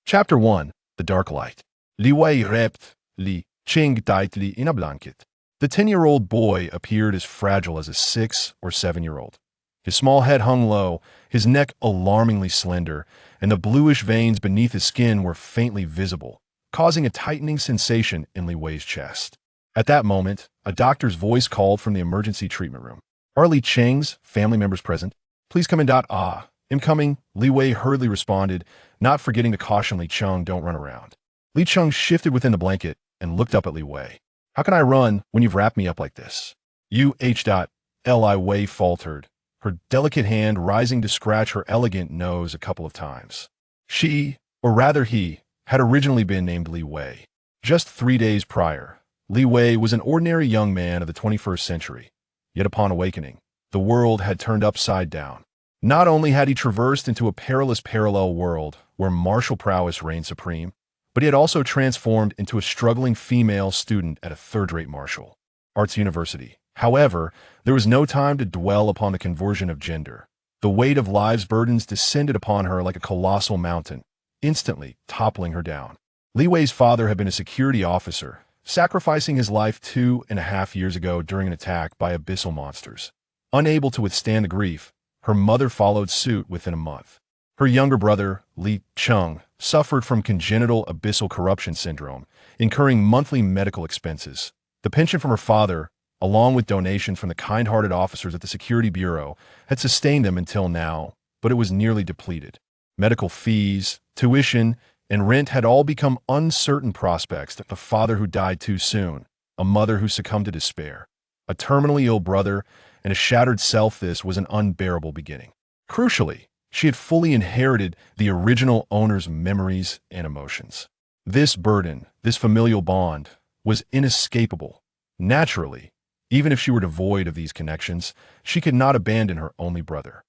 Chapter 1. The Dark Light. Li Wei rept, Li Ching tightly in a blanket. The 10-year-old boy appeared as fragile as a 6 or 7-year-old. His small head hung low, his neck alarmingly slender, and the bluish veins beneath his skin were faintly visible, causing a tightening sensation in Li Wei's chest. At that moment, a doctor's voice called from the emergency treatment room. "Are Li Cheng's family members present? Please come in. I'm coming," Li Wei hurriedly responded, not forgetting to caution Li Cheng, "Don't run around." Li Cheng shifted within the blanket and looked up at Li Wei. "How can I run when you've wrapped me up like this?" Li Wei faltered, her delicate hand rising to scratch her elegant nose a couple of times. She, or rather he, had originally been named Li Wei. Just 3 days prior, Li Wei was an ordinary young man of the 21st century. Yet upon awakening, the world had turned upside down. Not only had he traversed into a perilous parallel world where martial prowess reigned supreme, but he had also transformed into a struggling female student at a third-rate martial arts university. However, there was no time to dwell upon the conversion of gender. The weight of life's burdens descended upon her like a colossal mountain, instantly toppling her down. Li Wei's father had been a security officer, sacrificing his life 2.5 years ago during an attack by abyssal monsters. Unable to withstand the grief, her mother followed suit within a month. Her younger brother, Li Cheng, suffered from congenital abyssal corruption syndrome, incurring monthly medical expenses. The pension from her father, along with donations from the kind-hearted officers at the Security Bureau, had sustained them until now, but it was nearly depleted. Medical fees, tuition, and rent had all become uncertain prospects. A father who died too soon, a mother who succumbed to despair, a terminally ill brother, and a shattered self. This was an unbearable beginning. Crucially, she had fully inherited the original owner's memories and emotions. This burden, this familial bond, was inescapable. Naturally, even if she were devoid of these connections, she could not abandon her only brother.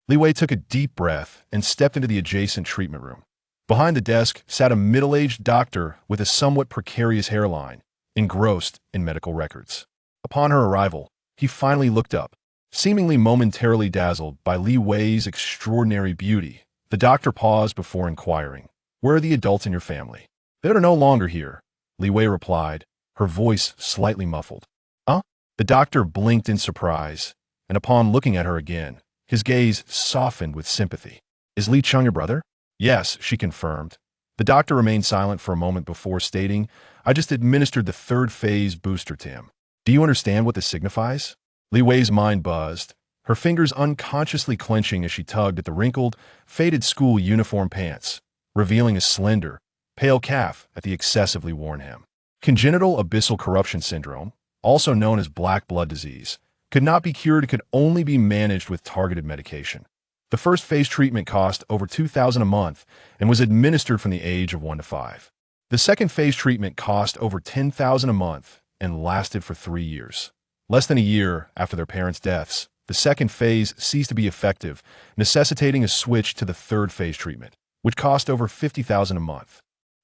Li Wei took a deep breath and stepped into the adjacent treatment room. Behind the desk sat a middle-aged doctor with a somewhat precarious hairline, engrossed in medical records. Upon her arrival, he finally looked up. Seemingly momentarily dazzled by Li Wei's extraordinary beauty, the doctor paused before inquiring, "Where are the adults in your family?" "They are no longer here," Li Wei replied, her voice slightly muffled. The doctor blinked in surprise, and upon looking at her again, his gaze softened with sympathy. "Is Li Cheng your brother?" "Yes," she confirmed. The doctor remained silent for a moment before stating, "I just administered the 3rd phase booster to him." "Do you understand what this signifies?" Li Wei's mind buzzed, her fingers unconsciously clenching as she tugged at the wrinkled, faded school uniform pants, revealing a slender, pale calf at the excessively worn hem. Congenital abyssal corruption syndrome, also known as black blood disease, could not be cured. It could only be managed with targeted medication. The 1st phase treatment cost over $2,000 a month and was administered from the age of 1 to 5. The 2nd phase treatment cost over $10,000 a month and lasted for 3 years. Less than a year after their parents' deaths, the 2nd phase ceased to be effective, necessitating a switch to the 3rd phase treatment, which cost over $50,000 a month,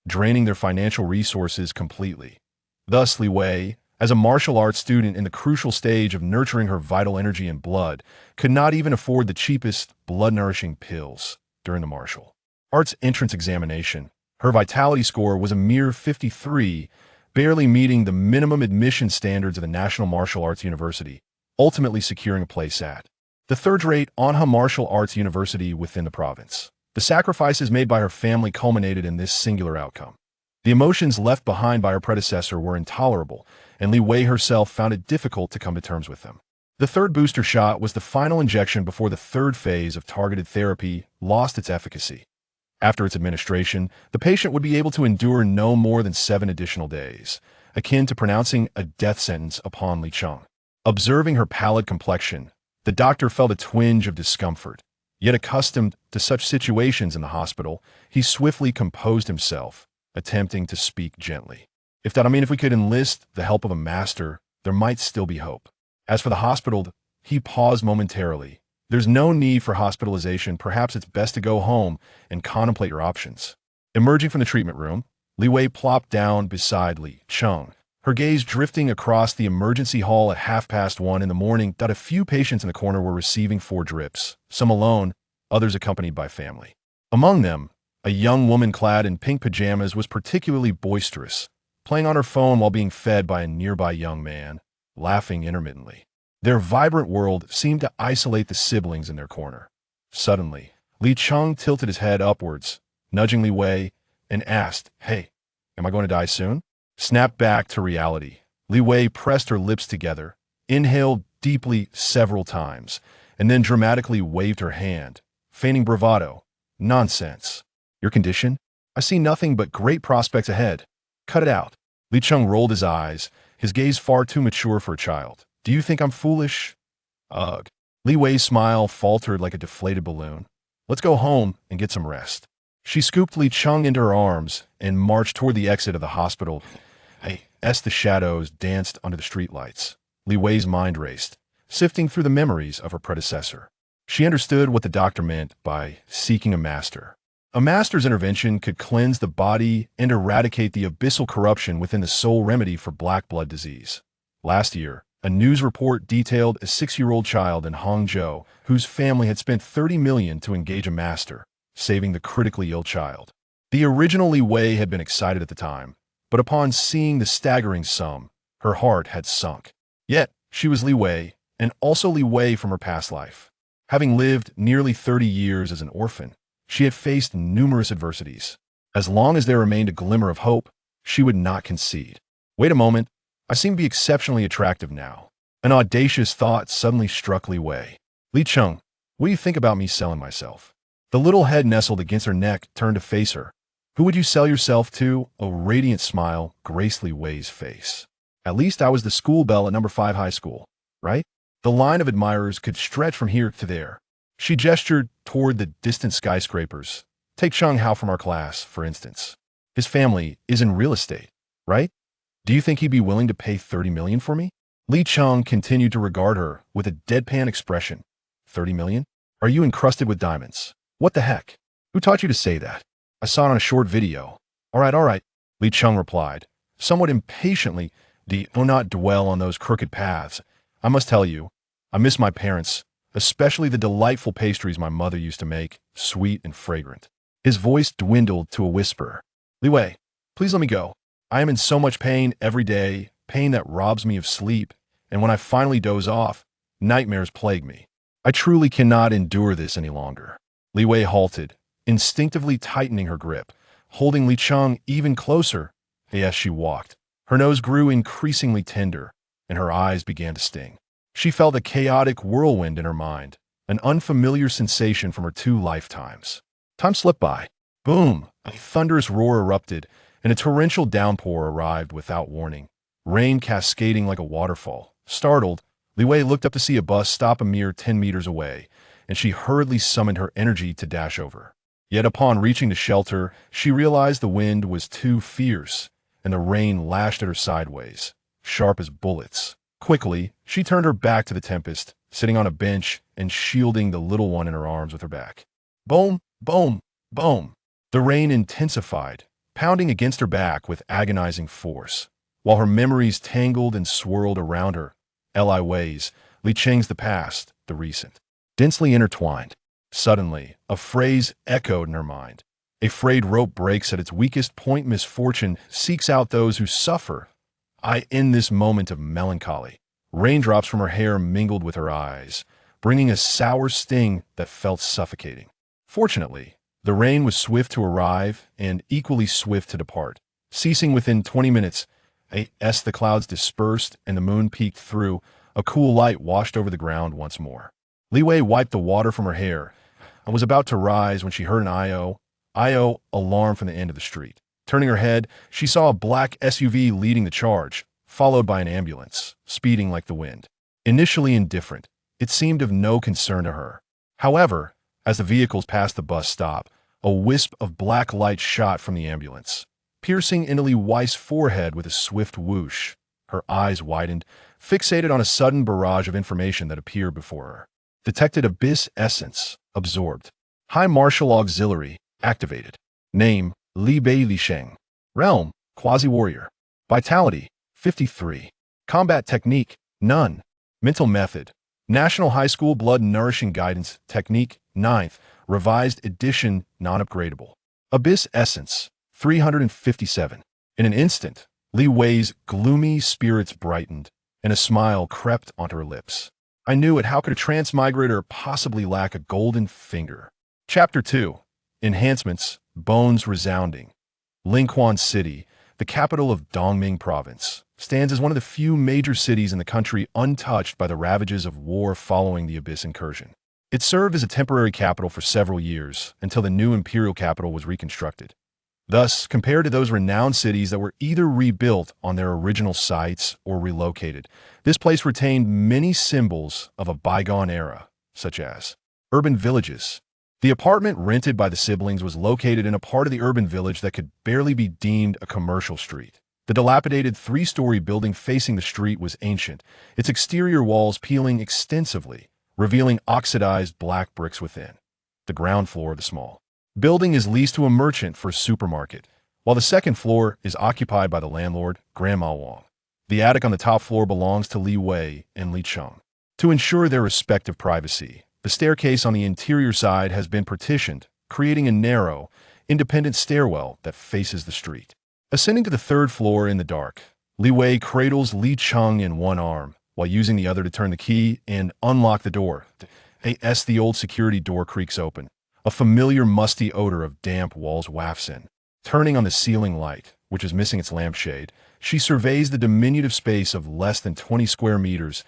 draining their financial resources completely. Thus, Li Wei, as a martial arts student in the crucial stage of nurturing her vital energy and blood, could not even afford the cheapest blood-nourishing pills during the martial arts entrance examination. Her vitality score was a mere 53, barely meeting the minimum admission standards of the National Martial Arts University, ultimately securing a place at the 3rd-rate Anha Martial Arts University within the province. The sacrifices made by her family culminated in this singular outcome. The emotions left behind by her predecessor were intolerable, and Li Wei herself found it difficult to come to terms with them. The 3rd booster shot was the final injection before the 3rd phase of targeted therapy lost its efficacy. After its administration, the patient would be able to endure no more than 7 additional days, akin to pronouncing a death sentence upon Li Cheng. Observing her pallid complexion, the doctor felt a twinge of discomfort. Yet accustomed to such situations in the hospital, he swiftly composed himself, attempting to speak gently. If we could enlist the help of a master, there might still be hope. As for the hospital," he paused momentarily. "There's no need for hospitalization. Perhaps it's best to go home and contemplate your options." Emerging from the treatment room, Li Wei plopped down beside Li Cheng, her gaze drifting across the emergency hall at 1:30 in the morning. A few patients in the corner were receiving 4 drips, some alone, others accompanied by family. Among them, A young woman clad in pink pajamas was particularly boisterous, playing on her phone while being fed by a nearby young man, laughing intermittently. Their vibrant world seemed to isolate the siblings in their corner. Suddenly, Li Cheng tilted his head upwards, nudging Li Wei, and asked, "Hey, am I going to die soon?" Snapped back to reality. Li Wei pressed her lips together, inhaled deeply several times, and then dramatically waved her hand, feigning bravado. "Nonsense. Your condition? I see nothing but great prospects ahead. Cut it out." Li Cheng rolled his eyes, his gaze far too mature for a child. "Do you think I'm foolish?" Ugh. Li Wei's smile faltered like a deflated balloon. "Let's go home and get some rest." She scooped Li Cheng into her arms and marched toward the exit of the hospital. As the shadows danced under the streetlights, Li Wei's mind raced, sifting through the memories of her predecessor. She understood what the doctor meant by seeking a master. A master's intervention could cleanse the body and eradicate the abyssal corruption within the sole remedy for black blood disease. Last year, a news report detailed a 6-year-old child in Hangzhou whose family had spent $30 million to engage a master, saving the critically ill child. The original Li Wei had been excited at the time, but upon seeing the staggering sum, her heart had sunk. Yet, she was Li Wei, and also Li Wei from her past life. Having lived nearly 30 years as an orphan, she had faced numerous adversities. As long as there remained a glimmer of hope, she would not concede. Wait a moment, I seem to be exceptionally attractive now. An audacious thought suddenly struck Li Wei. "Li Cheng, what do you think about me selling myself?" The little head nestled against her neck turned to face her. "Who would you sell yourself to?" A radiant smile graced Li Wei's face. "At least I was the school belle at number 5 high school, right? The line of admirers could stretch from here to there." She gestured toward the distant skyscrapers. "Take Cheng Hao from our class, for instance. His family is in real estate, right? Do you think he'd be willing to pay $30 million for me?" Li Cheng continued to regard her with a deadpan expression. "$30 million? Are you encrusted with diamonds? What the heck? Who taught you to say that? I saw it on a short video." All right, Li Cheng replied, somewhat impatiently. "Do not dwell on those crooked paths. I must tell you, I miss my parents, especially the delightful pastries my mother used to make, sweet and fragrant." His voice dwindled to a whisper. "Li Wei, please let me go. I am in so much pain every day, pain that robs me of sleep, and when I finally doze off, nightmares plague me. I truly cannot endure this any longer." Li Wei halted, instinctively tightening her grip, holding Li Cheng even closer. As she walked, her nose grew increasingly tender, and her eyes began to sting. She felt a chaotic whirlwind in her mind, an unfamiliar sensation from her 2 lifetimes. Time slipped by. Boom! A thunderous roar erupted, and a torrential downpour arrived without warning, rain cascading like a waterfall. Startled, Li Wei looked up to see a bus stop a mere 10 meters away, and she hurriedly summoned her energy to dash over. Yet upon reaching the shelter, she realized the wind was too fierce, and the rain lashed at her sideways, sharp as bullets. Quickly, she turned her back to the tempest, sitting on a bench and shielding the little one in her arms with her back. Boom, boom, boom. The rain intensified, pounding against her back with agonizing force, while her memories tangled and swirled around her. Li Wei's, Li Cheng's the past, the recent, densely intertwined. Suddenly, a phrase echoed in her mind. "A frayed rope breaks at its weakest point. Misfortune seeks out those who suffer." In this moment of melancholy, raindrops from her hair mingled with her eyes, bringing a sour sting that felt suffocating. Fortunately, the rain was swift to arrive and equally swift to depart, ceasing within 20 minutes. As the clouds dispersed and the moon peeked through, a cool light washed over the ground once more. Li Wei wiped the water from her hair and was about to rise when she heard an I-O alarm from the end of the street. Turning her head, she saw a black SUV leading the charge, followed by an ambulance, speeding like the wind. Initially indifferent, it seemed of no concern to her. However, as the vehicles passed the bus stop, a wisp of black light shot from the ambulance, piercing into Li Wei's forehead with a swift whoosh. Her eyes widened, fixated on a sudden barrage of information that appeared before her. Detected Abyss Essence, absorbed. High Martial Auxiliary, activated. Name, Li Bei Li Sheng. Realm, Quasi-Warrior. Vitality, 53. Combat Technique, none. Mental Method, National High School Blood Nourishing Guidance Technique, 9th, Revised Edition, non-upgradable. Abyss Essence, 357. In an instant, Li Wei's gloomy spirits brightened, and a smile crept onto her lips. I knew it. How could a transmigrator possibly lack a golden finger? Chapter 2. Enhancements, Bones Resounding. Linquan City, the capital of Dongming Province, stands as one of the few major cities in the country untouched by the ravages of war following the Abyss incursion. It served as a temporary capital for several years, until the new imperial capital was reconstructed. Thus, compared to those renowned cities that were either rebuilt on their original sites or relocated, this place retained many symbols of a bygone era, such as urban villages. The apartment rented by the siblings was located in a part of the urban village that could barely be deemed a commercial street. The dilapidated three-story building facing the street was ancient, its exterior walls peeling extensively, revealing oxidized black bricks within. The ground floor of the small building is leased to a merchant for a supermarket, while the second floor is occupied by the landlord, Grandma Wang. The attic on the top floor belongs to Li Wei and Li Cheng. To ensure their respective privacy, the staircase on the interior side has been partitioned, creating a narrow, independent stairwell that faces the street. Ascending to the third floor in the dark, Li Wei cradles Li Cheng in one arm, while using the other to turn the key and unlock the door. As the old security door creaks open, a familiar musty odor of damp walls wafts in. Turning on the ceiling light, which is missing its lampshade, she surveys the diminutive space of less than 20 square meters.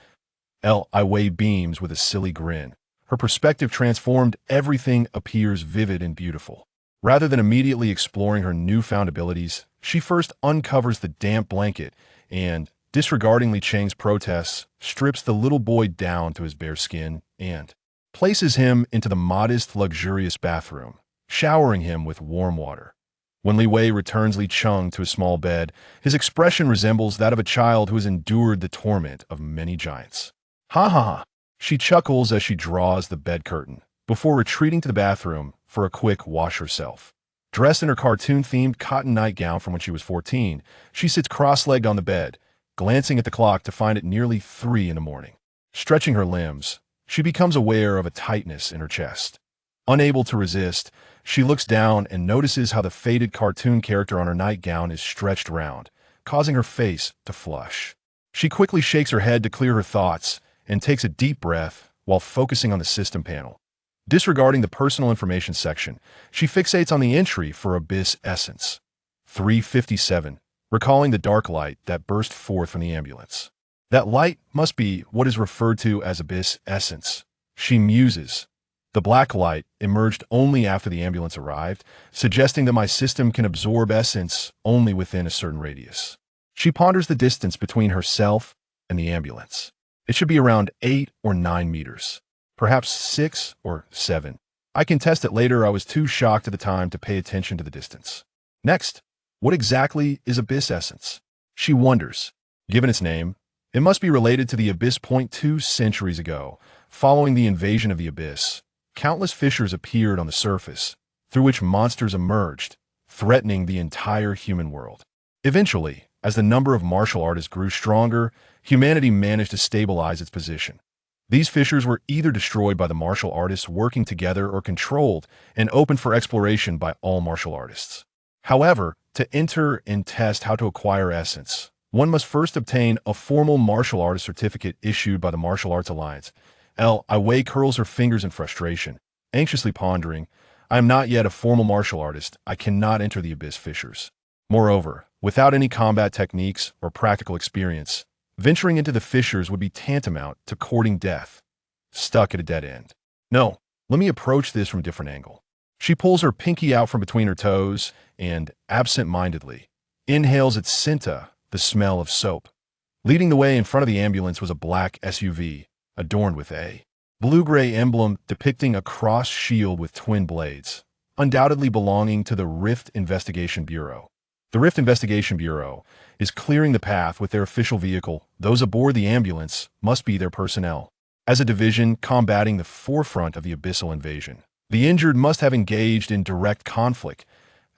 Li Wei beams with a silly grin. Her perspective transformed, everything appears vivid and beautiful. Rather than immediately exploring her newfound abilities, she first uncovers the damp blanket and, disregarding Li Cheng's protests, strips the little boy down to his bare skin and places him into the modest, luxurious bathroom, showering him with warm water. When Li Wei returns Li Cheng to his small bed, his expression resembles that of a child who has endured the torment of many giants. Ha ha ha! She chuckles as she draws the bed curtain, before retreating to the bathroom for a quick wash herself. Dressed in her cartoon-themed cotton nightgown from when she was 14, she sits cross-legged on the bed, glancing at the clock to find it nearly 3 in the morning. Stretching her limbs, she becomes aware of a tightness in her chest. Unable to resist, she looks down and notices how the faded cartoon character on her nightgown is stretched round, causing her face to flush. She quickly shakes her head to clear her thoughts and takes a deep breath while focusing on the system panel. Disregarding the personal information section, she fixates on the entry for Abyss Essence. 357, recalling the dark light that burst forth from the ambulance. That light must be what is referred to as Abyss Essence. She muses. The black light emerged only after the ambulance arrived, suggesting that my system can absorb essence only within a certain radius. She ponders the distance between herself and the ambulance. It should be around 8 or 9 meters, perhaps 6 or 7. I can test it later. I was too shocked at the time to pay attention to the distance. Next, what exactly is Abyss Essence? She wonders. Given its name, it must be related to the Abyss. 2 centuries ago, following the invasion of the Abyss, countless fissures appeared on the surface, through which monsters emerged, threatening the entire human world. Eventually, as the number of martial artists grew stronger, humanity managed to stabilize its position. These fissures were either destroyed by the martial artists working together or controlled and opened for exploration by all martial artists. However, to enter and test how to acquire essence, one must first obtain a formal martial artist certificate issued by the Martial Arts Alliance. Li Wei curls her fingers in frustration, anxiously pondering, I am not yet a formal martial artist. I cannot enter the Abyss fissures. Moreover, without any combat techniques or practical experience, venturing into the fissures would be tantamount to courting death, stuck at a dead end. No, let me approach this from a different angle. She pulls her pinky out from between her toes and, absent-mindedly, inhales its scenta, the smell of soap. Leading the way in front of the ambulance was a black SUV, adorned with a blue-gray emblem depicting a cross shield with twin blades, undoubtedly belonging to the Rift Investigation Bureau. The Rift Investigation Bureau is clearing the path with their official vehicle. Those aboard the ambulance must be their personnel. As a division combating the forefront of the abyssal invasion, the injured must have engaged in direct conflict.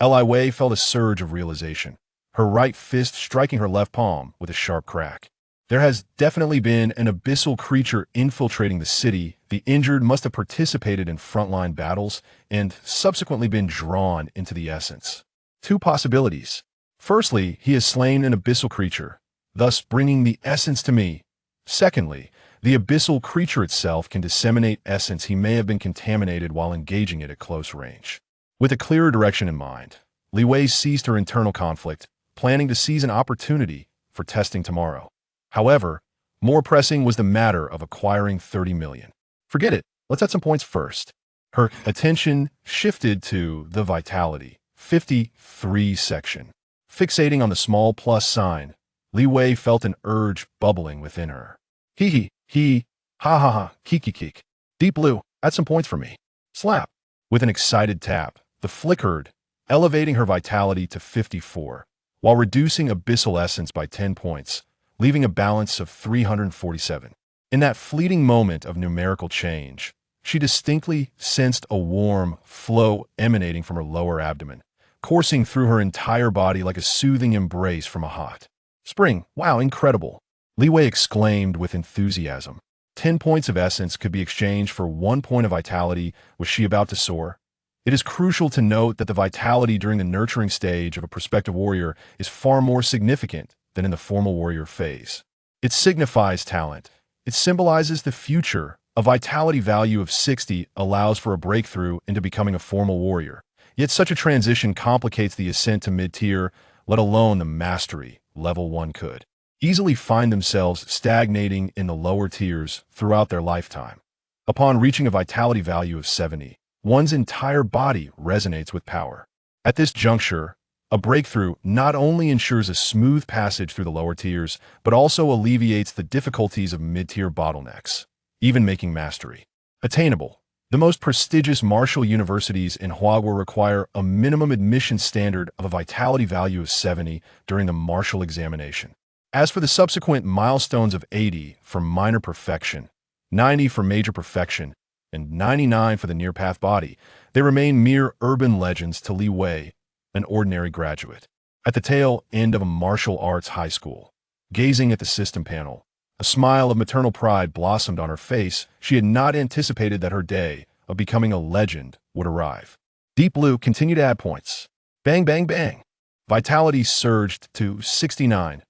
Li Wei felt a surge of realization, her right fist striking her left palm with a sharp crack. There has definitely been an abyssal creature infiltrating the city. The injured must have participated in frontline battles and subsequently been drawn into the essence. Two possibilities. Firstly, he has slain an abyssal creature, thus bringing the essence to me. Secondly, the abyssal creature itself can disseminate essence. He may have been contaminated while engaging it at close range. With a clearer direction in mind, Li Wei ceased her internal conflict, planning to seize an opportunity for testing tomorrow. However, more pressing was the matter of acquiring 30 million. Forget it, let's add some points first. Her attention shifted to the Vitality 53 section. Fixating on the small plus sign, Li Wei felt an urge bubbling within her. He, ha ha ha, keek. Deep Blue, add some points for me. Slap. With an excited tap, the flickered, elevating her vitality to 54, while reducing abyssal essence by 10 points, leaving a balance of 347. In that fleeting moment of numerical change, she distinctly sensed a warm flow emanating from her lower abdomen, coursing through her entire body like a soothing embrace from a hot spring. Wow, incredible! Li Wei exclaimed with enthusiasm. 10 points of essence could be exchanged for 1 point of vitality. Was she about to soar? It is crucial to note that the vitality during the nurturing stage of a prospective warrior is far more significant than in the formal warrior phase. It signifies talent. It symbolizes the future. A vitality value of 60 allows for a breakthrough into becoming a formal warrior. Yet such a transition complicates the ascent to mid-tier, let alone the mastery level 1 could easily find themselves stagnating in the lower tiers throughout their lifetime. Upon reaching a vitality value of 70, one's entire body resonates with power. At this juncture, a breakthrough not only ensures a smooth passage through the lower tiers, but also alleviates the difficulties of mid-tier bottlenecks, even making mastery attainable. The most prestigious martial universities in Hogwarts require a minimum admission standard of a vitality value of 70 during the martial examination. As for the subsequent milestones of 80 for minor perfection, 90 for major perfection, and 99 for the near-path body, they remain mere urban legends to Li Wei, an ordinary graduate. At the tail end of a martial arts high school, gazing at the system panel, a smile of maternal pride blossomed on her face. She had not anticipated that her day of becoming a legend would arrive. Deep Blue continued to add points. Bang, bang, bang. Vitality surged to 69.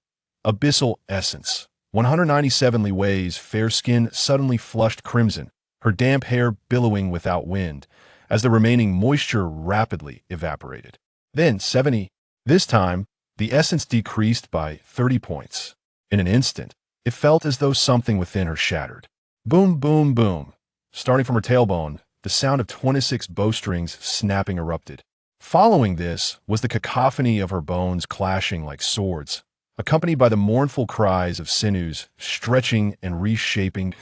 Abyssal essence. 197. Li Wei's fair skin suddenly flushed crimson, her damp hair billowing without wind, as the remaining moisture rapidly evaporated. Then 70. This time, the essence decreased by 30 points. In an instant, it felt as though something within her shattered. Boom, boom, boom. Starting from her tailbone, the sound of 26 bowstrings snapping erupted. Following this was the cacophony of her bones clashing like swords, accompanied by the mournful cries of sinews stretching and reshaping.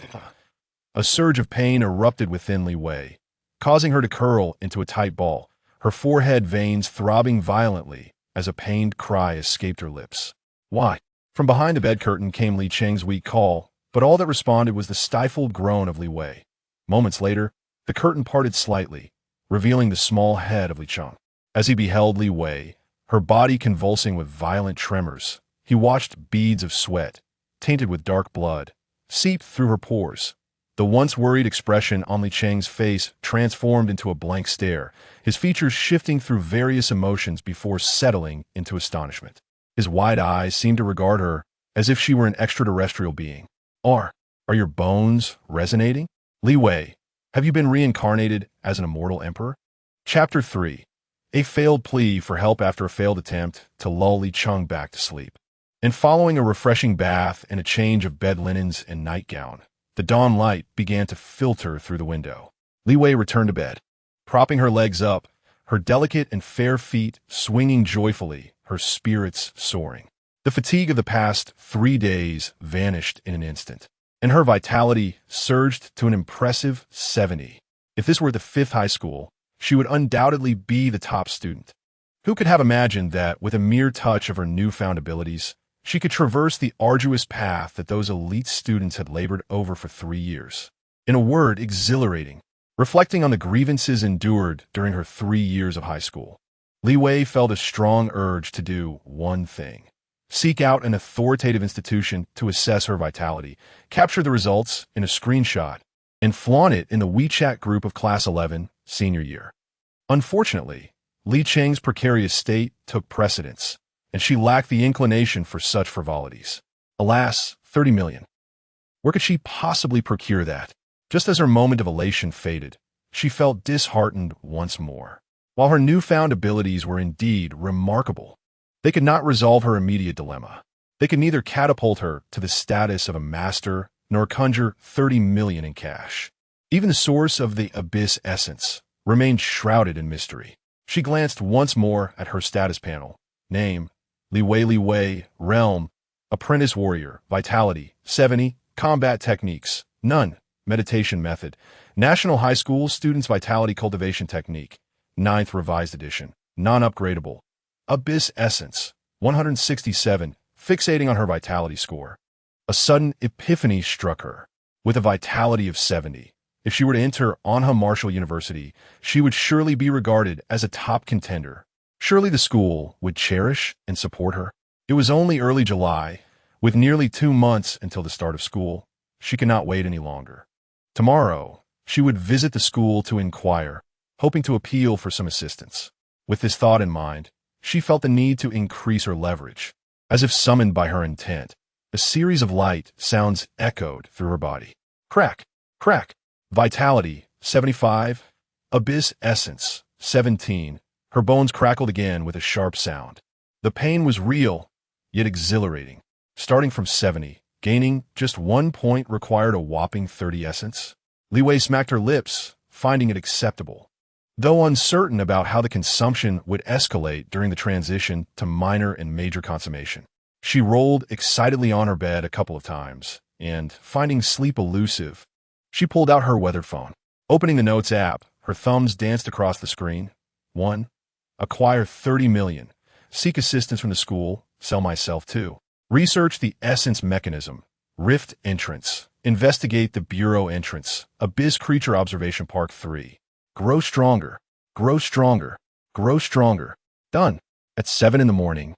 A surge of pain erupted within Li Wei, causing her to curl into a tight ball, her forehead veins throbbing violently as a pained cry escaped her lips. Why? From behind the bed curtain came Li Cheng's weak call, but all that responded was the stifled groan of Li Wei. Moments later, the curtain parted slightly, revealing the small head of Li Cheng. As he beheld Li Wei, her body convulsing with violent tremors, he watched beads of sweat, tainted with dark blood, seep through her pores. The once worried expression on Li Cheng's face transformed into a blank stare, his features shifting through various emotions before settling into astonishment. His wide eyes seemed to regard her as if she were an extraterrestrial being. Are your bones resonating? Li Wei, have you been reincarnated as an immortal emperor? Chapter 3. A failed plea for help after a failed attempt to lull Li Cheng back to sleep. And following a refreshing bath and a change of bed linens and nightgown, the dawn light began to filter through the window. Li Wei returned to bed, propping her legs up, her delicate and fair feet swinging joyfully, her spirits soaring. The fatigue of the past 3 days vanished in an instant, and her vitality surged to an impressive 70. If this were the 5th high school, she would undoubtedly be the top student. Who could have imagined that, with a mere touch of her newfound abilities, she could traverse the arduous path that those elite students had labored over for 3 years? In a word, exhilarating. Reflecting on the grievances endured during her 3 years of high school, Li Wei felt a strong urge to do one thing: seek out an authoritative institution to assess her vitality, capture the results in a screenshot, and flaunt it in the WeChat group of Class 11, senior year. Unfortunately, Li Cheng's precarious state took precedence, and she lacked the inclination for such frivolities. Alas, 30 million. Where could she possibly procure that? Just as her moment of elation faded, she felt disheartened once more. While her newfound abilities were indeed remarkable, they could not resolve her immediate dilemma. They could neither catapult her to the status of a master nor conjure 30 million in cash. Even the source of the abyss essence remained shrouded in mystery. She glanced once more at her status panel. Name, Li Wei, realm, apprentice warrior, vitality, 70, combat techniques, none, meditation method, National High School Students Vitality Cultivation Technique, 9th Revised Edition, non-upgradable, abyss essence, 167, fixating on her vitality score. A sudden epiphany struck her. With a vitality of 70, if she were to enter Anha Martial University, she would surely be regarded as a top contender. Surely the school would cherish and support her. It was only early July, with nearly 2 months until the start of school. She could not wait any longer. Tomorrow, she would visit the school to inquire, hoping to appeal for some assistance. With this thought in mind, she felt the need to increase her leverage. As if summoned by her intent, a series of light sounds echoed through her body. Crack, crack. Vitality, 75. Abyss essence, 17. Her bones crackled again with a sharp sound. The pain was real, yet exhilarating. Starting from 70, gaining just 1 point required a whopping 30 essence. Li Wei smacked her lips, finding it acceptable. Though uncertain about how the consumption would escalate during the transition to minor and major consummation, she rolled excitedly on her bed a couple of times, and, finding sleep elusive, she pulled out her weathered phone. Opening the Notes app, her thumbs danced across the screen. 1. Acquire 30 million. Seek assistance from the school. Sell myself too. Research the essence mechanism. Rift entrance. Investigate the bureau entrance. Abyss Creature Observation Park 3. Grow stronger. Grow stronger. Grow stronger. Done. At 7 in the morning,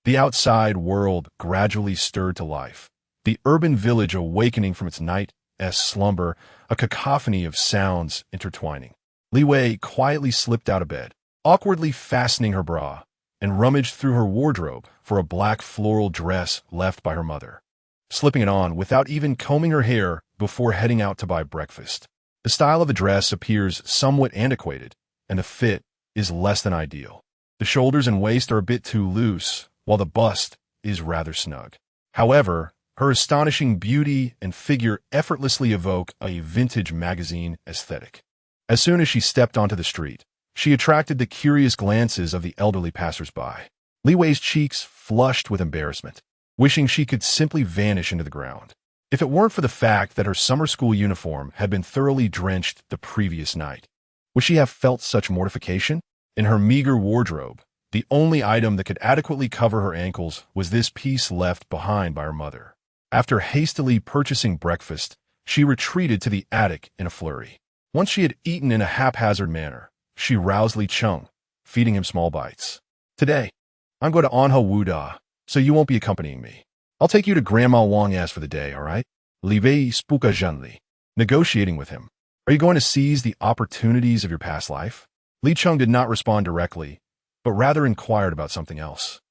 the outside world gradually stirred to life. The urban village awakening from its night's slumber, a cacophony of sounds intertwining. Li Wei quietly slipped out of bed, awkwardly fastening her bra, and rummaged through her wardrobe for a black floral dress left by her mother, slipping it on without even combing her hair before heading out to buy breakfast. The style of the dress appears somewhat antiquated, and the fit is less than ideal. The shoulders and waist are a bit too loose, while the bust is rather snug. However, her astonishing beauty and figure effortlessly evoke a vintage magazine aesthetic. As soon as she stepped onto the street, she attracted the curious glances of the elderly passers-by. Li Wei's cheeks flushed with embarrassment, wishing she could simply vanish into the ground. If it weren't for the fact that her summer school uniform had been thoroughly drenched the previous night, would she have felt such mortification? In her meager wardrobe, the only item that could adequately cover her ankles was this piece left behind by her mother. After hastily purchasing breakfast, she retreated to the attic in a flurry. Once she had eaten in a haphazard manner, she roused Li Cheng, feeding him small bites. Today, I'm going to Anha Wu Da, so you won't be accompanying me. I'll take you to Grandma Wang S for the day, all right? Li Wei spoke gently, negotiating with him. Are you going to seize the opportunities of your past life? Li Cheng did not respond directly, but rather inquired about something else.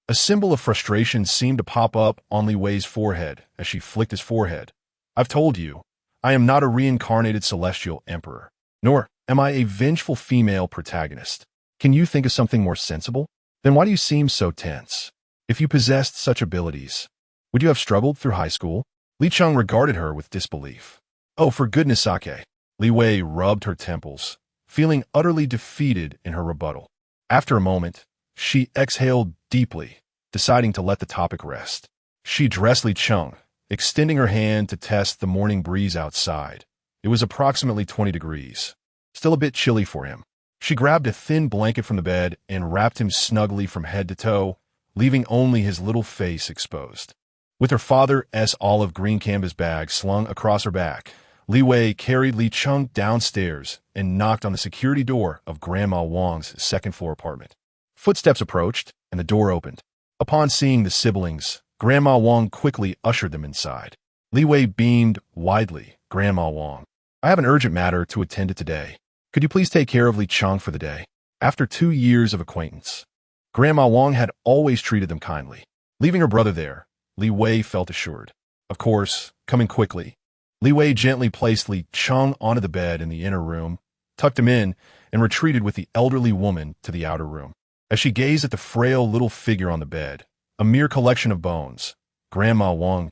A symbol of frustration seemed to pop up on Li Wei's forehead as she flicked his forehead. I've told you, I am not a reincarnated celestial emperor, nor am I a vengeful female protagonist. Can you think of something more sensible? Then why do you seem so tense? If you possessed such abilities, would you have struggled through high school? Li Cheng regarded her with disbelief. Oh, for goodness sake. Li Wei rubbed her temples, feeling utterly defeated in her rebuttal. After a moment, she exhaled deeply, deciding to let the topic rest. She dressed Li Cheng, extending her hand to test the morning breeze outside. It was approximately 20 degrees, still a bit chilly for him. She grabbed a thin blanket from the bed and wrapped him snugly from head to toe, leaving only his little face exposed. With her father's olive green canvas bag slung across her back, Li Wei carried Li Cheng downstairs and knocked on the security door of Grandma Wang's second-floor apartment. Footsteps approached, and the door opened. Upon seeing the siblings, Grandma Wang quickly ushered them inside. Li Wei beamed widely. Grandma Wang, I have an urgent matter to attend to today. Could you please take care of Li Cheng for the day? After 2 years of acquaintance, Grandma Wang had always treated them kindly. Leaving her brother there, Li Wei felt assured. Of course, coming quickly, Li Wei gently placed Li Cheng onto the bed in the inner room, tucked him in, and retreated with the elderly woman to the outer room. As she gazed at the frail little figure on the bed, a mere collection of bones, Grandma Wang's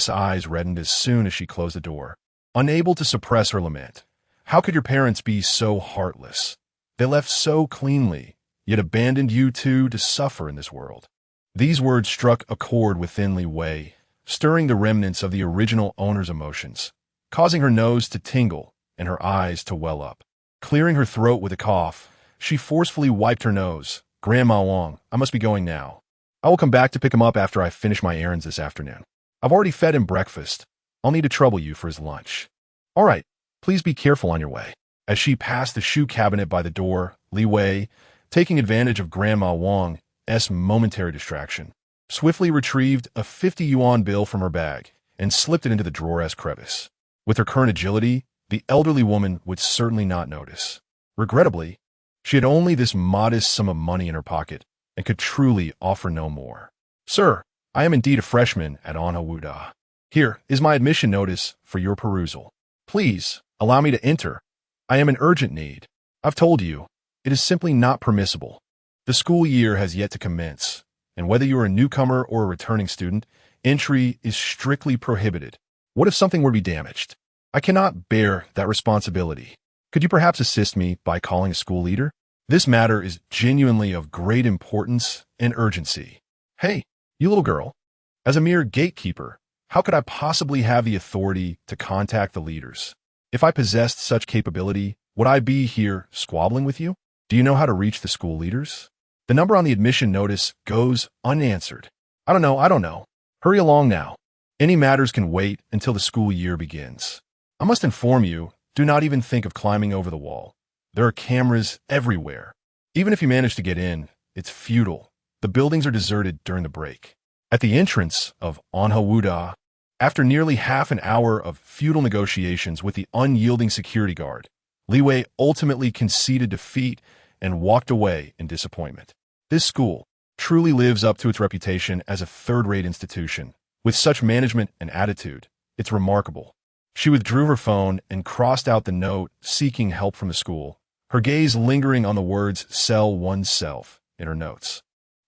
eyes reddened as soon as she closed the door. Unable to suppress her lament, how could your parents be so heartless? They left so cleanly, yet abandoned you two to suffer in this world. These words struck a chord within Li Wei, stirring the remnants of the original owner's emotions, causing her nose to tingle and her eyes to well up. Clearing her throat with a cough, she forcefully wiped her nose. Grandma Wang, I must be going now. I will come back to pick him up after I finish my errands this afternoon. I've already fed him breakfast. I'll need to trouble you for his lunch. All right, please be careful on your way. As she passed the shoe cabinet by the door, Li Wei, taking advantage of Grandma Wang's momentary distraction, swiftly retrieved a 50 yuan bill from her bag and slipped it into the drawer's crevice. With her current agility, the elderly woman would certainly not notice. Regrettably, she had only this modest sum of money in her pocket and could truly offer no more. Sir, I am indeed a freshman at Wu Da. Here is my admission notice for your perusal. Please, allow me to enter. I am in urgent need. I've told you, it is simply not permissible. The school year has yet to commence, and whether you are a newcomer or a returning student, entry is strictly prohibited. What if something were to be damaged? I cannot bear that responsibility. Could you perhaps assist me by calling a school leader? This matter is genuinely of great importance and urgency. Hey, you little girl. As a mere gatekeeper, how could I possibly have the authority to contact the leaders? If I possessed such capability, would I be here squabbling with you? Do you know how to reach the school leaders? The number on the admission notice goes unanswered. I don't know. Hurry along now. Any matters can wait until the school year begins. I must inform you, do not even think of climbing over the wall. There are cameras everywhere. Even if you manage to get in, it's futile. The buildings are deserted during the break. At the entrance of Wu Da, after nearly half an hour of futile negotiations with the unyielding security guard, Li Wei ultimately conceded defeat and walked away in disappointment. This school truly lives up to its reputation as a third-rate institution. With such management and attitude, it's remarkable. She withdrew her phone and crossed out the note seeking help from the school, her gaze lingering on the words "sell oneself" in her notes.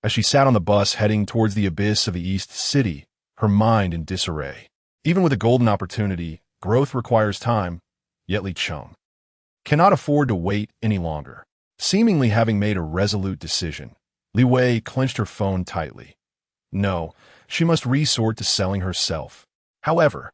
As she sat on the bus heading towards the abyss of the East City, her mind in disarray. Even with a golden opportunity, growth requires time, yet Li Cheng cannot afford to wait any longer. Seemingly having made a resolute decision, Li Wei clenched her phone tightly. No, she must resort to selling herself. However,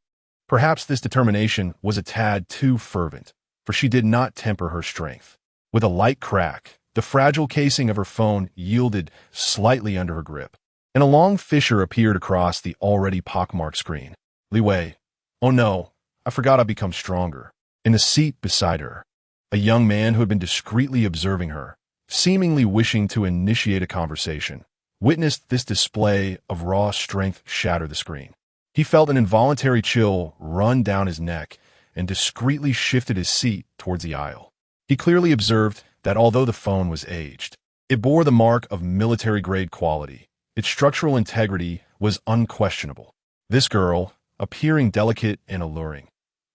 perhaps this determination was a tad too fervent, for she did not temper her strength. With a light crack, the fragile casing of her phone yielded slightly under her grip, and a long fissure appeared across the already pockmarked screen. Li Wei, oh no, I forgot I'd become stronger. In the seat beside her, a young man who had been discreetly observing her, seemingly wishing to initiate a conversation, witnessed this display of raw strength shatter the screen. He felt an involuntary chill run down his neck and discreetly shifted his seat towards the aisle. He clearly observed that although the phone was aged, it bore the mark of military-grade quality. Its structural integrity was unquestionable. This girl, appearing delicate and alluring,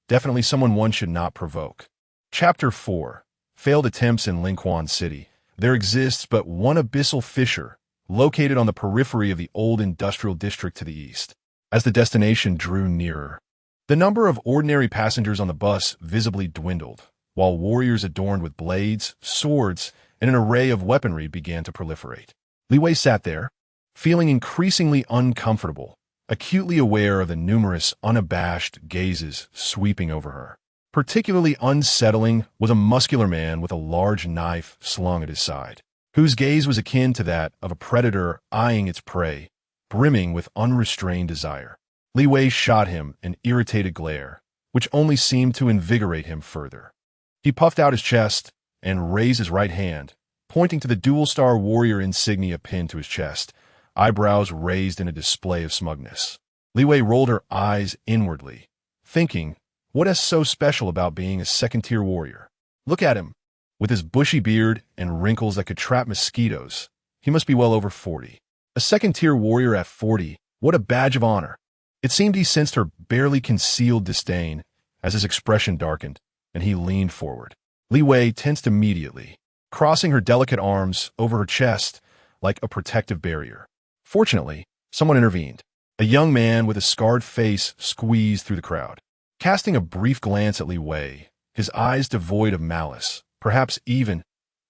definitely someone one should not provoke. Chapter 4. Failed attempts in Linquan City. There exists but one abyssal fissure, located on the periphery of the old industrial district to the east. As the destination drew nearer, the number of ordinary passengers on the bus visibly dwindled, while warriors adorned with blades, swords, and an array of weaponry began to proliferate. Li Wei sat there, feeling increasingly uncomfortable, acutely aware of the numerous, unabashed gazes sweeping over her. Particularly unsettling was a muscular man with a large knife slung at his side, whose gaze was akin to that of a predator eyeing its prey, brimming with unrestrained desire. Li Wei shot him an irritated glare, which only seemed to invigorate him further. He puffed out his chest and raised his right hand, pointing to the dual-star warrior insignia pinned to his chest, eyebrows raised in a display of smugness. Li Wei rolled her eyes inwardly, thinking, what is so special about being a second-tier warrior? Look at him. With his bushy beard and wrinkles that could trap mosquitoes, he must be well over 40. A second-tier warrior at 40, what a badge of honor. It seemed he sensed her barely concealed disdain as his expression darkened, and he leaned forward. Li Wei tensed immediately, crossing her delicate arms over her chest like a protective barrier. Fortunately, someone intervened. A young man with a scarred face squeezed through the crowd. Casting a brief glance at Li Wei, his eyes devoid of malice, perhaps even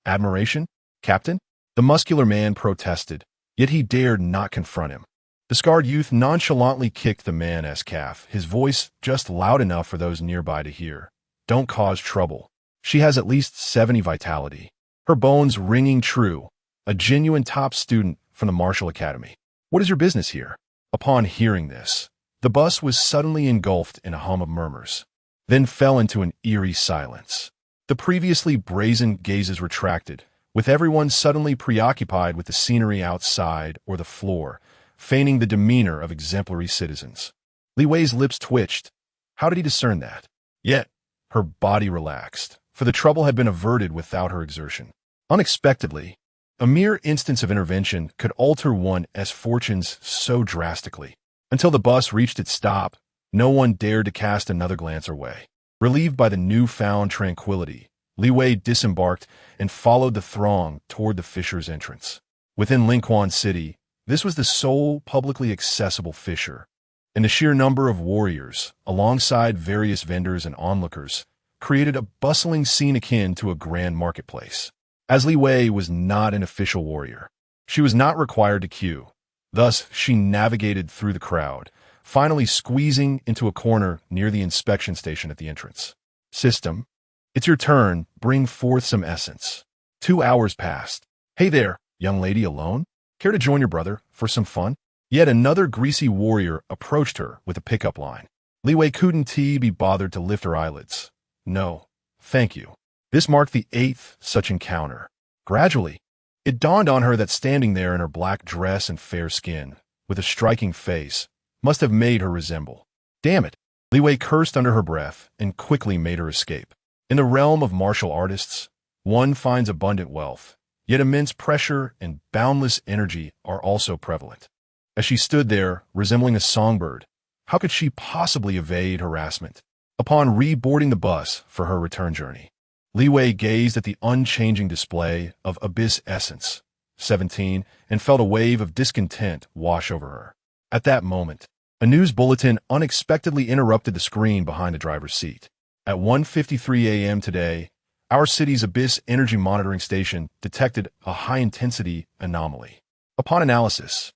admiration, "Captain?" The muscular man protested, yet he dared not confront him. The scarred youth nonchalantly kicked the man's calf, his voice just loud enough for those nearby to hear. "Don't cause trouble. She has at least 70 vitality. Her bones ringing true, a genuine top student from the Martial Academy. What is your business here?" Upon hearing this, the bus was suddenly engulfed in a hum of murmurs, then fell into an eerie silence. The previously brazen gazes retracted, with everyone suddenly preoccupied with the scenery outside or the floor, feigning the demeanor of exemplary citizens. Li Wei's lips twitched. How did he discern that? Yet, her body relaxed, for the trouble had been averted without her exertion. Unexpectedly, a mere instance of intervention could alter one's fortunes so drastically. Until the bus reached its stop, no one dared to cast another glance her way. Relieved by the newfound tranquility, Li Wei disembarked and followed the throng toward the fisher's entrance. Within Linquan City, this was the sole publicly accessible fissure, and the sheer number of warriors, alongside various vendors and onlookers, created a bustling scene akin to a grand marketplace. As Li Wei was not an official warrior, she was not required to queue. Thus, she navigated through the crowd, finally squeezing into a corner near the inspection station at the entrance. "System, it's your turn. Bring forth some essence." 2 hours passed. "Hey there, young lady alone? Care to join your brother for some fun?" Yet another greasy warrior approached her with a pickup line. Li Wei couldn't be bothered to lift her eyelids. "No, thank you." This marked the 8th such encounter. Gradually, it dawned on her that standing there in her black dress and fair skin, with a striking face, must have made her resemble. Damn it! Li Wei cursed under her breath and quickly made her escape. In the realm of martial artists, one finds abundant wealth, yet immense pressure and boundless energy are also prevalent. As she stood there, resembling a songbird, how could she possibly evade harassment? Upon reboarding the bus for her return journey, Li Wei gazed at the unchanging display of Abyss Essence, 17, and felt a wave of discontent wash over her. At that moment, a news bulletin unexpectedly interrupted the screen behind the driver's seat. At 1:53 a.m. today, our city's Abyss Energy Monitoring Station detected a high-intensity anomaly. Upon analysis,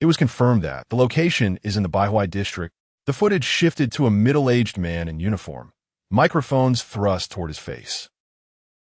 it was confirmed that the location is in the Baihuai district. The footage shifted to a middle-aged man in uniform, microphones thrust toward his face.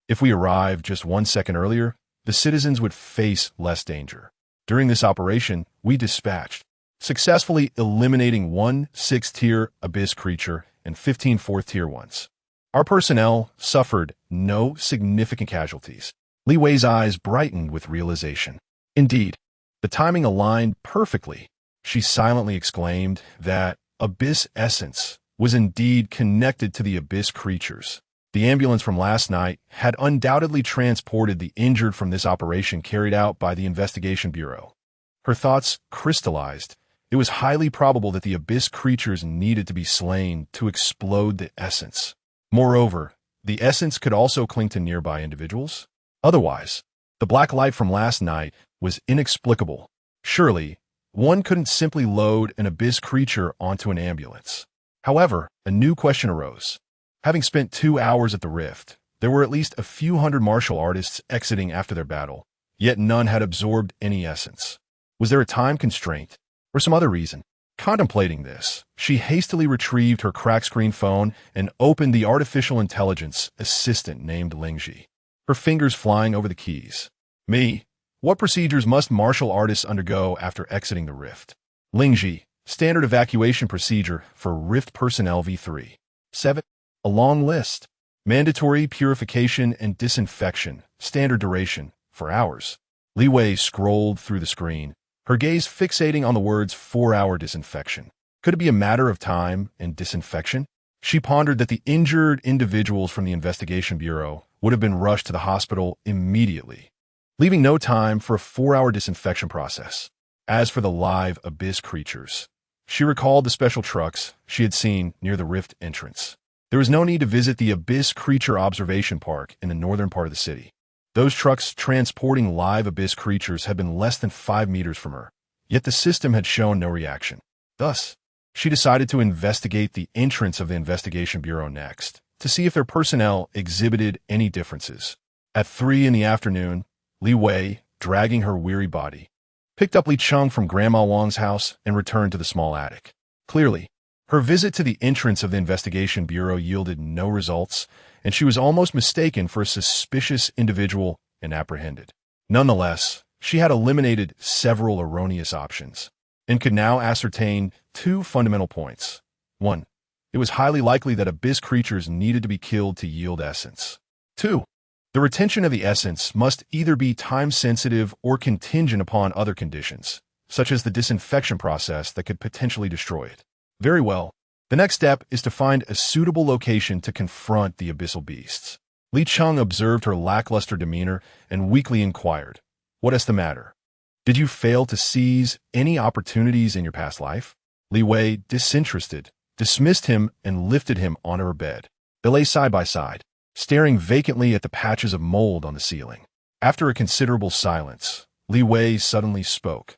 If we arrived just 1 second earlier, the citizens would face less danger. During this operation, we dispatched, successfully eliminating 1 6th-tier Abyss creature and 15 4th-tier ones. Our personnel suffered no significant casualties. Li Wei's eyes brightened with realization. Indeed, the timing aligned perfectly. She silently exclaimed that Abyss Essence was indeed connected to the Abyss creatures. The ambulance from last night had undoubtedly transported the injured from this operation carried out by the Investigation Bureau. Her thoughts crystallized. It was highly probable that the Abyss creatures needed to be slain to explode the essence. Moreover, the essence could also cling to nearby individuals. Otherwise, the black light from last night was inexplicable. Surely, one couldn't simply load an Abyss creature onto an ambulance. However, a new question arose. Having spent 2 hours at the Rift, there were at least a few hundred martial artists exiting after their battle, yet none had absorbed any essence. Was there a time constraint, or some other reason? Contemplating this, she hastily retrieved her crack-screen phone and opened the artificial intelligence assistant named Lingji, her fingers flying over the keys. What procedures must martial artists undergo after exiting the Rift? Lingji, standard evacuation procedure for Rift personnel V3. 7. A long list. Mandatory purification and disinfection, standard duration, for hours. Li Wei scrolled through the screen, her gaze fixating on the words 4-hour disinfection. Could it be a matter of time and disinfection? She pondered that the injured individuals from the Investigation Bureau would have been rushed to the hospital immediately, leaving no time for a 4-hour disinfection process. As for the live abyss creatures, she recalled the special trucks she had seen near the rift entrance. There was no need to visit the Abyss Creature Observation Park in the northern part of the city. Those trucks transporting live abyss creatures had been less than 5 meters from her, yet the system had shown no reaction. Thus, she decided to investigate the entrance of the Investigation Bureau next, to see if their personnel exhibited any differences. At 3 in the afternoon, Li Wei, dragging her weary body, picked up Li Cheng from Grandma Wang's house and returned to the small attic. Clearly, her visit to the entrance of the Investigation Bureau yielded no results, and she was almost mistaken for a suspicious individual and apprehended. Nonetheless, she had eliminated several erroneous options and could now ascertain 2 fundamental points. 1. It was highly likely that abyss creatures needed to be killed to yield essence. 2. The retention of the essence must either be time-sensitive or contingent upon other conditions, such as the disinfection process that could potentially destroy it. Very well. The next step is to find a suitable location to confront the abyssal beasts. Li Cheng observed her lackluster demeanor and weakly inquired, "What is the matter? Did you fail to seize any opportunities in your past life?" Li Wei, disinterested, dismissed him and lifted him onto her bed. They lay side by side, staring vacantly at the patches of mold on the ceiling. After a considerable silence, Li Wei suddenly spoke.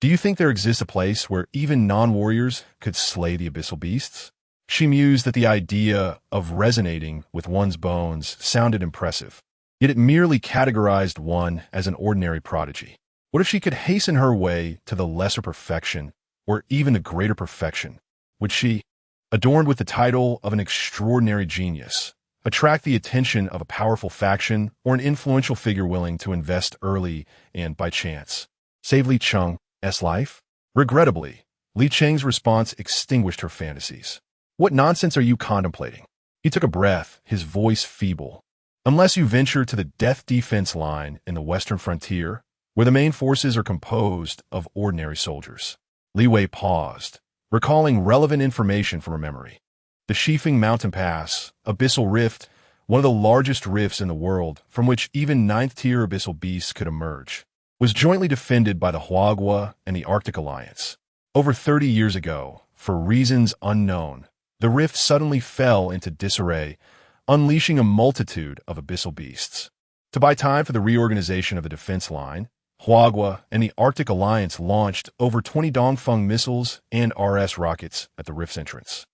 "Do you think there exists a place where even non-warriors could slay the abyssal beasts?" She mused that the idea of resonating with one's bones sounded impressive, yet it merely categorized one as an ordinary prodigy. What if she could hasten her way to the lesser perfection, or even the greater perfection? Would she, adorned with the title of an extraordinary genius, attract the attention of a powerful faction or an influential figure willing to invest early and, by chance, save Li Cheng's life? Regrettably, Li Cheng's response extinguished her fantasies. "What nonsense are you contemplating?" He took a breath, his voice feeble. "Unless you venture to the death defense line in the western frontier, where the main forces are composed of ordinary soldiers." Li Wei paused, recalling relevant information from her memory. The Shifeng Mountain Pass, Abyssal Rift, one of the largest rifts in the world from which even 9th-tier abyssal beasts could emerge, was jointly defended by the Huagua and the Arctic Alliance. Over 30 years ago, for reasons unknown, the rift suddenly fell into disarray, unleashing a multitude of abyssal beasts. To buy time for the reorganization of the defense line, Huagua and the Arctic Alliance launched over 20 Dongfeng missiles and RS rockets at the rift's entrance.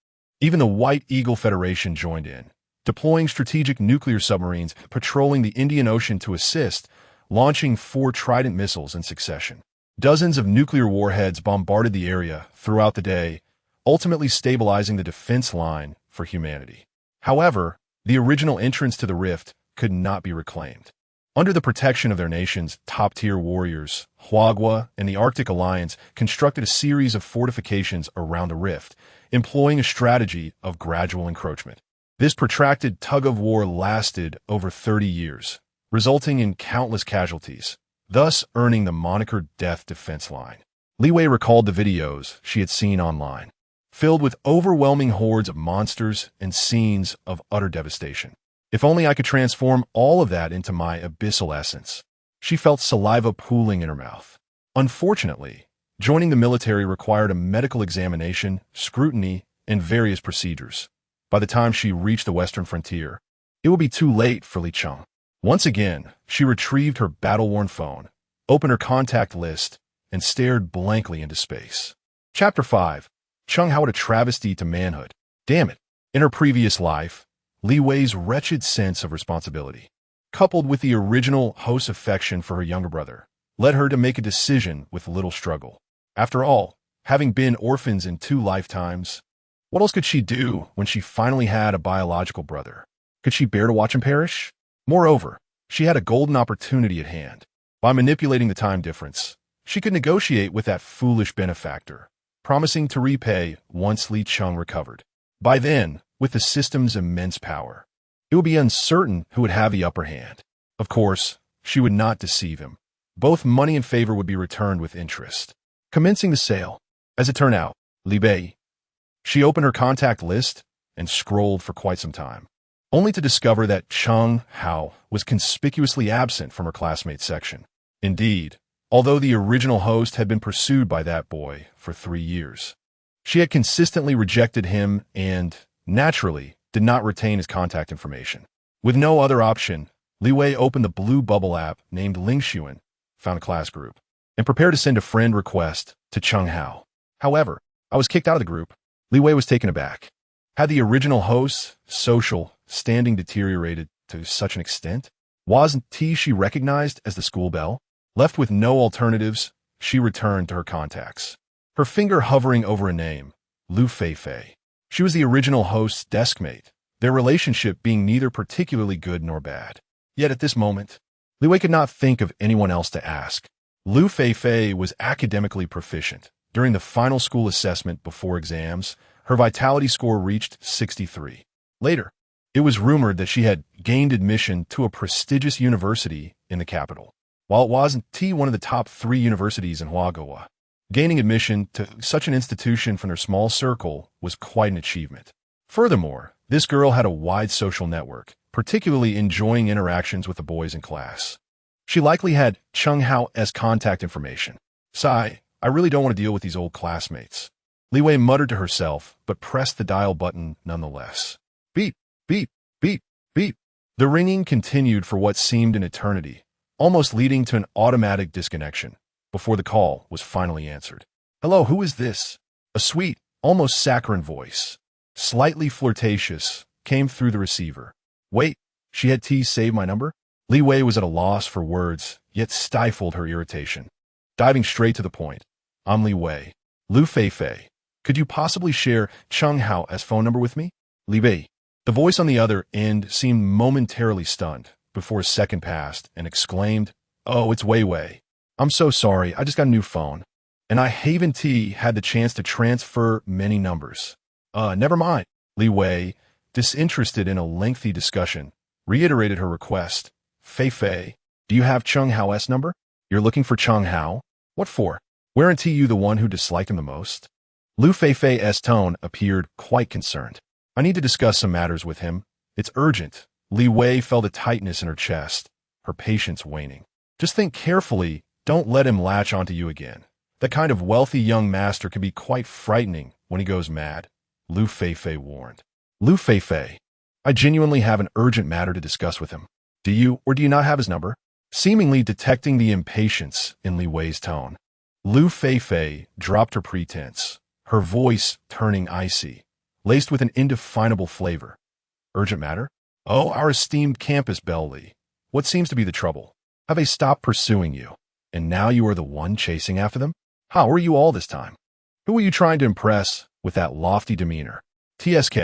Even the White Eagle Federation joined in, deploying strategic nuclear submarines patrolling the Indian Ocean to assist, launching 4 Trident missiles in succession. Dozens of nuclear warheads bombarded the area throughout the day, ultimately stabilizing the defense line for humanity. However, the original entrance to the rift could not be reclaimed. Under the protection of their nation's top-tier warriors, Huagua and the Arctic Alliance constructed a series of fortifications around the rift, employing a strategy of gradual encroachment. This protracted tug-of-war lasted over 30 years, resulting in countless casualties, thus earning the moniker Death Defense Line. Li Wei recalled the videos she had seen online, filled with overwhelming hordes of monsters and scenes of utter devastation. If only I could transform all of that into my abyssal essence. She felt saliva pooling in her mouth. Unfortunately, joining the military required a medical examination, scrutiny, and various procedures. By the time she reached the western frontier, it would be too late for Li Cheng. Once again, she retrieved her battle-worn phone, opened her contact list, and stared blankly into space. Chapter 5. Cheng Hao, a travesty to manhood. Damn it. In her previous life, Li Wei's wretched sense of responsibility, coupled with the original host's affection for her younger brother, led her to make a decision with little struggle. After all, having been orphans in 2 lifetimes, what else could she do when she finally had a biological brother? Could she bear to watch him perish? Moreover, she had a golden opportunity at hand. By manipulating the time difference, she could negotiate with that foolish benefactor, promising to repay once Li Cheng recovered. By then, with the system's immense power, it would be uncertain who would have the upper hand. Of course, she would not deceive him. Both money and favor would be returned with interest. Commencing the sale. As it turned out, Li Wei. She opened her contact list and scrolled for quite some time, only to discover that Cheng Hao was conspicuously absent from her classmates section. Indeed, although the original host had been pursued by that boy for 3 years, she had consistently rejected him and, naturally, did not retain his contact information. With no other option, Li Wei opened the blue bubble app named Lingshuan, found a class group, and prepared to send a friend request to Cheng Hao. However, I was kicked out of the group. Li Wei was taken aback. Had the original host's social standing deteriorated to such an extent? Wasn't she recognized as the school belle? Left with no alternatives, she returned to her contacts, her finger hovering over a name, Lu Feifei. She was the original host's deskmate, their relationship being neither particularly good nor bad. Yet at this moment, Li Wei could not think of anyone else to ask. Lu Feifei was academically proficient. During the final school assessment before exams, her vitality score reached 63. Later, it was rumored that she had gained admission to a prestigious university in the capital. While it wasn't one of the top 3 universities in Huagoa, gaining admission to such an institution from their small circle was quite an achievement. Furthermore, this girl had a wide social network, particularly enjoying interactions with the boys in class. She likely had Cheng Hao's contact information. Sigh, I really don't want to deal with these old classmates. Li Wei muttered to herself, but pressed the dial button nonetheless. Beep, beep, beep, beep. The ringing continued for what seemed an eternity, almost leading to an automatic disconnection, before the call was finally answered. Hello, who is this? A sweet, almost saccharine voice, slightly flirtatious, came through the receiver. Wait, she had saved my number? Li Wei was at a loss for words, yet stifled her irritation. Diving straight to the point. I'm Li Wei. Lu Feifei. Could you possibly share Cheng Hao's phone number with me? Li Wei. The voice on the other end seemed momentarily stunned, before a second passed, and exclaimed, Oh, it's Wei Wei. I'm so sorry, I just got a new phone. And I haven't had the chance to transfer many numbers. Never mind. Li Wei, disinterested in a lengthy discussion, reiterated her request. Feifei, do you have Cheng Hao's number? You're looking for Cheng Hao? What for? Weren't you the one who disliked him the most? Lu Feifei's tone appeared quite concerned. I need to discuss some matters with him. It's urgent. Li Wei felt a tightness in her chest, her patience waning. Just think carefully, don't let him latch onto you again. That kind of wealthy young master can be quite frightening when he goes mad, Lu Feifei warned. Lu Feifei, I genuinely have an urgent matter to discuss with him. Do you or do you not have his number? Seemingly detecting the impatience in Li Wei's tone, Lu Feifei dropped her pretense, her voice turning icy, laced with an indefinable flavor. Urgent matter? Oh, our esteemed campus belle Li. What seems to be the trouble? Have they stopped pursuing you, and now you are the one chasing after them? How were you all this time? Who are you trying to impress with that lofty demeanor? TSK,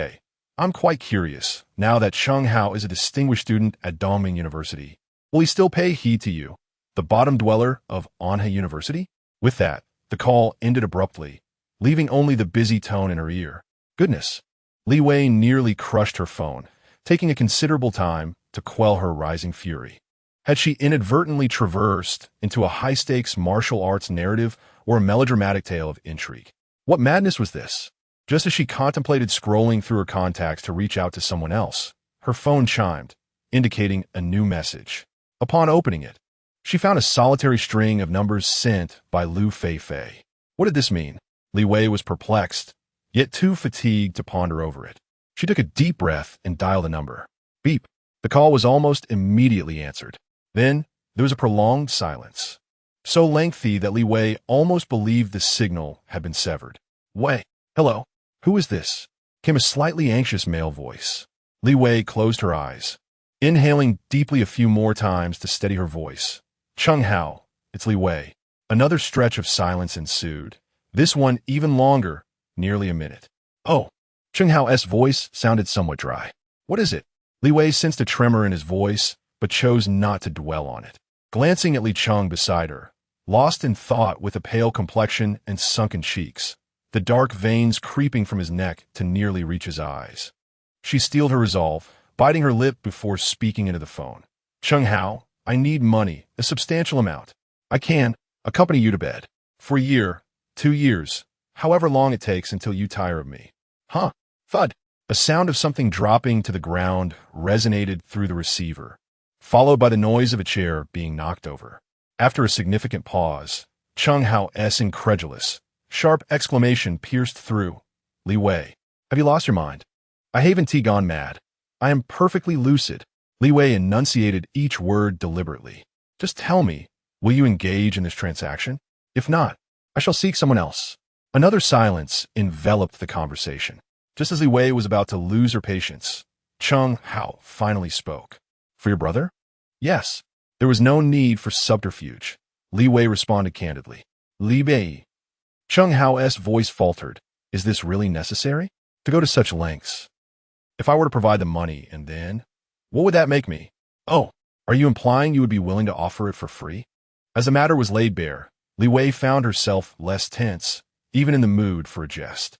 I'm quite curious, now that Cheng Hao is a distinguished student at Dongming University. Will he still pay heed to you, the bottom dweller of Anhe University? With that, the call ended abruptly, leaving only the busy tone in her ear. Goodness. Li Wei nearly crushed her phone, taking a considerable time to quell her rising fury. Had she inadvertently traversed into a high-stakes martial arts narrative or a melodramatic tale of intrigue? What madness was this? Just as she contemplated scrolling through her contacts to reach out to someone else, her phone chimed, indicating a new message. Upon opening it, she found a solitary string of numbers sent by Lu Feifei. What did this mean? Li Wei was perplexed, yet too fatigued to ponder over it. She took a deep breath and dialed the number. Beep. The call was almost immediately answered. Then, there was a prolonged silence, so lengthy that Li Wei almost believed the signal had been severed. Wei, hello, who is this? Came a slightly anxious male voice. Li Wei closed her eyes, inhaling deeply a few more times to steady her voice. Cheng Hao, it's Li Wei. Another stretch of silence ensued, this one even longer, nearly a minute. Oh, Cheng Hao's voice sounded somewhat dry. What is it? Li Wei sensed a tremor in his voice, but chose not to dwell on it. Glancing at Li Cheng beside her, lost in thought with a pale complexion and sunken cheeks, the dark veins creeping from his neck to nearly reach his eyes, she steeled her resolve, biting her lip before speaking into the phone. Cheng Hao, I need money, a substantial amount. I can accompany you to bed. For a year, 2 years, however long it takes until you tire of me. Huh? Thud. A sound of something dropping to the ground resonated through the receiver, followed by the noise of a chair being knocked over. After a significant pause, Chung Hao's incredulous, sharp exclamation pierced through. Li Wei, have you lost your mind? I haven't gone mad. I am perfectly lucid. Li Wei enunciated each word deliberately. Just tell me, will you engage in this transaction? If not, I shall seek someone else. Another silence enveloped the conversation. Just as Li Wei was about to lose her patience, Chung Hao finally spoke. For your brother? Yes. There was no need for subterfuge. Li Wei responded candidly. Li Wei. Chung Hao's voice faltered. Is this really necessary? To go to such lengths? If I were to provide the money and then, what would that make me? Oh, are you implying you would be willing to offer it for free? As the matter was laid bare, Li Wei found herself less tense, even in the mood for a jest.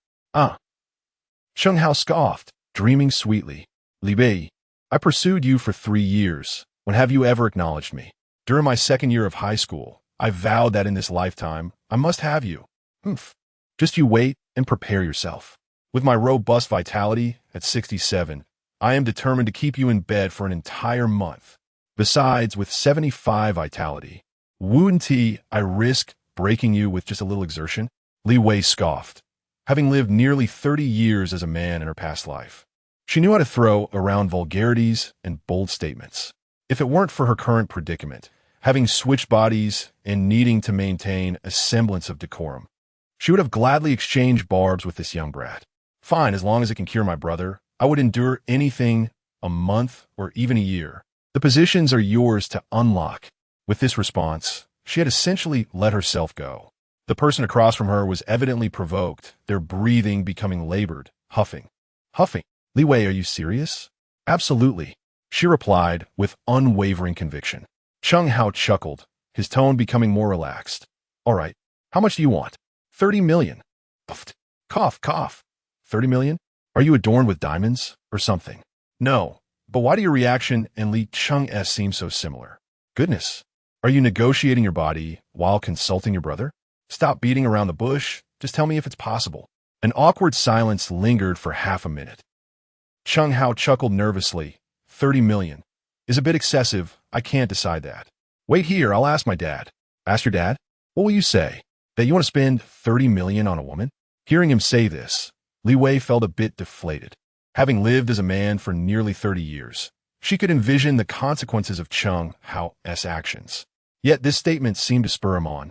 Chung Hao scoffed, dreaming sweetly. Li Wei, I pursued you for 3 years. When have you ever acknowledged me? During my second year of high school, I vowed that in this lifetime, I must have you. Just you wait and prepare yourself. With my robust vitality at 67, I am determined to keep you in bed for an entire month. Besides, with 75 vitality, I risk breaking you with just a little exertion. Li Wei scoffed, having lived nearly 30 years as a man in her past life. She knew how to throw around vulgarities and bold statements. If it weren't for her current predicament, having switched bodies and needing to maintain a semblance of decorum, she would have gladly exchanged barbs with this young brat. Fine, as long as it can cure my brother, I would endure anything, a month or even a year. The positions are yours to unlock. With this response, she had essentially let herself go. The person across from her was evidently provoked, their breathing becoming labored, huffing. Li Wei, are you serious? Absolutely, she replied with unwavering conviction. Chung Hao chuckled, his tone becoming more relaxed. All right, how much do you want? 30 million. Cough. 30 million? Are you adorned with diamonds or something? No, but why do your reaction and Li Chung's seem so similar? Goodness, are you negotiating your body while consulting your brother? Stop beating around the bush, just tell me if it's possible. An awkward silence lingered for half a minute. Chung Hao chuckled nervously. 30 million. Is a bit excessive, I can't decide that. Wait here, I'll ask my dad. Ask your dad? What will you say? That you want to spend 30 million on a woman? Hearing him say this, Li Wei felt a bit deflated. Having lived as a man for nearly 30 years, she could envision the consequences of Chung Hao's actions. Yet this statement seemed to spur him on.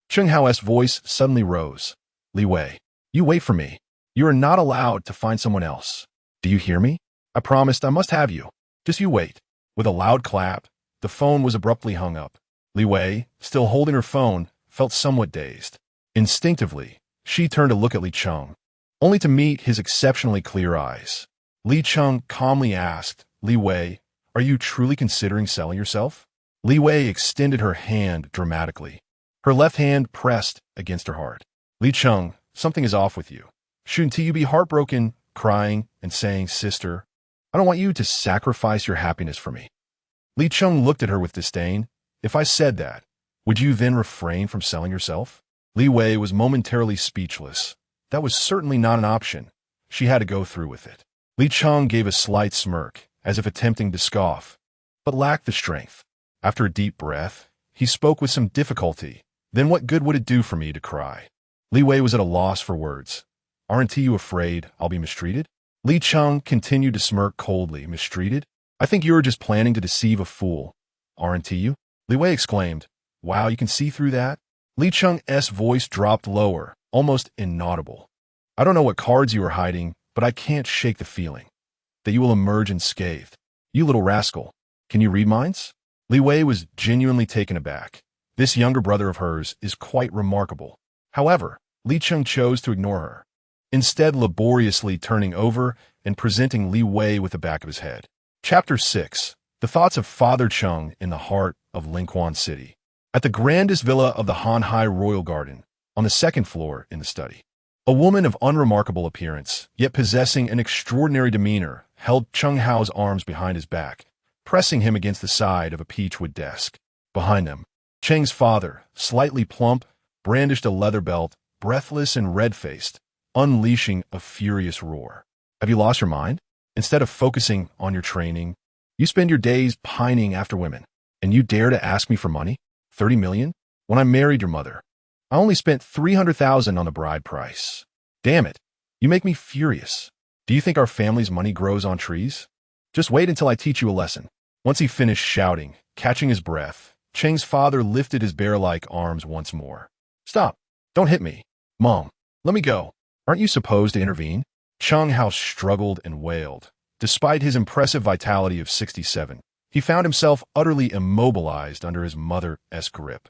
Chung Hao's voice suddenly rose. Li Wei, you wait for me. You are not allowed to find someone else. Do you hear me? I promised I must have you. Just you wait. With a loud clap, the phone was abruptly hung up. Li Wei, still holding her phone, felt somewhat dazed. Instinctively, she turned to look at Li Chung, only to meet his exceptionally clear eyes. Li Chung calmly asked, Li Wei, are you truly considering selling yourself? Li Wei extended her hand dramatically. Her left hand pressed against her heart. Li Chung, something is off with you. Shouldn't you be heartbroken, crying, and saying, sister, I don't want you to sacrifice your happiness for me. Li Chung looked at her with disdain. If I said that, would you then refrain from selling yourself? Li Wei was momentarily speechless. That was certainly not an option. She had to go through with it. Li Chung gave a slight smirk, as if attempting to scoff, but lacked the strength. After a deep breath, he spoke with some difficulty. Then what good would it do for me to cry? Li Wei was at a loss for words. Aren't you afraid I'll be mistreated? Li Chung continued to smirk coldly. Mistreated? I think you're just planning to deceive a fool. Aren't you? Li Wei exclaimed. Wow, you can see through that? Li Chung's voice dropped lower, almost inaudible. I don't know what cards you are hiding, but I can't shake the feeling that you will emerge unscathed. You little rascal. Can you read minds? Li Wei was genuinely taken aback. This younger brother of hers is quite remarkable. However, Li Chung chose to ignore her, instead laboriously turning over and presenting Li Wei with the back of his head. Chapter 6. The Thoughts of Father Chung in the Heart of Linquan City. At the grandest villa of the Hanhai Royal Garden, on the second floor in the study, a woman of unremarkable appearance, yet possessing an extraordinary demeanor, held Chung Hao's arms behind his back, pressing him against the side of a peachwood desk. Behind them, Cheng's father, slightly plump, brandished a leather belt, breathless and red-faced, unleashing a furious roar. Have you lost your mind? Instead of focusing on your training, you spend your days pining after women, and you dare to ask me for money? 30 million? When I married your mother, I only spent 300,000 on the bride price. Damn it, you make me furious. Do you think our family's money grows on trees? Just wait until I teach you a lesson. Once he finished shouting, catching his breath, Cheng's father lifted his bear-like arms once more. Stop. Don't hit me. Mom, let me go. Aren't you supposed to intervene? Cheng Hao struggled and wailed. Despite his impressive vitality of 67, he found himself utterly immobilized under his mother-esque grip.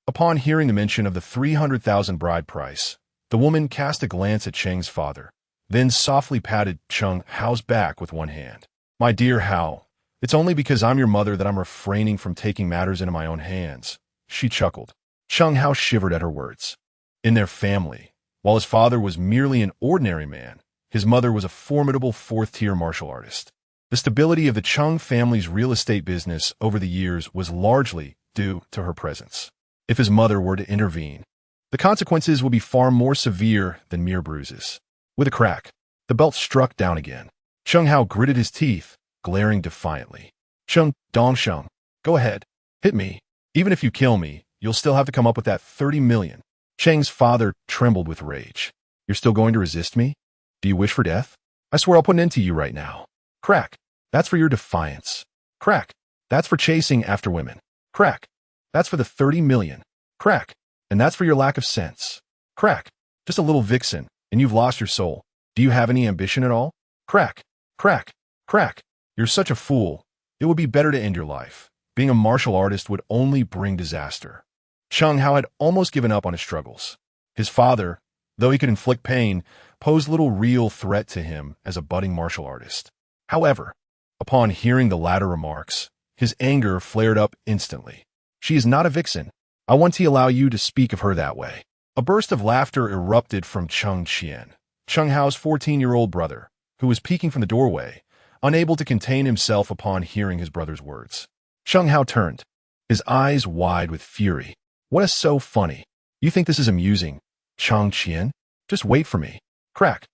Upon hearing the mention of the 300,000 bride price, the woman cast a glance at Cheng's father, then softly patted Cheng Hao's back with one hand. My dear Hao, it's only because I'm your mother that I'm refraining from taking matters into my own hands. She chuckled. Cheng Hao shivered at her words. In their family, while his father was merely an ordinary man, his mother was a formidable fourth-tier martial artist. The stability of the Cheng family's real estate business over the years was largely due to her presence. If his mother were to intervene, the consequences would be far more severe than mere bruises. With a crack, the belt struck down again. Cheng Hao gritted his teeth, glaring defiantly. Cheng Dongsheng, go ahead. Hit me. Even if you kill me, you'll still have to come up with that 30 million. Cheng's father trembled with rage. You're still going to resist me? Do you wish for death? I swear I'll put an end to you right now. Crack. That's for your defiance. Crack. That's for chasing after women. Crack. That's for the 30 million. Crack. And that's for your lack of sense. Crack. Just a little vixen, and you've lost your soul. Do you have any ambition at all? Crack. Crack. Crack. You're such a fool. It would be better to end your life. Being a martial artist would only bring disaster. Cheng Hao had almost given up on his struggles. His father, though he could inflict pain, posed little real threat to him as a budding martial artist. However, upon hearing the latter remarks, his anger flared up instantly. She is not a vixen. I want to allow you to speak of her that way. A burst of laughter erupted from Cheng Qian, Cheng Hao's 14-year-old brother, who was peeking from the doorway, unable to contain himself upon hearing his brother's words. Cheng Hao turned, his eyes wide with fury. What is so funny? You think this is amusing? Cheng Qian? Just wait for me. Crack.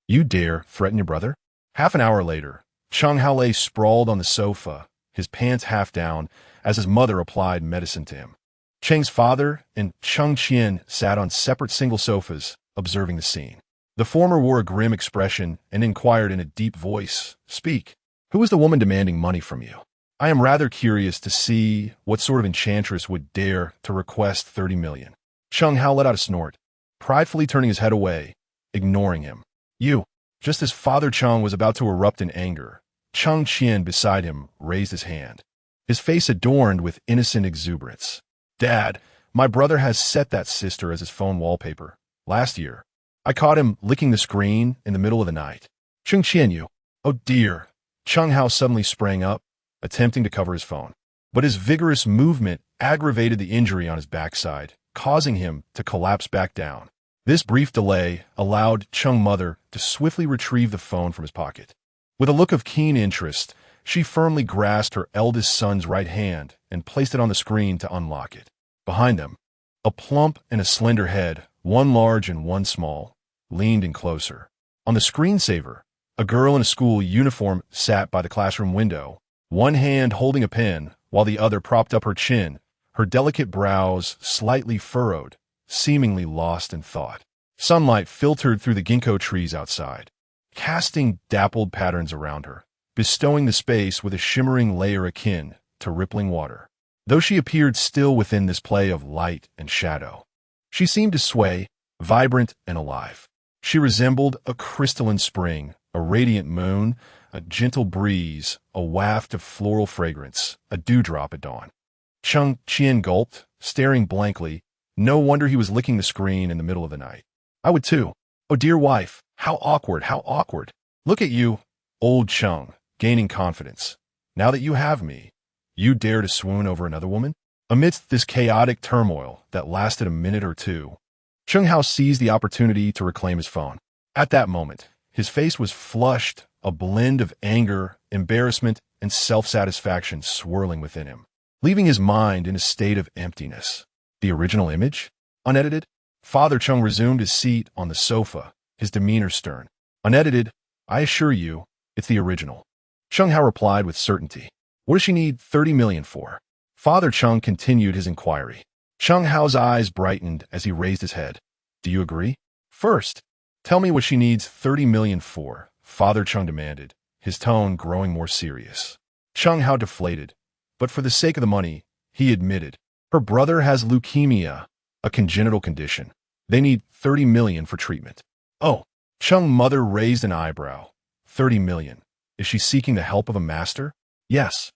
You dare threaten your brother? Half an hour later, Cheng Hao lay sprawled on the sofa, his pants half down, as his mother applied medicine to him. Cheng's father and Cheng Qian sat on separate single sofas, observing the scene. The former wore a grim expression and inquired in a deep voice, Speak. Who is the woman demanding money from you? I am rather curious to see what sort of enchantress would dare to request 30 million. Cheng Hao let out a snort, pridefully turning his head away, ignoring him. You. Just as Father Cheng was about to erupt in anger, Cheng Qian beside him raised his hand, his face adorned with innocent exuberance. Dad, my brother has set that sister as his phone wallpaper. Last year, I caught him licking the screen in the middle of the night. Cheng Qian, you. Oh dear. Cheng Hao suddenly sprang up, attempting to cover his phone. But his vigorous movement aggravated the injury on his backside, causing him to collapse back down. This brief delay allowed Cheng's mother to swiftly retrieve the phone from his pocket. With a look of keen interest, she firmly grasped her eldest son's right hand and placed it on the screen to unlock it. Behind them, a plump and a slender head, one large and one small, leaned in closer. On the screensaver, a girl in a school uniform sat by the classroom window, one hand holding a pen while the other propped up her chin, her delicate brows slightly furrowed, seemingly lost in thought. Sunlight filtered through the ginkgo trees outside, casting dappled patterns around her, bestowing the space with a shimmering layer akin to rippling water. Though she appeared still within this play of light and shadow, she seemed to sway, vibrant and alive. She resembled a crystalline spring, a radiant moon, a gentle breeze, a waft of floral fragrance, a dewdrop at dawn. Cheng Qian gulped, staring blankly. No wonder he was licking the screen in the middle of the night. I would too. Oh dear wife, how awkward, how awkward. Look at you, old Cheng, gaining confidence. Now that you have me, you dare to swoon over another woman? Amidst this chaotic turmoil that lasted a minute or two, Cheng Hao seized the opportunity to reclaim his phone. At that moment, his face was flushed, a blend of anger, embarrassment, and self-satisfaction swirling within him. leaving his mind in a state of emptiness. The original image? Unedited? Father Chung resumed his seat on the sofa, his demeanor stern. Unedited, I assure you, it's the original. Chung Hao replied with certainty. What does she need 30 million for? Father Chung continued his inquiry. Chung Hao's eyes brightened as he raised his head. Do you agree? First, tell me what she needs 30 million for, Father Chung demanded, his tone growing more serious. Chung Hao deflated. But for the sake of the money, he admitted. Her brother has leukemia, a congenital condition. They need 30 million for treatment. Oh, Chung mother raised an eyebrow. 30 million. Is she seeking the help of a master? Yes.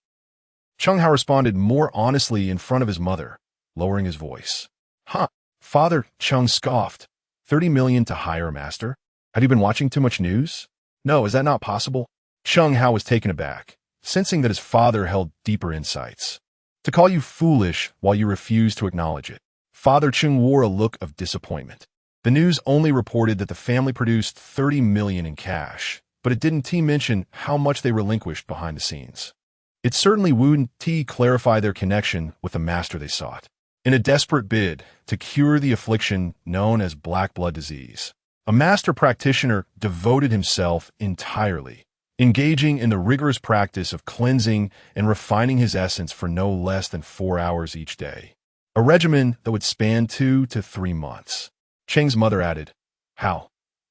Chung Hao responded more honestly in front of his mother, lowering his voice. Huh. Father Chung scoffed. 30 million to hire a master? Have you been watching too much news? No, is that not possible? Chung Hao was taken aback, sensing that his father held deeper insights. To call you foolish while you refuse to acknowledge it. Father Chung wore a look of disappointment. The news only reported that the family produced 30 million in cash, but it didn't mention how much they relinquished behind the scenes. It certainly wouldn't clarify their connection with the master they sought. In a desperate bid to cure the affliction known as black blood disease, a master practitioner devoted himself entirely, engaging in the rigorous practice of cleansing and refining his essence for no less than 4 hours each day. A regimen that would span 2 to 3 months. Cheng's mother added, How?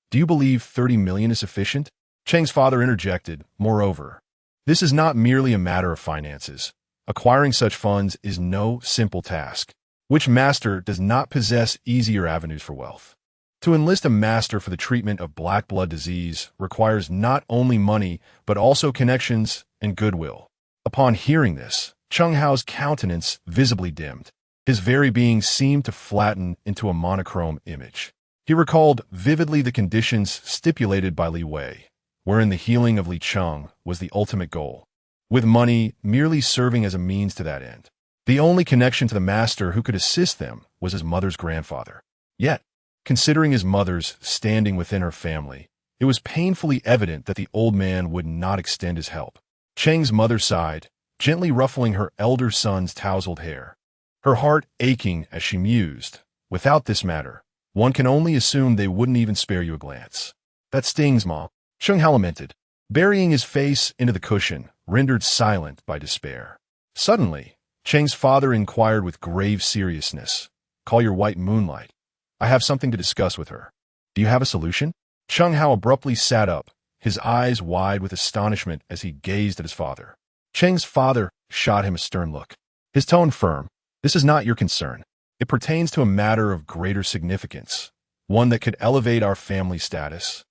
Do you believe 30 million is sufficient? Cheng's father interjected, Moreover, this is not merely a matter of finances. Acquiring such funds is no simple task. Which master does not possess easier avenues for wealth? To enlist a master for the treatment of black blood disease requires not only money, but also connections and goodwill. Upon hearing this, Chung Hao's countenance visibly dimmed. His very being seemed to flatten into a monochrome image. He recalled vividly the conditions stipulated by Li Wei, wherein the healing of Li Chung was the ultimate goal, with money merely serving as a means to that end. The only connection to the master who could assist them was his mother's grandfather. Yet, considering his mother's standing within her family, it was painfully evident that the old man would not extend his help. Cheng's mother sighed, gently ruffling her elder son's tousled hair, her heart aching as she mused, Without this matter, one can only assume they wouldn't even spare you a glance. That stings, Ma. Chung Hao lamented, burying his face into the cushion, rendered silent by despair. Suddenly, Cheng's father inquired with grave seriousness, Call your white moonlight. I have something to discuss with her. Do you have a solution? Chung Hao abruptly sat up, his eyes wide with astonishment as he gazed at his father. Cheng's father shot him a stern look, his tone firm. This is not your concern. It pertains to a matter of greater significance, one that could elevate our family status,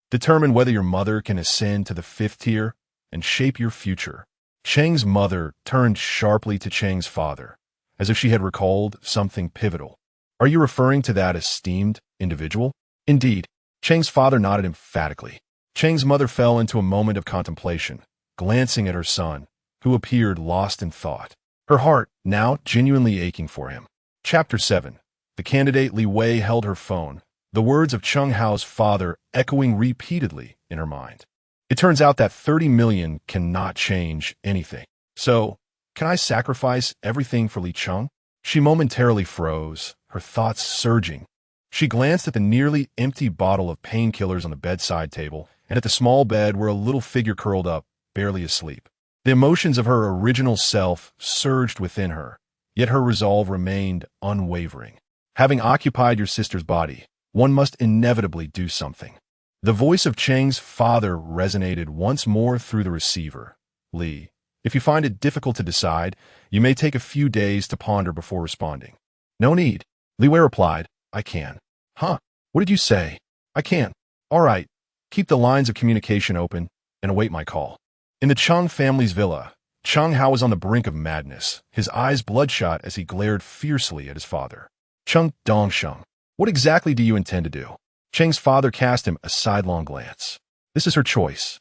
determine whether your mother can ascend to the 5th tier, and shape your future. Cheng's mother turned sharply to Cheng's father, as if she had recalled something pivotal. Are you referring to that esteemed individual? Indeed. Cheng's father nodded emphatically. Cheng's mother fell into a moment of contemplation, glancing at her son, who appeared lost in thought, her heart now genuinely aching for him. Chapter 7. The candidate Li Wei held her phone, the words of Chung Hao's father echoing repeatedly in her mind. It turns out that 30 million cannot change anything. So, can I sacrifice everything for Li Chung? She momentarily froze, her thoughts surging. She glanced at the nearly empty bottle of painkillers on the bedside table and at the small bed where a little figure curled up, barely asleep. The emotions of her original self surged within her, yet her resolve remained unwavering. Having occupied your sister's body, one must inevitably do something. The voice of Cheng's father resonated once more through the receiver. Li, if you find it difficult to decide, you may take a few days to ponder before responding. No need. Li Wei replied, I can. Huh? What did you say? I can. All right. Keep the lines of communication open and await my call. In the Chung family's villa, Chung Hao was on the brink of madness, his eyes bloodshot as he glared fiercely at his father. Chung Dongsheng, what exactly do you intend to do? Cheng's father cast him a sidelong glance. This is her choice.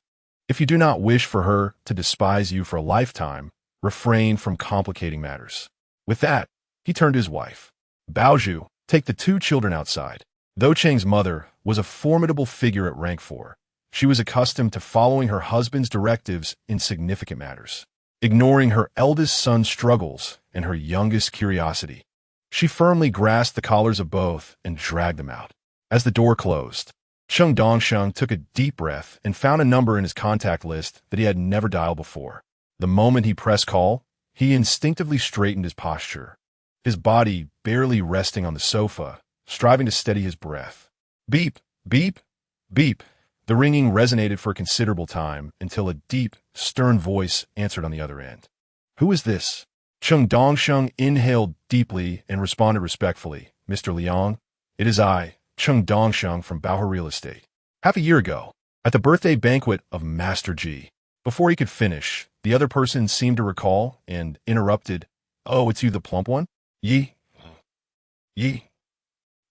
If you do not wish for her to despise you for a lifetime, refrain from complicating matters. With that, he turned to his wife. Baozhu, take the 2 children outside. Though Cheng's mother was a formidable figure at rank 4, she was accustomed to following her husband's directives in significant matters. ignoring her eldest son's struggles and her youngest curiosity. She firmly grasped the collars of both and dragged them out. As the door closed, Cheng Dongsheng took a deep breath and found a number in his contact list that he had never dialed before. The moment he pressed call, he instinctively straightened his posture, his body barely resting on the sofa, striving to steady his breath. Beep, beep, beep. The ringing resonated for a considerable time until a deep, stern voice answered on the other end. "Who is this?" Cheng Dongsheng inhaled deeply and responded respectfully. "Mr. Liang, it is I, Cheng Dongsheng from Baohe Real Estate. Half a year ago, at the birthday banquet of Master Ji." Before he could finish, the other person seemed to recall and interrupted. "Oh, it's you, the plump one? Yi? Ji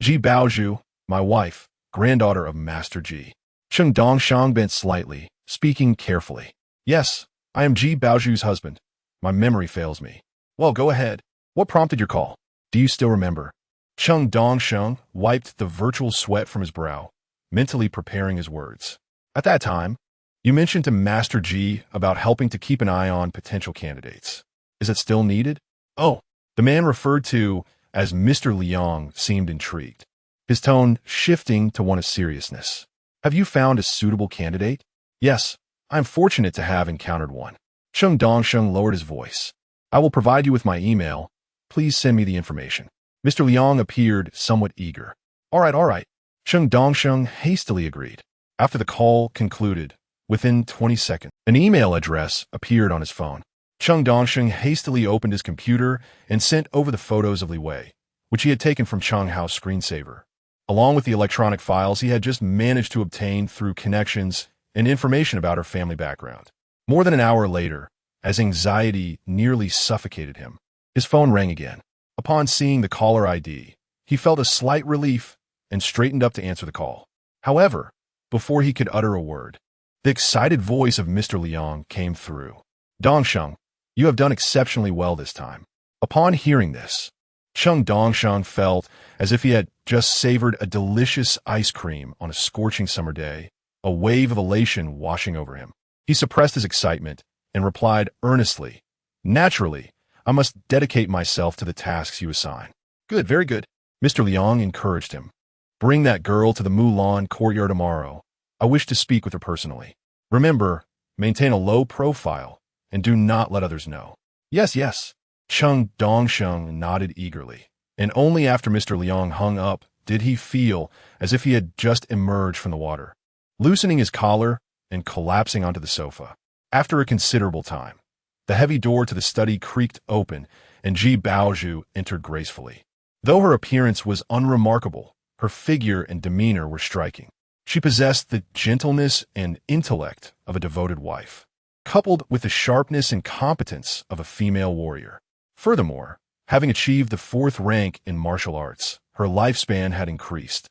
Baozhu, my wife, granddaughter of Master Ji." Cheng Dongsheng bent slightly, speaking carefully. "Yes, I am Ji Baozhu's husband. My memory fails me." "Well, go ahead. What prompted your call? Do you still remember?" Cheng Dongsheng wiped the virtual sweat from his brow, mentally preparing his words. "At that time, you mentioned to Master Ji about helping to keep an eye on potential candidates. Is it still needed?" "Oh," the man referred to as Mr. Liang seemed intrigued, his tone shifting to one of seriousness. "Have you found a suitable candidate?" "Yes, I am fortunate to have encountered one." Cheng Dongsheng lowered his voice. "I will provide you with my email. Please send me the information." Mr. Liang appeared somewhat eager. All right. Cheng Dongsheng hastily agreed. After the call concluded, within 20 seconds, an email address appeared on his phone. Cheng Dongsheng hastily opened his computer and sent over the photos of Li Wei, which he had taken from Cheng Hao's screensaver, along with the electronic files he had just managed to obtain through connections and information about her family background. More than an hour later, as anxiety nearly suffocated him, his phone rang again. Upon seeing the caller ID, he felt a slight relief and straightened up to answer the call. However, before he could utter a word, the excited voice of Mr. Liang came through. "Dongsheng, you have done exceptionally well this time." Upon hearing this, Cheng Dongsheng felt as if he had just savored a delicious ice cream on a scorching summer day, a wave of elation washing over him. He suppressed his excitement and replied earnestly, "Naturally, I must dedicate myself to the tasks you assign." "Good, very good." Mr. Liang encouraged him. "Bring that girl to the Mulan courtyard tomorrow. I wish to speak with her personally. Remember, maintain a low profile and do not let others know." Yes. Cheng Dongsheng nodded eagerly, and only after Mr. Liang hung up did he feel as if he had just emerged from the water, loosening his collar and collapsing onto the sofa. After a considerable time, the heavy door to the study creaked open, and Ji Baozhu entered gracefully. Though her appearance was unremarkable, her figure and demeanor were striking. She possessed the gentleness and intellect of a devoted wife, coupled with the sharpness and competence of a female warrior. Furthermore, having achieved the 4th rank in martial arts, her lifespan had increased,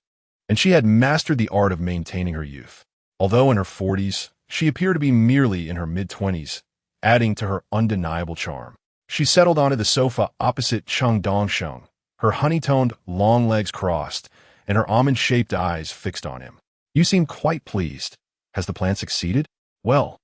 and she had mastered the art of maintaining her youth. Although in her 40s, she appeared to be merely in her mid-20s, adding to her undeniable charm. She settled onto the sofa opposite Cheng Dongsheng, her honey-toned long legs crossed, and her almond-shaped eyes fixed on him. "You seem quite pleased. Has the plan succeeded?" "Well."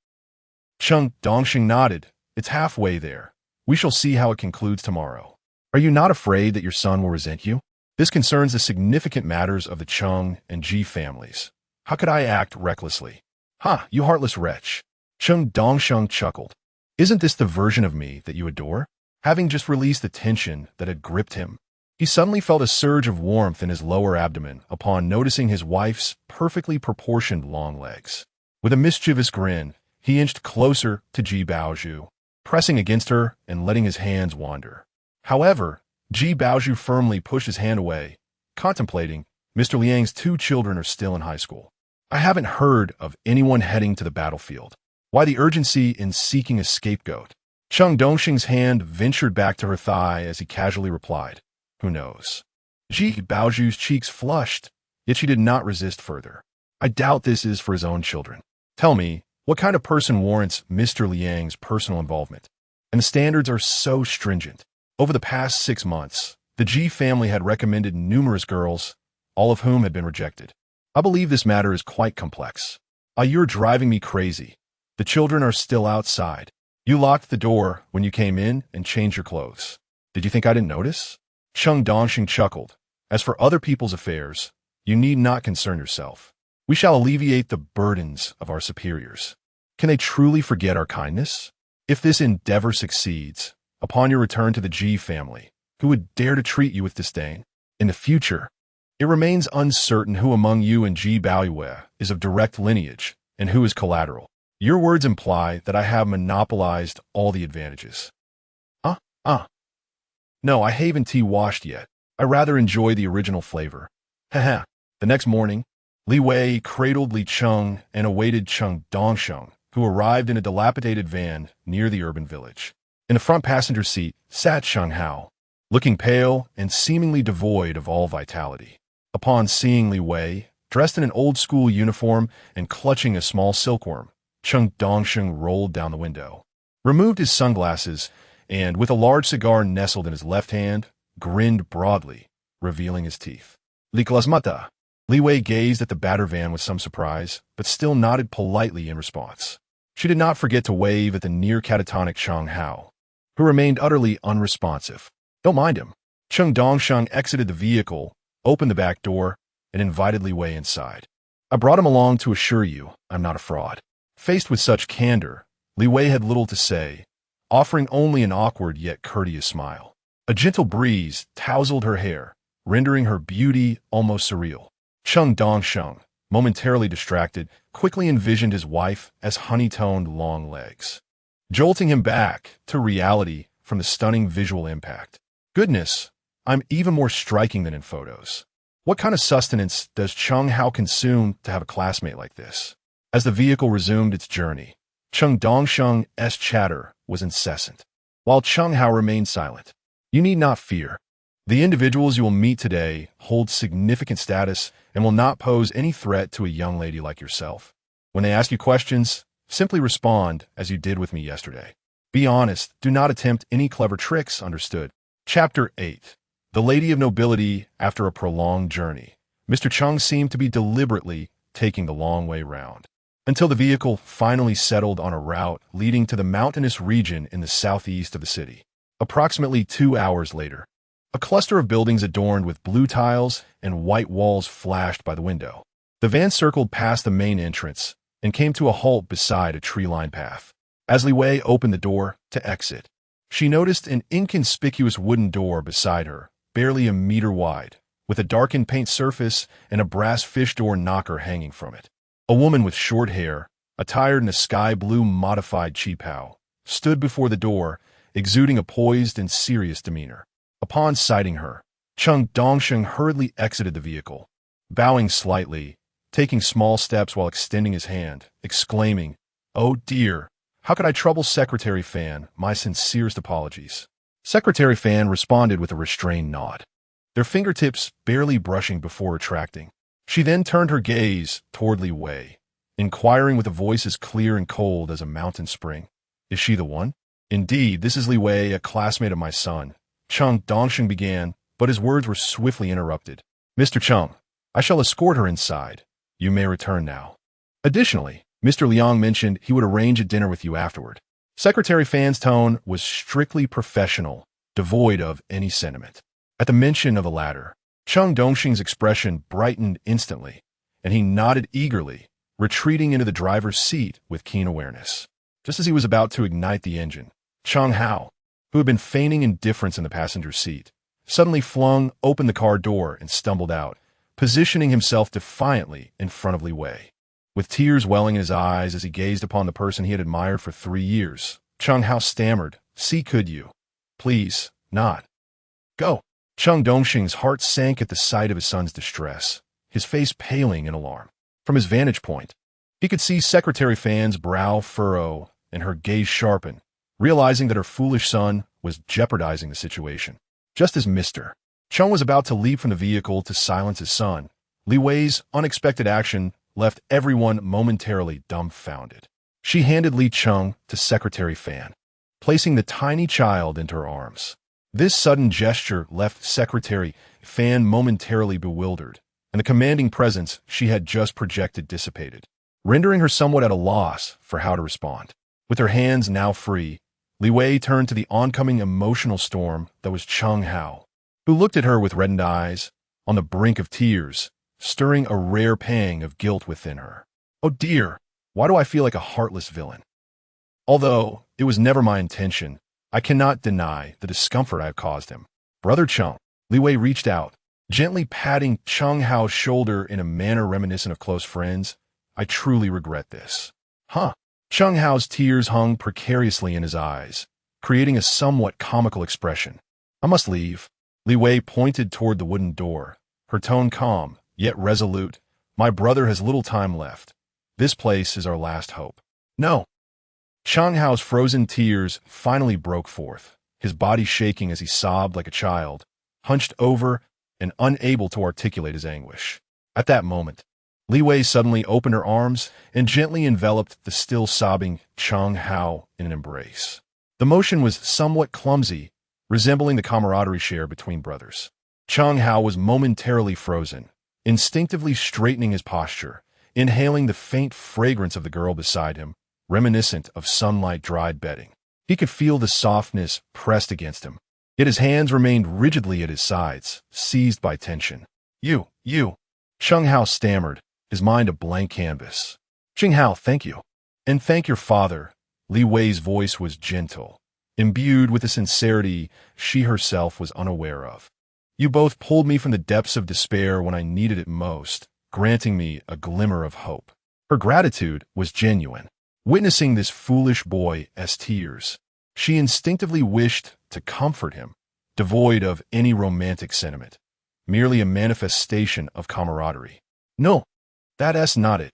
Cheng Dongsheng nodded. "It's halfway there. We shall see how it concludes tomorrow." "Are you not afraid that your son will resent you?" "This concerns the significant matters of the Cheng and Ji families. How could I act recklessly?" "Ha, you heartless wretch." Cheng Dongsheng chuckled. "Isn't this the version of me that you adore?" Having just released the tension that had gripped him, he suddenly felt a surge of warmth in his lower abdomen upon noticing his wife's perfectly proportioned long legs. With a mischievous grin, he inched closer to Ji Baozhu, pressing against her and letting his hands wander. However, Ji Baozhu firmly pushed his hand away, contemplating. "Mr. Liang's 2 children are still in high school. I haven't heard of anyone heading to the battlefield. Why the urgency in seeking a scapegoat?" Cheng Dongsheng's hand ventured back to her thigh as he casually replied, "Who knows?" Ji Baozhu's cheeks flushed, yet she did not resist further. "I doubt this is for his own children. Tell me, what kind of person warrants Mr. Liang's personal involvement?" And the standards are so stringent. Over the past 6 months, the Ji family had recommended numerous girls, all of whom had been rejected. I believe this matter is quite complex. You're driving me crazy. The children are still outside. You locked the door when you came in and changed your clothes. Did you think I didn't notice? Cheng Dongxing chuckled. As for other people's affairs, you need not concern yourself. We shall alleviate the burdens of our superiors. Can they truly forget our kindness? If this endeavor succeeds, upon your return to the Ji family, who would dare to treat you with disdain? In the future, it remains uncertain who among you and Ji Baoyue is of direct lineage and who is collateral. Your words imply that I have monopolized all the advantages. No, I haven't tea washed yet. I rather enjoy the original flavor. Haha. The next morning, Li Wei cradled Li Cheng and awaited Cheng Dongsheng, who arrived in a dilapidated van near the urban village. In the front passenger seat sat Cheng Hao, looking pale and seemingly devoid of all vitality. Upon seeing Li Wei, dressed in an old-school uniform and clutching a small silkworm, Cheng Dongsheng rolled down the window, removed his sunglasses, and, with a large cigar nestled in his left hand, grinned broadly, revealing his teeth. Leek mata. Li Wei gazed at the battered van with some surprise, but still nodded politely in response. She did not forget to wave at the near catatonic Cheng Hao, who remained utterly unresponsive. Don't mind him. Cheng Dongsheng exited the vehicle, opened the back door, and invited Li Wei inside. I brought him along to assure you I'm not a fraud. Faced with such candor, Li Wei had little to say, offering only an awkward yet courteous smile. A gentle breeze tousled her hair, rendering her beauty almost surreal. Cheng Dongsheng, momentarily distracted, quickly envisioned his wife as honey-toned long legs, jolting him back to reality from the stunning visual impact. Goodness, I'm even more striking than in photos. What kind of sustenance does Cheng Hao consume to have a classmate like this? As the vehicle resumed its journey, Cheng Dongsheng's chatter was incessant, while Cheng Hao remained silent. You need not fear. The individuals you will meet today hold significant status and will not pose any threat to a young lady like yourself. When they ask you questions, simply respond as you did with me yesterday. Be honest, do not attempt any clever tricks, understood? Chapter 8. The Lady of Nobility After a Prolonged Journey. Mr. Cheng seemed to be deliberately taking the long way round, until the vehicle finally settled on a route leading to the mountainous region in the southeast of the city. Approximately 2 hours later, a cluster of buildings adorned with blue tiles and white walls flashed by the window. The van circled past the main entrance and came to a halt beside a tree-lined path. As Li Wei opened the door to exit, she noticed an inconspicuous wooden door beside her, barely a meter wide, with a darkened paint surface and a brass fish door knocker hanging from it. A woman with short hair, attired in a sky-blue modified qipao, stood before the door, exuding a poised and serious demeanor. Upon sighting her, Cheng Dongsheng hurriedly exited the vehicle, bowing slightly, taking small steps while extending his hand, exclaiming, "Oh dear, how could I trouble Secretary Fan? My sincerest apologies." Secretary Fan responded with a restrained nod, their fingertips barely brushing before retracting. She then turned her gaze toward Li Wei, inquiring with a voice as clear and cold as a mountain spring. "Is she the one?" "Indeed, this is Li Wei, a classmate of my son," Cheng Dongsheng began, but his words were swiftly interrupted. "Mr. Cheng, I shall escort her inside. You may return now. Additionally, Mr. Liang mentioned he would arrange a dinner with you afterward." Secretary Fan's tone was strictly professional, devoid of any sentiment. At the mention of the latter, Cheng Dongxing's expression brightened instantly, and he nodded eagerly, retreating into the driver's seat with keen awareness. Just as he was about to ignite the engine, Cheng Hao, who had been feigning indifference in the passenger seat, suddenly flung open the car door and stumbled out, positioning himself defiantly in front of Li Wei. With tears welling in his eyes as he gazed upon the person he had admired for 3 years, Cheng Hao stammered, "See, could you? Please, not. Go." Cheng Dongxing's heart sank at the sight of his son's distress, his face paling in alarm. From his vantage point, he could see Secretary Fan's brow furrow and her gaze sharpen, realizing that her foolish son was jeopardizing the situation. Just as Mr. Cheng was about to leap from the vehicle to silence his son, Li Wei's unexpected action left everyone momentarily dumbfounded. She handed Li Cheng to Secretary Fan, placing the tiny child into her arms. This sudden gesture left Secretary Fan momentarily bewildered, and the commanding presence she had just projected dissipated, rendering her somewhat at a loss for how to respond. With her hands now free, Li Wei turned to the oncoming emotional storm that was Cheng Hao, who looked at her with reddened eyes, on the brink of tears, stirring a rare pang of guilt within her. Oh dear, why do I feel like a heartless villain? Although it was never my intention, I cannot deny the discomfort I have caused him. Brother Cheng, Li Wei reached out, gently patting Cheng Hao's shoulder in a manner reminiscent of close friends. I truly regret this. Huh. Cheng Hao's tears hung precariously in his eyes, creating a somewhat comical expression. I must leave. Li Wei pointed toward the wooden door, her tone calm, yet resolute. My brother has little time left. This place is our last hope. No. Cheng Hao's frozen tears finally broke forth, his body shaking as he sobbed like a child, hunched over and unable to articulate his anguish. At that moment, Li Wei suddenly opened her arms and gently enveloped the still sobbing Cheng Hao in an embrace. The motion was somewhat clumsy, resembling the camaraderie shared between brothers. Cheng Hao was momentarily frozen, instinctively straightening his posture, inhaling the faint fragrance of the girl beside him, reminiscent of sunlight-dried bedding. He could feel the softness pressed against him, yet his hands remained rigidly at his sides, seized by tension. You. Cheng Hao stammered, his mind a blank canvas. Cheng Hao, thank you. And thank your father. Li Wei's voice was gentle, imbued with a sincerity she herself was unaware of. You both pulled me from the depths of despair when I needed it most, granting me a glimmer of hope. Her gratitude was genuine. Witnessing this foolish boy's tears, she instinctively wished to comfort him, devoid of any romantic sentiment, merely a manifestation of camaraderie. No, that's not it.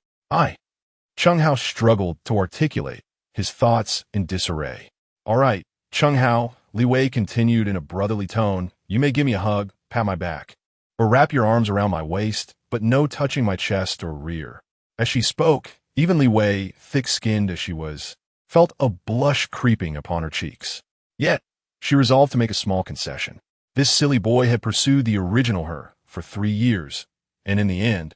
Cheng Hao struggled to articulate, his thoughts in disarray. All right, Cheng Hao, Li Wei continued in a brotherly tone, you may give me a hug, pat my back, or wrap your arms around my waist, but no touching my chest or rear. As she spoke, even Li Wei, thick-skinned as she was, felt a blush creeping upon her cheeks. Yet, she resolved to make a small concession. This silly boy had pursued the original her for 3 years, and in the end,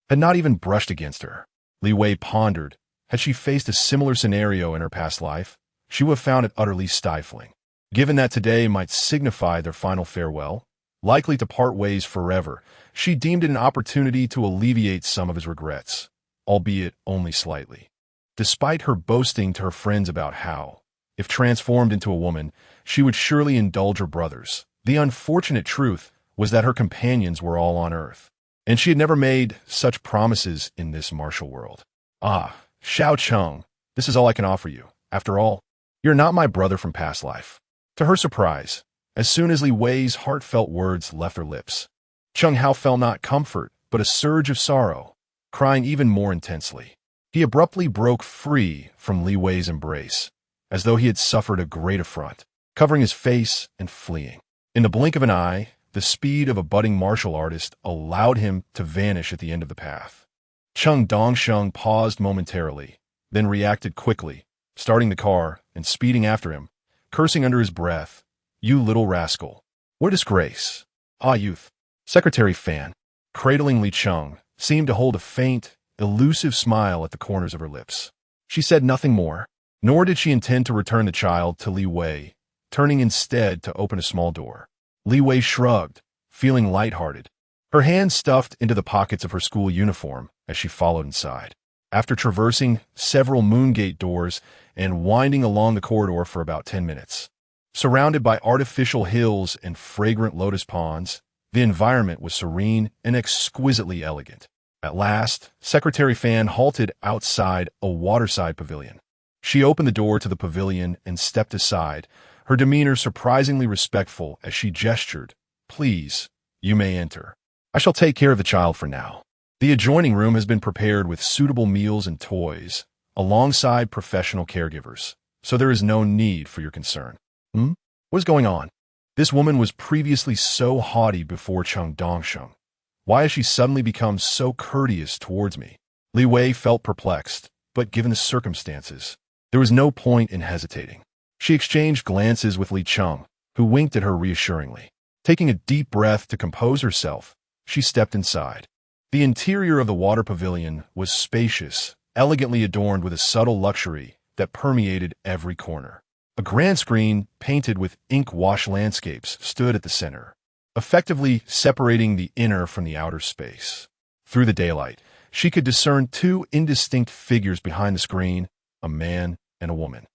had not even brushed against her. Li Wei pondered, had she faced a similar scenario in her past life, she would have found it utterly stifling. Given that today might signify their final farewell, likely to part ways forever, she deemed it an opportunity to alleviate some of his regrets, albeit only slightly. Despite her boasting to her friends about how, if transformed into a woman, she would surely indulge her brothers, the unfortunate truth was that her companions were all on Earth, and she had never made such promises in this martial world. Xiao Cheng, this is all I can offer you. After all, you're not my brother from past life. To her surprise, as soon as Li Wei's heartfelt words left her lips, Cheng Hao felt not comfort, but a surge of sorrow, crying even more intensely. He abruptly broke free from Li Wei's embrace, as though he had suffered a great affront, covering his face and fleeing. In the blink of an eye, the speed of a budding martial artist allowed him to vanish at the end of the path. Cheng Dongsheng paused momentarily, then reacted quickly, starting the car and speeding after him, cursing under his breath, "You little rascal! What a disgrace! Youth!" Secretary Fan, cradling Li Cheng, seemed to hold a faint, elusive smile at the corners of her lips. She said nothing more, nor did she intend to return the child to Li Wei, turning instead to open a small door. Li Wei shrugged, feeling lighthearted, her hands stuffed into the pockets of her school uniform as she followed inside. After traversing several Moongate doors and winding along the corridor for about 10 minutes, surrounded by artificial hills and fragrant lotus ponds, the environment was serene and exquisitely elegant. At last, Secretary Fan halted outside a waterside pavilion. She opened the door to the pavilion and stepped aside, her demeanor surprisingly respectful as she gestured, "Please, you may enter. I shall take care of the child for now. The adjoining room has been prepared with suitable meals and toys, alongside professional caregivers, so there is no need for your concern." What is going on? This woman was previously so haughty before Cheng Dongsheng. Why has she suddenly become so courteous towards me? Li Wei felt perplexed, but given the circumstances, there was no point in hesitating. She exchanged glances with Li Cheng, who winked at her reassuringly. Taking a deep breath to compose herself, she stepped inside. The interior of the water pavilion was spacious, elegantly adorned with a subtle luxury that permeated every corner. A grand screen painted with ink-wash landscapes stood at the center, effectively separating the inner from the outer space. Through the daylight, she could discern two indistinct figures behind the screen, a man and a woman.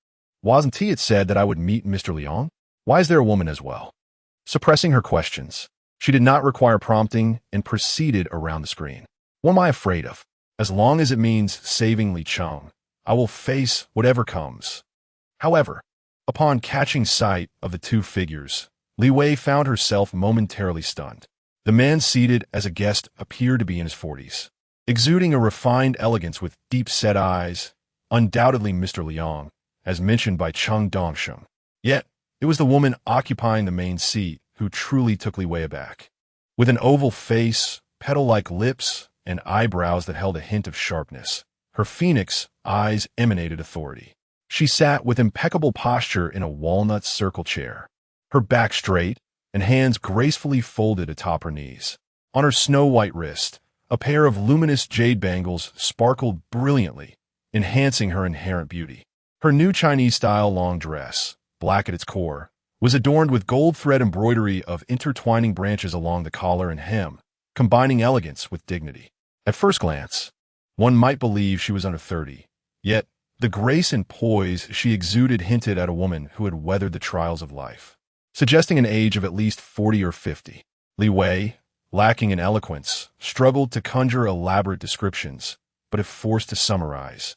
Wasn't he it said that I would meet Mr. Liang? Why is there a woman as well? Suppressing her questions, she did not require prompting and proceeded around the screen. What am I afraid of? As long as it means saving Li Cheng, I will face whatever comes. However, upon catching sight of the two figures, Li Wei found herself momentarily stunned. The man seated as a guest appeared to be in his 40s, exuding a refined elegance with deep-set eyes, undoubtedly Mr. Liang, as mentioned by Cheng Dongsheng. Yet, it was the woman occupying the main seat who truly took Li Wei aback. With an oval face, petal-like lips, and eyebrows that held a hint of sharpness, her phoenix eyes emanated authority. She sat with impeccable posture in a walnut circle chair, her back straight and hands gracefully folded atop her knees. On her snow-white wrist, a pair of luminous jade bangles sparkled brilliantly, enhancing her inherent beauty. Her new Chinese-style long dress, black at its core, was adorned with gold thread embroidery of intertwining branches along the collar and hem, combining elegance with dignity. At first glance, one might believe she was under 30, yet the grace and poise she exuded hinted at a woman who had weathered the trials of life, suggesting an age of at least 40 or 50. Li Wei, lacking in eloquence, struggled to conjure elaborate descriptions, but if forced to summarize,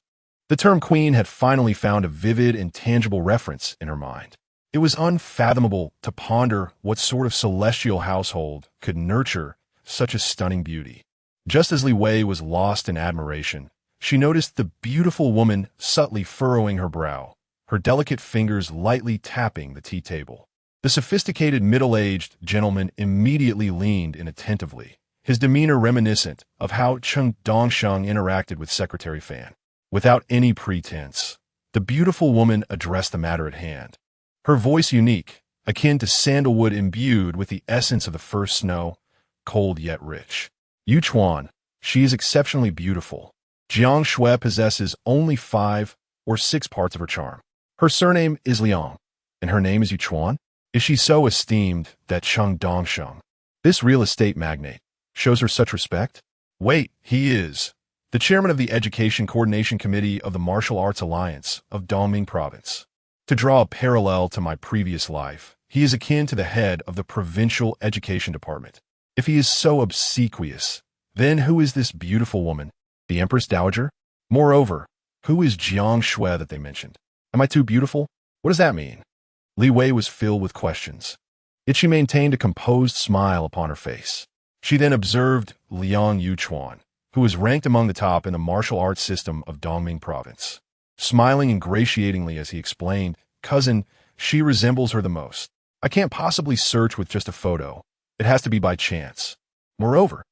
the term queen had finally found a vivid and tangible reference in her mind. It was unfathomable to ponder what sort of celestial household could nurture such a stunning beauty. Just as Li Wei was lost in admiration, she noticed the beautiful woman subtly furrowing her brow, her delicate fingers lightly tapping the tea table. The sophisticated middle-aged gentleman immediately leaned in attentively, his demeanor reminiscent of how Cheng Dongsheng interacted with Secretary Fan. Without any pretense, the beautiful woman addressed the matter at hand. Her voice unique, akin to sandalwood imbued with the essence of the first snow, cold yet rich. Yu Chuan, she is exceptionally beautiful. Jiang Shui possesses only 5 or 6 parts of her charm. Her surname is Liang, and her name is Yu Chuan. Is she so esteemed that Cheng Dongsheng, this real estate magnate, shows her such respect? Wait, he is the chairman of the Education Coordination Committee of the Martial Arts Alliance of Dongming Province. To draw a parallel to my previous life, he is akin to the head of the Provincial Education Department. If he is so obsequious, then who is this beautiful woman? The Empress Dowager? Moreover, who is Jiang Shui that they mentioned? Am I too beautiful? What does that mean? Li Wei was filled with questions, yet she maintained a composed smile upon her face. She then observed Liang Yu Chuan, who was ranked among the top in the martial arts system of Dongming Province. Smiling ingratiatingly as he explained, "Cousin, she resembles her the most. I can't possibly search with just a photo. It has to be by chance. Moreover,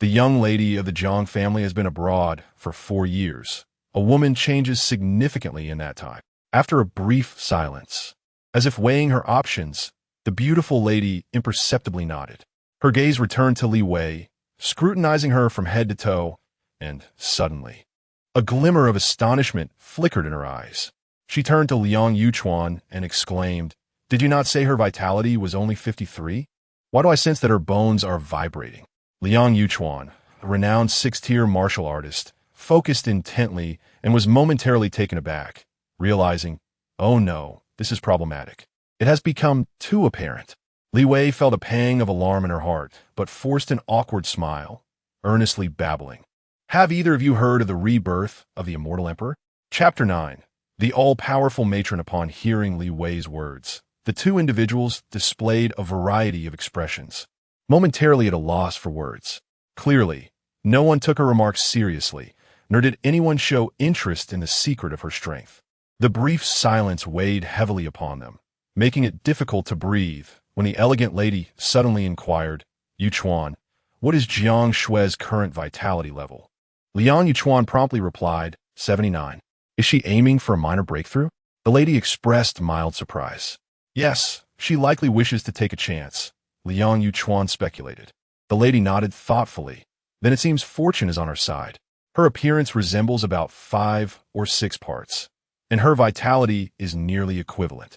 the young lady of the Zhang family has been abroad for 4 years. A woman changes significantly in that time." After a brief silence, as if weighing her options, the beautiful lady imperceptibly nodded. Her gaze returned to Li Wei, scrutinizing her from head to toe, and suddenly, a glimmer of astonishment flickered in her eyes. She turned to Liang Yuchuan and exclaimed, "Did you not say her vitality was only 53? Why do I sense that her bones are vibrating?" Liang Yuchuan, a renowned 6-tier martial artist, focused intently and was momentarily taken aback, realizing, oh no, this is problematic. It has become too apparent. Li Wei felt a pang of alarm in her heart, but forced an awkward smile, earnestly babbling. "Have either of you heard of the rebirth of the immortal emperor?" Chapter 9. The all-powerful matron. Upon hearing Li Wei's words, the two individuals displayed a variety of expressions, momentarily at a loss for words. Clearly, no one took her remarks seriously, nor did anyone show interest in the secret of her strength. The brief silence weighed heavily upon them, making it difficult to breathe when the elegant lady suddenly inquired, "Yu Chuan, what is Jiang Shui's current vitality level?" Liang Yuchuan promptly replied, 79. "Is she aiming for a minor breakthrough?" The lady expressed mild surprise. "Yes, she likely wishes to take a chance," Liang Yuchuan speculated. The lady nodded thoughtfully. "Then it seems fortune is on her side. Her appearance resembles about 5 or 6 parts. and her vitality is nearly equivalent.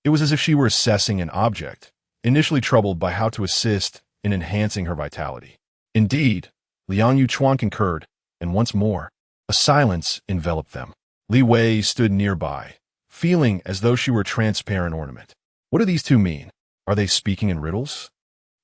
It was as if she were assessing an object, initially troubled by how to assist in enhancing her vitality. Indeed, Liang Yuchuan concurred, and once more, a silence enveloped them. Li Wei stood nearby, feeling as though she were a transparent ornament. What do these two mean? Are they speaking in riddles?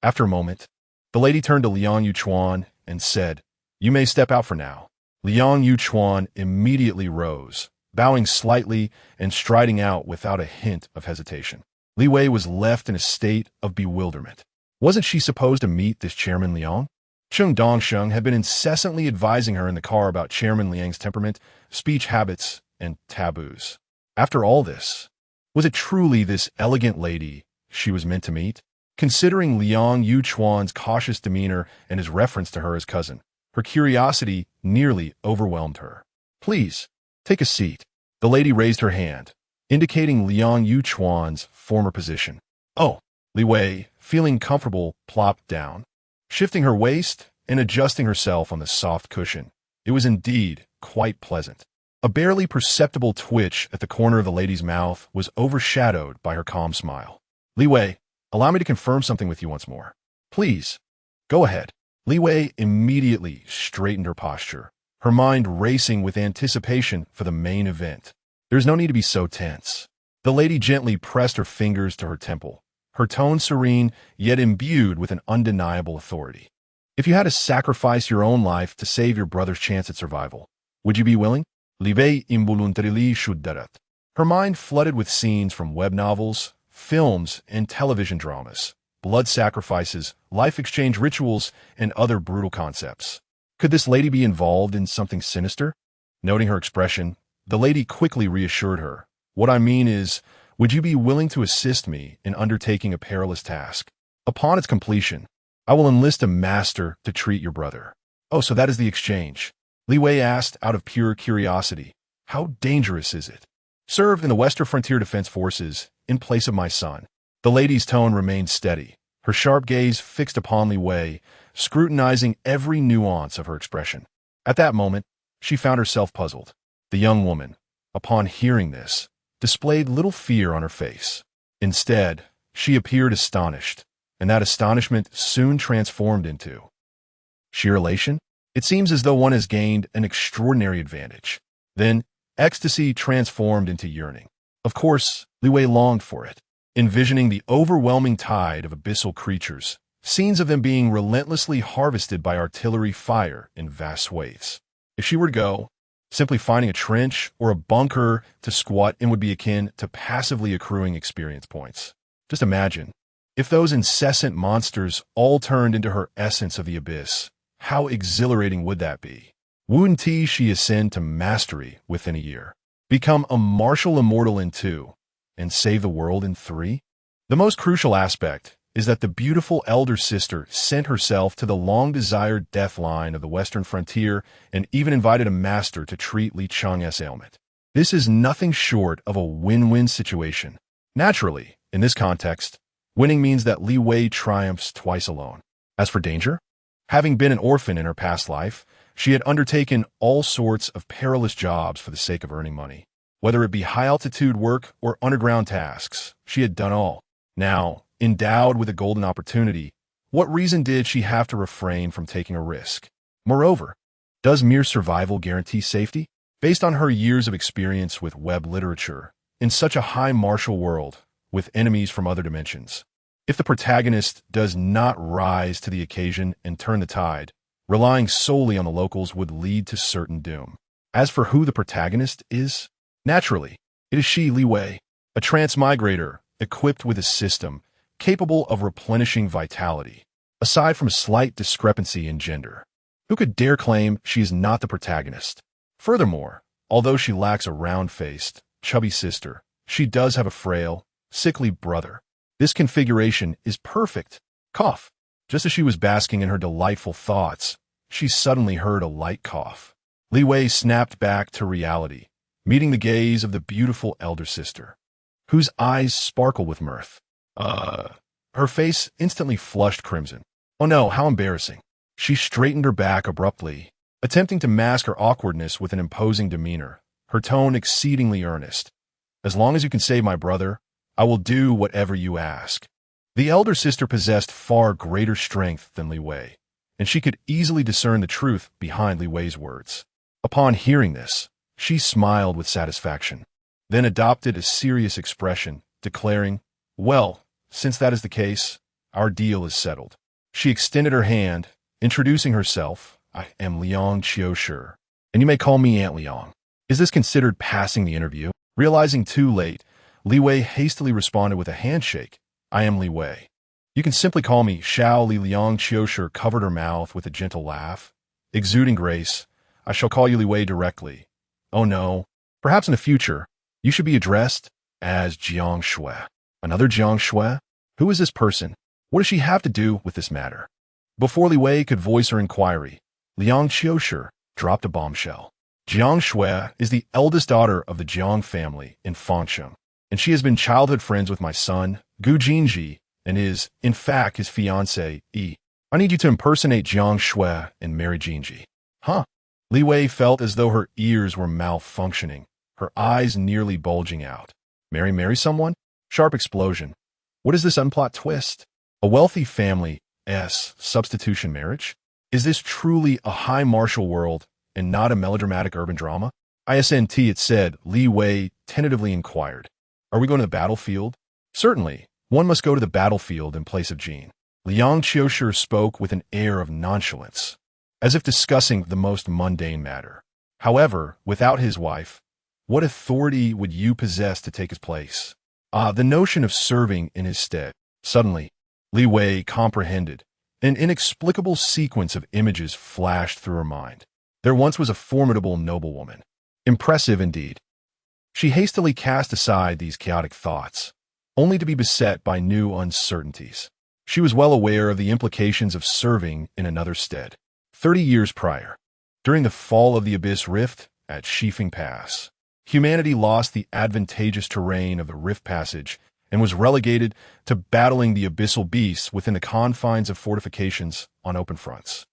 After a moment, the lady turned to Liang Yuchuan and said, "You may step out for now." Liang Yuchuan immediately rose, bowing slightly and striding out without a hint of hesitation. Li Wei was left in a state of bewilderment. Wasn't she supposed to meet this Chairman Liang? Cheng Dongsheng had been incessantly advising her in the car about Chairman Liang's temperament, speech habits, and taboos. After all this, was it truly this elegant lady she was meant to meet? Considering Liang Yuchuan's cautious demeanor and his reference to her as cousin, her curiosity nearly overwhelmed her. "Please, take a seat." The lady raised her hand, indicating Liang Yuchuan's former position. "Oh." Li Wei, feeling comfortable, plopped down, shifting her waist and adjusting herself on the soft cushion. It was indeed quite pleasant. A barely perceptible twitch at the corner of the lady's mouth was overshadowed by her calm smile. "Li Wei, allow me to confirm something with you once more." "Please, go ahead." Li Wei immediately straightened her posture, her mind racing with anticipation for the main event. "There's no need to be so tense." The lady gently pressed her fingers to her temple, her tone serene, yet imbued with an undeniable authority. "If you had to sacrifice your own life to save your brother's chance at survival, would you be willing?" Li Wei involuntarily shuddered. Her mind flooded with scenes from web novels, films, and television dramas, blood sacrifices, life exchange rituals, and other brutal concepts. Could this lady be involved in something sinister? Noting her expression, the lady quickly reassured her. "What I mean is, would you be willing to assist me in undertaking a perilous task? Upon its completion, I will enlist a master to treat your brother." "Oh, so that is the exchange?" Li Wei asked out of pure curiosity. "How dangerous is it?" "Serve in the Western Frontier Defense Forces in place of my son." The lady's tone remained steady, her sharp gaze fixed upon Li Wei, scrutinizing every nuance of her expression. At that moment, she found herself puzzled. The young woman, upon hearing this, displayed little fear on her face. Instead, she appeared astonished, and that astonishment soon transformed into sheer elation. It seems as though one has gained an extraordinary advantage. Then, ecstasy transformed into yearning. Of course, Li Wei longed for it, envisioning the overwhelming tide of abyssal creatures, scenes of them being relentlessly harvested by artillery fire in vast swathes. If she were to go, simply finding a trench or a bunker to squat in would be akin to passively accruing experience points. Just imagine, if those incessant monsters all turned into her essence of the abyss, how exhilarating would that be? Wouldn't she ascend to mastery within a year, become a martial immortal in 2, and save the world in 3? The most crucial aspect is that the beautiful elder sister sent herself to the long-desired death line of the Western frontier and even invited a master to treat Li Chang's ailment. This is nothing short of a win-win situation. Naturally, in this context, winning means that Li Wei triumphs twice alone. As for danger, having been an orphan in her past life, she had undertaken all sorts of perilous jobs for the sake of earning money. Whether it be high-altitude work or underground tasks, she had done all. Now, endowed with a golden opportunity, what reason did she have to refrain from taking a risk? Moreover, does mere survival guarantee safety? Based on her years of experience with web literature, in such a high martial world, with enemies from other dimensions, if the protagonist does not rise to the occasion and turn the tide, relying solely on the locals would lead to certain doom. As for who the protagonist is, naturally, it is she, Li Wei, a transmigrator equipped with a system capable of replenishing vitality, aside from a slight discrepancy in gender. Who could dare claim she is not the protagonist? Furthermore, although she lacks a round-faced, chubby sister, she does have a frail, sickly brother. This configuration is perfect. Cough. Just as she was basking in her delightful thoughts, she suddenly heard a light cough. Li Wei snapped back to reality, meeting the gaze of the beautiful elder sister, whose eyes sparkled with mirth. Her face instantly flushed crimson. Oh no, how embarrassing. She straightened her back abruptly, attempting to mask her awkwardness with an imposing demeanor, her tone exceedingly earnest. "As long as you can save my brother, I will do whatever you ask." The elder sister possessed far greater strength than Li Wei, and she could easily discern the truth behind Li Wei's words. Upon hearing this, she smiled with satisfaction, then adopted a serious expression, declaring, "Well, since that is the case, our deal is settled." She extended her hand, introducing herself. "I am Liang Qiushi, and you may call me Aunt Liang." Is this considered passing the interview? Realizing too late, Li Wei hastily responded with a handshake. "I am Li Wei. You can simply call me Xiao Li." Liang Qiushi covered her mouth with a gentle laugh, exuding grace. "I shall call you Li Wei directly." "Oh no. Perhaps in the future, you should be addressed as Jiang Shui." "Another Jiang Shui? Who is this person? What does she have to do with this matter?" Before Li Wei could voice her inquiry, Liang Qiushi dropped a bombshell. Jiang Shui is the eldest daughter of the Jiang family in Fangsheng, and she has been childhood friends with my son, Gu Jinji, and is, in fact, his fiancée, Yi. I need you to impersonate Jiang Shui and marry Jinji. Huh? Li Wei felt as though her ears were malfunctioning, her eyes nearly bulging out. Marry someone? Sharp explosion. What is this unplot twist? A wealthy family's substitution marriage? Is this truly a high martial world and not a melodramatic urban drama? "ISNT," it said. Li Wei tentatively inquired. "Are we going to the battlefield?" "Certainly. One must go to the battlefield in place of Jean." Liang Qiushi spoke with an air of nonchalance, as if discussing the most mundane matter. "However, without his wife, what authority would you possess to take his place?" The notion of serving in his stead. Suddenly, Li Wei comprehended. An inexplicable sequence of images flashed through her mind. There once was a formidable noblewoman. Impressive indeed. She hastily cast aside these chaotic thoughts, only to be beset by new uncertainties. She was well aware of the implications of serving in another's stead. 30 years prior, during the fall of the Abyss Rift at Shifeng Pass, humanity lost the advantageous terrain of the Rift Passage and was relegated to battling the abyssal beasts within the confines of fortifications on open fronts.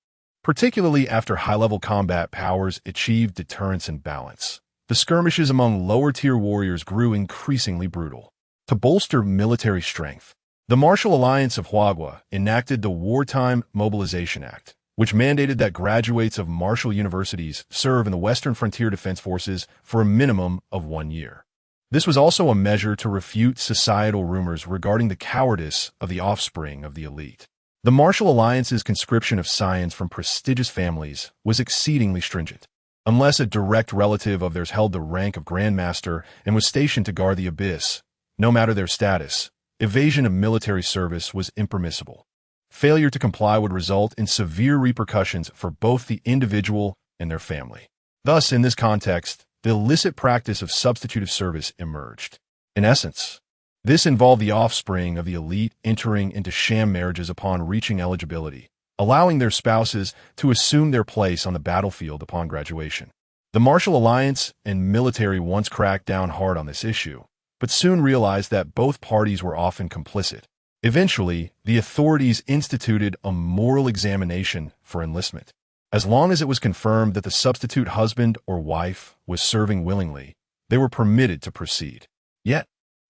Particularly after high-level combat powers achieved deterrence and balance, the skirmishes among lower-tier warriors grew increasingly brutal. To bolster military strength, the Martial Alliance of Huagua enacted the Wartime Mobilization Act, which mandated that graduates of martial universities serve in the Western Frontier Defense Forces for a minimum of 1 year. This was also a measure to refute societal rumors regarding the cowardice of the offspring of the elite. The Martial Alliance's conscription of scions from prestigious families was exceedingly stringent. Unless a direct relative of theirs held the rank of Grand Master and was stationed to guard the abyss, no matter their status, evasion of military service was impermissible. Failure to comply would result in severe repercussions for both the individual and their family. Thus, in this context, the illicit practice of substitutive service emerged. In essence, this involved the offspring of the elite entering into sham marriages upon reaching eligibility, allowing their spouses to assume their place on the battlefield upon graduation. The Martial Alliance and military once cracked down hard on this issue, but soon realized that both parties were often complicit. Eventually, the authorities instituted a moral examination for enlistment. As long as it was confirmed that the substitute husband or wife was serving willingly, they were permitted to proceed. Yet,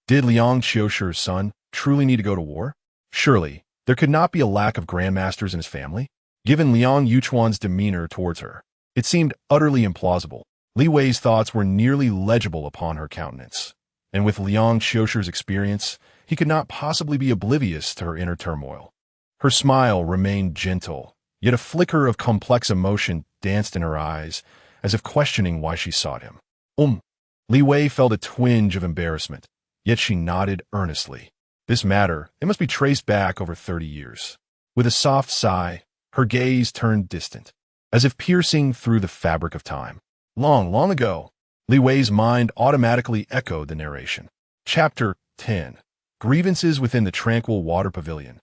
did Liang Qiushi's son truly need to go to war? Surely, there could not be a lack of grandmasters in his family. Given Liang Yuchuan's demeanor towards her, it seemed utterly implausible. Li Wei's thoughts were nearly legible upon her countenance, and with Liang Qiushi's experience, he could not possibly be oblivious to her inner turmoil. Her smile remained gentle, yet a flicker of complex emotion danced in her eyes, as if questioning why she sought him. Li Wei felt a twinge of embarrassment, yet she nodded earnestly. This matter, it must be traced back over 30 years. With a soft sigh, her gaze turned distant, as if piercing through the fabric of time. Long, long ago, Li Wei's mind automatically echoed the narration. Chapter 10. Grievances within the tranquil water pavilion.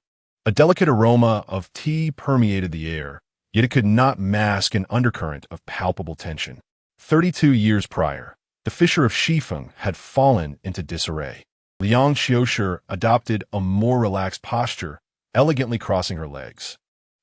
A delicate aroma of tea permeated the air, yet it could not mask an undercurrent of palpable tension. 32 years prior, the Fisher of Shifeng had fallen into disarray. Liang Qiushi adopted a more relaxed posture, elegantly crossing her legs,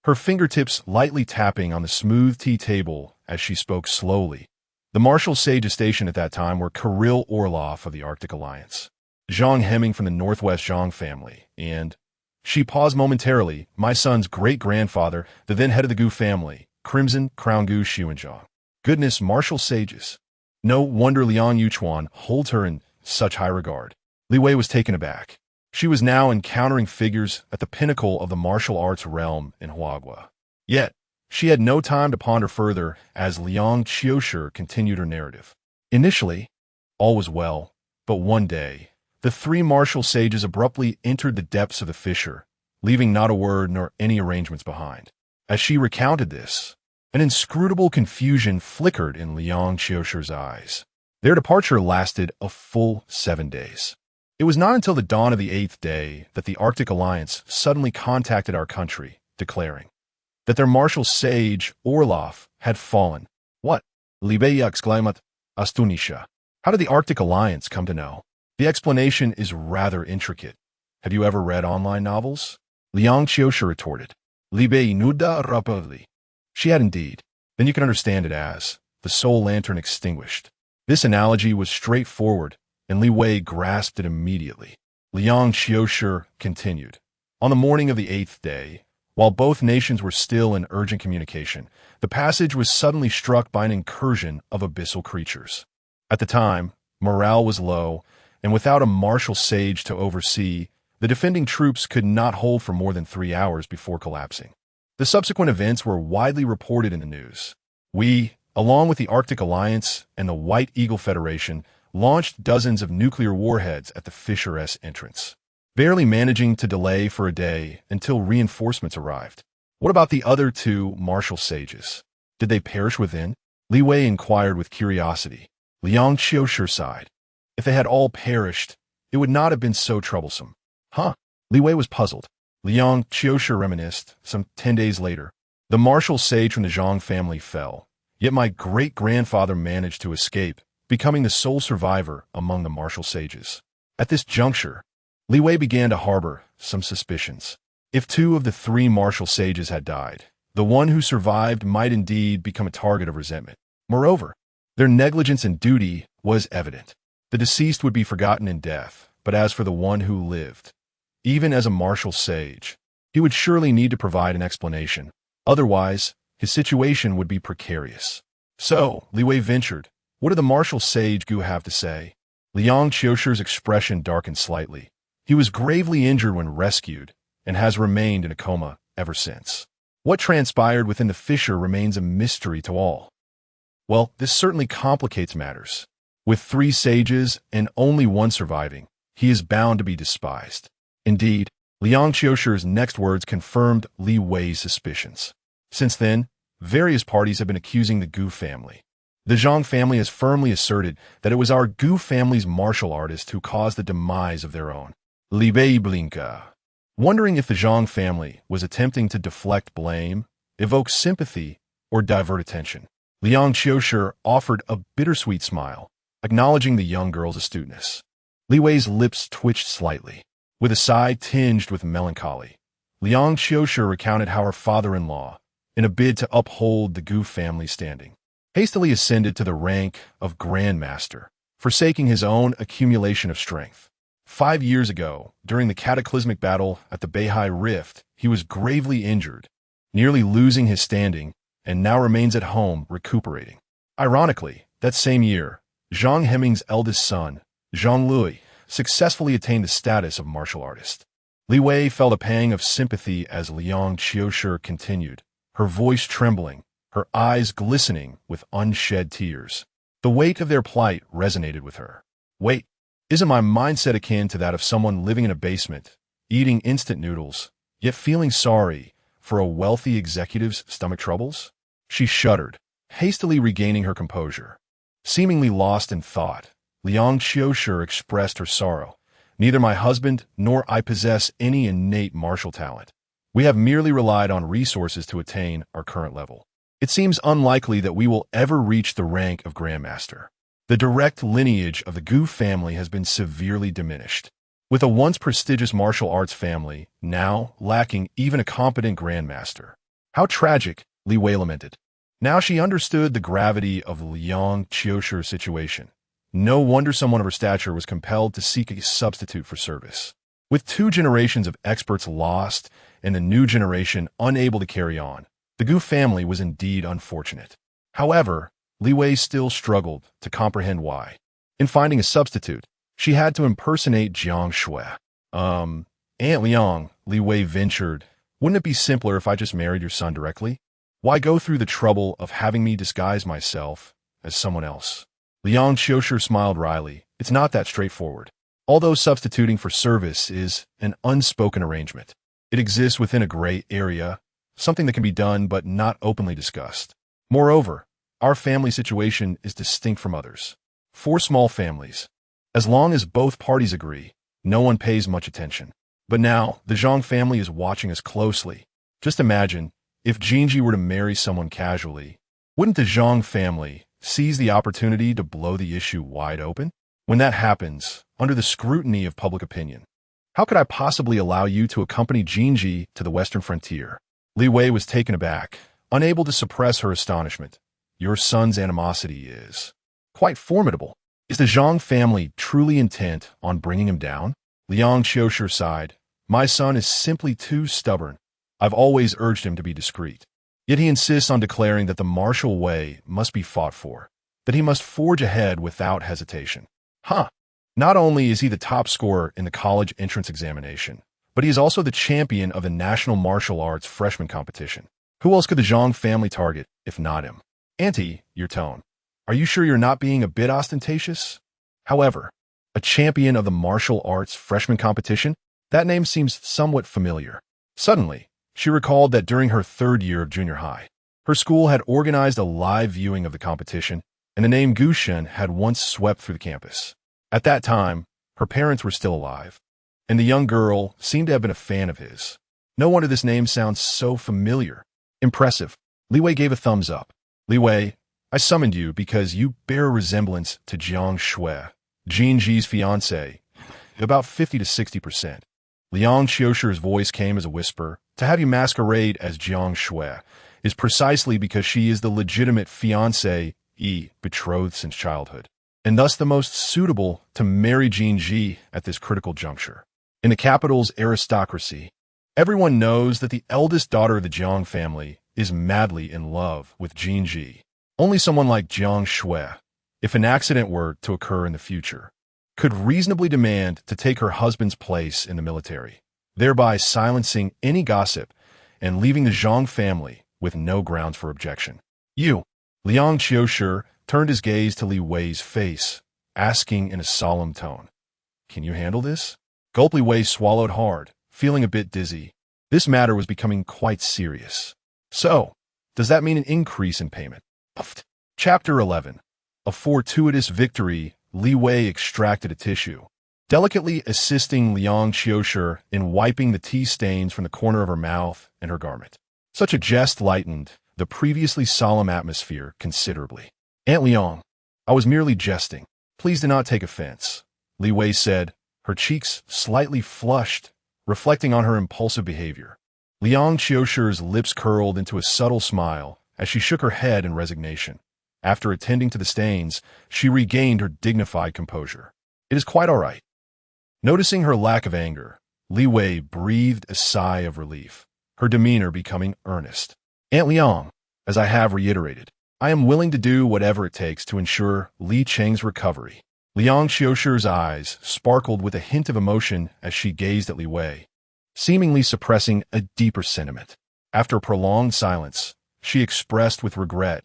her fingertips lightly tapping on the smooth tea table as she spoke slowly, The martial sages stationed at that time were Kirill Orlov of the Arctic Alliance, Zhang Hemming from the Northwest Zhang family, and, she paused momentarily, my son's great-grandfather, the then head of the Gu family, Crimson Crown Gu Xuanzhang. Goodness, martial sages. No wonder Liang Yuchuan holds her in such high regard. Li Wei was taken aback. She was now encountering figures at the pinnacle of the martial arts realm in Huagua. Yet, she had no time to ponder further as Liang Qiushi continued her narrative. Initially, all was well, but one day, the three martial sages abruptly entered the depths of the fissure, leaving not a word nor any arrangements behind. As she recounted this, an inscrutable confusion flickered in Liang Qiushi's eyes. Their departure lasted a full 7 days. It was not until the dawn of the 8th day that the Arctic Alliance suddenly contacted our country, declaring that their martial sage, Orlov, had fallen. What? Li Wei exclaimed, astonished. How did the Arctic Alliance come to know? The explanation is rather intricate. Have you ever read online novels? Liang Qiushi retorted. Li Wei nuda rapidly. She had indeed. Then you can understand it as the soul lantern extinguished. This analogy was straightforward, and Li Wei grasped it immediately. Liang Qiushi continued. On the morning of the 8th day, while both nations were still in urgent communication, the passage was suddenly struck by an incursion of abyssal creatures. At the time, morale was low, and without a martial sage to oversee, the defending troops could not hold for more than 3 hours before collapsing. The subsequent events were widely reported in the news. We, along with the Arctic Alliance and the White Eagle Federation, launched dozens of nuclear warheads at the fissure's entrance, barely managing to delay for a day until reinforcements arrived. What about the other two martial sages? Did they perish within? Li Wei inquired with curiosity. Liang Qiushi sighed. If they had all perished, it would not have been so troublesome. Huh? Li Wei was puzzled. Liang Qiushi reminisced, some 10 days later. The martial sage from the Zhang family fell, yet my great-grandfather managed to escape, becoming the sole survivor among the martial sages. At this juncture, Li Wei began to harbor some suspicions. If 2 of the 3 martial sages had died, the one who survived might indeed become a target of resentment. Moreover, their negligence in duty was evident. The deceased would be forgotten in death, but as for the one who lived, even as a martial sage, he would surely need to provide an explanation. Otherwise, his situation would be precarious. So, Li Wei ventured, what did the martial sage Gu have to say? Liang Qiushi's expression darkened slightly. He was gravely injured when rescued, and has remained in a coma ever since. What transpired within the fissure remains a mystery to all. Well, this certainly complicates matters. With 3 sages and only 1 surviving, he is bound to be despised. Indeed, Liang Qiushi's next words confirmed Li Wei's suspicions. Since then, various parties have been accusing the Gu family. The Zhang family has firmly asserted that it was our Gu family's martial artist who caused the demise of their own. Li Wei blinka. Wondering if the Zhang family was attempting to deflect blame, evoke sympathy, or divert attention, Liang Qiushi offered a bittersweet smile, acknowledging the young girl's astuteness. Li Wei's lips twitched slightly. With a sigh tinged with melancholy, Liang Qiushi recounted how her father-in-law, in a bid to uphold the Gu family standing, hastily ascended to the rank of Grand Master, forsaking his own accumulation of strength. 5 years ago, during the cataclysmic battle at the Beihai Rift, he was gravely injured, nearly losing his standing, and now remains at home recuperating. Ironically, that same year, Zhang Hemming's eldest son, Zhang Lui, successfully attained the status of martial artist. Li Wei felt a pang of sympathy as Liang Qiushi continued, her voice trembling, her eyes glistening with unshed tears. The weight of their plight resonated with her. Wait, isn't my mindset akin to that of someone living in a basement, eating instant noodles, yet feeling sorry for a wealthy executive's stomach troubles? She shuddered, hastily regaining her composure. Seemingly lost in thought, Liang Qiushi expressed her sorrow. Neither my husband nor I possess any innate martial talent. We have merely relied on resources to attain our current level. It seems unlikely that we will ever reach the rank of Grandmaster. The direct lineage of the Gu family has been severely diminished, with a once prestigious martial arts family now lacking even a competent Grandmaster. How tragic, Li Wei lamented. Now she understood the gravity of Liang Qiushi's situation. No wonder someone of her stature was compelled to seek a substitute for service. With 2 generations of experts lost and a new generation unable to carry on, the Gu family was indeed unfortunate. However, Li Wei still struggled to comprehend why. In finding a substitute, she had to impersonate Jiang Shui. Aunt Liang, Li Wei ventured, wouldn't it be simpler if I just married your son directly? Why go through the trouble of having me disguise myself as someone else? Liang Qiushi smiled wryly. It's not that straightforward. Although substituting for service is an unspoken arrangement, it exists within a gray area, something that can be done but not openly discussed. Moreover, our family situation is distinct from others. 4 small families. As long as both parties agree, no one pays much attention. But now, the Zhang family is watching us closely. Just imagine, if Jinji were to marry someone casually, wouldn't the Zhang family seize the opportunity to blow the issue wide open? When that happens, under the scrutiny of public opinion, how could I possibly allow you to accompany Jinji to the western frontier? Li Wei was taken aback, unable to suppress her astonishment. Your son's animosity is quite formidable. Is the Zhang family truly intent on bringing him down? Liang Qiushi sighed. My son is simply too stubborn. I've always urged him to be discreet. Yet he insists on declaring that the martial way must be fought for, that he must forge ahead without hesitation. Not only is he the top scorer in the college entrance examination, but he is also the champion of the National Martial Arts freshman competition. Who else could the Zhang family target, if not him? Auntie, your tone. Are you sure you're not being a bit ostentatious? However, a champion of the martial arts freshman competition? That name seems somewhat familiar. Suddenly, she recalled that during her 3rd year of junior high, her school had organized a live viewing of the competition, and the name Gu Shen had once swept through the campus. At that time, her parents were still alive, and the young girl seemed to have been a fan of his. No wonder this name sounds so familiar. Impressive. Li Wei gave a thumbs up. Li Wei, I summoned you because you bear a resemblance to Jiang Shui, Jinji's fiancé, about 50 to 60%. Liang Qiushi's voice came as a whisper. To have you masquerade as Jiang Shui is precisely because she is the legitimate fiancé, betrothed since childhood, and thus the most suitable to marry Jinji at this critical juncture. In the capital's aristocracy, everyone knows that the eldest daughter of the Jiang family is madly in love with Jinji. Only someone like Jiang Shui, if an accident were to occur in the future, could reasonably demand to take her husband's place in the military, thereby silencing any gossip and leaving the Zhang family with no grounds for objection. You, Liang Qiushi, turned his gaze to Li Wei's face, asking in a solemn tone, Can you handle this? Gulp. Li Wei swallowed hard, feeling a bit dizzy. This matter was becoming quite serious. So, does that mean an increase in payment? Chapter 11. A fortuitous victory. Li Wei extracted a tissue, delicately assisting Liang Qiushi in wiping the tea stains from the corner of her mouth and her garment. Such a jest lightened the previously solemn atmosphere considerably. Aunt Liang, I was merely jesting. Please do not take offense, Li Wei said, her cheeks slightly flushed, reflecting on her impulsive behavior. Liang Qiushi's lips curled into a subtle smile as she shook her head in resignation. After attending to the stains, she regained her dignified composure. It is quite all right. Noticing her lack of anger, Li Wei breathed a sigh of relief, her demeanor becoming earnest. Aunt Liang, as I have reiterated, I am willing to do whatever it takes to ensure Li Cheng's recovery. Liang Qiushi's eyes sparkled with a hint of emotion as she gazed at Li Wei, seemingly suppressing a deeper sentiment. After a prolonged silence, she expressed with regret,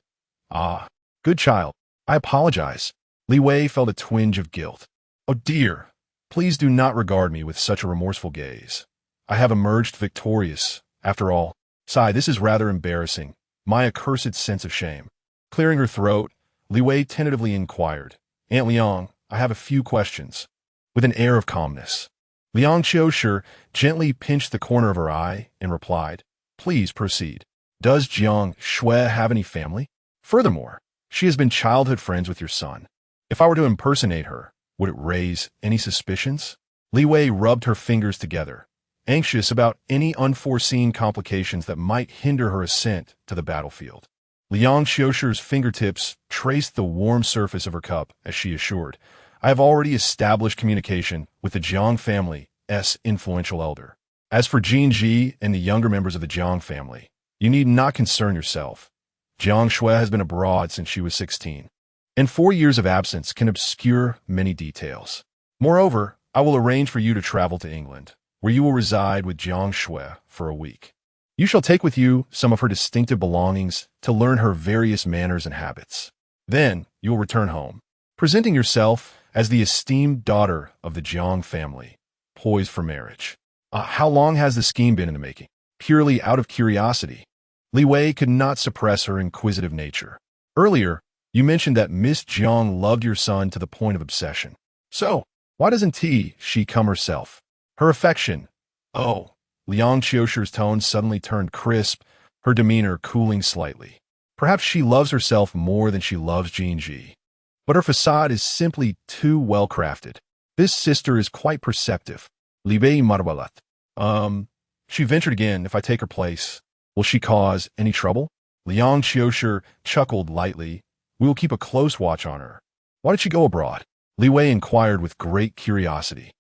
Good child, I apologize. Li Wei felt a twinge of guilt. Oh dear, please do not regard me with such a remorseful gaze. I have emerged victorious, after all. Sigh, this is rather embarrassing. My accursed sense of shame. Clearing her throat, Li Wei tentatively inquired, Aunt Liang, I have a few questions. With an air of calmness, Liang Qiushi gently pinched the corner of her eye and replied, Please proceed. Does Jiang Shui have any family? Furthermore, she has been childhood friends with your son. If I were to impersonate her, would it raise any suspicions? Li Wei rubbed her fingers together, anxious about any unforeseen complications that might hinder her ascent to the battlefield. Liang Xiusher's fingertips traced the warm surface of her cup as she assured, I have already established communication with the Jiang family's influential elder. As for Jin Ji and the younger members of the Jiang family, you need not concern yourself. Jiang Shui has been abroad since she was 16, and 4 years of absence can obscure many details. Moreover, I will arrange for you to travel to England, where you will reside with Jiang Shui for a week. You shall take with you some of her distinctive belongings to learn her various manners and habits. Then you will return home, presenting yourself as the esteemed daughter of the Jiang family, poised for marriage. How long has the scheme been in the making? Purely out of curiosity. Li Wei could not suppress her inquisitive nature. Earlier, you mentioned that Miss Jiang loved your son to the point of obsession. So, why doesn't she come herself? Her affection. Oh, Liang Xiusher's tone suddenly turned crisp, her demeanor cooling slightly. Perhaps she loves herself more than she loves Jin Ji. But her facade is simply too well-crafted. This sister is quite perceptive. Li Wei marvelat. She ventured again, if I take her place, will she cause any trouble? Liang Xiusher chuckled lightly. We will keep a close watch on her. Why did she go abroad? Li Wei inquired with great curiosity.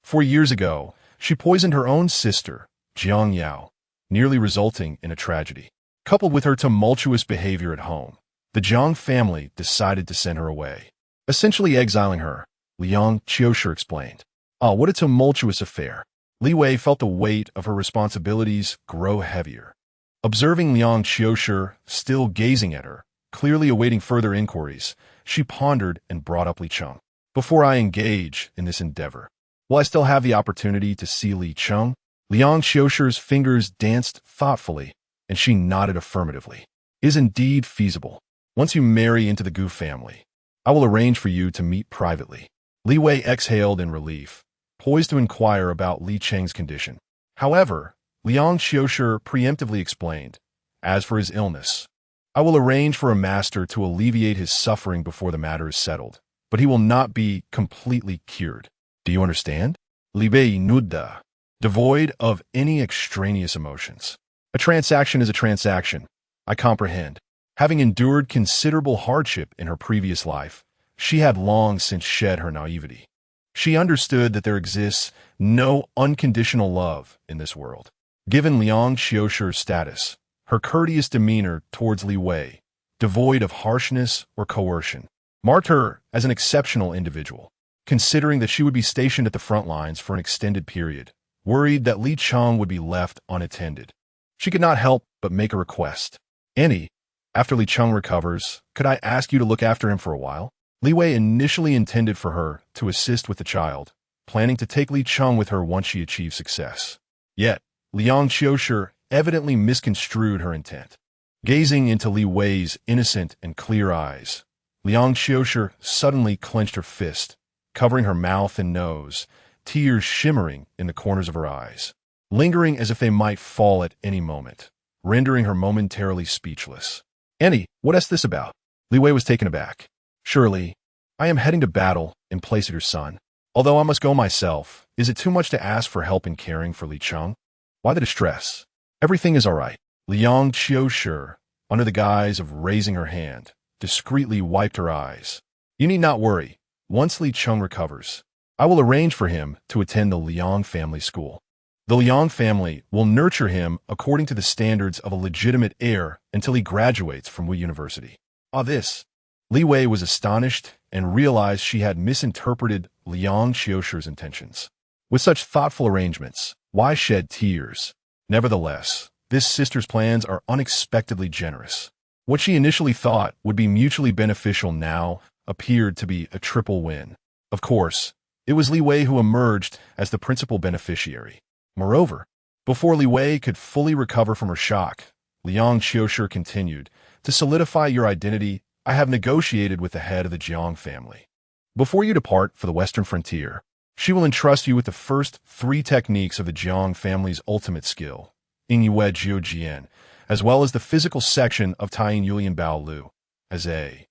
4 years ago, she poisoned her own sister, Jiang Yao, nearly resulting in a tragedy. Coupled with her tumultuous behavior at home, the Jiang family decided to send her away, essentially exiling her, Liang Xiusher explained. What a tumultuous affair. Li Wei felt the weight of her responsibilities grow heavier. Observing Liang Xiusher still gazing at her, clearly awaiting further inquiries, she pondered and brought up Li Cheng. Before I engage in this endeavor, will I still have the opportunity to see Li Cheng? Liang Xiusher's fingers danced thoughtfully, and she nodded affirmatively. Is indeed feasible. Once you marry into the Gu family, I will arrange for you to meet privately. Li Wei exhaled in relief, poised to inquire about Li Cheng's condition. However, Liang Xiusher preemptively explained, as for his illness, I will arrange for a master to alleviate his suffering before the matter is settled, but he will not be completely cured. Do you understand? Li Wei nudda, devoid of any extraneous emotions. A transaction is a transaction. I comprehend. Having endured considerable hardship in her previous life, she had long since shed her naivety. She understood that there exists no unconditional love in this world. Given Liang Xiusher's status, her courteous demeanor towards Li Wei, devoid of harshness or coercion, marked her as an exceptional individual. Considering that she would be stationed at the front lines for an extended period, worried that Li Cheng would be left unattended, she could not help but make a request. Annie, after Li Cheng recovers, could I ask you to look after him for a while? Li Wei initially intended for her to assist with the child, planning to take Li Cheng with her once she achieved success. Yet, Liang Xiusher evidently misconstrued her intent. Gazing into Li Wei's innocent and clear eyes, Liang Xiusher suddenly clenched her fist, covering her mouth and nose, tears shimmering in the corners of her eyes, lingering as if they might fall at any moment, rendering her momentarily speechless. Annie, what is this about? Li Wei was taken aback. Surely, I am heading to battle in place of your son. Although I must go myself, is it too much to ask for help in caring for Li Cheng? Why the distress? Everything is all right. Liang Xiusher, under the guise of raising her hand, discreetly wiped her eyes. You need not worry. Once Li Cheng recovers, I will arrange for him to attend the Liang family school. The Liang family will nurture him according to the standards of a legitimate heir until he graduates from Wu University. This. Li Wei was astonished and realized she had misinterpreted Liang Xiusher's intentions. With such thoughtful arrangements, why shed tears? Nevertheless, this sister's plans are unexpectedly generous. What she initially thought would be mutually beneficial now appeared to be a triple win. Of course, it was Li Wei who emerged as the principal beneficiary. Moreover, before Li Wei could fully recover from her shock, Liang Xiusher continued, to solidify your identity, I have negotiated with the head of the Jiang family. Before you depart for the western frontier, she will entrust you with the first 3 techniques of the Jiang family's ultimate skill, Yingyue Jiu Jian, as well as the physical section of Taiyin Yulian Bao Lu, as a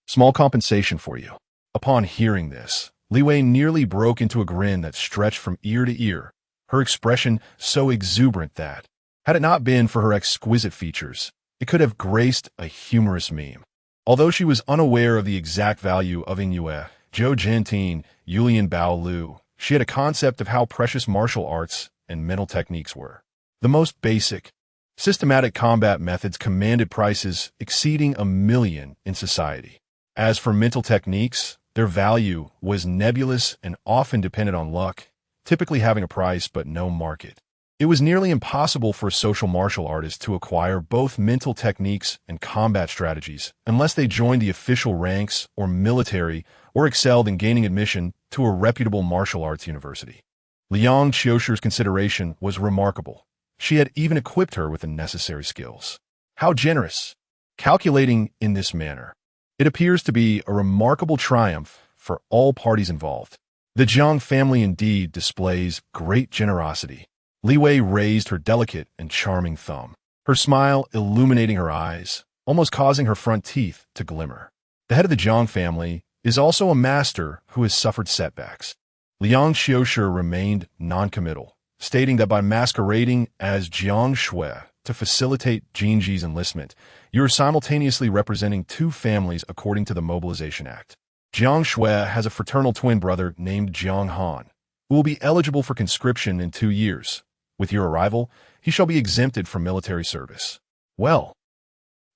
small compensation for you. Upon hearing this, Li Wei nearly broke into a grin that stretched from ear to ear, her expression so exuberant that, had it not been for her exquisite features, It could have graced a humorous meme. Although she was unaware of the exact value of Ingyue, Zhou Jianting, Yulian Bao Lu, she had a concept of how precious martial arts and mental techniques were. The most basic, systematic combat methods commanded prices exceeding $1 million in society. As for mental techniques, their value was nebulous and often depended on luck, typically having a price but no market. It was nearly impossible for a social martial artist to acquire both mental techniques and combat strategies unless they joined the official ranks or military or excelled in gaining admission to a reputable martial arts university. Liang Qiushu's consideration was remarkable. She had even equipped her with the necessary skills. How generous! Calculating in this manner, it appears to be a remarkable triumph for all parties involved. The Zhang family indeed displays great generosity. Li Wei raised her delicate and charming thumb, her smile illuminating her eyes, almost causing her front teeth to glimmer. The head of the Zhang family is also a master who has suffered setbacks. Liang Qiushu remained non-committal, stating that by masquerading as Jiang Shui to facilitate Jinji's enlistment, you are simultaneously representing two families according to the Mobilization Act. Jiang Shui has a fraternal twin brother named Jiang Han, who will be eligible for conscription in 2 years. With your arrival, he shall be exempted from military service. Well,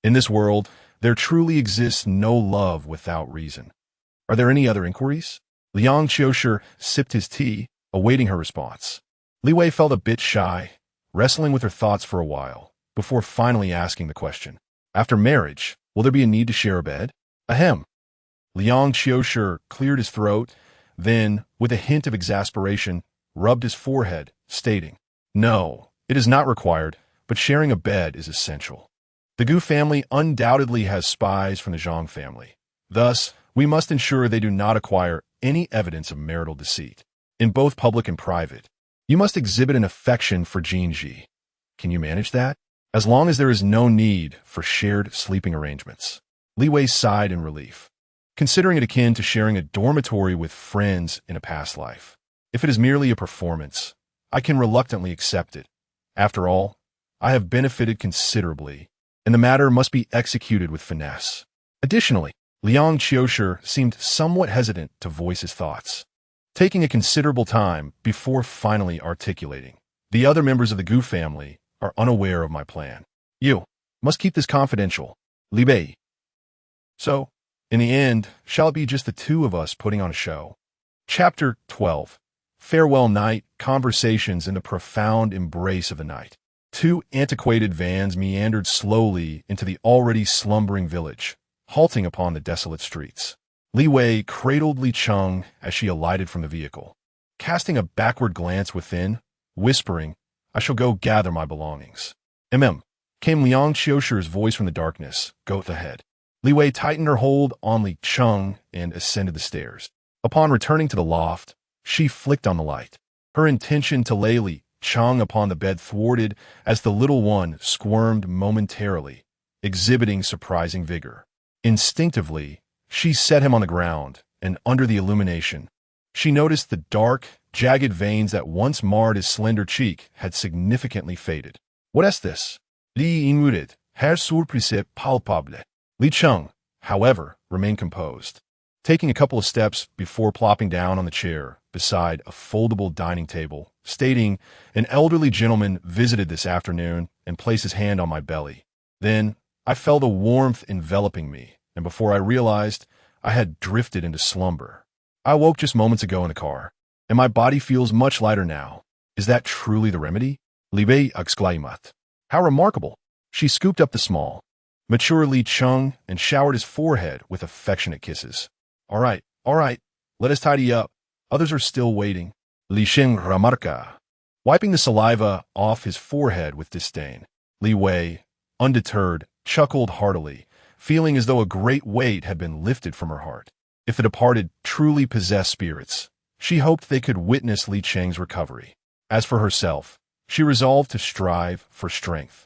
in this world, there truly exists no love without reason. Are there any other inquiries? Liang Qiushu sipped his tea, awaiting her response. Li Wei felt a bit shy, wrestling with her thoughts for a while, before finally asking the question. After marriage, will there be a need to share a bed? Ahem. Liang Qiushu cleared his throat, then, with a hint of exasperation, rubbed his forehead, stating, No, it is not required, but sharing a bed is essential. The Gu family undoubtedly has spies from the Zhang family. Thus, we must ensure they do not acquire any evidence of marital deceit. In both public and private, you must exhibit an affection for Jinji. Can you manage that? As long as there is no need for shared sleeping arrangements. Li Wei sighed in relief, considering it akin to sharing a dormitory with friends in a past life. If it is merely a performance, I can reluctantly accept it. After all, I have benefited considerably, and the matter must be executed with finesse. Additionally, Liang Qiushu seemed somewhat hesitant to voice his thoughts, taking a considerable time before finally articulating. The other members of the Gu family are unaware of my plan. You must keep this confidential, Li Bei. So, in the end, shall it be just the two of us putting on a show? Chapter 12. Farewell night, conversations in the profound embrace of the night. 2 antiquated vans meandered slowly into the already slumbering village, halting upon the desolate streets. Li Wei cradled Li Cheng as she alighted from the vehicle, casting a backward glance within, whispering, I shall go gather my belongings. Came Liang Qiushu's voice from the darkness, go ahead. Li Wei tightened her hold on Li Cheng and ascended the stairs. Upon returning to the loft, she flicked on the light, her intention to lay Li Cheng upon the bed thwarted as the little one squirmed momentarily, exhibiting surprising vigor. Instinctively, she set him on the ground, and under the illumination, she noticed the dark, jagged veins that once marred his slender cheek had significantly faded. What is this? Li inmuted, her surprise palpable. Li Cheng, however, remained composed, taking a couple of steps before plopping down on the chair beside a foldable dining table, stating, an elderly gentleman visited this afternoon and placed his hand on my belly. Then, I felt a warmth enveloping me, and before I realized, I had drifted into slumber. I woke just moments ago in the car, and my body feels much lighter now. Is that truly the remedy? Li Bei exclaimed. How remarkable! She scooped up the small, mature Li Cheng and showered his forehead with affectionate kisses. All right, let us tidy up. Others are still waiting. Li Sheng remarca, wiping the saliva off his forehead with disdain. Li Wei, undeterred, chuckled heartily, feeling as though a great weight had been lifted from her heart. If the departed truly possessed spirits, she hoped they could witness Li Cheng's recovery. As for herself, she resolved to strive for strength.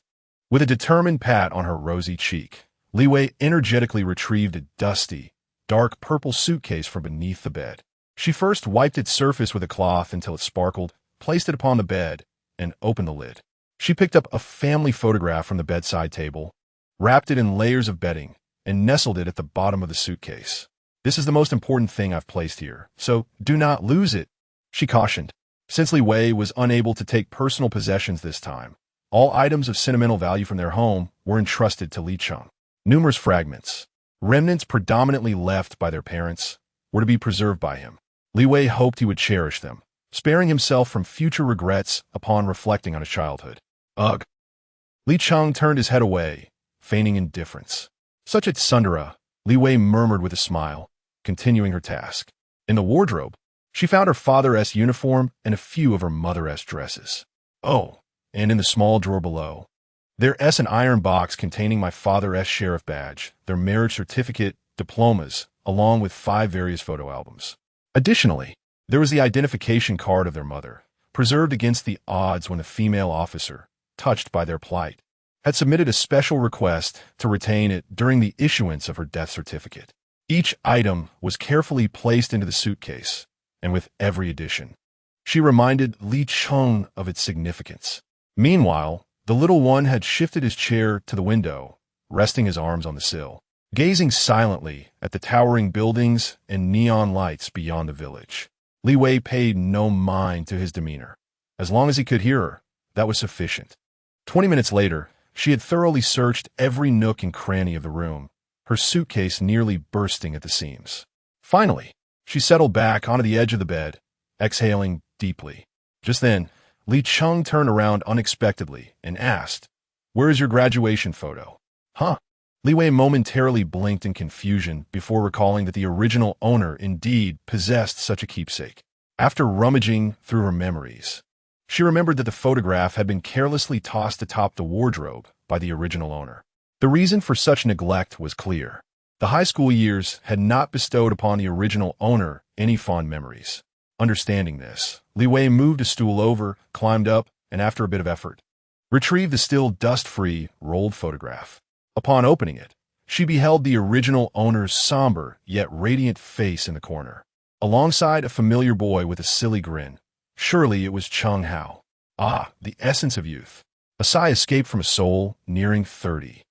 With a determined pat on her rosy cheek, Li Wei energetically retrieved a dusty, dark purple suitcase from beneath the bed. She first wiped its surface with a cloth until it sparkled, placed it upon the bed, and opened the lid. She picked up a family photograph from the bedside table, wrapped it in layers of bedding, and nestled it at the bottom of the suitcase. This is the most important thing I've placed here, so do not lose it, she cautioned. Since Li Wei was unable to take personal possessions this time, all items of sentimental value from their home were entrusted to Li Cheng. Numerous fragments, remnants predominantly left by their parents, were to be preserved by him. Li Wei hoped he would cherish them, sparing himself from future regrets upon reflecting on his childhood. Ugh. Li Cheng turned his head away, feigning indifference. Such a tsundere, Li Wei murmured with a smile, continuing her task. In the wardrobe, she found her father-esque uniform and a few of her mother-esque dresses. Oh, and in the small drawer below, there's an iron box containing my father-esque sheriff badge, their marriage certificate, diplomas, along with 5 various photo albums. Additionally, there was the identification card of their mother, preserved against the odds when a female officer, touched by their plight, had submitted a special request to retain it during the issuance of her death certificate. Each item was carefully placed into the suitcase, and with every addition, she reminded Li Cheng of its significance. Meanwhile, the little one had shifted his chair to the window, resting his arms on the sill, gazing silently at the towering buildings and neon lights beyond the village. Li Wei paid no mind to his demeanor. As long as he could hear her, that was sufficient. 20 minutes later, she had thoroughly searched every nook and cranny of the room, her suitcase nearly bursting at the seams. Finally, she settled back onto the edge of the bed, exhaling deeply. Just then, Li Cheng turned around unexpectedly and asked, "Where is your graduation photo?" Huh? Li Wei momentarily blinked in confusion before recalling that the original owner indeed possessed such a keepsake. After rummaging through her memories, she remembered that the photograph had been carelessly tossed atop the wardrobe by the original owner. The reason for such neglect was clear. The high school years had not bestowed upon the original owner any fond memories. Understanding this, Li Wei moved a stool over, climbed up, and after a bit of effort, retrieved the still dust-free, rolled photograph. Upon opening it, she beheld the original owner's somber yet radiant face in the corner, alongside a familiar boy with a silly grin. Surely it was Cheng Hao. Ah, the essence of youth. A sigh escaped from a soul nearing 30,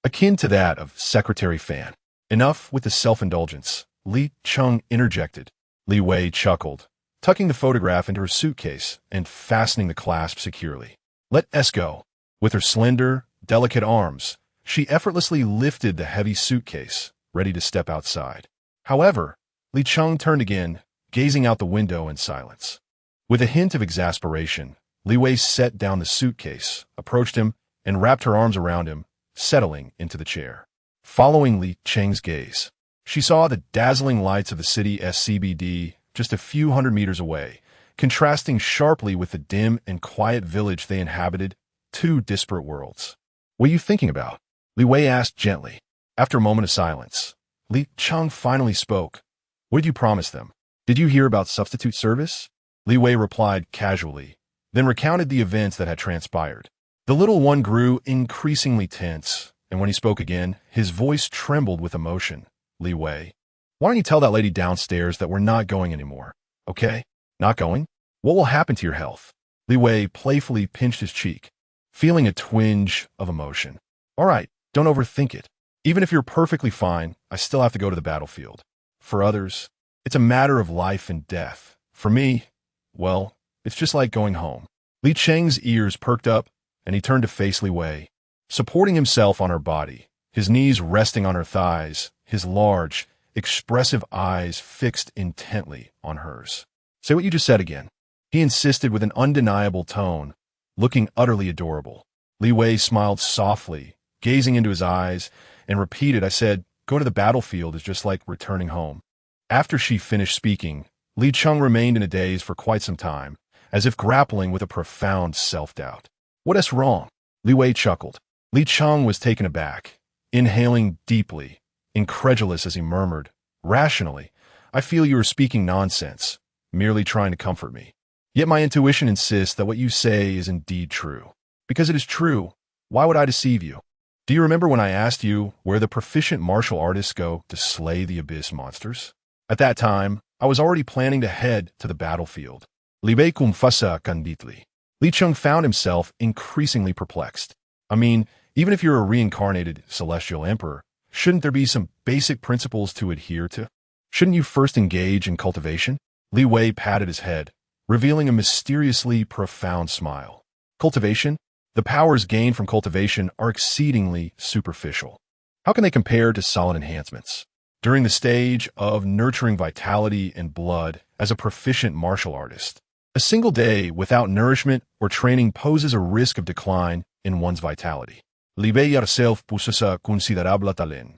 akin to that of Secretary Fan. Enough with the self-indulgence, Li Cheng interjected. Li Wei chuckled, tucking the photograph into her suitcase and fastening the clasp securely. Let's go. With her slender, delicate arms, she effortlessly lifted the heavy suitcase, ready to step outside. However, Li Cheng turned again, gazing out the window in silence. With a hint of exasperation, Li Wei set down the suitcase, approached him, and wrapped her arms around him, settling into the chair. Following Li Cheng's gaze, she saw the dazzling lights of the city's CBD just a few hundred meters away, contrasting sharply with the dim and quiet village they inhabited, 2 disparate worlds. "What are you thinking about?" Li Wei asked gently. After a moment of silence, Li Cheng finally spoke. "What did you promise them? Did you hear about substitute service?" Li Wei replied casually, then recounted the events that had transpired. The little one grew increasingly tense, and when he spoke again, his voice trembled with emotion. "Li Wei, why don't you tell that lady downstairs that we're not going anymore, okay? Not going? What will happen to your health?" Li Wei playfully pinched his cheek, feeling a twinge of emotion. "All right, don't overthink it. Even if you're perfectly fine, I still have to go to the battlefield. For others, it's a matter of life and death. For me, well, it's just like going home." Li Cheng's ears perked up, and he turned to face Li Wei, supporting himself on her body, his knees resting on her thighs, his large, expressive eyes fixed intently on hers. "Say what you just said again," he insisted with an undeniable tone, looking utterly adorable. Li Wei smiled softly, gazing into his eyes, and repeated, "I said, go to the battlefield is just like returning home." After she finished speaking, Li Cheng remained in a daze for quite some time, as if grappling with a profound self-doubt. "What is wrong?" Li Wei chuckled. Li Cheng was taken aback, inhaling deeply, incredulous as he murmured, rationally, "I feel you are speaking nonsense, merely trying to comfort me. Yet my intuition insists that what you say is indeed true. Because it is true, why would I deceive you? Do you remember when I asked you where the proficient martial artists go to slay the abyss monsters? At that time, I was already planning to head to the battlefield." Li Wei confessa candidly. Li Cheng found himself increasingly perplexed. I mean, Even if you're a reincarnated celestial emperor, shouldn't there be some basic principles to adhere to? Shouldn't you first engage in cultivation? Li Wei patted his head, revealing a mysteriously profound smile. Cultivation? The powers gained from cultivation are exceedingly superficial. How can they compare to solid enhancements? During the stage of nurturing vitality and blood as a proficient martial artist, a single day without nourishment or training poses a risk of decline in one's vitality. Li Wei herself possessa considerable talent.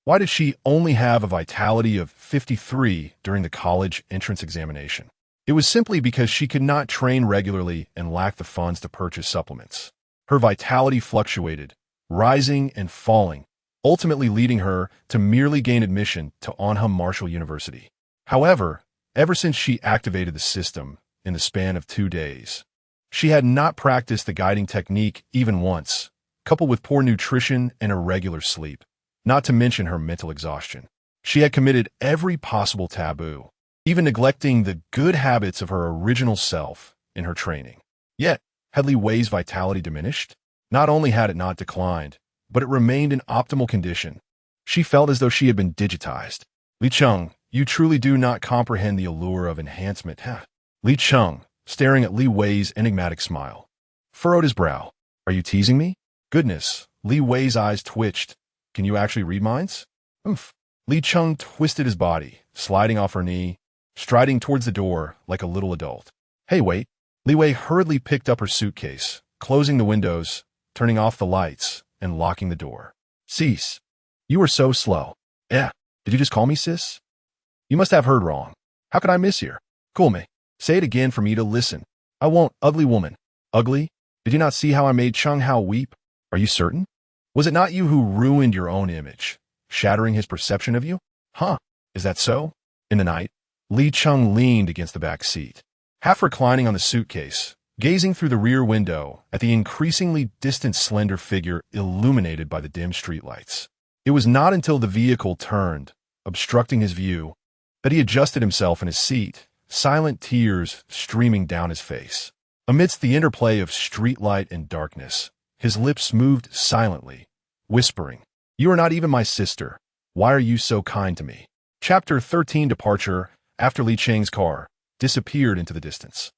Why did she only have a vitality of 53 during the college entrance examination? It was simply because she could not train regularly and lacked the funds to purchase supplements. Her vitality fluctuated, rising and falling, ultimately leading her to merely gain admission to Anha Martial University. However, ever since she activated the system in the span of 2 days, she had not practiced the guiding technique even once, coupled with poor nutrition and irregular sleep, not to mention her mental exhaustion. She had committed every possible taboo, even neglecting the good habits of her original self in her training. Yet, had Li Wei's vitality diminished? Not only had it not declined, but it remained in optimal condition. She felt as though she had been digitized. Li Cheng, you truly do not comprehend the allure of enhancement, huh? Li Cheng, staring at Li Wei's enigmatic smile, furrowed his brow. Are you teasing me? Goodness, Li Wei's eyes twitched. Can you actually read minds? Oomph. Li Cheng twisted his body, sliding off her knee, striding towards the door like a little adult. Hey, wait. Li Wei hurriedly picked up her suitcase, closing the windows, turning off the lights, and locking the door. Cease. You were so slow. Yeah. Did you just call me sis? You must have heard wrong. How could I miss you? Cool me. Say it again for me to listen. I won't, ugly woman. Ugly? Did you not see how I made Cheng Hao weep? Are you certain? Was it not you who ruined your own image, shattering his perception of you? Huh, is that so? In the night, Li Cheng leaned against the back seat, half reclining on the suitcase, gazing through the rear window at the increasingly distant slender figure illuminated by the dim streetlights. It was not until the vehicle turned, obstructing his view, that he adjusted himself in his seat, silent tears streaming down his face. Amidst the interplay of streetlight and darkness, his lips moved silently, whispering, "You are not even my sister. Why are you so kind to me?" Chapter 13 Departure after Li Cheng's car disappeared into the distance.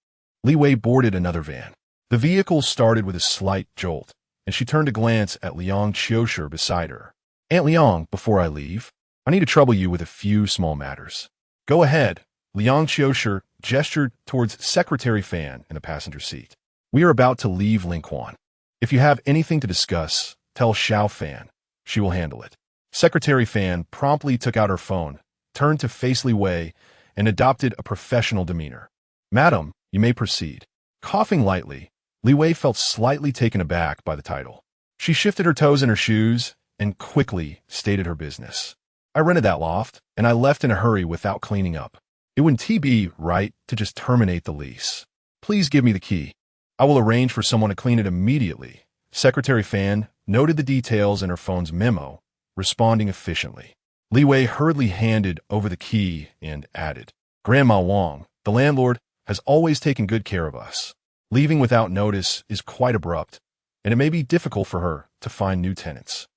Li Wei boarded another van. The vehicle started with a slight jolt, and she turned to glance at Liang Qiushi beside her. Aunt Liang, before I leave, I need to trouble you with a few small matters. Go ahead. Liang Qiushi gestured towards Secretary Fan in the passenger seat. We are about to leave Linquan. If you have anything to discuss, tell Xiao Fan. She will handle it. Secretary Fan promptly took out her phone, turned to face Li Wei, and adopted a professional demeanor. Madam, you may proceed. Coughing lightly, Li Wei felt slightly taken aback by the title. She shifted her toes in her shoes and quickly stated her business. I rented that loft, and I left in a hurry without cleaning up. It wouldn't be right to just terminate the lease. Please give me the key. I will arrange for someone to clean it immediately. Secretary Fan noted the details in her phone's memo, responding efficiently. Li Wei hurriedly handed over the key and added, Grandma Wang, the landlord, has always taken good care of us. Leaving without notice is quite abrupt, and it may be difficult for her to find new tenants.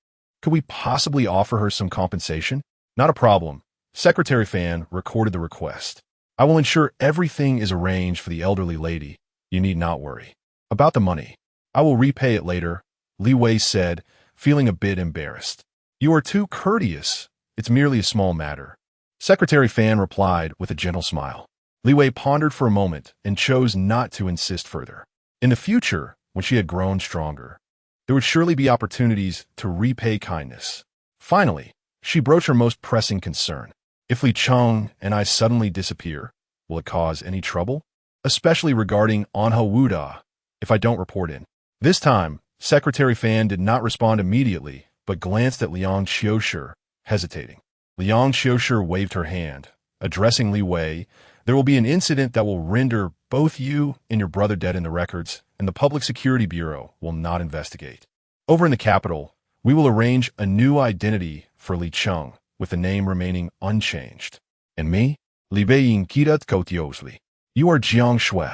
Could we possibly offer her some compensation? Not a problem. Secretary Fan recorded the request. I will ensure everything is arranged for the elderly lady. You need not worry. About the money, I will repay it later, Li Wei said, feeling a bit embarrassed. You are too courteous. It's merely a small matter. Secretary Fan replied with a gentle smile. Li Wei pondered for a moment and chose not to insist further. In the future, when she had grown stronger, there would surely be opportunities to repay kindness. Finally, she broached her most pressing concern. If Li Cheng and I suddenly disappear, will it cause any trouble? Especially regarding Anha Wu Da, if I don't report in. This time, Secretary Fan did not respond immediately, but glanced at Liang Qiushi, hesitating. Liang Qiushi waved her hand, addressing Li Wei. There will be an incident that will render both you and your brother dead in the records, and the Public Security Bureau will not investigate. Over in the capital, we will arrange a new identity for Li Cheng, with the name remaining unchanged. And me? Li Bei Kirat Kotiosli. You are Jiang Shui.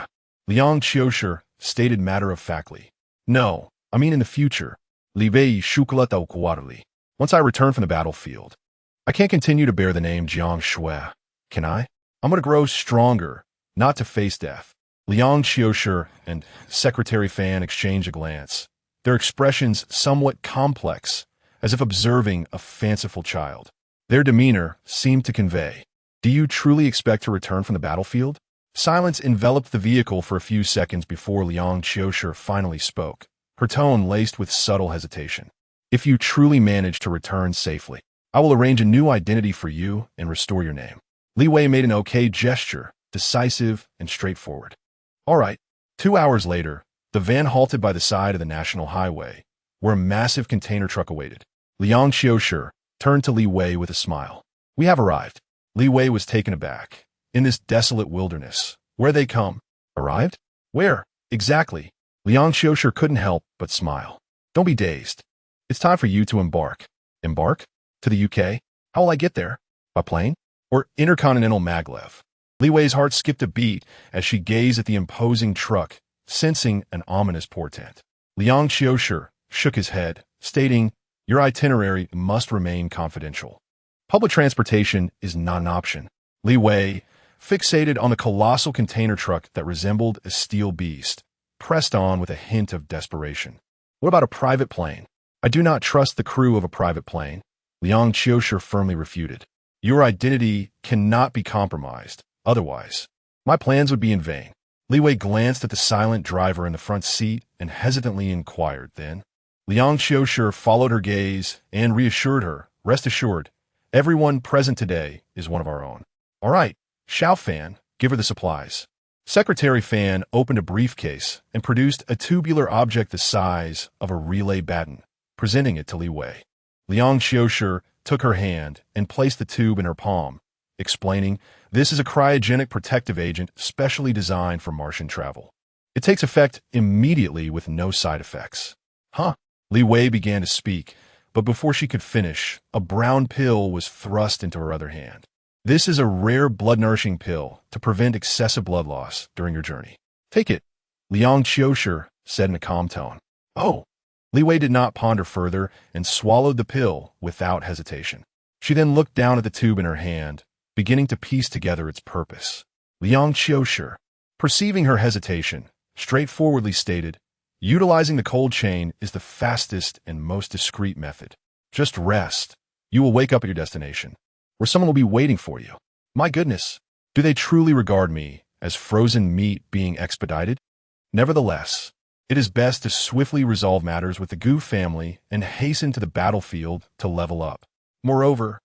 Liang Qiushi stated matter-of-factly. No, I mean in the future. Li Wei chocolate au quarterly. Once I return from the battlefield, I can't continue to bear the name Jiang Shui, can I? I'm going to grow stronger, not to face death. Liang Qiushi and Secretary Fan exchange a glance, their expressions somewhat complex, as if observing a fanciful child. Their demeanor seemed to convey, "Do you truly expect to return from the battlefield?" Silence enveloped the vehicle for a few seconds before Liang Qiushi finally spoke, her tone laced with subtle hesitation. "If you truly manage to return safely, I will arrange a new identity for you and restore your name." Li Wei made an okay gesture, decisive and straightforward. All right. 2 hours later, the van halted by the side of the national highway, where a massive container truck awaited. Liang Qiushi turned to Li Wei with a smile. "We have arrived." Li Wei was taken aback. "In this desolate wilderness, where they come?" "Arrived? Where? Exactly?" Liang Qiushi couldn't help but smile. "Don't be dazed. It's time for you to embark." "Embark? To the UK? How will I get there? By plane? Or intercontinental maglev?" Li Wei's heart skipped a beat as she gazed at the imposing truck, sensing an ominous portent. Liang Qiushi shook his head, stating, "Your itinerary must remain confidential. Public transportation is not an option." Li Wei, fixated on the colossal container truck that resembled a steel beast, pressed on with a hint of desperation. "What about a private plane?" "I do not trust the crew of a private plane," Liang Qiushi firmly refuted. "Your identity cannot be compromised. Otherwise, my plans would be in vain." Li Wei glanced at the silent driver in the front seat and hesitantly inquired, then. Liang Qiushi followed her gaze and reassured her, "Rest assured, everyone present today is one of our own." "All right, Xiao Fan, give her the supplies." Secretary Fan opened a briefcase and produced a tubular object the size of a relay baton, presenting it to Li Wei. Liang Qiushi took her hand and placed the tube in her palm, explaining, "This is a cryogenic protective agent specially designed for Martian travel. It takes effect immediately with no side effects." "Huh?" Li Wei began to speak, but before she could finish, a brown pill was thrust into her other hand. "This is a rare blood-nourishing pill to prevent excessive blood loss during your journey. Take it," Liang Qiushi said in a calm tone. "Oh." Li Wei did not ponder further and swallowed the pill without hesitation. She then looked down at the tube in her hand, beginning to piece together its purpose. Liang Qiushi, perceiving her hesitation, straightforwardly stated, "Utilizing the cold chain is the fastest and most discreet method. Just rest. You will wake up at your destination, where someone will be waiting for you." My goodness, do they truly regard me as frozen meat being expedited? Nevertheless, it is best to swiftly resolve matters with the Gu family and hasten to the battlefield to level up. Moreover,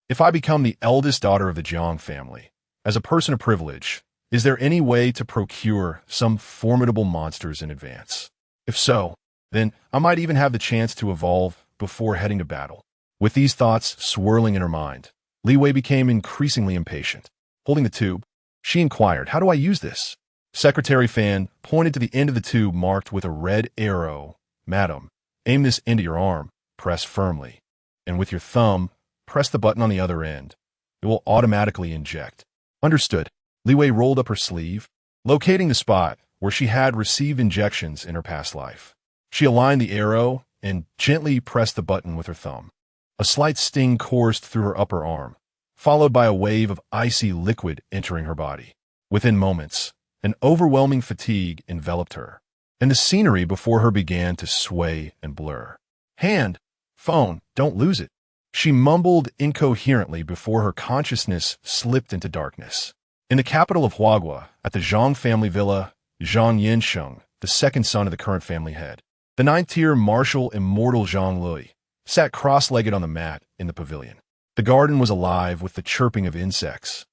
if I become the eldest daughter of the Jiang family, as a person of privilege, is there any way to procure some formidable monsters in advance? If so, then I might even have the chance to evolve before heading to battle. With these thoughts swirling in her mind, Li Wei became increasingly impatient. Holding the tube, she inquired, "How do I use this?" Secretary Fan pointed to the end of the tube marked with a red arrow. "Madam, aim this into your arm, press firmly, and with your thumb, press the button on the other end. It will automatically inject." "Understood." Li Wei rolled up her sleeve, locating the spot where she had received injections in her past life. She aligned the arrow and gently pressed the button with her thumb. A slight sting coursed through her upper arm, followed by a wave of icy liquid entering her body. Within moments, an overwhelming fatigue enveloped her, and the scenery before her began to sway and blur. "Hand, phone, don't lose it." She mumbled incoherently before her consciousness slipped into darkness. In the capital of Huagua, at the Zhang family villa, Zhang Yansheng, the second son of the current family head, the ninth-tier martial immortal Zhang Lui, sat cross-legged on the mat in the pavilion. The garden was alive with the chirping of insects,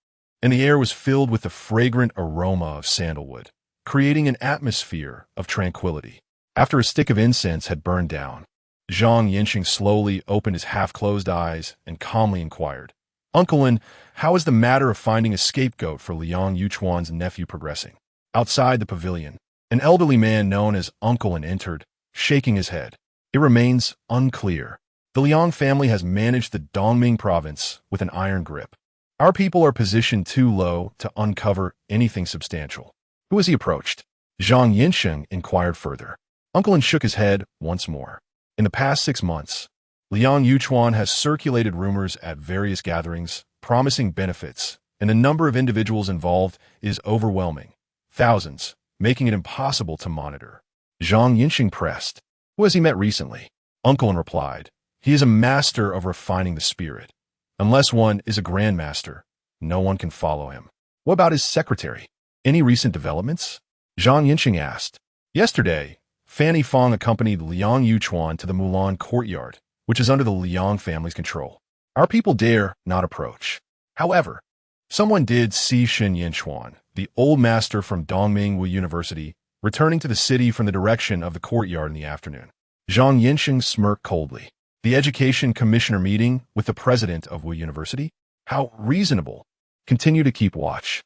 and the air was filled with the fragrant aroma of sandalwood, creating an atmosphere of tranquility. After a stick of incense had burned down, Zhang Yansheng slowly opened his half-closed eyes and calmly inquired, "Uncle Lin, how is the matter of finding a scapegoat for Liang Yuchuan's nephew progressing?" Outside the pavilion, an elderly man known as Uncle Lin entered, shaking his head. "It remains unclear. The Liang family has managed the Dongming province with an iron grip. Our people are positioned too low to uncover anything substantial." "Who has he approached?" Zhang Yansheng inquired further. Uncle Lin shook his head once more. In the past 6 months, Liang Yuchuan has circulated rumors at various gatherings, promising benefits, and the number of individuals involved is overwhelming. Thousands, making it impossible to monitor. Zhang Yinxing pressed. Who has he met recently? Uncle replied. He is a master of refining the spirit. Unless one is a grandmaster, no one can follow him. What about his secretary? Any recent developments? Zhang Yinxing asked. Yesterday, Fanny Fong accompanied Liang Yuchuan to the Mulan courtyard, which is under the Liang family's control. Our people dare not approach. However, someone did see Shen Yinchuan, the old master from Dongming Wu University, returning to the city from the direction of the courtyard in the afternoon. Zhang Yinxing smirked coldly. The education commissioner meeting with the president of Wu University? How reasonable. Continue to keep watch.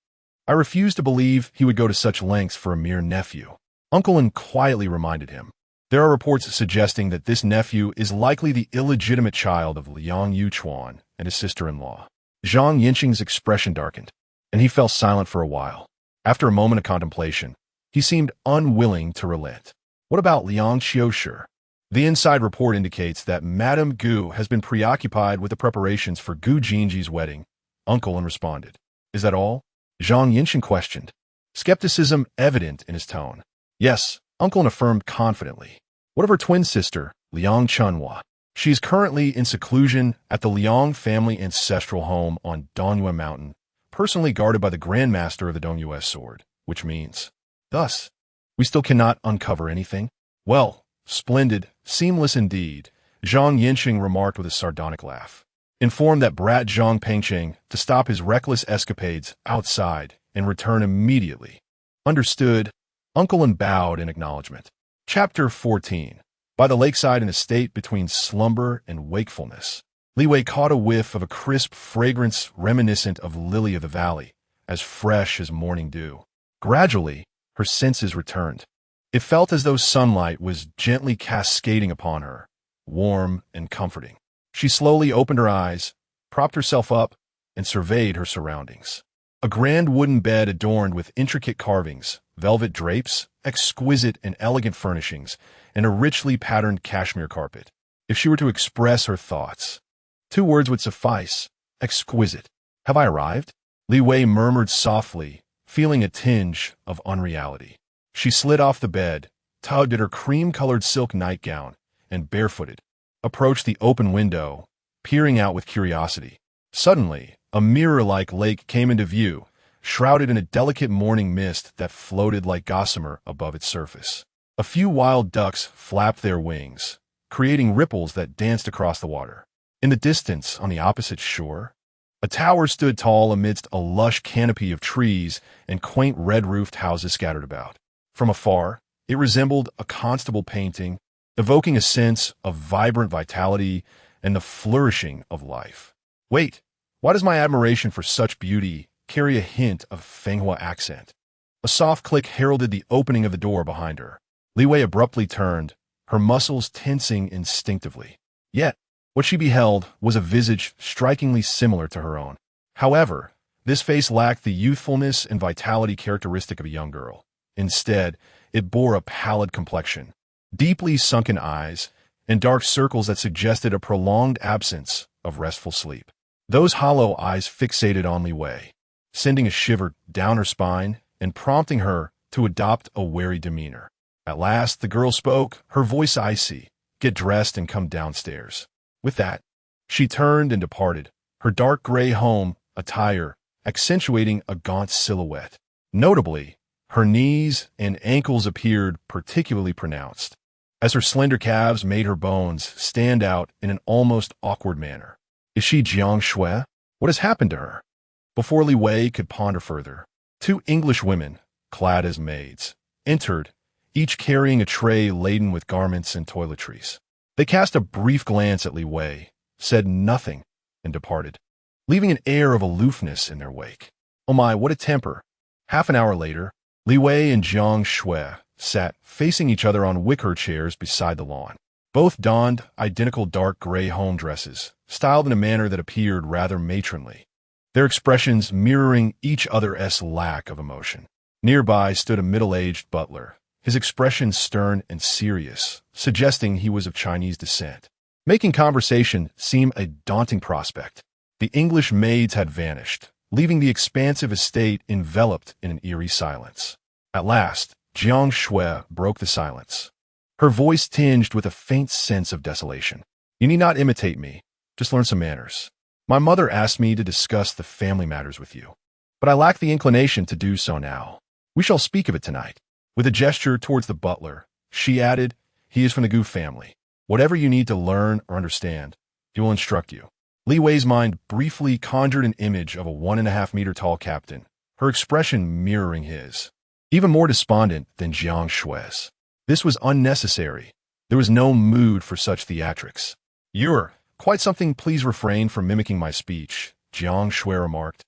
I refuse to believe he would go to such lengths for a mere nephew. Uncle quietly reminded him. There are reports suggesting that this nephew is likely the illegitimate child of Liang Yuchuan and his sister-in-law. Zhang Yinxing's expression darkened, and he fell silent for a while. After a moment of contemplation, he seemed unwilling to relent. What about Liang Qiushi? The inside report indicates that Madame Gu has been preoccupied with the preparations for Gu Jinji's wedding. Uncle responded. Is that all? Zhang Yinxing questioned, skepticism evident in his tone. Yes, Uncle affirmed confidently. What of her twin sister, Liang Chunhua? She is currently in seclusion at the Liang family ancestral home on Dongyue Mountain, personally guarded by the Grand Master of the Dongyue Sword, which means, thus, we still cannot uncover anything? Well, splendid, seamless indeed, Zhang Yinxing remarked with a sardonic laugh. Inform that brat Zhang Pengcheng to stop his reckless escapades outside and return immediately. Understood. Uncle bowed in acknowledgement. Chapter 14. By the lakeside in a state between slumber and wakefulness, Li Wei caught a whiff of a crisp fragrance reminiscent of lily of the valley, as fresh as morning dew. Gradually, her senses returned. It felt as though sunlight was gently cascading upon her, warm and comforting. She slowly opened her eyes, propped herself up, and surveyed her surroundings. A grand wooden bed adorned with intricate carvings, velvet drapes, exquisite and elegant furnishings, and a richly patterned cashmere carpet. If she were to express her thoughts, 2 words would suffice. Exquisite. Have I arrived? Li Wei murmured softly, feeling a tinge of unreality. She slid off the bed, tugged at her cream-colored silk nightgown, and barefooted, approached the open window, peering out with curiosity. Suddenly, a mirror-like lake came into view, shrouded in a delicate morning mist that floated like gossamer above its surface. A few wild ducks flapped their wings, creating ripples that danced across the water. In the distance, on the opposite shore, a tower stood tall amidst a lush canopy of trees and quaint red-roofed houses scattered about. From afar, it resembled a constable painting, evoking a sense of vibrant vitality and the flourishing of life. Wait, why does my admiration for such beauty carry a hint of Fenghua accent? A soft click heralded the opening of the door behind her. Li Wei abruptly turned, her muscles tensing instinctively. Yet, what she beheld was a visage strikingly similar to her own. However, this face lacked the youthfulness and vitality characteristic of a young girl. Instead, it bore a pallid complexion, deeply sunken eyes, and dark circles that suggested a prolonged absence of restful sleep. Those hollow eyes fixated on Li Wei, sending a shiver down her spine and prompting her to adopt a wary demeanor. At last, the girl spoke, her voice icy. Get dressed and come downstairs. With that, she turned and departed, her dark gray home attire accentuating a gaunt silhouette. Notably, her knees and ankles appeared particularly pronounced, as her slender calves made her bones stand out in an almost awkward manner. Is she Jiang Shui? What has happened to her? Before Li Wei could ponder further, 2 English women, clad as maids, entered, each carrying a tray laden with garments and toiletries. They cast a brief glance at Li Wei, said nothing, and departed, leaving an air of aloofness in their wake. Oh my, what a temper! Half an hour later, Li Wei and Jiang Shui sat facing each other on wicker chairs beside the lawn. Both donned identical dark gray home dresses, styled in a manner that appeared rather matronly, their expressions mirroring each other's lack of emotion. Nearby stood a middle-aged butler, his expression stern and serious, suggesting he was of Chinese descent, making conversation seem a daunting prospect. The English maids had vanished, leaving the expansive estate enveloped in an eerie silence. At last, Jiang Shui broke the silence, her voice tinged with a faint sense of desolation. "You need not imitate me, just learn some manners. My mother asked me to discuss the family matters with you, but I lack the inclination to do so now. We shall speak of it tonight." With a gesture towards the butler, she added, "He is from the Gu family. Whatever you need to learn or understand, he will instruct you." Li Wei's mind briefly conjured an image of a 1.5-meter tall captain, her expression mirroring his, even more despondent than Jiang Shui's. This was unnecessary. There was no mood for such theatrics. "You're quite something. Please refrain from mimicking my speech," Jiang Shui remarked,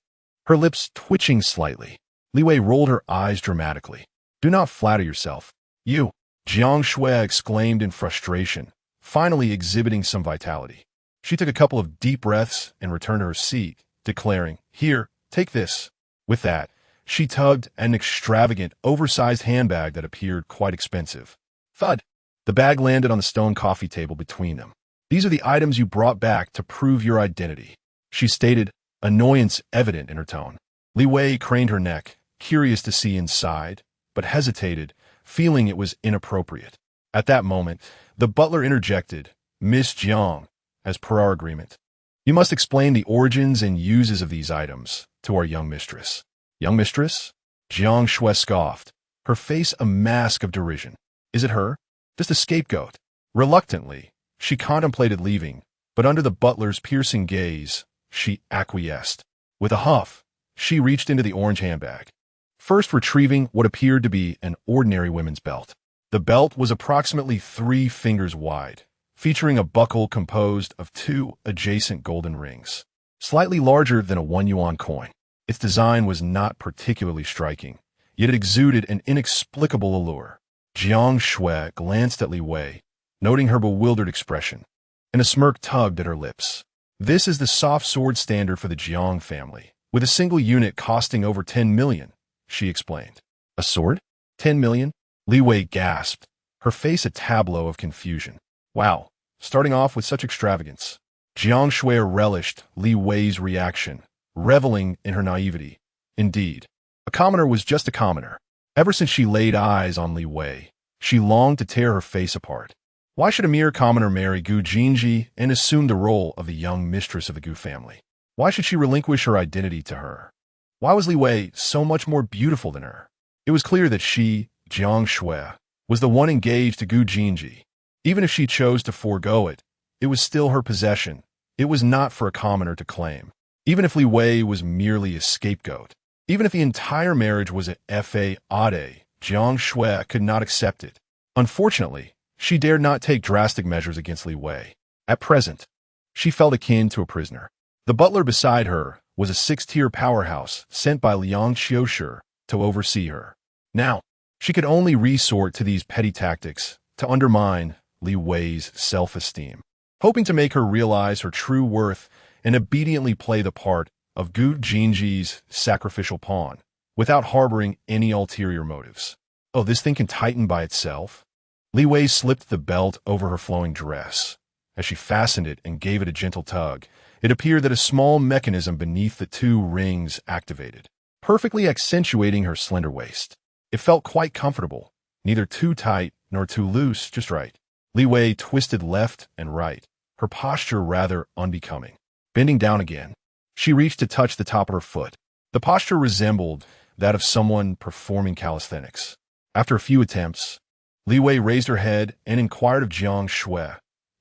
her lips twitching slightly. Li Wei rolled her eyes dramatically. "Do not flatter yourself. You," Jiang Shui exclaimed in frustration, finally exhibiting some vitality. She took a couple of deep breaths and returned to her seat, declaring, "Here, take this." With that, she tugged at an extravagant, oversized handbag that appeared quite expensive. Thud! The bag landed on the stone coffee table between them. "These are the items you brought back to prove your identity," she stated, annoyance evident in her tone. Li Wei craned her neck, curious to see inside, but hesitated, feeling it was inappropriate. At that moment, the butler interjected, "Miss Jiang, as per our agreement, you must explain the origins and uses of these items to our young mistress." "Young mistress?" Jiang Shui scoffed, her face a mask of derision. "Is it her? Just a scapegoat?" Reluctantly, she contemplated leaving, but under the butler's piercing gaze, she acquiesced. With a huff, she reached into the orange handbag, first retrieving what appeared to be an ordinary women's belt. The belt was approximately 3 fingers wide, featuring a buckle composed of 2 adjacent golden rings, slightly larger than a 1 yuan coin. Its design was not particularly striking, yet it exuded an inexplicable allure. Jiang Shui glanced at Li Wei, noting her bewildered expression, and a smirk tugged at her lips. "This is the soft sword standard for the Jiang family, with a single unit costing over 10 million, she explained. "A sword? 10 million? Li Wei gasped, her face a tableau of confusion. "Wow, starting off with such extravagance." Jiang Shui relished Li Wei's reaction, reveling in her naivety. Indeed, a commoner was just a commoner. Ever since she laid eyes on Li Wei, she longed to tear her face apart. Why should a mere commoner marry Gu Jinji and assume the role of the young mistress of the Gu family? Why should she relinquish her identity to her? Why was Li Wei so much more beautiful than her? It was clear that she, Jiang Shui, was the one engaged to Gu Jinji. Even if she chose to forego it, it was still her possession. It was not for a commoner to claim. Even if Li Wei was merely a scapegoat, even if the entire marriage was a fade, Jiang Shui could not accept it. Unfortunately, she dared not take drastic measures against Li Wei. At present, she felt akin to a prisoner. The butler beside her was a 6-tier powerhouse sent by Liang Qiushi to oversee her. Now, she could only resort to these petty tactics to undermine Li Wei's self-esteem, hoping to make her realize her true worth and obediently play the part of Gu Jinji's sacrificial pawn, without harboring any ulterior motives. "Oh, this thing can tighten by itself?" Li Wei slipped the belt over her flowing dress. As she fastened it and gave it a gentle tug, it appeared that a small mechanism beneath the 2 rings activated, perfectly accentuating her slender waist. It felt quite comfortable, neither too tight nor too loose, just right. Li Wei twisted left and right, her posture rather unbecoming. Bending down again, she reached to touch the top of her foot. The posture resembled that of someone performing calisthenics. After a few attempts, Li Wei raised her head and inquired of Jiang Shui,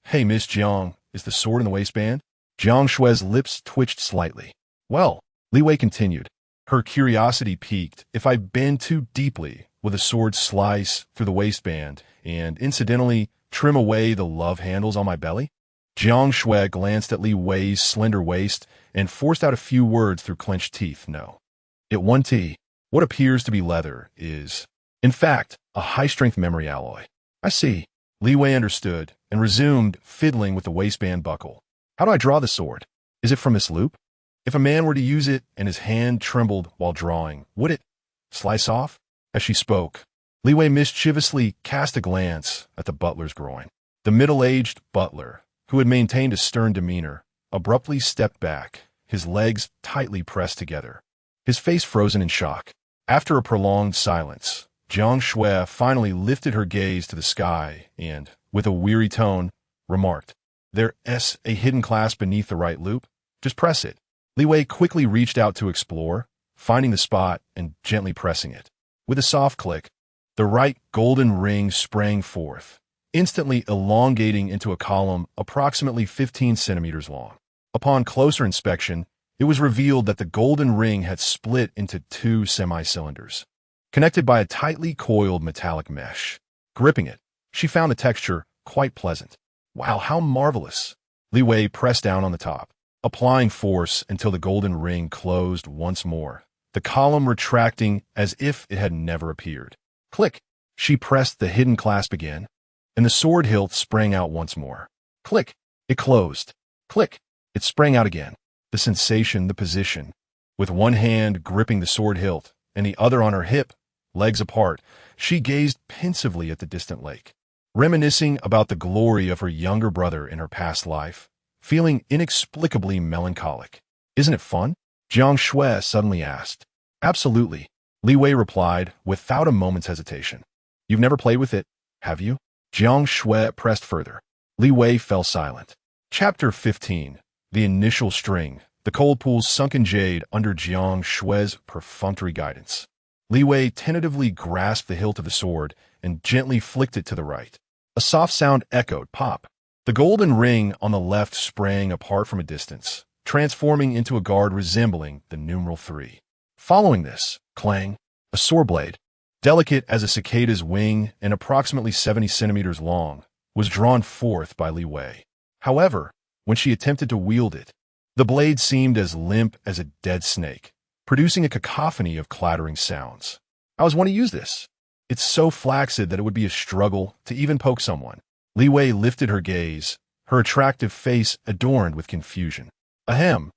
"Hey, Miss Jiang, is the sword in the waistband?" Jiang Shui's lips twitched slightly. "Well," Li Wei continued, her curiosity piqued, "if I bend too deeply, will the sword slice through the waistband and, incidentally, trim away the love handles on my belly?" Jiang Shui glanced at Li Wei's slender waist and forced out a few words through clenched teeth. "No. It won't. What appears to be leather is, in fact, a high-strength memory alloy." "I see." Li Wei understood and resumed fiddling with the waistband buckle. "How do I draw the sword? Is it from this loop? If a man were to use it and his hand trembled while drawing, would it slice off?" As she spoke, Li Wei mischievously cast a glance at the butler's groin. The middle-aged butler, who had maintained a stern demeanor, abruptly stepped back, his legs tightly pressed together, his face frozen in shock. After a prolonged silence, Jiang Shui finally lifted her gaze to the sky and, with a weary tone, remarked, "There's a hidden clasp beneath the right loop. Just press it." Li Wei quickly reached out to explore, finding the spot and gently pressing it. With a soft click, the right golden ring sprang forth, instantly elongating into a column approximately 15 centimeters long. Upon closer inspection, it was revealed that the golden ring had split into two semi-cylinders, connected by a tightly coiled metallic mesh. Gripping it, she found the texture quite pleasant. "Wow, how marvelous!" Li Wei pressed down on the top, applying force until the golden ring closed once more, the column retracting as if it had never appeared. Click! She pressed the hidden clasp again, and the sword hilt sprang out once more. Click! It closed. Click! It sprang out again. The sensation, the position. With one hand gripping the sword hilt and the other on her hip, legs apart, she gazed pensively at the distant lake, reminiscing about the glory of her younger brother in her past life, feeling inexplicably melancholic. "Isn't it fun?" Jiang Shui suddenly asked. "Absolutely," Li Wei replied without a moment's hesitation. "You've never played with it, have you?" Jiang Shui pressed further. Li Wei fell silent. Chapter 15. The Initial String. The cold pools sunk in jade under Jiang Shui's perfunctory guidance. Li Wei tentatively grasped the hilt of the sword and gently flicked it to the right. A soft sound echoed, pop. The golden ring on the left sprang apart from a distance, transforming into a guard resembling the numeral 3. Following this, clang, a sword blade, delicate as a cicada's wing and approximately 70 centimeters long, was drawn forth by Li Wei. However, when she attempted to wield it, the blade seemed as limp as a dead snake, producing a cacophony of clattering sounds. "How does one use this? It's so flaccid that it would be a struggle to even poke someone." Li Wei lifted her gaze, her attractive face adorned with confusion. "Ahem."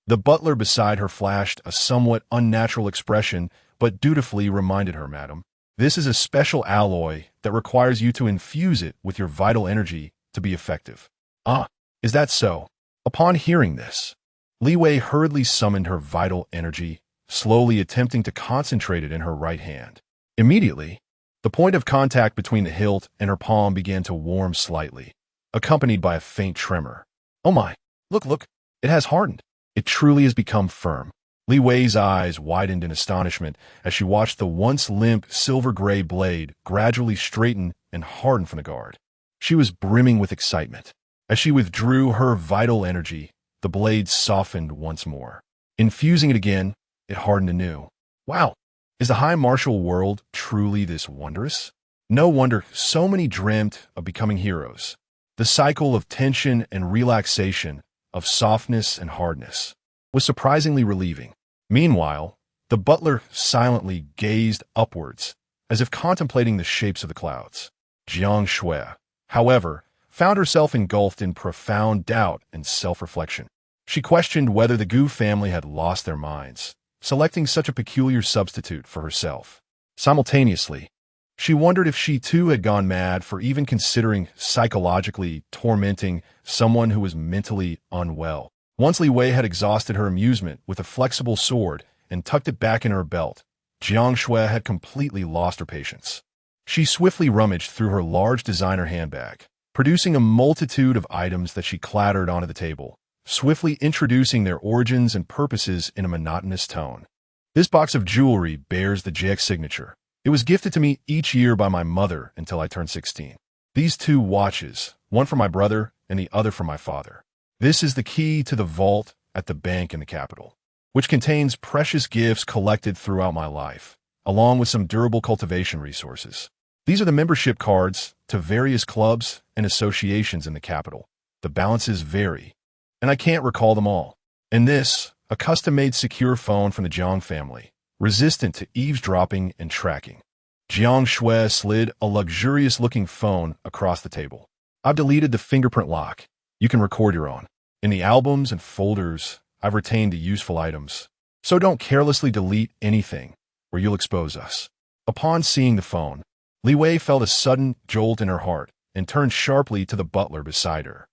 The butler beside her flashed a somewhat unnatural expression, but dutifully reminded her, "Madam, this is a special alloy that requires you to infuse it with your vital energy to be effective." "Ah, is that so?" Upon hearing this, Li Wei hurriedly summoned her vital energy, slowly attempting to concentrate it in her right hand. Immediately, the point of contact between the hilt and her palm began to warm slightly, accompanied by a faint tremor. "Oh my, look, it has hardened. It truly has become firm." Li Wei's eyes widened in astonishment as she watched the once limp silver-gray blade gradually straighten and harden from the guard. She was brimming with excitement. As she withdrew her vital energy, the blade softened once more. Infusing it again, it hardened anew. "Wow, is the high martial world truly this wondrous?" No wonder so many dreamt of becoming heroes. The cycle of tension and relaxation, of softness and hardness, was surprisingly relieving. Meanwhile, the butler silently gazed upwards, as if contemplating the shapes of the clouds. Jiang Shui, however, found herself engulfed in profound doubt and self-reflection. She questioned whether the Gu family had lost their minds, selecting such a peculiar substitute for herself. Simultaneously, she wondered if she too had gone mad for even considering psychologically tormenting someone who was mentally unwell. Once Li Wei had exhausted her amusement with a flexible sword and tucked it back in her belt, Jiang Shui had completely lost her patience. She swiftly rummaged through her large designer handbag, producing a multitude of items that she clattered onto the table, swiftly introducing their origins and purposes in a monotonous tone. "This box of jewelry bears the JX signature. It was gifted to me each year by my mother until I turned 16. These two watches, one for my brother and the other for my father. This is the key to the vault at the bank in the capital, which contains precious gifts collected throughout my life, along with some durable cultivation resources. These are the membership cards to various clubs and associations in the capital. The balances vary, and I can't recall them all. And this, a custom-made secure phone from the Jiang family, resistant to eavesdropping and tracking." Jiang Shui slid a luxurious-looking phone across the table. "I've deleted the fingerprint lock. You can record your own. In the albums and folders, I've retained the useful items. So don't carelessly delete anything, or you'll expose us." Upon seeing the phone, Li Wei felt a sudden jolt in her heart and turned sharply to the butler beside her.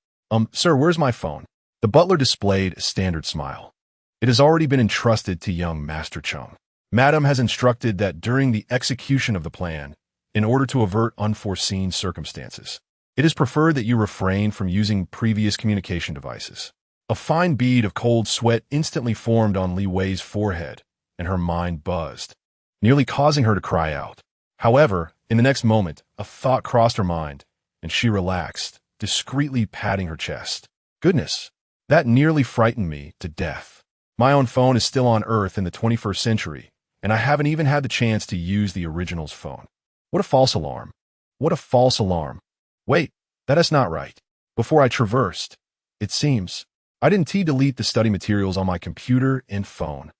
Sir, where's my phone? The butler displayed a standard smile. It has already been entrusted to young Master Chung. Madam has instructed that during the execution of the plan, in order to avert unforeseen circumstances, it is preferred that you refrain from using previous communication devices. A fine bead of cold sweat instantly formed on Li Wei's forehead, and her mind buzzed, nearly causing her to cry out. However, in the next moment, a thought crossed her mind, and she relaxed, discreetly patting her chest. Goodness, that nearly frightened me to death. My own phone is still on Earth in the 21st century, and I haven't even had the chance to use the original's phone. What a false alarm. What a false alarm. Wait, that is not right. Before I traversed, it seems, I didn't delete the study materials on my computer and phone.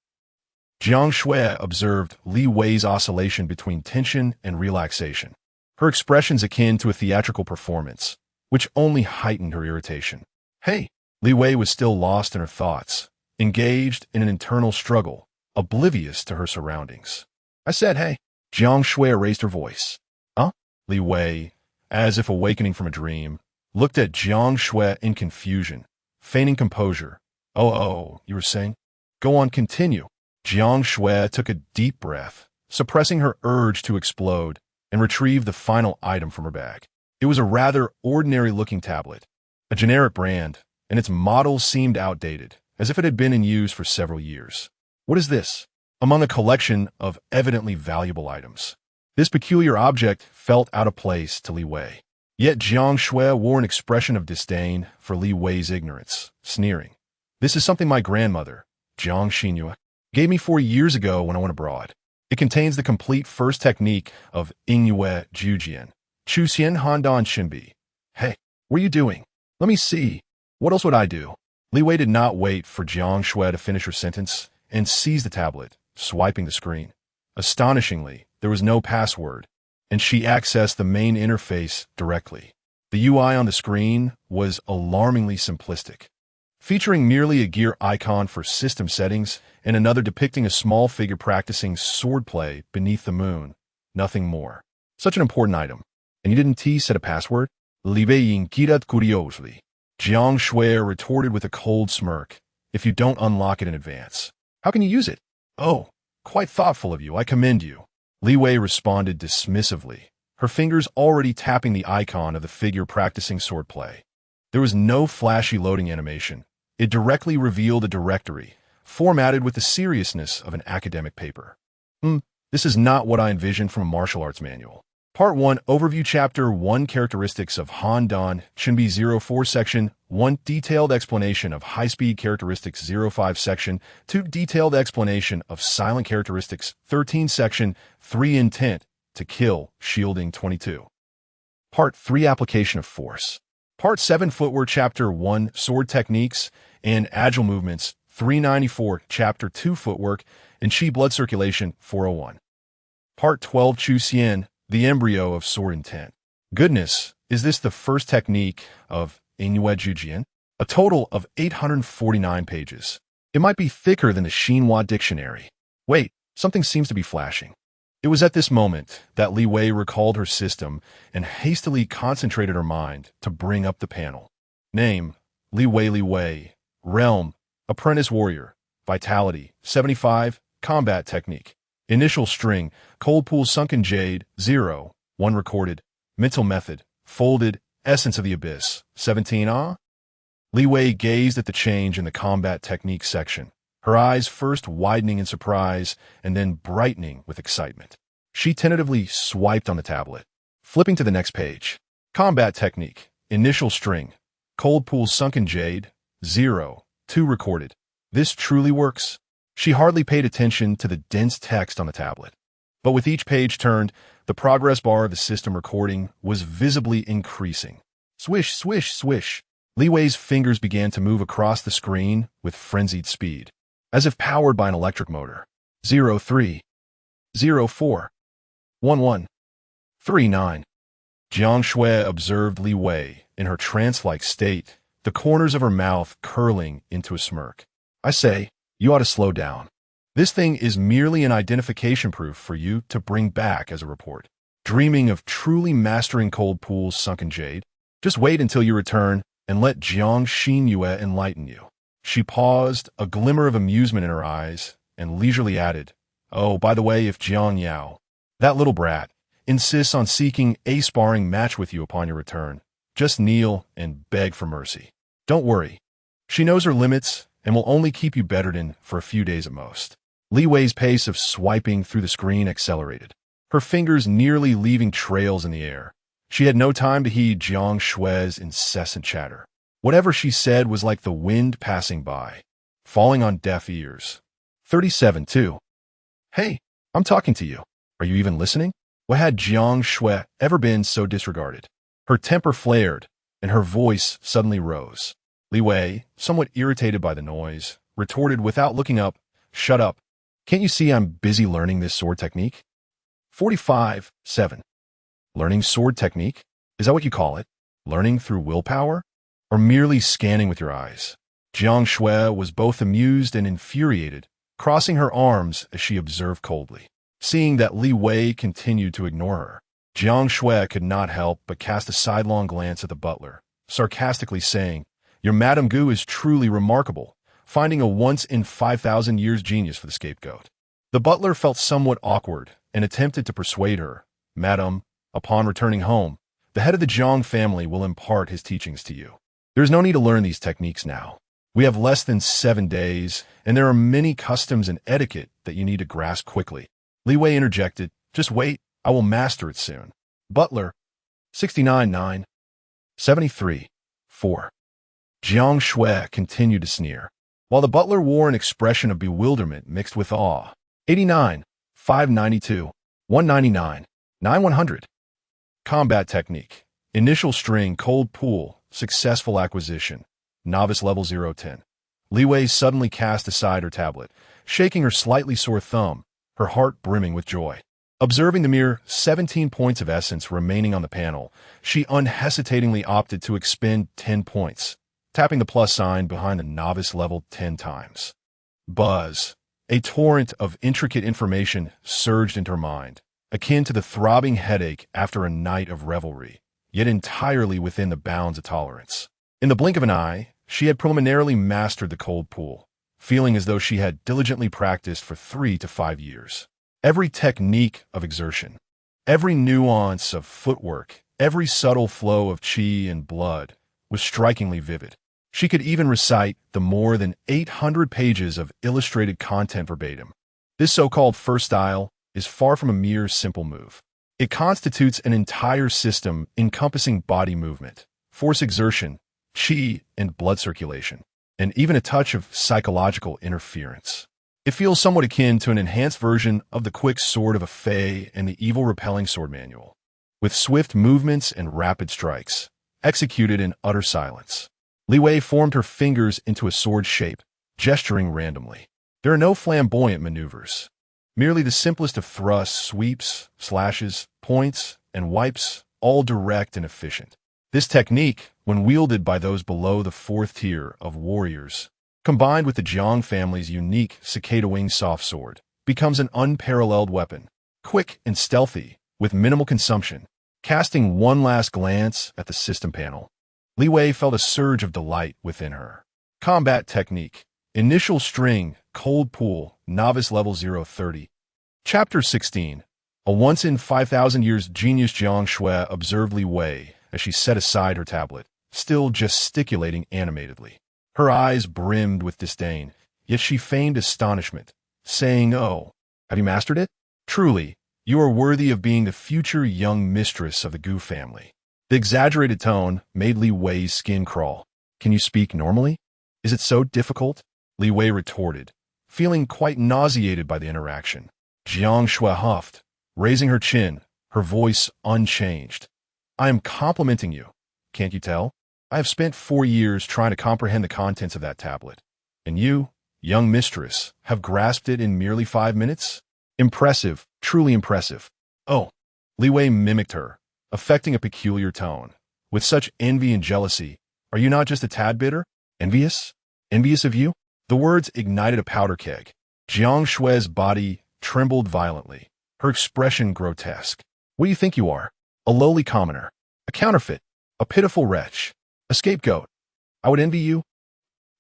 Jiang Shui observed Li Wei's oscillation between tension and relaxation, her expressions akin to a theatrical performance, which only heightened her irritation. Hey, Li Wei was still lost in her thoughts, engaged in an internal struggle, oblivious to her surroundings. I said, hey. Jiang Shui raised her voice. Huh? Li Wei, as if awakening from a dream, looked at Jiang Shui in confusion, feigning composure. Oh, you were saying? Go on, continue. Jiang Shui took a deep breath, suppressing her urge to explode, and retrieved the final item from her bag. It was a rather ordinary-looking tablet, a generic brand, and its model seemed outdated, as if it had been in use for several years. What is this? Among a collection of evidently valuable items, this peculiar object felt out of place to Li Wei. Yet Jiang Shui wore an expression of disdain for Li Wei's ignorance, sneering. This is something my grandmother, Jiang Xinyue, gave me 4 years ago when I went abroad. It contains the complete first technique of Yingyue Jujian, Chuxian Handan Xinbi. Hey, what are you doing? Let me see. What else would I do? Li Wei did not wait for Jiang Shui to finish her sentence and seized the tablet, swiping the screen. Astonishingly, there was no password, and she accessed the main interface directly. The UI on the screen was alarmingly simplistic, featuring merely a gear icon for system settings and another depicting a small figure practicing swordplay beneath the moon. Nothing more. Such an important item. And you didn't set a password? Li Wei inquired curiously. Jiang Shui retorted with a cold smirk. If you don't unlock it in advance, how can you use it? Oh, quite thoughtful of you, I commend you. Li Wei responded dismissively, her fingers already tapping the icon of the figure practicing swordplay. There was no flashy loading animation. It directly revealed a directory, formatted with the seriousness of an academic paper. This is not what I envisioned from a martial arts manual. Part 1, Overview Chapter 1, Characteristics of Han-Dan, Chinbi 04, Section 1, Detailed Explanation of High-Speed Characteristics 05, Section 2, Detailed Explanation of Silent Characteristics 13, Section 3, Intent to Kill, Shielding 22. Part 3, Application of Force. Part 7, Footwork, Chapter 1, Sword Techniques and Agile Movements 394, Chapter 2, Footwork and Qi Blood Circulation 401. Part 12, Chu Xian, the Embryo of Sword Intent. Goodness, is this the first technique of Yingyue Jujian? A total of 849 pages. It might be thicker than the Xinhua dictionary. Wait, something seems to be flashing. It was at this moment that Li Wei recalled her system and hastily concentrated her mind to bring up the panel. Name, Li Wei. Realm, Apprentice Warrior. Vitality, 75. Combat Technique. Initial String, Cold Pool Sunken Jade, 0. 1 recorded. Mental Method, Folded, Essence of the Abyss, 17. Li Wei gazed at the change in the Combat Technique section, her eyes first widening in surprise and then brightening with excitement. She tentatively swiped on the tablet, flipping to the next page. Combat Technique, Initial String, Cold Pool Sunken Jade, 0. 2 recorded. This truly works. She hardly paid attention to the dense text on the tablet. But with each page turned, the progress bar of the system recording was visibly increasing. Swish, swish, swish. Li Wei's fingers began to move across the screen with frenzied speed, as if powered by an electric motor. 03. 04. 11. 39. Jiang Shui observed Li Wei in her trance-like state, the corners of her mouth curling into a smirk. I say, you ought to slow down. This thing is merely an identification proof for you to bring back as a report. dreaming of truly mastering cold pools sunk in jade? Just wait until you return and let Jiang Xinyue enlighten you. She paused, a glimmer of amusement in her eyes, and leisurely added, "Oh, by the way, if Jiang Yao, that little brat, insists on seeking a sparring match with you upon your return, just kneel and beg for mercy. Don't worry. She knows her limits and will only keep you bettered in for a few days at most." Li Wei's pace of swiping through the screen accelerated, her fingers nearly leaving trails in the air. She had no time to heed Jiang Shue's incessant chatter. Whatever she said was like the wind passing by, falling on deaf ears. 37-2. "Hey, I'm talking to you. Are you even listening?" What had Jiang Shui ever been so disregarded? Her temper flared, and her voice suddenly rose. Li Wei, somewhat irritated by the noise, retorted without looking up, "Shut up. Can't you see I'm busy learning this sword technique?" 45-7. Learning sword technique? Is that what you call it? Learning through willpower? Or merely scanning with your eyes? Jiang Shui was both amused and infuriated, crossing her arms as she observed coldly. Seeing that Li Wei continued to ignore her, Jiang Shui could not help but cast a sidelong glance at the butler, sarcastically saying, "Your Madame Gu is truly remarkable, finding a once-in-5,000 years genius for the scapegoat." The butler felt somewhat awkward and attempted to persuade her, "Madam, upon returning home, the head of the Zhang family will impart his teachings to you. There is no need to learn these techniques now. We have less than 7 days, and there are many customs and etiquette that you need to grasp quickly." Li Wei interjected, "Just wait, I will master it soon." Butler, 69-9. 73-4. Jiang Shui continued to sneer, while the butler wore an expression of bewilderment mixed with awe. 89-592. 199. 9100. Combat technique. Initial string, cold pool, successful acquisition. Novice level 010. Li Wei suddenly cast aside her tablet, shaking her slightly sore thumb, her heart brimming with joy. Observing the mere 17 points of essence remaining on the panel, she unhesitatingly opted to expend 10 points, tapping the plus sign behind the novice level 10 times. Buzz. A torrent of intricate information surged into her mind, akin to the throbbing headache after a night of revelry, yet entirely within the bounds of tolerance. In the blink of an eye, she had preliminarily mastered the cold pool, feeling as though she had diligently practiced for 3 to 5 years. Every technique of exertion, every nuance of footwork, every subtle flow of qi and blood was strikingly vivid. She could even recite the more than 800 pages of illustrated content verbatim. This so-called first style is far from a mere simple move. It constitutes an entire system encompassing body movement, force exertion, qi and blood circulation, and even a touch of psychological interference. It feels somewhat akin to an enhanced version of the quick sword of a fey and the evil repelling sword manual, with swift movements and rapid strikes, executed in utter silence. Li Wei formed her fingers into a sword shape, gesturing randomly. There are no flamboyant maneuvers, merely the simplest of thrusts, sweeps, slashes, points, and wipes, all direct and efficient. This technique, when wielded by those below the 4th tier of warriors, combined with the Jiang family's unique cicada wing soft sword, becomes an unparalleled weapon, quick and stealthy, with minimal consumption. Casting one last glance at the system panel, Li Wei felt a surge of delight within her. Combat technique. Initial string, cold pool, novice level 030. Chapter 16. A once-in-5,000 years genius. Jiang Shui observed Li Wei as she set aside her tablet, still gesticulating animatedly. Her eyes brimmed with disdain, yet she feigned astonishment, saying, "Oh, have you mastered it? Truly, you are worthy of being the future young mistress of the Gu family." The exaggerated tone made Li Wei's skin crawl. "Can you speak normally? Is it so difficult?" Li Wei retorted, feeling quite nauseated by the interaction. Jiang Shui huffed, raising her chin, her voice unchanged. "I am complimenting you. Can't you tell? I have spent 4 years trying to comprehend the contents of that tablet, and you, young mistress, have grasped it in merely 5 minutes? Impressive, truly impressive." "Oh," Li Wei mimicked her, affecting a peculiar tone. "With such envy and jealousy, are you not just a tad bitter? Envious? Envious of you?" The words ignited a powder keg. Jiang Shui's body trembled violently, her expression grotesque. What do you think you are? A lowly commoner, a counterfeit, a pitiful wretch, a scapegoat. I would envy you.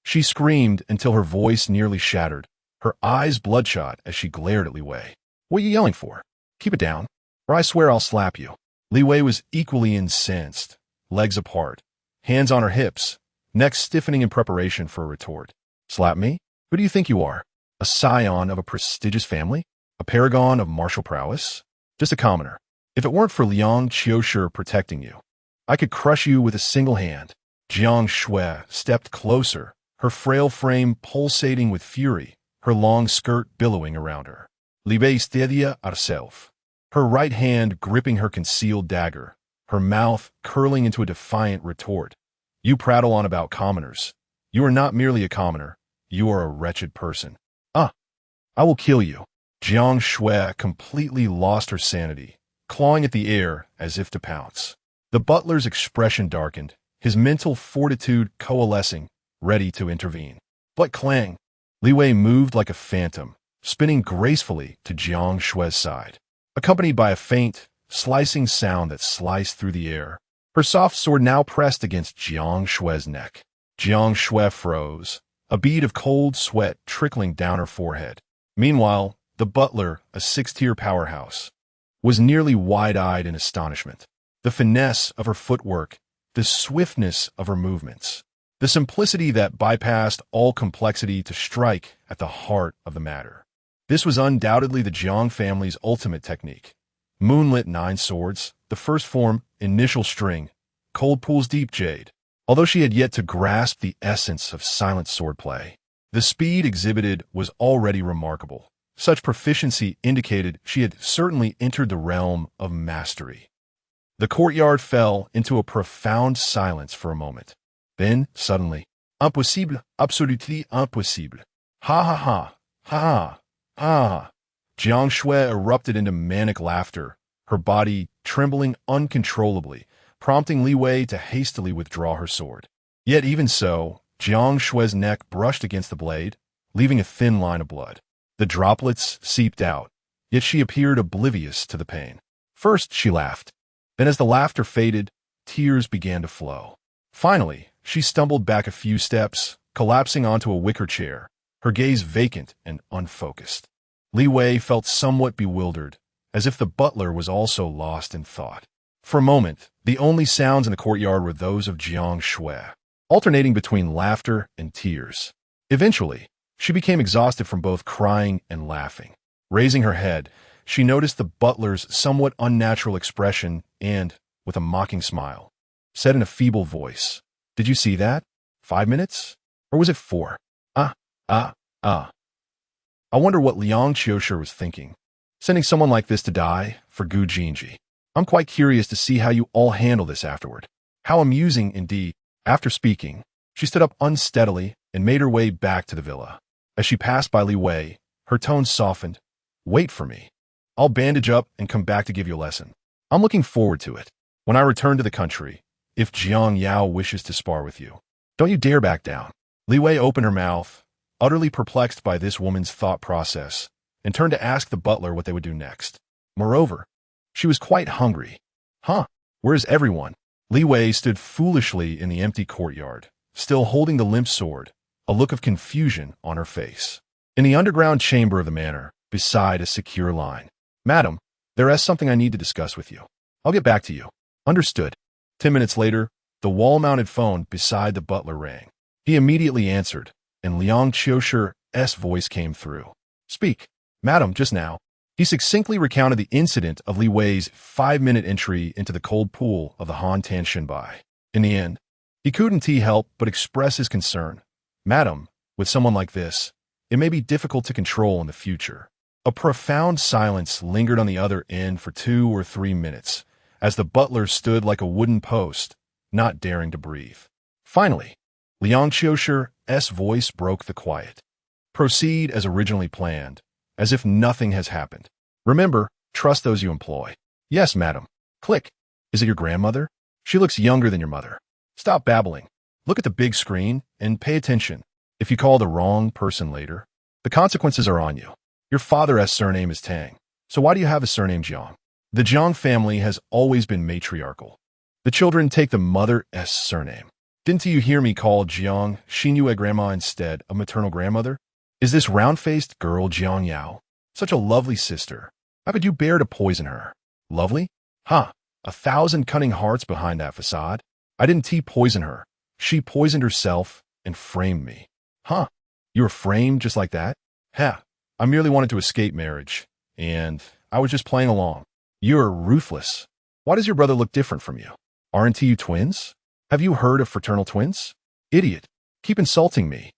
She screamed until her voice nearly shattered, her eyes bloodshot as she glared at Li Wei. What are you yelling for? Keep it down, or I swear I'll slap you. Li Wei was equally incensed, legs apart, hands on her hips, neck stiffening in preparation for a retort. Slap me? Who do you think you are? A scion of a prestigious family? A paragon of martial prowess? Just a commoner. If it weren't for Liang Qiushi protecting you, I could crush you with a single hand. Jiang Shui stepped closer, her frail frame pulsating with fury, her long skirt billowing around her. Li Wei steadied herself, her right hand gripping her concealed dagger, her mouth curling into a defiant retort. You prattle on about commoners. You are not merely a commoner. You are a wretched person. I will kill you. Jiang Shui completely lost her sanity, clawing at the air as if to pounce. The butler's expression darkened, his mental fortitude coalescing, ready to intervene. But clang! Li Wei moved like a phantom, spinning gracefully to Jiang Shui's side, accompanied by a faint, slicing sound that sliced through the air. Her soft sword now pressed against Jiang Shui's neck. Jiang Shui froze, a bead of cold sweat trickling down her forehead. Meanwhile, the butler, a six-tier powerhouse, was nearly wide-eyed in astonishment. The finesse of her footwork, the swiftness of her movements, the simplicity that bypassed all complexity to strike at the heart of the matter. This was undoubtedly the Jiang family's ultimate technique. Moonlit nine swords, the first form, initial string, cold pools deep jade. Although she had yet to grasp the essence of silent swordplay, the speed exhibited was already remarkable. Such proficiency indicated she had certainly entered the realm of mastery. The courtyard fell into a profound silence for a moment. Then, suddenly, impossible, absolutely impossible. Ha ha ha, ha ha. Jiang Shui erupted into manic laughter, her body trembling uncontrollably, prompting Li Wei to hastily withdraw her sword. Yet even so, Jiang Shui's neck brushed against the blade, leaving a thin line of blood. The droplets seeped out, yet she appeared oblivious to the pain. First, she laughed. Then as the laughter faded, tears began to flow. Finally, she stumbled back a few steps, collapsing onto a wicker chair, her gaze vacant and unfocused. Li Wei felt somewhat bewildered, as if the butler was also lost in thought. For a moment, the only sounds in the courtyard were those of Jiang Shui, alternating between laughter and tears. Eventually, she became exhausted from both crying and laughing. Raising her head, she noticed the butler's somewhat unnatural expression and, with a mocking smile, said in a feeble voice, "Did you see that? 5 minutes? Or was it 4? I wonder what Liang Qiushi was thinking, sending someone like this to die for Gu Jinji. I'm quite curious to see how you all handle this afterward." How amusing indeed. After speaking, she stood up unsteadily and made her way back to the villa. As she passed by Li Wei, her tone softened. "Wait for me. I'll bandage up and come back to give you a lesson. I'm looking forward to it. When I return to the country, if Jiang Yao wishes to spar with you, don't you dare back down." Li Wei opened her mouth, utterly perplexed by this woman's thought process, and turned to ask the butler what they would do next. Moreover, she was quite hungry. Where is everyone? Li Wei stood foolishly in the empty courtyard, still holding the limp sword, a look of confusion on her face. In the underground chamber of the manor, beside a secure line. "Madam, there is something I need to discuss with you. I'll get back to you." Understood. 10 minutes later, the wall-mounted phone beside the butler rang. He immediately answered, and Liang Qiushi's voice came through. "Speak, madam, just now." He succinctly recounted the incident of Li Wei's 5-minute entry into the cold pool of the Han Tan Shinbai. In the end, he couldn't help but express his concern. "Madam, with someone like this, it may be difficult to control in the future." A profound silence lingered on the other end for 2 or 3 minutes, as the butler stood like a wooden post, not daring to breathe. Finally, Liang Qiushi's voice broke the quiet. "Proceed as originally planned, as if nothing has happened. Remember, trust those you employ." "Yes, madam." Click. "Is it your grandmother? She looks younger than your mother." "Stop babbling. Look at the big screen and pay attention. If you call the wrong person later, the consequences are on you. Your father's surname is Tang, so why do you have a surname Jiang? The Jiang family has always been matriarchal. The children take the mother's surname. Didn't you hear me call Jiang Xinyue grandma instead of maternal grandmother? Is this round-faced girl Jiang Yao? Such a lovely sister. How could you bear to poison her? Lovely? Huh. 1,000 cunning hearts behind that facade. I didn't poison her. She poisoned herself and framed me. Huh. You were framed just like that? Heh. I merely wanted to escape marriage, and I was just playing along. You're ruthless. Why does your brother look different from you? Aren't you twins? Have you heard of fraternal twins? Idiot. Keep insulting me.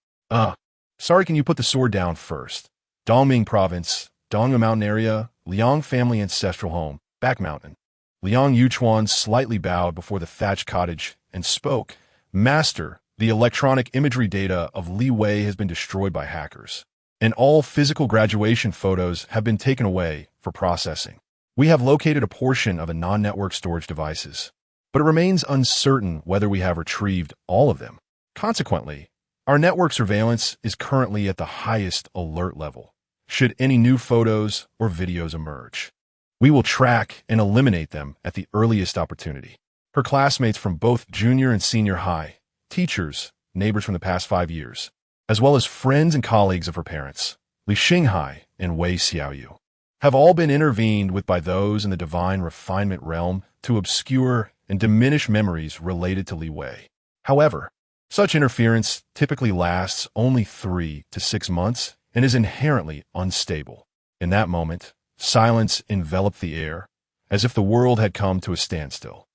Sorry, can you put the sword down first? Dongming Province, Dongma Mountain Area, Liang family ancestral home, Back Mountain. Liang Yuchuan slightly bowed before the thatched cottage and spoke. Master, the electronic imagery data of Li Wei has been destroyed by hackers, and all physical graduation photos have been taken away for processing. We have located a portion of a non-network storage devices, but it remains uncertain whether we have retrieved all of them. Consequently, our network surveillance is currently at the highest alert level. Should any new photos or videos emerge, we will track and eliminate them at the earliest opportunity. Her classmates from both junior and senior high, teachers, neighbors from the past 5 years, as well as friends and colleagues of her parents, Li Xinghai and Wei Xiaoyu, have all been intervened with by those in the divine refinement realm to obscure and diminish memories related to Li Wei. However, such interference typically lasts only 3 to 6 months and is inherently unstable. In that moment, silence enveloped the air, as if the world had come to a standstill,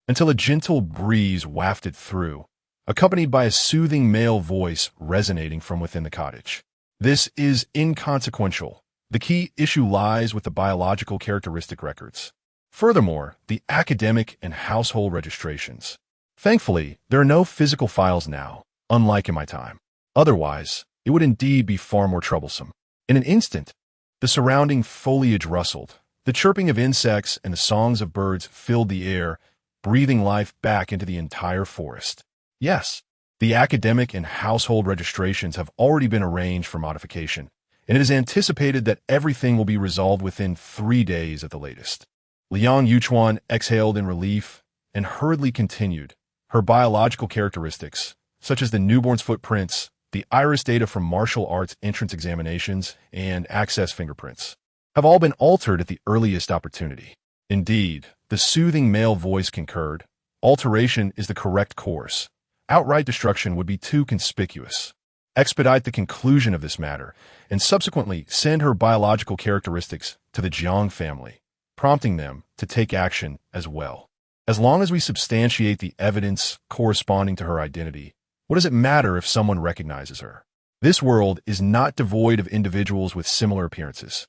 until a gentle breeze wafted through, accompanied by a soothing male voice resonating from within the cottage. This is inconsequential. The key issue lies with the biological characteristic records. Furthermore, the academic and household registrations. Thankfully, there are no physical files now, unlike in my time. Otherwise, it would indeed be far more troublesome. In an instant, the surrounding foliage rustled. The chirping of insects and the songs of birds filled the air, breathing life back into the entire forest. Yes, the academic and household registrations have already been arranged for modification, and it is anticipated that everything will be resolved within 3 days at the latest. Liang Yuchuan exhaled in relief and hurriedly continued. Her biological characteristics, such as the newborn's footprints, the iris data from martial arts entrance examinations, and access fingerprints, have all been altered at the earliest opportunity. Indeed, the soothing male voice concurred. Alteration is the correct course. Outright destruction would be too conspicuous. Expedite the conclusion of this matter, and subsequently send her biological characteristics to the Jiang family, prompting them to take action as well. As long as we substantiate the evidence corresponding to her identity, what does it matter if someone recognizes her? This world is not devoid of individuals with similar appearances.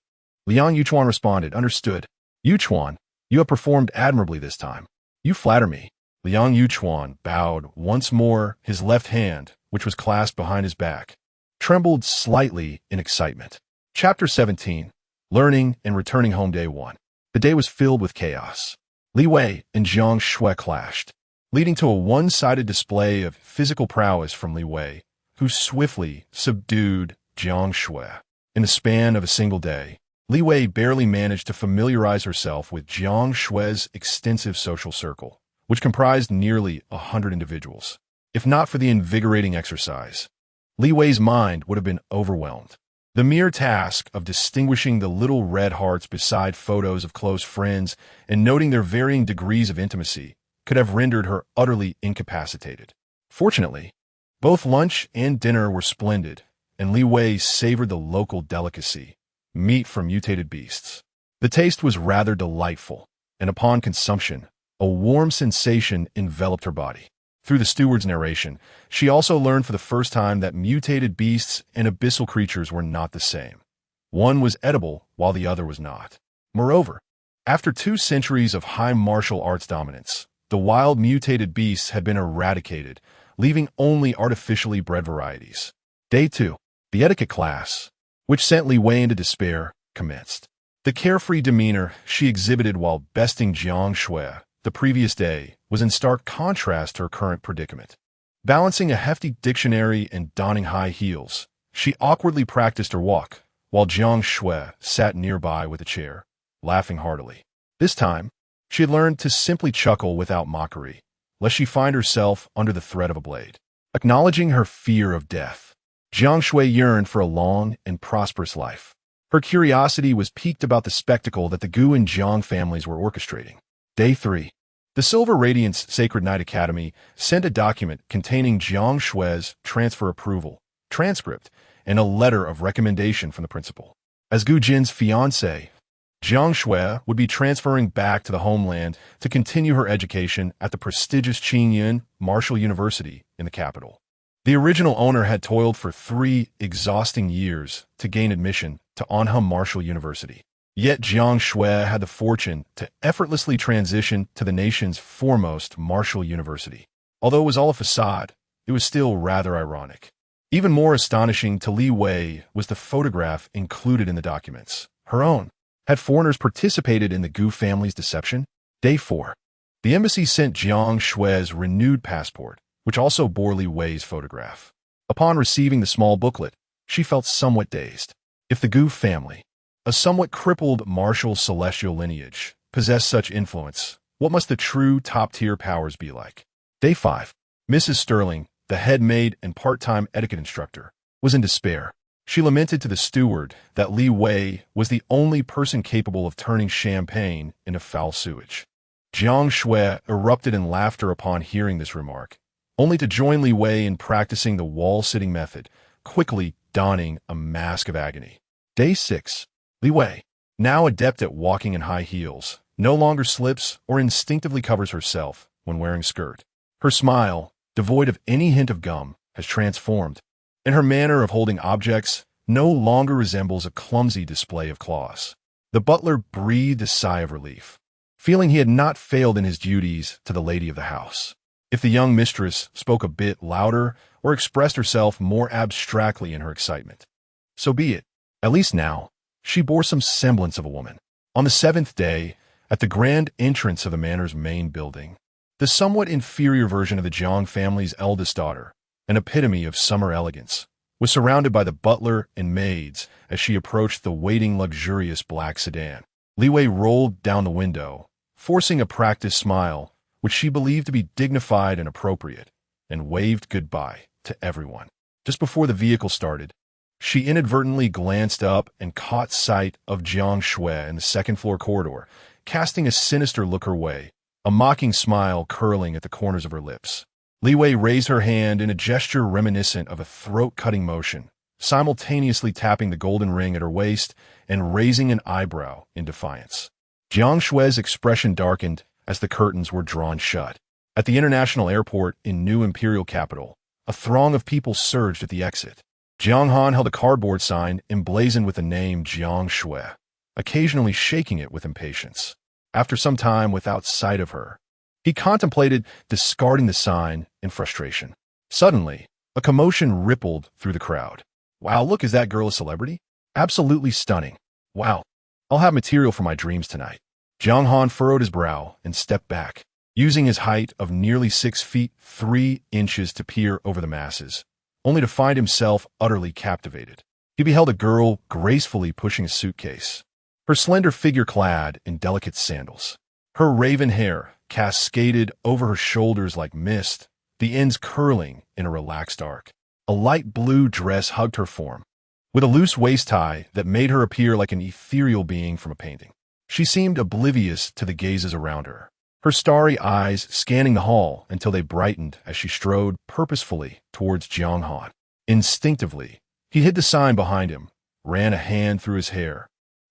Liang Yuchuan responded, Understood. Yuchuan, you have performed admirably this time. You flatter me. Liang Yuchuan bowed once more. His left hand, which was clasped behind his back, trembled slightly in excitement. Chapter 17. Learning and Returning Home Day 1. The day was filled with chaos. Li Wei and Jiang Shui clashed, leading to a one-sided display of physical prowess from Li Wei, who swiftly subdued Jiang Shui. In the span of a single day, Li Wei barely managed to familiarize herself with Jiang Shui's extensive social circle, which comprised nearly 100 individuals. If not for the invigorating exercise, Li Wei's mind would have been overwhelmed. The mere task of distinguishing the little red hearts beside photos of close friends and noting their varying degrees of intimacy could have rendered her utterly incapacitated. Fortunately, both lunch and dinner were splendid, and Li Wei savored the local delicacy, meat from mutated beasts. The taste was rather delightful, and upon consumption, a warm sensation enveloped her body. Through the steward's narration, she also learned for the first time that mutated beasts and abyssal creatures were not the same. One was edible while the other was not. Moreover, after 2 centuries of high martial arts dominance, the wild mutated beasts had been eradicated, leaving only artificially bred varieties. Day 2. The etiquette class, which sent Li Wei into despair, commenced. The carefree demeanor she exhibited while besting Jiang Shui the previous day was in stark contrast to her current predicament. Balancing a hefty dictionary and donning high heels, she awkwardly practiced her walk, while Jiang Shui sat nearby with a chair, laughing heartily. This time, she had learned to simply chuckle without mockery, lest she find herself under the threat of a blade. Acknowledging her fear of death, Jiang Shui yearned for a long and prosperous life. Her curiosity was piqued about the spectacle that the Gu and Jiang families were orchestrating. Day 3. The Silver Radiance Sacred Knight Academy sent a document containing Jiang Shui's transfer approval, transcript, and a letter of recommendation from the principal. As Gu Jin's fiancée, Jiang Shui would be transferring back to the homeland to continue her education at the prestigious Qingyun Martial University in the capital. The original owner had toiled for 3 exhausting years to gain admission to Anhum Martial University. Yet Jiang Shui had the fortune to effortlessly transition to the nation's foremost martial university. Although it was all a facade, it was still rather ironic. Even more astonishing to Li Wei was the photograph included in the documents. Her own. Had foreigners participated in the Gu family's deception? Day 4. The embassy sent Jiang Shui's renewed passport, which also bore Li Wei's photograph. Upon receiving the small booklet, she felt somewhat dazed. If the Gu family, a somewhat crippled martial celestial lineage, possessed such influence, what must the true top-tier powers be like? Day 5. Mrs. Sterling, the head maid and part-time etiquette instructor, was in despair. She lamented to the steward that Li Wei was the only person capable of turning champagne into foul sewage. Jiang Shui erupted in laughter upon hearing this remark, only to join Li Wei in practicing the wall-sitting method, quickly donning a mask of agony. Day 6. Li Wei, now adept at walking in high heels, no longer slips or instinctively covers herself when wearing skirt. Her smile, devoid of any hint of gum, has transformed, and her manner of holding objects no longer resembles a clumsy display of claws. The butler breathed a sigh of relief, feeling he had not failed in his duties to the lady of the house. If the young mistress spoke a bit louder or expressed herself more abstractly in her excitement, so be it. At least now, she bore some semblance of a woman. On the 7th day, at the grand entrance of the manor's main building, the somewhat inferior version of the Jiang family's eldest daughter, an epitome of summer elegance, was surrounded by the butler and maids as she approached the waiting luxurious black sedan. Li Wei rolled down the window, forcing a practiced smile, which she believed to be dignified and appropriate, and waved goodbye to everyone. Just before the vehicle started, she inadvertently glanced up and caught sight of Jiang Shui in the second-floor corridor, casting a sinister look her way, a mocking smile curling at the corners of her lips. Li Wei raised her hand in a gesture reminiscent of a throat-cutting motion, simultaneously tapping the golden ring at her waist and raising an eyebrow in defiance. Jiang Shui's expression darkened as the curtains were drawn shut. At the international airport in New Imperial Capital, a throng of people surged at the exit. Jiang Han held a cardboard sign emblazoned with the name Jiang Shui, occasionally shaking it with impatience. After some time without sight of her, he contemplated discarding the sign in frustration. Suddenly, a commotion rippled through the crowd. Wow, look, is that girl a celebrity? Absolutely stunning. Wow, I'll have material for my dreams tonight. Jiang Han furrowed his brow and stepped back, using his height of nearly 6 feet 3 inches to peer over the masses, only to find himself utterly captivated. He beheld a girl gracefully pushing a suitcase, her slender figure clad in delicate sandals. Her raven hair cascaded over her shoulders like mist, the ends curling in a relaxed arc. A light blue dress hugged her form, with a loose waist tie that made her appear like an ethereal being from a painting. She seemed oblivious to the gazes around her, her starry eyes scanning the hall until they brightened as she strode purposefully towards Jiang Han. Instinctively, he hid the sign behind him, ran a hand through his hair,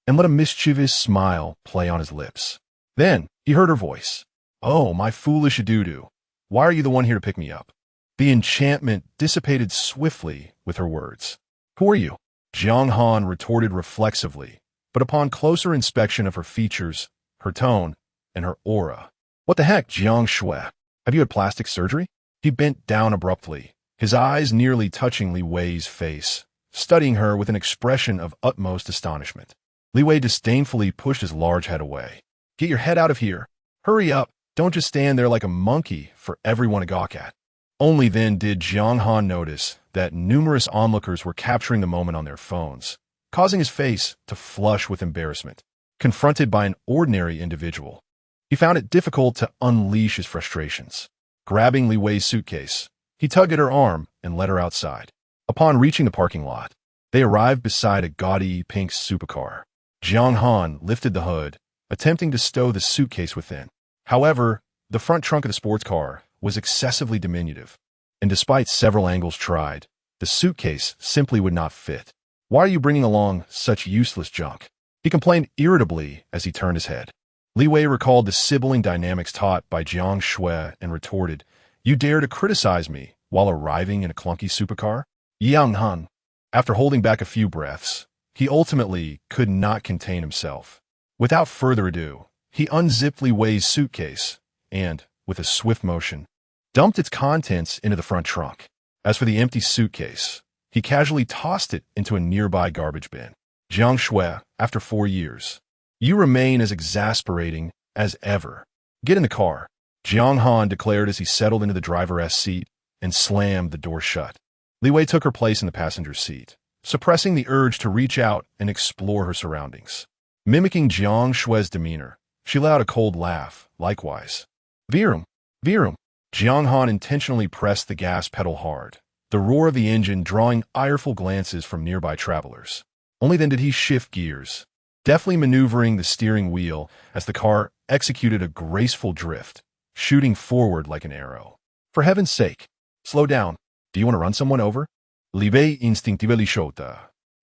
and let a mischievous smile play on his lips. Then he heard her voice. "Oh, my foolish doo-doo, why are you the one here to pick me up?" The enchantment dissipated swiftly with her words. "Who are you?" Jiang Han retorted reflexively, but upon closer inspection of her features, her tone, and her aura. "What the heck, Jiang Shui? Have you had plastic surgery?" He bent down abruptly, his eyes nearly touching Li Wei's face, studying her with an expression of utmost astonishment. Li Wei disdainfully pushed his large head away. "Get your head out of here. Hurry up. Don't just stand there like a monkey for everyone to gawk at." Only then did Jiang Han notice that numerous onlookers were capturing the moment on their phones, causing his face to flush with embarrassment. Confronted by an ordinary individual, he found it difficult to unleash his frustrations. Grabbing Li Wei's suitcase, he tugged at her arm and led her outside. Upon reaching the parking lot, they arrived beside a gaudy pink supercar. Jiang Han lifted the hood, attempting to stow the suitcase within. However, the front trunk of the sports car was excessively diminutive, and despite several angles tried, the suitcase simply would not fit. "Why are you bringing along such useless junk?" he complained irritably as he turned his head. Li Wei recalled the sibling dynamics taught by Jiang Shui and retorted, "You dare to criticize me while arriving in a clunky supercar?" Yang Han, after holding back a few breaths, he ultimately could not contain himself. Without further ado, he unzipped Li Wei's suitcase and, with a swift motion, dumped its contents into the front trunk. As for the empty suitcase, he casually tossed it into a nearby garbage bin. "Jiang Shui, after 4 years, you remain as exasperating as ever. Get in the car," Jiang Han declared as he settled into the driver's seat and slammed the door shut. Li Wei took her place in the passenger seat, suppressing the urge to reach out and explore her surroundings. Mimicking Jiang Shui's demeanor, she let out a cold laugh, likewise. "Virum, Virum." Jiang Han intentionally pressed the gas pedal hard, the roar of the engine drawing ireful glances from nearby travelers. Only then did he shift gears, deftly maneuvering the steering wheel as the car executed a graceful drift, shooting forward like an arrow. "For heaven's sake, slow down. Do you want to run someone over?" Li Wei instinctively shouted.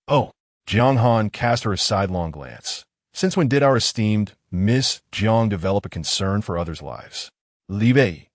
"Oh." Jiang Han cast her a sidelong glance. Since when did our esteemed Miss Jiang develop a concern for others' lives? Li Wei.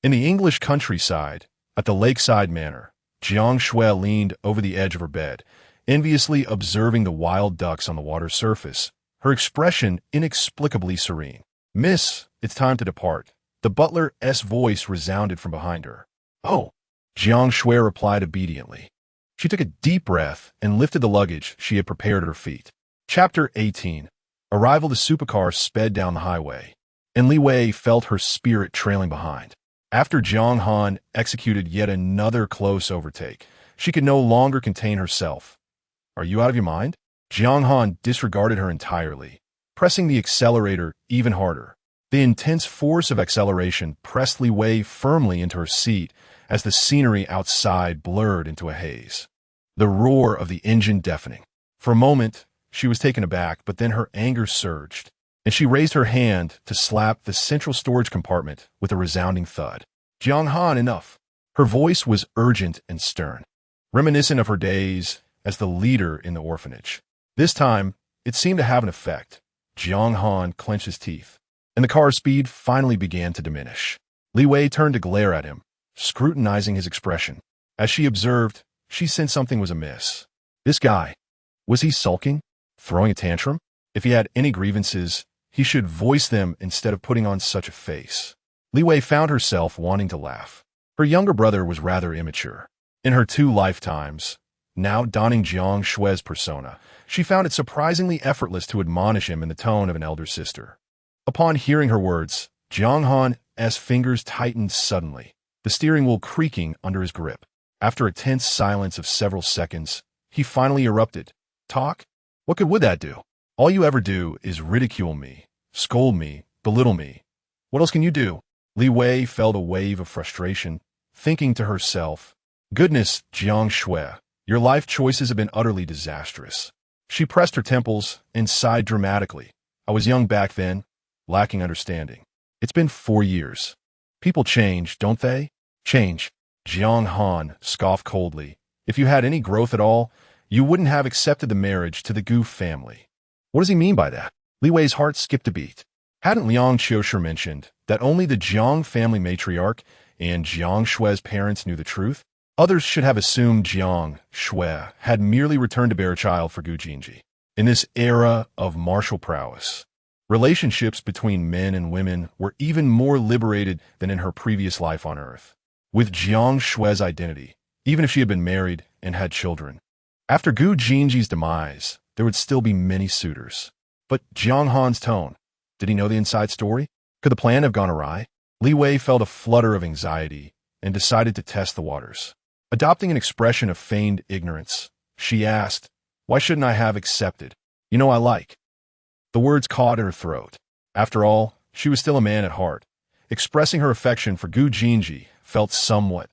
In the English countryside, at the lakeside manor, Jiang Shui leaned over the edge of her bed, enviously observing the wild ducks on the water's surface, her expression inexplicably serene. "Miss, it's time to depart." The butler's voice resounded from behind her. "Oh," Jiang Shui replied obediently. She took a deep breath and lifted the luggage she had prepared at her feet. Chapter 18. Arrival. The supercar sped down the highway, and Li Wei felt her spirit trailing behind. After Jiang Han executed yet another close overtake, she could no longer contain herself. "Are you out of your mind?" Jiang Han disregarded her entirely, pressing the accelerator even harder. The intense force of acceleration pressed Li Wei firmly into her seat as the scenery outside blurred into a haze. The roar of the engine deafening. For a moment, she was taken aback, but then her anger surged, and she raised her hand to slap the central storage compartment with a resounding thud. "Jiang Han, enough." Her voice was urgent and stern, reminiscent of her days as the leader in the orphanage. This time, it seemed to have an effect. Jiang Han clenched his teeth, and the car's speed finally began to diminish. Li Wei turned to glare at him, scrutinizing his expression. As she observed, she sensed something was amiss. This guy, was he sulking? Throwing a tantrum? If he had any grievances, he should voice them instead of putting on such a face. Li Wei found herself wanting to laugh. Her younger brother was rather immature. In her 2 lifetimes, now donning Jiang Shui's persona, she found it surprisingly effortless to admonish him in the tone of an elder sister. Upon hearing her words, Jiang Han's fingers tightened suddenly, the steering wheel creaking under his grip. After a tense silence of several seconds, he finally erupted. "Talk? What good would that do? All you ever do is ridicule me, scold me, belittle me. What else can you do?" Li Wei felt a wave of frustration, thinking to herself, "Goodness, Jiang Shui, your life choices have been utterly disastrous." She pressed her temples and sighed dramatically. "I was young back then, lacking understanding. It's been 4 years. People change, don't they?" "Change?" Jiang Han scoffed coldly. "If you had any growth at all, you wouldn't have accepted the marriage to the Gu family." What does he mean by that? Li Wei's heart skipped a beat. Hadn't Liang Qiushi mentioned that only the Jiang family matriarch and Jiang Shui's parents knew the truth? Others should have assumed Jiang Shui had merely returned to bear a child for Gu Jinji. In this era of martial prowess, relationships between men and women were even more liberated than in her previous life on Earth. With Jiang Shui's identity, even if she had been married and had children, after Gu Jinji's demise, there would still be many suitors. But Jiang Han's tone, did he know the inside story? Could the plan have gone awry? Li Wei felt a flutter of anxiety and decided to test the waters. Adopting an expression of feigned ignorance, she asked, "Why shouldn't I have accepted? You know I like The words caught in her throat. After all, she was still a man at heart. Expressing her affection for Gu Jinji felt somewhat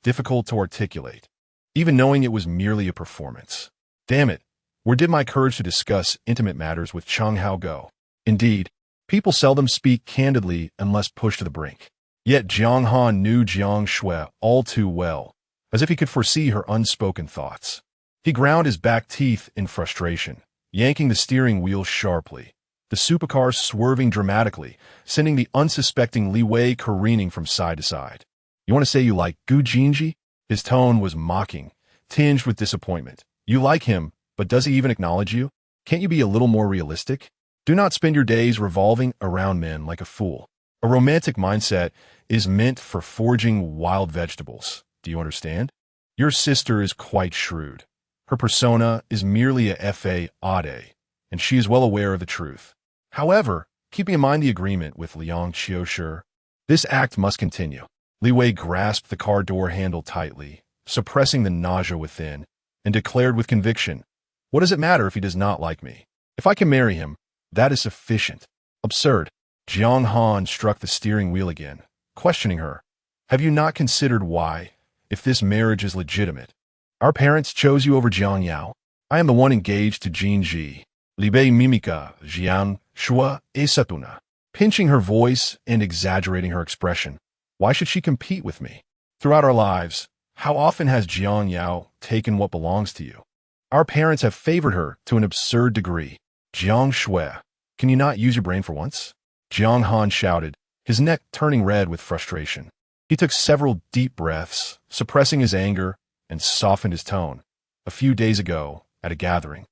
difficult to articulate, even knowing it was merely a performance. Damn it, where did my courage to discuss intimate matters with Cheng Hao go? Indeed, people seldom speak candidly unless pushed to the brink. Yet Jiang Han knew Jiang Shui all too well, as if he could foresee her unspoken thoughts. He ground his back teeth in frustration, yanking the steering wheel sharply, the supercar swerving dramatically, sending the unsuspecting Li Wei careening from side to side. You want to say you like Gu Jinji? His tone was mocking, tinged with disappointment. You like him, but does he even acknowledge you? Can't you be a little more realistic? Do not spend your days revolving around men like a fool. A romantic mindset is meant for foraging wild vegetables. Do you understand? Your sister is quite shrewd. Her persona is merely a fa ade, and she is well aware of the truth. However, keeping in mind the agreement with Liang Qiushi, this act must continue. Li Wei grasped the car door handle tightly, suppressing the nausea within, and declared with conviction, "What does it matter if he does not like me? If I can marry him, that is sufficient." Absurd. Jiang Han struck the steering wheel again, questioning her. "Have you not considered why, if this marriage is legitimate? Our parents chose you over Jiang Yao. I am the one engaged to Jin Ji. Libe mimica, Jiang Shui e Satuna." Pinching her voice and exaggerating her expression. "Why should she compete with me? Throughout our lives, how often has Jiang Yao taken what belongs to you? Our parents have favored her to an absurd degree. Jiang Shui, can you not use your brain for once?" Jiang Han shouted, his neck turning red with frustration. He took several deep breaths, suppressing his anger, and softened his tone. "A few days ago, at a gathering,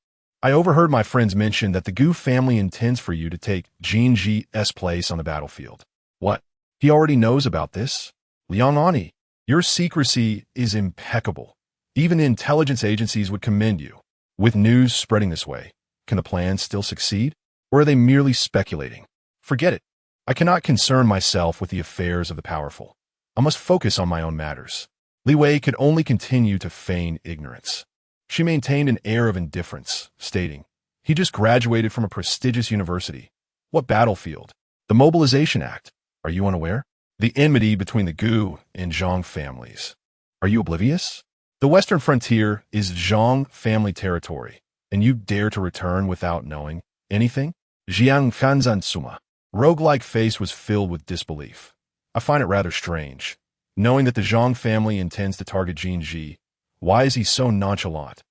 I overheard my friends mention that the Gu family intends for you to take Jin Ji's place on the battlefield." "What? He already knows about this?" "Liang Ani, your secrecy is impeccable. Even the intelligence agencies would commend you. With news spreading this way, can the plan still succeed? Or are they merely speculating? Forget it. I cannot concern myself with the affairs of the powerful. I must focus on my own matters." Li Wei could only continue to feign ignorance. She maintained an air of indifference, stating, "He just graduated from a prestigious university. What battlefield? The Mobilization Act. Are you unaware? The enmity between the Gu and Zhang families. Are you oblivious? The western frontier is Zhang family territory, and you dare to return without knowing anything?" Jiang Fanzan Suma. Roguelike face was filled with disbelief. "I find it rather strange. Knowing that the Zhang family intends to target Jin Ji, why is he so nonchalant?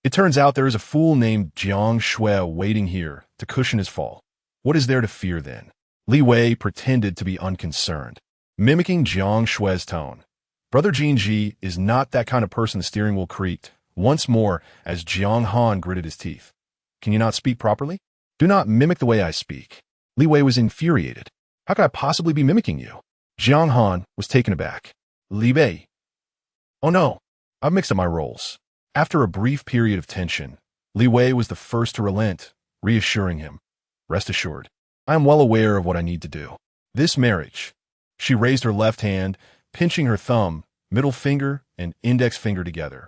It turns out there is a fool named Jiang Shui waiting here to cushion his fall. What is there to fear then?" Li Wei pretended to be unconcerned, mimicking Jiang Shui's tone. Brother Jin Ji is not that kind of person. The steering wheel creaked once more as Jiang Han gritted his teeth. "Can you not speak properly? Do not mimic the way I speak." Li Wei was infuriated. "How could I possibly be mimicking you?" Jiang Han was taken aback. "Li Wei. Oh no, I've mixed up my roles." After a brief period of tension, Li Wei was the first to relent, reassuring him, "Rest assured, I am well aware of what I need to do. This marriage." She raised her left hand, pinching her thumb, middle finger, and index finger together,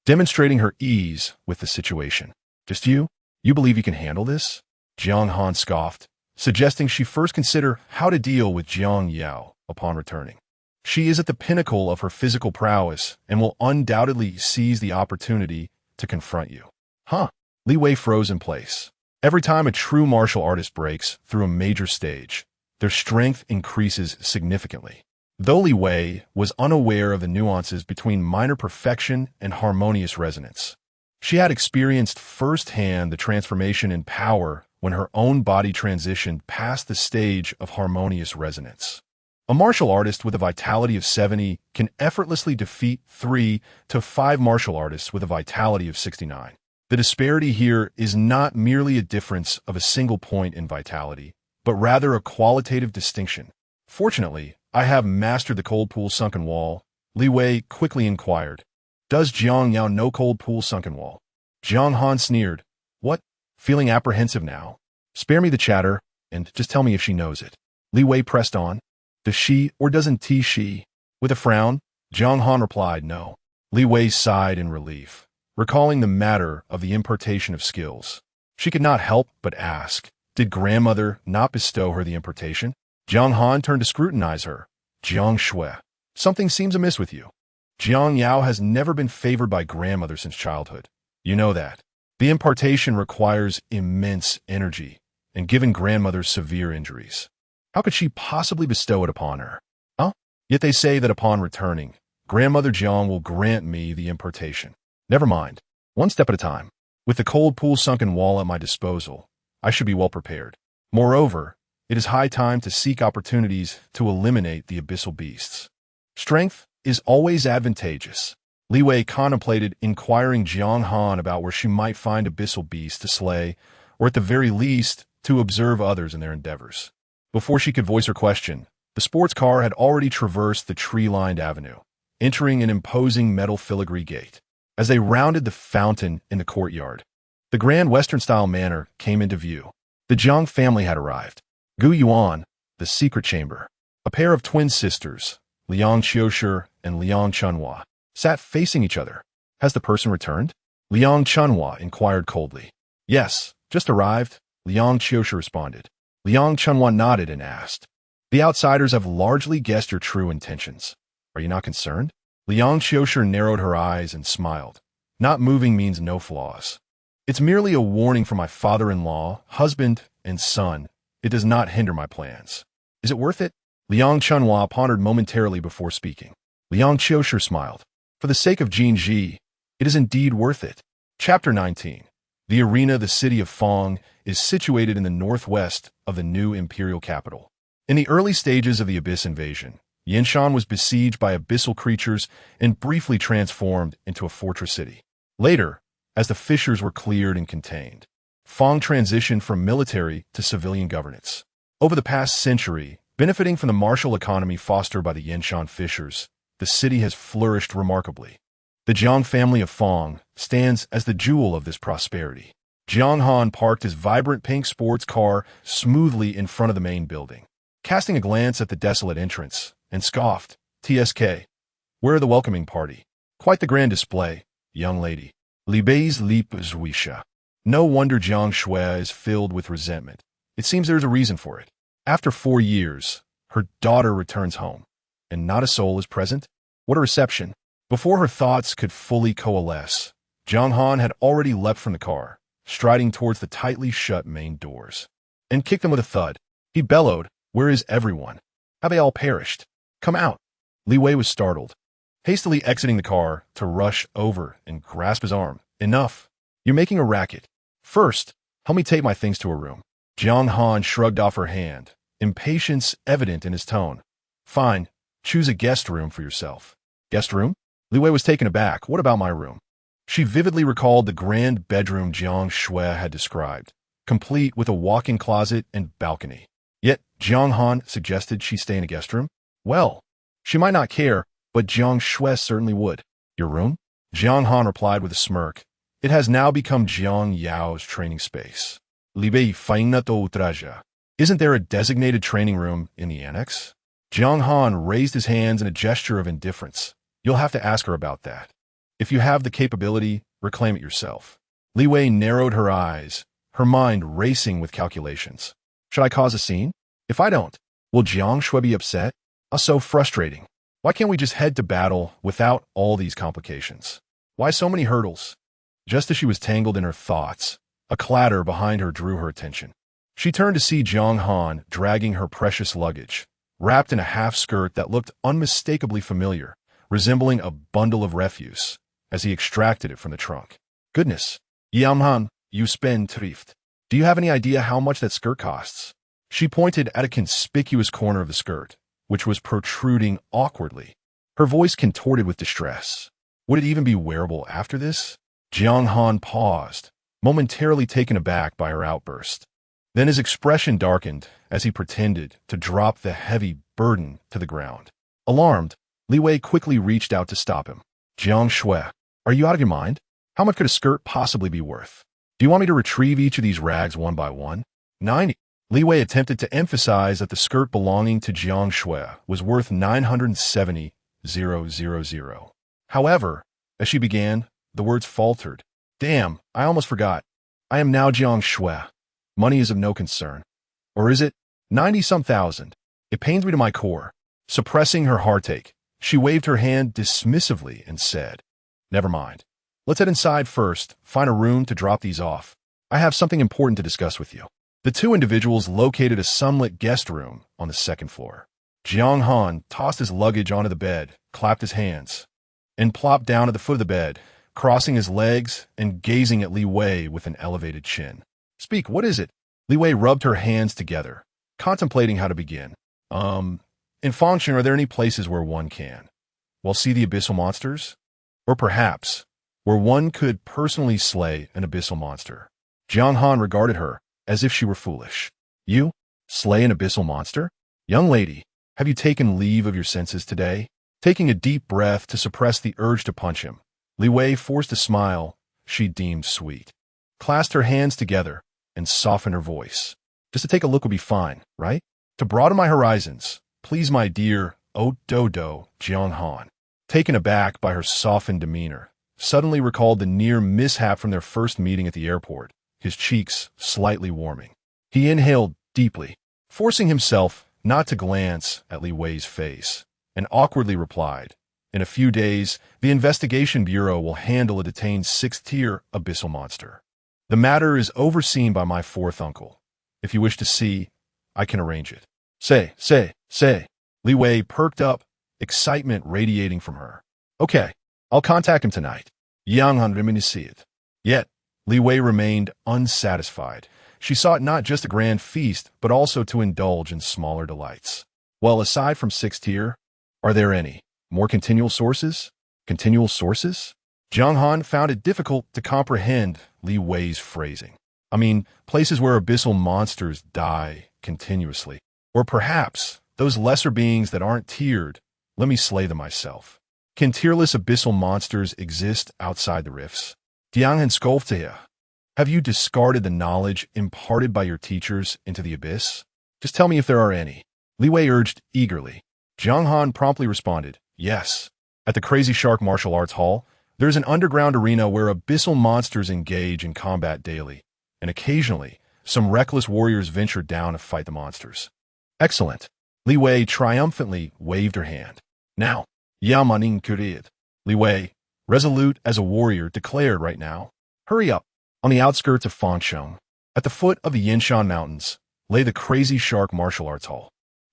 demonstrating her ease with the situation. "Just you? You believe you can handle this?" Jiang Han scoffed, suggesting she first consider how to deal with Jiang Yao upon returning. "She is at the pinnacle of her physical prowess and will undoubtedly seize the opportunity to confront you." Li Wei froze in place. Every time a true martial artist breaks through a major stage, their strength increases significantly. Though Li Wei was unaware of the nuances between minor perfection and harmonious resonance, she had experienced firsthand the transformation in power when her own body transitioned past the stage of harmonious resonance. A martial artist with a vitality of 70 can effortlessly defeat 3 to 5 martial artists with a vitality of 69. The disparity here is not merely a difference of a single point in vitality, but rather a qualitative distinction. "Fortunately, I have mastered the cold pool sunken wall," Li Wei quickly inquired. "Does Jiang Yao know cold pool sunken wall?" Jiang Han sneered. "What? Feeling apprehensive now? Spare me the chatter, and just tell me if she knows it." Li Wei pressed on. "Does she or doesn't she?" With a frown, Jiang Han replied, "No." Li Wei sighed in relief, recalling the matter of the impartation of skills. She could not help but ask, did grandmother not bestow her the importation? Jiang Han turned to scrutinize her. Jiang Shui, something seems amiss with you. Jiang Yao has never been favored by grandmother since childhood. You know that. The impartation requires immense energy, and given grandmother's severe injuries, how could she possibly bestow it upon her? Huh? Yet they say that upon returning, Grandmother Jiang will grant me the impartation. Never mind. One step at a time. With the cold pool sunken wall at my disposal, I should be well prepared. Moreover, it is high time to seek opportunities to eliminate the abyssal beasts. Strength is always advantageous. Li Wei contemplated inquiring Jiang Han about where she might find abyssal beasts to slay, or at the very least, to observe others in their endeavors. Before she could voice her question, the sports car had already traversed the tree-lined avenue, entering an imposing metal filigree gate. As they rounded the fountain in the courtyard, the grand Western-style manor came into view. The Jiang family had arrived. Gu Yuan, the secret chamber, a pair of twin sisters, Liang Qiushi and Liang Chunhua, sat facing each other. Has the person returned? Liang Chunhua inquired coldly. Yes, just arrived, Liang Qiushi responded. Liang Chunhua nodded and asked, the outsiders have largely guessed your true intentions. Are you not concerned? Liang Qiushi narrowed her eyes and smiled. Not moving means no flaws. It's merely a warning from my father-in-law, husband, and son. It does not hinder my plans. Is it worth it? Liang Chunhua pondered momentarily before speaking. Liang Qiushi smiled. For the sake of Jinji, it is indeed worth it. Chapter 19. The arena, the city of Fong, is situated in the northwest of the new imperial capital. In the early stages of the Abyss invasion, Yinshan was besieged by abyssal creatures and briefly transformed into a fortress city. Later, as the fissures were cleared and contained, Fong transitioned from military to civilian governance. Over the past century, benefiting from the martial economy fostered by the Yinshan fissures, the city has flourished remarkably. The Jiang family of Fong stands as the jewel of this prosperity. Jiang Han parked his vibrant pink sports car smoothly in front of the main building, casting a glance at the desolate entrance, and scoffed, TSK, where are the welcoming party? Quite the grand display, young lady. Li Bei's leap Zhuisha. No wonder Jiang Shui is filled with resentment. It seems there's a reason for it. After 4 years, her daughter returns home, and not a soul is present? What a reception. Before her thoughts could fully coalesce, Jiang Han had already leapt from the car, striding towards the tightly shut main doors, and kicked them with a thud. He bellowed, where is everyone? Have they all perished? Come out. Li Wei was startled, hastily exiting the car to rush over and grasp his arm. Enough. You're making a racket. First, help me take my things to a room. Jiang Han shrugged off her hand, impatience evident in his tone. Fine, choose a guest room for yourself. Guest room? Li Wei was taken aback. What about my room? She vividly recalled the grand bedroom Jiang Shui had described, complete with a walk-in closet and balcony. Yet Jiang Han suggested she stay in a guest room? Well, she might not care, but Jiang Shui certainly would. Your room? Jiang Han replied with a smirk. It has now become Jiang Yao's training space. Li Bei faina to utraja. Isn't there a designated training room in the annex? Jiang Han raised his hands in a gesture of indifference. You'll have to ask her about that. If you have the capability, reclaim it yourself. Li Wei narrowed her eyes, her mind racing with calculations. Should I cause a scene? If I don't, will Jiang Shui be upset? So frustrating. Why can't we just head to battle without all these complications? Why so many hurdles? Just as she was tangled in her thoughts, a clatter behind her drew her attention. She turned to see Jiang Han dragging her precious luggage, wrapped in a half-skirt that looked unmistakably familiar, resembling a bundle of refuse, as he extracted it from the trunk. Goodness, Jiang Han, you spend thrift. Do you have any idea how much that skirt costs? She pointed at a conspicuous corner of the skirt, which was protruding awkwardly. Her voice contorted with distress. Would it even be wearable after this? Jiang Han paused, momentarily taken aback by her outburst. Then his expression darkened as he pretended to drop the heavy burden to the ground. Alarmed, Li Wei quickly reached out to stop him. Jiang Shui, are you out of your mind? How much could a skirt possibly be worth? Do you want me to retrieve each of these rags one by one? 90. Li Wei attempted to emphasize that the skirt belonging to Jiang Shui was worth 970,000. However, as she began, the words faltered. Damn, I almost forgot. I am now Jiang Shui. Money is of no concern. Or is it? 90-some thousand. It pains me to my core. Suppressing her heartache, she waved her hand dismissively and said, Never mind. Let's head inside first, find a room to drop these off. I have something important to discuss with you. The two individuals located a sunlit guest room on the second floor. Jiang Han tossed his luggage onto the bed, clapped his hands, and plopped down at the foot of the bed, crossing his legs and gazing at Li Wei with an elevated chin. Speak, what is it? Li Wei rubbed her hands together, contemplating how to begin. In Fengshan, are there any places where one can, well, see the abyssal monsters? Or perhaps, where one could personally slay an abyssal monster? Jiang Han regarded her as if she were foolish. You? Slay an abyssal monster? Young lady, have you taken leave of your senses today? Taking a deep breath to suppress the urge to punch him, Li Wei forced a smile she deemed sweet, clasped her hands together, and softened her voice. Just to take a look would be fine, right? To broaden my horizons, please, my dear Dodo Jiang Han. Taken aback by her softened demeanor, suddenly recalled the near mishap from their first meeting at the airport, his cheeks slightly warming. He inhaled deeply, forcing himself not to glance at Li Wei's face, and awkwardly replied, In a few days, the Investigation Bureau will handle a detained 6th-tier abyssal monster. The matter is overseen by my 4th uncle. If you wish to see, I can arrange it. Say. Li Wei perked up, excitement radiating from her. Okay, I'll contact him tonight. Yang Han reminisced. Yet, Li Wei remained unsatisfied. She sought not just a grand feast, but also to indulge in smaller delights. Well, aside from 6th tier, are there any more continual sources? Continual sources? Jiang Han found it difficult to comprehend Li Wei's phrasing. I mean, places where abyssal monsters die continuously. Or perhaps those lesser beings that aren't tiered, let me slay them myself. Can tierless abyssal monsters exist outside the rifts? Jiang Han scoffed. Have you discarded the knowledge imparted by your teachers into the abyss? Just tell me if there are any. Li Wei urged eagerly. Jiang Han promptly responded, Yes. At the Crazy Shark Martial Arts Hall, there is an underground arena where abyssal monsters engage in combat daily, and occasionally, some reckless warriors venture down to fight the monsters. Excellent. Li Wei triumphantly waved her hand. Now, Yamaning Kurid. Li Wei, resolute as a warrior, declared right now. Hurry up. On the outskirts of Fengshan, at the foot of the Yinshan Mountains, lay the Crazy Shark Martial Arts Hall.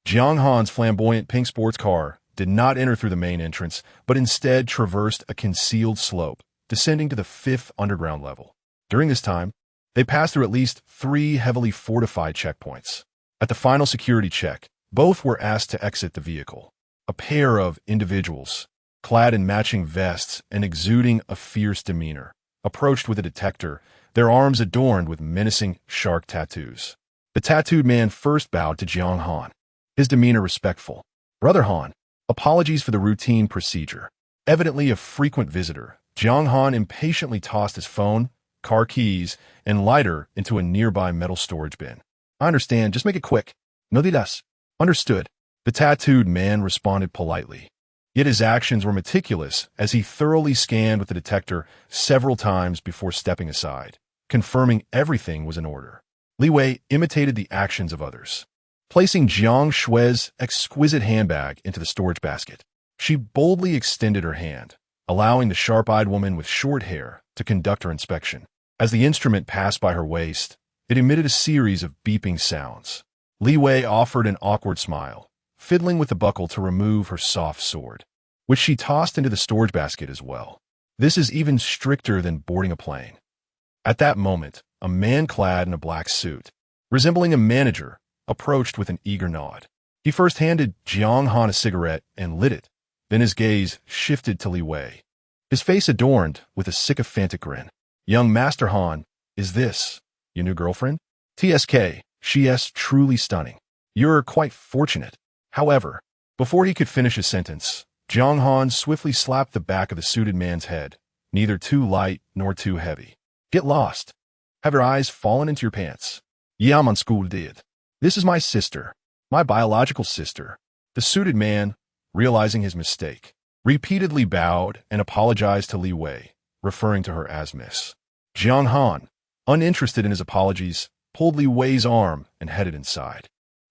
Jiang Han's flamboyant pink sports car did not enter through the main entrance, but instead traversed a concealed slope, descending to the 5th underground level. During this time, they passed through at least 3 heavily fortified checkpoints. At the final security check, both were asked to exit the vehicle. A pair of individuals, clad in matching vests and exuding a fierce demeanor, approached with a detector, their arms adorned with menacing shark tattoos. The tattooed man first bowed to Jiang Han, his demeanor respectful. Brother Han, apologies for the routine procedure. Evidently a frequent visitor, Jiang Han impatiently tossed his phone, car keys, and lighter into a nearby metal storage bin. I understand, just make it quick. No didas. Understood. The tattooed man responded politely. Yet his actions were meticulous as he thoroughly scanned with the detector several times before stepping aside, confirming everything was in order. Li Wei imitated the actions of others. Placing Jiang Shui's exquisite handbag into the storage basket, she boldly extended her hand, allowing the sharp-eyed woman with short hair to conduct her inspection. As the instrument passed by her waist, it emitted a series of beeping sounds. Li Wei offered an awkward smile, fiddling with the buckle to remove her soft sword, which she tossed into the storage basket as well. This is even stricter than boarding a plane. At that moment, a man clad in a black suit, resembling a manager, approached with an eager nod. He first handed Jiang Han a cigarette and lit it, then his gaze shifted to Li Wei, his face adorned with a sycophantic grin. Young Master Han, is this your new girlfriend? TSK, she's truly stunning. You're quite fortunate. However, before he could finish his sentence, Jiang Han swiftly slapped the back of the suited man's head, neither too light nor too heavy. Get lost. Have your eyes fallen into your pants? Yaman school did. This is my sister, my biological sister. The suited man, realizing his mistake, repeatedly bowed and apologized to Li Wei, referring to her as Miss. Jiang Han, uninterested in his apologies, pulled Li Wei's arm and headed inside.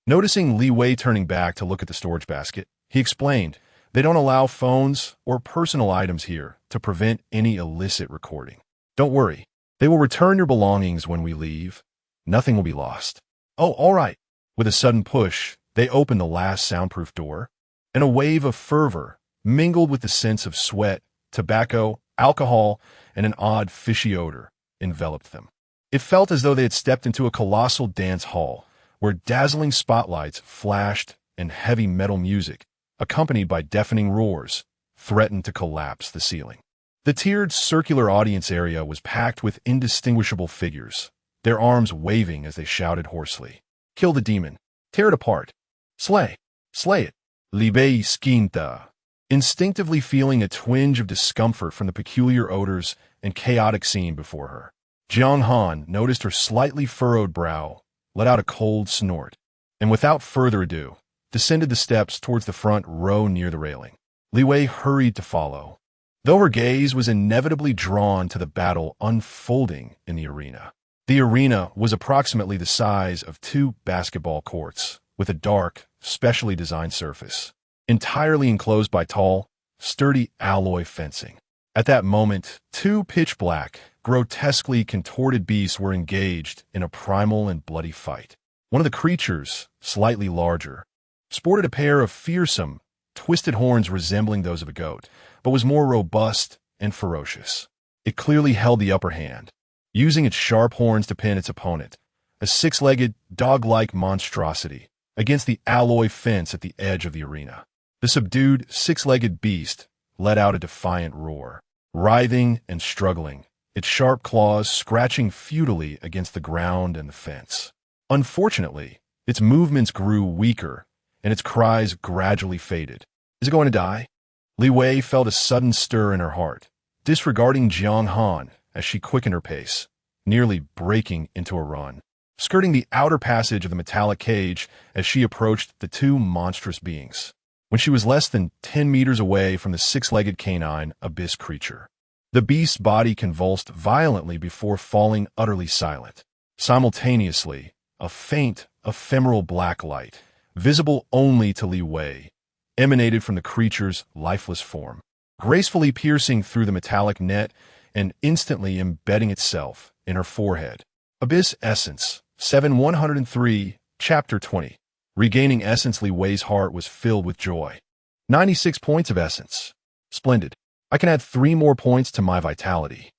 Noticing Li Wei turning back to look at the storage basket, he explained, "They don't allow phones or personal items here to prevent any illicit recording. Don't worry, they will return your belongings when we leave. Nothing will be lost." "Oh, all right." With a sudden push, they opened the last soundproof door, and a wave of fervor, mingled with the sense of sweat, tobacco, alcohol, and an odd fishy odor, enveloped them. It felt as though they had stepped into a colossal dance hall, where dazzling spotlights flashed and heavy metal music, accompanied by deafening roars, threatened to collapse the ceiling. The tiered circular audience area was packed with indistinguishable figures, their arms waving as they shouted hoarsely, "Kill the demon! Tear it apart! Slay! Slay it! Li Wei skinta!" Instinctively feeling a twinge of discomfort from the peculiar odors and chaotic scene before her, Jiang Han noticed her slightly furrowed brow, let out a cold snort, and without further ado, descended the steps towards the front row near the railing. Li Wei hurried to follow, though her gaze was inevitably drawn to the battle unfolding in the arena. The arena was approximately the size of 2 basketball courts, with a dark, specially designed surface, entirely enclosed by tall, sturdy alloy fencing. At that moment, 2 pitch-black, grotesquely contorted beasts were engaged in a primal and bloody fight. One of the creatures, slightly larger, sported a pair of fearsome, twisted horns resembling those of a goat, but was more robust and ferocious. It clearly held the upper hand, using its sharp horns to pin its opponent, a 6-legged, dog-like monstrosity, against the alloy fence at the edge of the arena. The subdued, 6-legged beast let out a defiant roar, writhing and struggling, its sharp claws scratching futilely against the ground and the fence. Unfortunately, its movements grew weaker, and its cries gradually faded. "Is it going to die?" Li Wei felt a sudden stir in her heart, disregarding Jiang Han as she quickened her pace, nearly breaking into a run, skirting the outer passage of the metallic cage as she approached the 2 monstrous beings. When she was less than 10 meters away from the 6-legged canine abyss creature, the beast's body convulsed violently before falling utterly silent. Simultaneously, a faint, ephemeral black light, visible only to Li Wei, emanated from the creature's lifeless form, gracefully piercing through the metallic net and instantly embedding itself in her forehead. Abyss Essence, 7-103, Chapter 20. Regaining essence, Li Wei's heart was filled with joy. 96 points of essence. Splendid. I can add 3 more points to my vitality.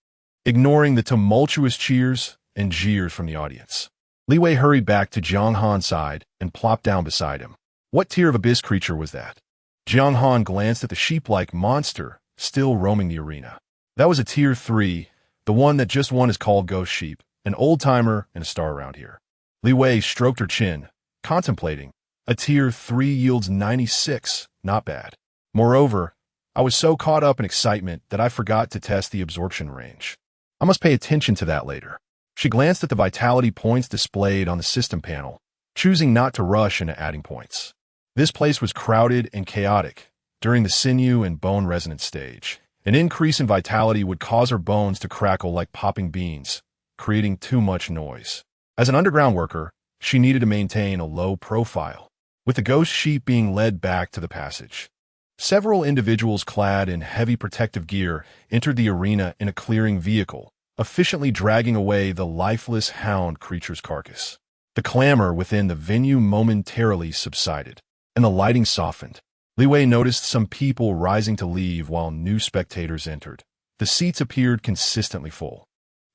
Ignoring the tumultuous cheers and jeers from the audience, Li Wei hurried back to Jiang Han's side and plopped down beside him. What tier of abyss creature was that? Jiang Han glanced at the sheep-like monster still roaming the arena. That was a tier 3, the one that just won is called Ghost Sheep, an old-timer and a star around here. Li Wei stroked her chin, contemplating. A tier 3 yields 96, not bad. Moreover, I was so caught up in excitement that I forgot to test the absorption range. I must pay attention to that later. She glanced at the vitality points displayed on the system panel, choosing not to rush into adding points. This place was crowded and chaotic during the sinew and bone resonance stage. An increase in vitality would cause her bones to crackle like popping beans, creating too much noise. As an underground worker, she needed to maintain a low profile, with the ghost sheep being led back to the passage. Several individuals clad in heavy protective gear entered the arena in a clearing vehicle, efficiently dragging away the lifeless hound creature's carcass. The clamor within the venue momentarily subsided, and the lighting softened. Li Wei noticed some people rising to leave while new spectators entered. The seats appeared consistently full.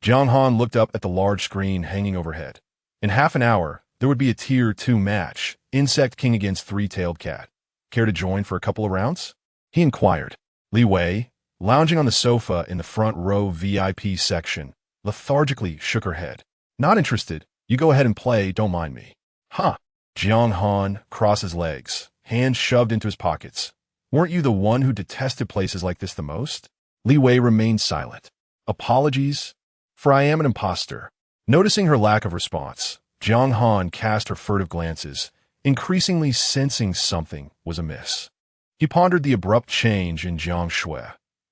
Jiang Han looked up at the large screen hanging overhead. In half an hour, there would be a Tier 2 match, Insect King against Three-Tailed Cat. Care to join for a couple of rounds? He inquired. Li Wei, lounging on the sofa in the front row VIP section, lethargically shook her head. Not interested. You go ahead and play, don't mind me. Huh. Jiang Han crossed his legs, hands shoved into his pockets. Weren't you the one who detested places like this the most? Li Wei remained silent. Apologies, for I am an imposter. Noticing her lack of response, Jiang Han cast her furtive glances, increasingly sensing something was amiss. He pondered the abrupt change in Jiang Shui,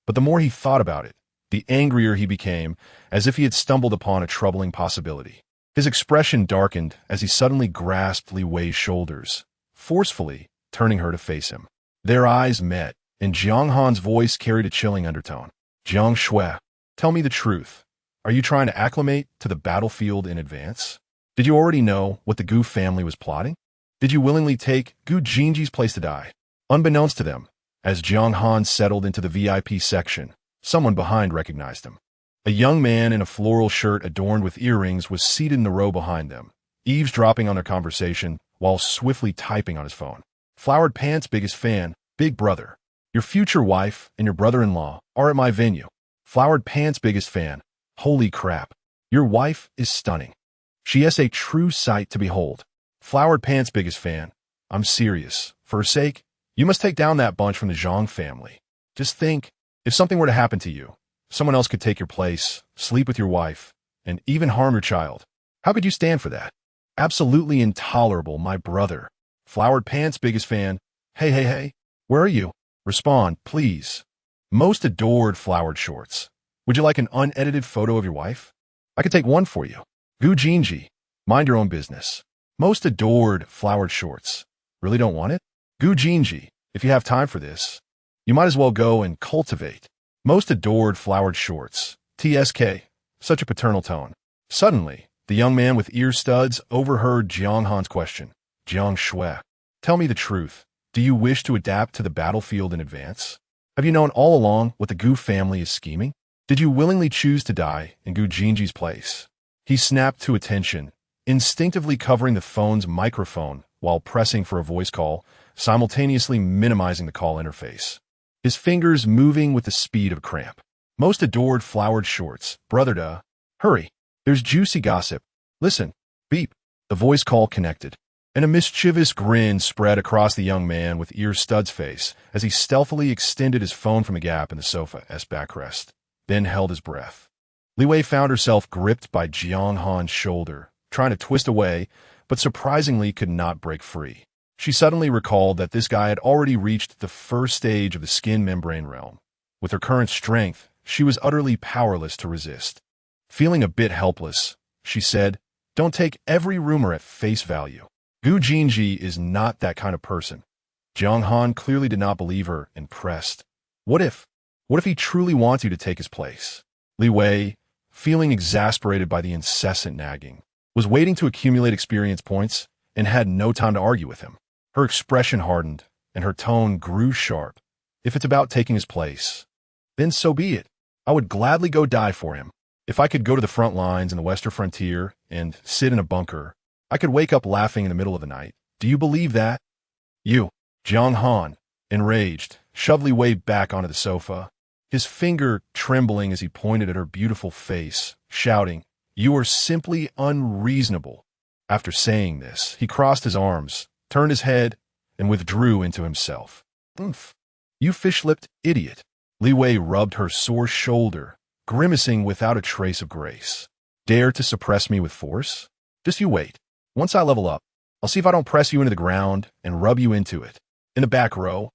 but the more he thought about it, the angrier he became, as if he had stumbled upon a troubling possibility. His expression darkened as he suddenly grasped Li Wei's shoulders, forcefully turning her to face him. Their eyes met, and Jiang Han's voice carried a chilling undertone. Jiang Shui, tell me the truth. Are you trying to acclimate to the battlefield in advance? Did you already know what the Gu family was plotting? Did you willingly take Gu Jinji's place to die? Unbeknownst to them, as Jiang Han settled into the VIP section, someone behind recognized him. A young man in a floral shirt adorned with earrings was seated in the row behind them, eavesdropping on their conversation while swiftly typing on his phone. Flowered Pants' biggest fan, Big Brother. Your future wife and your brother-in-law are at my venue. Flowered Pants' biggest fan. Holy crap. Your wife is stunning. She is a true sight to behold. Flowered Pants' biggest fan. I'm serious. For her sake, you must take down that bunch from the Zhang family. Just think, if something were to happen to you, someone else could take your place, sleep with your wife, and even harm your child. How could you stand for that? Absolutely intolerable, my brother. Flowered Pants' biggest fan. Hey, where are you? Respond, please. Most adored Flowered Shorts. Would you like an unedited photo of your wife? I could take one for you. Gu Jinji. Mind your own business. Most adored Flowered Shorts. Really don't want it? Gu Jinji, if you have time for this, you might as well go and cultivate. Most adored Flowered Shorts. TSK. Such a paternal tone. Suddenly, the young man with ear studs overheard Jiang Han's question. Jiang Shui, tell me the truth. Do you wish to adapt to the battlefield in advance? Have you known all along what the Gu family is scheming? Did you willingly choose to die in Gu Jinji's place? He snapped to attention, instinctively covering the phone's microphone while pressing for a voice call, simultaneously minimizing the call interface. His fingers moving with the speed of a cramp. Most adored Flowered Shorts. Brother Da. Hurry. There's juicy gossip. Listen. Beep. The voice call connected, and a mischievous grin spread across the young man with ear studs face as he stealthily extended his phone from a gap in the sofa's backrest, then held his breath. Li Wei found herself gripped by Jiang Han's shoulder, trying to twist away, but surprisingly could not break free. She suddenly recalled that this guy had already reached the first stage of the skin membrane realm. With her current strength, she was utterly powerless to resist. Feeling a bit helpless, she said, "Don't take every rumor at face value. Gu Jinji is not that kind of person." Jiang Han clearly did not believe her and pressed. What if he truly wants you to take his place? Li Wei, feeling exasperated by the incessant nagging, was waiting to accumulate experience points and had no time to argue with him. Her expression hardened, and her tone grew sharp. If it's about taking his place, then so be it. I would gladly go die for him. If I could go to the front lines in the Western frontier and sit in a bunker, I could wake up laughing in the middle of the night. Do you believe that? You, Jiang Han, enraged, shoved Li Wei back onto the sofa, his finger trembling as he pointed at her beautiful face, shouting, "You are simply unreasonable." After saying this, he crossed his arms, turned his head, and withdrew into himself. "Oomph. You fish-lipped idiot." Li Wei rubbed her sore shoulder, grimacing without a trace of grace. "Dare to suppress me with force? Just you wait. Once I level up, I'll see if I don't press you into the ground and rub you into it." In the back row,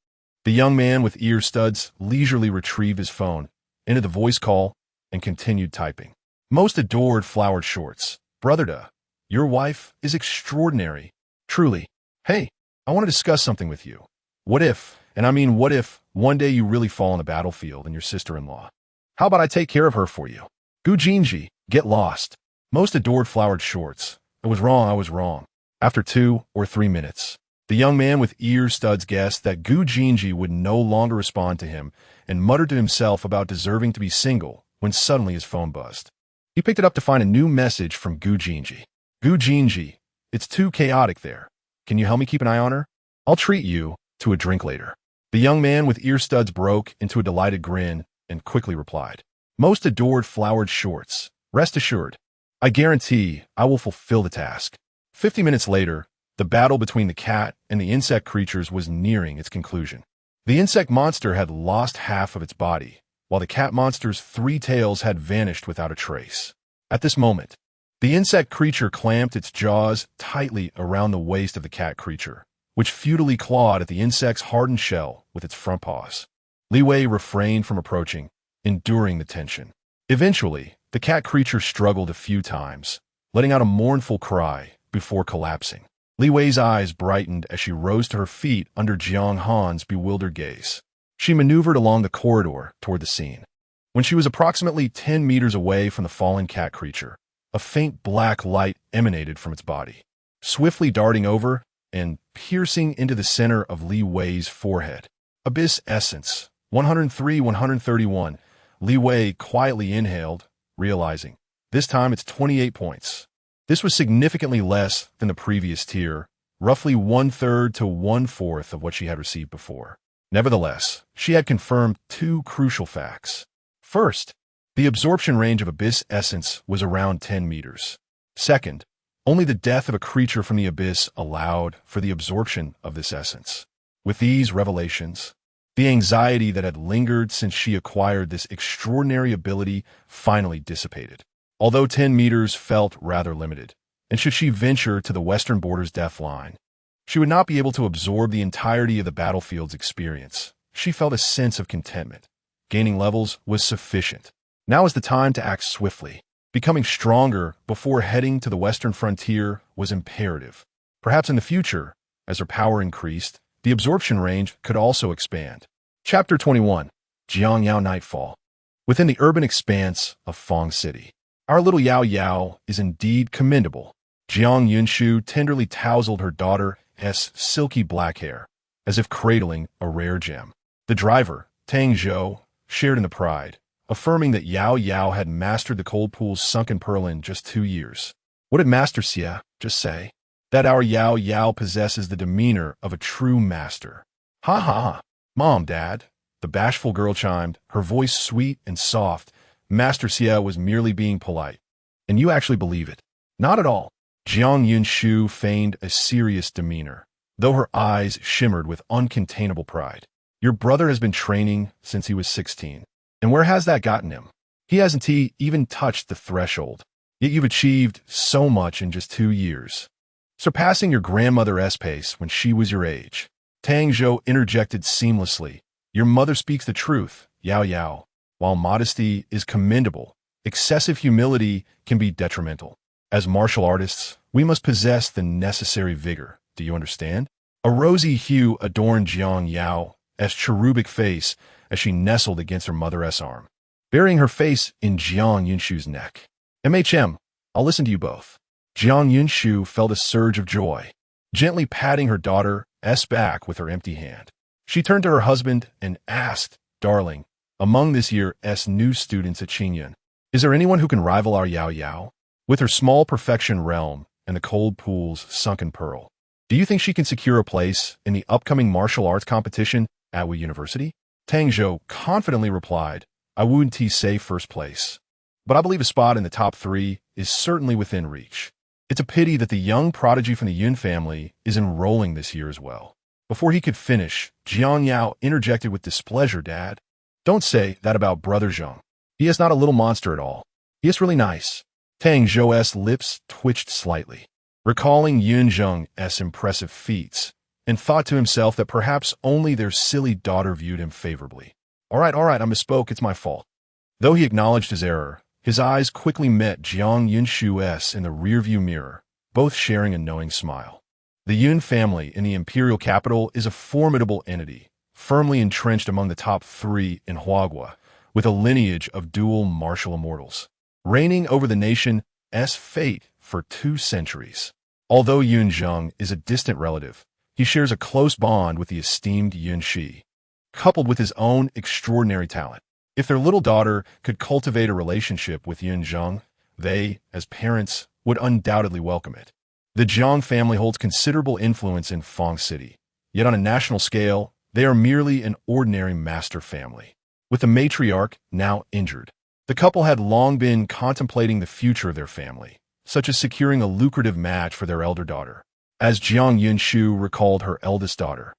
the young man with ear studs leisurely retrieved his phone, ended the voice call, and continued typing. Most adored Flowered Shorts. Brother Da, your wife is extraordinary. Truly. Hey, I want to discuss something with you. What if, and I mean what if, one day you really fall on the battlefield and your sister-in-law? How about I take care of her for you? Gu Jinji, get lost. Most adored Flowered Shorts. I was wrong. After 2 or 3 minutes, the young man with ear studs guessed that Gu Jinji would no longer respond to him and muttered to himself about deserving to be single when suddenly his phone buzzed. He picked it up to find a new message from Gu Jinji. Gu Jinji, it's too chaotic there. Can you help me keep an eye on her? I'll treat you to a drink later. The young man with ear studs broke into a delighted grin and quickly replied. Most adored Flowered Shorts. Rest assured, I guarantee I will fulfill the task. 50 minutes later, the battle between the cat and the insect creatures was nearing its conclusion. The insect monster had lost half of its body, while the cat monster's 3 tails had vanished without a trace. At this moment, the insect creature clamped its jaws tightly around the waist of the cat creature, which futilely clawed at the insect's hardened shell with its front paws. Li Wei refrained from approaching, enduring the tension. Eventually, the cat creature struggled a few times, letting out a mournful cry before collapsing. Li Wei's eyes brightened as she rose to her feet under Jiang Han's bewildered gaze. She maneuvered along the corridor toward the scene. When she was approximately 10 meters away from the fallen cat creature, a faint black light emanated from its body, swiftly darting over and piercing into the center of Li Wei's forehead. Abyss Essence, 103-131. Li Wei quietly inhaled, realizing, this time it's 28 points. This was significantly less than the previous tier, roughly 1/3 to 1/4 of what she had received before. Nevertheless, she had confirmed two crucial facts. First, the absorption range of Abyss Essence was around 10 meters. Second, only the death of a creature from the abyss allowed for the absorption of this essence. With these revelations, the anxiety that had lingered since she acquired this extraordinary ability finally dissipated. Although 10 meters felt rather limited, and should she venture to the western border's death line, she would not be able to absorb the entirety of the battlefield's experience. She felt a sense of contentment. Gaining levels was sufficient. Now is the time to act swiftly. Becoming stronger before heading to the western frontier was imperative. Perhaps in the future, as her power increased, the absorption range could also expand. Chapter 21. Jiangyao Nightfall. Within the urban expanse of Fong City, our little Yao Yao is indeed commendable. Jiang Yunshu tenderly tousled her daughter's silky black hair, as if cradling a rare gem. The driver, Tang Zhou, shared in the pride, affirming that Yao Yao had mastered the cold pool's sunken pearl in just 2 years. What did Master Xia just say? That our Yao Yao possesses the demeanor of a true master. Ha ha ha. Mom, Dad, the bashful girl chimed, her voice sweet and soft. Master Xia was merely being polite. And you actually believe it? Not at all. Jiang Yunshu feigned a serious demeanor, though her eyes shimmered with uncontainable pride. Your brother has been training since he was 16. And where has that gotten him? He hasn't even touched the threshold. Yet you've achieved so much in just 2 years, surpassing your grandmother's pace when she was your age. Tang Zhou interjected seamlessly. Your mother speaks the truth, Yao Yao. While modesty is commendable, excessive humility can be detrimental. As martial artists, we must possess the necessary vigor. Do you understand? A rosy hue adorned Jiang Yao's cherubic face as she nestled against her mother's arm, burying her face in Jiang Yunshu's neck. I'll listen to you both. Jiang Yunshu felt a surge of joy, gently patting her daughter's back with her empty hand. She turned to her husband and asked, Darling, among this year's new students at Qingyun, is there anyone who can rival our Yao Yao? With her small perfection realm and the cold pool's sunken pearl, do you think she can secure a place in the upcoming martial arts competition at Wu University? Tang Zhou confidently replied, I wouldn't say first place, but I believe a spot in the top 3 is certainly within reach. It's a pity that the young prodigy from the Yun family is enrolling this year as well. Before he could finish, Jiang Yao interjected with displeasure, Dad. Don't say that about Brother Zheng. He is not a little monster at all. He is really nice. Tang Zhou's lips twitched slightly, recalling Yun Zheng's impressive feats, and thought to himself that perhaps only their silly daughter viewed him favorably. All right, I misspoke, it's my fault. Though he acknowledged his error, his eyes quickly met Jiang Yunshu's in the rearview mirror, both sharing a knowing smile. The Yun family in the imperial capital is a formidable entity, firmly entrenched among the top 3 in Huagua, with a lineage of dual martial immortals, reigning over the nation's fate for 2 centuries. Although Yun Zheng is a distant relative, he shares a close bond with the esteemed Yun Shi, coupled with his own extraordinary talent. If their little daughter could cultivate a relationship with Yun Zheng, they, as parents, would undoubtedly welcome it. The Zhang family holds considerable influence in Fong City, yet on a national scale, they are merely an ordinary master family. With the matriarch now injured, the couple had long been contemplating the future of their family, such as securing a lucrative match for their elder daughter. As Jiang Yunshu recalled her eldest daughter,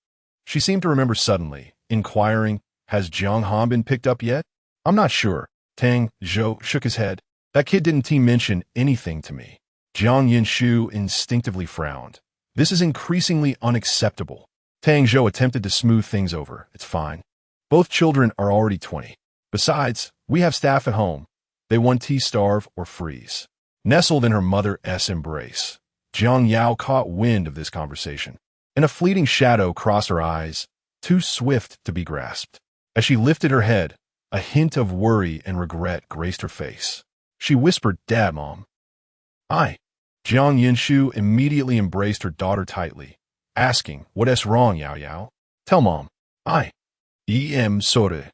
she seemed to remember suddenly, inquiring, Has Jiang Han been picked up yet? I'm not sure. Tang Zhou shook his head. That kid didn't mention anything to me. Jiang Yunshu instinctively frowned. This is increasingly unacceptable. Tang Zhou attempted to smooth things over. It's fine. Both children are already 20. Besides, We have staff at home. They want tea, starve, or freeze. Nestled in her mother's embrace, Jiang Yao caught wind of this conversation, and a fleeting shadow crossed her eyes, too swift to be grasped. As she lifted her head, a hint of worry and regret graced her face. She whispered, "Dad, Mom." "I." Jiang Yinshu immediately embraced her daughter tightly, asking, "What's wrong, Yao Yao?" "Tell Mom." "I." Sorry.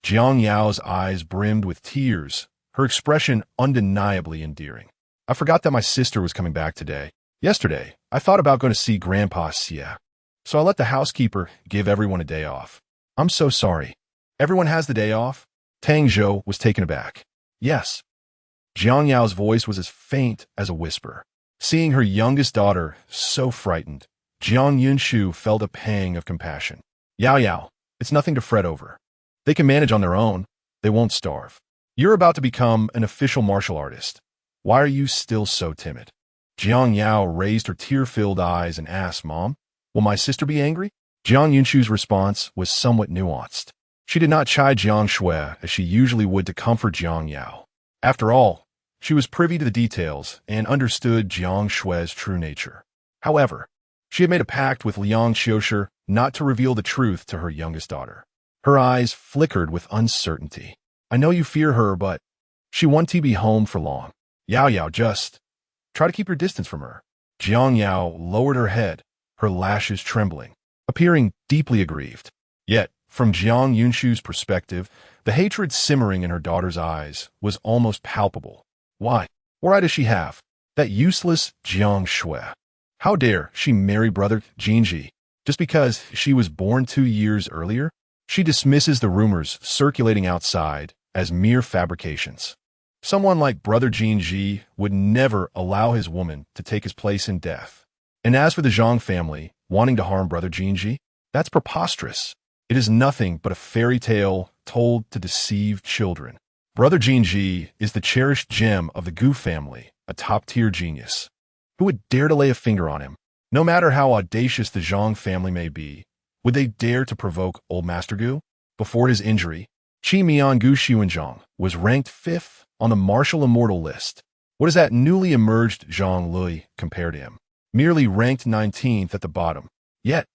Jiang Yao's eyes brimmed with tears, her expression undeniably endearing. "I forgot that my sister was coming back today. Yesterday, I thought about going to see Grandpa Xia. So I let the housekeeper give everyone a day off. I'm so sorry." "Everyone has the day off?" Tang Zhou was taken aback. "Yes." Jiang Yao's voice was as faint as a whisper. Seeing her youngest daughter so frightened, Jiang Yunshu felt a pang of compassion. "Yao Yao, it's nothing to fret over. They can manage on their own. They won't starve. You're about to become an official martial artist. Why are you still so timid?" Jiang Yao raised her tear-filled eyes and asked, "Mom, will my sister be angry?" Jiang Yunshu's response was somewhat nuanced. She did not chide Jiang Shui as she usually would to comfort Jiang Yao. After all, she was privy to the details and understood Jiang Shui's true nature. However, she had made a pact with Liang Xiushi not to reveal the truth to her youngest daughter. Her eyes flickered with uncertainty. "I know you fear her, but she won't be home for long. Yao Yao, just try to keep your distance from her." Jiang Yao lowered her head, her lashes trembling, appearing deeply aggrieved. Yet, from Jiang Yunshu's perspective, the hatred simmering in her daughter's eyes was almost palpable. Why? What right does she have? That useless Jiang Shui. How dare she marry brother Jinji just because she was born 2 years earlier? She dismisses the rumors circulating outside as mere fabrications. Someone like brother Jinji would never allow his woman to take his place in death. And as for the Zhang family wanting to harm brother Jinji, that's preposterous. It is nothing but a fairy tale told to deceive children. Brother Jinji is the cherished gem of the Gu family, a top-tier genius. Who would dare to lay a finger on him? No matter how audacious the Zhang family may be, would they dare to provoke old Master Gu? Before his injury, Qi Mian Gu Xuanzhang was ranked 5th on the martial immortal list. What is that newly emerged Zhang Lui compared to him? Merely ranked 19th at the bottom. Yet,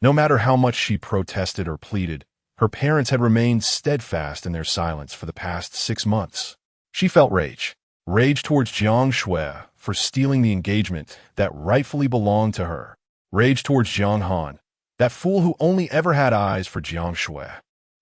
no matter how much she protested or pleaded, her parents had remained steadfast in their silence for the past 6 months. She felt rage. Rage towards Jiang Shui for stealing the engagement that rightfully belonged to her. Rage towards Jiang Han, that fool who only ever had eyes for Jiang Shui.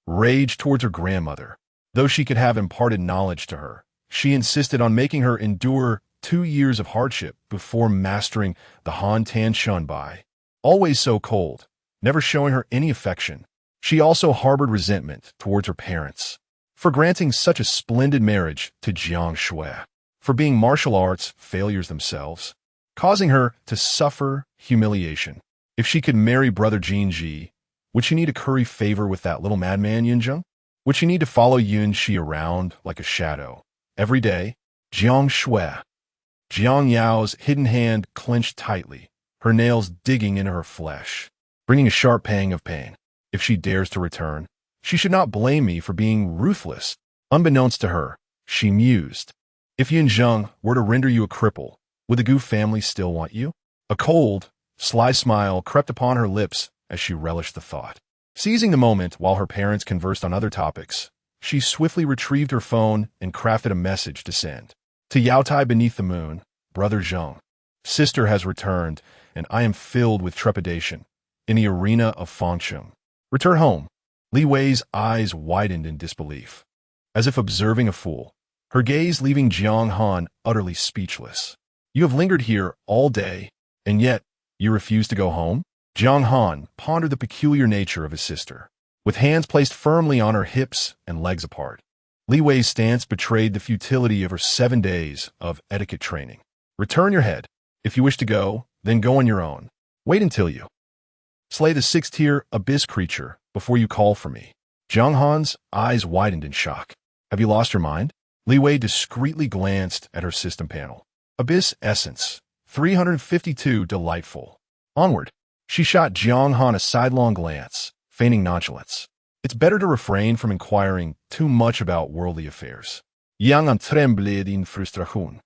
Rage towards her grandmother. Though she could have imparted knowledge to her, she insisted on making her endure 2 years of hardship before mastering the Han Tan Shun Bai. Always so cold, never showing her any affection. She also harbored resentment towards her parents for granting such a splendid marriage to Jiang Shui, for being martial arts failures themselves, causing her to suffer humiliation. If she could marry brother Jinji, would she need to curry favor with that little madman Yunzheng? Would she need to follow Yunxi around like a shadow every day? Jiang Shui. Jiang Yao's hidden hand clenched tightly, her nails digging into her flesh, bringing a sharp pang of pain. If she dares to return, she should not blame me for being ruthless. Unbeknownst to her, she mused. If Yunzheng were to render you a cripple, would the Gu family still want you? A cold, sly smile crept upon her lips as she relished the thought. Seizing the moment while her parents conversed on other topics, she swiftly retrieved her phone and crafted a message to send. To Yaotai beneath the moon, brother Zheng. Sister has returned, and I am filled with trepidation. In the arena of Fangcheng. Return home. Li Wei's eyes widened in disbelief, as if observing a fool, her gaze leaving Jiang Han utterly speechless. You have lingered here all day, and yet you refuse to go home? Jiang Han pondered the peculiar nature of his sister, with hands placed firmly on her hips and legs apart. Li Wei's stance betrayed the futility of her 7 days of etiquette training. Return your head. If you wish to go, then go on your own. Wait until you slay the 6th-tier abyss creature before you call for me. Jiang Han's eyes widened in shock. Have you lost your mind? Li Wei discreetly glanced at her system panel. Abyss Essence, 352 delightful. Onward. She shot Jiang Han a sidelong glance, feigning nonchalance. It's better to refrain from inquiring too much about worldly affairs. Yang an trembled in frustration.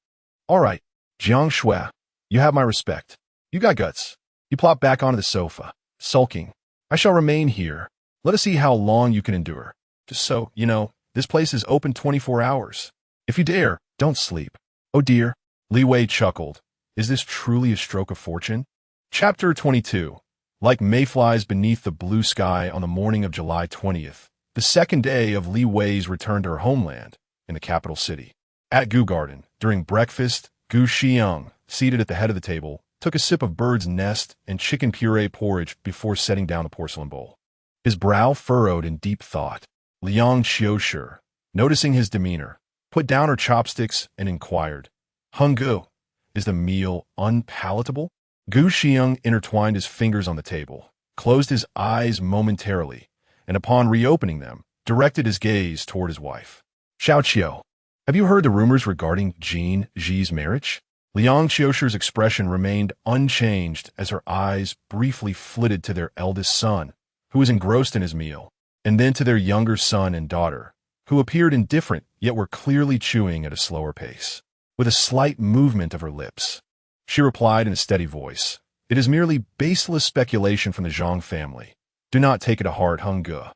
All right, Jiang Shui, you have my respect. You got guts. You plop back onto the sofa, sulking. I shall remain here. Let us see how long you can endure. Just so, you know, this place is open 24 hours. If you dare, don't sleep. Oh dear. Li Wei chuckled. Is this truly a stroke of fortune? Chapter 22. Like mayflies beneath the blue sky on the morning of July 20th, the second day of Li Wei's return to her homeland in the capital city. At Gu Garden, during breakfast, Gu Xiang, seated at the head of the table, took a sip of bird's nest and chicken puree porridge before setting down the porcelain bowl. His brow furrowed in deep thought. Liang Qiushi, noticing his demeanor, put down her chopsticks and inquired, Hunggu, is the meal unpalatable? Gu Xiang intertwined his fingers on the table, closed his eyes momentarily, and upon reopening them, directed his gaze toward his wife. Xiao Qiu, have you heard the rumors regarding Jin Ji's marriage? Liang Qiushi's expression remained unchanged as her eyes briefly flitted to their eldest son, who was engrossed in his meal, and then to their younger son and daughter, who appeared indifferent yet were clearly chewing at a slower pace. With a slight movement of her lips, she replied in a steady voice, It is merely baseless speculation from the Zhang family. Do not take it to heart, Hunggu.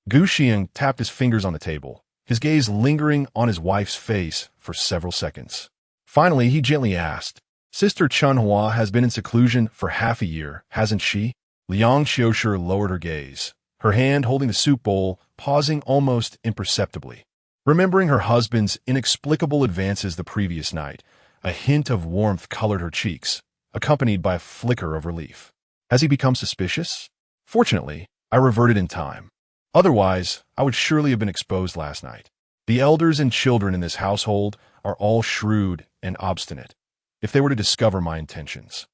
Gu Xiang tapped his fingers on the table, his gaze lingering on his wife's face for several seconds. Finally, he gently asked, Sister Chunhua has been in seclusion for half a year, hasn't she? Liang Qiushi lowered her gaze, her hand holding the soup bowl, pausing almost imperceptibly. Remembering her husband's inexplicable advances the previous night, a hint of warmth colored her cheeks, accompanied by a flicker of relief. Has he become suspicious? Fortunately, I reverted in time. Otherwise, I would surely have been exposed last night. The elders and children in this household are all shrewd and obstinate, if they were to discover my intentions.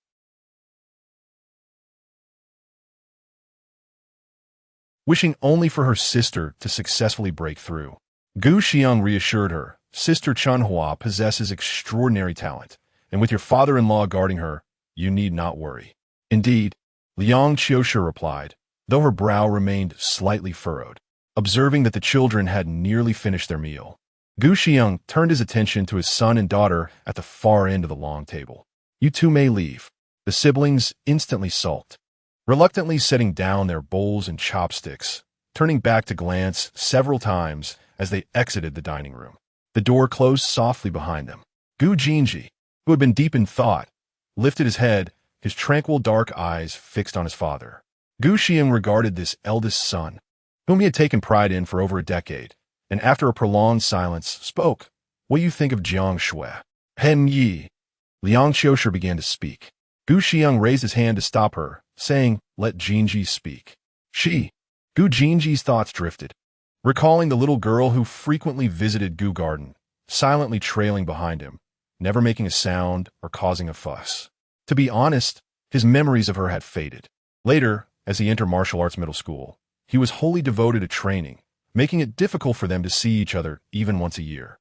Wishing only for her sister to successfully break through, Gu Xiang reassured her, Sister Chunhua possesses extraordinary talent, and with your father-in-law guarding her, you need not worry. Indeed, Liang Qiushi replied, though her brow remained slightly furrowed, observing that the children had nearly finished their meal. Gu Xiang turned his attention to his son and daughter at the far end of the long table. You two may leave. The siblings instantly sulked, reluctantly setting down their bowls and chopsticks, turning back to glance several times as they exited the dining room. The door closed softly behind them. Gu Jinji, who had been deep in thought, lifted his head, his tranquil dark eyes fixed on his father. Gu Xiang regarded this eldest son, whom he had taken pride in for over a decade, and after a prolonged silence, spoke, What do you think of Jiang Shui? Hen Yi. Liang Qiushi began to speak. Gu Xiang raised his hand to stop her, saying, Let Jinji speak. Gu Jinji's thoughts drifted, recalling the little girl who frequently visited Gu Garden, silently trailing behind him, never making a sound or causing a fuss. To be honest, his memories of her had faded. Later, as he entered martial arts middle school, he was wholly devoted to training, making it difficult for them to see each other even once a year.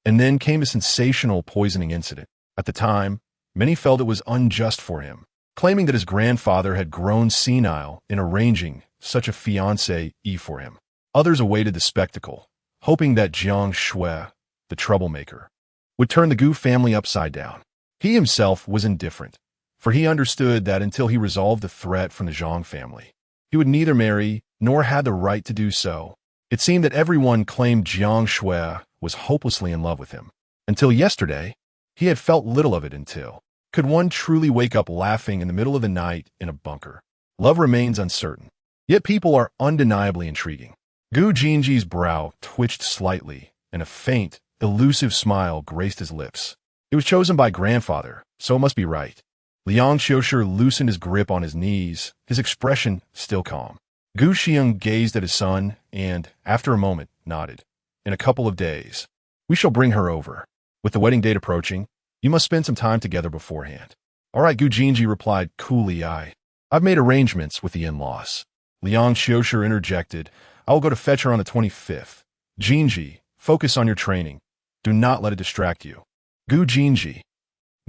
And then came a sensational poisoning incident. At the time, many felt it was unjust for him, claiming that his grandfather had grown senile in arranging such a fiancée for him. Others awaited the spectacle, hoping that Jiang Shui, the troublemaker, would turn the Gu family upside down. He himself was indifferent, for he understood that until he resolved the threat from the Zhang family, he would neither marry nor had the right to do so. It seemed that everyone claimed Jiang Shui was hopelessly in love with him. Until yesterday, he had felt little of it until. Could one truly wake up laughing in the middle of the night in a bunker? Love remains uncertain, yet people are undeniably intriguing. Gu Jinji's brow twitched slightly, and a faint, elusive smile graced his lips. It was chosen by grandfather, so it must be right. Liang Qiushi loosened his grip on his knees, his expression still calm. Gu Xiang gazed at his son and, after a moment, nodded. In a couple of days, we shall bring her over. With the wedding date approaching, you must spend some time together beforehand. All right, Gu Jinji replied coolly. I've made arrangements with the in-laws. Liang Qiushi interjected, I will go to fetch her on the 25th. Jinji, focus on your training. Do not let it distract you. Gu Jinji.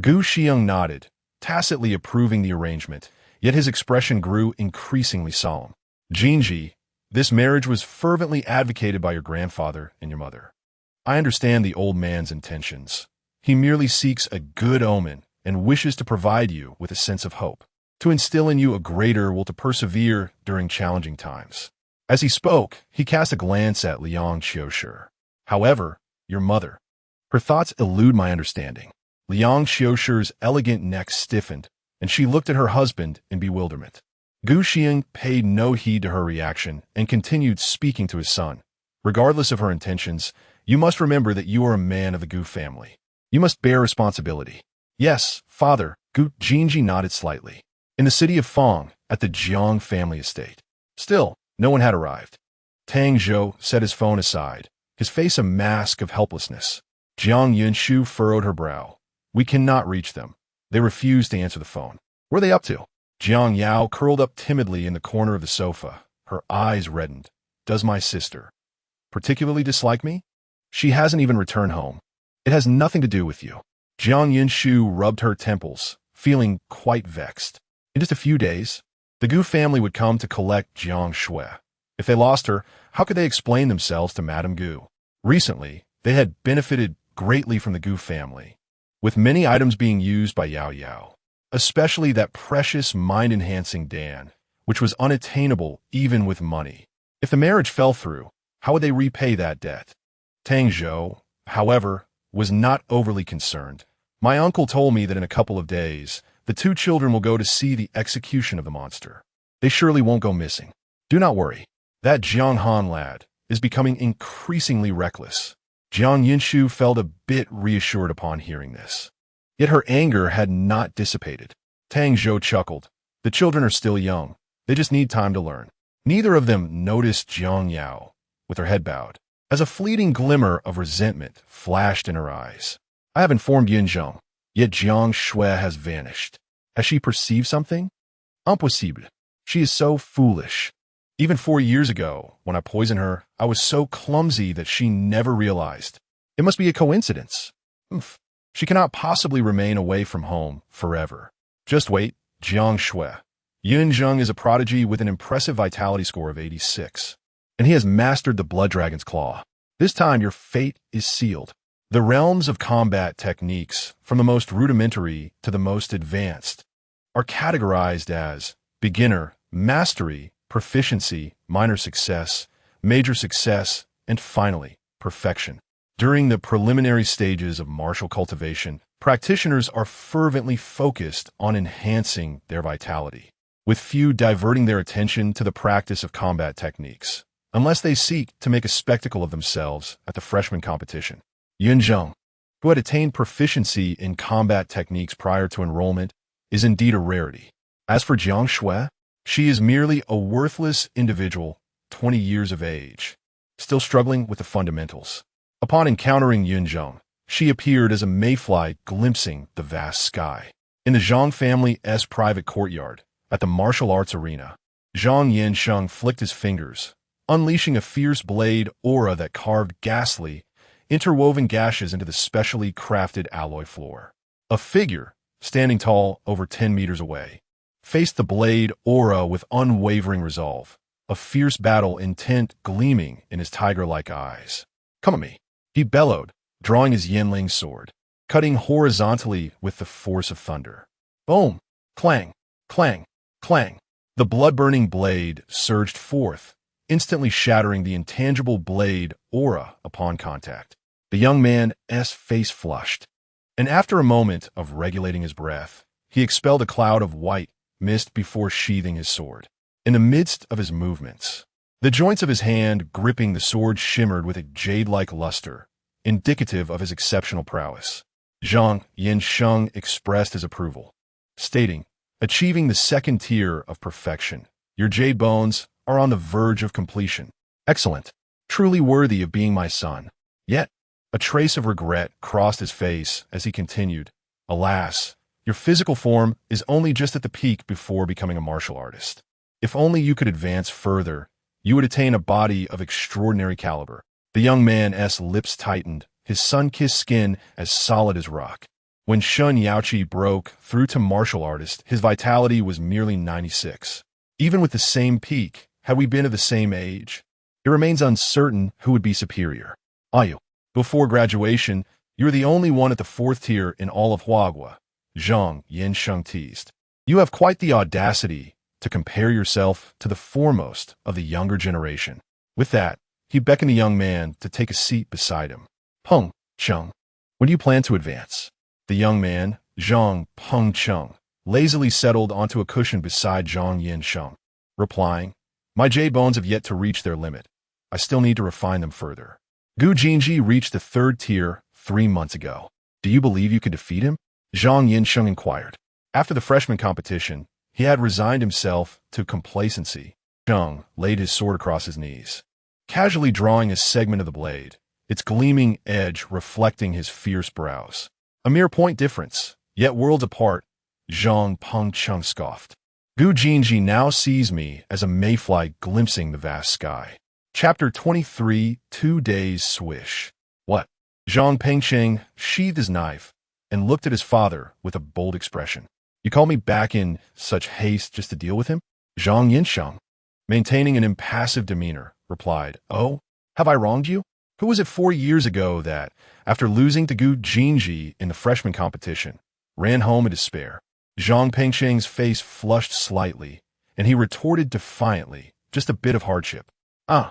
Gu Xiang nodded, tacitly approving the arrangement, yet his expression grew increasingly solemn. Jinji, This marriage was fervently advocated by your grandfather and your mother. I understand the old man's intentions. He merely seeks a good omen and wishes to provide you with a sense of hope, to instill in you a greater will to persevere during challenging times. As he spoke, he cast a glance at Liang Qiushi. However, your mother. Her thoughts elude my understanding. Liang Qiushi's elegant neck stiffened, and she looked at her husband in bewilderment. Gu Xiang paid no heed to her reaction and continued speaking to his son. Regardless of her intentions, you must remember that you are a man of the Gu family. You must bear responsibility. Yes, father, Gu Jinji nodded slightly. In the city of Fong, at the Jiang family estate. Still, no one had arrived. Tang Zhou set his phone aside, his face a mask of helplessness. Jiang Yunshu furrowed her brow. We cannot reach them. They refused to answer the phone. What are they up to? Jiang Yao curled up timidly in the corner of the sofa. Her eyes reddened. Does my sister particularly dislike me? She hasn't even returned home. It has nothing to do with you. Jiang Yunshu rubbed her temples, feeling quite vexed. In just a few days, the Gu family would come to collect Jiang Shui. If they lost her, how could they explain themselves to Madame Gu? Recently, they had benefited greatly from the Gu family, with many items being used by Yao Yao, especially that precious mind-enhancing Dan, which was unattainable even with money. If the marriage fell through, how would they repay that debt? Tang Zhou, however, was not overly concerned. My uncle told me that in a couple of days, the two children will go to see the execution of the monster. They surely won't go missing. Do not worry. That Jiang Han lad is becoming increasingly reckless. Jiang Yunshu felt a bit reassured upon hearing this. Yet her anger had not dissipated. Tang Zhou chuckled. The children are still young. They just need time to learn. Neither of them noticed Jiang Yao, with her head bowed, as a fleeting glimmer of resentment flashed in her eyes. I have informed Yunzheng, yet Jiang Shui has vanished. Has she perceived something? Impossible. She is so foolish. Even 4 years ago, when I poisoned her, I was so clumsy that she never realized. It must be a coincidence. Oof. She cannot possibly remain away from home forever. Just wait, Jiang Shui. Yunzheng is a prodigy with an impressive vitality score of 86. And he has mastered the Blood Dragon's Claw. This time your fate is sealed. The realms of combat techniques, from the most rudimentary to the most advanced, are categorized as beginner, mastery, proficiency, minor success, major success, and finally, perfection. During the preliminary stages of martial cultivation, practitioners are fervently focused on enhancing their vitality, with few diverting their attention to the practice of combat techniques, unless they seek to make a spectacle of themselves at the freshman competition. Yunzheng, who had attained proficiency in combat techniques prior to enrollment, is indeed a rarity. As for Jiang Shui, she is merely a worthless individual, 20 years of age, still struggling with the fundamentals. Upon encountering Yunzheng, she appeared as a mayfly glimpsing the vast sky. In the Zhang family's private courtyard, at the martial arts arena, Zhang Yansheng flicked his fingers, unleashing a fierce blade aura that carved ghastly, interwoven gashes into the specially crafted alloy floor. A figure, standing tall over 10 meters away, faced the blade aura with unwavering resolve, a fierce battle intent gleaming in his tiger-like eyes. Come at me, he bellowed, drawing his Yanling sword, cutting horizontally with the force of thunder. Boom! Clang! Clang! Clang! The blood-burning blade surged forth, instantly shattering the intangible blade aura upon contact. The young man's face flushed, and after a moment of regulating his breath, he expelled a cloud of white mist before sheathing his sword. In the midst of his movements, the joints of his hand gripping the sword shimmered with a jade-like luster, indicative of his exceptional prowess. Zhang Yansheng expressed his approval, stating, achieving the second tier of perfection. Your jade bones are on the verge of completion. Excellent. Truly worthy of being my son. Yet, a trace of regret crossed his face as he continued, alas, your physical form is only just at the peak before becoming a martial artist. If only you could advance further, you would attain a body of extraordinary caliber. The young man's lips tightened, his sun-kissed skin as solid as rock. When Shun Yaoqi broke through to martial artist, his vitality was merely 96. Even with the same peak, had we been of the same age, it remains uncertain who would be superior. Ayu. Before graduation, you're the only one at the 4th tier in all of Huagua, Zhang Yinsheng teased. You have quite the audacity to compare yourself to the foremost of the younger generation. With that, he beckoned the young man to take a seat beside him. Peng Cheng, when do you plan to advance? The young man, Zhang Peng Cheng, lazily settled onto a cushion beside Zhang Yinsheng, replying, My J-bones have yet to reach their limit. I still need to refine them further. Gu Jinji reached the 3rd tier 3 months ago. Do you believe you could defeat him? Zhang Yinsheng inquired. After the freshman competition, he had resigned himself to complacency. Zhang laid his sword across his knees, casually drawing a segment of the blade, its gleaming edge reflecting his fierce brows. A mere point difference, yet worlds apart, Zhang Pengcheng scoffed. Gu Jinji now sees me as a mayfly glimpsing the vast sky. Chapter 23, 2 Days Swish. What? Zhang Pengcheng sheathed his knife and looked at his father with a bold expression. You call me back in such haste just to deal with him? Zhang Yinsheng, maintaining an impassive demeanor, replied, Oh, have I wronged you? Who was it 4 years ago that, after losing to Gu Jinji in the freshman competition, ran home in despair? Zhang Pengcheng's face flushed slightly, and he retorted defiantly, just a bit of hardship. Ah.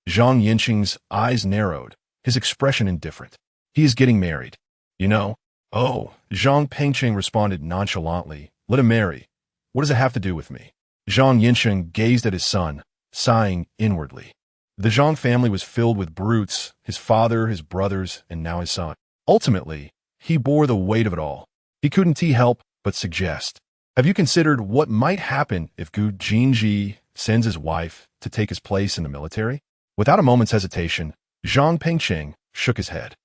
Zhang Yinsheng's eyes narrowed, his expression indifferent. He is getting married. You know? Oh, Zhang Pengcheng responded nonchalantly. Let him marry. What does it have to do with me? Zhang Yinsheng gazed at his son, sighing inwardly. The Zhang family was filled with brutes, his father, his brothers, and now his son. Ultimately, he bore the weight of it all. He couldn't help but suggest, have you considered what might happen if Gu Jinji sends his wife to take his place in the military? Without a moment's hesitation, Zhang Pengcheng shook his head.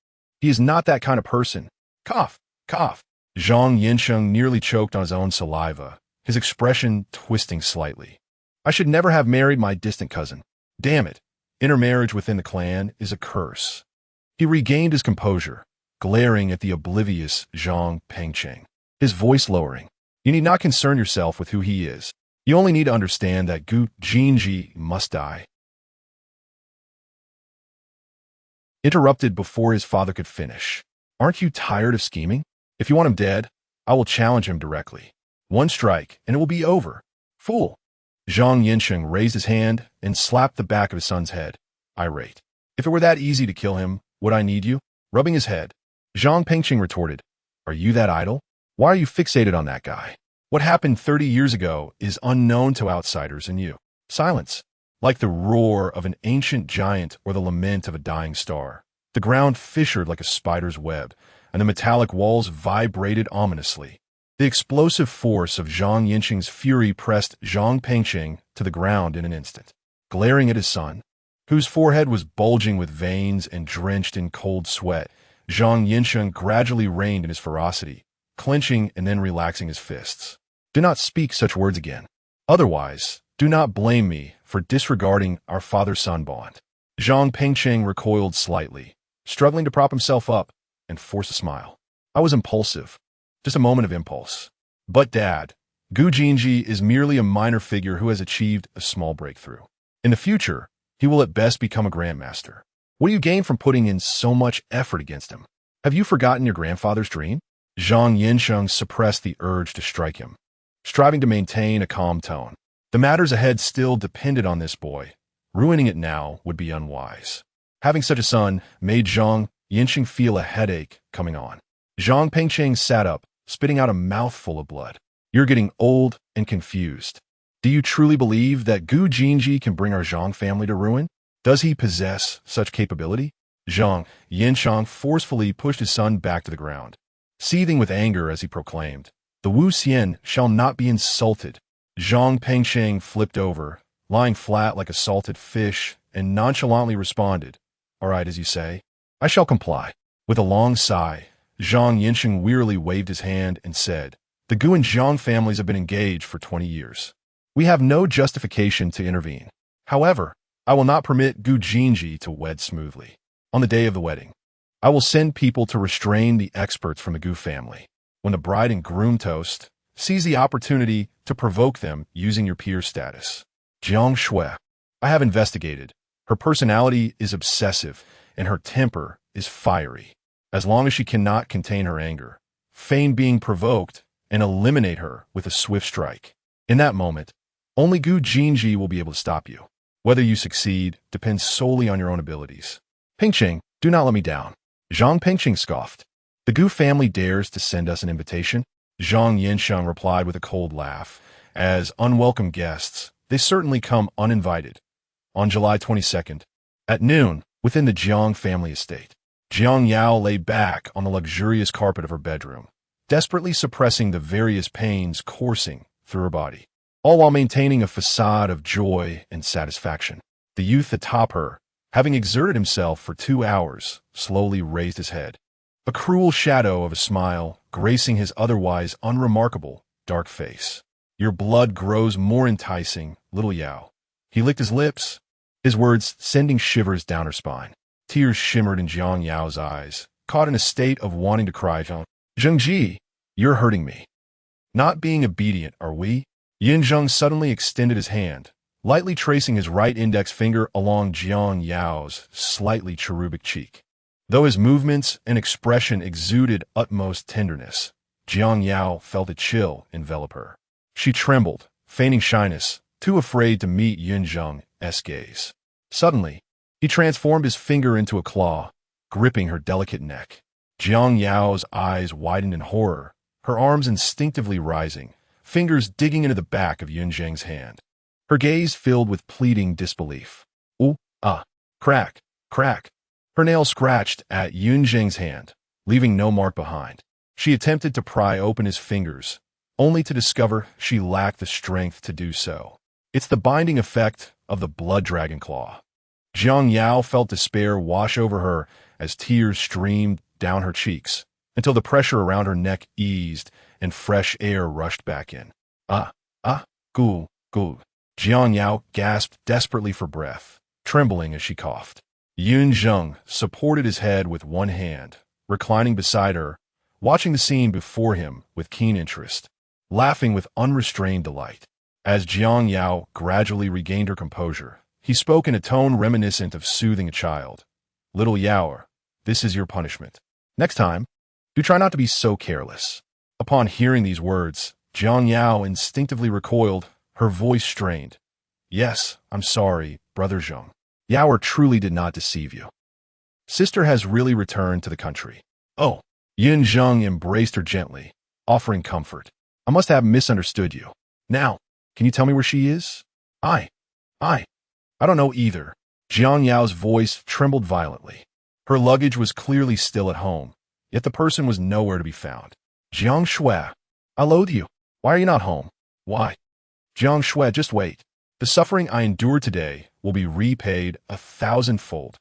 He is not that kind of person. Cough, cough. Zhang Yinsheng nearly choked on his own saliva, his expression twisting slightly. I should never have married my distant cousin. Damn it. Intermarriage within the clan is a curse. He regained his composure, glaring at the oblivious Zhang Pengcheng, his voice lowering. You need not concern yourself with who he is. You only need to understand that Gu Jinji must die. Interrupted before his father could finish. Aren't you tired of scheming? If you want him dead, I will challenge him directly. One strike, and it will be over. Fool. Zhang Yinsheng raised his hand and slapped the back of his son's head, irate. If it were that easy to kill him, would I need you? Rubbing his head, Zhang Pengcheng retorted, Are you that idle? Why are you fixated on that guy? What happened 30 years ago is unknown to outsiders and you. Silence. Like the roar of an ancient giant or the lament of a dying star. The ground fissured like a spider's web, and the metallic walls vibrated ominously. The explosive force of Zhang Yinsheng's fury pressed Zhang Pengcheng to the ground in an instant. Glaring at his son, whose forehead was bulging with veins and drenched in cold sweat, Zhang Yinsheng gradually reined in his ferocity, clenching and then relaxing his fists. Do not speak such words again. Otherwise, do not blame me for disregarding our father-son bond. Zhang Pengcheng recoiled slightly, struggling to prop himself up and force a smile. I was impulsive. Just a moment of impulse. But Dad, Gu Jinji is merely a minor figure who has achieved a small breakthrough. In the future, he will at best become a grandmaster. What do you gain from putting in so much effort against him? Have you forgotten your grandfather's dream? Zhang Yinsheng suppressed the urge to strike him, striving to maintain a calm tone. The matters ahead still depended on this boy. Ruining it now would be unwise. Having such a son made Zhang Yinsheng feel a headache coming on. Zhang Pengcheng sat up, spitting out a mouthful of blood. You're getting old and confused. Do you truly believe that Gu Jinji can bring our Zhang family to ruin? Does he possess such capability? Zhang Yinsheng forcefully pushed his son back to the ground, seething with anger as he proclaimed, The Wu Xian shall not be insulted. Zhang Pengcheng flipped over, lying flat like a salted fish, and nonchalantly responded, All right, as you say. I shall comply. With a long sigh, Zhang Yinsheng wearily waved his hand and said, The Gu and Zhang families have been engaged for 20 years. We have no justification to intervene. However, I will not permit Gu Jinji to wed smoothly. On the day of the wedding, I will send people to restrain the experts from the Gu family. When the bride and groom toast, seize the opportunity to provoke them using your peer status. Jiang Shui. I have investigated. Her personality is obsessive, and her temper is fiery. As long as she cannot contain her anger, feign being provoked, and eliminate her with a swift strike. In that moment, only Gu Jinji will be able to stop you. Whether you succeed depends solely on your own abilities. Pingqing, do not let me down. Zhang Pingqing scoffed. The Gu family dares to send us an invitation? Zhang Yansheng replied with a cold laugh. As unwelcome guests, they certainly come uninvited. On July 22nd, at noon, within the Jiang family estate, Jiang Yao lay back on the luxurious carpet of her bedroom, desperately suppressing the various pains coursing through her body, all while maintaining a facade of joy and satisfaction. The youth atop her, having exerted himself for 2 hours, slowly raised his head, a cruel shadow of a smile gracing his otherwise unremarkable, dark face. Your blood grows more enticing, little Yao. He licked his lips, his words sending shivers down her spine. Tears shimmered in Jiang Yao's eyes, caught in a state of wanting to cry. Zhengji, you're hurting me. Not being obedient, are we? Yin Zheng suddenly extended his hand, lightly tracing his right index finger along Jiang Yao's slightly cherubic cheek. Though his movements and expression exuded utmost tenderness, Jiang Yao felt a chill envelop her. She trembled, feigning shyness, too afraid to meet Yin Zheng's gaze. Suddenly, he transformed his finger into a claw, gripping her delicate neck. Jiang Yao's eyes widened in horror, her arms instinctively rising, fingers digging into the back of Yin Zheng's hand. Her gaze filled with pleading disbelief. Ooh, ah, crack, crack. Her nail scratched at Yin Zheng's hand, leaving no mark behind. She attempted to pry open his fingers, only to discover she lacked the strength to do so. It's the binding effect of the blood dragon claw. Jiang Yao felt despair wash over her as tears streamed down her cheeks, until the pressure around her neck eased and fresh air rushed back in. Goo. Jiang Yao gasped desperately for breath, trembling as she coughed. Yun Zheng supported his head with one hand, reclining beside her, watching the scene before him with keen interest, laughing with unrestrained delight. As Jiang Yao gradually regained her composure, he spoke in a tone reminiscent of soothing a child. Little Yao, this is your punishment. Next time, do try not to be so careless. Upon hearing these words, Jiang Yao instinctively recoiled, her voice strained. Yes, I'm sorry, Brother Zheng. Yao truly did not deceive you. Sister has really returned to the country. Oh, Yin Zheng embraced her gently, offering comfort. I must have misunderstood you. Now, can you tell me where she is? I don't know either. Jiang Yao's voice trembled violently. Her luggage was clearly still at home, yet the person was nowhere to be found. Jiang Shui, I loathe you. Why are you not home? Why? Jiang Shui, just wait. The suffering I endured today will be repaid 1,000-fold.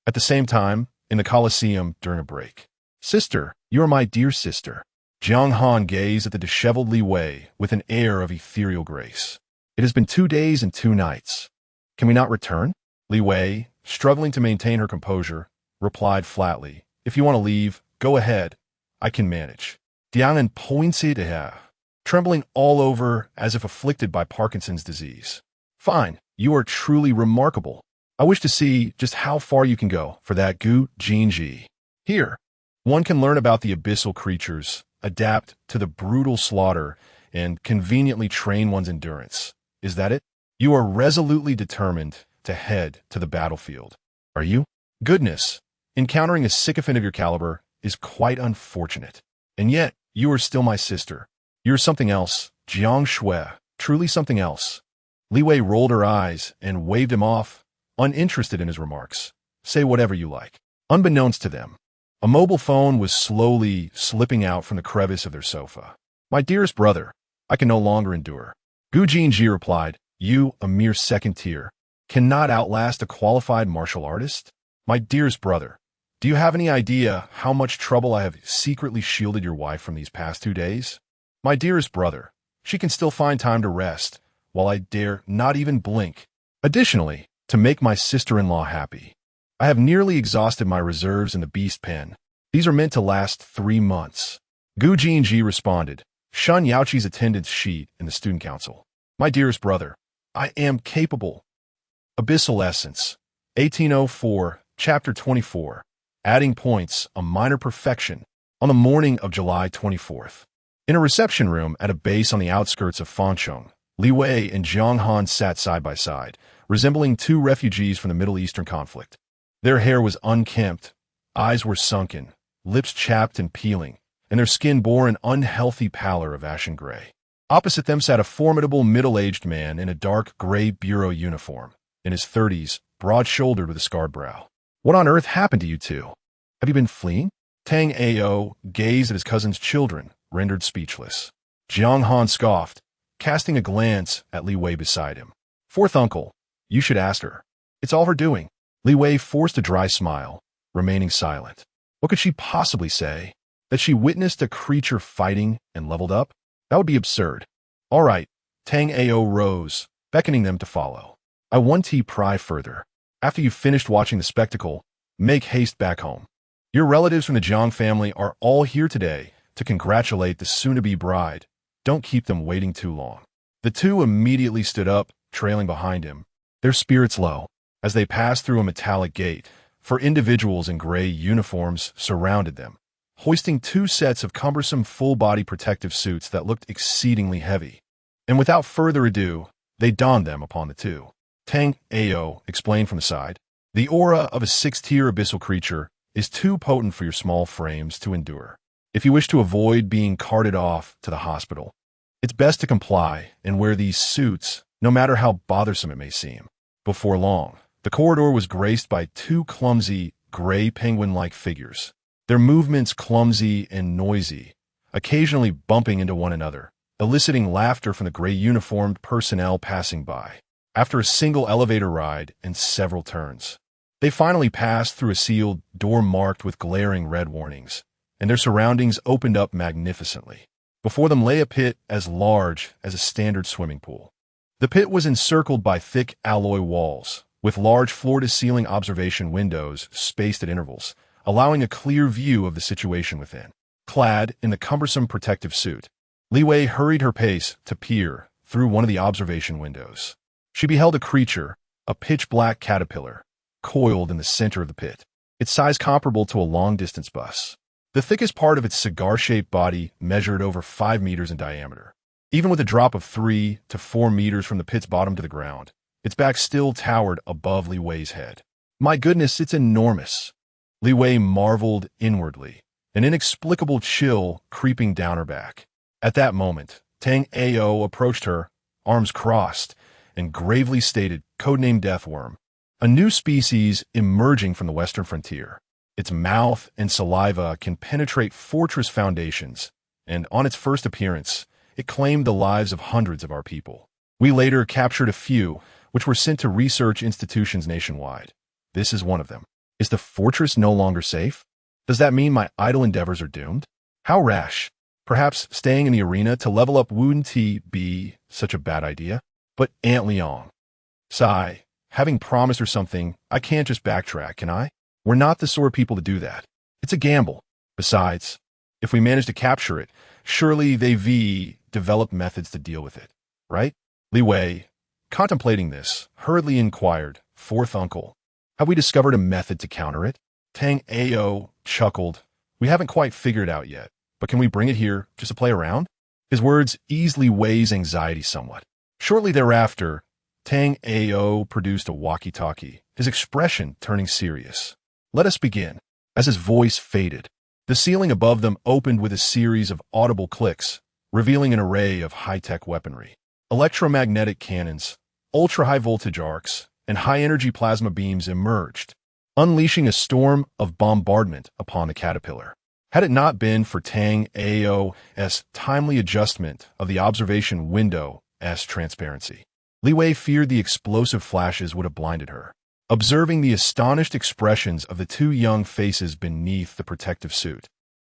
At the same time, in the Colosseum during a break. Sister, you are my dear sister. Jiang Han gazed at the disheveled Li Wei with an air of ethereal grace. It has been 2 days and 2 nights. Can we not return? Li Wei, struggling to maintain her composure, replied flatly, if you want to leave, go ahead. I can manage. Diangan pointed at her, trembling all over as if afflicted by Parkinson's disease. Fine, you are truly remarkable. I wish to see just how far you can go for that Gu Jinji. Here, one can learn about the abyssal creatures, adapt to the brutal slaughter, and conveniently train one's endurance. Is that it? You are resolutely determined to head to the battlefield. Are you? Goodness, encountering a sycophant of your caliber is quite unfortunate. And yet, you are still my sister. You're something else, Jiang Shui, truly something else. Li Wei rolled her eyes and waved him off, uninterested in his remarks. Say whatever you like. Unbeknownst to them, a mobile phone was slowly slipping out from the crevice of their sofa. My dearest brother, I can no longer endure. Gu Jinji replied, you, a mere second tier, cannot outlast a qualified martial artist? My dearest brother, do you have any idea how much trouble I have secretly shielded your wife from these past 2 days? My dearest brother, she can still find time to rest, while I dare not even blink. Additionally, to make my sister-in-law happy, I have nearly exhausted my reserves in the beast pen. These are meant to last 3 months. Gu Jinji responded, Shun Yaoqi's attendance sheet in the student council. My dearest brother, I am capable. Abyssal Essence. 1804, Chapter 24. Adding points, a minor perfection. On the morning of July 24th. In a reception room at a base on the outskirts of Fangcheng, Li Wei and Jiang Han sat side by side, resembling two refugees from the Middle Eastern conflict. Their hair was unkempt, eyes were sunken, lips chapped and peeling, and their skin bore an unhealthy pallor of ashen gray. Opposite them sat a formidable middle-aged man in a dark gray bureau uniform, in his 30s, broad-shouldered with a scarred brow. What on earth happened to you two? Have you been fleeing? Tang Ao gazed at his cousin's children, rendered speechless. Jiang Han scoffed, casting a glance at Li Wei beside him. Fourth uncle, you should ask her. It's all her doing. Li Wei forced a dry smile, remaining silent. What could she possibly say? That she witnessed a creature fighting and leveled up? That would be absurd. All right, Tang Ao rose, beckoning them to follow. I want to pry further. After you've finished watching the spectacle, make haste back home. Your relatives from the Jiang family are all here today to congratulate the soon-to-be bride. Don't keep them waiting too long. The two immediately stood up, trailing behind him, their spirits low, as they passed through a metallic gate, for individuals in gray uniforms surrounded them, hoisting two sets of cumbersome full-body protective suits that looked exceedingly heavy. And without further ado, they donned them upon the two. Tang Ao explained from the side, the aura of a sixth-tier abyssal creature is too potent for your small frames to endure. If you wish to avoid being carted off to the hospital, it's best to comply and wear these suits, no matter how bothersome it may seem. Before long, the corridor was graced by two clumsy, gray penguin-like figures, their movements clumsy and noisy, occasionally bumping into one another, eliciting laughter from the gray-uniformed personnel passing by. After a single elevator ride and several turns, they finally passed through a sealed door marked with glaring red warnings, and their surroundings opened up magnificently. Before them lay a pit as large as a standard swimming pool. The pit was encircled by thick alloy walls, with large floor-to-ceiling observation windows spaced at intervals, allowing a clear view of the situation within. Clad in the cumbersome protective suit, Li Wei hurried her pace to peer through one of the observation windows. She beheld a creature, a pitch-black caterpillar, coiled in the center of the pit, its size comparable to a long-distance bus. The thickest part of its cigar-shaped body measured over 5 meters in diameter. Even with a drop of 3 to 4 meters from the pit's bottom to the ground, its back still towered above Li Wei's head. My goodness, it's enormous. Li Wei marveled inwardly, an inexplicable chill creeping down her back. At that moment, Tang Ao approached her, arms crossed, and gravely stated, codename Deathworm, a new species emerging from the western frontier. Its mouth and saliva can penetrate fortress foundations, and on its first appearance, it claimed the lives of hundreds of our people. We later captured a few, which were sent to research institutions nationwide. This is one of them. Is the fortress no longer safe? Does that mean my idle endeavors are doomed? How rash. Perhaps staying in the arena to level up wouldn't be such a bad idea? But Aunt Liang. Sigh. Having promised her something, I can't just backtrack, can I? We're not the sort of people to do that. It's a gamble. Besides, if we manage to capture it, surely they've developed methods to deal with it, right? Li Wei, contemplating this, hurriedly inquired, Fourth uncle, have we discovered a method to counter it? Tang Ao chuckled. We haven't quite figured it out yet, but can we bring it here just to play around? His words eased Li Wei's anxiety somewhat. Shortly thereafter, Tang Ao produced a walkie-talkie, his expression turning serious. Let us begin. As his voice faded, the ceiling above them opened with a series of audible clicks, revealing an array of high-tech weaponry. Electromagnetic cannons, ultra-high voltage arcs, and high-energy plasma beams emerged, unleashing a storm of bombardment upon the caterpillar. Had it not been for Tang Ao's timely adjustment of the observation window's transparency, Li Wei feared the explosive flashes would have blinded her. Observing the astonished expressions of the two young faces beneath the protective suit,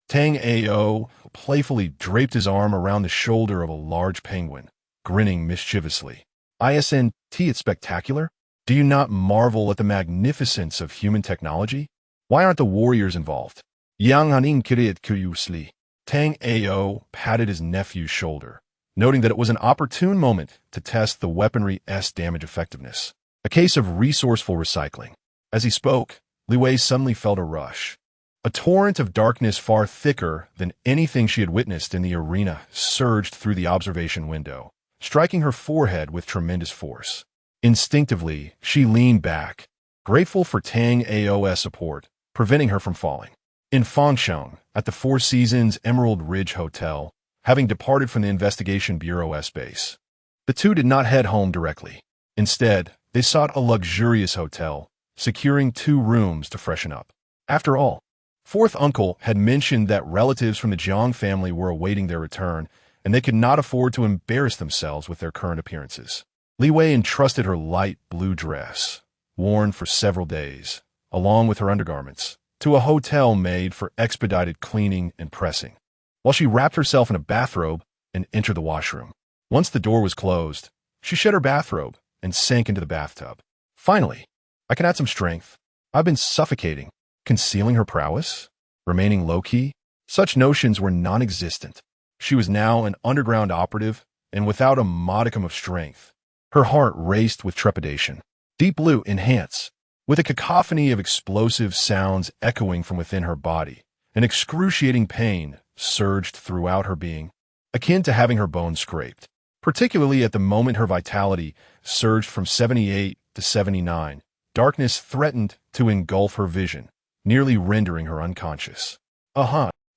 Tang Ao playfully draped his arm around the shoulder of a large penguin, grinning mischievously. Isn't it spectacular? Do you not marvel at the magnificence of human technology? Why aren't the warriors involved? Yang Hanin kirit curiously. Tang Ao patted his nephew's shoulder, noting that it was an opportune moment to test the weaponry's damage effectiveness. A case of resourceful recycling. As he spoke, Li Wei suddenly felt a rush. A torrent of darkness far thicker than anything she had witnessed in the arena surged through the observation window, striking her forehead with tremendous force. Instinctively, she leaned back, grateful for Tang Ao's support, preventing her from falling. In Fangsheng, at the Four Seasons Emerald Ridge Hotel, having departed from the Investigation Bureau's base, the two did not head home directly. Instead, they sought a luxurious hotel, securing 2 rooms to freshen up. After all, Fourth Uncle had mentioned that relatives from the Jiang family were awaiting their return, and they could not afford to embarrass themselves with their current appearances. Li Wei entrusted her light blue dress, worn for several days, along with her undergarments, to a hotel made for expedited cleaning and pressing, while she wrapped herself in a bathrobe and entered the washroom. Once the door was closed, she shed her bathrobe and sank into the bathtub. Finally, I can add some strength. I've been suffocating. Concealing her prowess? Remaining low-key? Such notions were non-existent. She was now an underground operative, and without a modicum of strength. Her heart raced with trepidation. Deep Blue enhance. With a cacophony of explosive sounds echoing from within her body, an excruciating pain surged throughout her being, akin to having her bones scraped. Particularly at the moment her vitality surged from 78 to 79, darkness threatened to engulf her vision, nearly rendering her unconscious.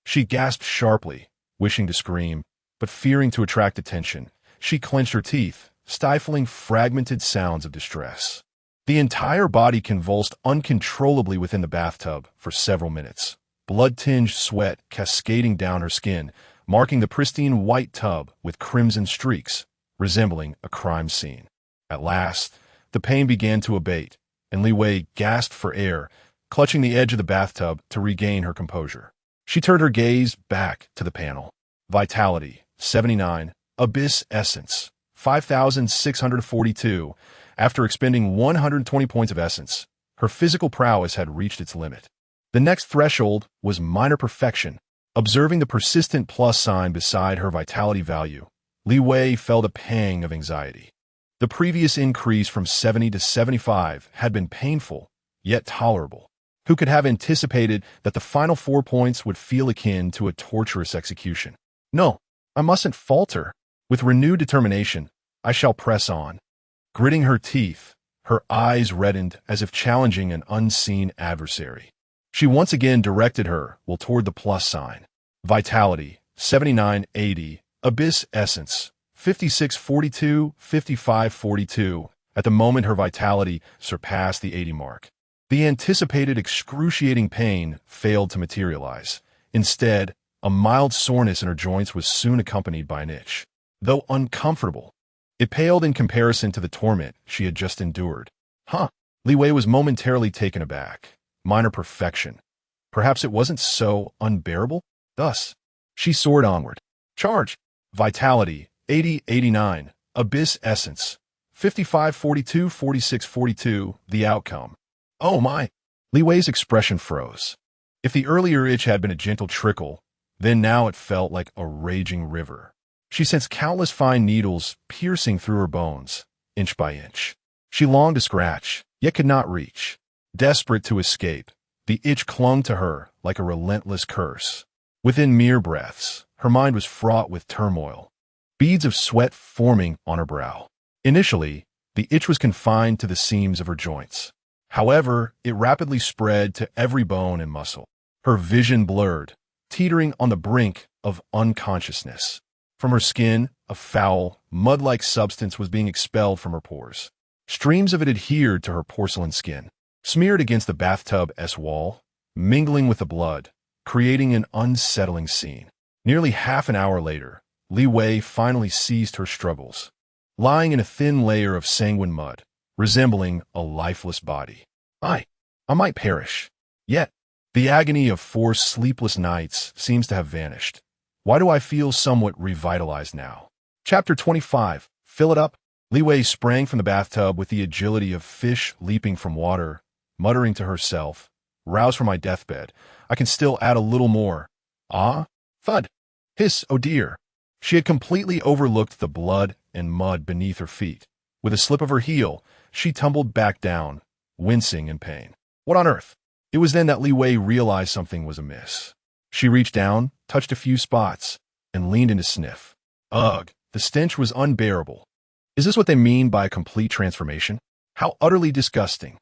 She gasped sharply, wishing to scream, but fearing to attract attention. She clenched her teeth, stifling fragmented sounds of distress. The entire body convulsed uncontrollably within the bathtub for several minutes, blood-tinged sweat cascading down her skin, marking the pristine white tub with crimson streaks, resembling a crime scene. At last, the pain began to abate, and Li Wei gasped for air, clutching the edge of the bathtub to regain her composure. She turned her gaze back to the panel. Vitality, 79. Abyss Essence, 5,642. After expending 120 points of essence, her physical prowess had reached its limit. The next threshold was minor perfection. Observing the persistent plus sign beside her vitality value, Li Wei felt a pang of anxiety. The previous increase from 70 to 75 had been painful, yet tolerable. Who could have anticipated that the final 4 points would feel akin to a torturous execution? No, I mustn't falter. With renewed determination, I shall press on. Gritting her teeth, her eyes reddened as if challenging an unseen adversary. She once again directed her will toward the plus sign. Vitality, 7980. Abyss Essence, 5642, 5542. At the moment her vitality surpassed the 80 mark. The anticipated excruciating pain failed to materialize. Instead, a mild soreness in her joints was soon accompanied by an itch. Though uncomfortable, it paled in comparison to the torment she had just endured. Li Wei was momentarily taken aback. Minor perfection. Perhaps it wasn't so unbearable? Thus, she soared onward. Charge. Vitality, 8089. Abyss Essence, 5542, 4642. The outcome. Oh my! Li Wei's expression froze. If the earlier itch had been a gentle trickle, then now it felt like a raging river. She sensed countless fine needles piercing through her bones, inch by inch. She longed to scratch, yet could not reach. Desperate to escape, the itch clung to her like a relentless curse. Within mere breaths, her mind was fraught with turmoil, beads of sweat forming on her brow. Initially, the itch was confined to the seams of her joints. However, it rapidly spread to every bone and muscle. Her vision blurred, teetering on the brink of unconsciousness. From her skin, a foul, mud-like substance was being expelled from her pores. Streams of it adhered to her porcelain skin, smeared against the bathtub's wall, mingling with the blood, creating an unsettling scene. Nearly half an hour later, Li Wei finally ceased her struggles, lying in a thin layer of sanguine mud, resembling a lifeless body. I might perish. Yet, the agony of 4 sleepless nights seems to have vanished. Why do I feel somewhat revitalized now? Chapter 25. Fill it up. Li Wei sprang from the bathtub with the agility of fish leaping from water, muttering to herself, "Roused from my deathbed, I can still add a little more." Ah? Thud. Hiss, oh dear. She had completely overlooked the blood and mud beneath her feet. With a slip of her heel, she tumbled back down, wincing in pain. What on earth? It was then that Li Wei realized something was amiss. She reached down, touched a few spots, and leaned in to sniff. Ugh, the stench was unbearable. Is this what they mean by a complete transformation? How utterly disgusting.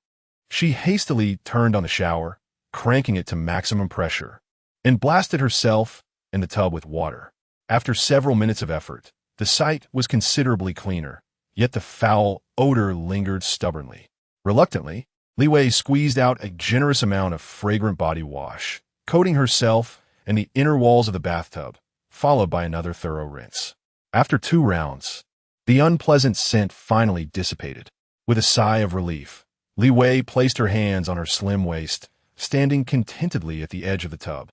She hastily turned on the shower, cranking it to maximum pressure, and blasted herself and the tub with water. After several minutes of effort, the site was considerably cleaner, yet the foul odor lingered stubbornly. Reluctantly, Li Wei squeezed out a generous amount of fragrant body wash, coating herself and the inner walls of the bathtub, followed by another thorough rinse. After 2 rounds, the unpleasant scent finally dissipated. With a sigh of relief, Li Wei placed her hands on her slim waist, standing contentedly at the edge of the tub,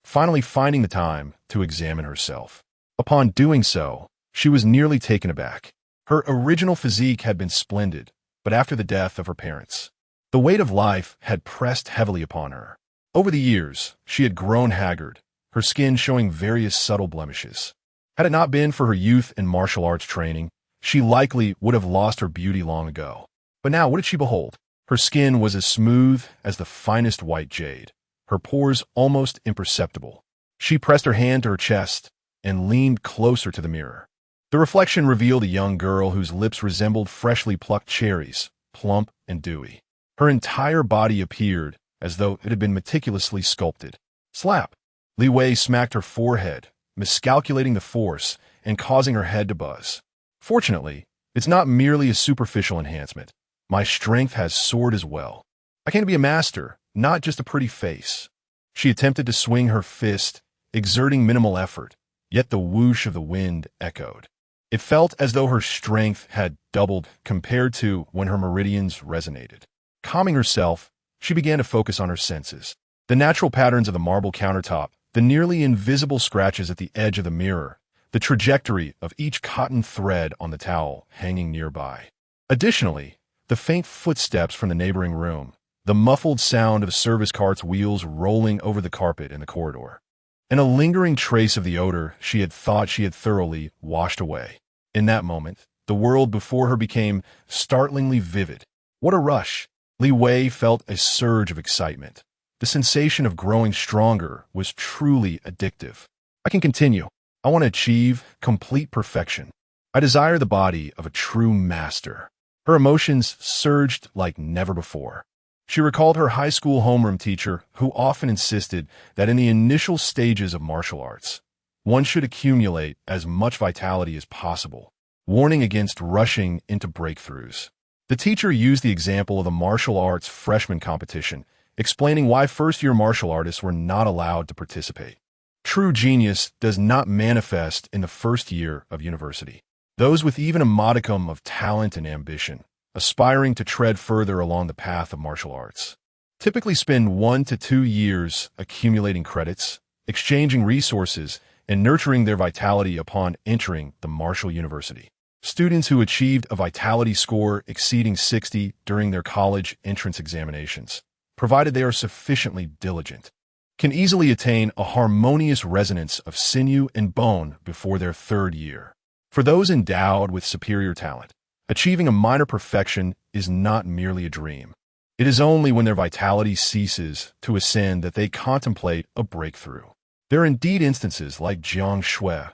finally finding the time to examine herself. Upon doing so, she was nearly taken aback. Her original physique had been splendid, but after the death of her parents, the weight of life had pressed heavily upon her. Over the years, she had grown haggard, her skin showing various subtle blemishes. Had it not been for her youth and martial arts training, she likely would have lost her beauty long ago. But now, what did she behold? Her skin was as smooth as the finest white jade, her pores almost imperceptible. She pressed her hand to her chest and leaned closer to the mirror. The reflection revealed a young girl whose lips resembled freshly plucked cherries, plump and dewy. Her entire body appeared as though it had been meticulously sculpted. Slap! Li Wei smacked her forehead, miscalculating the force and causing her head to buzz. Fortunately, it's not merely a superficial enhancement. My strength has soared as well. I came to be a master, not just a pretty face. She attempted to swing her fist, exerting minimal effort, yet the whoosh of the wind echoed. It felt as though her strength had doubled compared to when her meridians resonated. Calming herself, she began to focus on her senses. The natural patterns of the marble countertop, the nearly invisible scratches at the edge of the mirror, the trajectory of each cotton thread on the towel hanging nearby. Additionally, the faint footsteps from the neighboring room, the muffled sound of service carts' wheels rolling over the carpet in the corridor, and a lingering trace of the odor she had thought she had thoroughly washed away. In that moment, the world before her became startlingly vivid. What a rush! Li Wei felt a surge of excitement. The sensation of growing stronger was truly addictive. I can continue. I want to achieve complete perfection. I desire the body of a true master. Her emotions surged like never before. She recalled her high school homeroom teacher, who often insisted that in the initial stages of martial arts, one should accumulate as much vitality as possible, warning against rushing into breakthroughs. The teacher used the example of the martial arts freshman competition, explaining why first-year martial artists were not allowed to participate. True genius does not manifest in the first year of university. Those with even a modicum of talent and ambition, aspiring to tread further along the path of martial arts, typically spend 1 to 2 years accumulating credits, exchanging resources, and nurturing their vitality upon entering the martial university. Students who achieved a vitality score exceeding 60 during their college entrance examinations, provided they are sufficiently diligent, can easily attain a harmonious resonance of sinew and bone before their 3rd year. For those endowed with superior talent, achieving a minor perfection is not merely a dream. It is only when their vitality ceases to ascend that they contemplate a breakthrough. There are indeed instances like Jiang Shui,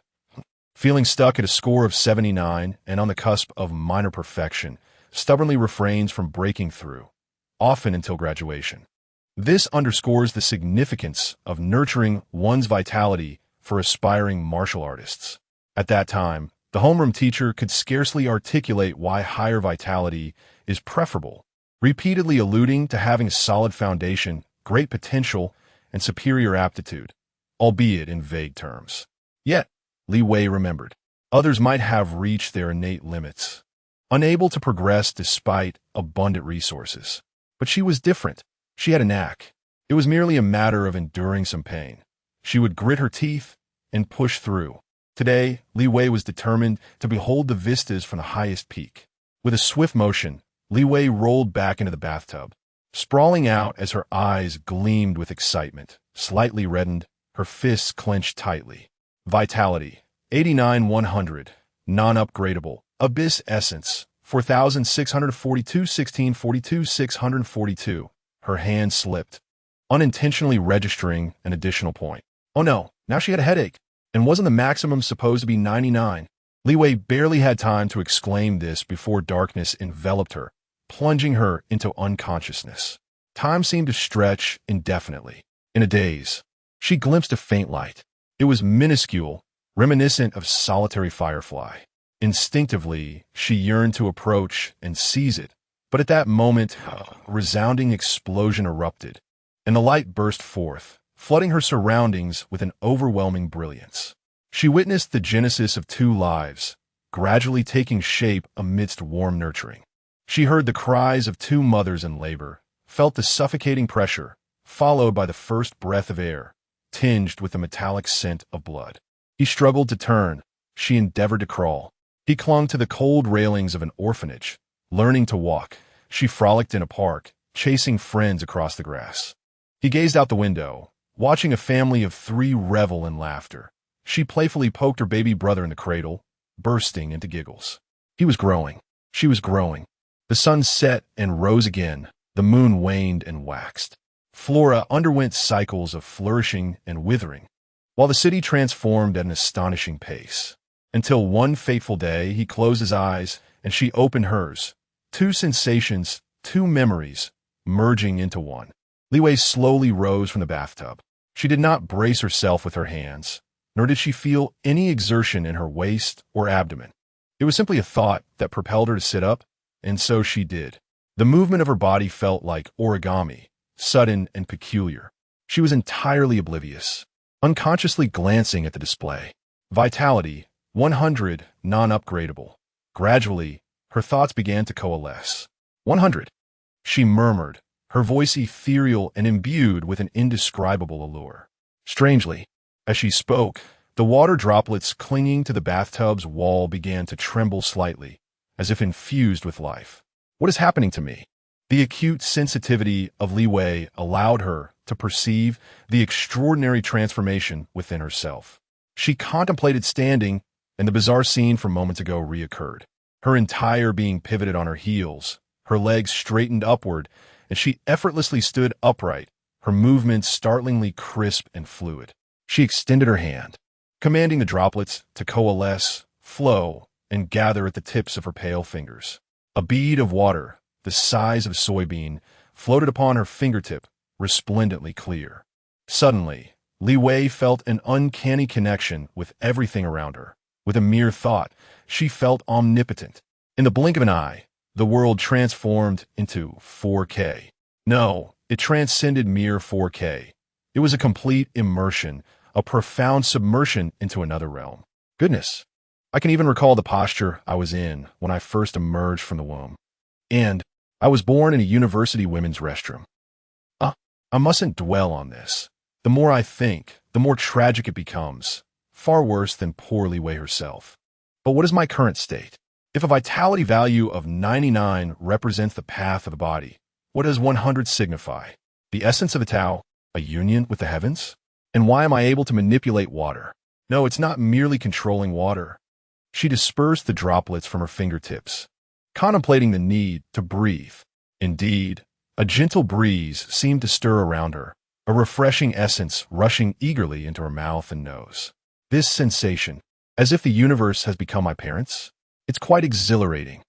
feeling stuck at a score of 79 and on the cusp of minor perfection, stubbornly refrains from breaking through, often until graduation. This underscores the significance of nurturing one's vitality for aspiring martial artists. At that time, the homeroom teacher could scarcely articulate why higher vitality is preferable, repeatedly alluding to having a solid foundation, great potential, and superior aptitude, albeit in vague terms. Yet, Li Wei remembered, others might have reached their innate limits, unable to progress despite abundant resources. But she was different. She had a knack. It was merely a matter of enduring some pain. She would grit her teeth and push through. Today, Li Wei was determined to behold the vistas from the highest peak. With a swift motion, Li Wei rolled back into the bathtub, sprawling out as her eyes gleamed with excitement, slightly reddened, her fists clenched tightly. Vitality, 89 100. Non-upgradable. Abyss Essence. 4642 1642 642. Her hand slipped, unintentionally registering an additional point. Oh no, now she had a headache. And wasn't the maximum supposed to be 99? Li Wei barely had time to exclaim this before darkness enveloped her, plunging her into unconsciousness. Time seemed to stretch indefinitely. In a daze, she glimpsed a faint light. It was minuscule, reminiscent of solitary firefly. Instinctively, she yearned to approach and seize it, but at that moment, a resounding explosion erupted, and the light burst forth, flooding her surroundings with an overwhelming brilliance. She witnessed the genesis of two lives, gradually taking shape amidst warm nurturing. She heard the cries of two mothers in labor, felt the suffocating pressure, followed by the first breath of air, tinged with the metallic scent of blood. He struggled to turn. She endeavored to crawl. He clung to the cold railings of an orphanage. Learning to walk, she frolicked in a park, chasing friends across the grass. He gazed out the window, watching a family of three revel in laughter. She playfully poked her baby brother in the cradle, bursting into giggles. He was growing. She was growing. The sun set and rose again. The moon waned and waxed. Flora underwent cycles of flourishing and withering, while the city transformed at an astonishing pace. Until one fateful day, he closed his eyes and she opened hers. Two sensations, two memories, merging into one. Li Wei slowly rose from the bathtub. She did not brace herself with her hands, nor did she feel any exertion in her waist or abdomen. It was simply a thought that propelled her to sit up, and so she did. The movement of her body felt like origami, sudden and peculiar. She was entirely oblivious, unconsciously glancing at the display. Vitality, 100, non-upgradable. Gradually, her thoughts began to coalesce. 100. She murmured, her voice ethereal and imbued with an indescribable allure. Strangely, as she spoke, the water droplets clinging to the bathtub's wall began to tremble slightly, as if infused with life. What is happening to me? The acute sensitivity of Li Wei allowed her to perceive the extraordinary transformation within herself. She contemplated standing, and the bizarre scene from moments ago reoccurred. Her entire being pivoted on her heels, her legs straightened upward, and she effortlessly stood upright, her movements startlingly crisp and fluid. She extended her hand, commanding the droplets to coalesce, flow, and gather at the tips of her pale fingers. A bead of water, the size of a soybean, floated upon her fingertip, resplendently clear. Suddenly, Li Wei felt an uncanny connection with everything around her. With a mere thought, she felt omnipotent. In the blink of an eye, the world transformed into 4K. No, it transcended mere 4K. It was a complete immersion, a profound submersion into another realm. Goodness, I can even recall the posture I was in when I first emerged from the womb. And I was born in a university women's restroom. I mustn't dwell on this. The more I think, the more tragic it becomes. Far worse than poor Li Wei herself. But what is my current state? If a vitality value of 99 represents the path of the body, what does 100 signify? The essence of the Tao, a union with the heavens? And why am I able to manipulate water? No, it's not merely controlling water. She dispersed the droplets from her fingertips, contemplating the need to breathe. Indeed, a gentle breeze seemed to stir around her, a refreshing essence rushing eagerly into her mouth and nose. This sensation, as if the universe has become my parents, it's quite exhilarating.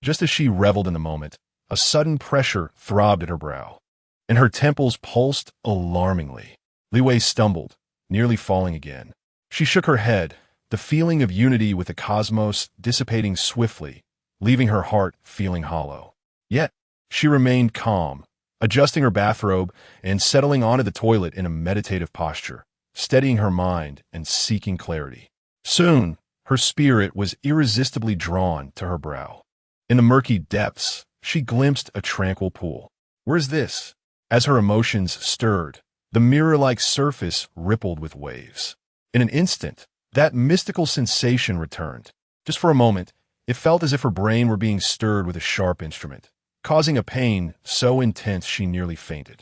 Just as she reveled in the moment, a sudden pressure throbbed at her brow, and her temples pulsed alarmingly. Li Wei stumbled, nearly falling again. She shook her head, the feeling of unity with the cosmos dissipating swiftly, leaving her heart feeling hollow. Yet, she remained calm, adjusting her bathrobe and settling onto the toilet in a meditative posture, steadying her mind and seeking clarity. Soon, her spirit was irresistibly drawn to her brow. In the murky depths, she glimpsed a tranquil pool. Where is this? As her emotions stirred, the mirror-like surface rippled with waves. In an instant, that mystical sensation returned. Just for a moment, it felt as if her brain were being stirred with a sharp instrument, causing a pain so intense she nearly fainted.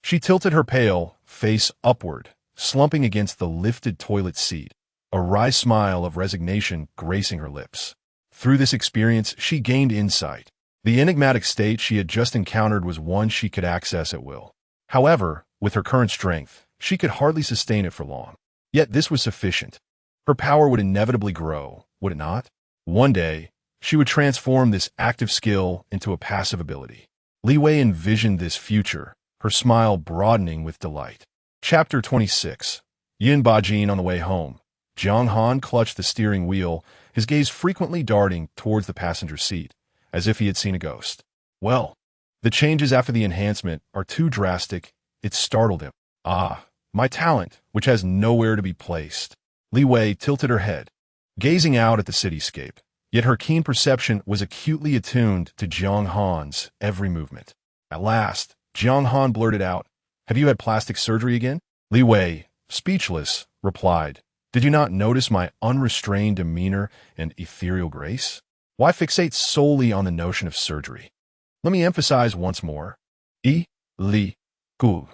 She tilted her pale face upward, slumping against the lifted toilet seat, a wry smile of resignation gracing her lips. Through this experience, she gained insight. The enigmatic state she had just encountered was one she could access at will. However, with her current strength, she could hardly sustain it for long. Yet this was sufficient. Her power would inevitably grow, would it not? One day, she would transform this active skill into a passive ability. Li Wei envisioned this future, her smile broadening with delight. Chapter 26. Yin Bajin on the way home. Jiang Han clutched the steering wheel, his gaze frequently darting towards the passenger seat, as if he had seen a ghost. Well, the changes after the enhancement are too drastic, it startled him. Ah, my talent, which has nowhere to be placed. Li Wei tilted her head, gazing out at the cityscape, yet her keen perception was acutely attuned to Jiang Han's every movement. At last, Jiang Han blurted out, "Have you had plastic surgery again?" Li Wei, speechless, replied, "Did you not notice my unrestrained demeanor and ethereal grace? Why fixate solely on the notion of surgery? Let me emphasize once more. Li Gu.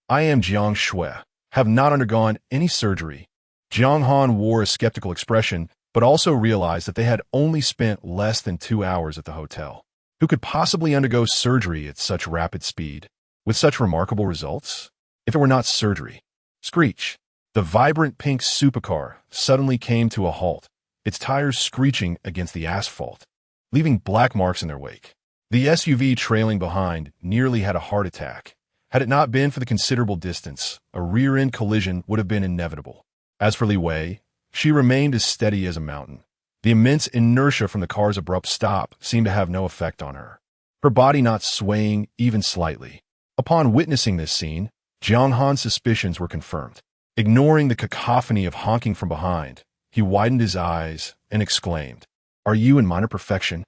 I am Jiang Shui, have not undergone any surgery." Jiang Han wore a skeptical expression, but also realized that they had only spent less than 2 hours at the hotel. Who could possibly undergo surgery at such rapid speed, with such remarkable results? If it were not surgery. Screech. The vibrant pink supercar suddenly came to a halt, its tires screeching against the asphalt, leaving black marks in their wake. The SUV trailing behind nearly had a heart attack. Had it not been for the considerable distance, a rear-end collision would have been inevitable. As for Li Wei, she remained as steady as a mountain. The immense inertia from the car's abrupt stop seemed to have no effect on her, her body not swaying even slightly. Upon witnessing this scene, Jiang Han's suspicions were confirmed. Ignoring the cacophony of honking from behind, he widened his eyes and exclaimed, "Are you in minor perfection?"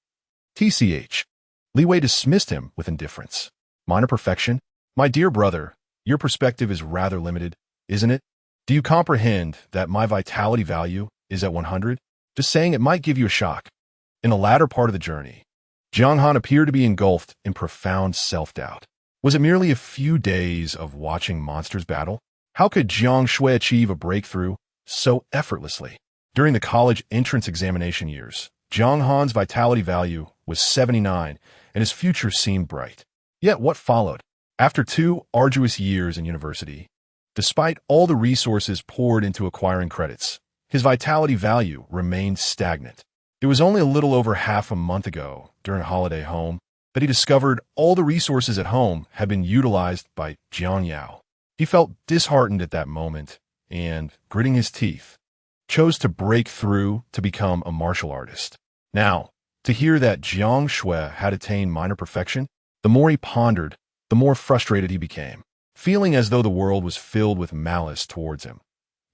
TCH. Li Wei dismissed him with indifference. "Minor perfection? My dear brother, your perspective is rather limited, isn't it? Do you comprehend that my vitality value is at 100? Just saying it might give you a shock." In the latter part of the journey, Jiang Han appeared to be engulfed in profound self-doubt. Was it merely a few days of watching monsters battle? How could Jiang Shui achieve a breakthrough so effortlessly? During the college entrance examination years, Jiang Han's vitality value was 79, and his future seemed bright. Yet what followed? After 2 arduous years in university, despite all the resources poured into acquiring credits, his vitality value remained stagnant. It was only a little over half a month ago, during a holiday home, that he discovered all the resources at home had been utilized by Jiang Yao. He felt disheartened at that moment and, gritting his teeth, chose to break through to become a martial artist. Now, to hear that Jiang Shui had attained minor perfection, the more he pondered, the more frustrated he became, feeling as though the world was filled with malice towards him.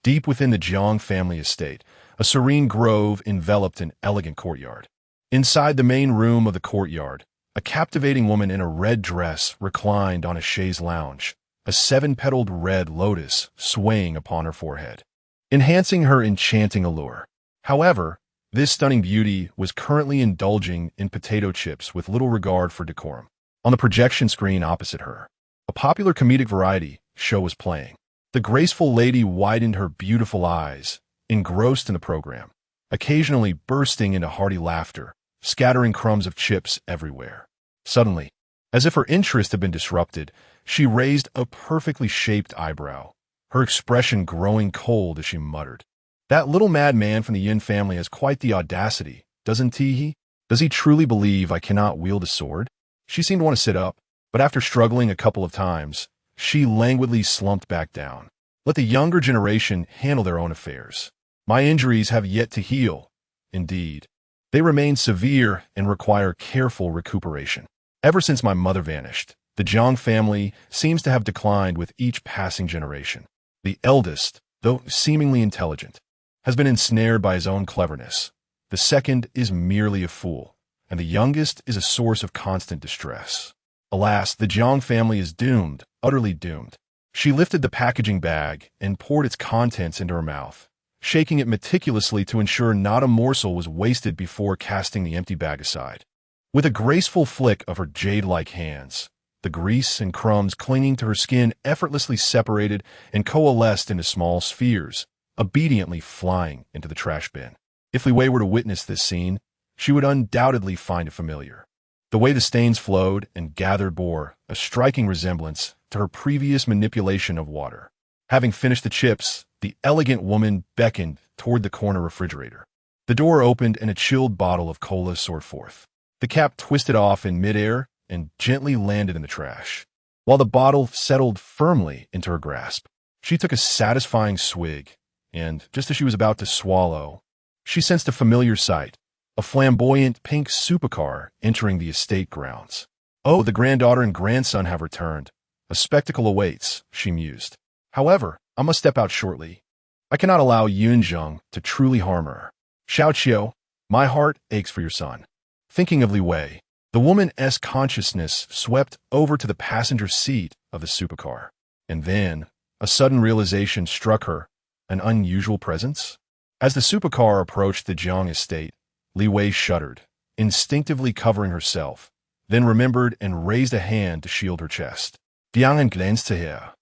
Deep within the Jiang family estate, a serene grove enveloped an elegant courtyard. Inside the main room of the courtyard, a captivating woman in a red dress reclined on a chaise lounge, a 7-petaled red lotus swaying upon her forehead, enhancing her enchanting allure. However, this stunning beauty was currently indulging in potato chips with little regard for decorum. On the projection screen opposite her, a popular comedic variety show was playing. The graceful lady widened her beautiful eyes, engrossed in the program, occasionally bursting into hearty laughter, scattering crumbs of chips everywhere. Suddenly, as if her interest had been disrupted, she raised a perfectly shaped eyebrow, her expression growing cold as she muttered, "That little madman from the Yin family has quite the audacity, doesn't he? Does he truly believe I cannot wield a sword?" She seemed to want to sit up, but after struggling a couple of times, she languidly slumped back down. "Let the younger generation handle their own affairs. My injuries have yet to heal. Indeed, they remain severe and require careful recuperation. Ever since my mother vanished, the Jiang family seems to have declined with each passing generation. The eldest, though seemingly intelligent, has been ensnared by his own cleverness. The second is merely a fool, and the youngest is a source of constant distress. Alas, the Jiang family is doomed, utterly doomed." She lifted the packaging bag and poured its contents into her mouth, shaking it meticulously to ensure not a morsel was wasted before casting the empty bag aside. With a graceful flick of her jade-like hands, the grease and crumbs clinging to her skin effortlessly separated and coalesced into small spheres, obediently flying into the trash bin. If Li Wei were to witness this scene, she would undoubtedly find it familiar. The way the stains flowed and gathered bore a striking resemblance to her previous manipulation of water. Having finished the chips, the elegant woman beckoned toward the corner refrigerator. The door opened and a chilled bottle of cola soared forth. The cap twisted off in midair and gently landed in the trash. While the bottle settled firmly into her grasp, she took a satisfying swig, and just as she was about to swallow, she sensed a familiar sight, a flamboyant pink supercar entering the estate grounds. Oh, the granddaughter and grandson have returned. A spectacle awaits, she mused. However, I must step out shortly. I cannot allow Yunzheng to truly harm her. Xiao Qiu, my heart aches for your son. Thinking of Li Wei, the woman's consciousness swept over to the passenger seat of the supercar. And then, a sudden realization struck her, an unusual presence. As the supercar approached the Jiang estate, Li Wei shuddered, instinctively covering herself, then remembered and raised a hand to shield her chest. Diang glanced to her,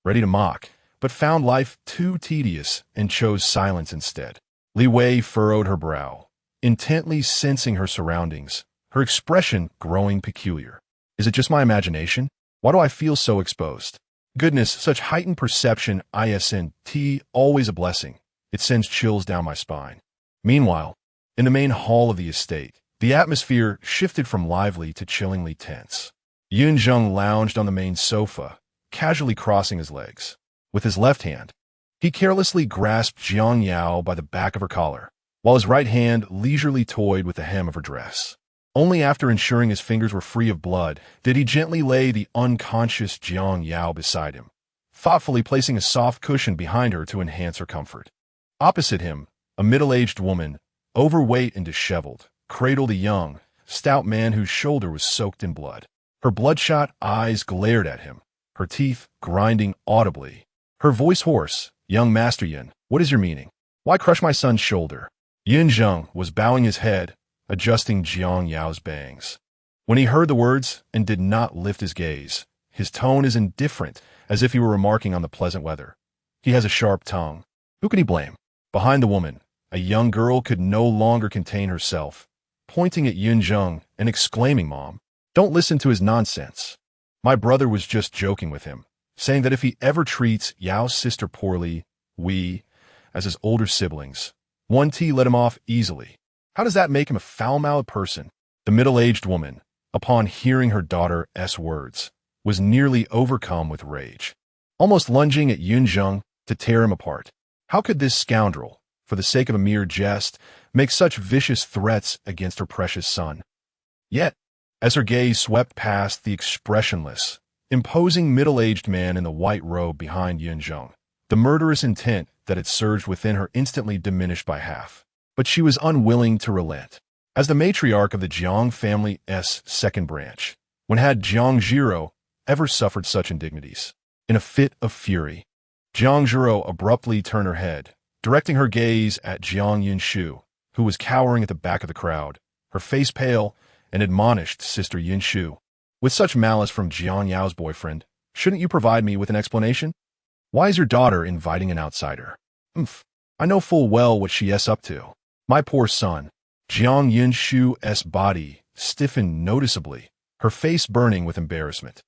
ready to mock, but found life too tedious and chose silence instead. Li Wei furrowed her brow, intently sensing her surroundings, her expression growing peculiar. Is it just my imagination? Why do I feel so exposed? Goodness, such heightened perception isn't always a blessing. It sends chills down my spine. Meanwhile, in the main hall of the estate, the atmosphere shifted from lively to chillingly tense. Yunzheng lounged on the main sofa, casually crossing his legs. With his left hand, he carelessly grasped Jiang Yao by the back of her collar, while his right hand leisurely toyed with the hem of her dress. Only after ensuring his fingers were free of blood did he gently lay the unconscious Jiang Yao beside him, thoughtfully placing a soft cushion behind her to enhance her comfort. Opposite him, a middle-aged woman, overweight and disheveled, cradled a young, stout man whose shoulder was soaked in blood. Her bloodshot eyes glared at him, her teeth grinding audibly. Her voice hoarse. Young Master Yin, what is your meaning? Why crush my son's shoulder? Yunzheng was bowing his head, adjusting Jiang Yao's bangs. When he heard the words and did not lift his gaze, his tone is indifferent, as if he were remarking on the pleasant weather. He has a sharp tongue. Who can he blame? Behind the woman, a young girl could no longer contain herself, pointing at Yunzheng and exclaiming, Mom, don't listen to his nonsense. My brother was just joking with him, saying that if he ever treats Yao's sister poorly, we, as his older siblings, let him off easily. How does that make him a foul-mouthed person? The middle-aged woman, upon hearing her daughter's words, was nearly overcome with rage, almost lunging at Yunzheng to tear him apart. How could this scoundrel, for the sake of a mere jest, make such vicious threats against her precious son? Yet, as her gaze swept past the expressionless, imposing middle-aged man in the white robe behind Yunzheng, the murderous intent that had surged within her instantly diminished by half. But she was unwilling to relent. As the matriarch of the Jiang family's second branch, when had Jiang Zhiro ever suffered such indignities? In a fit of fury, Jiang Zhiro abruptly turned her head, directing her gaze at Jiang Yunshu, who was cowering at the back of the crowd, her face pale, and admonished Sister Yunshu. With such malice from Jiang Yao's boyfriend, shouldn't you provide me with an explanation? Why is your daughter inviting an outsider? I know full well what she's up to. My poor son. Jiang Yunshu's body stiffened noticeably, her face burning with embarrassment.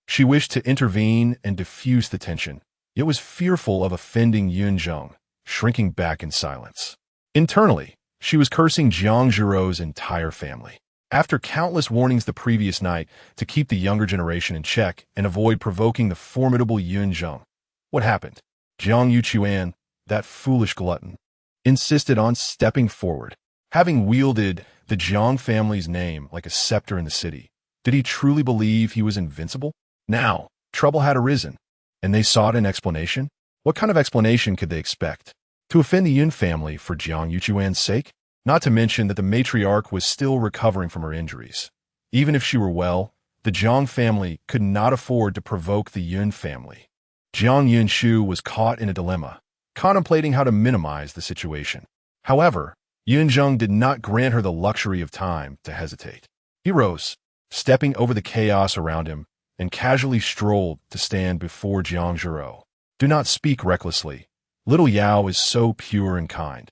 She wished to intervene and diffuse the tension, yet was fearful of offending Yunzheng, shrinking back in silence. Internally, she was cursing Jiang Zhiro's entire family. After countless warnings the previous night to keep the younger generation in check and avoid provoking the formidable Yunzheng, what happened? Jiang Yuchuan, that foolish glutton, insisted on stepping forward. Having wielded the Jiang family's name like a scepter in the city, did he truly believe he was invincible? Now, trouble had arisen, and they sought an explanation. What kind of explanation could they expect? To offend the Yun family for Jiang Yuchuan's sake? Not to mention that the matriarch was still recovering from her injuries. Even if she were well, the Jiang family could not afford to provoke the Yun family. Jiang Yunshu was caught in a dilemma, contemplating how to minimize the situation. However, Yunzheng did not grant her the luxury of time to hesitate. He rose, stepping over the chaos around him, and casually strolled to stand before Jiang Zhiro. Do not speak recklessly. Little Yao is so pure and kind.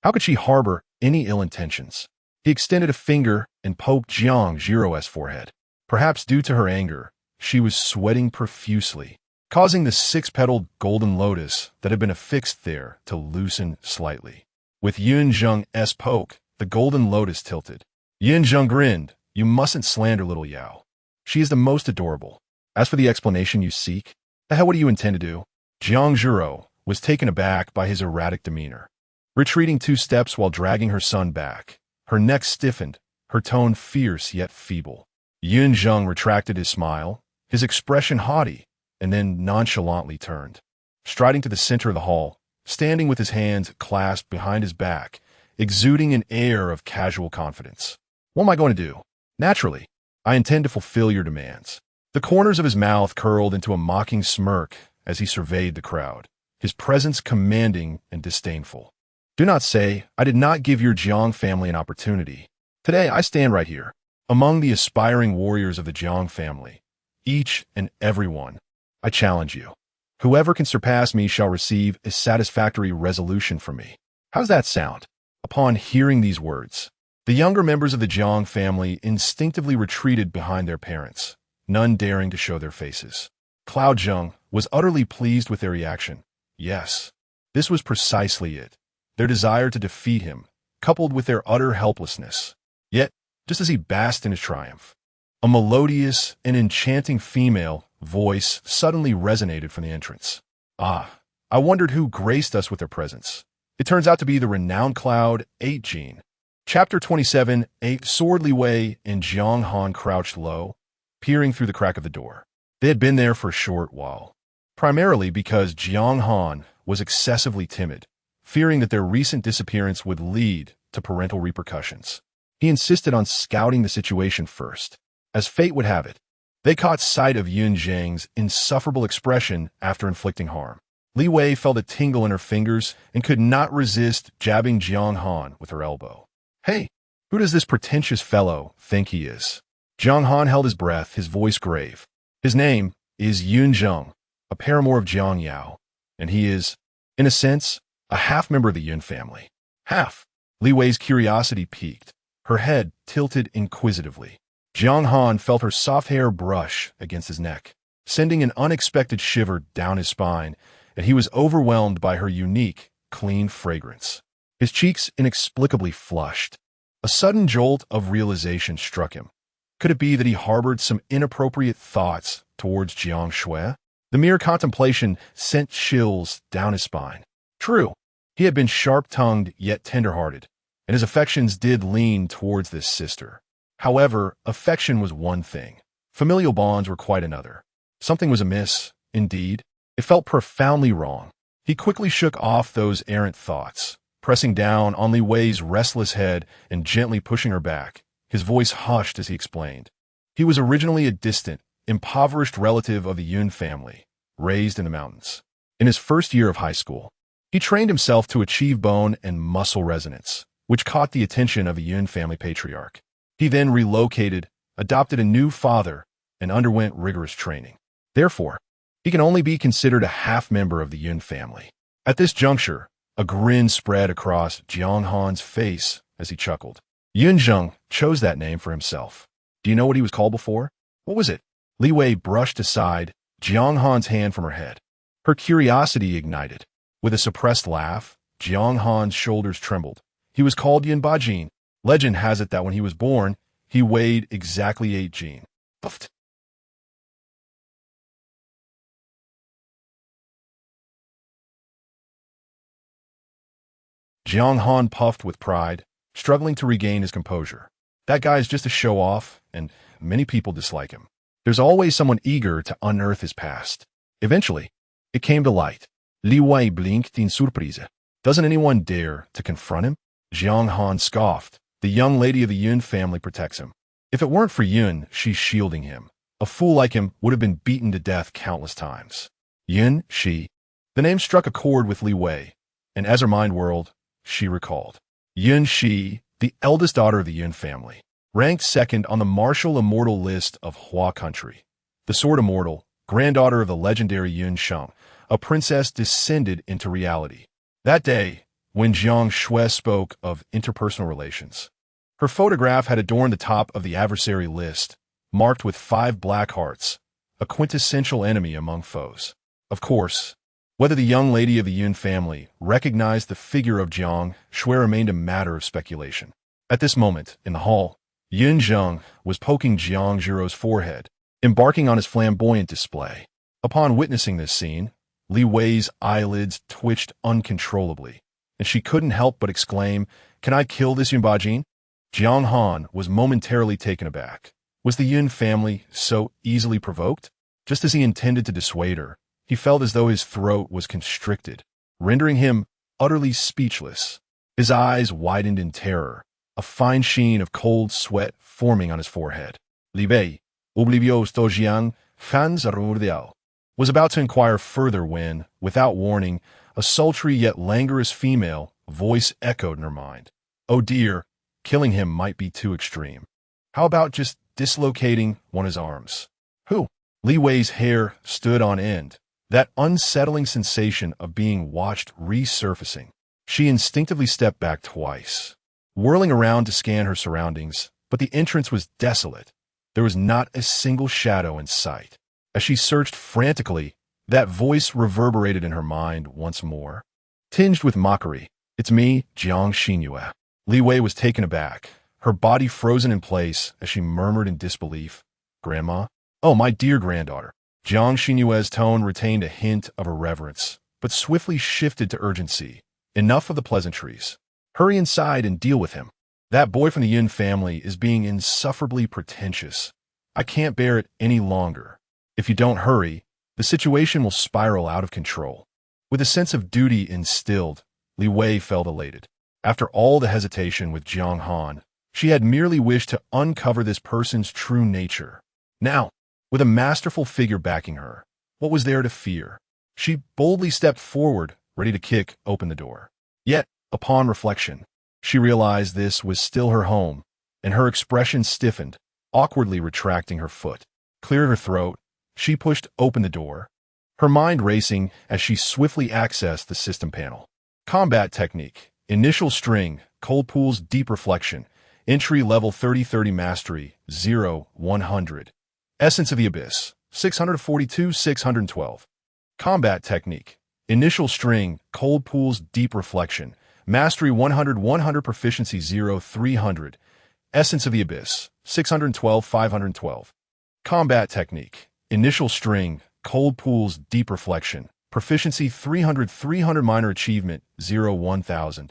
How could she harbor any ill intentions? He extended a finger and poked Jiang Jiro's forehead. Perhaps due to her anger, she was sweating profusely, causing the six-petaled golden lotus that had been affixed there to loosen slightly. With Yun Zheng's poke, the golden lotus tilted. Yun Zheng grinned. You mustn't slander little Yao. She is the most adorable. As for the explanation you seek, the hell what do you intend to do? Jiang Jiro was taken aback by his erratic demeanor. Retreating 2 steps while dragging her son back, her neck stiffened, her tone fierce yet feeble. Yun Zheng retracted his smile, his expression haughty, and then nonchalantly turned. Striding to the center of the hall, standing with his hands clasped behind his back, exuding an air of casual confidence. What am I going to do? Naturally, I intend to fulfill your demands. The corners of his mouth curled into a mocking smirk as he surveyed the crowd, his presence commanding and disdainful. Do not say, I did not give your Jiang family an opportunity. Today I stand right here, among the aspiring warriors of the Jiang family, each and every one. I challenge you. Whoever can surpass me shall receive a satisfactory resolution from me. How does that sound? Upon hearing these words, the younger members of the Jiang family instinctively retreated behind their parents, none daring to show their faces. Cloud Zheng was utterly pleased with their reaction. Yes, this was precisely it. Their desire to defeat him, coupled with their utter helplessness. Yet, just as he basked in his triumph, a melodious and enchanting female voice suddenly resonated from the entrance. Ah, I wondered who graced us with their presence. It turns out to be the renowned Cloud 8 Gene. Chapter 27, 8 Sword Li Wei and Jiang Han crouched low, peering through the crack of the door. They had been there for a short while, primarily because Jiang Han was excessively timid, fearing that their recent disappearance would lead to parental repercussions. He insisted on scouting the situation first. As fate would have it, they caught sight of Yun Zheng's insufferable expression after inflicting harm. Li Wei felt a tingle in her fingers and could not resist jabbing Jiang Han with her elbow. Hey, who does this pretentious fellow think he is? Jiang Han held his breath, his voice grave. His name is Yun Zheng, a paramour of Jiang Yao, and he is, in a sense, a half-member of the Yun family. Half. Li Wei's curiosity piqued. Her head tilted inquisitively. Jiang Han felt her soft hair brush against his neck, sending an unexpected shiver down his spine, and he was overwhelmed by her unique, clean fragrance. His cheeks inexplicably flushed. A sudden jolt of realization struck him. Could it be that he harbored some inappropriate thoughts towards Jiang Shui? The mere contemplation sent chills down his spine. True, he had been sharp-tongued yet tender-hearted, and his affections did lean towards this sister. However, affection was one thing. Familial bonds were quite another. Something was amiss, indeed. It felt profoundly wrong. He quickly shook off those errant thoughts, pressing down on Li Wei's restless head and gently pushing her back. His voice hushed as he explained. He was originally a distant, impoverished relative of the Yun family, raised in the mountains. In his first year of high school, he trained himself to achieve bone and muscle resonance, which caught the attention of a Yun family patriarch. He then relocated, adopted a new father, and underwent rigorous training. Therefore, he can only be considered a half-member of the Yun family. At this juncture, a grin spread across Jiang Han's face as he chuckled. Yun Zheng chose that name for himself. Do you know what he was called before? What was it? Li Wei brushed aside Jiang Han's hand from her head. Her curiosity ignited. With a suppressed laugh, Jiang Han's shoulders trembled. He was called Yun Bajin. Legend has it that when he was born, he weighed exactly 8 Jin. Puffed. Jiang Han puffed with pride, struggling to regain his composure. That guy is just a show-off, and many people dislike him. There's always someone eager to unearth his past. Eventually, it came to light. Li Wei blinked in surprise. Doesn't anyone dare to confront him? Jiang Han scoffed. The young lady of the Yun family protects him. If it weren't for Yun, she's shielding him. A fool like him would have been beaten to death countless times. Yun, she. The name struck a chord with Li Wei, and as her mind whirled, she recalled. Yun Shi, the eldest daughter of the Yun family, ranked second on the martial immortal list of Hua country. The sword immortal, granddaughter of the legendary Yun Sheng, a princess descended into reality. That day, when Jiang Shui spoke of interpersonal relations, her photograph had adorned the top of the adversary list, marked with 5 black hearts, a quintessential enemy among foes. Of course, whether the young lady of the Yun family recognized the figure of Jiang Shui remained a matter of speculation. At this moment, in the hall, Yun Zheng was poking Jiang Zhirou's forehead, embarking on his flamboyant display. Upon witnessing this scene, Li Wei's eyelids twitched uncontrollably, and she couldn't help but exclaim, "Can I kill this Yun Bajin?" Jiang Han was momentarily taken aback. Was the Yun family so easily provoked? Just as he intended to dissuade her, he felt as though his throat was constricted, rendering him utterly speechless. His eyes widened in terror, a fine sheen of cold sweat forming on his forehead. Li Wei, oublió sto Jiang, fans arurdiao, was about to inquire further when, without warning, a sultry yet languorous female voice echoed in her mind. Oh dear, killing him might be too extreme. How about just dislocating one of his arms? Who? Li Wei's hair stood on end, that unsettling sensation of being watched resurfacing. She instinctively stepped back twice, whirling around to scan her surroundings, but the entrance was desolate. There was not a single shadow in sight. As she searched frantically, that voice reverberated in her mind once more, tinged with mockery. "It's me, Jiang Xinyue." Li Wei was taken aback, her body frozen in place as she murmured in disbelief, "Grandma? Oh, my dear granddaughter." Jiang Xinyue's tone retained a hint of irreverence, but swiftly shifted to urgency. "Enough of the pleasantries. Hurry inside and deal with him. That boy from the Yun family is being insufferably pretentious. I can't bear it any longer. If you don't hurry, the situation will spiral out of control." With a sense of duty instilled, Li Wei felt elated. After all the hesitation with Jiang Han, she had merely wished to uncover this person's true nature. Now, with a masterful figure backing her, what was there to fear? She boldly stepped forward, ready to kick open the door. Yet, upon reflection, she realized this was still her home, and her expression stiffened, awkwardly retracting her foot. Clearing her throat, she pushed open the door, her mind racing as she swiftly accessed the system panel. Combat technique, initial string, cold pools, deep reflection, entry level 30-30 mastery, 0-100. Essence of the Abyss, 642-612. Combat technique, initial string, cold pools, deep reflection, mastery 100-100, proficiency 0-300. Essence of the Abyss, 612-512. Combat technique, initial string, cold pools, deep reflection, proficiency 300-300, minor achievement 0-1000.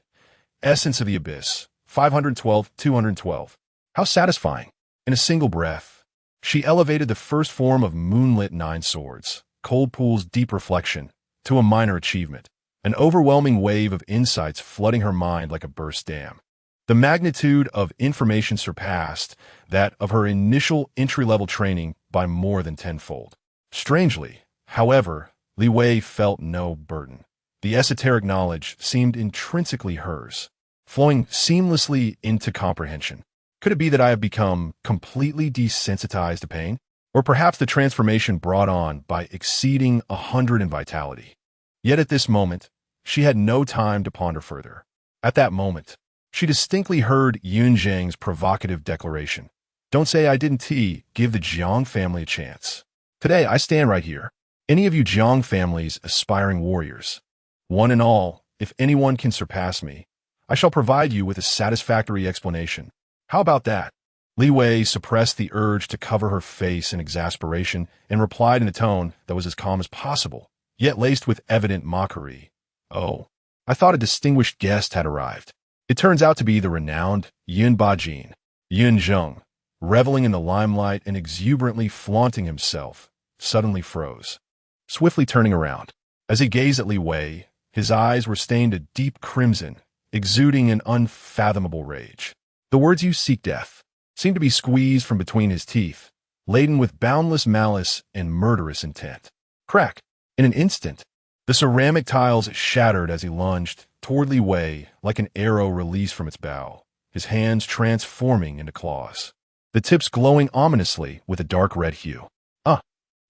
Essence of the Abyss, 512-212. How satisfying! In a single breath, she elevated the first form of Moonlit Nine Swords, cold pools, deep reflection, to a minor achievement, an overwhelming wave of insights flooding her mind like a burst dam. The magnitude of information surpassed that of her initial entry-level training by more than tenfold. Strangely, however, Li Wei felt no burden. The esoteric knowledge seemed intrinsically hers, flowing seamlessly into comprehension. Could it be that I have become completely desensitized to pain? Or perhaps the transformation brought on by exceeding 100 in vitality? Yet at this moment, she had no time to ponder further. At that moment, she distinctly heard Yun Zheng's provocative declaration. "Don't say I didn't give the Jiang family a chance. Today I stand right here. Any of you Jiang family's aspiring warriors, one and all, if anyone can surpass me, I shall provide you with a satisfactory explanation. How about that?" Li Wei suppressed the urge to cover her face in exasperation and replied in a tone that was as calm as possible, yet laced with evident mockery. "Oh, I thought a distinguished guest had arrived. It turns out to be the renowned Yun Bajin, Yun Zheng," reveling in the limelight and exuberantly flaunting himself, suddenly froze, swiftly turning around. As he gazed at Li Wei, his eyes were stained a deep crimson, exuding an unfathomable rage. The words "you seek death" seemed to be squeezed from between his teeth, laden with boundless malice and murderous intent. Crack! In an instant, the ceramic tiles shattered as he lunged toward Li Wei like an arrow released from its bow, his hands transforming into claws, the tips glowing ominously with a dark red hue. "Ah!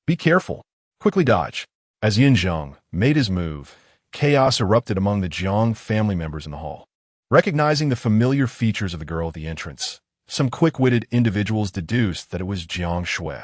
Be careful! Quickly dodge!" As Yin Zheng made his move, chaos erupted among the Jiang family members in the hall. Recognizing the familiar features of the girl at the entrance, some quick-witted individuals deduced that it was Jiang Shui.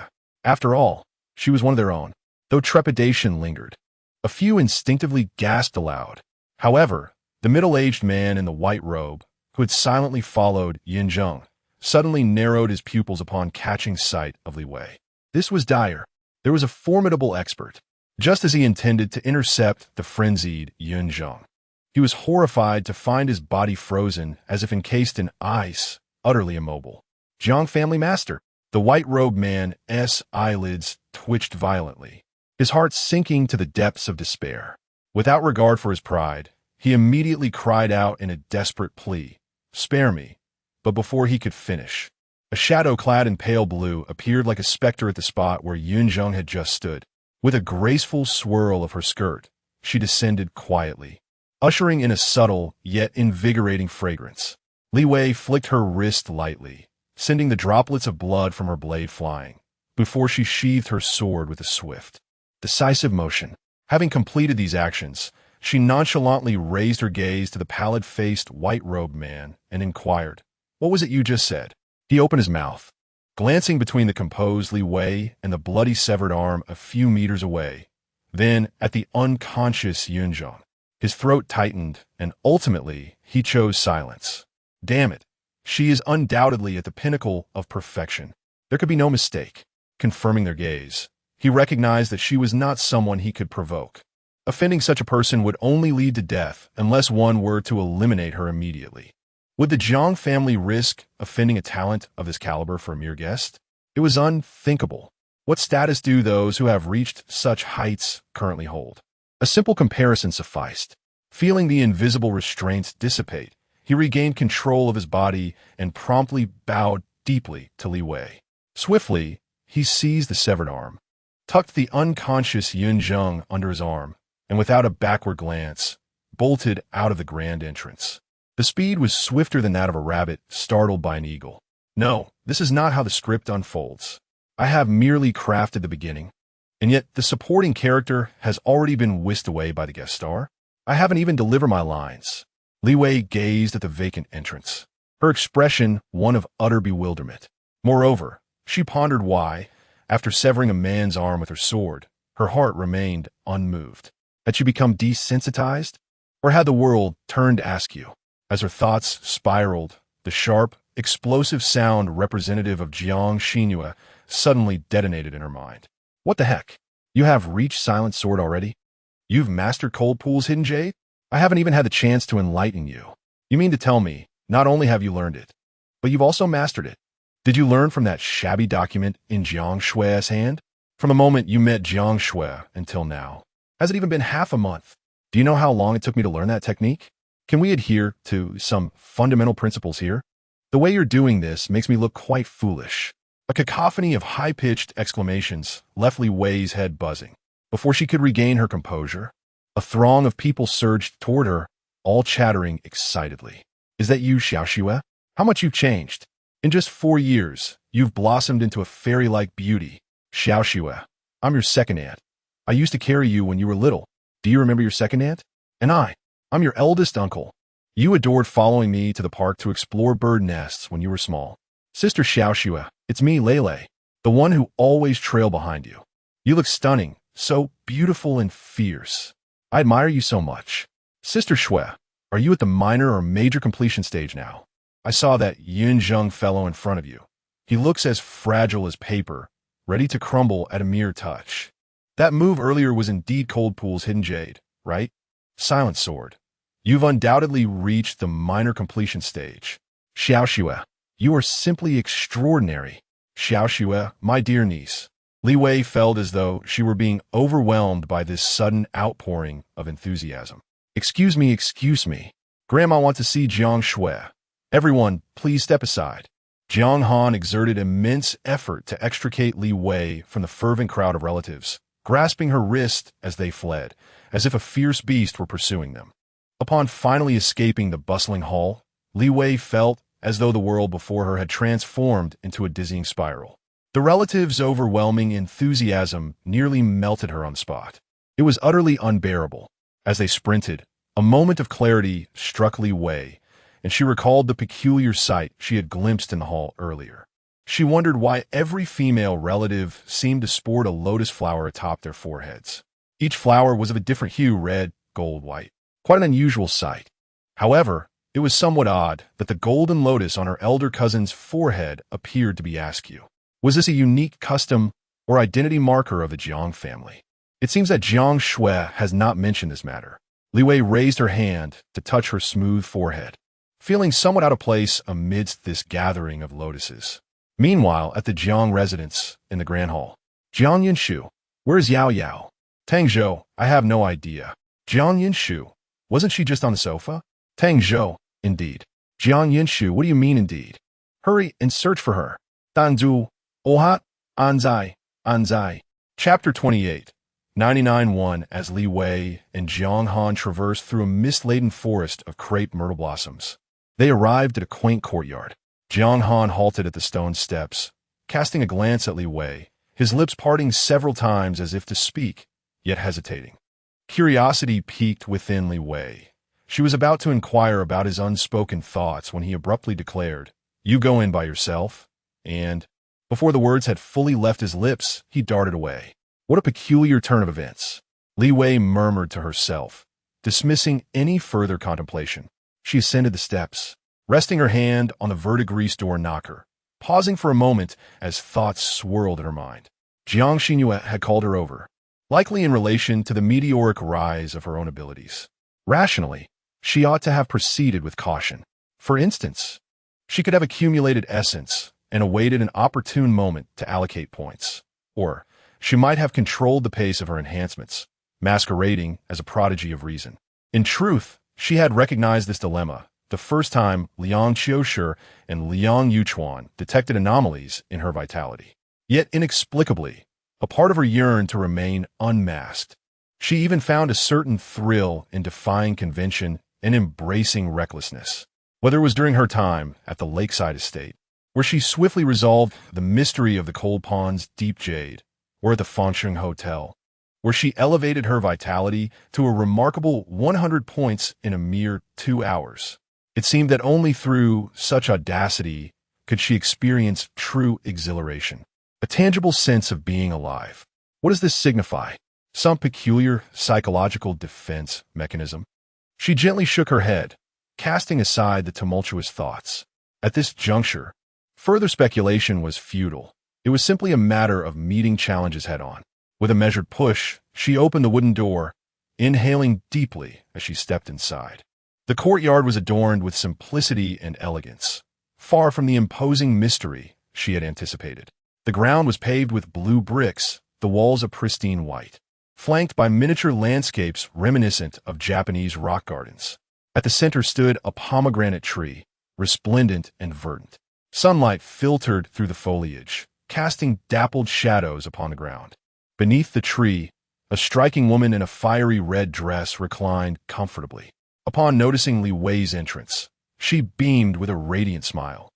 After all, she was one of their own, though trepidation lingered. A few instinctively gasped aloud. However, the middle-aged man in the white robe, who had silently followed Yin Zheng, suddenly narrowed his pupils upon catching sight of Li Wei. This was dire. There was a formidable expert, just as he intended to intercept the frenzied Yin Zheng. He was horrified to find his body frozen as if encased in ice, utterly immobile. Jiang family master. The white-robed man's eyelids twitched violently, his heart sinking to the depths of despair. Without regard for his pride, he immediately cried out in a desperate plea, "Spare me." But before he could finish, a shadow clad in pale blue appeared like a specter at the spot where Yin Zheng had just stood. With a graceful swirl of her skirt, she descended quietly, ushering in a subtle yet invigorating fragrance. Li Wei flicked her wrist lightly, sending the droplets of blood from her blade flying, before she sheathed her sword with a swift, decisive motion. Having completed these actions, she nonchalantly raised her gaze to the pallid-faced, white-robed man and inquired, "What was it you just said?" He opened his mouth, glancing between the composed Li Wei and the bloody severed arm a few meters away, then at the unconscious Yin Zheng. His throat tightened, and ultimately he chose silence. Damn it. She is undoubtedly at the pinnacle of perfection. There could be no mistake. Confirming their gaze, he recognized that she was not someone he could provoke. Offending such a person would only lead to death unless one were to eliminate her immediately. Would the Jiang family risk offending a talent of this caliber for a mere guest? It was unthinkable. What status do those who have reached such heights currently hold? A simple comparison sufficed. Feeling the invisible restraints dissipate, he regained control of his body and promptly bowed deeply to Li Wei. Swiftly, he seized the severed arm, tucked the unconscious Yin Zheng under his arm, and without a backward glance, bolted out of the grand entrance. The speed was swifter than that of a rabbit startled by an eagle. No, this is not how the script unfolds. I have merely crafted the beginning, and yet the supporting character has already been whisked away by the guest star. I haven't even delivered my lines. Li Wei gazed at the vacant entrance, her expression one of utter bewilderment. Moreover, she pondered why, after severing a man's arm with her sword, her heart remained unmoved. Had she become desensitized? Or had the world turned askew? As her thoughts spiraled, the sharp, explosive sound representative of Jiang Xinyue suddenly detonated in her mind. What the heck? You have reached Silent Sword already? You've mastered Cold Pool's Hidden Jade? I haven't even had the chance to enlighten you. You mean to tell me, not only have you learned it, but you've also mastered it? Did you learn from that shabby document in Jiang Shui's hand? From the moment you met Jiang Shui until now. Has it even been half a month? Do you know how long it took me to learn that technique? Can we adhere to some fundamental principles here? The way you're doing this makes me look quite foolish. A cacophony of high-pitched exclamations left Li Wei's head buzzing. Before she could regain her composure, a throng of people surged toward her, all chattering excitedly. Is that you, Xiaoxue? How much you've changed. In just 4 years, you've blossomed into a fairy-like beauty. Xiaoxue, I'm your second aunt. I used to carry you when you were little. Do you remember your second aunt? And I'm your eldest uncle. You adored following me to the park to explore bird nests when you were small. Sister Xiaoxue, it's me, Lele, the one who always trailed behind you. You look stunning, so beautiful and fierce. I admire you so much. Sister Shui, are you at the minor or major completion stage now? I saw that Yin Zheng fellow in front of you. He looks as fragile as paper, ready to crumble at a mere touch. That move earlier was indeed Cold Pool's Hidden Jade, right? Silent Sword. You've undoubtedly reached the minor completion stage. Xiaoxue, you are simply extraordinary. Xiaoxue, my dear niece. Li Wei felt as though she were being overwhelmed by this sudden outpouring of enthusiasm. Excuse me. Grandma wants to see Jiang Shui. Everyone, please step aside. Jiang Han exerted immense effort to extricate Li Wei from the fervent crowd of relatives, grasping her wrist as they fled, as if a fierce beast were pursuing them. Upon finally escaping the bustling hall, Li Wei felt as though the world before her had transformed into a dizzying spiral. The relatives' overwhelming enthusiasm nearly melted her on the spot. It was utterly unbearable. As they sprinted, a moment of clarity struck Li Wei, and she recalled the peculiar sight she had glimpsed in the hall earlier. She wondered why every female relative seemed to sport a lotus flower atop their foreheads. Each flower was of a different hue, red, gold, white. Quite an unusual sight. However, it was somewhat odd that the golden lotus on her elder cousin's forehead appeared to be askew. Was this a unique custom or identity marker of the Jiang family? It seems that Jiang Shui has not mentioned this matter. Li Wei raised her hand to touch her smooth forehead, feeling somewhat out of place amidst this gathering of lotuses. Meanwhile, at the Jiang residence in the Grand Hall, Jiang Yinshu, where is Yao Yao? Tang Zhou, I have no idea. Jiang Yinshu, wasn't she just on the sofa? Tang Zhou, indeed. Jiang Yinshu, what do you mean indeed? Hurry and search for her. Danzu, Ohat, Anzai, Anzai. Chapter 28. 99-1 As Li Wei and Jiang Han traversed through a mist-laden forest of crepe myrtle blossoms. They arrived at a quaint courtyard. Jiang Han halted at the stone steps, casting a glance at Li Wei, his lips parting several times as if to speak, yet hesitating. Curiosity piqued within Li Wei. She was about to inquire about his unspoken thoughts when he abruptly declared, "You go in by yourself," and, before the words had fully left his lips, he darted away. What a peculiar turn of events. Li Wei murmured to herself, dismissing any further contemplation. She ascended the steps, resting her hand on the verdigris door knocker, pausing for a moment as thoughts swirled in her mind. Jiang Xinyue had called her over, likely in relation to the meteoric rise of her own abilities. Rationally, she ought to have proceeded with caution. For instance, she could have accumulated essence and awaited an opportune moment to allocate points. Or, she might have controlled the pace of her enhancements, masquerading as a prodigy of reason. In truth, she had recognized this dilemma the first time Liang Qiushi and Liang Yuchuan detected anomalies in her vitality. Yet inexplicably, a part of her yearned to remain unmasked. She even found a certain thrill in defying convention and embracing recklessness. Whether it was during her time at the lakeside estate, where she swiftly resolved the mystery of the cold pond's deep jade, or at the Fangsheng Hotel, where she elevated her vitality to a remarkable 100 points in a mere 2 hours. It seemed that only through such audacity could she experience true exhilaration, a tangible sense of being alive. What does this signify? Some peculiar psychological defense mechanism? She gently shook her head, casting aside the tumultuous thoughts. At this juncture, further speculation was futile. It was simply a matter of meeting challenges head-on. With a measured push, she opened the wooden door, inhaling deeply as she stepped inside. The courtyard was adorned with simplicity and elegance, far from the imposing mystery she had anticipated. The ground was paved with blue bricks, the walls a pristine white, flanked by miniature landscapes reminiscent of Japanese rock gardens. At the center stood a pomegranate tree, resplendent and verdant. Sunlight filtered through the foliage, casting dappled shadows upon the ground. Beneath the tree, a striking woman in a fiery red dress reclined comfortably. Upon noticing Li Wei's entrance, she beamed with a radiant smile.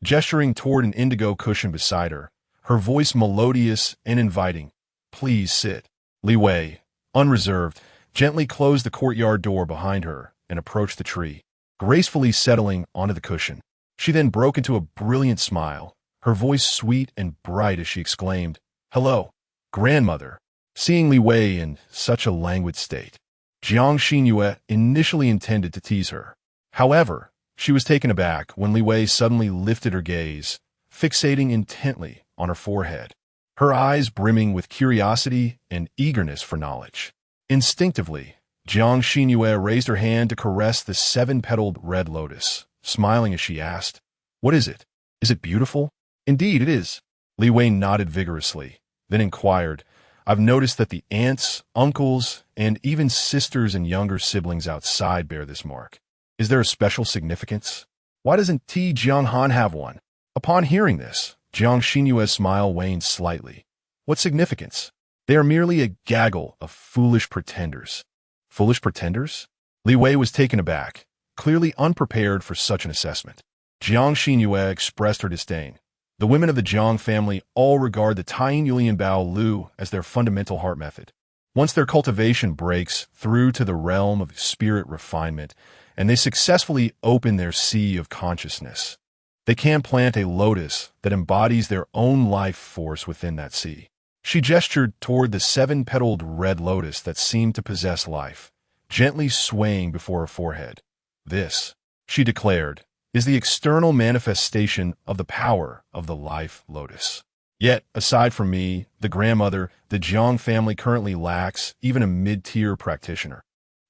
Gesturing toward an indigo cushion beside her, her voice melodious and inviting, "Please sit." Li Wei, unreserved, gently closed the courtyard door behind her and approached the tree, gracefully settling onto the cushion. She then broke into a brilliant smile, her voice sweet and bright as she exclaimed, "Hello, grandmother." Seeing Li Wei in such a languid state, Jiang Xinyue initially intended to tease her. However, she was taken aback when Li Wei suddenly lifted her gaze, fixating intently on her forehead, her eyes brimming with curiosity and eagerness for knowledge. Instinctively, Jiang Xinyue raised her hand to caress the 7-petaled red lotus, smiling as she asked, "What is it? Is it beautiful?" "Indeed it is." Li Wei nodded vigorously, then inquired, "I've noticed that the aunts, uncles, and even sisters and younger siblings outside bear this mark. Is there a special significance? Why doesn't Jiang Han have one?" Upon hearing this, Jiang Xinyue's smile waned slightly. "What significance? They are merely a gaggle of foolish pretenders." Foolish pretenders? Li Wei was taken aback, clearly unprepared for such an assessment. Jiang Xinyue expressed her disdain. The women of the Jiang family all regard the Taiyin Yulian Bao Lu as their fundamental heart method. Once their cultivation breaks through to the realm of spirit refinement, and they successfully open their sea of consciousness, they can plant a lotus that embodies their own life force within that sea. She gestured toward the 7-petaled red lotus that seemed to possess life, gently swaying before her forehead. This, she declared, is the external manifestation of the power of the life lotus. Yet, aside from me, the grandmother, the Jiang family currently lacks even a mid-tier practitioner.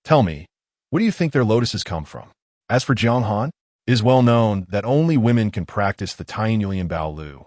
Tell me, where do you think their lotuses come from? As for Jiang Han, it is well known that only women can practice the Tainyulian Bao Lu.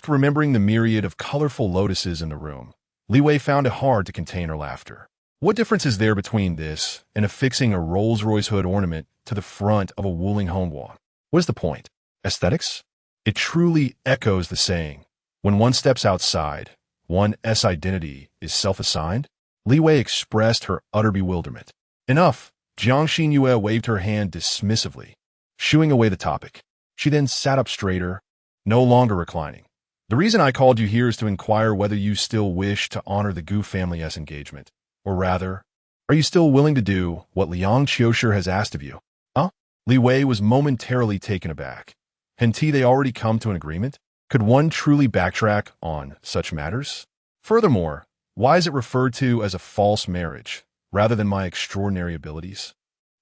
Remembering the myriad of colorful lotuses in the room, Li Wei found it hard to contain her laughter. What difference is there between this and affixing a Rolls-Royce hood ornament to the front of a Wuling Honghua? What is the point? Aesthetics? It truly echoes the saying, when one steps outside, one's identity is self-assigned. Li Wei expressed her utter bewilderment. Enough! Jiang Xinyue waved her hand dismissively, shooing away the topic. She then sat up straighter, no longer reclining. The reason I called you here is to inquire whether you still wish to honor the Gu family's engagement. Or rather, are you still willing to do what Liang Qiushi has asked of you? Huh? Li Wei was momentarily taken aback. Hadn't they already come to an agreement? Could one truly backtrack on such matters? Furthermore, why is it referred to as a false marriage, rather than my extraordinary abilities?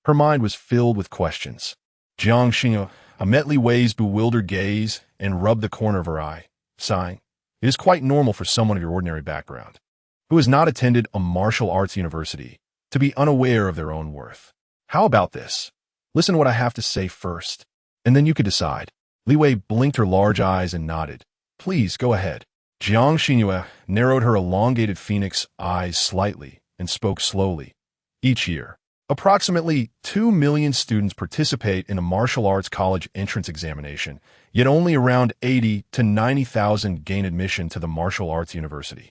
Her mind was filled with questions. Jiang Xingyu met Li Wei's bewildered gaze and rubbed the corner of her eye, sighing. It is quite normal for someone of your ordinary background, who has not attended a martial arts university, to be unaware of their own worth. How about this? Listen to what I have to say first, and then you could decide. Li Wei blinked her large eyes and nodded. Please, go ahead. Jiang Xinyue narrowed her elongated phoenix eyes slightly and spoke slowly. Each year, approximately 2 million students participate in a martial arts college entrance examination, yet only around 80 to 90,000 gain admission to the martial arts university.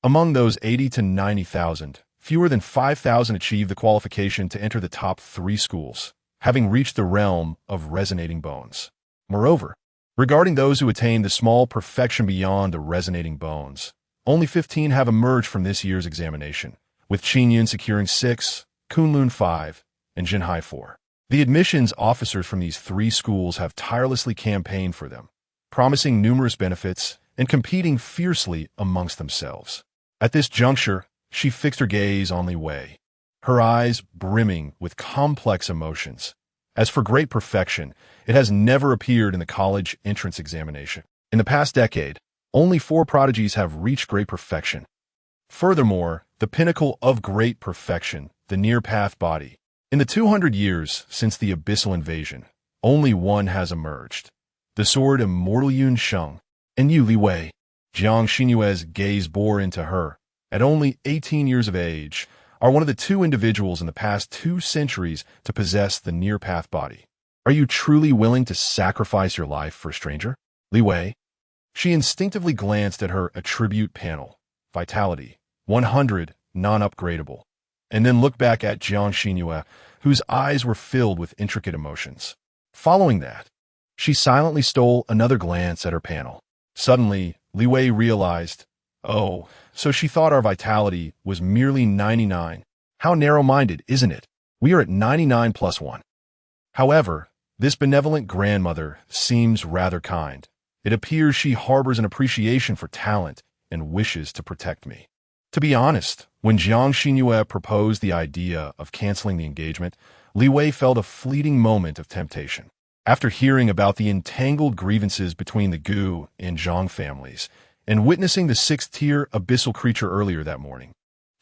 Among those 80 to 90,000, fewer than 5,000 achieve the qualification to enter the top 3 schools, having reached the realm of resonating bones. Moreover, regarding those who attain the small perfection beyond the resonating bones, only 15 have emerged from this year's examination, with Qingyun securing 6, Kunlun 5, and Jinhai 4. The admissions officers from these 3 schools have tirelessly campaigned for them, promising numerous benefits and competing fiercely amongst themselves. At this juncture, she fixed her gaze on Li Wei, her eyes brimming with complex emotions. As for great perfection, it has never appeared in the college entrance examination. In the past decade, only 4 prodigies have reached great perfection. Furthermore, the pinnacle of great perfection, the near-path body. In the 200 years since the abyssal invasion, only one has emerged. The sword immortal Yun Sheng. And you, Li Wei. Jiang Xinyue's gaze bore into her. At only 18 years of age, are one of the 2 individuals in the past 2 centuries to possess the near-path body. Are you truly willing to sacrifice your life for a stranger? Li Wei. She instinctively glanced at her attribute panel, vitality, 100, non-upgradable, and then looked back at Jiang Xinyue, whose eyes were filled with intricate emotions. Following that, she silently stole another glance at her panel. Suddenly, Li Wei realized, oh, so she thought our vitality was merely 99. How narrow-minded, isn't it? We are at 99 plus 1. However, this benevolent grandmother seems rather kind. It appears she harbors an appreciation for talent and wishes to protect me. To be honest, when Jiang Xinyue proposed the idea of canceling the engagement, Li Wei felt a fleeting moment of temptation. After hearing about the entangled grievances between the Gu and Zhang families, and witnessing the 6th-tier abyssal creature earlier that morning,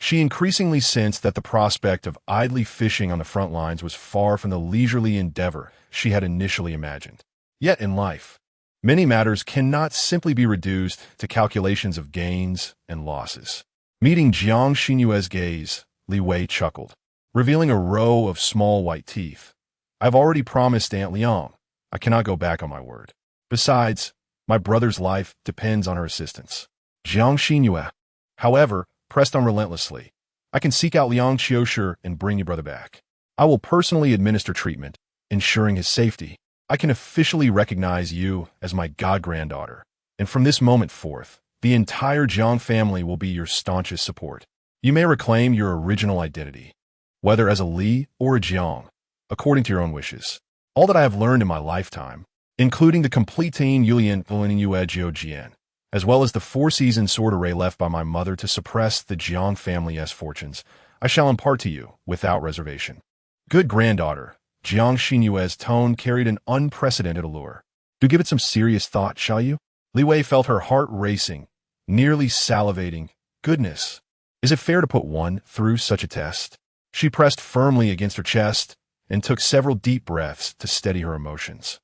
she increasingly sensed that the prospect of idly fishing on the front lines was far from the leisurely endeavor she had initially imagined. Yet in life, many matters cannot simply be reduced to calculations of gains and losses. Meeting Jiang Xinyue's gaze, Li Wei chuckled, revealing a row of small white teeth. I've already promised Aunt Liang. I cannot go back on my word. Besides, my brother's life depends on her assistance. Jiang Xinyue, however, pressed on relentlessly. I can seek out Liang Qiushi and bring your brother back. I will personally administer treatment, ensuring his safety. I can officially recognize you as my god-granddaughter. And from this moment forth, the entire Jiang family will be your staunchest support. You may reclaim your original identity, whether as a Li or a Jiang, according to your own wishes. All that I have learned in my lifetime, including the complete Yulian Yue Jian, as well as the 4-season sword array left by my mother to suppress the Jiang family's fortunes, I shall impart to you without reservation. Good granddaughter, Jiang Xinyue's tone carried an unprecedented allure. Do give it some serious thought, shall you? Li Wei felt her heart racing, nearly salivating. Goodness, is it fair to put one through such a test? She pressed firmly against her chest and took several deep breaths to steady her emotions.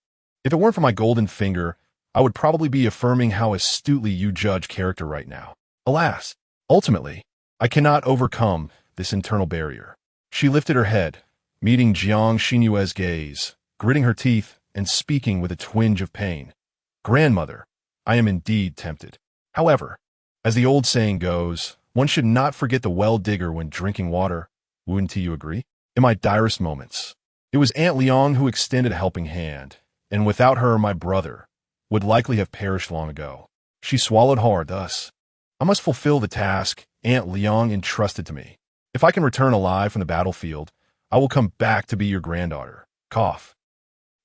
If it weren't for my golden finger, I would probably be affirming how astutely you judge character right now. Alas, ultimately, I cannot overcome this internal barrier. She lifted her head, meeting Jiang Xinyue's gaze, gritting her teeth and speaking with a twinge of pain. Grandmother, I am indeed tempted. However, as the old saying goes, one should not forget the well digger when drinking water. Wouldn't you agree? In my direst moments, it was Aunt Liang who extended a helping hand, and without her, my brother would likely have perished long ago. She swallowed hard thus. I must fulfill the task Aunt Liang entrusted to me. If I can return alive from the battlefield, I will come back to be your granddaughter. Cough.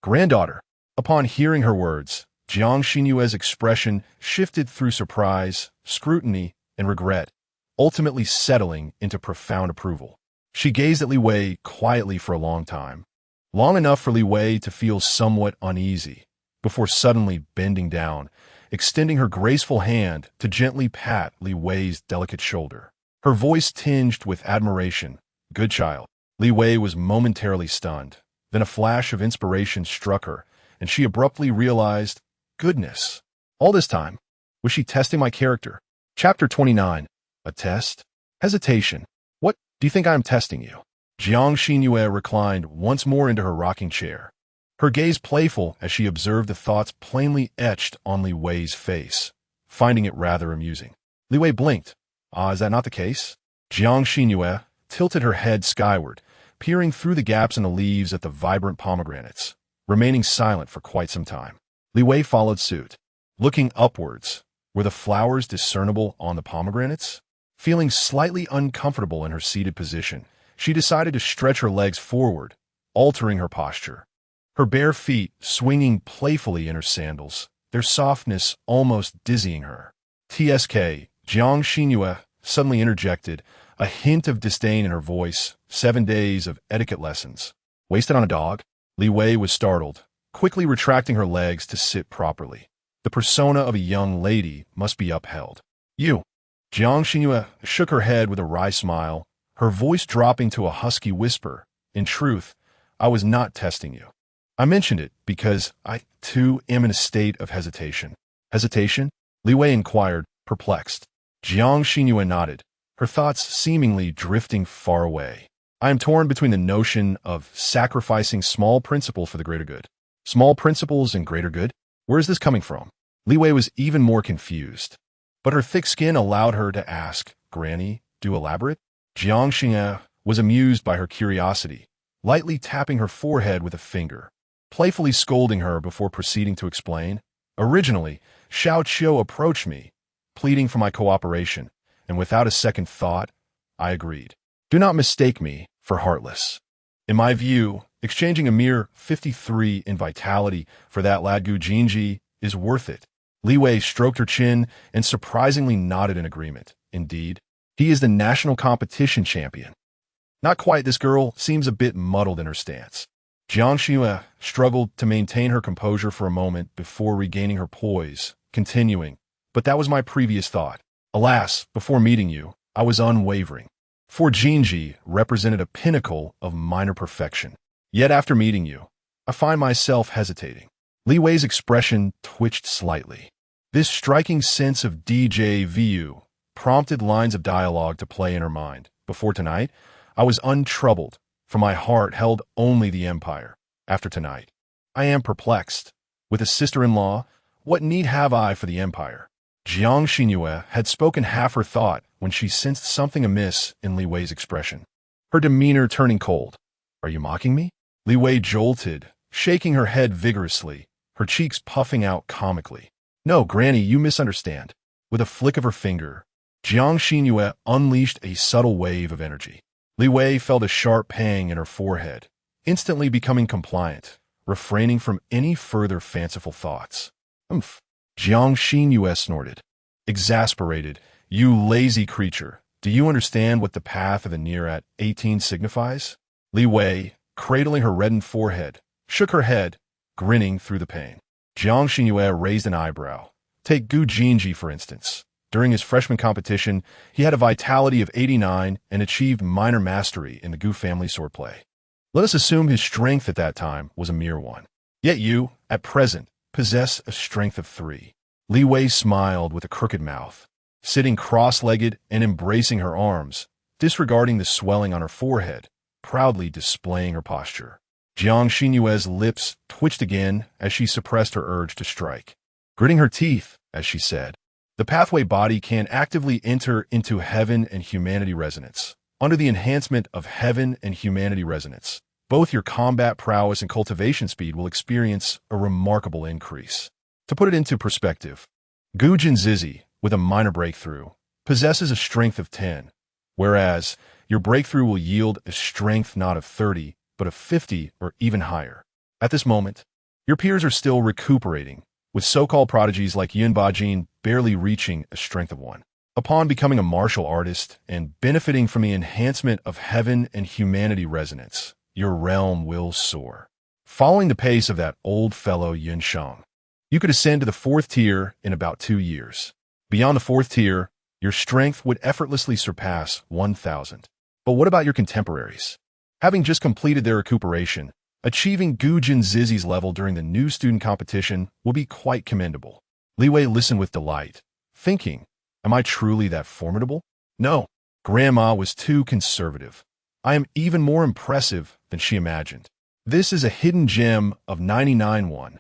Granddaughter. Upon hearing her words, Jiang Xinyue's expression shifted through surprise, scrutiny, and regret, ultimately settling into profound approval. She gazed at Li Wei quietly for a long time, long enough for Li Wei to feel somewhat uneasy, before suddenly bending down, extending her graceful hand to gently pat Li Wei's delicate shoulder. Her voice tinged with admiration. Good child. Li Wei was momentarily stunned. Then a flash of inspiration struck her, and she abruptly realized, goodness, all this time, was she testing my character? Chapter 29. A test? Hesitation. What, do you think I am testing you? Jiang Xinyue reclined once more into her rocking chair, her gaze playful as she observed the thoughts plainly etched on Li Wei's face, finding it rather amusing. Li Wei blinked. Is that not the case? Jiang Xinyue tilted her head skyward, peering through the gaps in the leaves at the vibrant pomegranates, remaining silent for quite some time. Li Wei followed suit. Looking upwards, were the flowers discernible on the pomegranates? Feeling slightly uncomfortable in her seated position, she decided to stretch her legs forward, altering her posture. Her bare feet swinging playfully in her sandals, their softness almost dizzying her. TSK, Jiang Xinyue suddenly interjected, a hint of disdain in her voice. 7 days of etiquette lessons. Wasted on a dog? Li Wei was startled, quickly retracting her legs to sit properly. The persona of a young lady must be upheld. You. Jiang Xinyue shook her head with a wry smile, her voice dropping to a husky whisper. In truth, I was not testing you. I mentioned it because I, too, am in a state of hesitation. Hesitation? Li Wei inquired, perplexed. Jiang Xinyue nodded, her thoughts seemingly drifting far away. I am torn between the notion of sacrificing small principle for the greater good. Small principles and greater good? Where is this coming from? Li Wei was even more confused, but her thick skin allowed her to ask, Granny, do elaborate? Jiang Xinyue was amused by her curiosity, lightly tapping her forehead with a finger, playfully scolding her before proceeding to explain. Originally, Xiao Qiu approached me, pleading for my cooperation, and without a second thought, I agreed. Do not mistake me for heartless. In my view, exchanging a mere 53 in vitality for that lad Gu Jinji is worth it. Li Wei stroked her chin and surprisingly nodded in agreement. Indeed, he is the national competition champion. Not quite. This girl seems a bit muddled in her stance. Jiang Xinyue struggled to maintain her composure for a moment before regaining her poise, continuing, but that was my previous thought. Alas, before meeting you, I was unwavering. For Jinji represented a pinnacle of minor perfection. Yet after meeting you, I find myself hesitating. Li Wei's expression twitched slightly. This striking sense of déjà vu prompted lines of dialogue to play in her mind. Before tonight, I was untroubled, for my heart held only the empire. After tonight, I am perplexed. With a sister-in-law, what need have I for the empire? Jiang Xinyue had spoken half her thought when she sensed something amiss in Li Wei's expression, her demeanor turning cold. Are you mocking me? Li Wei jolted, shaking her head vigorously, her cheeks puffing out comically. No, Granny, you misunderstand. With a flick of her finger, Jiang Xinyue unleashed a subtle wave of energy. Li Wei felt a sharp pang in her forehead, instantly becoming compliant, refraining from any further fanciful thoughts. Umph. Jiang Xinyue snorted. Exasperated, "You lazy creature, do you understand what the path of the near at 18 signifies?" Li Wei, cradling her reddened forehead, shook her head, grinning through the pain. Jiang Xinyue raised an eyebrow. Take Gu Jinji, for instance. During his freshman competition, he had a vitality of 89 and achieved minor mastery in the Gu family swordplay. Let us assume his strength at that time was a mere 1. Yet you, at present, possess a strength of 3. Li Wei smiled with a crooked mouth, sitting cross-legged and embracing her arms, disregarding the swelling on her forehead, proudly displaying her posture. Jiang Xinyue's lips twitched again as she suppressed her urge to strike. Gritting her teeth, as she said, "The pathway body can actively enter into heaven and humanity resonance. Under the enhancement of heaven and humanity resonance, both your combat prowess and cultivation speed will experience a remarkable increase." To put it into perspective, Gu Jinzizi, with a minor breakthrough, possesses a strength of 10, whereas your breakthrough will yield a strength not of 30, but of 50 or even higher. At this moment, your peers are still recuperating, with so-called prodigies like Yun Bajin barely reaching a strength of 1. Upon becoming a martial artist and benefiting from the enhancement of heaven and humanity resonance, your realm will soar. Following the pace of that old fellow Yun Shang, you could ascend to the 4th tier in about 2 years. Beyond the 4th tier, your strength would effortlessly surpass 1,000. But what about your contemporaries? Having just completed their recuperation, achieving Gu Jinzizi's level during the new student competition will be quite commendable. Li Wei listened with delight, thinking, am I truly that formidable? No, Grandma was too conservative. I am even more impressive than she imagined. This is a hidden gem of 99-1.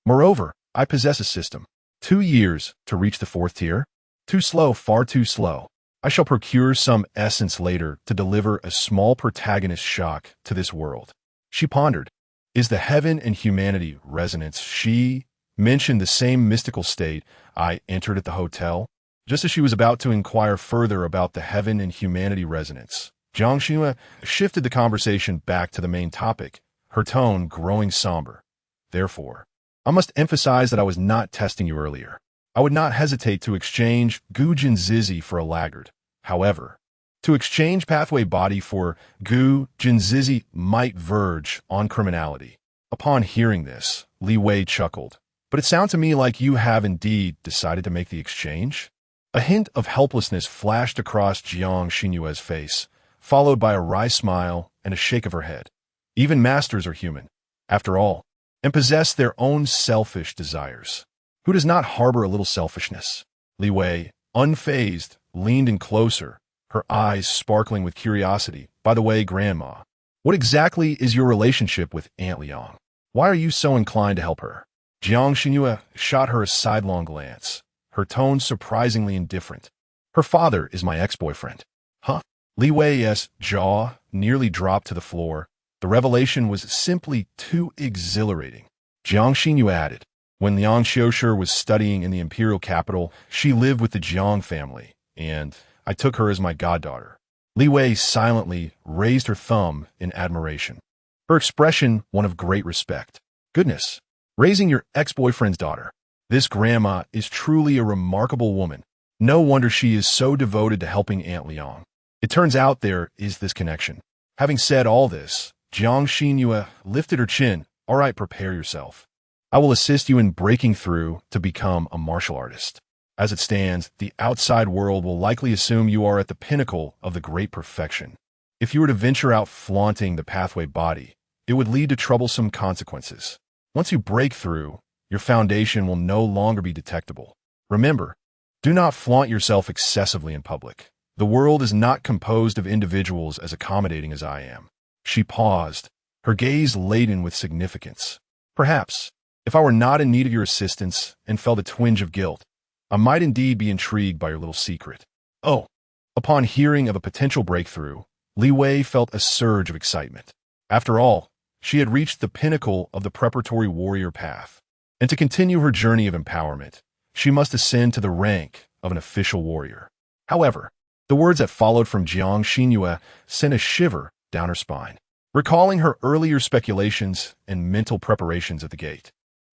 Moreover, I possess a system. 2 years to reach the 4th tier? Too slow, far too slow. I shall procure some essence later to deliver a small protagonist shock to this world. She pondered. Is the heaven and humanity resonance? She mentioned the same mystical state I entered at the hotel. Just as she was about to inquire further about the heaven and humanity resonance, Jiang Xinyue shifted the conversation back to the main topic, her tone growing somber. Therefore, I must emphasize that I was not testing you earlier. I would not hesitate to exchange Gu Jinzizi for a laggard. However, to exchange pathway body for Gu Jinzizi might verge on criminality. Upon hearing this, Li Wei chuckled. But it sounds to me like you have indeed decided to make the exchange? A hint of helplessness flashed across Jiang Xinyue's face, followed by a wry smile and a shake of her head. Even masters are human, after all, and possess their own selfish desires. Who does not harbor a little selfishness? Li Wei, unfazed, leaned in closer, her eyes sparkling with curiosity. By the way, Grandma, what exactly is your relationship with Aunt Liang? Why are you so inclined to help her? Jiang Xinyue shot her a sidelong glance, her tone surprisingly indifferent. Her father is my ex-boyfriend. Huh? Li Wei's jaw nearly dropped to the floor. The revelation was simply too exhilarating. Jiang Xinyue added, when Liang Xiushi was studying in the imperial capital, she lived with the Jiang family, and I took her as my goddaughter. Li Wei silently raised her thumb in admiration, her expression one of great respect. Goodness, raising your ex-boyfriend's daughter. This grandma is truly a remarkable woman. No wonder she is so devoted to helping Aunt Liang. It turns out there is this connection. Having said all this, Jiang Xinyue lifted her chin. All right, prepare yourself. I will assist you in breaking through to become a martial artist. As it stands, the outside world will likely assume you are at the pinnacle of the great perfection. If you were to venture out flaunting the pathway body, it would lead to troublesome consequences. Once you break through, your foundation will no longer be detectable. Remember, do not flaunt yourself excessively in public. The world is not composed of individuals as accommodating as I am. She paused, her gaze laden with significance. Perhaps, if I were not in need of your assistance and felt a twinge of guilt, I might indeed be intrigued by your little secret. Oh, upon hearing of a potential breakthrough, Li Wei felt a surge of excitement. After all, she had reached the pinnacle of the preparatory warrior path, and to continue her journey of empowerment, she must ascend to the rank of an official warrior. However, the words that followed from Jiang Xinyue sent a shiver down her spine, recalling her earlier speculations and mental preparations at the gate.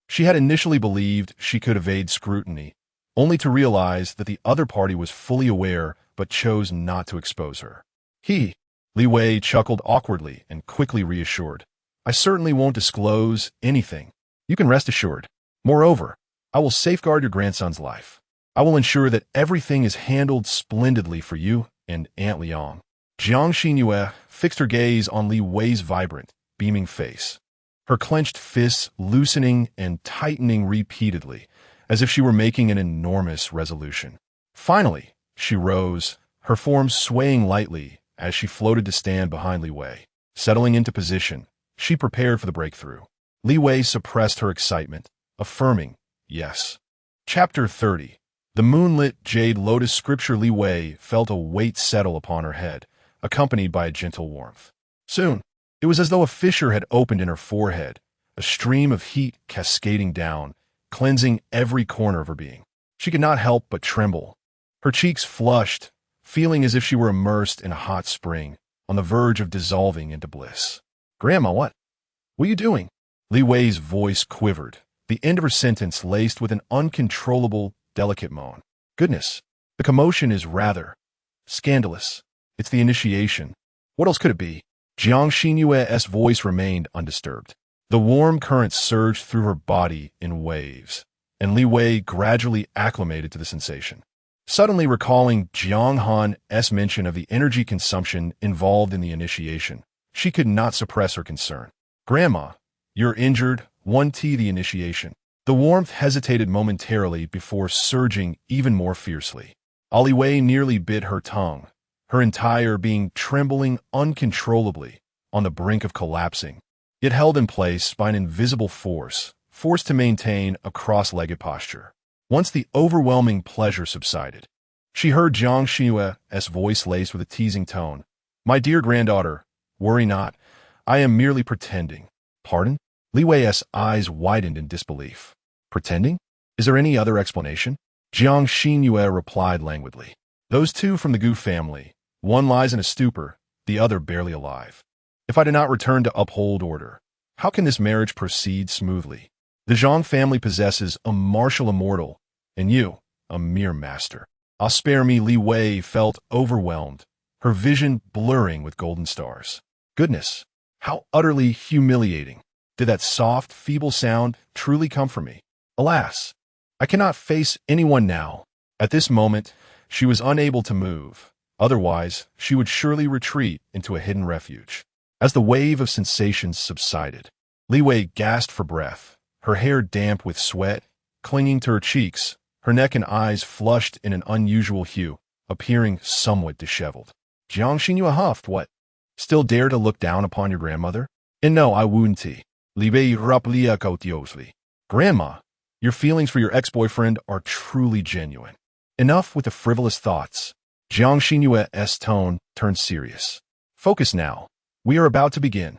She had initially believed she could evade scrutiny, only to realize that the other party was fully aware but chose not to expose her. Li Wei chuckled awkwardly and quickly reassured. I certainly won't disclose anything. You can rest assured. Moreover, I will safeguard your grandson's life. I will ensure that everything is handled splendidly for you and Aunt Liang. Jiang Xinyue fixed her gaze on Li Wei's vibrant, beaming face, her clenched fists loosening and tightening repeatedly, as if she were making an enormous resolution. Finally, she rose, her form swaying lightly as she floated to stand behind Li Wei. Settling into position, she prepared for the breakthrough. Li Wei suppressed her excitement, affirming, yes. Chapter 30. The moonlit jade lotus scripture. Li Wei felt a weight settle upon her head, accompanied by a gentle warmth. Soon, it was as though a fissure had opened in her forehead, a stream of heat cascading down, cleansing every corner of her being. She could not help but tremble. Her cheeks flushed, feeling as if she were immersed in a hot spring, on the verge of dissolving into bliss. Grandma, what are you doing? Li Wei's voice quivered, the end of her sentence laced with an uncontrollable, delicate moan. Goodness, the commotion is rather scandalous. It's the initiation. What else could it be? Jiang Xinyue's voice remained undisturbed. The warm currents surged through her body in waves, and Li Wei gradually acclimated to the sensation. Suddenly recalling Jiang Han's mention of the energy consumption involved in the initiation, she could not suppress her concern. Grandma, you're injured. The initiation. The warmth hesitated momentarily before surging even more fiercely. Li Wei nearly bit her tongue, her entire being trembling uncontrollably, on the brink of collapsing, yet held in place by an invisible force, forced to maintain a cross-legged posture. Once the overwhelming pleasure subsided, she heard Jiang Xinyue's voice laced with a teasing tone. My dear granddaughter, worry not. I am merely pretending. Pardon? Li Wei's eyes widened in disbelief. Pretending? Is there any other explanation? Jiang Xinyue replied languidly. Those two from the Gu family, one lies in a stupor, the other barely alive. If I do not return to uphold order, how can this marriage proceed smoothly? The Zhang family possesses a martial immortal, and you, a mere master. Spare me. Li Wei felt overwhelmed, her vision blurring with golden stars. Goodness, how utterly humiliating. Did that soft, feeble sound truly come from me? Alas, I cannot face anyone now. At this moment, she was unable to move. Otherwise, she would surely retreat into a hidden refuge. As the wave of sensations subsided, Li Wei gasped for breath, her hair damp with sweat, clinging to her cheeks, her neck and eyes flushed in an unusual hue, appearing somewhat disheveled. Jiang Xinyue huffed, what? Still dare to look down upon your grandmother? And no, I wouldn't. Li Wei raplia cautiously. Grandma, your feelings for your ex-boyfriend are truly genuine. Enough with the frivolous thoughts. Jiang Xinyue's tone turned serious. Focus now. We are about to begin.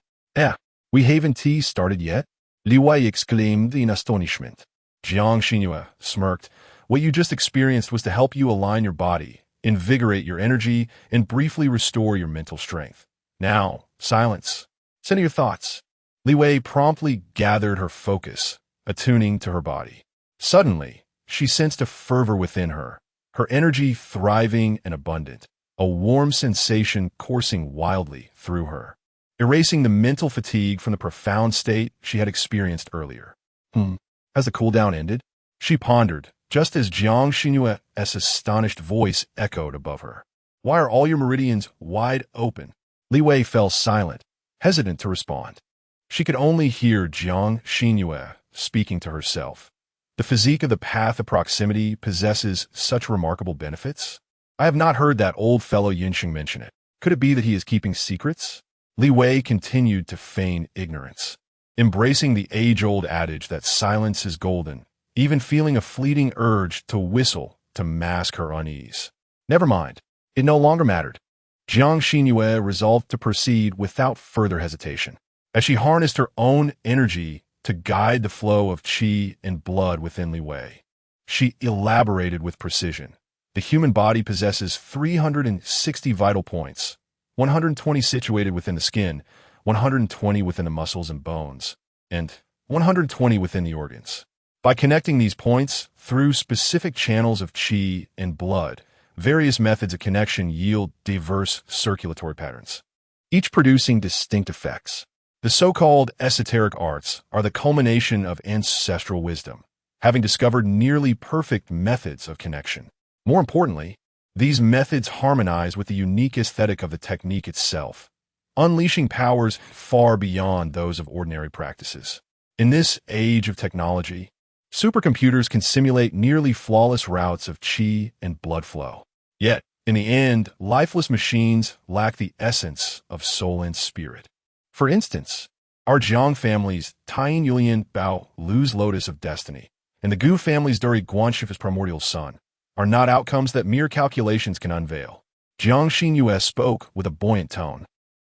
We haven't started yet? Li Wei exclaimed in astonishment. Jiang Xinyue smirked. What you just experienced was to help you align your body, invigorate your energy, and briefly restore your mental strength. Now, silence. Center your thoughts. Li Wei promptly gathered her focus, attuning to her body. Suddenly, she sensed a fervor within her, her energy thriving and abundant, a warm sensation coursing wildly through her, erasing the mental fatigue from the profound state she had experienced earlier. Has the cooldown ended? She pondered, just as Jiang Xinyue's astonished voice echoed above her. Why are all your meridians wide open? Li Wei fell silent, hesitant to respond. She could only hear Jiang Xinyue speaking to herself. The physique of the path of proximity possesses such remarkable benefits. I have not heard that old fellow Yinsheng mention it. Could it be that he is keeping secrets? Li Wei continued to feign ignorance, embracing the age-old adage that silence is golden, even feeling a fleeting urge to whistle to mask her unease. Never mind. It no longer mattered. Jiang Xinyue resolved to proceed without further hesitation. As she harnessed her own energy to guide the flow of qi and blood within Li Wei, she elaborated with precision, The human body possesses 360 vital points, 120 situated within the skin, 120 within the muscles and bones, and 120 within the organs. By connecting these points through specific channels of qi and blood, various methods of connection yield diverse circulatory patterns, each producing distinct effects. The so-called esoteric arts are the culmination of ancestral wisdom, having discovered nearly perfect methods of connection. More importantly, these methods harmonize with the unique aesthetic of the technique itself, unleashing powers far beyond those of ordinary practices. In this age of technology, supercomputers can simulate nearly flawless routes of qi and blood flow. Yet, in the end, lifeless machines lack the essence of soul and spirit. For instance, our Jiang family's Taiyin Yulian Bao Lu's Lotus of Destiny and the Gu family's Duri Guanshif's Primordial Sun are not outcomes that mere calculations can unveil. Jiang Xinyue spoke with a buoyant tone,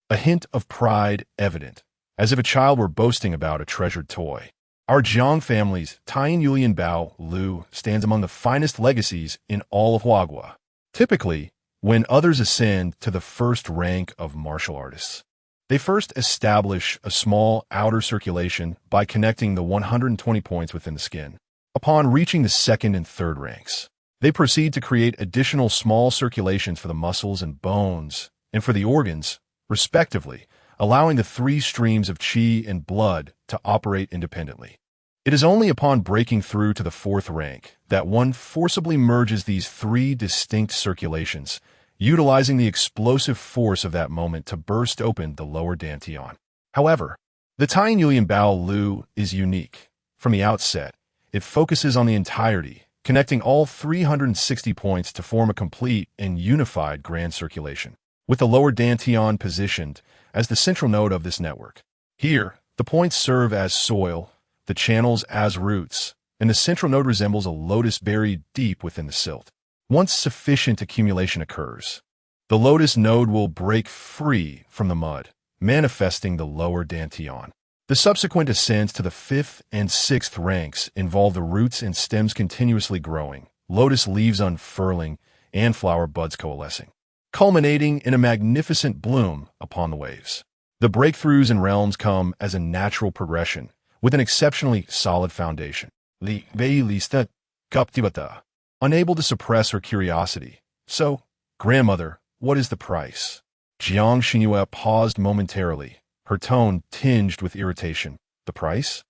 a hint of pride evident, as if a child were boasting about a treasured toy. Our Jiang family's Taiyin Yulian Bao Lu stands among the finest legacies in all of Huagua. Typically, when others ascend to the first rank of martial artists, they first establish a small outer circulation by connecting the 120 points within the skin. Upon reaching the second and third ranks, they proceed to create additional small circulations for the muscles and bones and for the organs, respectively, allowing the three streams of qi and blood to operate independently. It is only upon breaking through to the fourth rank that one forcibly merges these three distinct circulations, utilizing the explosive force of that moment to burst open the lower dantian. However, the Taiyin Yulian Bao Lu is unique. From the outset, it focuses on the entirety, connecting all 360 points to form a complete and unified grand circulation, with the lower dantian positioned as the central node of this network. Here, the points serve as soil, the channels as roots, and the central node resembles a lotus buried deep within the silt. Once sufficient accumulation occurs, the lotus node will break free from the mud, manifesting the lower dantian. The subsequent ascents to the fifth and sixth ranks involve the roots and stems continuously growing, lotus leaves unfurling, and flower buds coalescing, culminating in a magnificent bloom upon the waves. The breakthroughs and realms come as a natural progression, with an exceptionally solid foundation. Li Wei lista captivata. Unable to suppress her curiosity. So, grandmother, what is the price? Jiang Xinyue paused momentarily, her tone tinged with irritation. The price?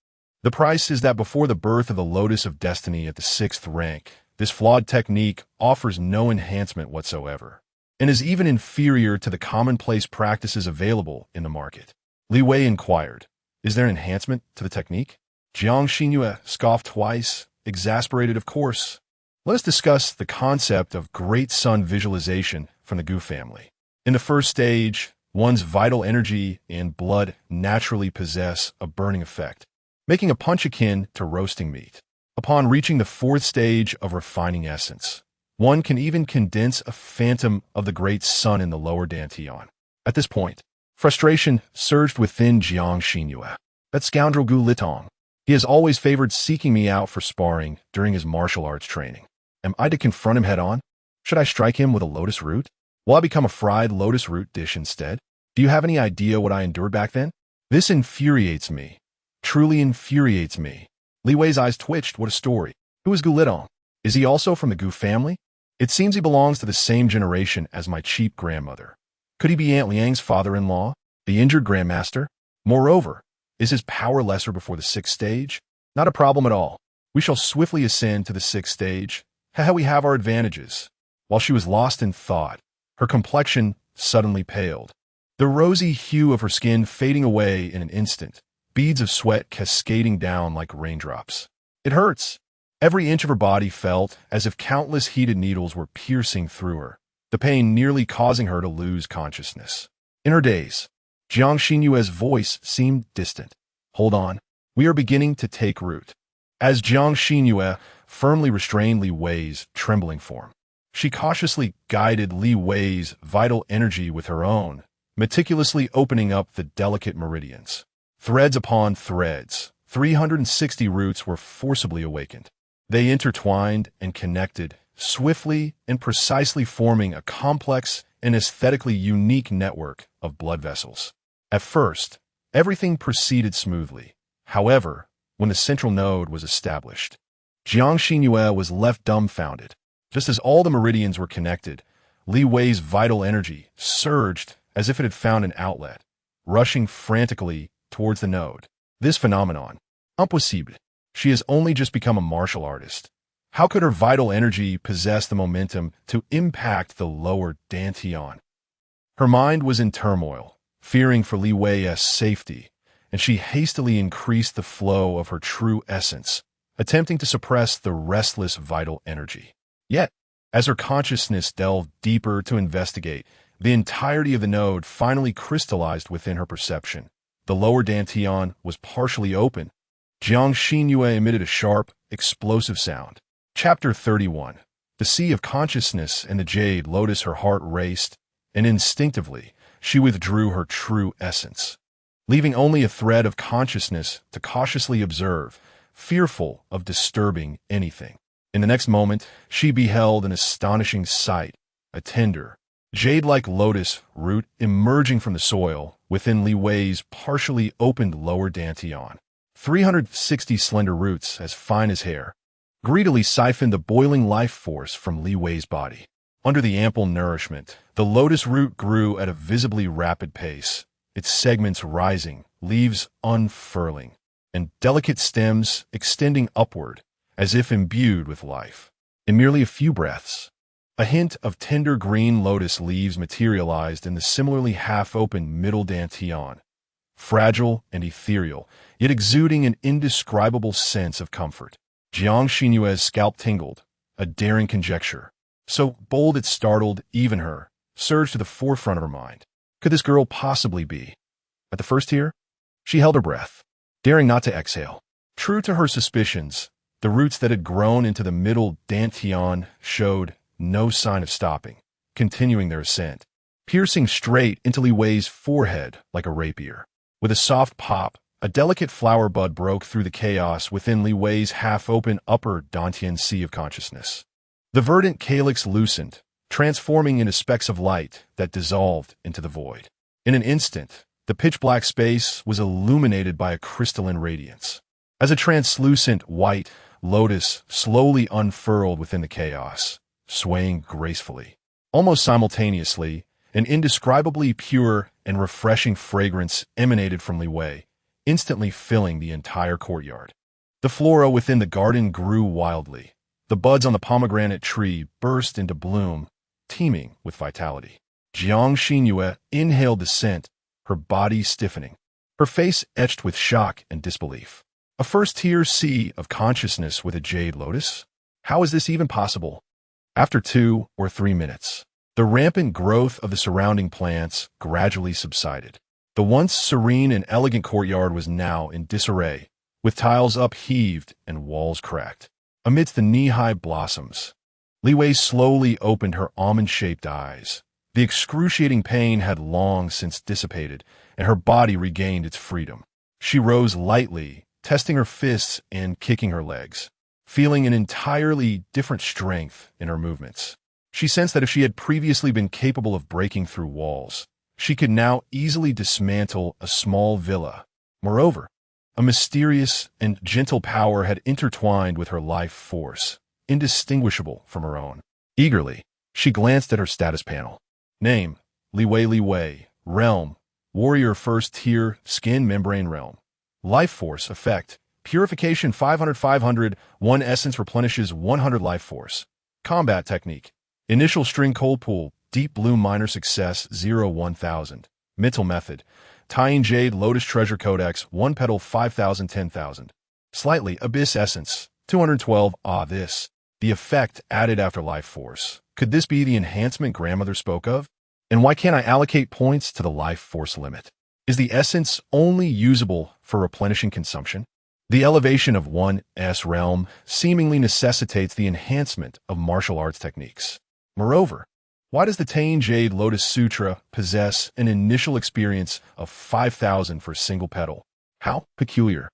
The price is that before the birth of the Lotus of Destiny at the sixth rank, this flawed technique offers no enhancement whatsoever, and is even inferior to the commonplace practices available in the market. Li Wei inquired, is there an enhancement to the technique? Jiang Xinyue scoffed twice, exasperated of course. Let us discuss the concept of great sun visualization from the Gu family. In the first stage, one's vital energy and blood naturally possess a burning effect, making a punch akin to roasting meat. Upon reaching the fourth stage of refining essence, one can even condense a phantom of the great sun in the lower dantian. At this point, frustration surged within Jiang Xinyue. That scoundrel Gu Litong. He has always favored seeking me out for sparring during his martial arts training. Am I to confront him head-on? Should I strike him with a lotus root? Will I become a fried lotus root dish instead? Do you have any idea what I endured back then? This infuriates me. Truly infuriates me. Li Wei's eyes twitched. What a story. Who is Gu Litong? Is he also from the Gu family? It seems he belongs to the same generation as my cheap grandmother. Could he be Aunt Liang's father-in-law, the injured grandmaster? Moreover, is his power lesser before the sixth stage? Not a problem at all. We shall swiftly ascend to the sixth stage. We have our advantages. While she was lost in thought, her complexion suddenly paled, the rosy hue of her skin fading away in an instant, beads of sweat cascading down like raindrops. It hurts. Every inch of her body felt as if countless heated needles were piercing through her, the pain nearly causing her to lose consciousness. In her daze, Jiang Xinyue's voice seemed distant. Hold on. We are beginning to take root. As Jiang Xinyue firmly restrained Li Wei's trembling form, she cautiously guided Li Wei's vital energy with her own, meticulously opening up the delicate meridians. Threads upon threads, 360 roots were forcibly awakened. They intertwined and connected, swiftly and precisely forming a complex and aesthetically unique network of blood vessels. At first, everything proceeded smoothly. However, when the central node was established, Jiang Xinyue was left dumbfounded. Just as all the meridians were connected, Li Wei's vital energy surged as if it had found an outlet, rushing frantically towards the node. This phenomenon, impossible. She has only just become a martial artist. How could her vital energy possess the momentum to impact the lower dantian? Her mind was in turmoil, fearing for Li Wei's safety, and she hastily increased the flow of her true essence, attempting to suppress the restless vital energy. Yet, as her consciousness delved deeper to investigate, the entirety of the node finally crystallized within her perception. The lower dantian was partially open. Jiang Xinyue emitted a sharp, explosive sound. Chapter 31. The Sea of Consciousness and the Jade Lotus. Her heart raced, and instinctively, she withdrew her true essence, leaving only a thread of consciousness to cautiously observe, fearful of disturbing anything. In the next moment, she beheld an astonishing sight, a tender, jade-like lotus root emerging from the soil within Li Wei's partially opened lower dantian. 360 slender roots, as fine as hair, greedily siphoned the boiling life force from Li Wei's body. Under the ample nourishment, the lotus root grew at a visibly rapid pace, its segments rising, leaves unfurling, and delicate stems extending upward as if imbued with life. In merely a few breaths, a hint of tender green lotus leaves materialized in the similarly half-open middle dantian, fragile and ethereal, yet exuding an indescribable sense of comfort. Jiang Xinyue's scalp tingled, a daring conjecture, so bold it startled even her, surged to the forefront of her mind. Could this girl possibly be? At the first tear, she held her breath, daring not to exhale. True to her suspicions, the roots that had grown into the middle dantian showed no sign of stopping, continuing their ascent, piercing straight into Li Wei's forehead like a rapier. With a soft pop, a delicate flower bud broke through the chaos within Li Wei's half-open upper dantian sea of consciousness. The verdant calyx loosened, transforming into specks of light that dissolved into the void. In an instant, the pitch-black space was illuminated by a crystalline radiance. As a translucent white lotus slowly unfurled within the chaos, swaying gracefully. Almost simultaneously, an indescribably pure and refreshing fragrance emanated from Li Wei, instantly filling the entire courtyard. The flora within the garden grew wildly. The buds on the pomegranate tree burst into bloom, teeming with vitality. Jiang Xinyue inhaled the scent, her body stiffening, her face etched with shock and disbelief. A first-tier sea of consciousness with a jade lotus? How is this even possible? After 2 or 3 minutes, the rampant growth of the surrounding plants gradually subsided. The once serene and elegant courtyard was now in disarray, with tiles upheaved and walls cracked. Amidst the knee-high blossoms, Li Wei slowly opened her almond-shaped eyes. The excruciating pain had long since dissipated, and her body regained its freedom. She rose lightly, testing her fists and kicking her legs, feeling an entirely different strength in her movements. She sensed that if she had previously been capable of breaking through walls, she could now easily dismantle a small villa. Moreover, a mysterious and gentle power had intertwined with her life force, indistinguishable from her own. Eagerly, she glanced at her status panel. Name, Li Wei. Realm, Warrior First Tier, Skin Membrane Realm. Life Force Effect, Purification 500. 1 Essence replenishes 100 Life Force. Combat Technique, Initial String Cold Pull, Deep Blue Minor Success 0-1000. Mental Method, Tying Jade Lotus Treasure Codex 1 Petal 5000 10,000. Slightly Abyss Essence 212. This. The effect added after Life Force. Could this be the enhancement grandmother spoke of? And why can't I allocate points to the Life Force limit? Is the essence only usable for replenishing consumption? The elevation of 1's realm seemingly necessitates the enhancement of martial arts techniques. Moreover, why does the Tane Jade Lotus Sutra possess an initial experience of 5,000 for a single petal? How peculiar.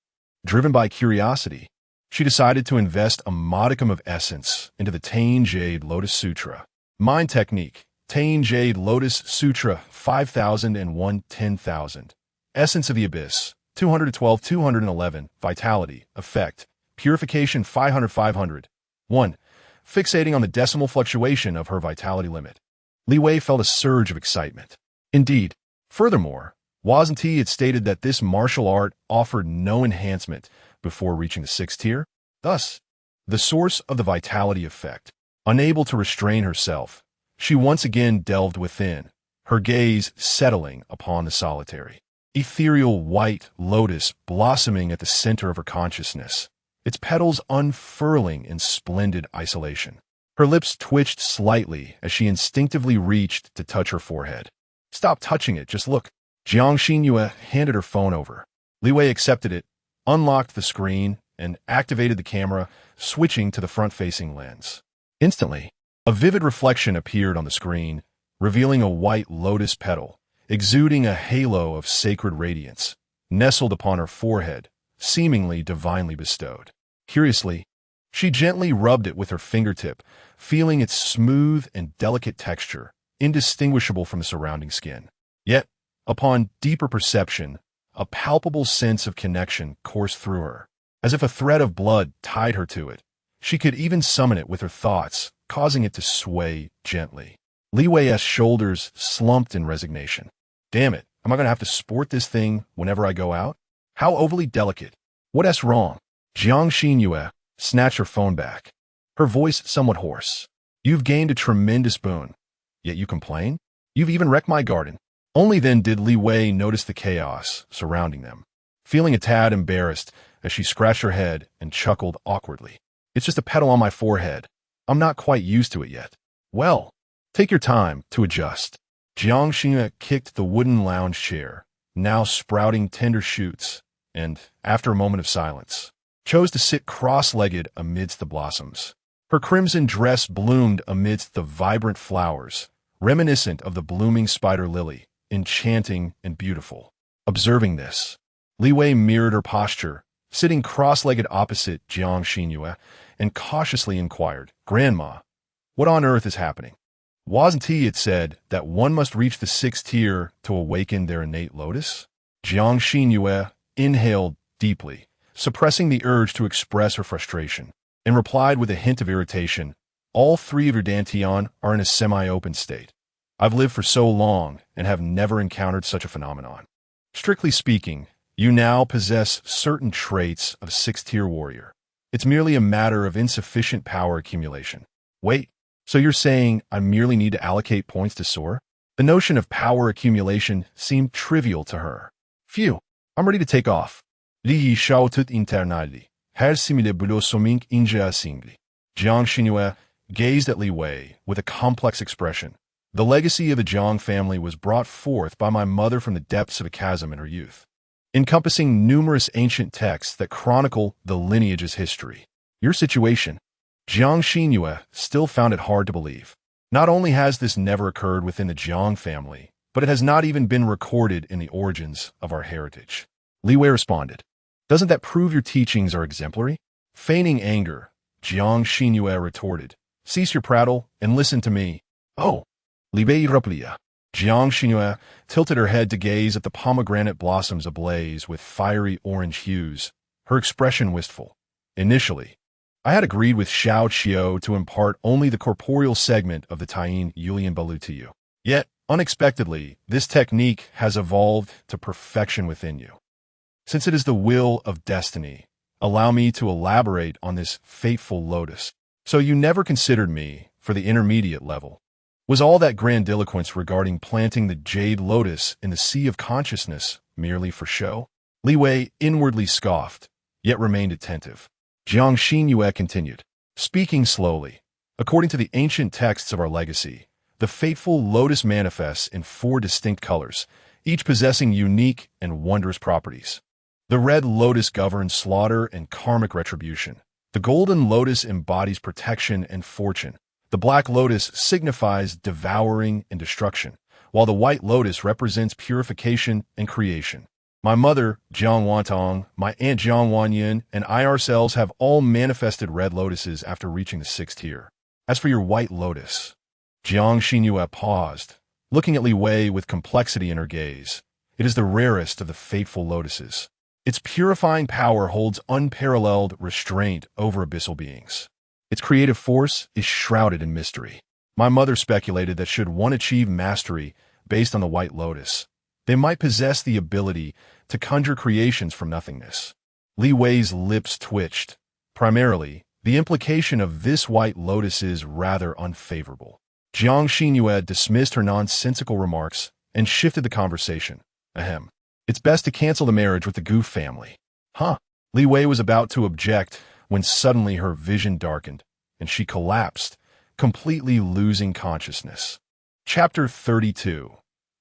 Driven by curiosity, she decided to invest a modicum of essence into the Tane Jade Lotus Sutra. Mind technique, Tane Jade Lotus Sutra 5001 10,000. Essence of the Abyss, 212 211. Vitality, effect, purification 500 500. 1. Fixating on the decimal fluctuation of her vitality limit, Li Wei felt a surge of excitement. Indeed, furthermore, Wu Da Zhun had stated that this martial art offered no enhancement before reaching the 6th tier. Thus, the source of the vitality effect. Unable to restrain herself, she once again delved within, her gaze settling upon the solitary, ethereal white lotus blossoming at the center of her consciousness, its petals unfurling in splendid isolation. Her lips twitched slightly as she instinctively reached to touch her forehead. "Stop touching it, just look." Jiang Xinyue handed her phone over. Li Wei accepted it, unlocked the screen, and activated the camera, switching to the front-facing lens. Instantly, a vivid reflection appeared on the screen, revealing a white lotus petal, exuding a halo of sacred radiance, nestled upon her forehead, seemingly divinely bestowed. Curiously, she gently rubbed it with her fingertip, feeling its smooth and delicate texture, indistinguishable from the surrounding skin. Yet, upon deeper perception, a palpable sense of connection coursed through her, as if a thread of blood tied her to it. She could even summon it with her thoughts, causing it to sway gently. Li Wei's shoulders slumped in resignation. Damn it, am I going to have to sport this thing whenever I go out? How overly delicate. What's wrong? Jiang Xinyue snatched her phone back, her voice somewhat hoarse. You've gained a tremendous boon, yet you complain? You've even wrecked my garden. Only then did Li Wei notice the chaos surrounding them, feeling a tad embarrassed as she scratched her head and chuckled awkwardly. It's just a petal on my forehead. I'm not quite used to it yet. Well, take your time to adjust. Jiang Xinyue kicked the wooden lounge chair, now sprouting tender shoots, and, after a moment of silence, chose to sit cross-legged amidst the blossoms. Her crimson dress bloomed amidst the vibrant flowers, reminiscent of the blooming spider lily, enchanting and beautiful. Observing this, Li Wei mirrored her posture, sitting cross-legged opposite Jiang Xinyue, and cautiously inquired, "Grandma, what on earth is happening?" Wu Da Zhun had said that one must reach the 6th tier to awaken their innate lotus. Jiang Xinyue inhaled deeply, suppressing the urge to express her frustration, and replied with a hint of irritation, "All 3 of your dantian are in a semi-open state. I've lived for so long and have never encountered such a phenomenon. Strictly speaking, you now possess certain traits of 6th-tier warrior. It's merely a matter of insufficient power accumulation." Wait, so you're saying I merely need to allocate points to soar? The notion of power accumulation seemed trivial to her. Phew, I'm ready to take off. Li yi shao tut internali, her simile blosoming inja singli. Jiang Xinyue gazed at Li Wei with a complex expression. The legacy of the Jiang family was brought forth by my mother from the depths of a chasm in her youth, encompassing numerous ancient texts that chronicle the lineage's history. Your situation? Jiang Xinyue still found it hard to believe. Not only has this never occurred within the Jiang family, but it has not even been recorded in the origins of our heritage. Li Wei responded, "Doesn't that prove your teachings are exemplary?" Feigning anger, Jiang Xinyue retorted, "Cease your prattle and listen to me." "Oh." Li Wei replia. Jiang Xinyue tilted her head to gaze at the pomegranate blossoms ablaze with fiery orange hues, her expression wistful. Initially, I had agreed with Xiao Qiu to impart only the corporeal segment of the Taiyin Yulian Balu to you. Yet, unexpectedly, this technique has evolved to perfection within you. Since it is the will of destiny, allow me to elaborate on this fateful lotus. So you never considered me for the intermediate level. Was all that grandiloquence regarding planting the jade lotus in the sea of consciousness merely for show? Li Wei inwardly scoffed, yet remained attentive. Jiang Xinyue continued, speaking slowly. According to the ancient texts of our legacy, the fateful lotus manifests in 4 distinct colors, each possessing unique and wondrous properties. The red lotus governs slaughter and karmic retribution. The golden lotus embodies protection and fortune. The black lotus signifies devouring and destruction, while the white lotus represents purification and creation. My mother, Jiang Wantong, my aunt Jiang Wanyin, and I ourselves have all manifested red lotuses after reaching the 6th tier. As for your white lotus, Jiang Xinyue paused, looking at Li Wei with complexity in her gaze. It is the rarest of the fateful lotuses. Its purifying power holds unparalleled restraint over abyssal beings. Its creative force is shrouded in mystery. My mother speculated that should one achieve mastery based on the white lotus, they might possess the ability to conjure creations from nothingness. Li Wei's lips twitched. Primarily, the implication of this white lotus is rather unfavorable. Jiang Xinyue dismissed her nonsensical remarks and shifted the conversation. Ahem. It's best to cancel the marriage with the Gu family. Huh? Li Wei was about to object when suddenly her vision darkened, and she collapsed, completely losing consciousness. Chapter 32.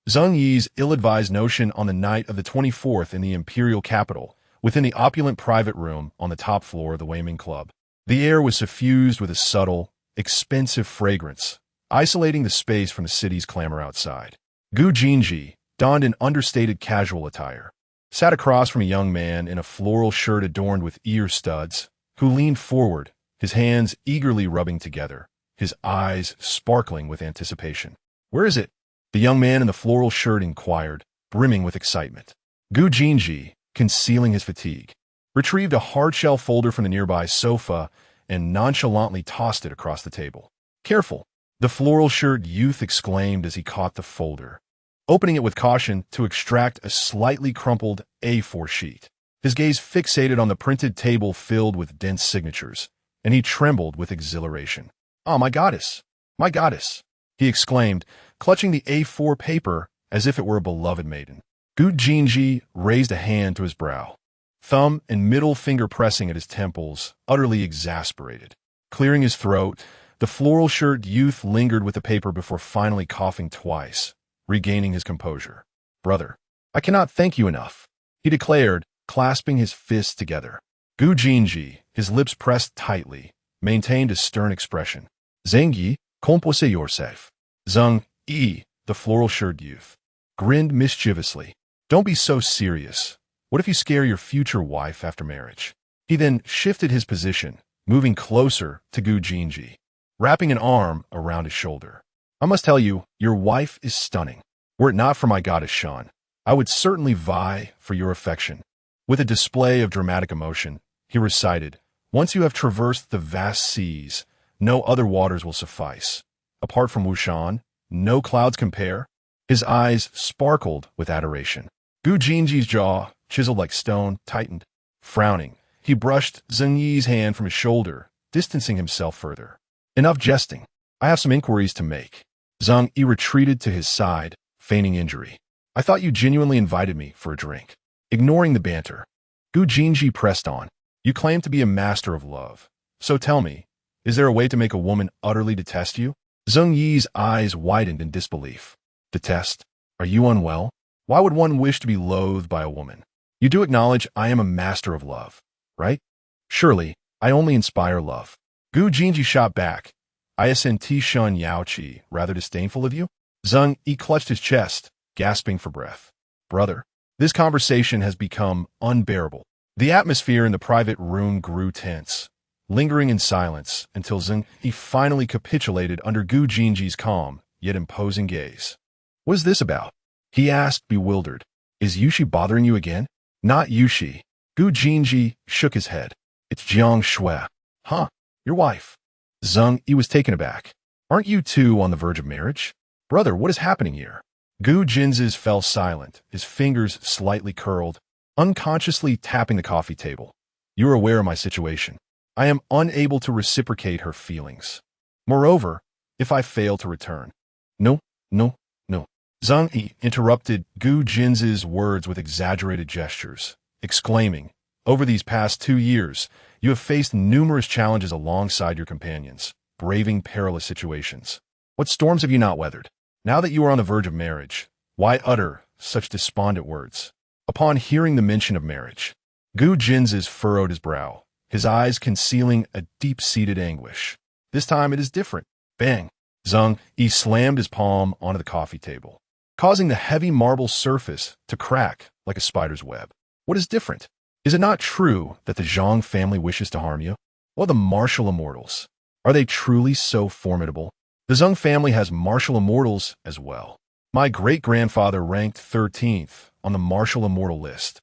Zheng Yi's ill-advised notion on the night of the 24th in the imperial capital, within the opulent private room on the top floor of the Weiming Club. The air was suffused with a subtle, expensive fragrance, isolating the space from the city's clamor outside. Gu Jinji, donned in understated casual attire, sat across from a young man in a floral shirt adorned with ear studs, who leaned forward, his hands eagerly rubbing together, his eyes sparkling with anticipation. "Where is it?" the young man in the floral shirt inquired, brimming with excitement. Gu Jinji, concealing his fatigue, retrieved a hard-shell folder from the nearby sofa and nonchalantly tossed it across the table. "Careful," the floral shirt youth exclaimed as he caught the folder, opening it with caution to extract a slightly crumpled A4 sheet. His gaze fixated on the printed table filled with dense signatures, and he trembled with exhilaration. "Ah, my goddess! My goddess!" he exclaimed, clutching the A4 paper as if it were a beloved maiden. Gu Jinji raised a hand to his brow, thumb and middle finger pressing at his temples, utterly exasperated. Clearing his throat, the floral shirt youth lingered with the paper before finally coughing twice, regaining his composure. "Brother, I cannot thank you enough," he declared, clasping his fists together. Gu Jinji, his lips pressed tightly, maintained a stern expression. "Zheng Yi, compose yourself." Zheng Yi, the floral shirt youth, grinned mischievously. "Don't be so serious. What if you scare your future wife after marriage?" He then shifted his position, moving closer to Gu Jinji, wrapping an arm around his shoulder. "I must tell you, your wife is stunning. Were it not for my goddess Shan, I would certainly vie for your affection." With a display of dramatic emotion, he recited, "Once you have traversed the vast seas, no other waters will suffice. Apart from Wushan, no clouds compare." His eyes sparkled with adoration. Gu Jinji's jaw, chiseled like stone, tightened. Frowning, he brushed Zheng Yi's hand from his shoulder, distancing himself further. "Enough jesting. I have some inquiries to make." Zheng Yi retreated to his side, feigning injury. "I thought you genuinely invited me for a drink." Ignoring the banter, Gu Jinji pressed on. "You claim to be a master of love. So tell me, is there a way to make a woman utterly detest you?" Zheng Yi's eyes widened in disbelief. "Detest? Are you unwell? Why would one wish to be loathed by a woman? You do acknowledge I am a master of love, right? Surely, I only inspire love." Gu Jinji shot back. "ISNT Shun Yaoqi, rather disdainful of you?" Zheng Yi clutched his chest, gasping for breath. "Brother, this conversation has become unbearable." The atmosphere in the private room grew tense, lingering in silence until Zheng Yi finally capitulated under Gu Jinji's calm, yet imposing gaze. "What is this about?" he asked, bewildered. "Is Yushi bothering you again?" "Not Yushi." Gu Jinji shook his head. "It's Jiang Shui." "Huh? Your wife?" Zheng Yi was taken aback. "Aren't you two on the verge of marriage?" "Brother, what is happening here?" Gu Jinzi fell silent, his fingers slightly curled, unconsciously tapping the coffee table. "You are aware of my situation. I am unable to reciprocate her feelings. Moreover, if I fail to return—" "No, no, no." Zheng Yi interrupted Gu Jinzi's words with exaggerated gestures, exclaiming, "Over these past 2 years, you have faced numerous challenges alongside your companions, braving perilous situations. What storms have you not weathered? Now that you are on the verge of marriage, why utter such despondent words?" Upon hearing the mention of marriage, Gu Jinzi furrowed his brow, his eyes concealing a deep-seated anguish. "This time it is different." Bang! Zheng Yi slammed his palm onto the coffee table, causing the heavy marble surface to crack like a spider's web. What is different? Is it not true that the Zhang family wishes to harm you? Well, the martial immortals. Are they truly so formidable? The Zhang family has martial immortals as well. My great-grandfather ranked 13th on the martial immortal list,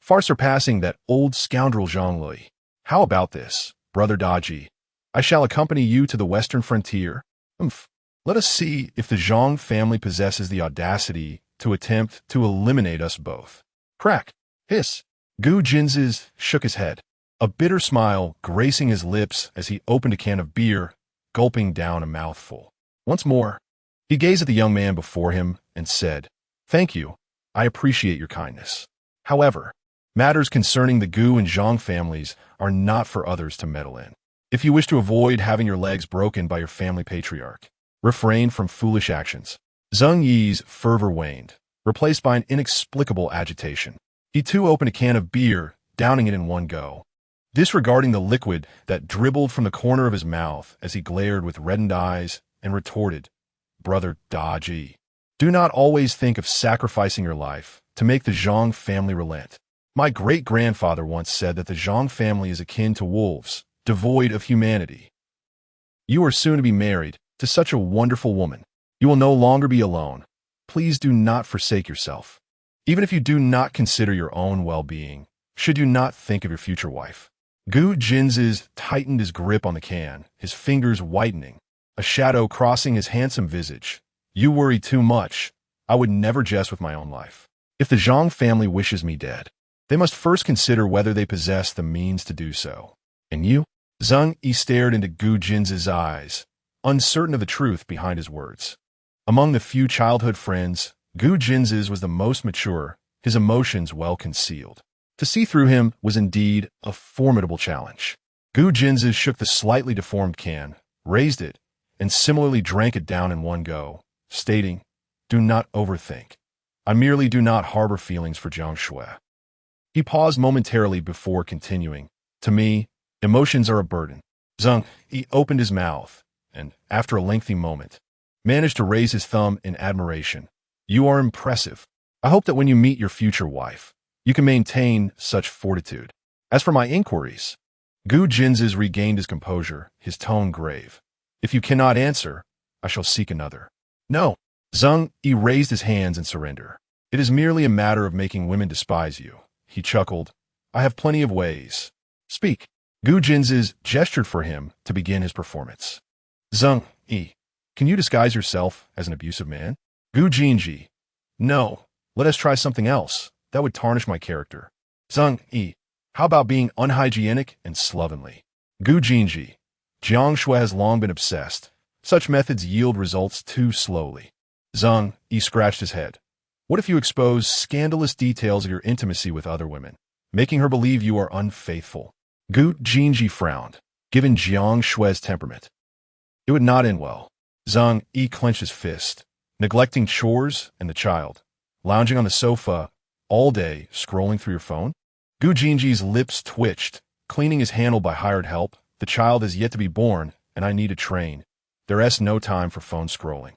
far surpassing that old scoundrel Zhang Lui. How about this, brother Daji? I shall accompany you to the western frontier. Let us see if the Zhang family possesses the audacity to attempt to eliminate us both. Crack! Hiss! Gu Jinzis shook his head, a bitter smile gracing his lips as he opened a can of beer, gulping down a mouthful. Once more, he gazed at the young man before him and said, "Thank you. I appreciate your kindness. However, matters concerning the Gu and Zhang families are not for others to meddle in. If you wish to avoid having your legs broken by your family patriarch, refrain from foolish actions." Zheng Yi's fervor waned, replaced by an inexplicable agitation. He too opened a can of beer, downing it in one go, disregarding the liquid that dribbled from the corner of his mouth as he glared with reddened eyes and retorted, "Brother Daji, do not always think of sacrificing your life to make the Zhang family relent. My great-grandfather once said that the Zhang family is akin to wolves, devoid of humanity. You are soon to be married to such a wonderful woman. You will no longer be alone. Please do not forsake yourself. Even if you do not consider your own well-being, should you not think of your future wife?" Gu Jinzis tightened his grip on the can, his fingers whitening, a shadow crossing his handsome visage. "You worry too much. I would never jest with my own life. If the Zhang family wishes me dead, they must first consider whether they possess the means to do so. And you?" Zheng Yi stared into Gu Jinzis' eyes, uncertain of the truth behind his words. Among the few childhood friends, Gu Jinzis was the most mature, his emotions well concealed. To see through him was indeed a formidable challenge. Gu Jinzis shook the slightly deformed can, raised it, and similarly drank it down in one go, stating, "Do not overthink. I merely do not harbor feelings for Jiang Shui." He paused momentarily before continuing, "To me, emotions are a burden." Zheng Yi opened his mouth, and, after a lengthy moment, managed to raise his thumb in admiration. "You are impressive. I hope that when you meet your future wife, you can maintain such fortitude. As for my inquiries," Gu Jinzis regained his composure, his tone grave. "If you cannot answer, I shall seek another." "No." Zheng Yi raised his hands in surrender. "It is merely a matter of making women despise you." He chuckled. "I have plenty of ways. Speak." Gu Jinzis gestured for him to begin his performance. "Zheng Yi, can you disguise yourself as an abusive man?" Gu Jinji, "No, let us try something else. That would tarnish my character." Zheng Yi, "How about being unhygienic and slovenly?" Gu Jinji, "Jiang Shui has long been obsessed. Such methods yield results too slowly." Zheng Yi scratched his head. "What if you expose scandalous details of your intimacy with other women, making her believe you are unfaithful?" Gu Jinji frowned. Given Jiang Shui's temperament, it would not end well. Zheng Yi clenched his fist, neglecting chores and the child, lounging on the sofa all day, scrolling through your phone. Gu Jinji's lips twitched, cleaning his handle by hired help. "The child is yet to be born, and I need to train. There's no time for phone scrolling."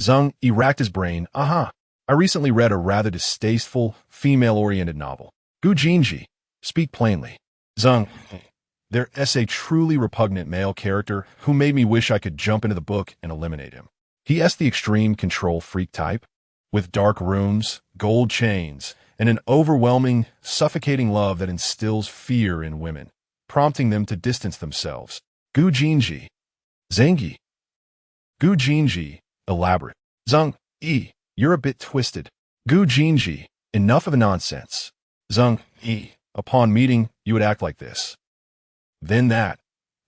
Zheng Yi racked his brain. "Aha! I recently read a rather distasteful, female-oriented novel." Gu Jinji, "Speak plainly." Zheng Yi, "There's a truly repugnant male character who made me wish I could jump into the book and eliminate him. He's the extreme control freak type, with dark rooms, gold chains, and an overwhelming, suffocating love that instills fear in women, prompting them to distance themselves." Gu Jinji, "Zheng Yi." Gu Jinji, elaborate. Zheng Yi, "You're a bit twisted." Gu Jinji, "Enough of the nonsense." Zheng Yi, "Upon meeting, you would act like this. Then that.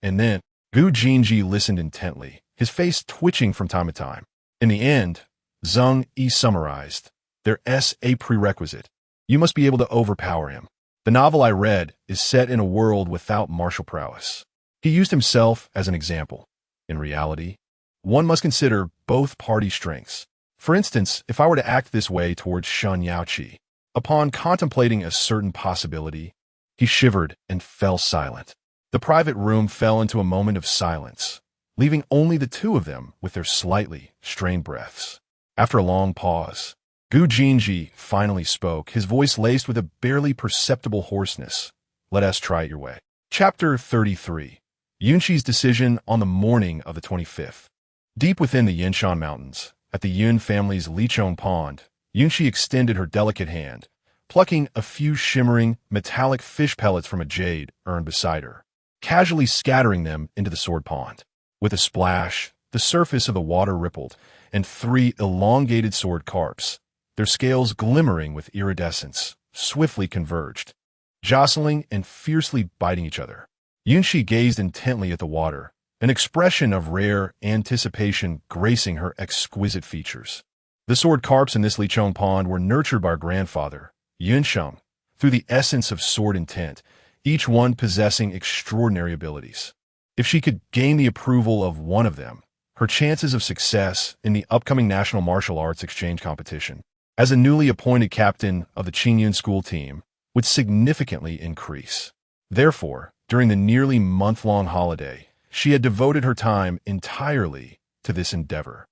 And then." Gu Jinji listened intently, his face twitching from time to time. In the end, Zheng Yi summarized, "There's a prerequisite. You must be able to overpower him. The novel I read is set in a world without martial prowess." He used himself as an example. In reality, one must consider both party strengths. For instance, if I were to act this way towards Shen Yaoqi, upon contemplating a certain possibility, he shivered and fell silent. The private room fell into a moment of silence, leaving only the two of them with their slightly strained breaths. After a long pause, Gu Jinji finally spoke, his voice laced with a barely perceptible hoarseness. Let us try it your way. Chapter 33. Yunqi's decision on the morning of the 25th. Deep within the Yinshan Mountains, at the Yun family's Lichong Pond, Yunqi extended her delicate hand, plucking a few shimmering, metallic fish pellets from a jade urn beside her, casually scattering them into the sword pond. With a splash, the surface of the water rippled, and 3 elongated sword carps, their scales glimmering with iridescence, swiftly converged, jostling and fiercely biting each other. Yunqi gazed intently at the water, an expression of rare anticipation gracing her exquisite features. The sword carps in this Lichong pond were nurtured by her grandfather, Yunsheng, through the essence of sword intent, each one possessing extraordinary abilities. If she could gain the approval of one of them, her chances of success in the upcoming National Martial Arts Exchange competition, as a newly appointed captain of the Qingyun school team, would significantly increase. Therefore, during the nearly month-long holiday, she had devoted her time entirely to this endeavor,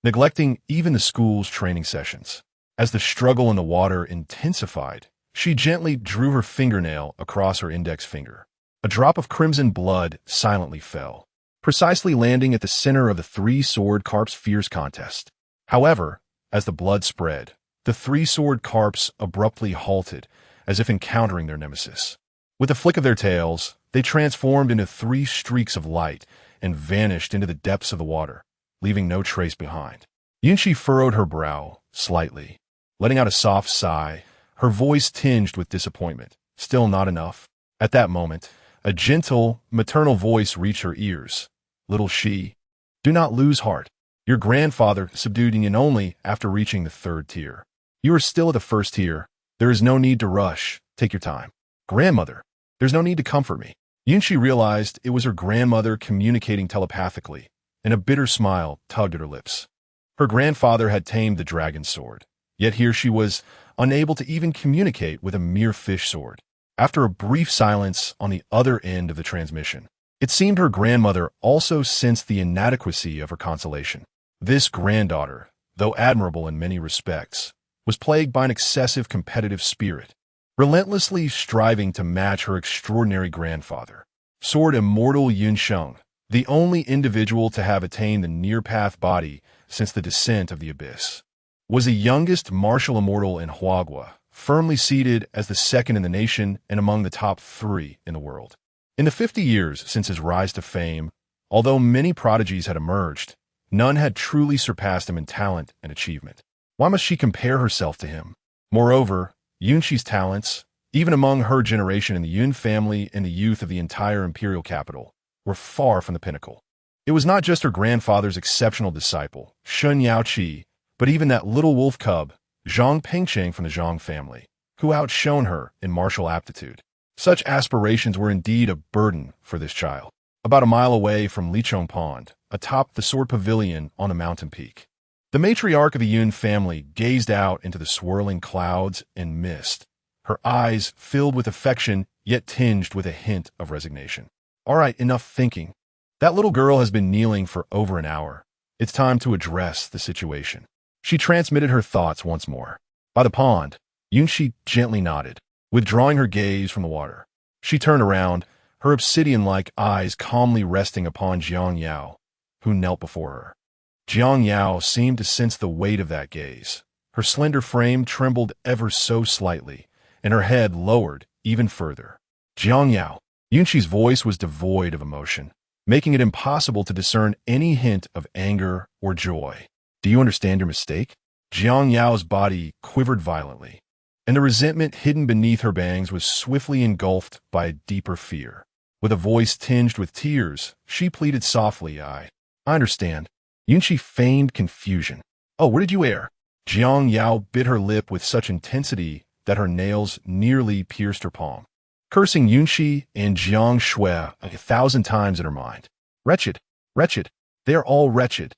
neglecting even the school's training sessions. As the struggle in the water intensified, she gently drew her fingernail across her index finger. A drop of crimson blood silently fell, precisely landing at the center of the 3 sword carps' fierce contest. However, as the blood spread, the 3 sword carps abruptly halted, as if encountering their nemesis. With a flick of their tails, they transformed into 3 streaks of light and vanished into the depths of the water, leaving no trace behind. Yunqi furrowed her brow slightly, letting out a soft sigh, her voice tinged with disappointment. Still not enough. At that moment, a gentle, maternal voice reached her ears. Little Shi, do not lose heart. Your grandfather subdued Yin only after reaching the 3rd tier. You are still at the 1st tier. There is no need to rush. Take your time. Grandmother, there's no need to comfort me. Yunqi realized it was her grandmother communicating telepathically, and a bitter smile tugged at her lips. Her grandfather had tamed the dragon sword, yet here she was, unable to even communicate with a mere fish sword. After a brief silence on the other end of the transmission, it seemed her grandmother also sensed the inadequacy of her consolation. This granddaughter, though admirable in many respects, was plagued by an excessive competitive spirit, relentlessly striving to match her extraordinary grandfather. Sword Immortal Yunsheng, the only individual to have attained the near-path body since the descent of the abyss, was the youngest martial immortal in Huagua, firmly seated as the 2nd in the nation and among the top 3 in the world. In the 50 years since his rise to fame, although many prodigies had emerged, none had truly surpassed him in talent and achievement. Why must she compare herself to him? Moreover, Yunqi's talents, even among her generation in the Yun family and the youth of the entire imperial capital, were far from the pinnacle. It was not just her grandfather's exceptional disciple, Shun Yaoqi, but even that little wolf cub, Zhang Pengcheng from the Zhang family, who outshone her in martial aptitude. Such aspirations were indeed a burden for this child. About a mile away from Lichong Pond, atop the sword pavilion on a mountain peak, the matriarch of the Yun family gazed out into the swirling clouds and mist, her eyes filled with affection yet tinged with a hint of resignation. All right, enough thinking. That little girl has been kneeling for over an hour. It's time to address the situation. She transmitted her thoughts once more. By the pond, Yunqi gently nodded, withdrawing her gaze from the water. She turned around, her obsidian-like eyes calmly resting upon Jiang Yao, who knelt before her. Jiang Yao seemed to sense the weight of that gaze. Her slender frame trembled ever so slightly, and her head lowered even further. Jiang Yao. Yunqi's voice was devoid of emotion, making it impossible to discern any hint of anger or joy. Do you understand your mistake? Jiang Yao's body quivered violently, and the resentment hidden beneath her bangs was swiftly engulfed by a deeper fear. With a voice tinged with tears, she pleaded softly, I understand. Yunqi feigned confusion. Oh, where did you err? Jiang Yao bit her lip with such intensity that her nails nearly pierced her palm, cursing Yunqi and Jiang Shui 1,000 times in her mind. Wretched, wretched, they are all wretched.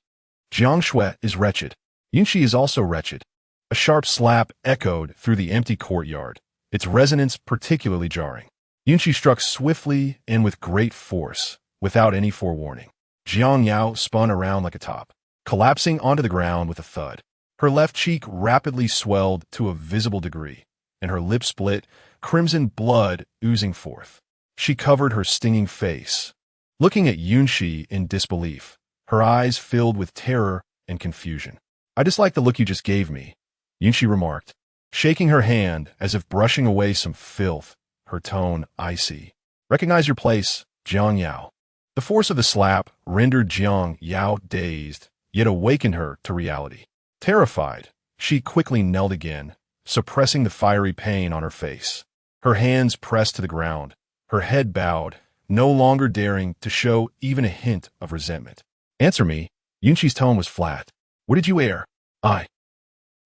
Jiang Shui is wretched. Yunqi is also wretched. A sharp slap echoed through the empty courtyard, its resonance particularly jarring. Yunqi struck swiftly and with great force, without any forewarning. Jiang Yao spun around like a top, collapsing onto the ground with a thud. Her left cheek rapidly swelled to a visible degree, and her lips split, crimson blood oozing forth. She covered her stinging face, looking at Yunxi in disbelief, her eyes filled with terror and confusion. "I dislike the look you just gave me," Yunxi remarked, shaking her hand as if brushing away some filth, her tone icy. "Recognize your place, Jiang Yao." The force of the slap rendered Jiang Yao dazed, yet awakened her to reality. Terrified, she quickly knelt again, suppressing the fiery pain on her face. Her hands pressed to the ground, her head bowed, no longer daring to show even a hint of resentment. "Answer me." Yunxi's tone was flat. "What did you air?" "I."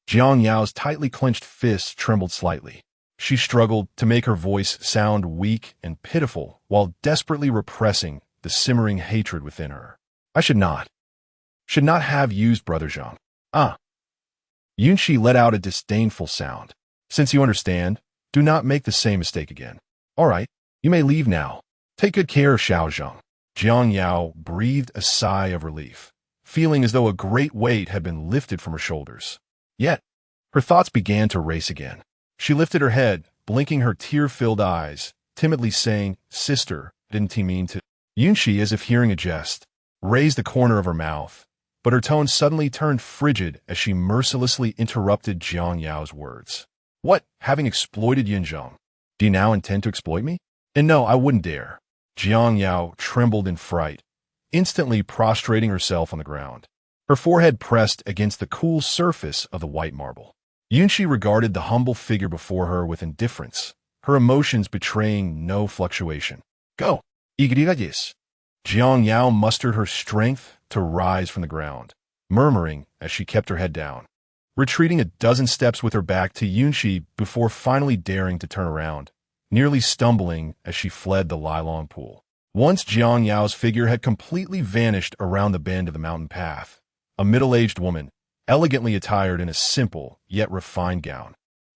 Jiang Yao's tightly clenched fists trembled slightly. She struggled to make her voice sound weak and pitiful while desperately repressing the simmering hatred within her. "I should not have used Brother Zhang." "Ah." Yunxi let out a disdainful sound. "Since you understand, do not make the same mistake again. All right, you may leave now. Take good care of Xiao Zhang." Jiang Yao breathed a sigh of relief, feeling as though a great weight had been lifted from her shoulders. Yet, her thoughts began to race again. She lifted her head, blinking her tear-filled eyes, timidly saying, "Sister, didn't he mean to?" Yunxi, as if hearing a jest, raised the corner of her mouth, but her tone suddenly turned frigid as she mercilessly interrupted Jiang Yao's words. "What, having exploited Yunzhong, do you now intend to exploit me? And no, I wouldn't dare." Jiang Yao trembled in fright, instantly prostrating herself on the ground. Her forehead pressed against the cool surface of the white marble. Yunxi regarded the humble figure before her with indifference, her emotions betraying no fluctuation. "Go, Igrigalles." Jiang Yao mustered her strength to rise from the ground, murmuring as she kept her head down, retreating a dozen steps with her back to Yunxi before finally daring to turn around, nearly stumbling as she fled the Lilong pool. Once Jiang Yao's figure had completely vanished around the bend of the mountain path, a middle-aged woman, elegantly attired in a simple yet refined gown,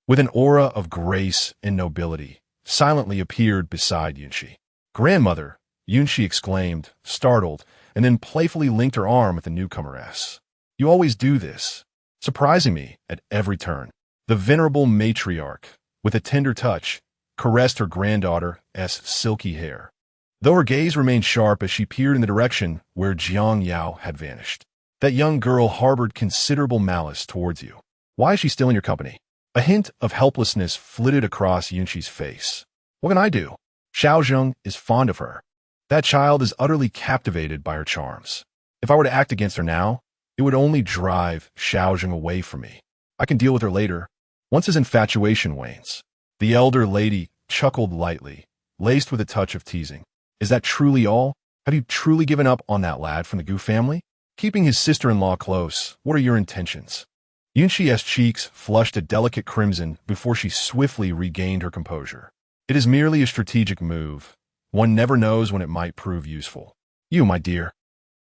with an aura of grace and nobility, silently appeared beside Yunxi. "Grandmother," Yunxi exclaimed, startled, and then playfully linked her arm with the newcomeress. "You always do this, surprising me at every turn." The venerable matriarch, with a tender touch, caressed her granddaughter's silky hair, though her gaze remained sharp as she peered in the direction where Jiang Yao had vanished. "That young girl harbored considerable malice towards you. Why is she still in your company?" A hint of helplessness flitted across Yunxi's face. "What can I do? Xiao Zheng is fond of her. That child is utterly captivated by her charms. If I were to act against her now, it would only drive Xiao Zheng away from me. I can deal with her later, once his infatuation wanes." The elder lady chuckled lightly, laced with a touch of teasing. "Is that truly all? Have you truly given up on that lad from the Gu family? Keeping his sister-in-law close, what are your intentions?" Yunxi's cheeks flushed a delicate crimson before she swiftly regained her composure. "It is merely a strategic move. One never knows when it might prove useful. You, my dear."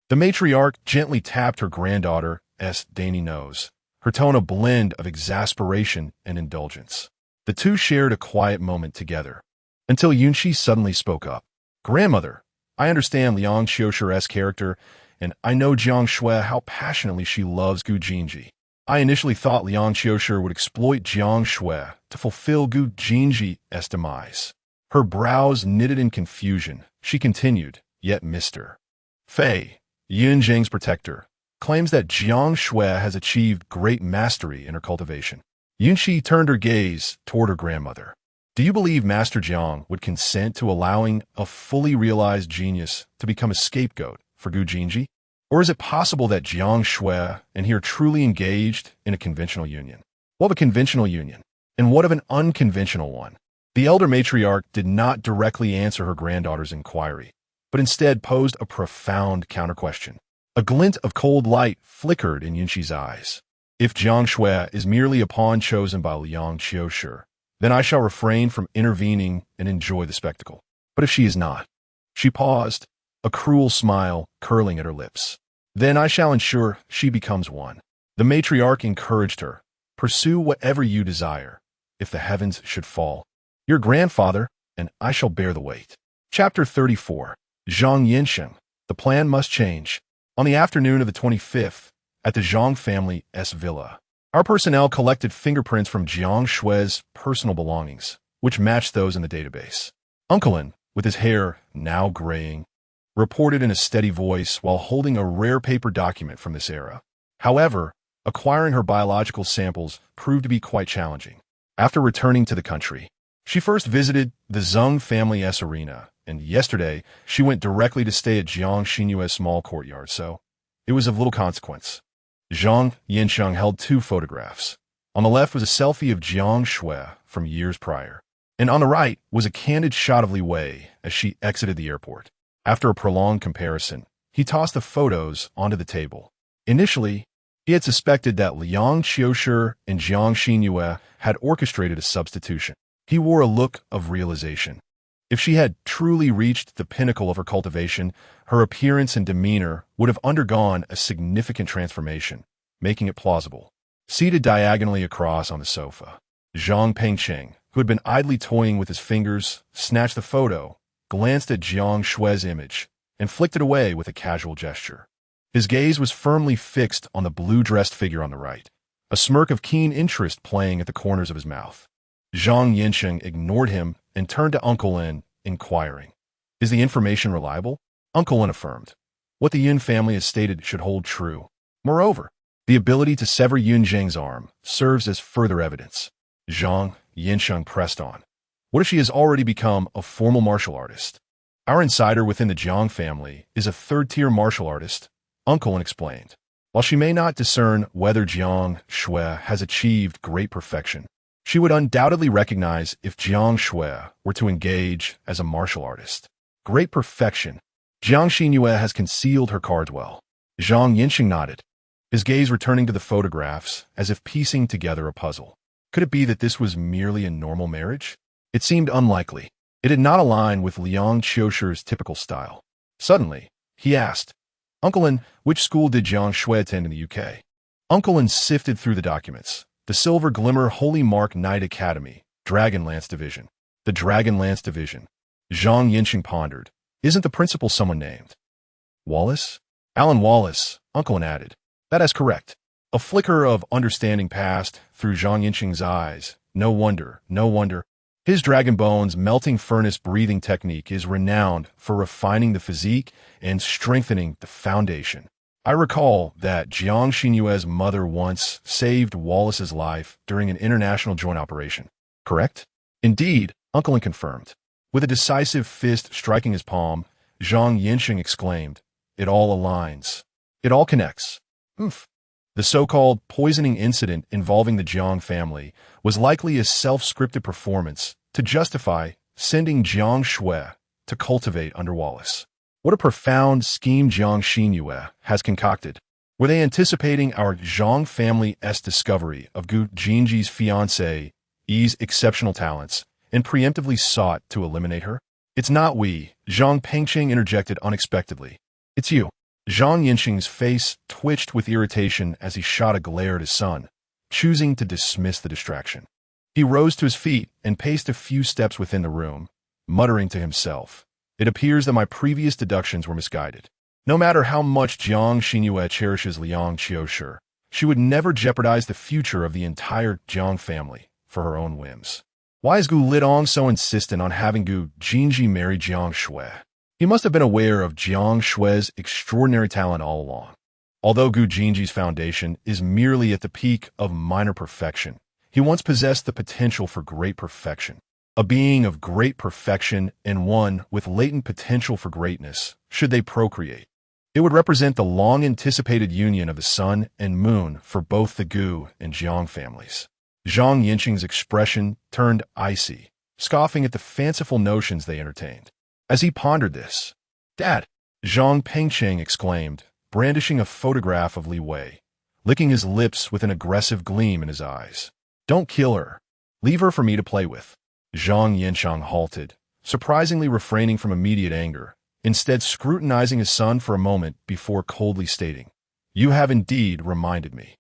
The matriarch gently tapped her granddaughter's dainty nose, her tone a blend of exasperation and indulgence. The two shared a quiet moment together, until Yunxi suddenly spoke up. "Grandmother, I understand Liang Xiushi's character, and I know Jiang Shui how passionately she loves Gu Jinji. I initially thought Liang Xiushi would exploit Jiang Shui to fulfill Gu Jinji's demise." Her brows knitted in confusion. She continued, yet Mr. Fei, Yunjing's protector, claims that Jiang Shui has achieved great mastery in her cultivation. Yunxi turned her gaze toward her grandmother. "Do you believe Master Jiang would consent to allowing a fully realized genius to become a scapegoat for Gu Jinji? Or is it possible that Jiang Shui and he are truly engaged in a conventional union?" "What of a conventional union? And what of an unconventional one?" The elder matriarch did not directly answer her granddaughter's inquiry, but instead posed a profound counter-question. A glint of cold light flickered in Yunxi's eyes. "If Jiang Shui is merely a pawn chosen by Liang Xiushi, then I shall refrain from intervening and enjoy the spectacle. But if she is not?" She paused, a cruel smile curling at her lips. "Then I shall ensure she becomes one." The matriarch encouraged her. "Pursue whatever you desire, if the heavens should fall. Your grandfather, and I shall bear the weight." Chapter 34. Zhang Yinsheng. The plan must change. On the afternoon of the 25th, at the Zhang family's villa, Our personnel collected fingerprints from Jiang Shui's personal belongings, which matched those in the database. Uncle Lin, with his hair now graying, reported in a steady voice while holding a rare paper document from this era. However, acquiring her biological samples proved to be quite challenging. After returning to the country, she first visited the Zheng family S arena, and yesterday she went directly to stay at Jiang Xinyue's small courtyard, so it was of little consequence. Zhang Yinsheng held two photographs. On the left was a selfie of Jiang Shui from years prior, and on the right was a candid shot of Li Wei as she exited the airport. After a prolonged comparison, he tossed the photos onto the table. Initially, he had suspected that Liang Qiushi and Jiang Xinyue had orchestrated a substitution. He wore a look of realization. If she had truly reached the pinnacle of her cultivation, her appearance and demeanor would have undergone a significant transformation, making it plausible. Seated diagonally across on the sofa, Zhang Pengcheng, who had been idly toying with his fingers, snatched the photo, glanced at Jiang Shui's image, and flicked it away with a casual gesture. His gaze was firmly fixed on the blue-dressed figure on the right, a smirk of keen interest playing at the corners of his mouth. Zhang Yinsheng ignored him and turned to Uncle Lin, inquiring, "Is the information reliable?" Uncle Lin affirmed. What the Yun family has stated should hold true. Moreover, the ability to sever Yun Zheng's arm serves as further evidence. Zhang Yinsheng pressed on. What if she has already become a formal martial artist? Our insider within the Jiang family is a third-tier martial artist, Uncle Lin explained. While she may not discern whether Jiang Shui has achieved great perfection, she would undoubtedly recognize if Jiang Shui were to engage as a martial artist. Great perfection. Jiang Xinyue has concealed her cards well. Zhang Yinsheng nodded, his gaze returning to the photographs as if piecing together a puzzle. Could it be that this was merely a normal marriage? It seemed unlikely. It did not align with Liang Qiushi's typical style. Suddenly, he asked, "Uncle Lin, which school did Jiang Shui attend in the UK?" Uncle Lin sifted through the documents. The Silver Glimmer Holy Mark Knight Academy, Dragonlance Division. The Dragonlance Division. Zhang Yinsheng pondered. Isn't the principal someone named Wallace? Alan Wallace, Uncle Lin added. That is correct. A flicker of understanding passed through Zhang Yinsheng's eyes. No wonder. His dragon bones melting furnace breathing technique is renowned for refining the physique and strengthening the foundation. I recall that Jiang Xinyue's mother once saved Wallace's life during an international joint operation. Correct? Indeed, Uncle Lin confirmed. With a decisive fist striking his palm, Zhang Yinsheng exclaimed, "It all aligns. It all connects." Oof. The so-called poisoning incident involving the Jiang family was likely a self-scripted performance to justify sending Jiang Shui to cultivate under Wallace. What a profound scheme Jiang Xinyue has concocted. Were they anticipating our Zhang family's discovery of Gu Jinji's fiancée's exceptional talents and preemptively sought to eliminate her? It's not we, Zhang Pengcheng interjected unexpectedly. It's you. Zhang Yinsheng's face twitched with irritation as he shot a glare at his son, choosing to dismiss the distraction. He rose to his feet and paced a few steps within the room, muttering to himself, "It appears that my previous deductions were misguided. No matter how much Jiang Xinyue cherishes Liang Qiushi, she would never jeopardize the future of the entire Jiang family for her own whims. Why is Gu Lidong so insistent on having Gu Jinji marry Jiang Shui? He must have been aware of Jiang Shui's extraordinary talent all along. Although Gu Jinji's foundation is merely at the peak of minor perfection, he once possessed the potential for great perfection. A being of great perfection and one with latent potential for greatness, should they procreate. It would represent the long-anticipated union of the sun and moon for both the Gu and Jiang families." Zhang Yinsheng's expression turned icy, scoffing at the fanciful notions they entertained. As he pondered this, "Dad!" Zhang Pengcheng exclaimed, brandishing a photograph of Li Wei, licking his lips with an aggressive gleam in his eyes. "Don't kill her. Leave her for me to play with." Zhang Yinsheng halted, surprisingly refraining from immediate anger, instead scrutinizing his son for a moment before coldly stating, "You have indeed reminded me.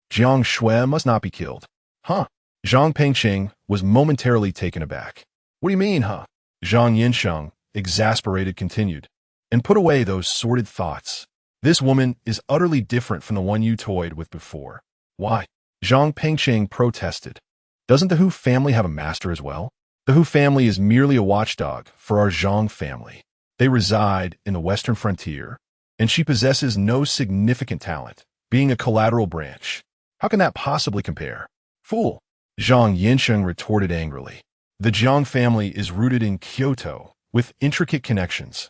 Jiang Shui must not be killed." "Huh?" Zhang Pengcheng was momentarily taken aback. "What do you mean, huh?" Zhang Yinsheng, exasperated, continued, "And put away those sordid thoughts. This woman is utterly different from the one you toyed with before." "Why?" Zhang Pengqing protested. Doesn't the Hu family have a master as well? The Hu family is merely a watchdog for our Zhang family. They reside in the western frontier, and she possesses no significant talent, being a collateral branch. How can that possibly compare? Fool! Zhang Yinsheng retorted angrily. The Jiang family is rooted in Kyoto, with intricate connections.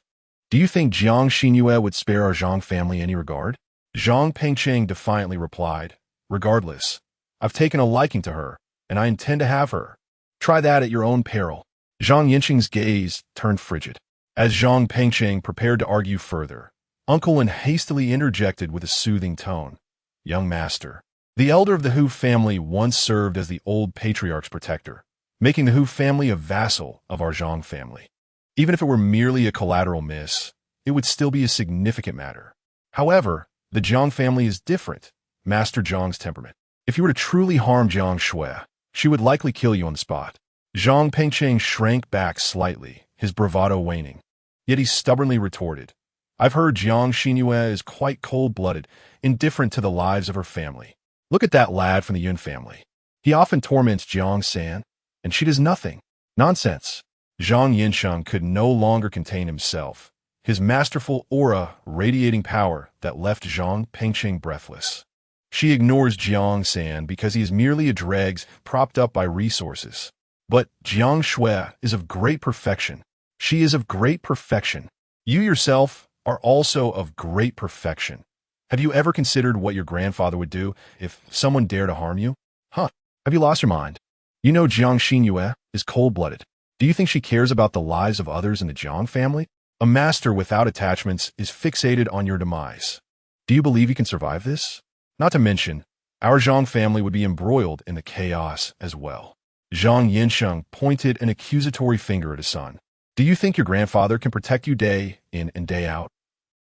Do you think Jiang Xinyue would spare our Zhang family any regard? Zhang Pengqing defiantly replied, Regardless, I've taken a liking to her, and I intend to have her. Try that at your own peril. Zhang Yinsheng's gaze turned frigid. As Zhang Pengqing prepared to argue further, Uncle Wen hastily interjected with a soothing tone. Young master. The elder of the Hu family once served as the old patriarch's protector, making the Hu family a vassal of our Zhang family. Even if it were merely a collateral miss, it would still be a significant matter. However, the Jiang family is different, Master Zhang's temperament. If you were to truly harm Jiang Shui, she would likely kill you on the spot. Zhang Pengqing shrank back slightly, his bravado waning. Yet he stubbornly retorted, I've heard Jiang Xinyue is quite cold-blooded, indifferent to the lives of her family. Look at that lad from the Yun family. He often torments Jiang San, and she does nothing. Nonsense. Zhang Yinsheng could no longer contain himself, his masterful aura radiating power that left Zhang Pengqing breathless. She ignores Jiang San because he is merely a dregs propped up by resources. But Jiang Shui is of great perfection. She is of great perfection. You yourself are also of great perfection. Have you ever considered what your grandfather would do if someone dared to harm you? Huh? Have you lost your mind? You know Jiang Xinyue is cold-blooded. Do you think she cares about the lives of others in the Jiang family? A master without attachments is fixated on your demise. Do you believe you can survive this? Not to mention, our Zhang family would be embroiled in the chaos as well. Zhang Yinsheng pointed an accusatory finger at his son. Do you think your grandfather can protect you day in and day out?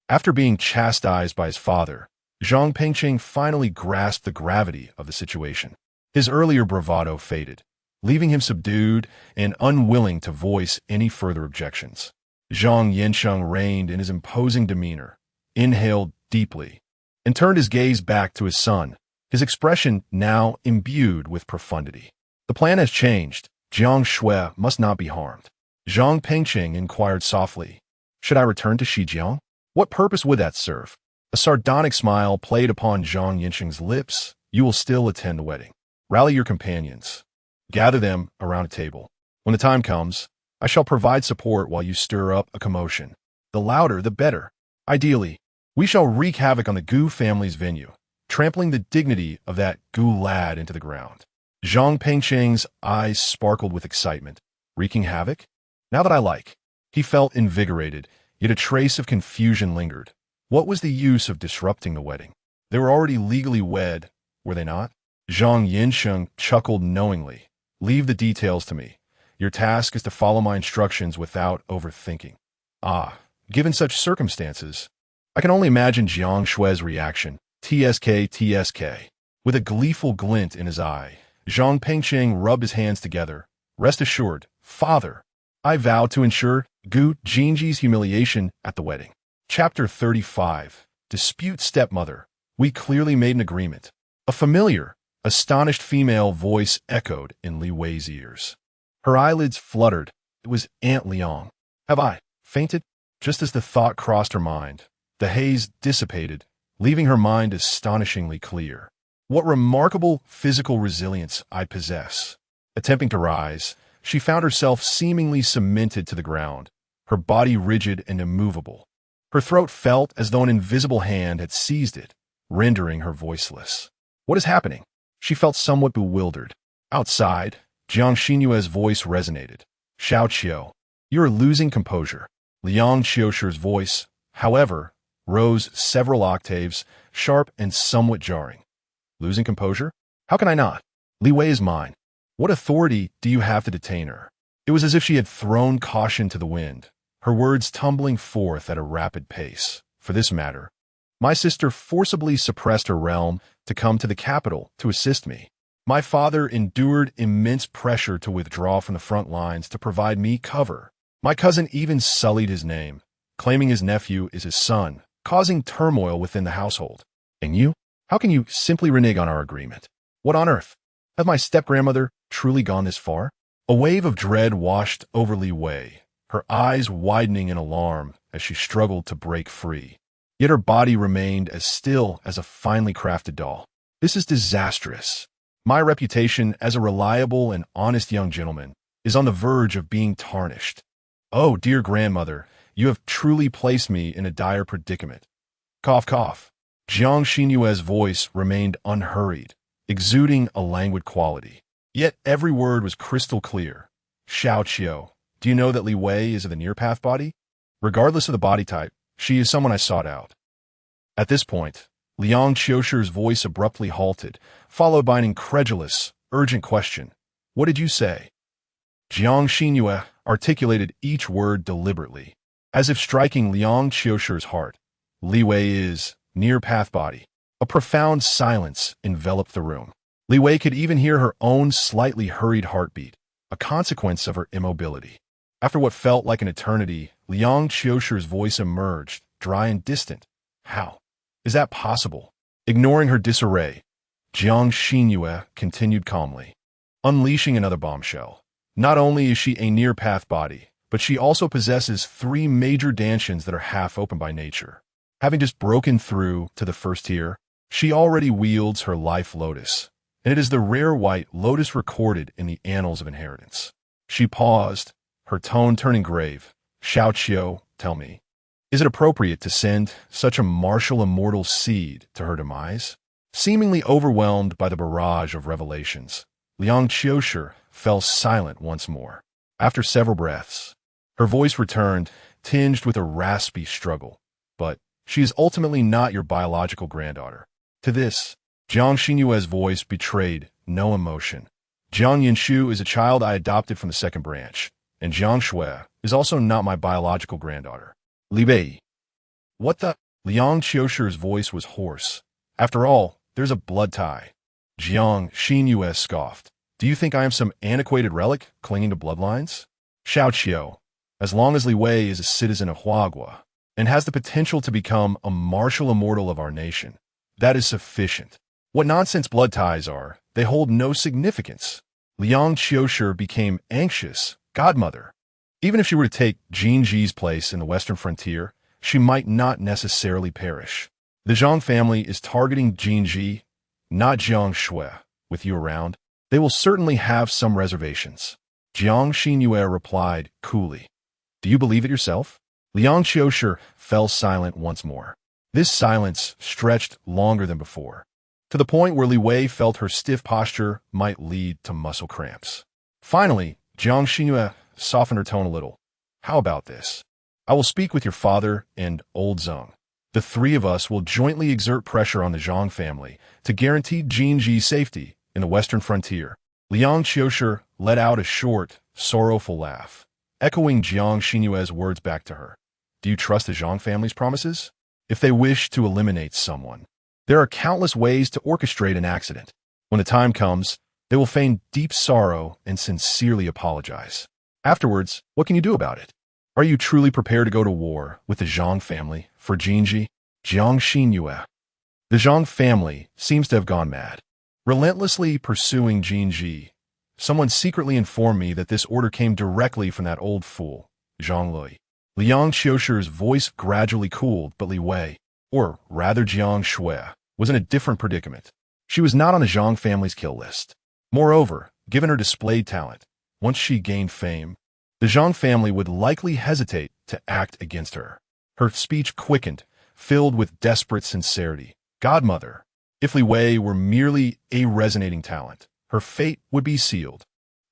After being chastised by his father, Zhang Pengqing finally grasped the gravity of the situation. His earlier bravado faded, leaving him subdued and unwilling to voice any further objections. Zhang Yinsheng reined in his imposing demeanor, inhaled deeply, and turned his gaze back to his son, his expression now imbued with profundity. The plan has changed. Jiang Shui must not be harmed. Zhang Pengqing inquired softly, Should I return to Shijiang? What purpose would that serve? A sardonic smile played upon Zhang Yinsheng's lips. You will still attend the wedding. Rally your companions. Gather them around a table. When the time comes, I shall provide support while you stir up a commotion. The louder, the better. Ideally, we shall wreak havoc on the Gu family's venue, trampling the dignity of that Gu lad into the ground. Zhang Pengqing's eyes sparkled with excitement. Wreaking havoc? Now that I like. He felt invigorated, yet a trace of confusion lingered. What was the use of disrupting the wedding? They were already legally wed, were they not? Zhang Yinsheng chuckled knowingly. Leave the details to me. Your task is to follow my instructions without overthinking. Given such circumstances, I can only imagine Jiang Shui's reaction. TSK. With a gleeful glint in his eye, Zhang Pengqing rubbed his hands together. Rest assured, Father, I vow to ensure Gu Jinji's humiliation at the wedding. Chapter 35. Dispute Stepmother. We clearly made an agreement. A familiar, astonished female voice echoed in Li Wei's ears. Her eyelids fluttered. It was Aunt Liang. Have I fainted? Just as the thought crossed her mind, the haze dissipated, leaving her mind astonishingly clear. What remarkable physical resilience I possess. Attempting to rise, she found herself seemingly cemented to the ground, her body rigid and immovable. Her throat felt as though an invisible hand had seized it, rendering her voiceless. What is happening? She felt somewhat bewildered. Outside, Jiang Xinyue's voice resonated. Xiao Qiu, you are losing composure. Liang Qiusher's voice, however, rose several octaves, sharp and somewhat jarring. Losing composure? How can I not? Li Wei is mine. What authority do you have to detain her? It was as if she had thrown caution to the wind, her words tumbling forth at a rapid pace. For this matter, my sister forcibly suppressed her realm to come to the capital to assist me. My father endured immense pressure to withdraw from the front lines to provide me cover. My cousin even sullied his name, claiming his nephew is his son, causing turmoil within the household. And you? How can you simply renege on our agreement? What on earth? Have my step-grandmother truly gone this far? A wave of dread washed over Li Wei, her eyes widening in alarm as she struggled to break free. Yet her body remained as still as a finely crafted doll. This is disastrous. My reputation as a reliable and honest young gentleman is on the verge of being tarnished. Oh, dear grandmother, you have truly placed me in a dire predicament. Cough, cough. Jiang Xinyue's voice remained unhurried, exuding a languid quality. Yet every word was crystal clear. Xiao Qiu, do you know that Li Wei is of the near-path body? Regardless of the body type, she is someone I sought out. At this point, Liang Qiushi's voice abruptly halted, followed by an incredulous, urgent question. What did you say? Jiang Xinyue articulated each word deliberately, as if striking Liang Qiushi's heart. Li Wei is near-path body. A profound silence enveloped the room. Li Wei could even hear her own slightly hurried heartbeat, a consequence of her immobility. After what felt like an eternity, Liang Qiushi's voice emerged, dry and distant. How? Is that possible? Ignoring her disarray, Jiang Xinyue continued calmly, unleashing another bombshell. Not only is she a near-path body, but she also possesses 3 major dantians that are half open by nature. Having just broken through to the first tier, she already wields her life lotus, and it is the rare white lotus recorded in the annals of inheritance. She paused, her tone turning grave. Xiao Qiu, tell me, is it appropriate to send such a martial immortal seed to her demise? Seemingly overwhelmed by the barrage of revelations, Liang Qiushi fell silent once more. After several breaths, her voice returned, tinged with a raspy struggle. But she is ultimately not your biological granddaughter. To this, Jiang Xinyue's voice betrayed no emotion. Jiang Yinshu is a child I adopted from the second branch, and Jiang Shui is also not my biological granddaughter. Li Wei. What the? Liang Qiushi's voice was hoarse. After all, there's a blood tie. Jiang Xinyue scoffed. Do you think I am some antiquated relic clinging to bloodlines? Xiao Qiu, as long as Li Wei is a citizen of Huagua and has the potential to become a martial immortal of our nation, that is sufficient. What nonsense blood ties are, they hold no significance. Liang Qiushi became anxious. Godmother. Even if she were to take Jin Ji's place in the western frontier, she might not necessarily perish. The Zhang family is targeting Jin Ji, not Jiang Shui. With you around, they will certainly have some reservations. Jiang Xinyue replied coolly. Do you believe it yourself? Liang Qiushi fell silent once more. This silence stretched longer than before, to the point where Li Wei felt her stiff posture might lead to muscle cramps. Finally, Jiang Xinyue softened her tone a little. How about this? I will speak with your father and old Zheng. The 3 of us will jointly exert pressure on the Zhang family to guarantee Jin Ji's safety in the western frontier. Liang Qiushi let out a short, sorrowful laugh, echoing Jiang Xinyue's words back to her. Do you trust the Zhang family's promises? If they wish to eliminate someone, there are countless ways to orchestrate an accident. When the time comes, they will feign deep sorrow and sincerely apologize. Afterwards, what can you do about it? Are you truly prepared to go to war with the Zhang family for Jinji? Jiang Xinyue. The Zhang family seems to have gone mad, relentlessly pursuing Jinji. Someone secretly informed me that this order came directly from that old fool, Zhang Lui. Liang Qiushi's voice gradually cooled, but Li Wei, or rather Jiang Shui, was in a different predicament. She was not on the Zhang family's kill list. Moreover, given her displayed talent, once she gained fame, the Zhang family would likely hesitate to act against her. Her speech quickened, filled with desperate sincerity. Godmother, if Li Wei were merely a resonating talent, her fate would be sealed.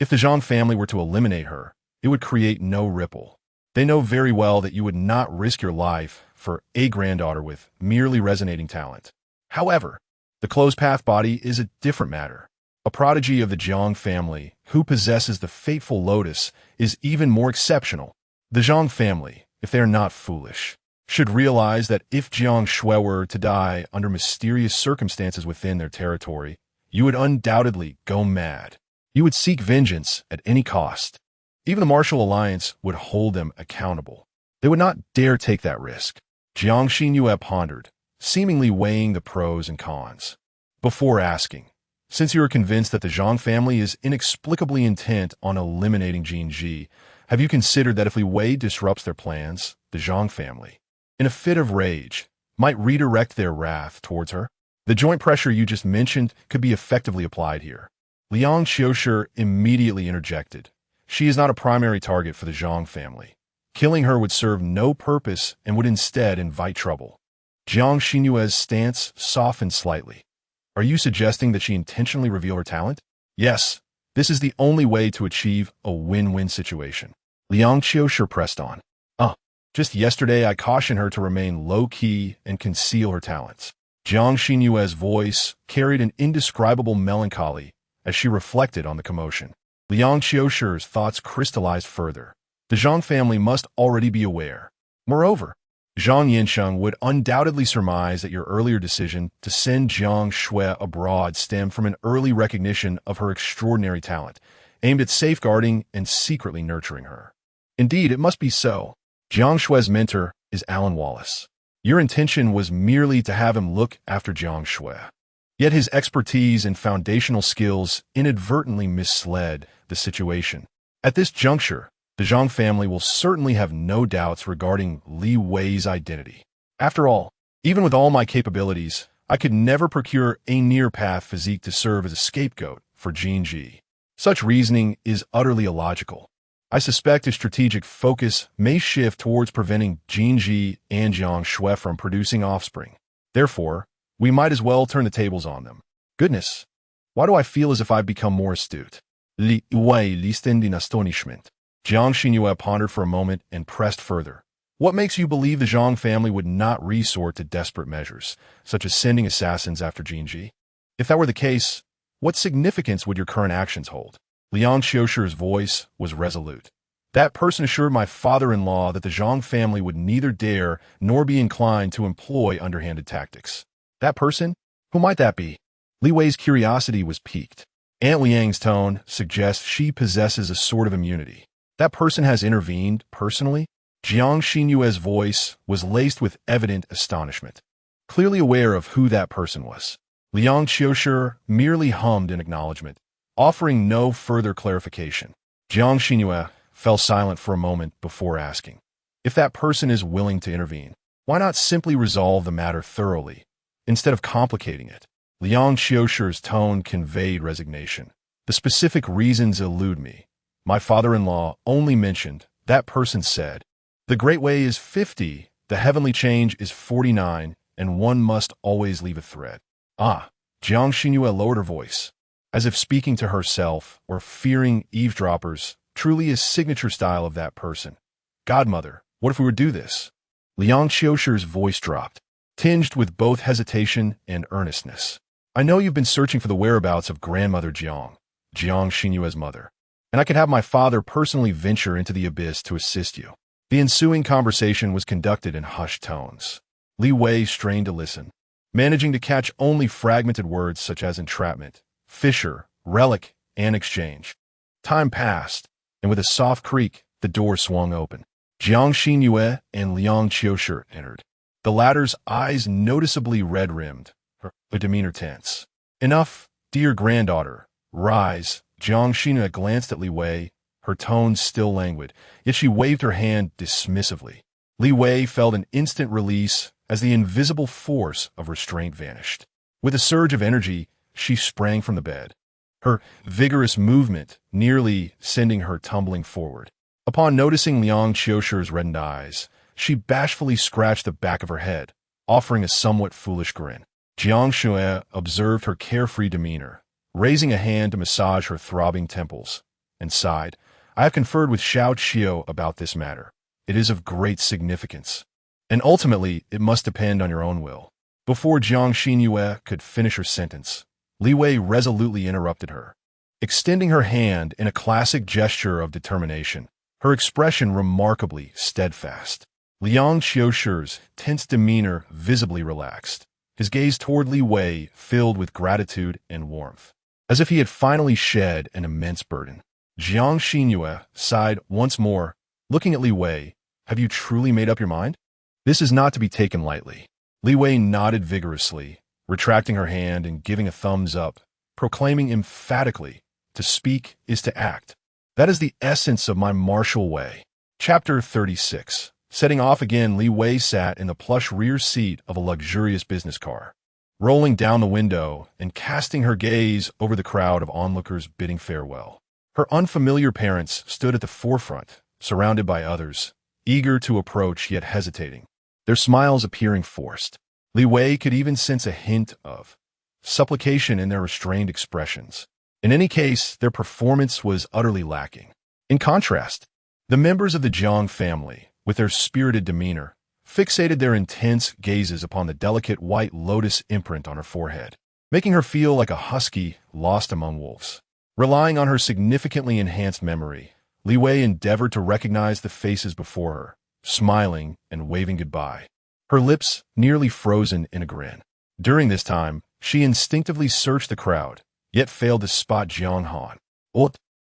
If the Zhang family were to eliminate her, it would create no ripple. They know very well that you would not risk your life for a granddaughter with merely resonating talent. However, the closed-path body is a different matter. A prodigy of the Jiang family who possesses the fateful lotus is even more exceptional. The Zhang family, if they are not foolish, should realize that if Jiang Shui were to die under mysterious circumstances within their territory, you would undoubtedly go mad. You would seek vengeance at any cost. Even the martial alliance would hold them accountable. They would not dare take that risk. Jiang Xinyue pondered, seemingly weighing the pros and cons, before asking, Since you are convinced that the Zhang family is inexplicably intent on eliminating Jin Ji, have you considered that if Li Wei disrupts their plans, the Zhang family, in a fit of rage, might redirect their wrath towards her? The joint pressure you just mentioned could be effectively applied here. Liang Qiushi immediately interjected. She is not a primary target for the Zhang family. Killing her would serve no purpose and would instead invite trouble. Jiang Xinyue's stance softened slightly. Are you suggesting that she intentionally reveal her talent? Yes, this is the only way to achieve a win-win situation. Liang Qiushi pressed on. Just yesterday I cautioned her to remain low-key and conceal her talents. Jiang Xinyue's voice carried an indescribable melancholy as she reflected on the commotion. Liang Qiushi's thoughts crystallized further. The Zhang family must already be aware. Moreover, Zhang Yansheng would undoubtedly surmise that your earlier decision to send Jiang Shui abroad stemmed from an early recognition of her extraordinary talent, aimed at safeguarding and secretly nurturing her. Indeed, it must be so. Jiang Shui's mentor is Alan Wallace. Your intention was merely to have him look after Jiang Shui. Yet his expertise and foundational skills inadvertently misled the situation. At this juncture, the Zhang family will certainly have no doubts regarding Li Wei's identity. After all, even with all my capabilities, I could never procure a near-path physique to serve as a scapegoat for Jin Ji. Such reasoning is utterly illogical. I suspect his strategic focus may shift towards preventing Jin Ji and Jiang Shui from producing offspring. Therefore, we might as well turn the tables on them. Goodness, why do I feel as if I've become more astute? Li Wei listened in astonishment. Jiang Xinyue pondered for a moment and pressed further. What makes you believe the Zhang family would not resort to desperate measures, such as sending assassins after Jin Ji? If that were the case, what significance would your current actions hold? Liang Qiushi's voice was resolute. That person assured my father-in-law that the Zhang family would neither dare nor be inclined to employ underhanded tactics. That person? Who might that be? Li Wei's curiosity was piqued. Aunt Liang's tone suggests she possesses a sort of immunity. That person has intervened personally? Jiang Xinyue's voice was laced with evident astonishment. Clearly aware of who that person was, Liang Qiushi merely hummed in acknowledgement, offering no further clarification. Jiang Xinyue fell silent for a moment before asking, if that person is willing to intervene, why not simply resolve the matter thoroughly, instead of complicating it? Liang Qiushi's tone conveyed resignation. The specific reasons elude me. My father-in-law only mentioned, that person said, the great way is 50, the heavenly change is 49, and one must always leave a thread. Jiang Xinyue lowered her voice, as if speaking to herself or fearing eavesdroppers, truly a signature style of that person. Godmother, what if we were to do this? Liang Qiushi's voice dropped, tinged with both hesitation and earnestness. I know you've been searching for the whereabouts of grandmother Jiang Xinyue's mother, and I could have my father personally venture into the abyss to assist you. The ensuing conversation was conducted in hushed tones. Li Wei strained to listen, managing to catch only fragmented words such as entrapment, fissure, relic, and exchange. Time passed, and with a soft creak, the door swung open. Jiang Xinyue and Liang Qiushi entered. The latter's eyes noticeably red-rimmed, her demeanor tense. Enough, dear granddaughter. Rise. Jiang Xinyue glanced at Li Wei, her tone still languid, yet she waved her hand dismissively. Li Wei felt an instant release as the invisible force of restraint vanished. With a surge of energy, she sprang from the bed, her vigorous movement nearly sending her tumbling forward. Upon noticing Liang Qiushi's reddened eyes, she bashfully scratched the back of her head, offering a somewhat foolish grin. Jiang Shui observed her carefree demeanor, raising a hand to massage her throbbing temples, and sighed. I have conferred with Xiao Qiu about this matter. It is of great significance, and ultimately it must depend on your own will. Before Jiang Xinyue could finish her sentence, Li Wei resolutely interrupted her, extending her hand in a classic gesture of determination, her expression remarkably steadfast. Liang Qiushi's tense demeanor visibly relaxed, his gaze toward Li Wei filled with gratitude and warmth, as if he had finally shed an immense burden. Jiang Xinyue sighed once more, looking at Li Wei. Have you truly made up your mind? This is not to be taken lightly. Li Wei nodded vigorously, retracting her hand and giving a thumbs up, proclaiming emphatically, "To speak is to act. That is the essence of my martial way." Chapter 36. Setting off again, Li Wei sat in the plush rear seat of a luxurious business car, rolling down the window and casting her gaze over the crowd of onlookers bidding farewell. Her unfamiliar parents stood at the forefront, surrounded by others, eager to approach yet hesitating, their smiles appearing forced. Li Wei could even sense a hint of supplication in their restrained expressions. In any case, their performance was utterly lacking. In contrast, the members of the Jiang family, with their spirited demeanor, fixated their intense gazes upon the delicate white lotus imprint on her forehead, making her feel like a husky lost among wolves. Relying on her significantly enhanced memory, Li Wei endeavored to recognize the faces before her, smiling and waving goodbye, her lips nearly frozen in a grin. During this time, she instinctively searched the crowd, yet failed to spot Jiang Han.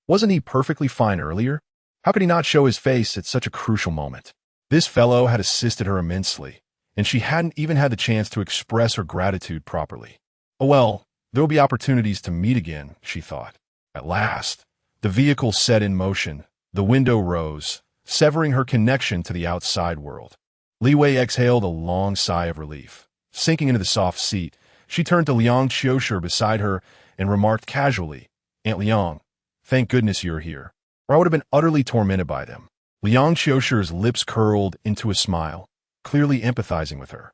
Wasn't he perfectly fine earlier? How could he not show his face at such a crucial moment? This fellow had assisted her immensely, and she hadn't even had the chance to express her gratitude properly. Oh well, there will be opportunities to meet again, she thought. At last, the vehicle set in motion, the window rose, severing her connection to the outside world. Li Wei exhaled a long sigh of relief. Sinking into the soft seat, she turned to Liang Qiushi beside her and remarked casually, "Aunt Liang, thank goodness you're here, or I would have been utterly tormented by them." Liang Qiushi's lips curled into a smile, clearly empathizing with her.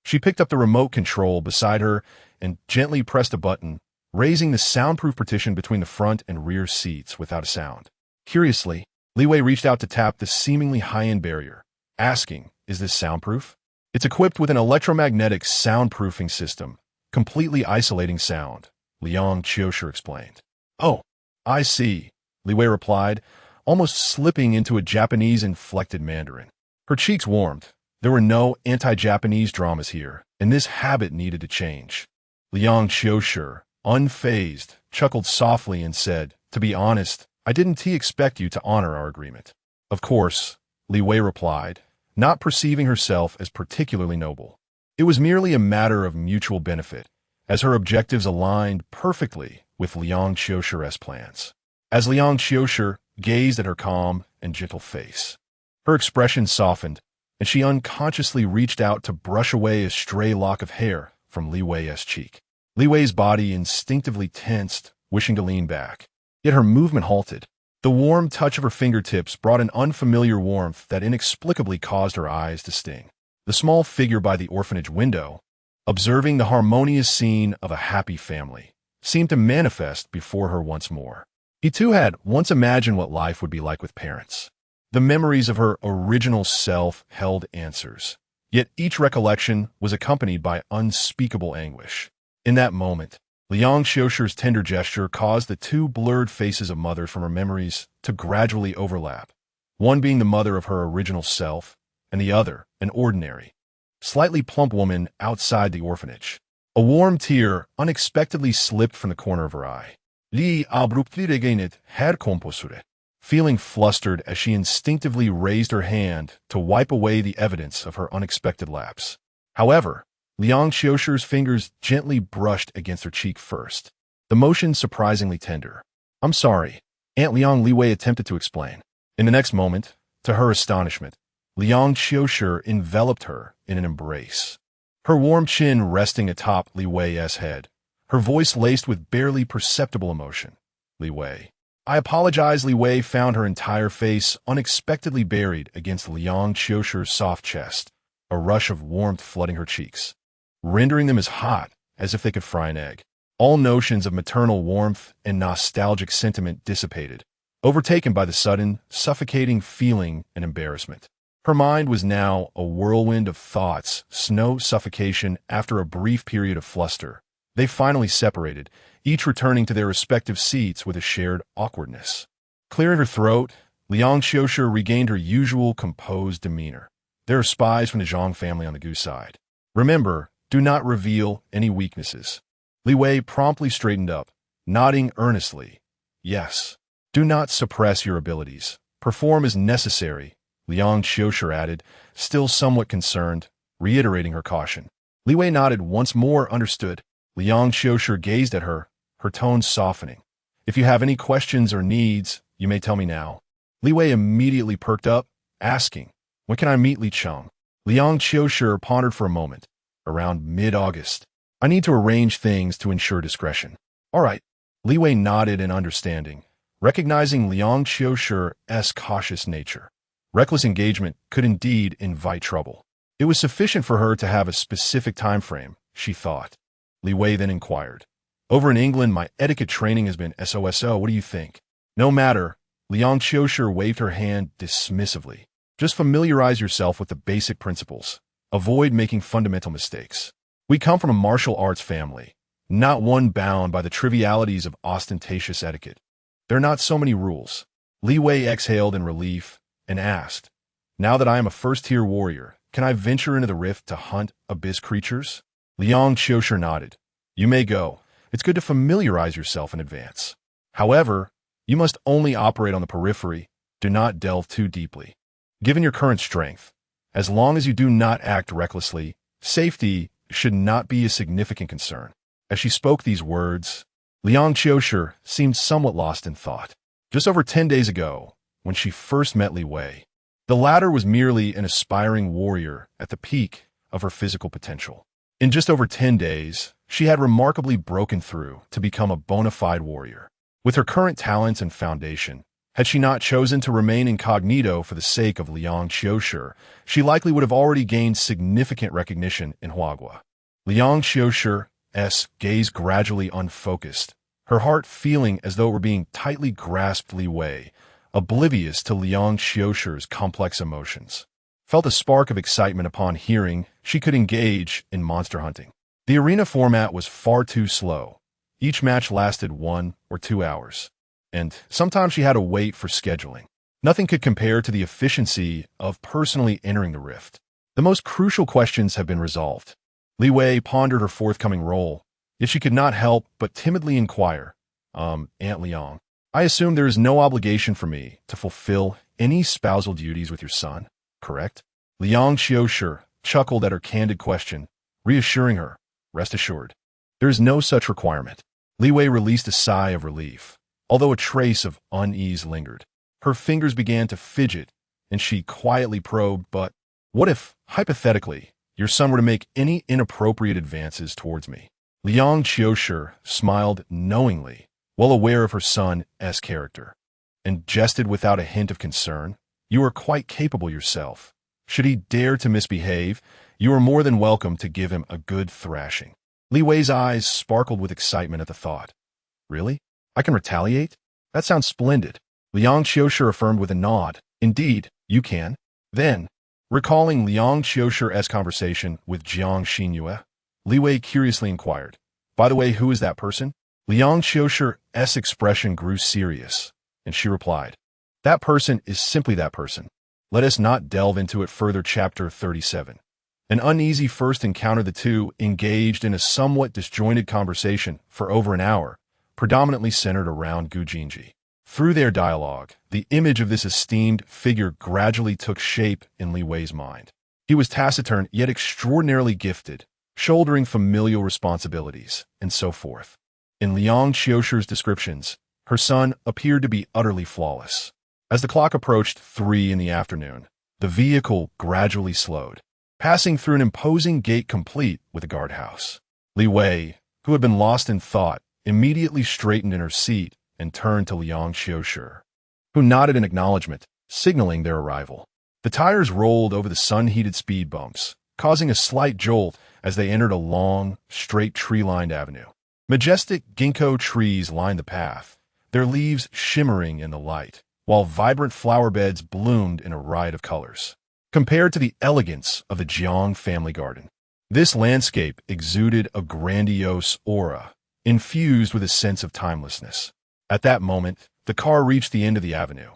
She picked up the remote control beside her and gently pressed a button, raising the soundproof partition between the front and rear seats without a sound. Curiously, Li Wei reached out to tap the seemingly high-end barrier, asking, "Is this soundproof?" "It's equipped with an electromagnetic soundproofing system, completely isolating sound," Liang Qiushi explained. "Oh, I see," Li Wei replied, almost slipping into a Japanese-inflected Mandarin. Her cheeks warmed. There were no anti-Japanese dramas here, and this habit needed to change. Liang Qiushi, unfazed, chuckled softly and said, "To be honest, I didn't expect you to honor our agreement." "Of course," Li Wei replied, not perceiving herself as particularly noble. It was merely a matter of mutual benefit, as her objectives aligned perfectly with Liang Qiushi's plans. As Liang Qiushi gazed at her calm and gentle face, her expression softened, and she unconsciously reached out to brush away a stray lock of hair from Li Wei's cheek. Li Wei's body instinctively tensed, wishing to lean back. Yet her movement halted. The warm touch of her fingertips brought an unfamiliar warmth that inexplicably caused her eyes to sting. The small figure by the orphanage window, observing the harmonious scene of a happy family, seemed to manifest before her once more. He too had once imagined what life would be like with parents. The memories of her original self held answers, yet each recollection was accompanied by unspeakable anguish. In that moment, Liang Qiushi's tender gesture caused the two blurred faces of mothers from her memories to gradually overlap, one being the mother of her original self, and the other an ordinary, slightly plump woman outside the orphanage. A warm tear unexpectedly slipped from the corner of her eye. Li abruptly regained her composure, feeling flustered as she instinctively raised her hand to wipe away the evidence of her unexpected lapse. However, Liang Qiushi's fingers gently brushed against her cheek first, the motion surprisingly tender. "I'm sorry," Aunt Liang, Li Wei attempted to explain. In the next moment, to her astonishment, Liang Qiushi enveloped her in an embrace, her warm chin resting atop Li Wei's head, her voice laced with barely perceptible emotion. "Li Wei." "I apologize." Li Wei found her entire face unexpectedly buried against Liang Qiushi's soft chest, a rush of warmth flooding her cheeks, rendering them as hot as if they could fry an egg. All notions of maternal warmth and nostalgic sentiment dissipated, overtaken by the sudden, suffocating feeling and embarrassment. Her mind was now a whirlwind of thoughts, snow suffocation after a brief period of fluster. They finally separated, each returning to their respective seats with a shared awkwardness. Clearing her throat, Liang Qiushi regained her usual composed demeanor. "There are spies from the Zhang family on the goose side. Remember, do not reveal any weaknesses." Li Wei promptly straightened up, nodding earnestly. "Yes. Do not suppress your abilities. Perform as necessary," Liang Qiushi added, still somewhat concerned, reiterating her caution. Li Wei nodded once more. "Understood." Liang Qiushi gazed at her her tone softening. If you have any questions or needs, you may tell me now. Li Wei immediately perked up, asking, when can I meet Li Cheng? Liang Qiushi pondered for a moment. Around mid-August. I need to arrange things to ensure discretion. All right. Li Wei nodded in understanding, recognizing Liang Qiushi's cautious nature. Reckless engagement could indeed invite trouble. It was sufficient for her to have a specific time frame, she thought. Li Wei then inquired. Over in England, my etiquette training has been SOSO. What do you think? No matter. Liang Qiushi waved her hand dismissively. Just familiarize yourself with the basic principles. Avoid making fundamental mistakes. We come from a martial arts family, not one bound by the trivialities of ostentatious etiquette. There are not so many rules. Li Wei exhaled in relief and asked, now that I am a first-tier warrior, can I venture into the rift to hunt abyss creatures? Liang Qiushi nodded. You may go. It's good to familiarize yourself in advance. However, you must only operate on the periphery. Do not delve too deeply. Given your current strength, as long as you do not act recklessly, safety should not be a significant concern. As she spoke these words, Liang Qiushi seemed somewhat lost in thought. Just over 10 days ago, when she first met Li Wei, the latter was merely an aspiring warrior at the peak of her physical potential. In just over 10 days, she had remarkably broken through to become a bona fide warrior. With her current talents and foundation, had she not chosen to remain incognito for the sake of Liang Qiushi, she likely would have already gained significant recognition in Huagua. Liang Qiushi's gaze gradually unfocused, her heart feeling as though it were being tightly grasped. Li Wei, oblivious to Liang Qiushi's complex emotions, felt a spark of excitement upon hearing she could engage in monster hunting. The arena format was far too slow. Each match lasted 1 or 2 hours. And sometimes she had to wait for scheduling. Nothing could compare to the efficiency of personally entering the rift. The most crucial questions have been resolved. Li Wei pondered her forthcoming role, yet she could not help but timidly inquire, Aunt Liang, I assume there is no obligation for me to fulfill any spousal duties with your son, correct? Liang Qiushi chuckled at her candid question, reassuring her, rest assured. There is no such requirement. Li Wei released a sigh of relief. Although a trace of unease lingered, her fingers began to fidget, and she quietly probed, but what if, hypothetically, your son were to make any inappropriate advances towards me? Liang Qiushi smiled knowingly, well aware of her son's character, and jested without a hint of concern. You are quite capable yourself. Should he dare to misbehave, you are more than welcome to give him a good thrashing. Li Wei's eyes sparkled with excitement at the thought. Really? I can retaliate? That sounds splendid. Liang Qiushi affirmed with a nod. Indeed, you can. Then, recalling Liang Qiushi's conversation with Jiang Xinyue, Li Wei curiously inquired, by the way, who is that person? Liang Qiushi's expression grew serious, and she replied, that person is simply that person. Let us not delve into it further. Chapter 37. An uneasy first encounter. The two engaged in a somewhat disjointed conversation for over an hour, predominantly centered around Gu Jinji. Through their dialogue, the image of this esteemed figure gradually took shape in Li Wei's mind. He was taciturn yet extraordinarily gifted, shouldering familial responsibilities, and so forth. In Liang Qiushi's descriptions, her son appeared to be utterly flawless. As the clock approached 3 in the afternoon, the vehicle gradually slowed, passing through an imposing gate complete with a guardhouse. Li Wei, who had been lost in thought, immediately straightened in her seat and turned to Liang Qiushi, who nodded in acknowledgement, signaling their arrival. The tires rolled over the sun-heated speed bumps, causing a slight jolt as they entered a long, straight tree-lined avenue. Majestic ginkgo trees lined the path, their leaves shimmering in the light, while vibrant flower beds bloomed in a riot of colors. Compared to the elegance of the Jiang family garden, this landscape exuded a grandiose aura, infused with a sense of timelessness. At that moment, the car reached the end of the avenue,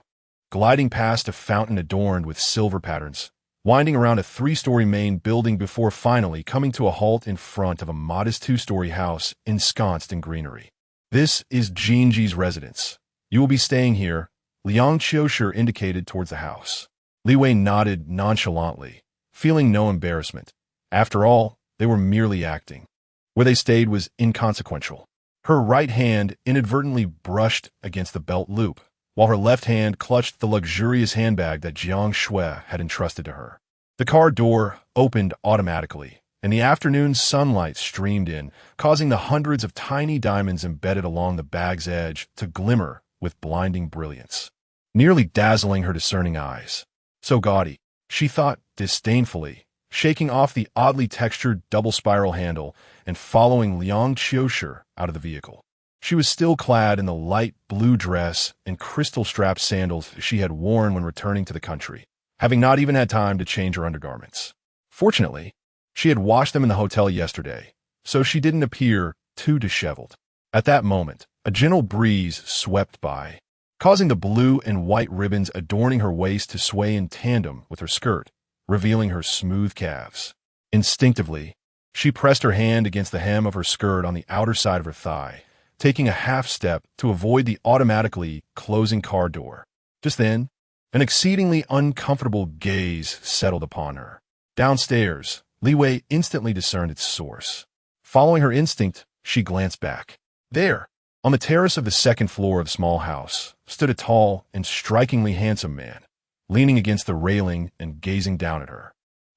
gliding past a fountain adorned with silver patterns, winding around a 3-story main building before finally coming to a halt in front of a modest 2-story house ensconced in greenery. This is Jinji's residence. You will be staying here, Liang Qiushi indicated towards the house. Li Wei nodded nonchalantly, feeling no embarrassment. After all, they were merely acting. Where they stayed was inconsequential. Her right hand inadvertently brushed against the belt loop, while her left hand clutched the luxurious handbag that Jiang Shui had entrusted to her. The car door opened automatically, and the afternoon sunlight streamed in, causing the hundreds of tiny diamonds embedded along the bag's edge to glimmer with blinding brilliance, nearly dazzling her discerning eyes. So gaudy, she thought disdainfully, shaking off the oddly textured double-spiral handle and following Liang Qiushi out of the vehicle. She was still clad in the light blue dress and crystal-strapped sandals she had worn when returning to the country, having not even had time to change her undergarments. Fortunately, she had washed them in the hotel yesterday, so she didn't appear too disheveled. At that moment, a gentle breeze swept by, causing the blue and white ribbons adorning her waist to sway in tandem with her skirt, revealing her smooth calves. Instinctively, she pressed her hand against the hem of her skirt on the outer side of her thigh, taking a half step to avoid the automatically closing car door. Just then, an exceedingly uncomfortable gaze settled upon her. Downstairs, Li Wei instantly discerned its source. Following her instinct, she glanced back. There, on the terrace of the second floor of the small house, stood a tall and strikingly handsome man, leaning against the railing and gazing down at her.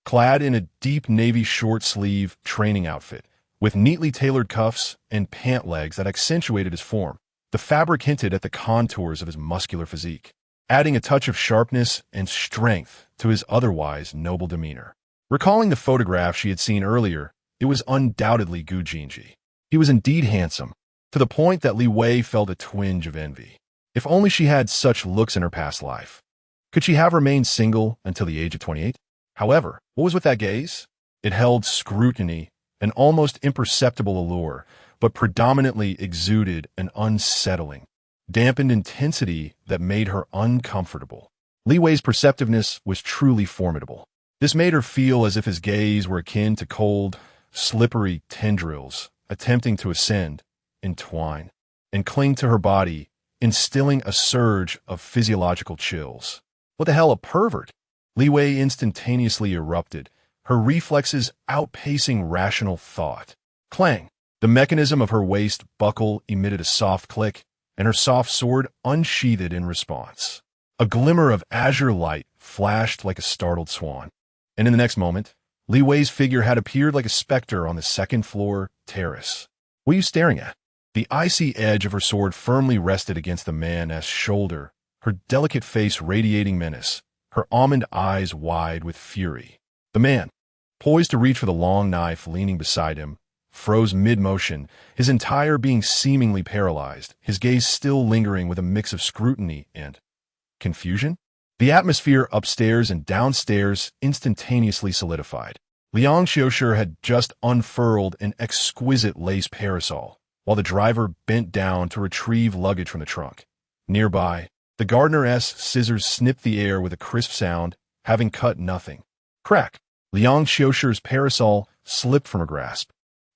Clad in a deep navy short-sleeve training outfit, with neatly tailored cuffs and pant legs that accentuated his form, the fabric hinted at the contours of his muscular physique, adding a touch of sharpness and strength to his otherwise noble demeanor. Recalling the photograph she had seen earlier, it was undoubtedly Gu Jinji. He was indeed handsome, to the point that Li Wei felt a twinge of envy. If only she had such looks in her past life. Could she have remained single until the age of 28? However, what was with that gaze? It held scrutiny, an almost imperceptible allure, but predominantly exuded an unsettling, dampened intensity that made her uncomfortable. Li Wei's perceptiveness was truly formidable. This made her feel as if his gaze were akin to cold, slippery tendrils attempting to ascend, entwine, and cling to her body, instilling a surge of physiological chills. What the hell, a pervert? Li Wei instantaneously erupted, her reflexes outpacing rational thought. Clang! The mechanism of her waist buckle emitted a soft click, and her soft sword unsheathed in response. A glimmer of azure light flashed like a startled swan, and in the next moment, Li Wei's figure had appeared like a specter on the second-floor terrace. What are you staring at? The icy edge of her sword firmly rested against the man's shoulder, her delicate face radiating menace, her almond eyes wide with fury. The man, poised to reach for the long knife leaning beside him, froze mid-motion, his entire being seemingly paralyzed, his gaze still lingering with a mix of scrutiny and confusion. The atmosphere upstairs and downstairs instantaneously solidified. Liang Qiushi had just unfurled an exquisite lace parasol, while the driver bent down to retrieve luggage from the trunk. Nearby, the gardener's scissors snipped the air with a crisp sound, having cut nothing. Crack! Liang Qiushi's parasol slipped from her grasp,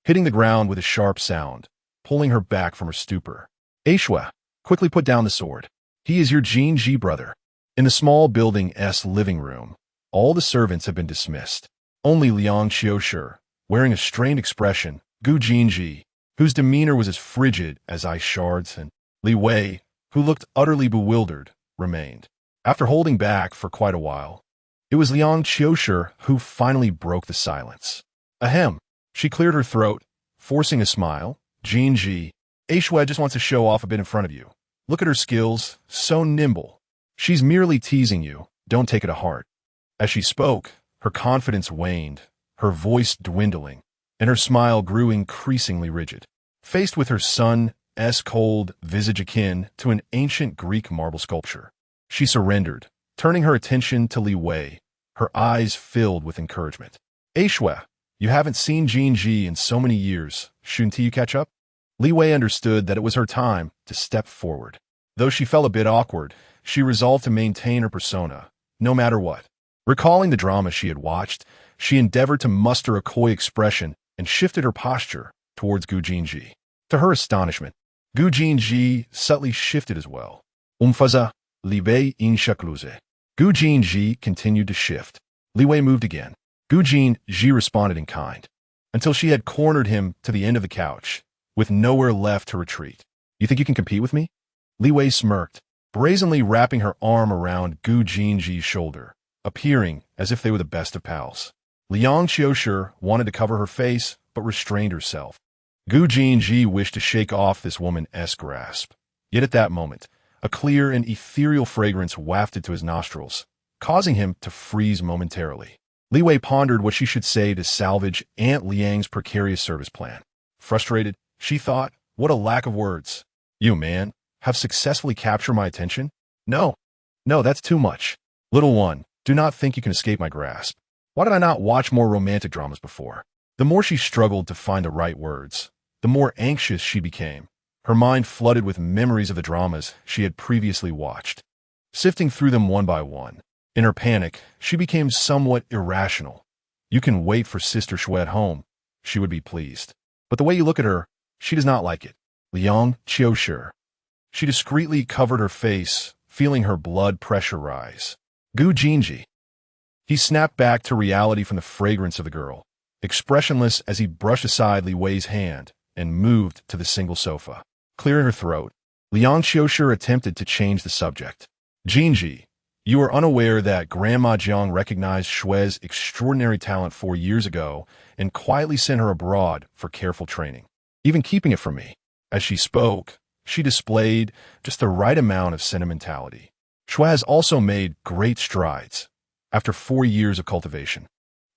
hitting the ground with a sharp sound, pulling her back from her stupor. Aishua, quickly put down the sword. He is your Jinji brother. In the small building's living room, all the servants had been dismissed. Only Liang Qiushi, wearing a strained expression, Gu Jinji, whose demeanor was as frigid as ice shards, and Li Wei, who looked utterly bewildered, remained. After holding back for quite a while, it was Liang Qiushi who finally broke the silence. Ahem. She cleared her throat, forcing a smile. Jinji, Aishua just wants to show off a bit in front of you. Look at her skills, so nimble. She's merely teasing you, don't take it to heart. As she spoke, her confidence waned, her voice dwindling, and her smile grew increasingly rigid. Faced with her son's cold visage akin to an ancient Greek marble sculpture, she surrendered, turning her attention to Li Wei, her eyes filled with encouragement. Aishua, you haven't seen Jinji in so many years, shouldn't you catch up? Li Wei understood that it was her time to step forward. Though she felt a bit awkward, she resolved to maintain her persona, no matter what. Recalling the drama she had watched, she endeavored to muster a coy expression and shifted her posture towards Gu Jinji. To her astonishment, Gu Jinji subtly shifted as well. Umfaza, Li Wei inshakluze. Gu Jinji continued to shift. Li Wei moved again. Gu Jinji responded in kind, until she had cornered him to the end of the couch, with nowhere left to retreat. You think you can compete with me? Li Wei smirked, brazenly wrapping her arm around Gu Jinji's shoulder, appearing as if they were the best of pals. Liang Qiushi wanted to cover her face, but restrained herself. Gu Jinji wished to shake off this woman's grasp. Yet at that moment, a clear and ethereal fragrance wafted to his nostrils, causing him to freeze momentarily. Li Wei pondered what she should say to salvage Aunt Liang's precarious service plan. Frustrated, she thought, what a lack of words. You, man, have successfully captured my attention? No, that's too much. Little one, do not think you can escape my grasp. Why did I not watch more romantic dramas before? The more she struggled to find the right words, the more anxious she became. Her mind flooded with memories of the dramas she had previously watched. Sifting through them one by one, in her panic, she became somewhat irrational. You can wait for Sister Shui at home. She would be pleased. But the way you look at her, she does not like it. Liang Qiushi. She discreetly covered her face, feeling her blood pressure rise. Gu Jinji. He snapped back to reality from the fragrance of the girl, expressionless as he brushed aside Li Wei's hand and moved to the single sofa. Clearing her throat, Liang Qiushi attempted to change the subject. Jinji, you are unaware that Grandma Jiang recognized Shui's extraordinary talent 4 years ago and quietly sent her abroad for careful training, even keeping it from me. As she spoke, she displayed just the right amount of sentimentality. Shui has also made great strides. After 4 years of cultivation,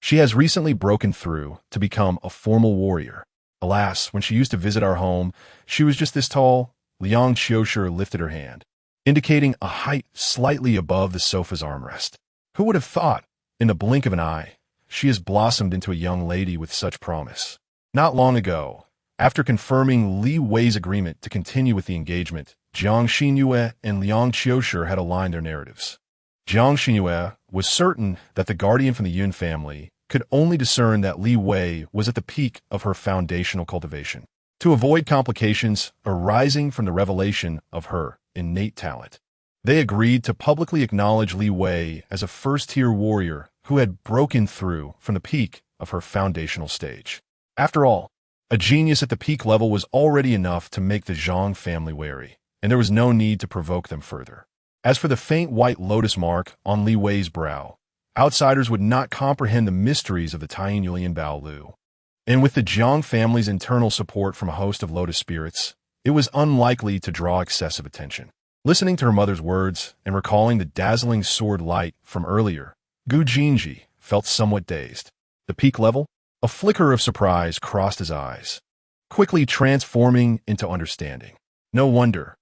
she has recently broken through to become a formal warrior. Alas, when she used to visit our home, she was just this tall. Liang Qiushi lifted her hand, indicating a height slightly above the sofa's armrest. Who would have thought, in the blink of an eye, she has blossomed into a young lady with such promise? Not long ago, after confirming Li Wei's agreement to continue with the engagement, Jiang Xinyue and Liang Qiushi had aligned their narratives. Jiang Xinyue was certain that the guardian from the Yun family could only discern that Li Wei was at the peak of her foundational cultivation. To avoid complications arising from the revelation of her innate talent, they agreed to publicly acknowledge Li Wei as a first-tier warrior who had broken through from the peak of her foundational stage. After all, a genius at the peak level was already enough to make the Zhang family wary, and there was no need to provoke them further. As for the faint white lotus mark on Li Wei's brow, outsiders would not comprehend the mysteries of the Taiyin Yulian Bao Lu. And with the Jiang family's internal support from a host of lotus spirits, it was unlikely to draw excessive attention. Listening to her mother's words and recalling the dazzling sword light from earlier, Gu Jinji felt somewhat dazed. The peak level? A flicker of surprise crossed his eyes, quickly transforming into understanding. No wonder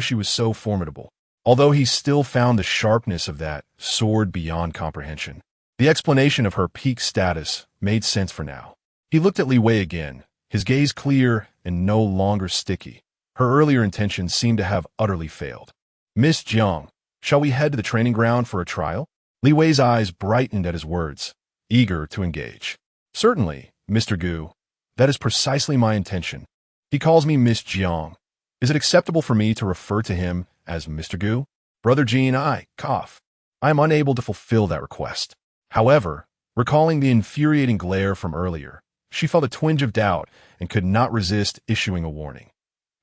she was so formidable. Although he still found the sharpness of that sword beyond comprehension. The explanation of her peak status made sense for now. He looked at Li Wei again, his gaze clear and no longer sticky. Her earlier intentions seemed to have utterly failed. Miss Jiang, shall we head to the training ground for a trial? Li Wei's eyes brightened at his words, eager to engage. Certainly, Mr. Gu. That is precisely my intention. He calls me Miss Jiang. Is it acceptable for me to refer to him as Mr. Gu? Brother Jean, I am unable to fulfill that request. However, recalling the infuriating glare from earlier, she felt a twinge of doubt and could not resist issuing a warning.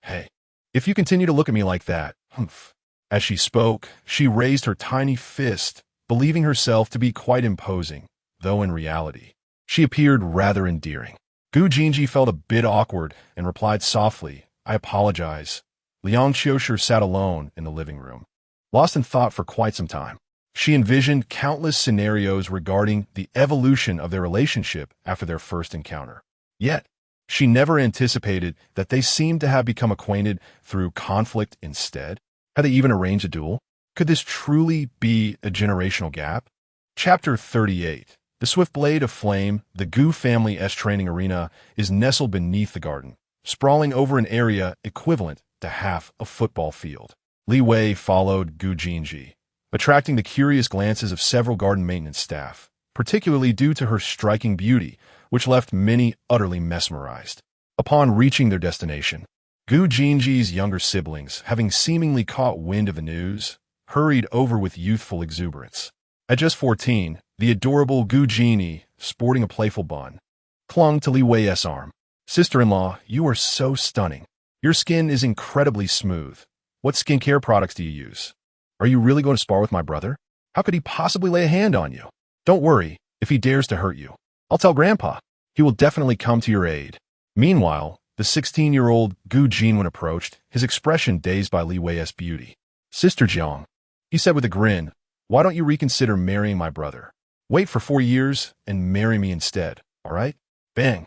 Hey, if you continue to look at me like that, humph. As she spoke, she raised her tiny fist, believing herself to be quite imposing, though in reality, she appeared rather endearing. Gu Jinji felt a bit awkward and replied softly, I apologize. Liang Qiushi sat alone in the living room, lost in thought for quite some time. She envisioned countless scenarios regarding the evolution of their relationship after their first encounter. Yet, she never anticipated that they seemed to have become acquainted through conflict instead. Had they even arranged a duel? Could this truly be a generational gap? Chapter 38. The swift blade of flame, the Gu family's training arena, is nestled beneath the garden, sprawling over an area equivalent to half a football field. Li Wei followed Gu Jinji, attracting the curious glances of several garden maintenance staff, particularly due to her striking beauty, which left many utterly mesmerized. Upon reaching their destination, Gu Jinji's younger siblings, having seemingly caught wind of the news, hurried over with youthful exuberance. At just 14, the adorable Gu Jinji, sporting a playful bun, clung to Li Wei's arm. Sister-in-law, you are so stunning. Your skin is incredibly smooth. What skincare products do you use? Are you really going to spar with my brother? How could he possibly lay a hand on you? Don't worry, if he dares to hurt you. I'll tell Grandpa. He will definitely come to your aid. Meanwhile, the 16-year-old Gu Jinwen approached, his expression dazed by Li Wei's beauty. Sister Jiang, he said with a grin, why don't you reconsider marrying my brother? Wait for 4 years and marry me instead, all right? Bang.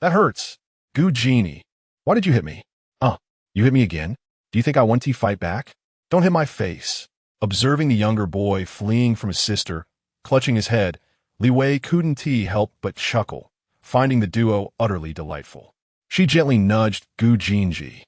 That hurts. Gu Genie, why did you hit me? You hit me again? Do you think I want to fight back? Don't hit my face. Observing the younger boy fleeing from his sister, clutching his head, Li Wei couldn't help but chuckle, finding the duo utterly delightful. She gently nudged Gu Jinji,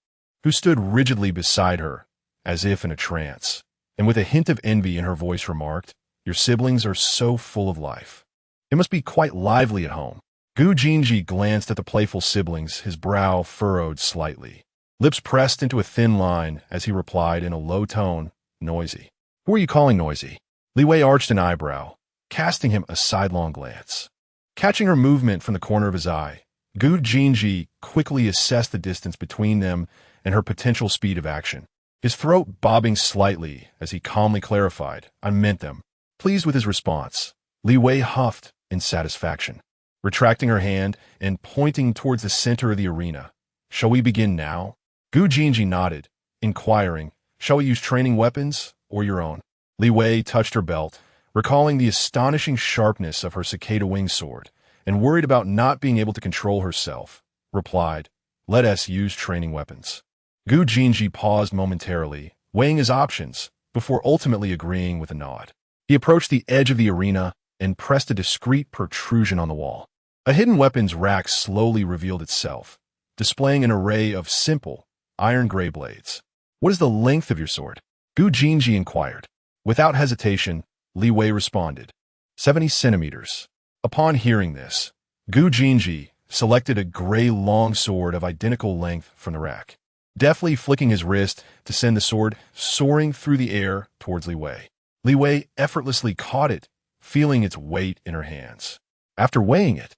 who stood rigidly beside her, as if in a trance, and with a hint of envy in her voice remarked, your siblings are so full of life. It must be quite lively at home. Gu Jinji glanced at the playful siblings, his brow furrowed slightly. Lips pressed into a thin line as he replied in a low tone, noisy. Who are you calling noisy? Li Wei arched an eyebrow, casting him a sidelong glance. Catching her movement from the corner of his eye, Gu Jinji quickly assessed the distance between them and her potential speed of action, his throat bobbing slightly as he calmly clarified, I meant them. Pleased with his response, Li Wei huffed in satisfaction, retracting her hand and pointing towards the center of the arena. Shall we begin now? Gu Jinji nodded, inquiring, shall we use training weapons or your own? Li Wei touched her belt, recalling the astonishing sharpness of her cicada wing sword, and worried about not being able to control herself, replied, let us use training weapons. Gu Jinji paused momentarily, weighing his options, before ultimately agreeing with a nod. He approached the edge of the arena and pressed a discreet protrusion on the wall. A hidden weapons rack slowly revealed itself, displaying an array of simple, iron-gray blades. What is the length of your sword? Gu Jinji inquired. Without hesitation, Li Wei responded, 70 centimeters. Upon hearing this, Gu Jinji selected a gray longsword of identical length from the rack, deftly flicking his wrist to send the sword soaring through the air towards Li Wei. Li Wei effortlessly caught it, feeling its weight in her hands. After weighing it,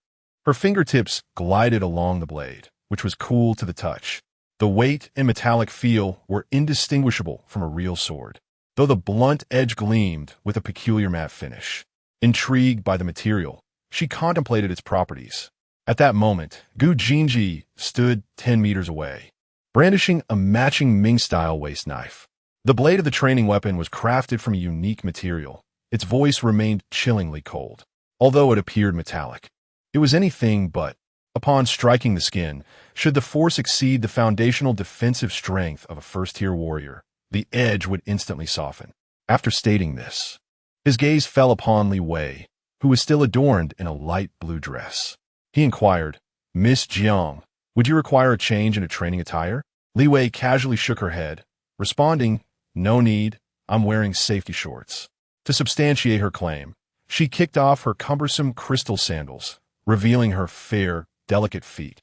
her fingertips glided along the blade, which was cool to the touch. The weight and metallic feel were indistinguishable from a real sword, though the blunt edge gleamed with a peculiar matte finish. Intrigued by the material, she contemplated its properties. At that moment, Gu Jinji stood 10 meters away, brandishing a matching Ming-style waist knife. The blade of the training weapon was crafted from a unique material. Its voice remained chillingly cold, although it appeared metallic. It was anything but. Upon striking the skin, should the force exceed the foundational defensive strength of a first-tier warrior, the edge would instantly soften. After stating this, his gaze fell upon Li Wei, who was still adorned in a light blue dress. He inquired, Miss Jiang, would you require a change in a training attire? Li Wei casually shook her head, responding, no need, I'm wearing safety shorts. To substantiate her claim, she kicked off her cumbersome crystal sandals, revealing her fair, delicate feet,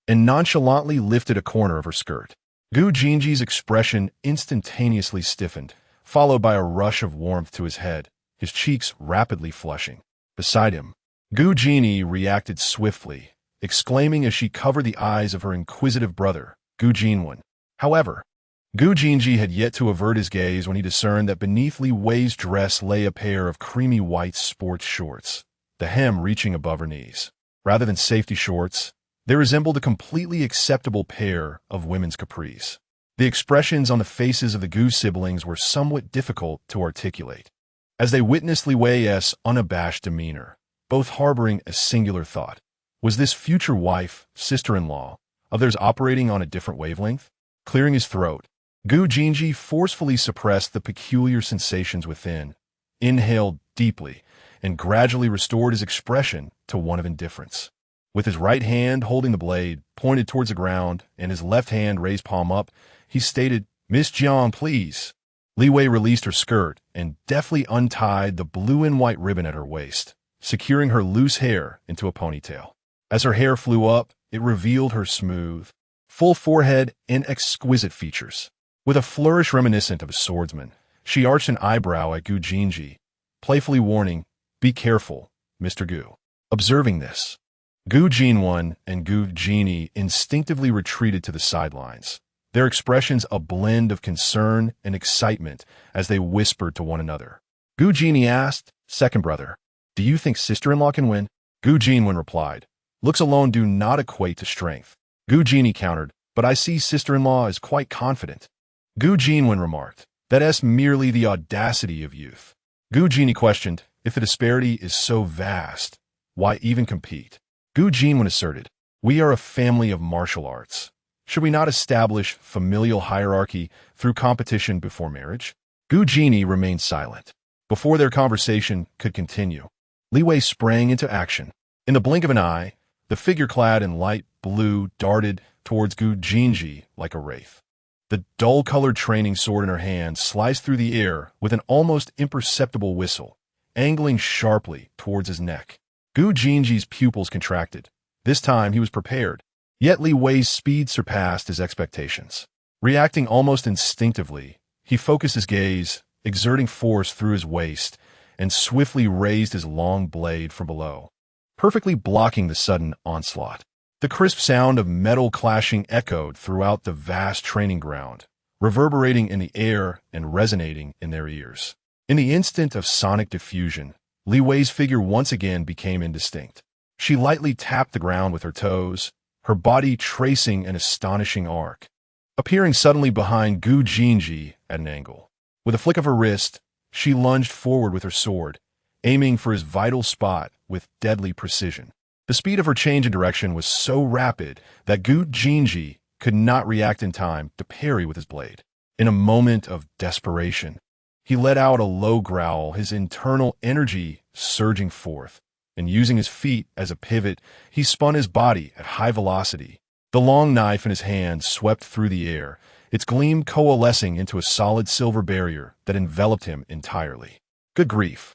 and nonchalantly lifted a corner of her skirt. Gu Jinji's expression instantaneously stiffened, followed by a rush of warmth to his head, his cheeks rapidly flushing. Beside him, Gu Jinji reacted swiftly, exclaiming as she covered the eyes of her inquisitive brother, Gu Jinwen. However, Gu Jinji had yet to avert his gaze when he discerned that beneath Li Wei's dress lay a pair of creamy white sports shorts, the hem reaching above her knees. Rather than safety shorts, they resembled a completely acceptable pair of women's capris. The expressions on the faces of the Gu siblings were somewhat difficult to articulate, as they witnessed Li Wei's unabashed demeanor, both harboring a singular thought. Was this future wife, sister-in-law, of theirs operating on a different wavelength? Clearing his throat, Gu Jinji forcefully suppressed the peculiar sensations within, inhaled deeply, and gradually restored his expression to one of indifference. With his right hand holding the blade, pointed towards the ground, and his left hand raised palm up, he stated, Miss Jiang, please. Li Wei released her skirt and deftly untied the blue and white ribbon at her waist, securing her loose hair into a ponytail. As her hair flew up, it revealed her smooth, full forehead and exquisite features. With a flourish reminiscent of a swordsman, she arched an eyebrow at Gu Jinji, playfully warning, be careful, Mr. Gu. Observing this, Gu Jinwen and Gu Jini instinctively retreated to the sidelines, their expressions a blend of concern and excitement as they whispered to one another. Gu Jini asked, "Second brother, do you think sister-in-law can win?" Gu Jinwen replied, "Looks alone do not equate to strength." Gu Jini countered, "But I see sister-in-law is quite confident." Gu Jinwen remarked, "That's merely the audacity of youth." Gu Jini questioned, "If the disparity is so vast, why even compete?" Gu Jinwen asserted, "We are a family of martial arts. Should we not establish familial hierarchy through competition before marriage?" Gu Jini remained silent. Before their conversation could continue, Li Wei sprang into action. In the blink of an eye, the figure clad in light blue darted towards Gu Jinji like a wraith. The dull-colored training sword in her hand sliced through the air with an almost imperceptible whistle, angling sharply towards his neck. Gu Jinji's pupils contracted. This time he was prepared, yet Li Wei's speed surpassed his expectations. Reacting almost instinctively, he focused his gaze, exerting force through his waist, and swiftly raised his long blade from below, perfectly blocking the sudden onslaught. The crisp sound of metal clashing echoed throughout the vast training ground, reverberating in the air and resonating in their ears. In the instant of sonic diffusion, Li Wei's figure once again became indistinct. She lightly tapped the ground with her toes, her body tracing an astonishing arc, appearing suddenly behind Gu Jinji at an angle. With a flick of her wrist, she lunged forward with her sword, aiming for his vital spot with deadly precision. The speed of her change in direction was so rapid that Gu Jinji could not react in time to parry with his blade. In a moment of desperation, he let out a low growl, his internal energy surging forth, and using his feet as a pivot, he spun his body at high velocity. The long knife in his hand swept through the air, its gleam coalescing into a solid silver barrier that enveloped him entirely. Good grief.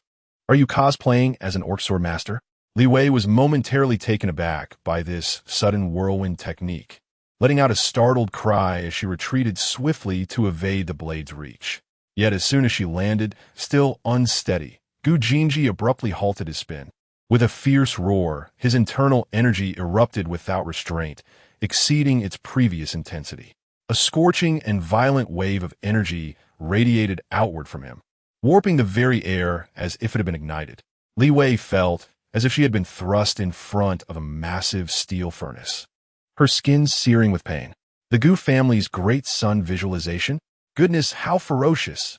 Are you cosplaying as an orc sword master? Li Wei was momentarily taken aback by this sudden whirlwind technique, letting out a startled cry as she retreated swiftly to evade the blade's reach. Yet as soon as she landed, still unsteady, Gu Jinji abruptly halted his spin. With a fierce roar, his internal energy erupted without restraint, exceeding its previous intensity. A scorching and violent wave of energy radiated outward from him, warping the very air as if it had been ignited. Li Wei felt as if she had been thrust in front of a massive steel furnace, her skin searing with pain. The Gu family's great sun visualization? Goodness, how ferocious!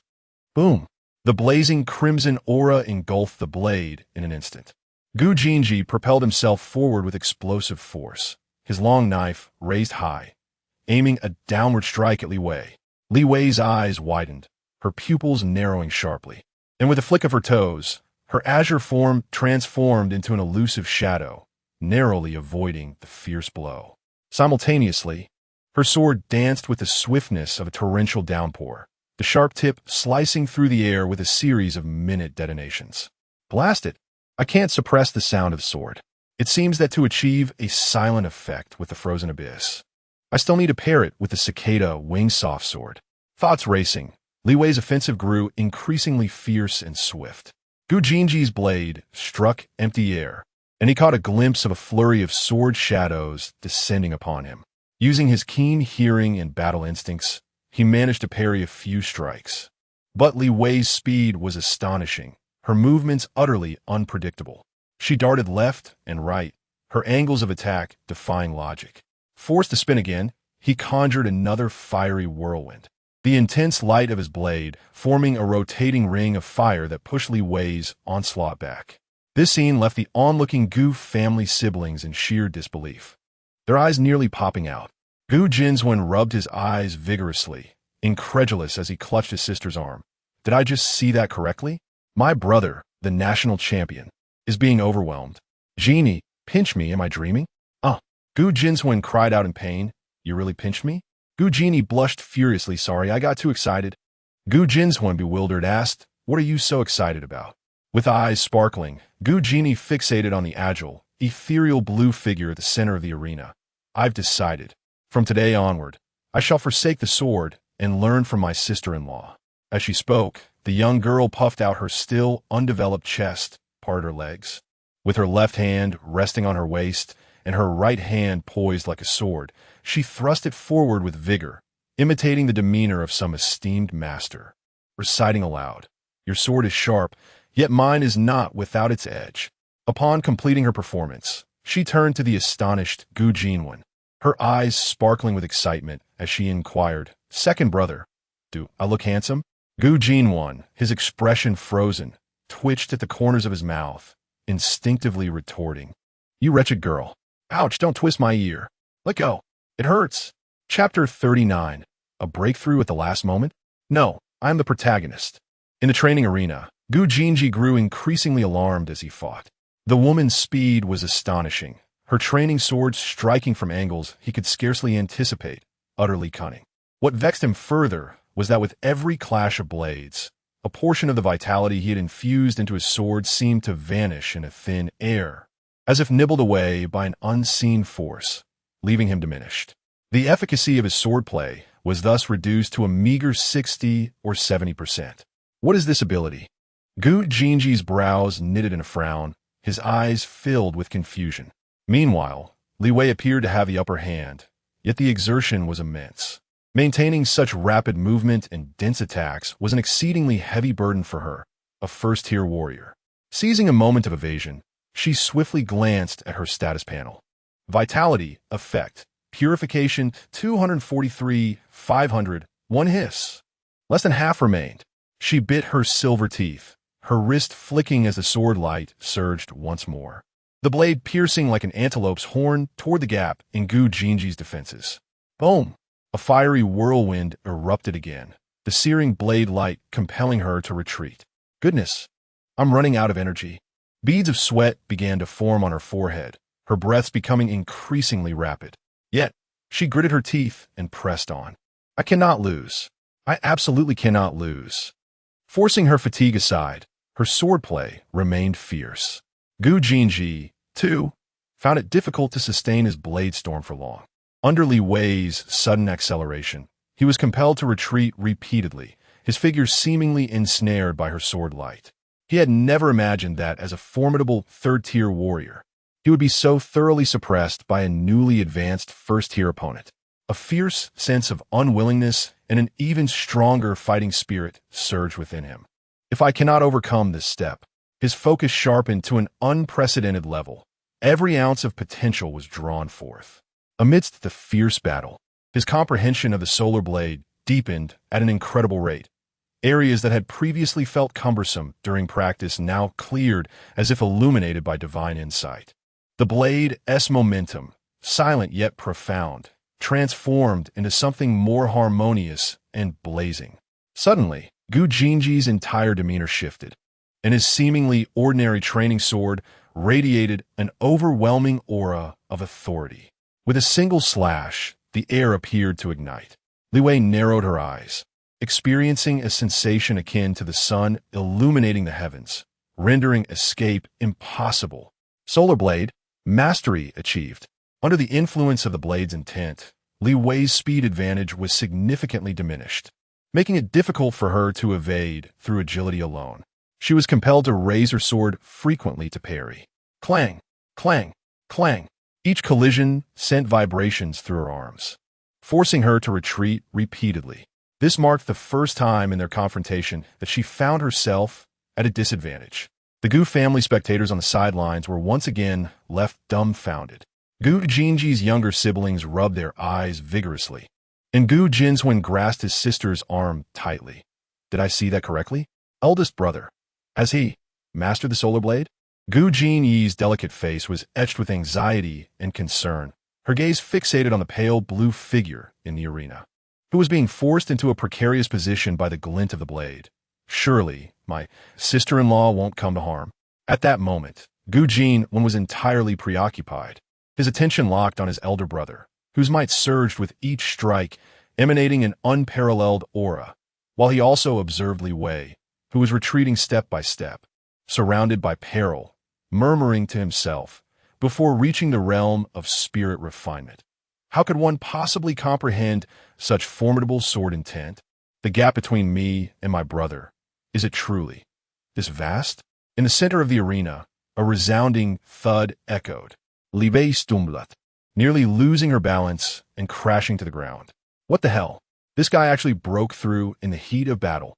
Boom! The blazing crimson aura engulfed the blade in an instant. Gu Jinji propelled himself forward with explosive force, his long knife raised high, aiming a downward strike at Li Wei. Li Wei's eyes widened, her pupils narrowing sharply, and with a flick of her toes, her azure form transformed into an elusive shadow, narrowly avoiding the fierce blow. Simultaneously, her sword danced with the swiftness of a torrential downpour, the sharp tip slicing through the air with a series of minute detonations. Blast it! I can't suppress the sound of the sword. It seems that to achieve a silent effect with the frozen abyss, I still need to pair it with the cicada wing-soft sword. Thoughts racing, Li Wei's offensive grew increasingly fierce and swift. Gu Jinji's blade struck empty air, and he caught a glimpse of a flurry of sword shadows descending upon him. Using his keen hearing and battle instincts, he managed to parry a few strikes. But Li Wei's speed was astonishing, her movements utterly unpredictable. She darted left and right, her angles of attack defying logic. Forced to spin again, he conjured another fiery whirlwind, the intense light of his blade forming a rotating ring of fire that pushed Li Wei's onslaught back. This scene left the onlooking Gu family siblings in sheer disbelief, their eyes nearly popping out. Gu Jinwen rubbed his eyes vigorously, incredulous as he clutched his sister's arm. Did I just see that correctly? My brother, the national champion, is being overwhelmed. Genie, pinch me, am I dreaming? Gu Jinwen cried out in pain. You really pinched me? Gu Genie blushed furiously. Sorry, I got too excited. Gu Jinwen, bewildered, asked, What are you so excited about? With eyes sparkling, Gu Genie fixated on the agile, ethereal blue figure at the center of the arena. I've decided. From today onward, I shall forsake the sword and learn from my sister-in-law. As she spoke, the young girl puffed out her still undeveloped chest, parted her legs. With her left hand resting on her waist and her right hand poised like a sword, she thrust it forward with vigor, imitating the demeanor of some esteemed master, reciting aloud, "Your sword is sharp, yet mine is not without its edge." Upon completing her performance, she turned to the astonished Gu Jinwen, her eyes sparkling with excitement as she inquired, "Second brother, do I look handsome?" Gu Jinwen, his expression frozen, twitched at the corners of his mouth, instinctively retorting, "You wretched girl. Ouch, don't twist my ear. Let go. It hurts." Chapter 39. A breakthrough at the last moment? No, I am the protagonist. In the training arena, Gu Jinji grew increasingly alarmed as he fought. The woman's speed was astonishing, her training sword striking from angles he could scarcely anticipate, utterly cunning. What vexed him further was that with every clash of blades, a portion of the vitality he had infused into his sword seemed to vanish in a thin air, as if nibbled away by an unseen force, leaving him diminished. The efficacy of his swordplay was thus reduced to a meager 60 or 70%. What is this ability? Gu Jinji's brows knitted in a frown, his eyes filled with confusion. Meanwhile, Li Wei appeared to have the upper hand, yet the exertion was immense. Maintaining such rapid movement and dense attacks was an exceedingly heavy burden for her, a first-tier warrior. Seizing a moment of evasion, she swiftly glanced at her status panel. Vitality, effect, purification 243, 500, one hiss. Less than half remained. She bit her silver teeth, her wrist flicking as the sword light surged once more. The blade piercing like an antelope's horn toward the gap in Gu Jinji's defenses. Boom! A fiery whirlwind erupted again, the searing blade light compelling her to retreat. Goodness, I'm running out of energy. Beads of sweat began to form on her forehead, her breaths becoming increasingly rapid. Yet, she gritted her teeth and pressed on. I cannot lose. I absolutely cannot lose. Forcing her fatigue aside, her swordplay remained fierce. Gu Jinji, too, found it difficult to sustain his blade storm for long. Under Li Wei's sudden acceleration, he was compelled to retreat repeatedly, his figure seemingly ensnared by her sword light. He had never imagined that as a formidable third-tier warrior, he would be so thoroughly suppressed by a newly advanced first-tier opponent. A fierce sense of unwillingness and an even stronger fighting spirit surged within him. If I cannot overcome this step, his focus sharpened to an unprecedented level. Every ounce of potential was drawn forth. Amidst the fierce battle, his comprehension of the solar blade deepened at an incredible rate. Areas that had previously felt cumbersome during practice now cleared as if illuminated by divine insight. The blade's momentum, silent yet profound, transformed into something more harmonious and blazing. Suddenly, Gu Jinji's entire demeanor shifted, and his seemingly ordinary training sword radiated an overwhelming aura of authority. With a single slash, the air appeared to ignite. Li Wei narrowed her eyes, experiencing a sensation akin to the sun illuminating the heavens, rendering escape impossible. Solar Blade, mastery achieved. Under the influence of the blade's intent, Li Wei's speed advantage was significantly diminished, making it difficult for her to evade through agility alone. She was compelled to raise her sword frequently to parry. Clang, clang, clang. Each collision sent vibrations through her arms, forcing her to retreat repeatedly. This marked the first time in their confrontation that she found herself at a disadvantage. The Gu family spectators on the sidelines were once again left dumbfounded. Gu Jinji's younger siblings rubbed their eyes vigorously, and Gu Jinwen grasped his sister's arm tightly. Did I see that correctly? Eldest brother. Has he mastered the solar blade? Gu Jinyi's delicate face was etched with anxiety and concern, her gaze fixated on the pale blue figure in the arena, who was being forced into a precarious position by the glint of the blade. Surely, my sister-in-law won't come to harm. At that moment, Gu Jinwen was entirely preoccupied, his attention locked on his elder brother, whose might surged with each strike, emanating an unparalleled aura, while he also observed Li Wei, who was retreating step by step, surrounded by peril, murmuring to himself, before reaching the realm of spirit refinement. How could one possibly comprehend such formidable sword intent? The gap between me and my brother, is it truly this vast? In the center of the arena, a resounding thud echoed. Li Wei stumbled, nearly losing her balance and crashing to the ground. What the hell? This guy actually broke through in the heat of battle.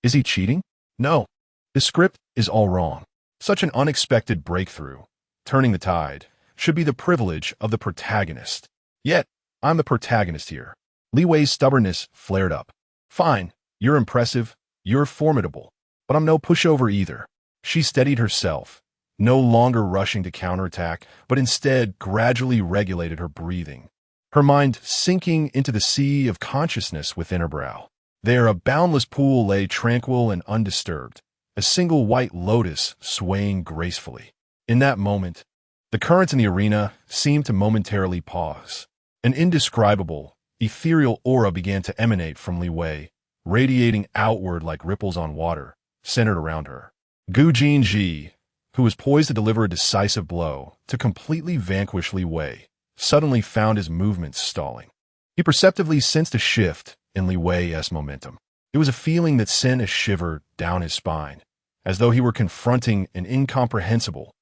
Is he cheating? No. The script is all wrong. Such an unexpected breakthrough, turning the tide, should be the privilege of the protagonist. Yet, I'm the protagonist here. Li Wei's stubbornness flared up. Fine, you're impressive, you're formidable, but I'm no pushover either. She steadied herself, no longer rushing to counterattack, but instead gradually regulated her breathing, her mind sinking into the sea of consciousness within her brow. There, a boundless pool lay tranquil and undisturbed, a single white lotus swaying gracefully. In that moment, the currents in the arena seemed to momentarily pause. An indescribable, ethereal aura began to emanate from Li Wei, radiating outward like ripples on water, centered around her. Gu Jinji, who was poised to deliver a decisive blow to completely vanquish Li Wei, suddenly found his movements stalling. He perceptibly sensed a shift in Li Wei's momentum. It was a feeling that sent a shiver down his spine, as though he were confronting an incomprehensible,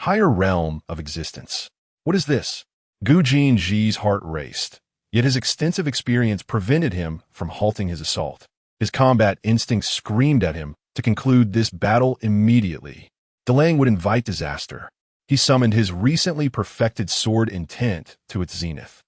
higher realm of existence. What is this? Gu Jinji's heart raced, yet his extensive experience prevented him from halting his assault. His combat instinct screamed at him to conclude this battle immediately. Delaying would invite disaster. He summoned his recently perfected sword intent to its zenith.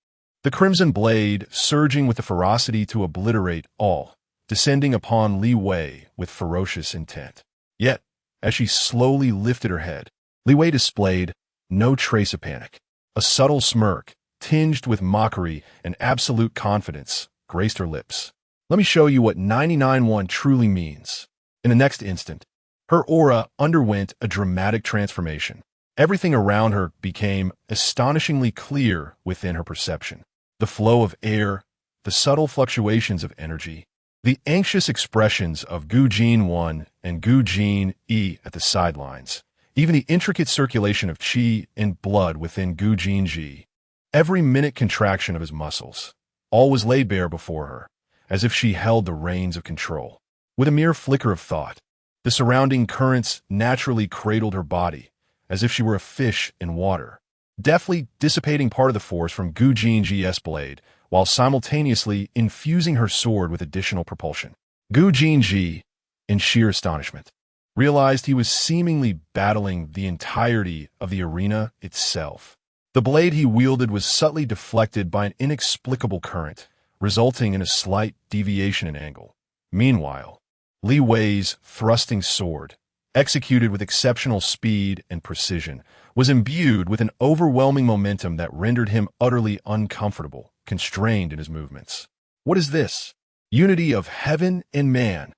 The crimson blade, surging with the ferocity to obliterate all, descending upon Li Wei with ferocious intent. Yet, as she slowly lifted her head, Li Wei displayed no trace of panic. A subtle smirk, tinged with mockery and absolute confidence, graced her lips. Let me show you what 99-1 truly means. In the next instant, her aura underwent a dramatic transformation. Everything around her became astonishingly clear within her perception. The flow of air, the subtle fluctuations of energy, the anxious expressions of Gu Jin 1 and Gu Jin E at the sidelines, even the intricate circulation of qi and blood within Gu Jinji, every minute contraction of his muscles, all was laid bare before her, as if she held the reins of control. With a mere flicker of thought, the surrounding currents naturally cradled her body, as if she were a fish in water, deftly dissipating part of the force from Gu Jinji's blade, while simultaneously infusing her sword with additional propulsion. Gu Jinji, in sheer astonishment, realized he was seemingly battling the entirety of the arena itself. The blade he wielded was subtly deflected by an inexplicable current, resulting in a slight deviation in angle. Meanwhile, Li Wei's thrusting sword, executed with exceptional speed and precision, was imbued with an overwhelming momentum that rendered him utterly uncomfortable, constrained in his movements. What is this? Unity of heaven and man.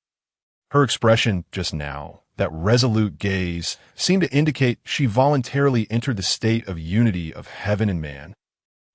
Her expression just now, that resolute gaze, seemed to indicate she voluntarily entered the state of unity of heaven and man.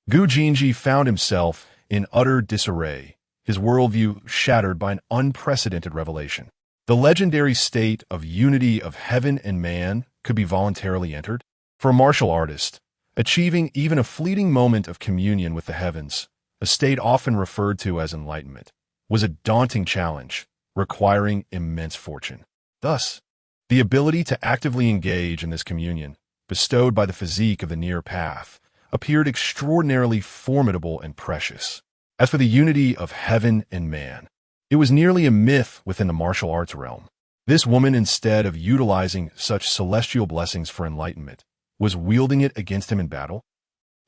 Gu Jinji found himself in utter disarray, his worldview shattered by an unprecedented revelation. The legendary state of unity of heaven and man could be voluntarily entered? For a martial artist, achieving even a fleeting moment of communion with the heavens, a state often referred to as enlightenment, was a daunting challenge, requiring immense fortune. Thus, the ability to actively engage in this communion, bestowed by the physique of the near path, appeared extraordinarily formidable and precious. As for the unity of heaven and man, it was nearly a myth within the martial arts realm. This woman, instead of utilizing such celestial blessings for enlightenment, was wielding it against him in battle.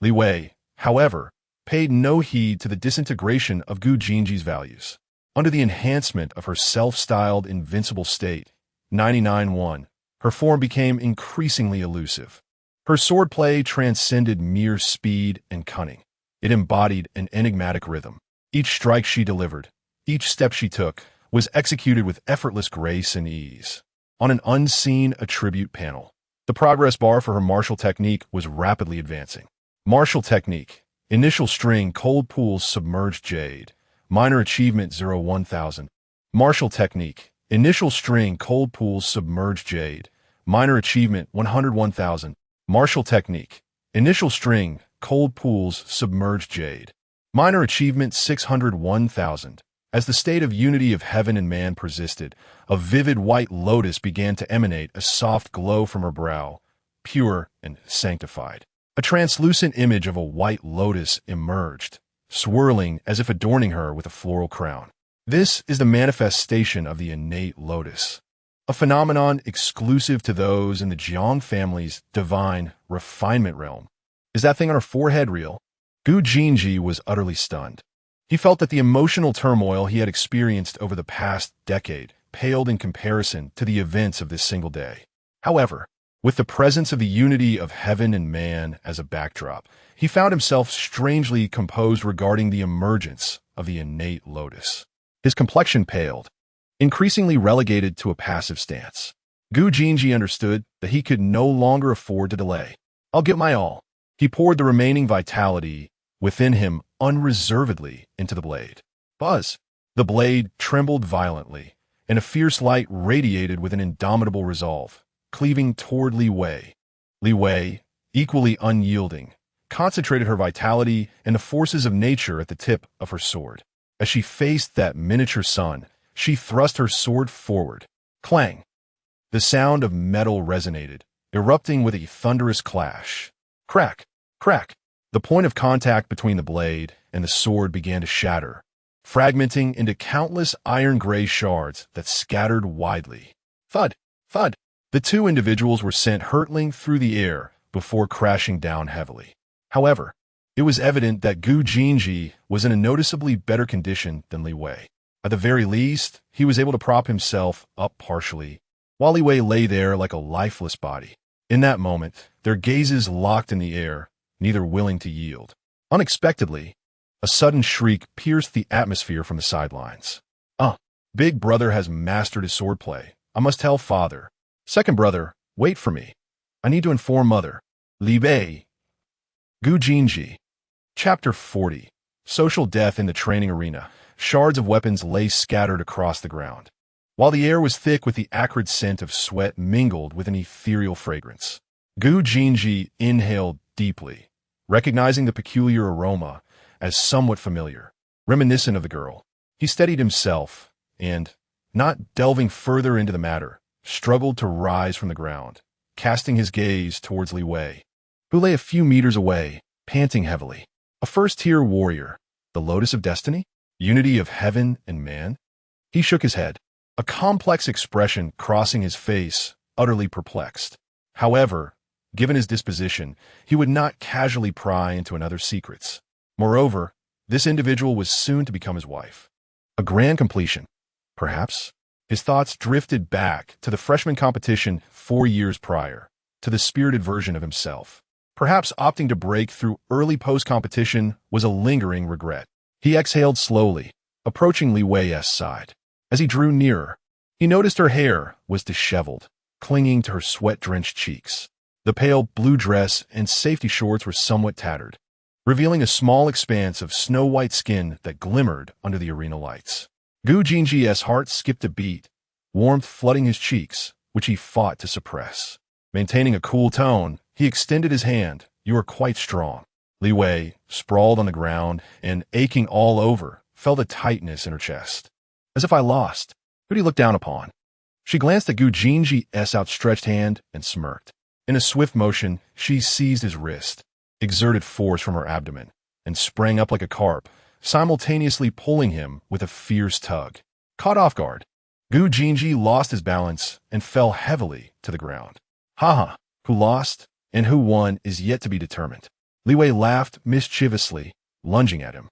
Li Wei, however, paid no heed to the disintegration of Gu Jinji's values. Under the enhancement of her self-styled invincible state, 99-1, her form became increasingly elusive. Her swordplay transcended mere speed and cunning. It embodied an enigmatic rhythm. Each strike she delivered, each step she took, was executed with effortless grace and ease. On an unseen attribute panel, the progress bar for her martial technique was rapidly advancing. Martial technique, initial string cold pools submerged jade, minor achievement 0-1000. Martial technique, initial string cold pools submerged jade, minor achievement 101,000. Martial technique, initial string cold pools submerged jade, minor achievement 601,000. As the state of unity of heaven and man persisted, a vivid white lotus began to emanate a soft glow from her brow, pure and sanctified. A translucent image of a white lotus emerged, swirling as if adorning her with a floral crown. This is the manifestation of the innate lotus, a phenomenon exclusive to those in the Jiang family's divine refinement realm. Is that thing on her forehead real? Gu Jinji was utterly stunned. He felt that the emotional turmoil he had experienced over the past decade paled in comparison to the events of this single day. However, with the presence of the unity of heaven and man as a backdrop, he found himself strangely composed regarding the emergence of the innate lotus. His complexion paled, increasingly relegated to a passive stance. Gu Jinji understood that he could no longer afford to delay. I'll give my all. He poured the remaining vitality within him unreservedly into the blade. Buzz! The blade trembled violently, and a fierce light radiated with an indomitable resolve, cleaving toward Li Wei. Li Wei, equally unyielding, concentrated her vitality and the forces of nature at the tip of her sword. As she faced that miniature sun, she thrust her sword forward. Clang! The sound of metal resonated, erupting with a thunderous clash. Crack! Crack! The point of contact between the blade and the sword began to shatter, fragmenting into countless iron-gray shards that scattered widely. Thud! Thud! The two individuals were sent hurtling through the air before crashing down heavily. However, it was evident that Gu Jinji was in a noticeably better condition than Li Wei. At the very least, he was able to prop himself up partially, while Li Wei lay there like a lifeless body. In that moment, their gazes locked in the air, neither willing to yield. Unexpectedly, a sudden shriek pierced the atmosphere from the sidelines. Big brother has mastered his swordplay. I must tell father. Second brother, wait for me. I need to inform mother. Li Wei. Gu Jinji. Chapter 40. Social death in the training arena. Shards of weapons lay scattered across the ground, while the air was thick with the acrid scent of sweat mingled with an ethereal fragrance. Gu Jinji inhaled deeply, recognizing the peculiar aroma as somewhat familiar, reminiscent of the girl. He steadied himself and, not delving further into the matter, struggled to rise from the ground, casting his gaze towards Li Wei, who lay a few meters away, panting heavily. A first-tier warrior, the Lotus of Destiny? Unity of heaven and man? He shook his head, a complex expression crossing his face, utterly perplexed. However, given his disposition, he would not casually pry into another's secrets. Moreover, this individual was soon to become his wife. A grand completion, perhaps? His thoughts drifted back to the freshman competition 4 years prior, to the spirited version of himself. Perhaps opting to break through early post-competition was a lingering regret. He exhaled slowly, approaching Li Wei's side. As he drew nearer, he noticed her hair was disheveled, clinging to her sweat-drenched cheeks. The pale blue dress and safety shorts were somewhat tattered, revealing a small expanse of snow-white skin that glimmered under the arena lights. Gu Jinji's heart skipped a beat, warmth flooding his cheeks, which he fought to suppress. Maintaining a cool tone, he extended his hand. You are quite strong. Li Wei, sprawled on the ground and aching all over, felt a tightness in her chest. As if I lost. Who do you look down upon? She glanced at Gu Jinji's outstretched hand and smirked. In a swift motion, she seized his wrist, exerted force from her abdomen, and sprang up like a carp, simultaneously pulling him with a fierce tug. Caught off guard, Gu Jinji lost his balance and fell heavily to the ground. Haha, who lost and who won is yet to be determined. Li Wei laughed mischievously, lunging at him.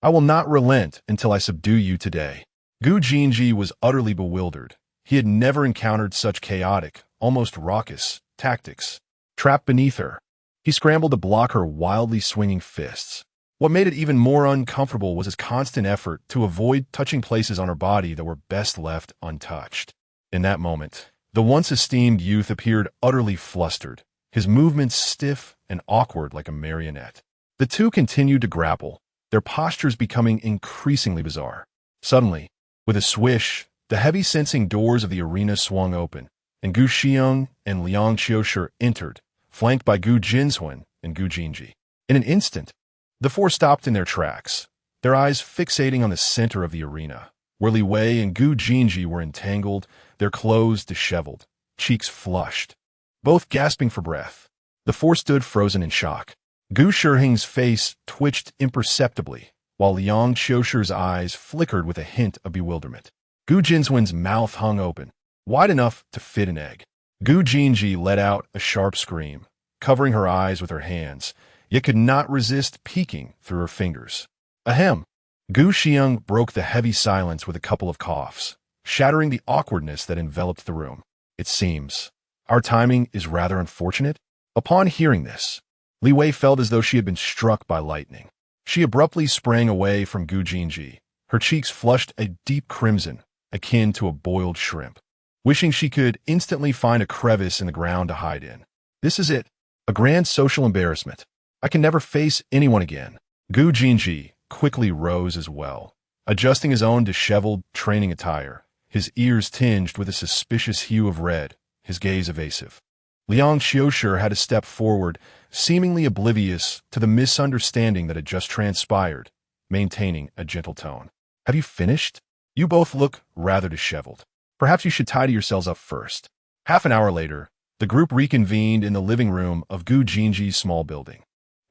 I will not relent until I subdue you today. Gu Jinji was utterly bewildered. He had never encountered such chaotic, almost raucous, tactics. Trapped beneath her, he scrambled to block her wildly swinging fists. What made it even more uncomfortable was his constant effort to avoid touching places on her body that were best left untouched. In that moment, the once esteemed youth appeared utterly flustered, his movements stiff and awkward like a marionette. The two continued to grapple, their postures becoming increasingly bizarre. Suddenly, with a swish, the heavy sensing doors of the arena swung open, and Gu Xiong and Liang Qiushi entered, flanked by Gu Jinzhuan and Gu Jinji. In an instant, the four stopped in their tracks, their eyes fixating on the center of the arena, where Li Wei and Gu Jinji were entangled, their clothes disheveled, cheeks flushed, both gasping for breath. The four stood frozen in shock. Gu Shiheng's face twitched imperceptibly, while Liang Qiushi's eyes flickered with a hint of bewilderment. Gu Jinzwen's mouth hung open, wide enough to fit an egg. Gu Jinji let out a sharp scream, covering her eyes with her hands, yet could not resist peeking through her fingers. Ahem! Gu Xiang broke the heavy silence with a couple of coughs, shattering the awkwardness that enveloped the room. It seems our timing is rather unfortunate. Upon hearing this, Li Wei felt as though she had been struck by lightning. She abruptly sprang away from Gu Jinji, her cheeks flushed a deep crimson, akin to a boiled shrimp, wishing she could instantly find a crevice in the ground to hide in. This is it, a grand social embarrassment. I can never face anyone again. Gu Jinji quickly rose as well, adjusting his own disheveled training attire, his ears tinged with a suspicious hue of red, his gaze evasive. Liang Qiushi had to step forward, seemingly oblivious to the misunderstanding that had just transpired, maintaining a gentle tone. Have you finished? You both look rather disheveled. Perhaps you should tidy yourselves up first. Half an hour later, the group reconvened in the living room of Gu Jinji's small building.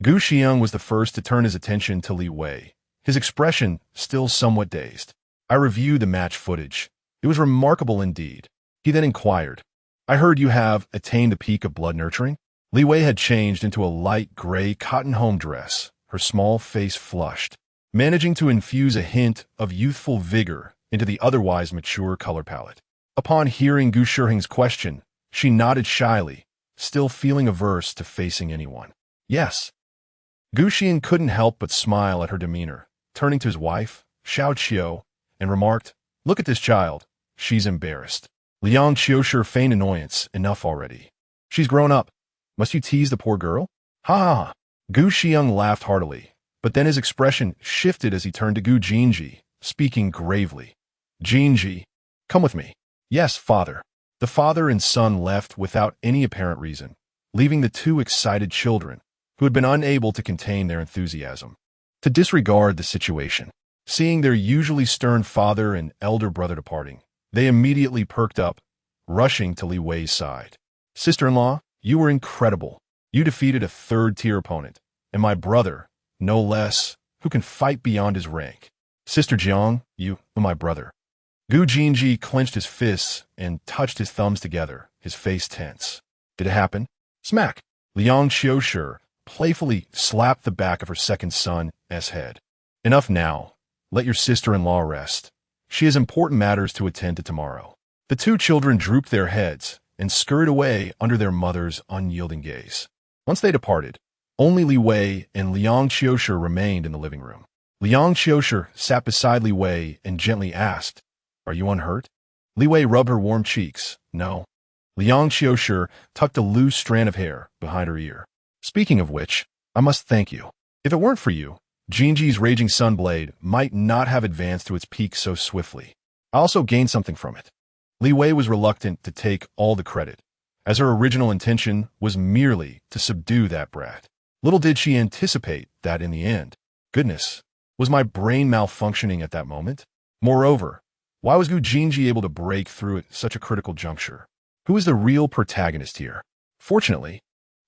Gu Xiang was the first to turn his attention to Li Wei, his expression still somewhat dazed. I reviewed the match footage. It was remarkable indeed. He then inquired, I heard you have attained the peak of blood nurturing? Li Wei had changed into a light gray cotton home dress, her small face flushed, managing to infuse a hint of youthful vigor into the otherwise mature color palette. Upon hearing Gu Shiheng's question, she nodded shyly, still feeling averse to facing anyone. Yes. Gu Xiang couldn't help but smile at her demeanor, turning to his wife, Xiao Qiu, and remarked, Look at this child. She's embarrassed. Liang Qiushi feigned annoyance. Enough already. She's grown up. Must you tease the poor girl? Ha ha ha. Gu Xiang laughed heartily, but then his expression shifted as he turned to Gu Jinji, speaking gravely. Jinji, come with me. Yes, father. The father and son left without any apparent reason, leaving the two excited children, who had been unable to contain their enthusiasm, to disregard the situation. Seeing their usually stern father and elder brother departing, they immediately perked up, rushing to Li Wei's side. Sister-in-law, you were incredible. You defeated a third-tier opponent, and my brother, no less, who can fight beyond his rank. Sister Jiang, you are my brother. Gu Jinji clenched his fists and touched his thumbs together, his face tense. Did it happen? Smack! Liang Qiushi playfully slapped the back of her second son's head. Enough now. Let your sister-in-law rest. She has important matters to attend to tomorrow. The two children drooped their heads and scurried away under their mother's unyielding gaze. Once they departed, only Li Wei and Liang Qiushi remained in the living room. Liang Qiushi sat beside Li Wei and gently asked, Are you unhurt? Li Wei rubbed her warm cheeks. No. Liang Qiushi tucked a loose strand of hair behind her ear. Speaking of which, I must thank you. If it weren't for you, Jinji's raging sunblade might not have advanced to its peak so swiftly. I also gained something from it. Li Wei was reluctant to take all the credit, as her original intention was merely to subdue that brat. Little did she anticipate that in the end. Goodness, was my brain malfunctioning at that moment? Moreover, why was Gu Jinji able to break through at such a critical juncture? Who is the real protagonist here? Fortunately,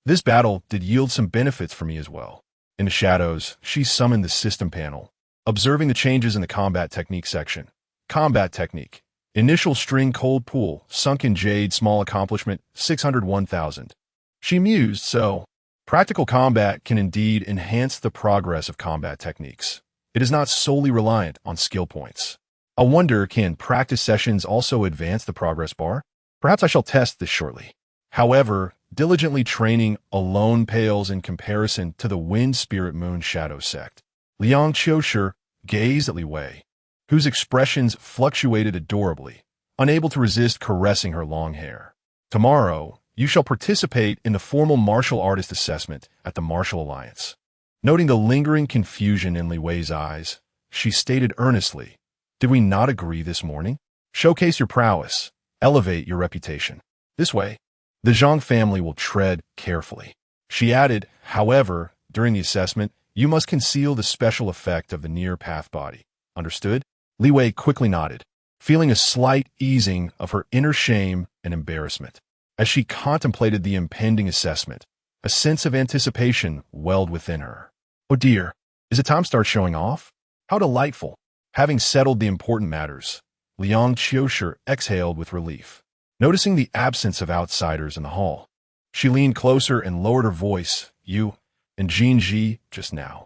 this battle did yield some benefits for me as well. In the shadows, she summoned the system panel, observing the changes in the combat technique section. Combat technique. Initial string cold pool, sunken jade, small accomplishment, 601,000. She mused, so practical combat can indeed enhance the progress of combat techniques. It is not solely reliant on skill points. I wonder, can practice sessions also advance the progress bar? Perhaps I shall test this shortly. However, diligently training alone pales in comparison to the Wind Spirit Moon Shadow sect. Liang Qiushi gazed at Li Wei, whose expressions fluctuated adorably, unable to resist caressing her long hair. Tomorrow, you shall participate in the formal martial artist assessment at the Martial Alliance. Noting the lingering confusion in Li Wei's eyes, she stated earnestly, Did we not agree this morning? Showcase your prowess, elevate your reputation. This way, the Zhang family will tread carefully. She added, however, during the assessment, you must conceal the special effect of the near-path body. Understood? Li Wei quickly nodded, feeling a slight easing of her inner shame and embarrassment. As she contemplated the impending assessment, A sense of anticipation welled within her. Oh dear, is it time to start showing off? How delightful. Having settled the important matters, Liang Qiushi exhaled with relief. Noticing the absence of outsiders in the hall, she leaned closer and lowered her voice. You and Jinji just now.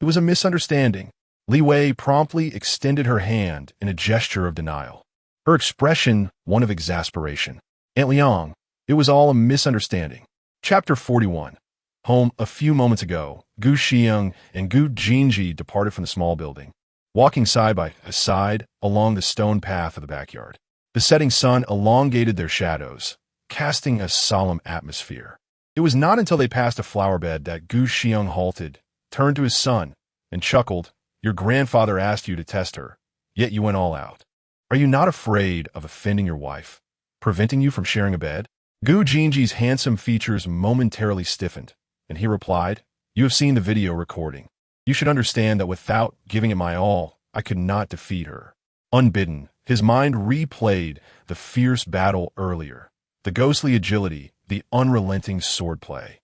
It was a misunderstanding. Li Wei promptly extended her hand in a gesture of denial. Her expression one of exasperation. Aunt Liang, it was all a misunderstanding. Chapter 41. Home. A few moments ago, Gu Xiang and Gu Jinji departed from the small building, walking side by side along the stone path of the backyard. The setting sun elongated their shadows, casting a solemn atmosphere. It was not until they passed a flower bed that Gu Xiang halted, turned to his son, and chuckled. Your grandfather asked you to test her, yet you went all out. Are you not afraid of offending your wife, preventing you from sharing a bed? Gu Jinji's handsome features momentarily stiffened, and he replied, You have seen the video recording. You should understand that without giving it my all, I could not defeat her. Unbidden, his mind replayed the fierce battle earlier, the ghostly agility, the unrelenting swordplay,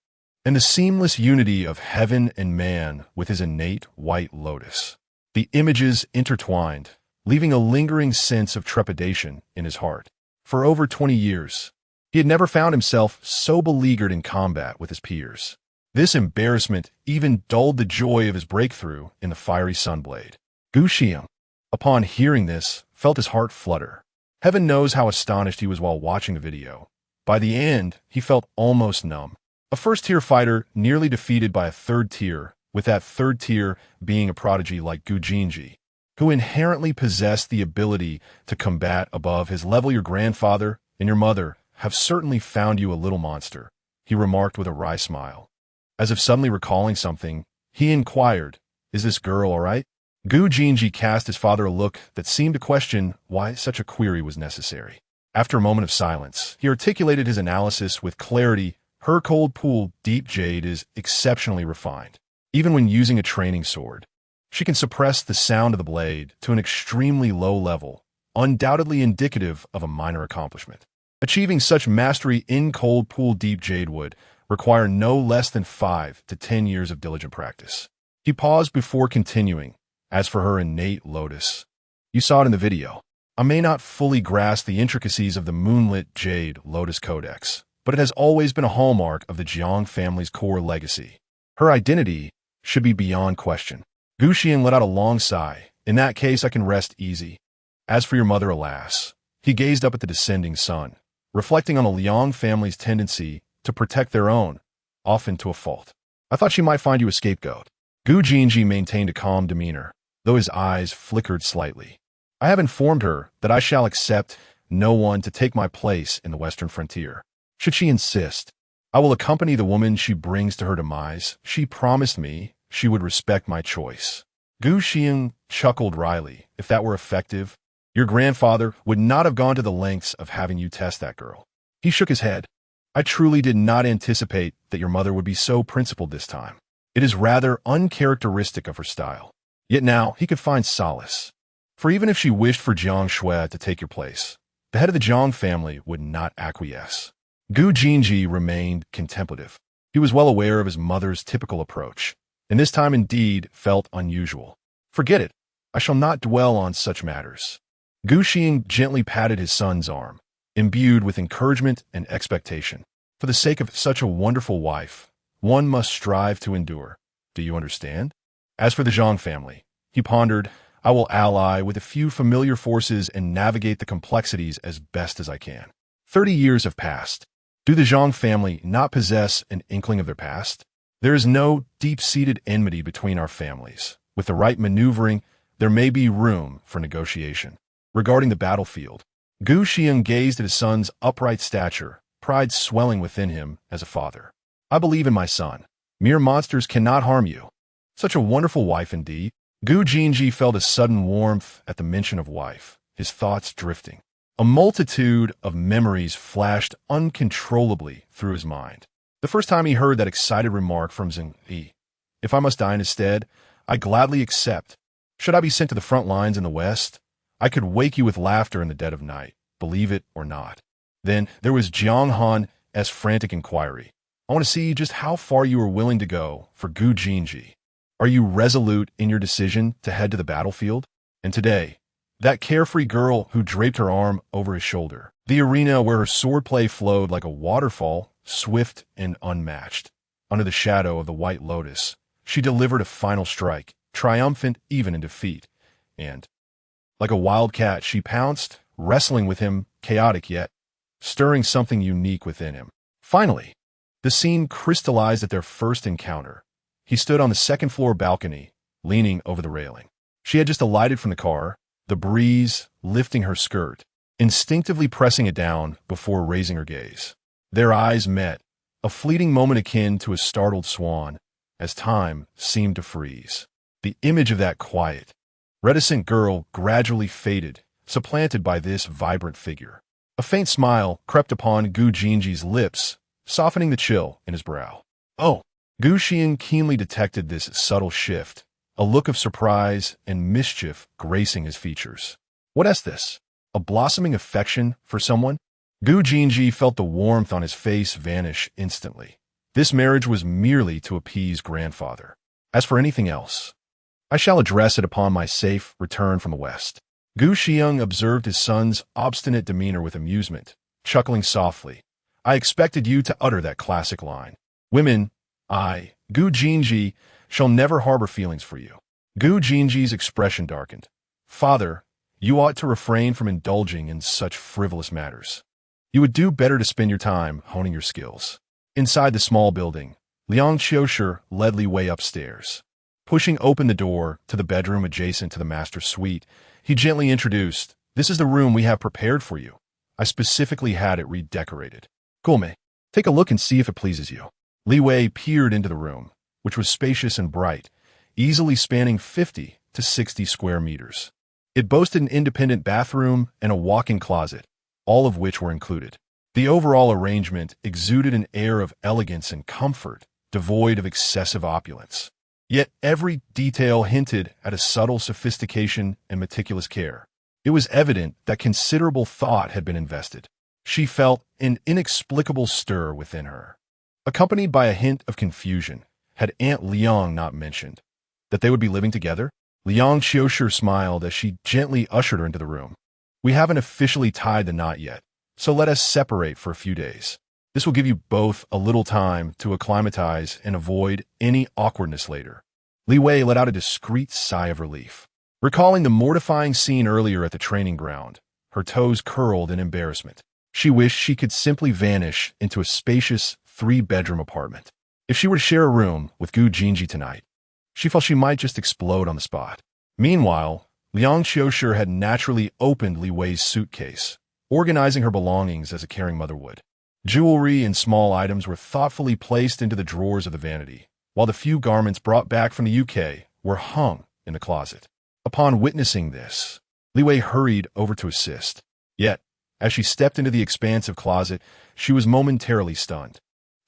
and the seamless unity of heaven and man with his innate white lotus. The images intertwined, leaving a lingering sense of trepidation in his heart. For over 20 years, he had never found himself so beleaguered in combat with his peers. This embarrassment even dulled the joy of his breakthrough in the fiery sunblade. Gu Xiang, upon hearing this, felt his heart flutter. Heaven knows how astonished he was while watching the video. By the end, he felt almost numb. A first-tier fighter nearly defeated by a third-tier, with that third tier being a prodigy like Gu Jinji, who inherently possessed the ability to combat above his level. Your grandfather and your mother have certainly found you a little monster, he remarked with a wry smile. As if suddenly recalling something, he inquired, Is this girl all right? Gu Jinji cast his father a look that seemed to question why such a query was necessary. After a moment of silence, he articulated his analysis with clarity. Her cold pool deep jade is exceptionally refined. Even when using a training sword, she can suppress the sound of the blade to an extremely low level, undoubtedly indicative of a minor accomplishment. Achieving such mastery in cold pool deep jade would require no less than 5 to 10 years of diligent practice. He paused before continuing. As for her innate lotus, you saw it in the video. I may not fully grasp the intricacies of the moonlit jade lotus codex, but it has always been a hallmark of the Jiang family's core legacy. Her identity should be beyond question. Gu Xiang let out a long sigh. In that case, I can rest easy. As for your mother, alas. He gazed up at the descending sun, reflecting on the Liang family's tendency to protect their own, often to a fault. I thought she might find you a scapegoat. Gu Jinji maintained a calm demeanor, though his eyes flickered slightly. I have informed her that I shall accept no one to take my place in the western frontier. Should she insist, I will accompany the woman she brings to her demise. She promised me she would respect my choice. Gu Xiang chuckled wryly. If that were effective, your grandfather would not have gone to the lengths of having you test that girl. He shook his head. I truly did not anticipate that your mother would be so principled this time. It is rather uncharacteristic of her style. Yet now he could find solace. For even if she wished for Jiang Shui to take your place, the head of the Jiang family would not acquiesce. Gu Jinji remained contemplative. He was well aware of his mother's typical approach, and this time indeed felt unusual. Forget it. I shall not dwell on such matters. Gu Xiang gently patted his son's arm, imbued with encouragement and expectation. For the sake of such a wonderful wife, one must strive to endure. Do you understand? As for the Zhang family, he pondered, I will ally with a few familiar forces and navigate the complexities as best as I can. 30 years have passed. Do the Zhang family not possess an inkling of their past? There is no deep-seated enmity between our families. With the right maneuvering, there may be room for negotiation. Regarding the battlefield, Gu Xiang gazed at his son's upright stature, pride swelling within him as a father. I believe in my son. Mere monsters cannot harm you. Such a wonderful wife indeed. Gu Jinji felt a sudden warmth at the mention of wife, his thoughts drifting. A multitude of memories flashed uncontrollably through his mind. The first time he heard that excited remark from Zheng Yi, if I must die in his stead, I gladly accept. Should I be sent to the front lines in the West, I could wake you with laughter in the dead of night, believe it or not. Then there was Jiang Han's frantic inquiry. I want to see just how far you are willing to go for Gu Jinji. Are you resolute in your decision to head to the battlefield? And today, that carefree girl who draped her arm over his shoulder, the arena where her swordplay flowed like a waterfall, swift and unmatched. Under the shadow of the White Lotus, she delivered a final strike, triumphant even in defeat. And, like a wildcat, she pounced, wrestling with him, chaotic yet stirring something unique within him. Finally, the scene crystallized at their first encounter. He stood on the second-floor balcony, leaning over the railing. She had just alighted from the car, the breeze lifting her skirt, instinctively pressing it down before raising her gaze. Their eyes met, a fleeting moment akin to a startled swan, as time seemed to freeze. The image of that quiet, reticent girl gradually faded, supplanted by this vibrant figure. A faint smile crept upon Gu Jinji's lips, softening the chill in his brow. Oh! Gu Xian keenly detected this subtle shift, a look of surprise and mischief gracing his features. What is this? A blossoming affection for someone? Gu Jinji felt the warmth on his face vanish instantly. This marriage was merely to appease grandfather. As for anything else, I shall address it upon my safe return from the West. Gu Xiang observed his son's obstinate demeanor with amusement, chuckling softly. I expected you to utter that classic line. Women, Gu Jinji, shall never harbor feelings for you. Gu Jinji's expression darkened. Father, you ought to refrain from indulging in such frivolous matters. You would do better to spend your time honing your skills. Inside the small building, Liang Qiushi led Li Wei upstairs. Pushing open the door to the bedroom adjacent to the master's suite, he gently introduced, "This is the room we have prepared for you. I specifically had it redecorated. Gome, take a look and see if it pleases you." Li Wei peered into the room, which was spacious and bright, easily spanning 50 to 60 square meters. It boasted an independent bathroom and a walk-in closet, all of which were included. The overall arrangement exuded an air of elegance and comfort, devoid of excessive opulence. Yet every detail hinted at a subtle sophistication and meticulous care. It was evident that considerable thought had been invested. She felt an inexplicable stir within her, accompanied by a hint of confusion. Had Aunt Liang not mentioned that they would be living together? Liang Qiushi smiled as she gently ushered her into the room. We haven't officially tied the knot yet, so let us separate for a few days. This will give you both a little time to acclimatize and avoid any awkwardness later. Li Wei let out a discreet sigh of relief. Recalling the mortifying scene earlier at the training ground, her toes curled in embarrassment. She wished she could simply vanish into a spacious 3-bedroom apartment. If she were to share a room with Gu Jinji tonight, she felt she might just explode on the spot. Meanwhile, Liang Qiushi had naturally opened Li Wei's suitcase, organizing her belongings as a caring mother would. Jewelry and small items were thoughtfully placed into the drawers of the vanity, while the few garments brought back from the UK were hung in the closet. Upon witnessing this, Li Wei hurried over to assist. Yet, as she stepped into the expansive closet, she was momentarily stunned.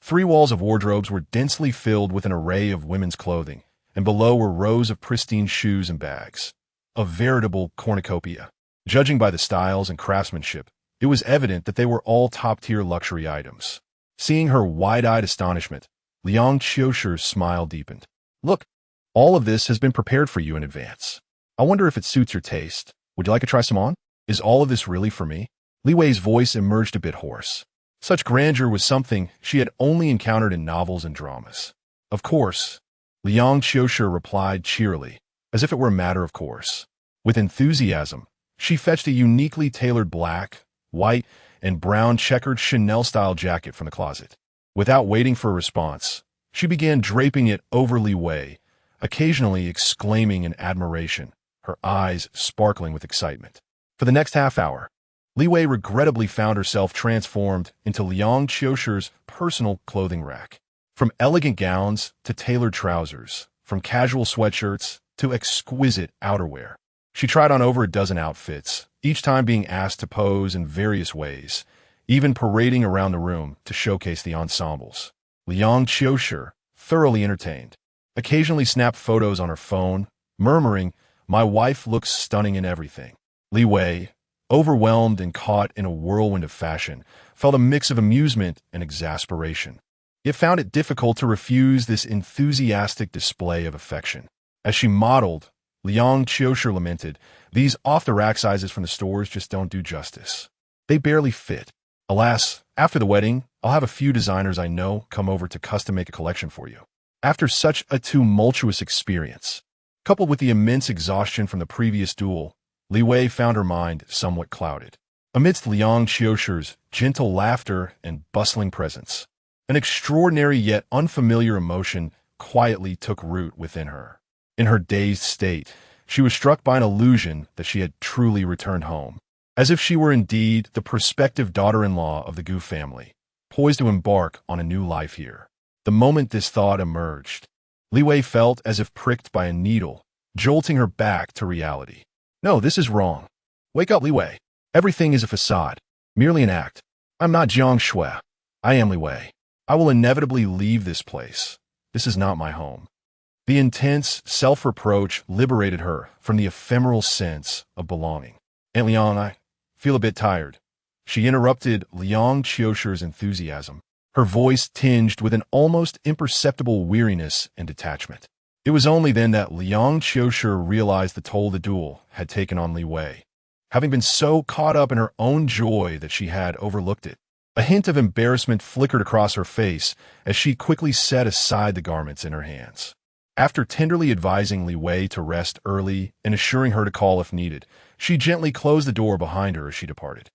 3 walls of wardrobes were densely filled with an array of women's clothing, and below were rows of pristine shoes and bags. A veritable cornucopia. Judging by the styles and craftsmanship, it was evident that they were all top-tier luxury items. Seeing her wide-eyed astonishment, Liang Qiushi's smile deepened. Look, all of this has been prepared for you in advance. I wonder if it suits your taste. Would you like to try some on? Is all of this really for me? Li Wei's voice emerged a bit hoarse. Such grandeur was something she had only encountered in novels and dramas. Of course, Liang Qiushi replied cheerily, as if it were a matter of course. With enthusiasm, she fetched a uniquely tailored black, white, and brown checkered Chanel-style jacket from the closet. Without waiting for a response, she began draping it over Li Wei, occasionally exclaiming in admiration, her eyes sparkling with excitement. For the next half hour, Li Wei regrettably found herself transformed into Liang Qiushi's personal clothing rack. From elegant gowns to tailored trousers, from casual sweatshirts to exquisite outerwear. She tried on over a dozen outfits, each time being asked to pose in various ways, even parading around the room to showcase the ensembles. Liang Qiushi, thoroughly entertained, occasionally snapped photos on her phone, murmuring, "My wife looks stunning in everything." Li Wei, overwhelmed and caught in a whirlwind of fashion, felt a mix of amusement and exasperation. yet found it difficult to refuse this enthusiastic display of affection. As she modeled, Liang Qiushi lamented, "These off-the-rack sizes from the stores just don't do justice. They barely fit. Alas, after the wedding, I'll have a few designers I know come over to custom-make a collection for you." After such a tumultuous experience, coupled with the immense exhaustion from the previous duel, Li Wei found her mind somewhat clouded. Amidst Liang Qiushi's gentle laughter and bustling presence, an extraordinary yet unfamiliar emotion quietly took root within her. In her dazed state, she was struck by an illusion that she had truly returned home, as if she were indeed the prospective daughter-in-law of the Gu family, poised to embark on a new life here. The moment this thought emerged, Li Wei felt as if pricked by a needle, jolting her back to reality. "No, this is wrong. Wake up, Li Wei. Everything is a facade, merely an act. I'm not Jiang Shui. I am Li Wei. I will inevitably leave this place. This is not my home." The intense self-reproach liberated her from the ephemeral sense of belonging. "Aunt Liang, I feel a bit tired." She interrupted Liang Qiushi's enthusiasm, her voice tinged with an almost imperceptible weariness and detachment. It was only then that Liang Qiushi realized the toll the duel had taken on Li Wei, having been so caught up in her own joy that she had overlooked it. A hint of embarrassment flickered across her face as she quickly set aside the garments in her hands. After tenderly advising Li Wei to rest early and assuring her to call if needed, she gently closed the door behind her as she departed.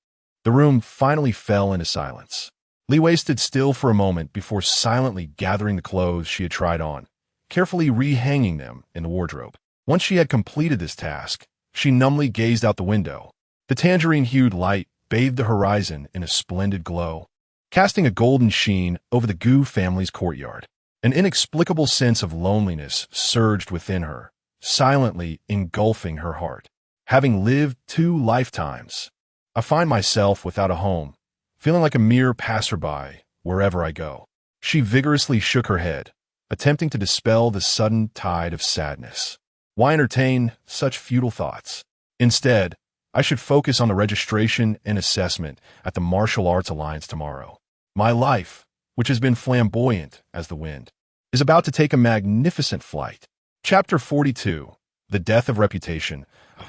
The room finally fell into silence. Li Wei stood still for a moment before silently gathering the clothes she had tried on, carefully rehanging them in the wardrobe. Once she had completed this task, she numbly gazed out the window. The tangerine-hued light bathed the horizon in a splendid glow, casting a golden sheen over the Gu family's courtyard. An inexplicable sense of loneliness surged within her, silently engulfing her heart. Having lived 2 lifetimes, I find myself without a home, feeling like a mere passerby wherever I go. She vigorously shook her head, attempting to dispel the sudden tide of sadness. Why entertain such futile thoughts? Instead, I should focus on the registration and assessment at the Martial Arts Alliance tomorrow. My life, which has been flamboyant as the wind, is about to take a magnificent flight. Chapter 42, The Death of Reputation,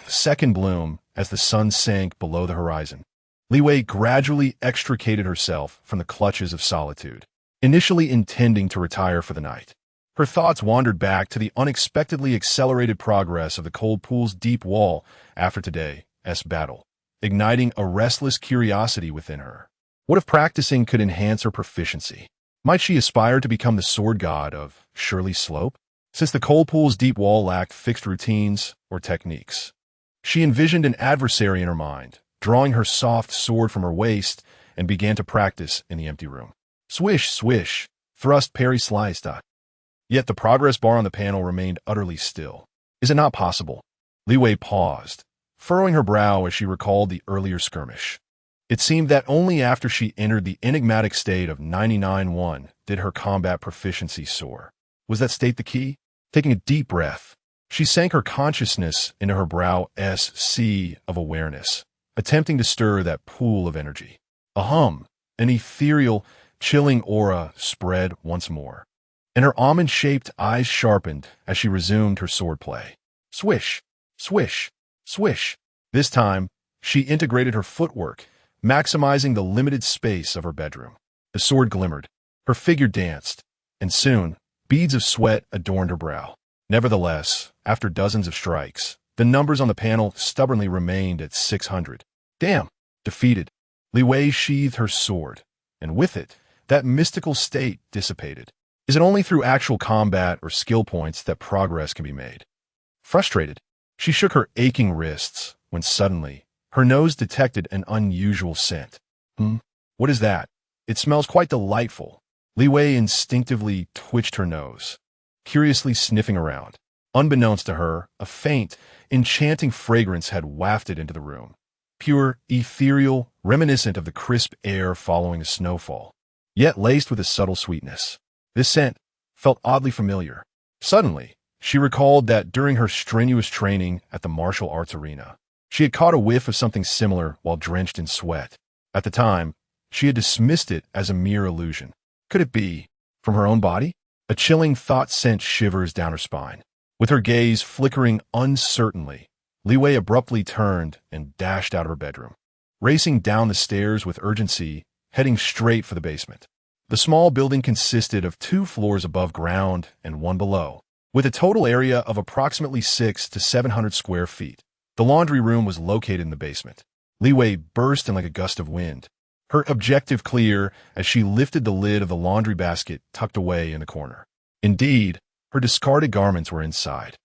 second bloom as the sun sank below the horizon. Li Wei gradually extricated herself from the clutches of solitude, initially intending to retire for the night. Her thoughts wandered back to the unexpectedly accelerated progress of the cold pool's deep wall after today's battle, igniting a restless curiosity within her. What if practicing could enhance her proficiency? Might she aspire to become the sword god of Shirley Slope? Since the cold pool's deep wall lacked fixed routines or techniques, she envisioned an adversary in her mind, drawing her soft sword from her waist, and began to practice in the empty room. Swish, swish, thrust, parry, slice. Yet the progress bar on the panel remained utterly still. Is it not possible? Li Wei paused, furrowing her brow as she recalled the earlier skirmish. It seemed that only after she entered the enigmatic state of 99-1 did her combat proficiency soar. Was that state the key? Taking a deep breath, she sank her consciousness into her brow's sea of awareness, attempting to stir that pool of energy. A hum, an ethereal, chilling aura spread once more, and her almond-shaped eyes sharpened as she resumed her swordplay. Swish, swish, swish. This time, she integrated her footwork, maximizing the limited space of her bedroom. The sword glimmered, her figure danced, and soon, beads of sweat adorned her brow. Nevertheless, after dozens of strikes, the numbers on the panel stubbornly remained at 600. Damn! Defeated, Li Wei sheathed her sword, and with it, that mystical state dissipated. Is it only through actual combat or skill points that progress can be made? Frustrated, she shook her aching wrists when suddenly, her nose detected an unusual scent. What is that? It smells quite delightful. Li Wei instinctively twitched her nose, curiously sniffing around. Unbeknownst to her, a faint, enchanting fragrance had wafted into the room. Pure, ethereal, reminiscent of the crisp air following a snowfall, yet laced with a subtle sweetness. This scent felt oddly familiar. Suddenly, she recalled that during her strenuous training at the martial arts arena, she had caught a whiff of something similar while drenched in sweat. At the time, she had dismissed it as a mere illusion. Could it be? From her own body? A chilling thought sent shivers down her spine. With her gaze flickering uncertainly, Li Wei abruptly turned and dashed out of her bedroom, racing down the stairs with urgency, heading straight for the basement. The small building consisted of 2 floors above ground and 1 below, with a total area of approximately 600 to 700 square feet. The laundry room was located in the basement. Li Wei burst in like a gust of wind, her objective clear as she lifted the lid of the laundry basket tucked away in the corner. Indeed, her discarded garments were inside.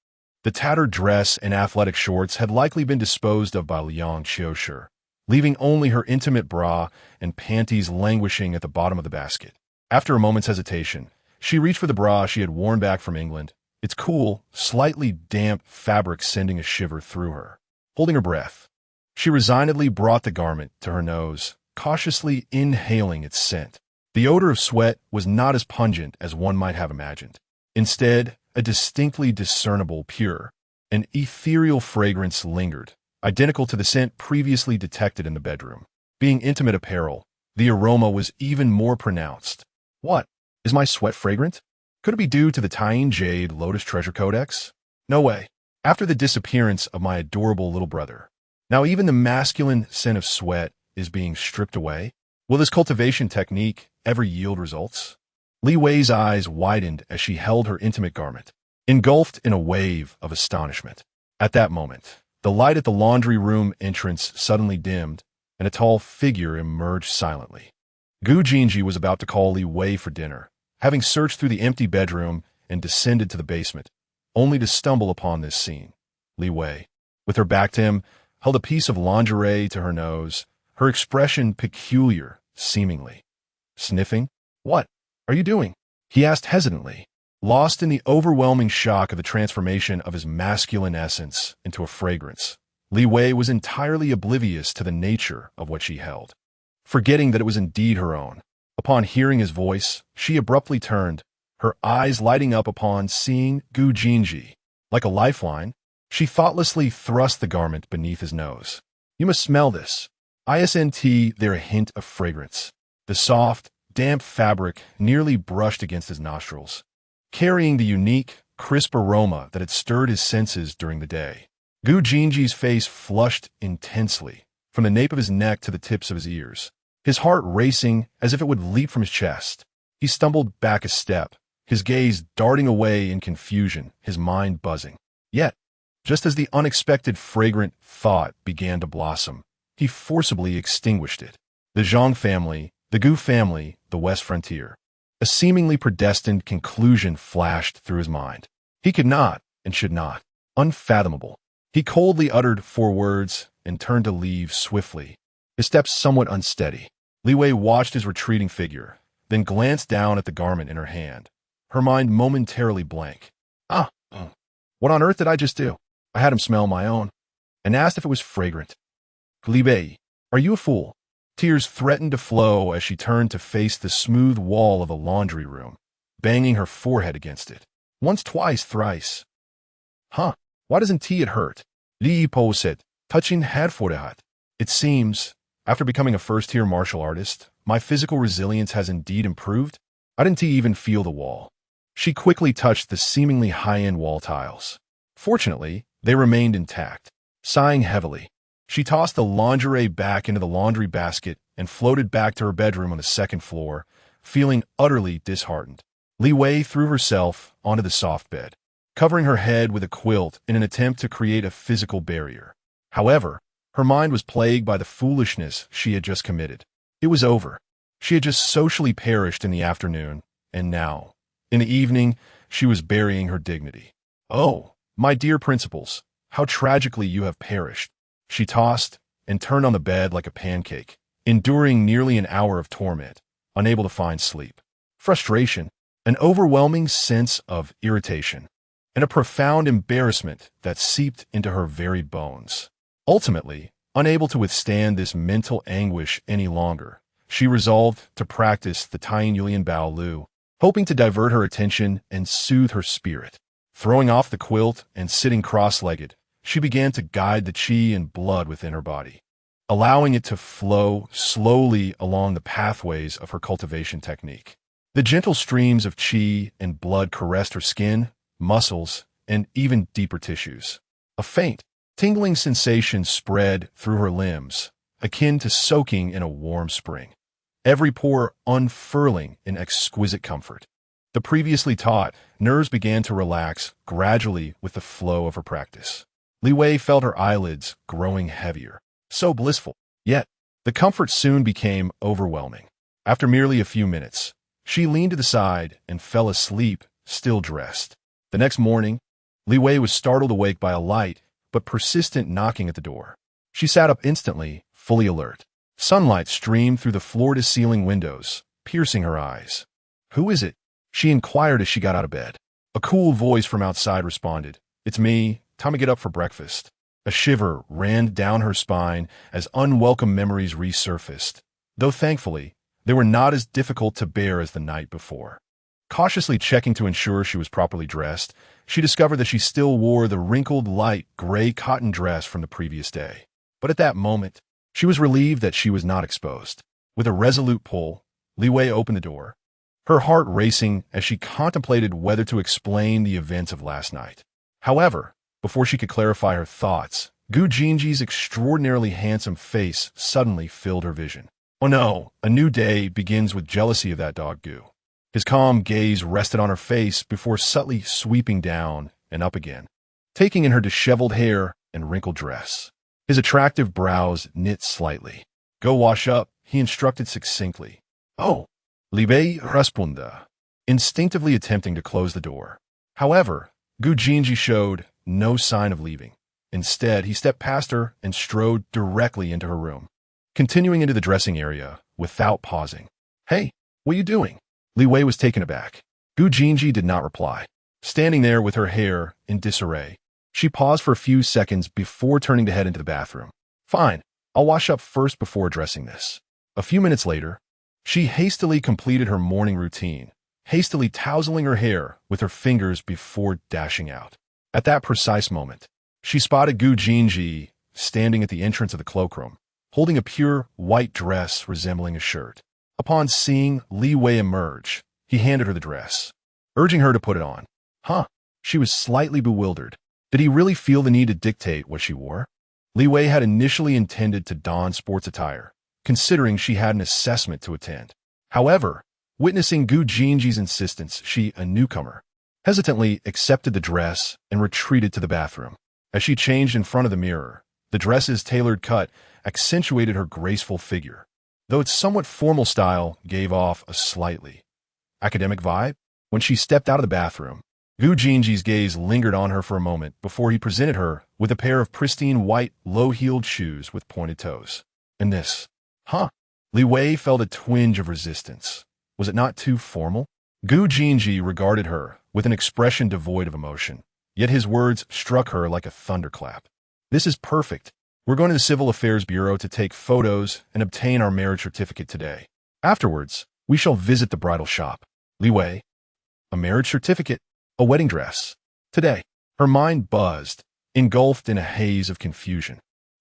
The tattered dress and athletic shorts had likely been disposed of by Liang Qiushi, leaving only her intimate bra and panties languishing at the bottom of the basket. After a moment's hesitation, she reached for the bra she had worn back from England, its cool, slightly damp fabric sending a shiver through her. Holding her breath, she resignedly brought the garment to her nose, cautiously inhaling its scent. The odor of sweat was not as pungent as one might have imagined. Instead, a distinctly discernible, pure, and ethereal fragrance lingered, identical to the scent previously detected in the bedroom. Being intimate apparel, the aroma was even more pronounced. What? Is my sweat fragrant? Could it be due to the Tying Jade Lotus Treasure Codex? No way. After the disappearance of my adorable little brother, now even the masculine scent of sweat is being stripped away? Will this cultivation technique ever yield results? Li Wei's eyes widened as she held her intimate garment, engulfed in a wave of astonishment. At that moment, the light at the laundry room entrance suddenly dimmed, and a tall figure emerged silently. Gu Jinji was about to call Li Wei for dinner, having searched through the empty bedroom and descended to the basement, only to stumble upon this scene. Li Wei, with her back to him, held a piece of lingerie to her nose, her expression peculiar, seemingly. Sniffing? What are you doing? He asked hesitantly, lost in the overwhelming shock of the transformation of his masculine essence into a fragrance. Li Wei was entirely oblivious to the nature of what she held, forgetting that it was indeed her own. Upon hearing his voice, she abruptly turned, her eyes lighting up upon seeing Gu Jinji. Like a lifeline, she thoughtlessly thrust the garment beneath his nose. You must smell this. Isn't there a hint of fragrance? The soft, damp fabric nearly brushed against his nostrils, carrying the unique, crisp aroma that had stirred his senses during the day. Gu Jinji's face flushed intensely, from the nape of his neck to the tips of his ears, his heart racing as if it would leap from his chest. He stumbled back a step, his gaze darting away in confusion, his mind buzzing. Yet, just as the unexpected fragrant thought began to blossom, he forcibly extinguished it. The Zhang family, the Gu family, the West Frontier. A seemingly predestined conclusion flashed through his mind. He could not and should not. Unfathomable. He coldly uttered 4 words and turned to leave swiftly, his steps somewhat unsteady. Li Wei watched his retreating figure, then glanced down at the garment in her hand, her mind momentarily blank. What on earth did I just do? I had him smell my own, and asked if it was fragrant. Li Wei, are you a fool? Tears threatened to flow as she turned to face the smooth wall of the laundry room, banging her forehead against it. Once, twice, thrice. Why doesn't it hurt? Li Po said, touching head for the hut. It seems, after becoming a first-tier martial artist, my physical resilience has indeed improved. I didn't even feel the wall. She quickly touched the seemingly high-end wall tiles. Fortunately, they remained intact. Sighing heavily, she tossed the lingerie back into the laundry basket and floated back to her bedroom on the 2nd floor, feeling utterly disheartened. Li Wei threw herself onto the soft bed, covering her head with a quilt in an attempt to create a physical barrier. However, her mind was plagued by the foolishness she had just committed. It was over. She had just socially perished in the afternoon, and now, in the evening, she was burying her dignity. Oh, my dear principals, how tragically you have perished. She tossed and turned on the bed like a pancake, enduring nearly an hour of torment, unable to find sleep. Frustration, an overwhelming sense of irritation, and a profound embarrassment that seeped into her very bones. Ultimately, unable to withstand this mental anguish any longer, she resolved to practice the Tying Yulian Bao Lu, hoping to divert her attention and soothe her spirit. Throwing off the quilt and sitting cross-legged, she began to guide the qi and blood within her body, allowing it to flow slowly along the pathways of her cultivation technique. The gentle streams of qi and blood caressed her skin, muscles, and even deeper tissues. A faint, tingling sensation spread through her limbs, akin to soaking in a warm spring, every pore unfurling in exquisite comfort. The previously taut nerves began to relax gradually with the flow of her practice. Li Wei felt her eyelids growing heavier. So blissful. Yet, the comfort soon became overwhelming. After merely a few minutes, she leaned to the side and fell asleep, still dressed. The next morning, Li Wei was startled awake by a light but persistent knocking at the door. She sat up instantly, fully alert. Sunlight streamed through the floor-to-ceiling windows, piercing her eyes. "Who is it?" she inquired as she got out of bed. A cool voice from outside responded, "It's me. Time to get up for breakfast." A shiver ran down her spine as unwelcome memories resurfaced, though thankfully, they were not as difficult to bear as the night before. Cautiously checking to ensure she was properly dressed, she discovered that she still wore the wrinkled light gray cotton dress from the previous day. But at that moment, she was relieved that she was not exposed. With a resolute pull, Li Wei opened the door, her heart racing as she contemplated whether to explain the events of last night. However, before she could clarify her thoughts, Gu Jinji's extraordinarily handsome face suddenly filled her vision. Oh no, a new day begins with jealousy of that dog Gu. His calm gaze rested on her face before subtly sweeping down and up again, taking in her disheveled hair and wrinkled dress. His attractive brows knit slightly. "Go wash up," he instructed succinctly. "Oh," Li Wei responded, instinctively attempting to close the door. However, Gu Jinji showed no sign of leaving. Instead, he stepped past her and strode directly into her room, continuing into the dressing area without pausing. "Hey, what are you doing?" Li Wei was taken aback. Gu Jinji did not reply. Standing there with her hair in disarray, she paused for a few seconds before turning to head into the bathroom. "Fine, I'll wash up first before addressing this." A few minutes later, she hastily completed her morning routine, hastily tousling her hair with her fingers before dashing out. At that precise moment, she spotted Gu Jinji standing at the entrance of the cloakroom, holding a pure white dress resembling a shirt. Upon seeing Li Wei emerge, he handed her the dress, urging her to put it on. She was slightly bewildered. Did he really feel the need to dictate what she wore? Li Wei had initially intended to don sports attire, considering she had an assessment to attend. However, witnessing Gu Jinji's insistence, she, a newcomer, hesitantly accepted the dress and retreated to the bathroom. As she changed in front of the mirror, the dress's tailored cut accentuated her graceful figure, though its somewhat formal style gave off a slightly academic vibe. When she stepped out of the bathroom, Gu Jinji's gaze lingered on her for a moment before he presented her with a pair of pristine white, low-heeled shoes with pointed toes. And this, Li Wei felt a twinge of resistance. Was it not too formal? Gu Jinji regarded her with an expression devoid of emotion, yet his words struck her like a thunderclap. "This is perfect. We're going to the Civil Affairs Bureau to take photos and obtain our marriage certificate today. Afterwards, we shall visit the bridal shop." Li Wei, a marriage certificate, a wedding dress. Today, her mind buzzed, engulfed in a haze of confusion.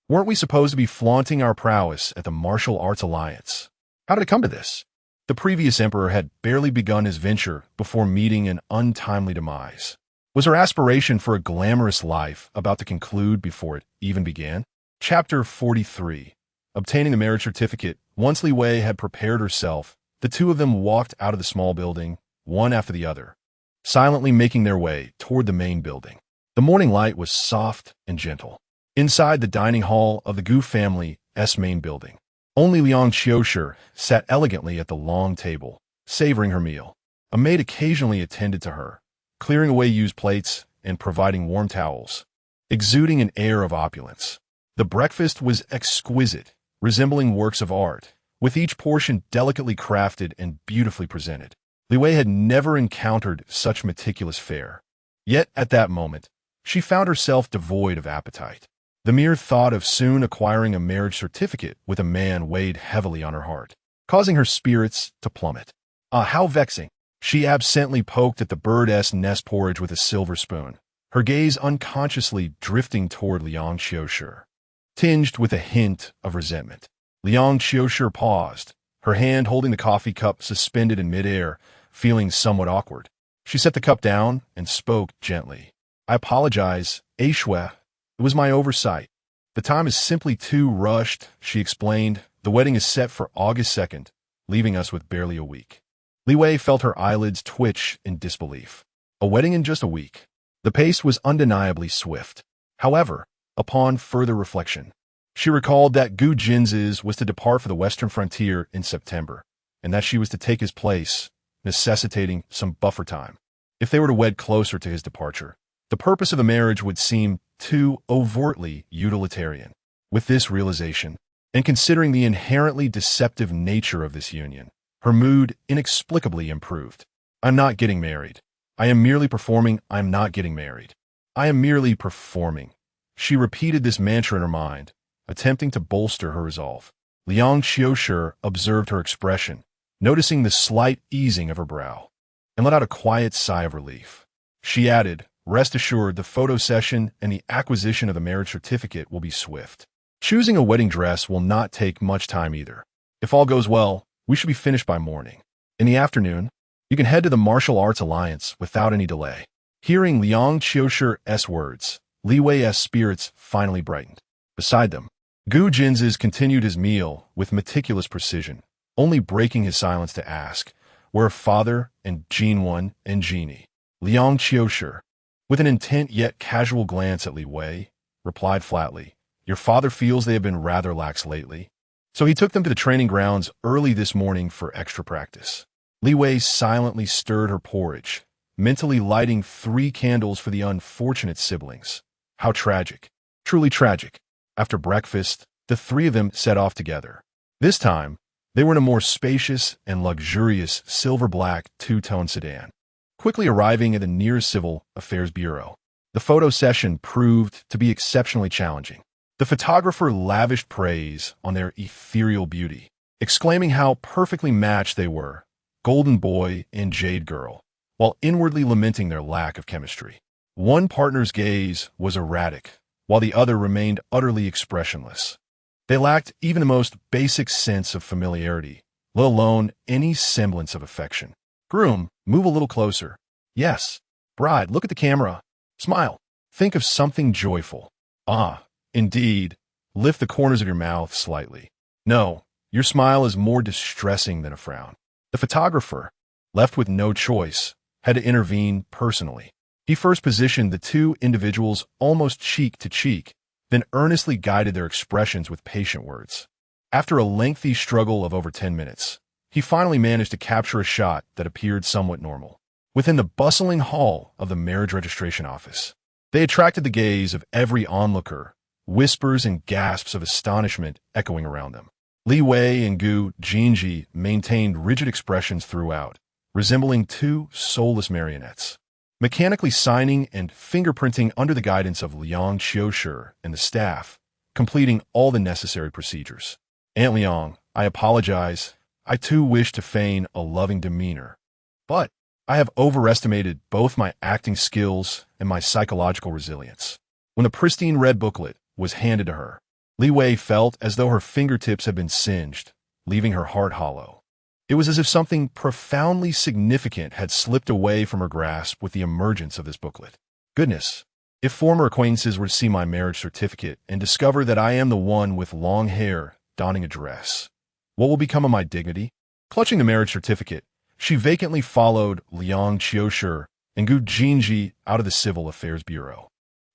Weren't we supposed to be flaunting our prowess at the Martial Arts Alliance? How did it come to this? The previous emperor had barely begun his venture before meeting an untimely demise. Was her aspiration for a glamorous life about to conclude before it even began? Chapter 43. Obtaining the marriage certificate. Once Li Wei had prepared herself, the two of them walked out of the small building, one after the other, silently making their way toward the main building. The morning light was soft and gentle. Inside the dining hall of the Gu family's main building, only Liang Qiushi sat elegantly at the long table, savoring her meal. A maid occasionally attended to her, clearing away used plates and providing warm towels, exuding an air of opulence. The breakfast was exquisite, resembling works of art, with each portion delicately crafted and beautifully presented. Li Wei had never encountered such meticulous fare. Yet, at that moment, she found herself devoid of appetite. The mere thought of soon acquiring a marriage certificate with a man weighed heavily on her heart, causing her spirits to plummet. How vexing! She absently poked at the bird's nest porridge with a silver spoon, her gaze unconsciously drifting toward Liang Qiushi, tinged with a hint of resentment. Liang Qiushi paused, her hand holding the coffee cup suspended in midair, feeling somewhat awkward. She set the cup down and spoke gently. I apologize, Aishwe. It was my oversight. The time is simply too rushed, she explained. The wedding is set for August 2nd, leaving us with barely a week. Li Wei felt her eyelids twitch in disbelief. A wedding in just a week. The pace was undeniably swift. However, upon further reflection, she recalled that Gu Jinz's was to depart for the western frontier in September, and that she was to take his place, necessitating some buffer time. If they were to wed closer to his departure, the purpose of the marriage would seem too overtly utilitarian. With this realization, and considering the inherently deceptive nature of this union, her mood inexplicably improved. I'm not getting married. I am merely performing. I'm not getting married. I am merely performing. She repeated this mantra in her mind, attempting to bolster her resolve. Liang Qiushi observed her expression, noticing the slight easing of her brow, and let out a quiet sigh of relief. She added, rest assured the photo session and the acquisition of the marriage certificate will be swift. Choosing a wedding dress will not take much time either. If all goes well, we should be finished by morning. In the afternoon, you can head to the Martial Arts Alliance without any delay. Hearing Liang Qiushi's words, Li Wei's spirits finally brightened. Beside them, Gu Jinz's continued his meal with meticulous precision, only breaking his silence to ask, where are father and Jinwen and Jeannie? Liang Qiushi, with an intent yet casual glance at Li Wei, replied flatly, your father feels they have been rather lax lately, so he took them to the training grounds early this morning for extra practice. Li Wei silently stirred her porridge, mentally lighting 3 candles for the unfortunate siblings. How tragic. Truly tragic. After breakfast, the 3 of them set off together. This time, they were in a more spacious and luxurious silver-black 2-tone sedan. Quickly arriving at the nearest Civil Affairs Bureau, the photo session proved to be exceptionally challenging. The photographer lavished praise on their ethereal beauty, exclaiming how perfectly matched they were, golden boy and jade girl, while inwardly lamenting their lack of chemistry. One partner's gaze was erratic, while the other remained utterly expressionless. They lacked even the most basic sense of familiarity, let alone any semblance of affection. Groom, move a little closer. Yes. Bride, look at the camera. Smile. Think of something joyful. Ah, indeed. Lift the corners of your mouth slightly. No, your smile is more distressing than a frown. The photographer, left with no choice, had to intervene personally. He first positioned the 2 individuals almost cheek to cheek, then earnestly guided their expressions with patient words. After a lengthy struggle of over 10 minutes, he finally managed to capture a shot that appeared somewhat normal. Within the bustling hall of the marriage registration office, they attracted the gaze of every onlooker, whispers and gasps of astonishment echoing around them. Li Wei and Gu Jinji maintained rigid expressions throughout, resembling 2 soulless marionettes, mechanically signing and fingerprinting under the guidance of Liang Qiushi and the staff, completing all the necessary procedures. Aunt Liang, I apologize. I too wish to feign a loving demeanor, but I have overestimated both my acting skills and my psychological resilience. When the pristine red booklet was handed to her, Li Wei felt as though her fingertips had been singed, leaving her heart hollow. It was as if something profoundly significant had slipped away from her grasp with the emergence of this booklet. Goodness, if former acquaintances were to see my marriage certificate and discover that I am the one with long hair donning a dress, what will become of my dignity? Clutching the marriage certificate, she vacantly followed Liang Qiushi and Gu Jinji out of the Civil Affairs Bureau.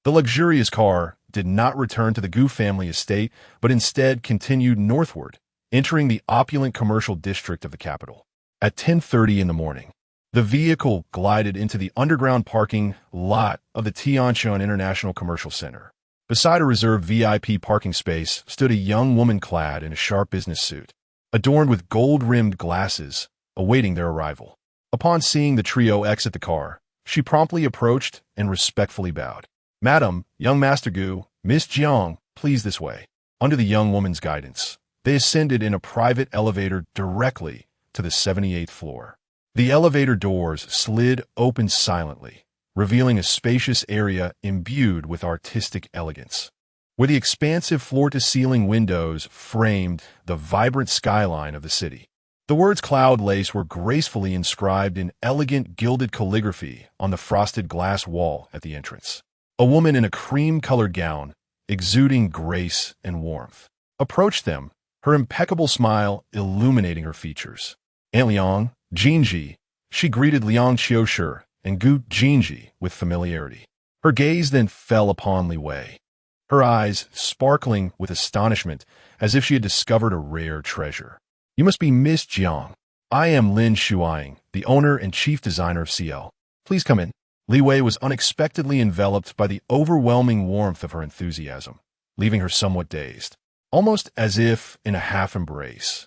The luxurious car did not return to the Gu family estate, but instead continued northward, entering the opulent commercial district of the capital. At 10:30 in the morning, the vehicle glided into the underground parking lot of the Tianquan International Commercial Center. Beside a reserved VIP parking space stood a young woman clad in a sharp business suit, adorned with gold-rimmed glasses, awaiting their arrival. Upon seeing the trio exit the car, she promptly approached and respectfully bowed. Madam, young Master Gu, Miss Jiang, please this way. Under the young woman's guidance, they ascended in a private elevator directly to the 78th floor. The elevator doors slid open silently, revealing a spacious area imbued with artistic elegance, where the expansive floor-to-ceiling windows framed the vibrant skyline of the city. The words cloud lace were gracefully inscribed in elegant gilded calligraphy on the frosted glass wall at the entrance. A woman in a cream-colored gown, exuding grace and warmth, approached them, her impeccable smile illuminating her features. Aunt Liang, Jinji, she greeted Liang Qiushi and Gu Jinji with familiarity. Her gaze then fell upon Li Wei, her eyes sparkling with astonishment as if she had discovered a rare treasure. You must be Miss Jiang. I am Lin Shuang, the owner and chief designer of CL. Please come in. Li Wei was unexpectedly enveloped by the overwhelming warmth of her enthusiasm, leaving her somewhat dazed, almost as if in a half embrace.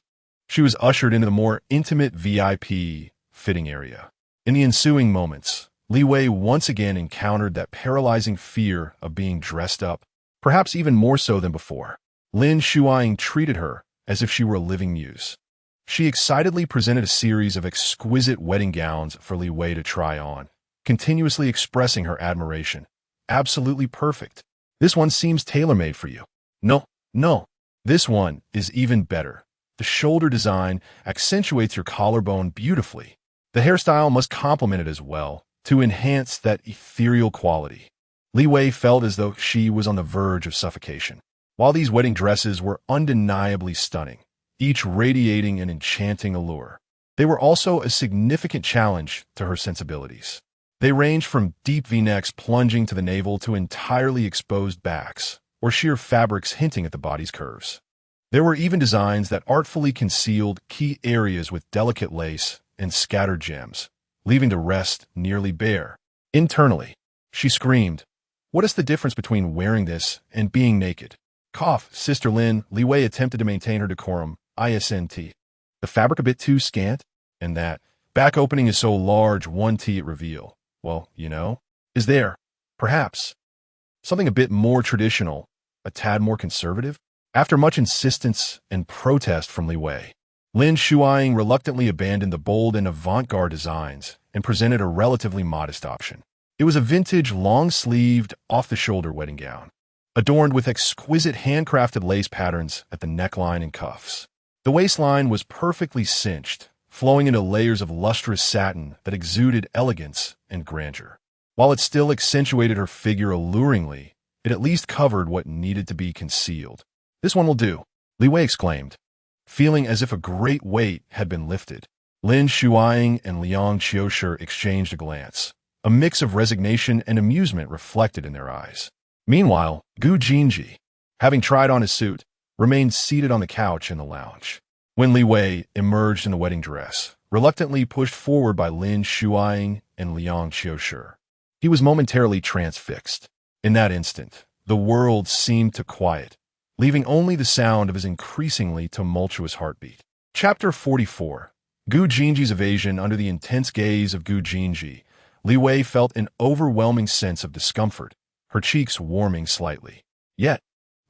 She was ushered into the more intimate VIP fitting area. In the ensuing moments, Li Wei once again encountered that paralyzing fear of being dressed up, perhaps even more so than before. Lin Shuang treated her as if she were a living muse. She excitedly presented a series of exquisite wedding gowns for Li Wei to try on, continuously expressing her admiration. Absolutely perfect. This one seems tailor-made for you. No. This one is even better. The shoulder design accentuates your collarbone beautifully. The hairstyle must complement it as well, to enhance that ethereal quality. Li Wei felt as though she was on the verge of suffocation. While these wedding dresses were undeniably stunning, each radiating an enchanting allure, they were also a significant challenge to her sensibilities. They ranged from deep V-necks plunging to the navel to entirely exposed backs, or sheer fabrics hinting at the body's curves. There were even designs that artfully concealed key areas with delicate lace and scattered gems, leaving the rest nearly bare. Internally, she screamed, "What is the difference between wearing this and being naked?" Cough, Sister Lin. Li Wei attempted to maintain her decorum. ISNT. The fabric a bit too scant? And that back opening is so large, one T at reveal. Well, is there, perhaps, something a bit more traditional, a tad more conservative? After much insistence and protest from Li Wei, Lin Shuang reluctantly abandoned the bold and avant-garde designs and presented a relatively modest option. It was a vintage, long-sleeved, off-the-shoulder wedding gown, adorned with exquisite handcrafted lace patterns at the neckline and cuffs. The waistline was perfectly cinched, flowing into layers of lustrous satin that exuded elegance and grandeur. While it still accentuated her figure alluringly, it at least covered what needed to be concealed. "This one will do," Li Wei exclaimed, feeling as if a great weight had been lifted. Lin Shuang and Liang Qiushi exchanged a glance, a mix of resignation and amusement reflected in their eyes. Meanwhile, Gu Jinji, having tried on his suit, remained seated on the couch in the lounge. When Li Wei emerged in the wedding dress, reluctantly pushed forward by Lin Shuang and Liang Qiushi, he was momentarily transfixed. In that instant, the world seemed to quiet, leaving only the sound of his increasingly tumultuous heartbeat. Chapter 44. Gu Jinji's evasion. Under the intense gaze of Gu Jinji, Li Wei felt an overwhelming sense of discomfort, her cheeks warming slightly. Yet,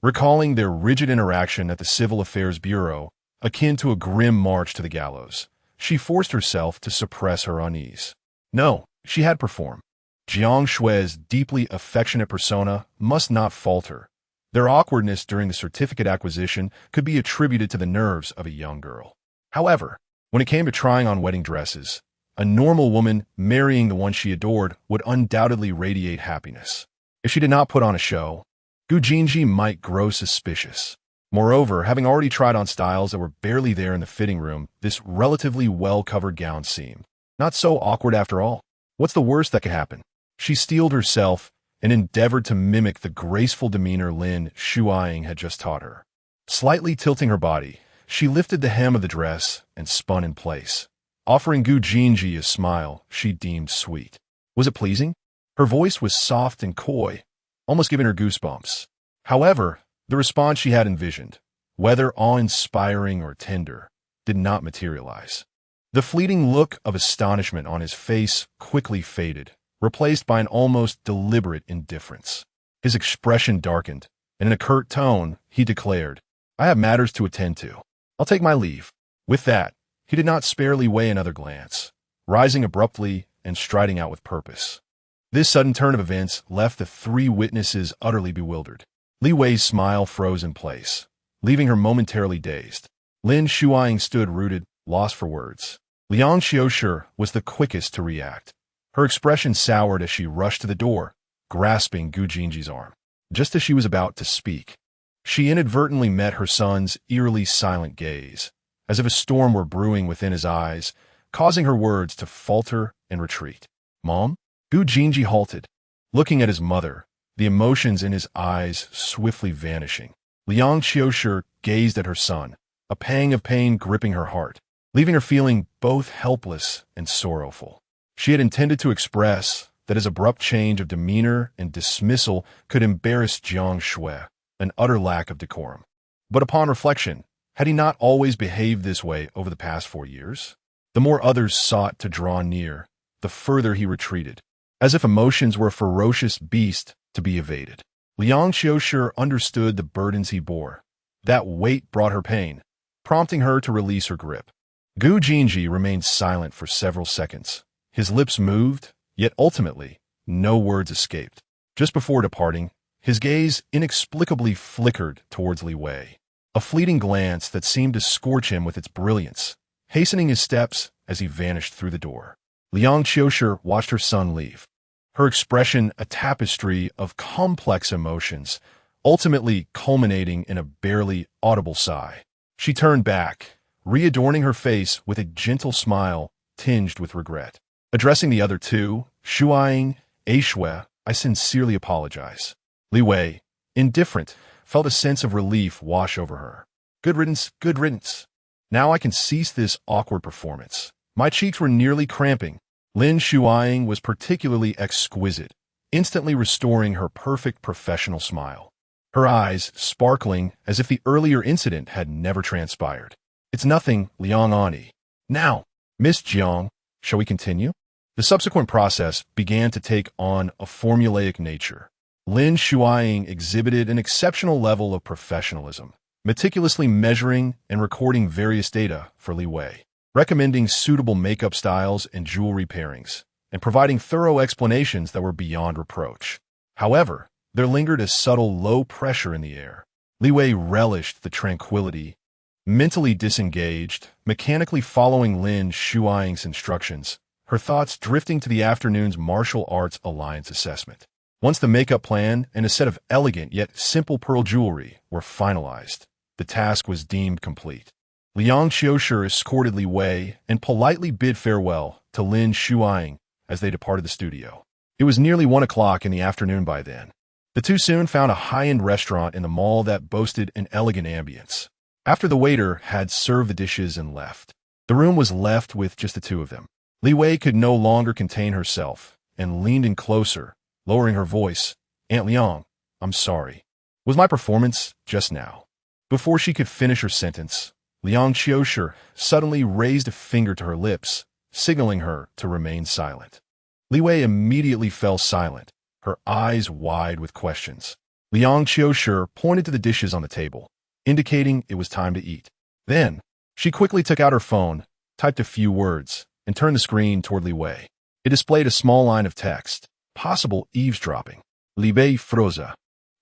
recalling their rigid interaction at the Civil Affairs Bureau, akin to a grim march to the gallows, she forced herself to suppress her unease. No, she had performed. Jiang Shui's deeply affectionate persona must not falter. Their awkwardness during the certificate acquisition could be attributed to the nerves of a young girl. However, when it came to trying on wedding dresses, a normal woman marrying the one she adored would undoubtedly radiate happiness. If she did not put on a show, Gu Jinji might grow suspicious. Moreover, having already tried on styles that were barely there in the fitting room, this relatively well-covered gown seemed not so awkward after all. What's the worst that could happen? She steeled herself and endeavored to mimic the graceful demeanor Lin Shuang had just taught her. Slightly tilting her body, she lifted the hem of the dress and spun in place, offering Gu Jinji a smile she deemed sweet. Was it pleasing? Her voice was soft and coy, almost giving her goosebumps. However, the response she had envisioned, whether awe-inspiring or tender, did not materialize. The fleeting look of astonishment on his face quickly faded, replaced by an almost deliberate indifference. His expression darkened, and in a curt tone, he declared, "I have matters to attend to. I'll take my leave." With that, he did not spare Li Wei another glance, rising abruptly and striding out with purpose. This sudden turn of events left the three witnesses utterly bewildered. Li Wei's smile froze in place, leaving her momentarily dazed. Lin Shuang stood rooted, lost for words. Liang Xiaoshi was the quickest to react. Her expression soured as she rushed to the door, grasping Gu Jinji's arm. Just as she was about to speak, she inadvertently met her son's eerily silent gaze, as if a storm were brewing within his eyes, causing her words to falter and retreat. "Mom?" Gu Jinji halted, looking at his mother, the emotions in his eyes swiftly vanishing. Liang Xiaoshi gazed at her son, a pang of pain gripping her heart, leaving her feeling both helpless and sorrowful. She had intended to express that his abrupt change of demeanor and dismissal could embarrass Jiang Shui, an utter lack of decorum. But upon reflection, had he not always behaved this way over the past 4 years? The more others sought to draw near, the further he retreated, as if emotions were a ferocious beast to be evaded. Liang Xiaoshi understood the burdens he bore. That weight brought her pain, prompting her to release her grip. Gu Jinji remained silent for several seconds. His lips moved, yet ultimately, no words escaped. Just before departing, his gaze inexplicably flickered towards Li Wei, a fleeting glance that seemed to scorch him with its brilliance, hastening his steps as he vanished through the door. Liang Xiaoshi watched her son leave, her expression a tapestry of complex emotions, ultimately culminating in a barely audible sigh. She turned back, readorning her face with a gentle smile tinged with regret. Addressing the other two, Shuaiying, Aishui, I sincerely apologize. Li Wei, indifferent, felt a sense of relief wash over her. Good riddance, good riddance. Now I can cease this awkward performance. My cheeks were nearly cramping. Lin Shuaiying was particularly exquisite, instantly restoring her perfect professional smile. Her eyes sparkling as if the earlier incident had never transpired. It's nothing, Liang Ani. Now, Miss Jiang, shall we continue? The subsequent process began to take on a formulaic nature. Lin Shuaiying exhibited an exceptional level of professionalism, meticulously measuring and recording various data for Li Wei, recommending suitable makeup styles and jewelry pairings, and providing thorough explanations that were beyond reproach. However, there lingered a subtle low pressure in the air. Li Wei relished the tranquility, mentally disengaged, mechanically following Lin Shuaiying's instructions, her thoughts drifting to the afternoon's martial arts alliance assessment. Once the makeup plan and a set of elegant yet simple pearl jewelry were finalized, the task was deemed complete. Liang Xiaoshi escorted Li Wei and politely bid farewell to Lin Shuaiying as they departed the studio. It was nearly 1 o'clock in the afternoon by then. The two soon found a high-end restaurant in the mall that boasted an elegant ambience. After the waiter had served the dishes and left, the room was left with just the two of them. Li Wei could no longer contain herself and leaned in closer, lowering her voice. Aunt Liang, I'm sorry. Was my performance just now? Before she could finish her sentence, Liang Xiaoshi suddenly raised a finger to her lips, signaling her to remain silent. Li Wei immediately fell silent, her eyes wide with questions. Liang Xiaoshi pointed to the dishes on the table, indicating it was time to eat. Then, she quickly took out her phone, typed a few words, and turned the screen toward Li Wei. It displayed a small line of text, possible eavesdropping. Li Wei froze,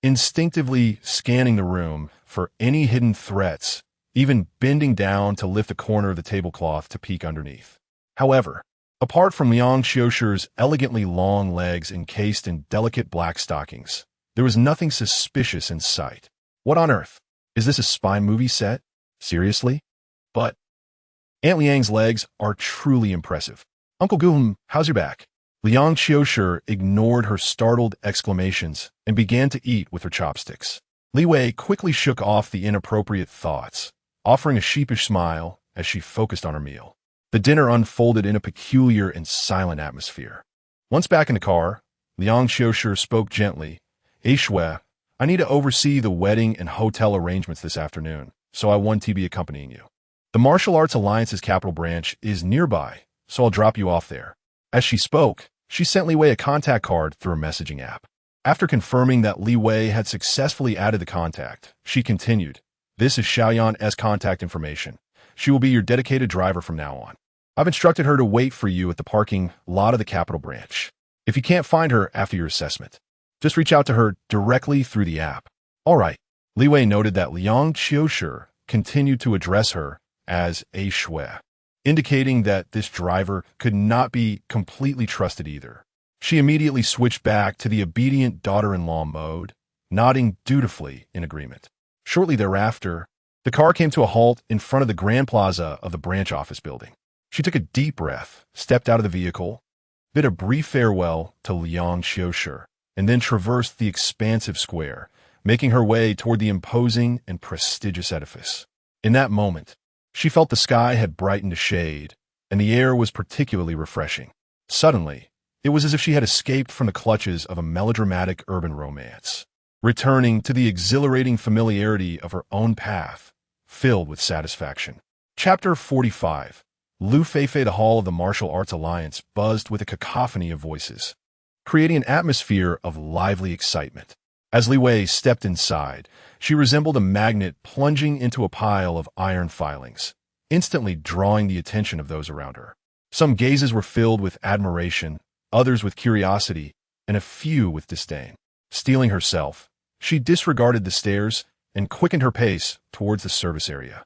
instinctively scanning the room for any hidden threats, even bending down to lift a corner of the tablecloth to peek underneath. However, apart from Liang Xiaoshi's elegantly long legs encased in delicate black stockings, there was nothing suspicious in sight. What on earth? Is this a spy movie set? Seriously? But Aunt Liang's legs are truly impressive. Uncle Guhum, how's your back? Liang Xiaoshi ignored her startled exclamations and began to eat with her chopsticks. Li Wei quickly shook off the inappropriate thoughts, offering a sheepish smile as she focused on her meal. The dinner unfolded in a peculiar and silent atmosphere. Once back in the car, Liang Xiaoshi spoke gently. Aishui, I need to oversee the wedding and hotel arrangements this afternoon, so I want to be accompanying you. The Martial Arts Alliance's capital branch is nearby, so I'll drop you off there. As she spoke, she sent Li Wei a contact card through a messaging app. After confirming that Li Wei had successfully added the contact, she continued, This is Xiaoyan's contact information. She will be your dedicated driver from now on. I've instructed her to wait for you at the parking lot of the capital branch. If you can't find her after your assessment, just reach out to her directly through the app. All right. Li Wei noted that Liang Xiaoshi continued to address her as Aishui. indicating that this driver could not be completely trusted either. She immediately switched back to the obedient daughter-in-law mode, nodding dutifully in agreement. Shortly thereafter, the car came to a halt in front of the grand plaza of the branch office building. She took a deep breath, stepped out of the vehicle, bid a brief farewell to Liang Xiushi, and then traversed the expansive square, making her way toward the imposing and prestigious edifice. In that moment, she felt the sky had brightened a shade, and the air was particularly refreshing. Suddenly, it was as if she had escaped from the clutches of a melodramatic urban romance, returning to the exhilarating familiarity of her own path, filled with satisfaction. Chapter 45. Lu Feifei. The hall of the Martial Arts Alliance buzzed with a cacophony of voices, creating an atmosphere of lively excitement. As Li Wei stepped inside, she resembled a magnet plunging into a pile of iron filings, instantly drawing the attention of those around her. Some gazes were filled with admiration, others with curiosity, and a few with disdain. Steeling herself, she disregarded the stairs and quickened her pace towards the service area.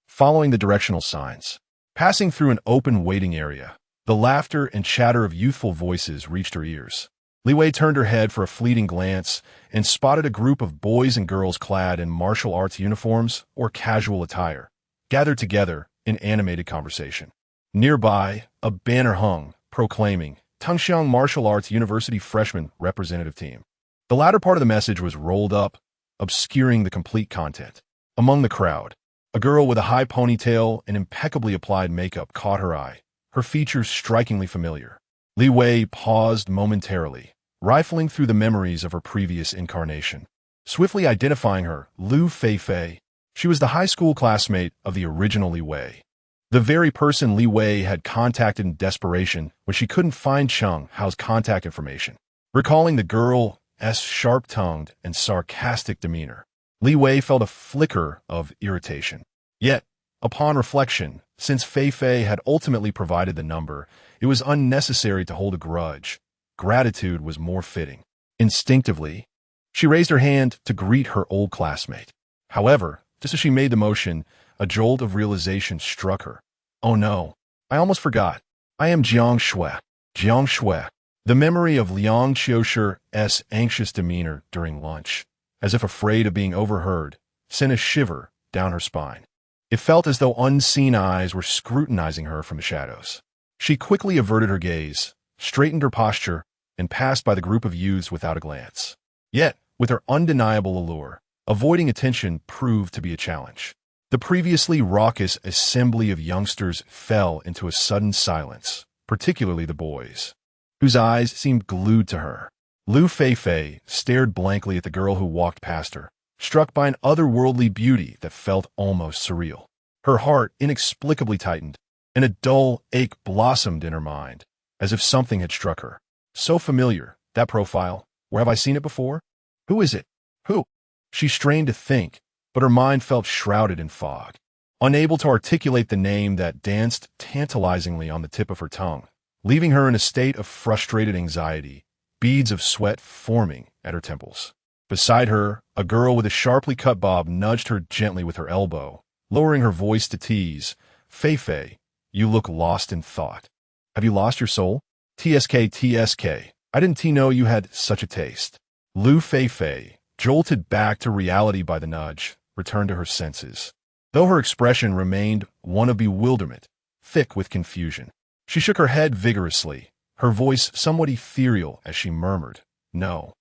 Following the directional signs, passing through an open waiting area, the laughter and chatter of youthful voices reached her ears. Li Wei turned her head for a fleeting glance and spotted a group of boys and girls clad in martial arts uniforms or casual attire, gathered together in animated conversation. Nearby, a banner hung, proclaiming, "Tongxiang Martial Arts University Freshman Representative Team." The latter part of the message was rolled up, obscuring the complete content. Among the crowd, a girl with a high ponytail and impeccably applied makeup caught her eye, her features strikingly familiar. Li Wei paused momentarily, rifling through the memories of her previous incarnation. Swiftly identifying her, Lu Feifei, she was the high school classmate of the original Li Wei. The very person Li Wei had contacted in desperation when she couldn't find Cheng Hao's contact information. Recalling the girl's sharp-tongued and sarcastic demeanor, Li Wei felt a flicker of irritation. Yet, upon reflection, since Feifei had ultimately provided the number, it was unnecessary to hold a grudge. Gratitude was more fitting. Instinctively, she raised her hand to greet her old classmate. However, just as she made the motion, a jolt of realization struck her. Oh no, I almost forgot. I am Jiang Shui. Jiang Shui. The memory of Liang Xiushi's anxious demeanor during lunch, as if afraid of being overheard, sent a shiver down her spine. It felt as though unseen eyes were scrutinizing her from the shadows. She quickly averted her gaze, straightened her posture, and passed by the group of youths without a glance. Yet, with her undeniable allure, avoiding attention proved to be a challenge. The previously raucous assembly of youngsters fell into a sudden silence, particularly the boys, whose eyes seemed glued to her. Lu Feifei stared blankly at the girl who walked past her, struck by an otherworldly beauty that felt almost surreal. Her heart inexplicably tightened, and a dull ache blossomed in her mind, as if something had struck her. So familiar, that profile. Where have I seen it before? Who is it? Who? She strained to think, but her mind felt shrouded in fog, unable to articulate the name that danced tantalizingly on the tip of her tongue, leaving her in a state of frustrated anxiety, beads of sweat forming at her temples. Beside her, a girl with a sharply cut bob nudged her gently with her elbow, lowering her voice to tease, "Feifei, you look lost in thought. Have you lost your soul? TSK. I didn't know you had such a taste." Lu Feifei, jolted back to reality by the nudge, returned to her senses, though her expression remained one of bewilderment, thick with confusion. She shook her head vigorously, her voice somewhat ethereal as she murmured, "No,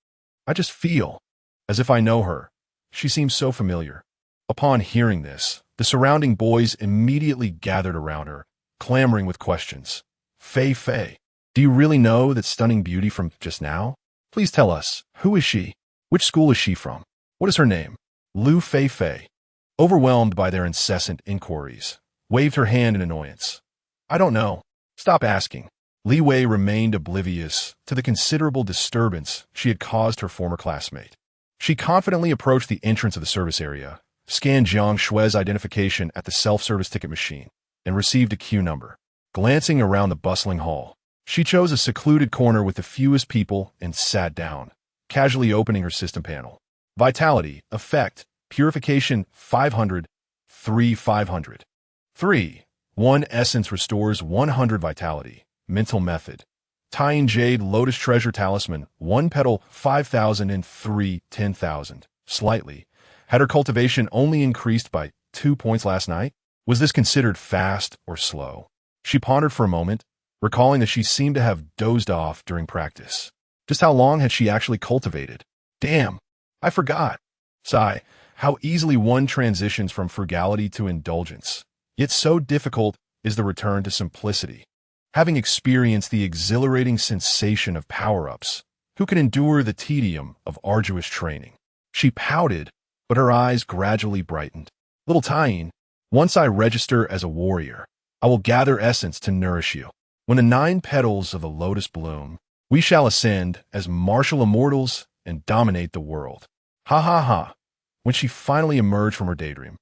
I just feel as if I know her. She seems so familiar." Upon hearing this, the surrounding boys immediately gathered around her, clamoring with questions. "Feifei, do you really know that stunning beauty from just now? Please tell us, who is she? Which school is she from? What is her name?" Lu Feifei, overwhelmed by their incessant inquiries, waved her hand in annoyance. "I don't know. Stop asking." Li Wei remained oblivious to the considerable disturbance she had caused her former classmate. She confidently approached the entrance of the service area, scanned Jiang Shui's identification at the self-service ticket machine, and received a queue number. Glancing around the bustling hall, she chose a secluded corner with the fewest people and sat down, casually opening her system panel. Vitality, Effect, Purification 500, 3 500. 3. 1 essence restores 100 vitality. Mental method. Tying jade lotus treasure talisman. 1 petal 5,000 and 3 10,000. Slightly. Had her cultivation only increased by 2 points last night? Was this considered fast or slow? She pondered for a moment, recalling that she seemed to have dozed off during practice. Just how long had she actually cultivated? Damn, I forgot. Sigh, how easily one transitions from frugality to indulgence. Yet so difficult is the return to simplicity. Having experienced the exhilarating sensation of power-ups, who can endure the tedium of arduous training? She pouted, but her eyes gradually brightened. Little Tying, once I register as a warrior, I will gather essence to nourish you. When the 9 petals of the lotus bloom, we shall ascend as martial immortals and dominate the world. Ha ha ha. When she finally emerged from her daydream,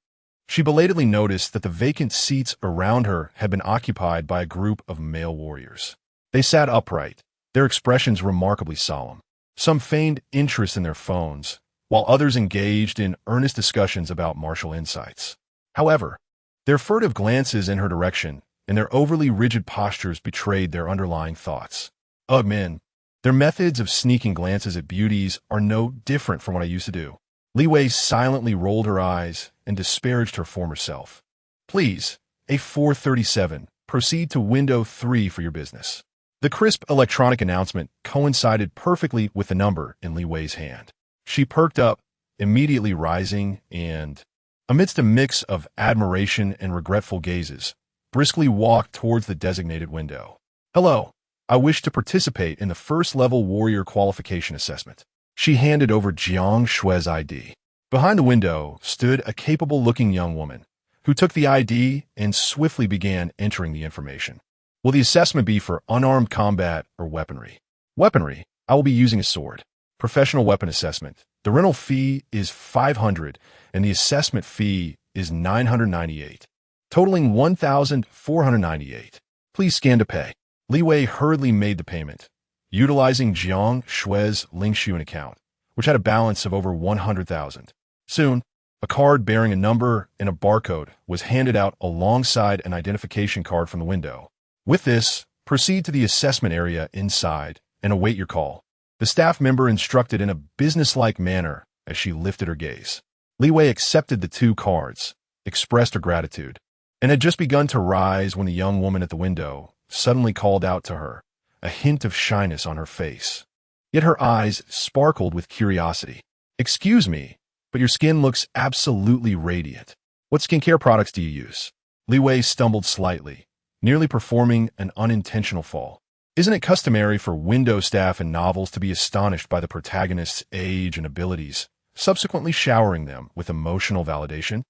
she belatedly noticed that the vacant seats around her had been occupied by a group of male warriors. They sat upright, their expressions remarkably solemn. Some feigned interest in their phones, while others engaged in earnest discussions about martial insights. However, their furtive glances in her direction and their overly rigid postures betrayed their underlying thoughts. Ugh, men, their methods of sneaking glances at beauties are no different from what I used to do. Li Wei silently rolled her eyes and disparaged her former self. Please, A437, proceed to window 3 for your business. The crisp electronic announcement coincided perfectly with the number in Li Wei's hand. She perked up, immediately rising and, amidst a mix of admiration and regretful gazes, briskly walked towards the designated window. Hello, I wish to participate in the first-level warrior qualification assessment. She handed over Jiang Shui's ID. Behind the window stood a capable-looking young woman, who took the ID and swiftly began entering the information. Will the assessment be for unarmed combat or weaponry? Weaponry, I will be using a sword. Professional weapon assessment. The rental fee is 500 and the assessment fee is 998, totaling 1,498. Please scan to pay. Li Wei hurriedly made the payment, utilizing Jiang Shui's Lingshuan account, which had a balance of over 100,000. Soon, a card bearing a number and a barcode was handed out alongside an identification card from the window. With this, proceed to the assessment area inside and await your call. The staff member instructed in a businesslike manner as she lifted her gaze. Li Wei accepted the 2 cards, expressed her gratitude, and had just begun to rise when the young woman at the window suddenly called out to her, a hint of shyness on her face. Yet her eyes sparkled with curiosity. Excuse me, but your skin looks absolutely radiant. What skincare products do you use? Li Wei stumbled slightly, nearly performing an unintentional fall. Isn't it customary for window staff in novels to be astonished by the protagonist's age and abilities, subsequently showering them with emotional validation?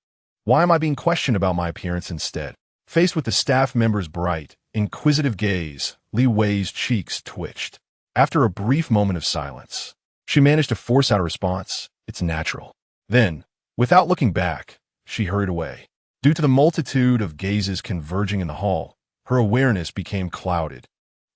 Why am I being questioned about my appearance instead? Faced with the staff member's bright, inquisitive gaze, Li Wei's cheeks twitched. After a brief moment of silence, she managed to force out a response. It's natural. Then, without looking back, she hurried away. Due to the multitude of gazes converging in the hall, her awareness became clouded,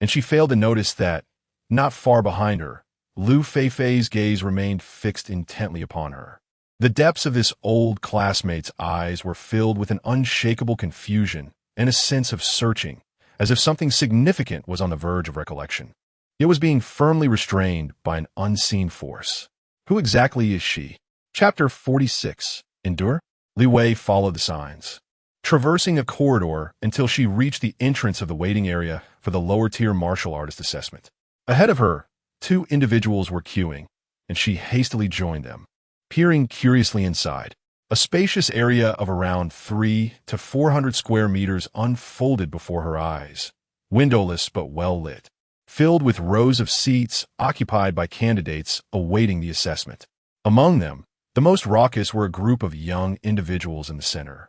and she failed to notice that, not far behind her, Lu Feifei's gaze remained fixed intently upon her. The depths of this old classmate's eyes were filled with an unshakable confusion and a sense of searching, as if something significant was on the verge of recollection. It was being firmly restrained by an unseen force. Who exactly is she? Chapter 46. Endure? Li Wei followed the signs, traversing a corridor until she reached the entrance of the waiting area for the lower-tier martial artist assessment. Ahead of her, 2 individuals were queuing, and she hastily joined them. Peering curiously inside, a spacious area of around 300 to 400 square meters unfolded before her eyes, windowless but well-lit, filled with rows of seats occupied by candidates awaiting the assessment. Among them, the most raucous were a group of young individuals in the center.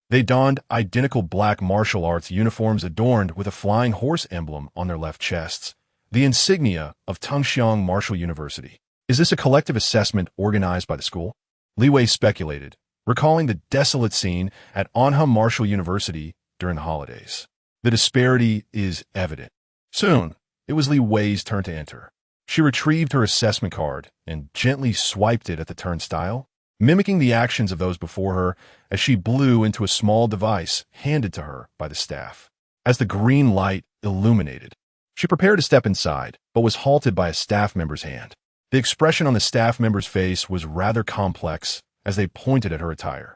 They donned identical black martial arts uniforms adorned with a flying horse emblem on their left chests, the insignia of Tongxiang Martial University. Is this a collective assessment organized by the school? Li Wei speculated, recalling the desolate scene at Anha Martial University during the holidays. The disparity is evident. Soon, it was Li Wei's turn to enter. She retrieved her assessment card and gently swiped it at the turnstile. mimicking the actions of those before her as she blew into a small device handed to her by the staff. As the green light illuminated, she prepared to step inside, but was halted by a staff member's hand. The expression on the staff member's face was rather complex as they pointed at her attire.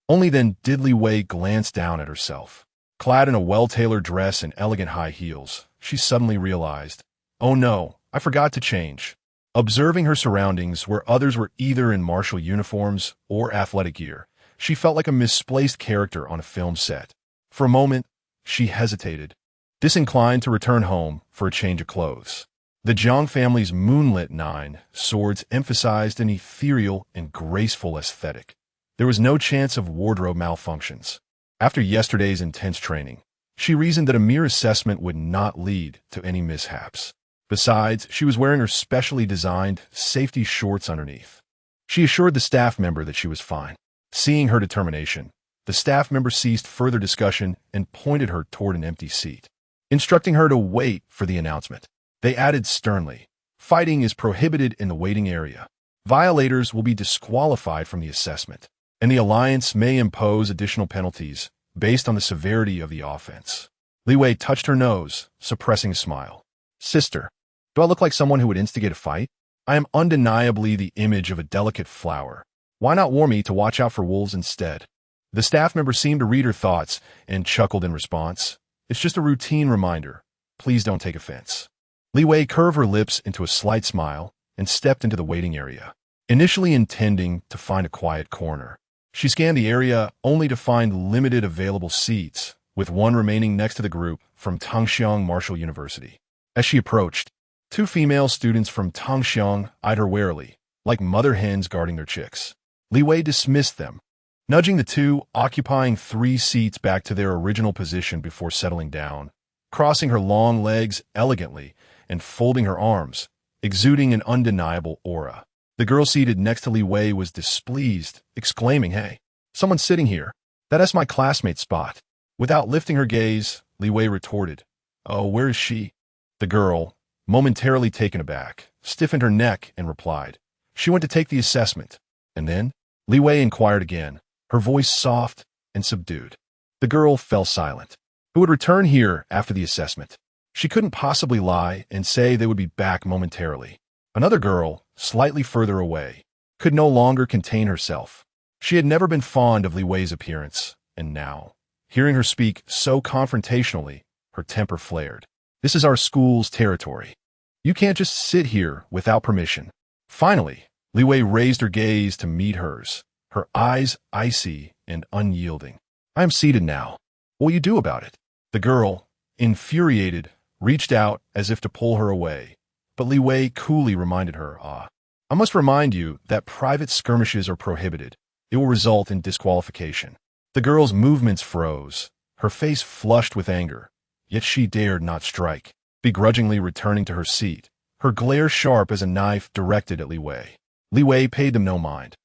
Only then did Li Wei glance down at herself. Clad in a well-tailored dress and elegant high heels, she suddenly realized, "Oh no, I forgot to change." Observing her surroundings where others were either in martial uniforms or athletic gear, she felt like a misplaced character on a film set. For a moment, she hesitated, disinclined to return home for a change of clothes. The Zhang family's moonlit 9 swords emphasized an ethereal and graceful aesthetic. There was no chance of wardrobe malfunctions. After yesterday's intense training, she reasoned that a mere assessment would not lead to any mishaps. Besides, she was wearing her specially designed safety shorts underneath. She assured the staff member that she was fine. Seeing her determination, the staff member ceased further discussion and pointed her toward an empty seat, instructing her to wait for the announcement. They added sternly, "Fighting is prohibited in the waiting area. Violators will be disqualified from the assessment, and the Alliance may impose additional penalties based on the severity of the offense." Li Wei touched her nose, suppressing a smile. "Sister, do I look like someone who would instigate a fight? I am undeniably the image of a delicate flower. Why not warn me to watch out for wolves instead?" The staff member seemed to read her thoughts and chuckled in response. "It's just a routine reminder. Please don't take offense." Li Wei curved her lips into a slight smile and stepped into the waiting area, initially intending to find a quiet corner. She scanned the area only to find limited available seats, with one remaining next to the group from Tongxiang Martial University. As she approached, 2 female students from Tongxiang eyed her warily, like mother hens guarding their chicks. Li Wei dismissed them, nudging the 2 occupying 3 seats back to their original position before settling down, crossing her long legs elegantly and folding her arms, exuding an undeniable aura. The girl seated next to Li Wei was displeased, exclaiming, "Hey, someone's sitting here. That's my classmate's spot." Without lifting her gaze, Li Wei retorted, "Oh, where is she?" The girl, momentarily taken aback, stiffened her neck and replied, "She went to take the assessment." "And then?" Li Wei inquired again, her voice soft and subdued. The girl fell silent. Who would return here after the assessment? She couldn't possibly lie and say they would be back momentarily. Another girl, slightly further away, could no longer contain herself. She had never been fond of Li Wei's appearance, and now, hearing her speak so confrontationally, her temper flared. "This is our school's territory. You can't just sit here without permission." Finally, Li Wei raised her gaze to meet hers, her eyes icy and unyielding. "I am seated now. What will you do about it?" The girl, infuriated, reached out as if to pull her away, but Li Wei coolly reminded her, "I must remind you that private skirmishes are prohibited. It will result in disqualification." The girl's movements froze, her face flushed with anger, yet she dared not strike, begrudgingly returning to her seat, her glare sharp as a knife directed at Li Wei. Li Wei paid them no mind,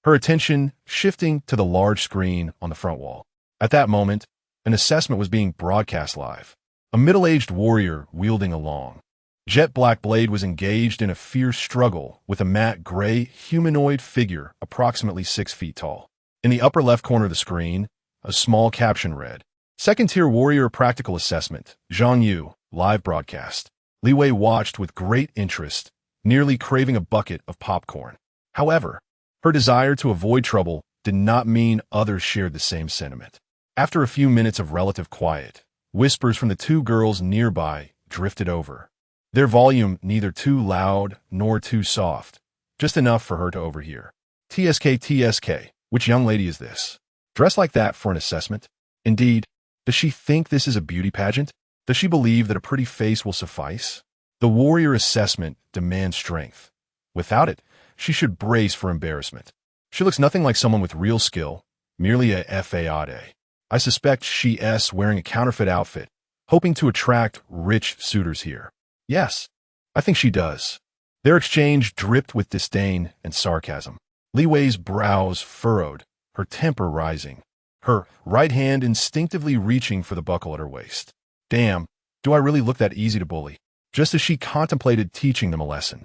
her attention shifting to the large screen on the front wall. At that moment, an assessment was being broadcast live. A middle-aged warrior wielding a long, jet-black blade was engaged in a fierce struggle with a matte gray humanoid figure approximately 6 feet tall. In the upper left corner of the screen, a small caption read, "Second-tier warrior practical assessment, Zhang Yu, live broadcast." Li Wei watched with great interest, nearly craving a bucket of popcorn. However, her desire to avoid trouble did not mean others shared the same sentiment. After a few minutes of relative quiet, whispers from the 2 girls nearby drifted over, their volume neither too loud nor too soft, just enough for her to overhear. TSK, which young lady is this? Dressed like that for an assessment? Indeed, does she think this is a beauty pageant? Does she believe that a pretty face will suffice? The warrior assessment demands strength. Without it, she should brace for embarrassment. She looks nothing like someone with real skill, merely a fade. I suspect she's wearing a counterfeit outfit, hoping to attract rich suitors here. Yes, I think she does. Their exchange dripped with disdain and sarcasm. Li Wei's brows furrowed, her temper rising, her right hand instinctively reaching for the buckle at her waist. Damn, do I really look that easy to bully? Just as she contemplated teaching them a lesson,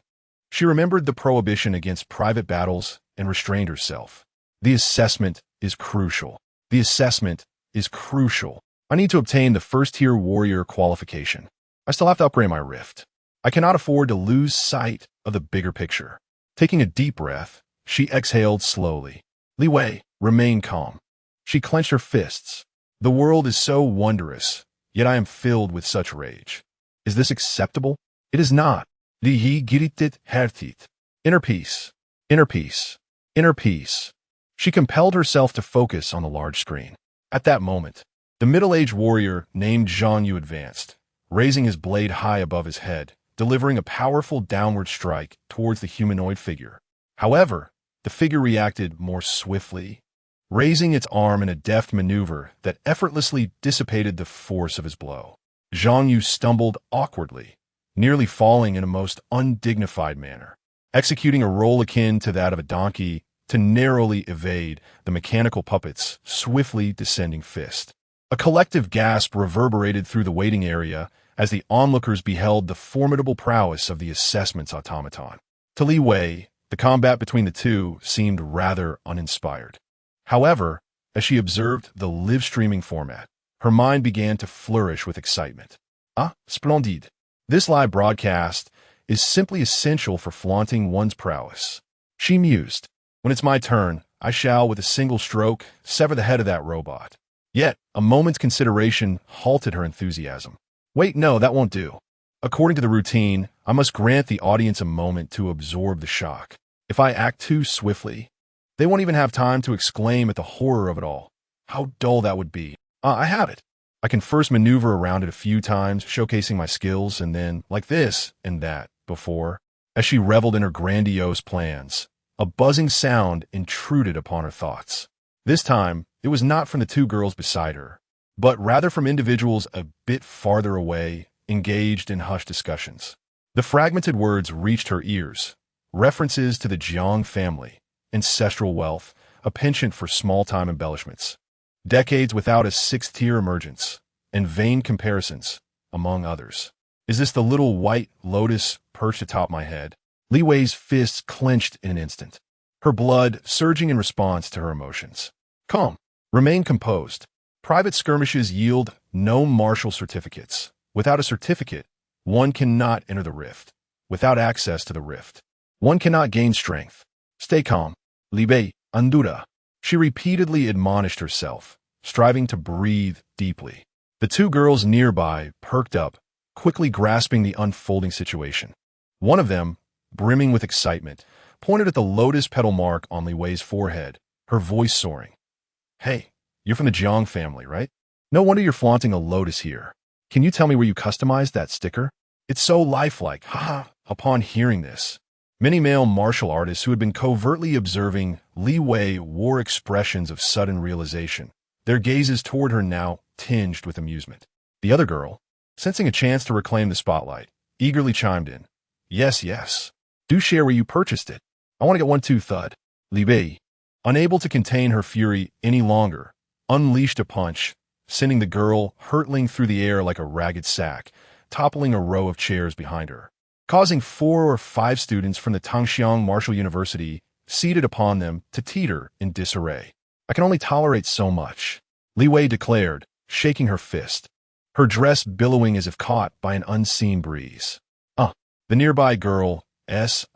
she remembered the prohibition against private battles and restrained herself. The assessment is crucial. The assessment is crucial. I need to obtain the first-tier warrior qualification. I still have to upgrade my rift. I cannot afford to lose sight of the bigger picture. Taking a deep breath, she exhaled slowly. Li Wei, remain calm. She clenched her fists. The world is so wondrous, yet I am filled with such rage. Is this acceptable? It is not. Li Yi gritted härtigt. Inner peace. Inner peace. Inner peace. She compelled herself to focus on the large screen. At that moment, the middle-aged warrior named Zhang Yu advanced, raising his blade high above his head, delivering a powerful downward strike towards the humanoid figure. However, the figure reacted more swiftly, raising its arm in a deft maneuver that effortlessly dissipated the force of his blow. Zhang Yu stumbled awkwardly, nearly falling in a most undignified manner, executing a roll akin to that of a donkey to narrowly evade the mechanical puppet's swiftly descending fist. A collective gasp reverberated through the waiting area as the onlookers beheld the formidable prowess of the assessment's automaton. To Li Wei, the combat between the two seemed rather uninspired. However, as she observed the live-streaming format, her mind began to flourish with excitement. Ah, splendide. This live broadcast is simply essential for flaunting one's prowess. She mused. When it's my turn, I shall, with a single stroke, sever the head of that robot. Yet, a moment's consideration halted her enthusiasm. Wait, no, that won't do. According to the routine, I must grant the audience a moment to absorb the shock. If I act too swiftly, they won't even have time to exclaim at the horror of it all. How dull that would be. I have it. I can first maneuver around it a few times, showcasing my skills, and then, like this and that, before. As she reveled in her grandiose plans, a buzzing sound intruded upon her thoughts. This time, it was not from the two girls beside her, but rather from individuals a bit farther away, engaged in hushed discussions. The fragmented words reached her ears, references to the Jiang family, ancestral wealth, a penchant for small-time embellishments, decades without a sixth-tier emergence, and vain comparisons, among others. Is this the little white lotus perched atop my head? Li Wei's fists clenched in an instant, her blood surging in response to her emotions. Calm. Remain composed. Private skirmishes yield no martial certificates. Without a certificate, one cannot enter the rift. Without access to the rift, one cannot gain strength. Stay calm. Li Wei, Andura. She repeatedly admonished herself, striving to breathe deeply. The two girls nearby perked up, quickly grasping the unfolding situation. One of them, brimming with excitement, pointed at the lotus petal mark on Li Wei's forehead, her voice soaring. Hey, you're from the Jiang family, right? No wonder you're flaunting a lotus here. Can you tell me where you customized that sticker? It's so lifelike, haha. Upon hearing this, many male martial artists who had been covertly observing Li Wei wore expressions of sudden realization, their gazes toward her now tinged with amusement. The other girl, sensing a chance to reclaim the spotlight, eagerly chimed in. Yes, yes. Do share where you purchased it. I want to get 1-2 thud. Li Wei, unable to contain her fury any longer, unleashed a punch, sending the girl hurtling through the air like a ragged sack, toppling a row of chairs behind her, causing 4 or 5 students from the Tangxiang Martial University seated upon them to teeter in disarray. I can only tolerate so much, Li Wei declared, shaking her fist, her dress billowing as if caught by an unseen breeze. The nearby girl's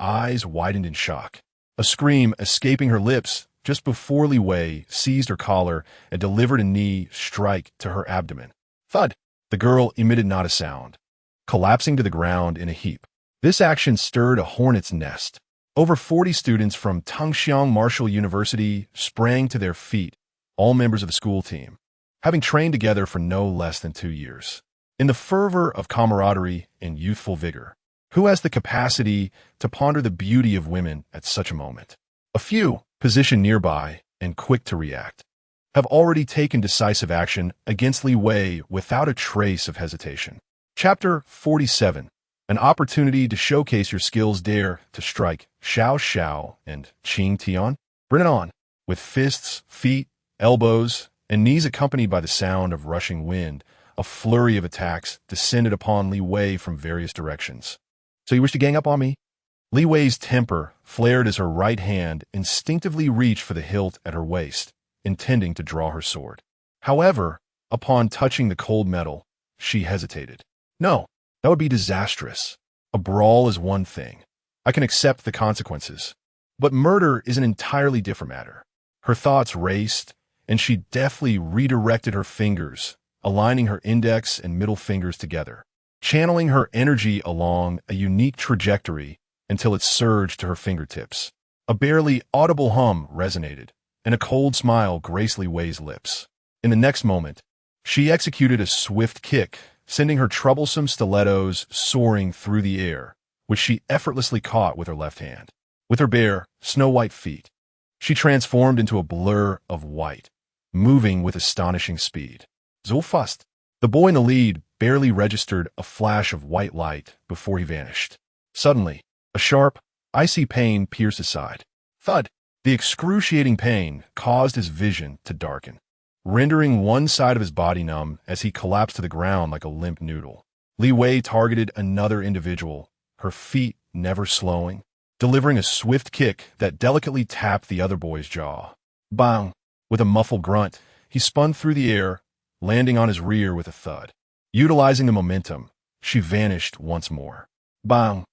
eyes widened in shock, a scream escaping her lips just before Li Wei seized her collar and delivered a knee strike to her abdomen. Thud! The girl emitted not a sound, collapsing to the ground in a heap. This action stirred a hornet's nest. Over 40 students from Tangxiang Martial University sprang to their feet, all members of the school team, having trained together for no less than 2 years. In the fervor of camaraderie and youthful vigor, who has the capacity to ponder the beauty of women at such a moment? A few, positioned nearby and quick to react, have already taken decisive action against Li Wei without a trace of hesitation. Chapter 47. An opportunity to showcase your skills. Dare to strike Xiao Xiao and Qing Tian. Bring it on. With fists, feet, elbows, and knees accompanied by the sound of rushing wind, a flurry of attacks descended upon Li Wei from various directions. So you wish to gang up on me? Li Wei's temper flared as her right hand instinctively reached for the hilt at her waist, intending to draw her sword. However, upon touching the cold metal, she hesitated. No, that would be disastrous. A brawl is one thing. I can accept the consequences. But murder is an entirely different matter. Her thoughts raced, and she deftly redirected her fingers, aligning her index and middle fingers together, channeling her energy along a unique trajectory until it surged to her fingertips. A barely audible hum resonated, and a cold smile graced Li Wei's lips. In the next moment, she executed a swift kick, sending her troublesome stilettos soaring through the air, which she effortlessly caught with her left hand. With her bare, snow-white feet, she transformed into a blur of white, moving with astonishing speed. So fast, the boy in the lead barely registered a flash of white light before he vanished. Suddenly, a sharp, icy pain pierced his side. Thud! The excruciating pain caused his vision to darken, rendering one side of his body numb as he collapsed to the ground like a limp noodle. Li Wei targeted another individual, her feet never slowing, delivering a swift kick that delicately tapped the other boy's jaw. Bang! With a muffled grunt, he spun through the air, landing on his rear with a thud. Utilizing the momentum, she vanished once more. Bang!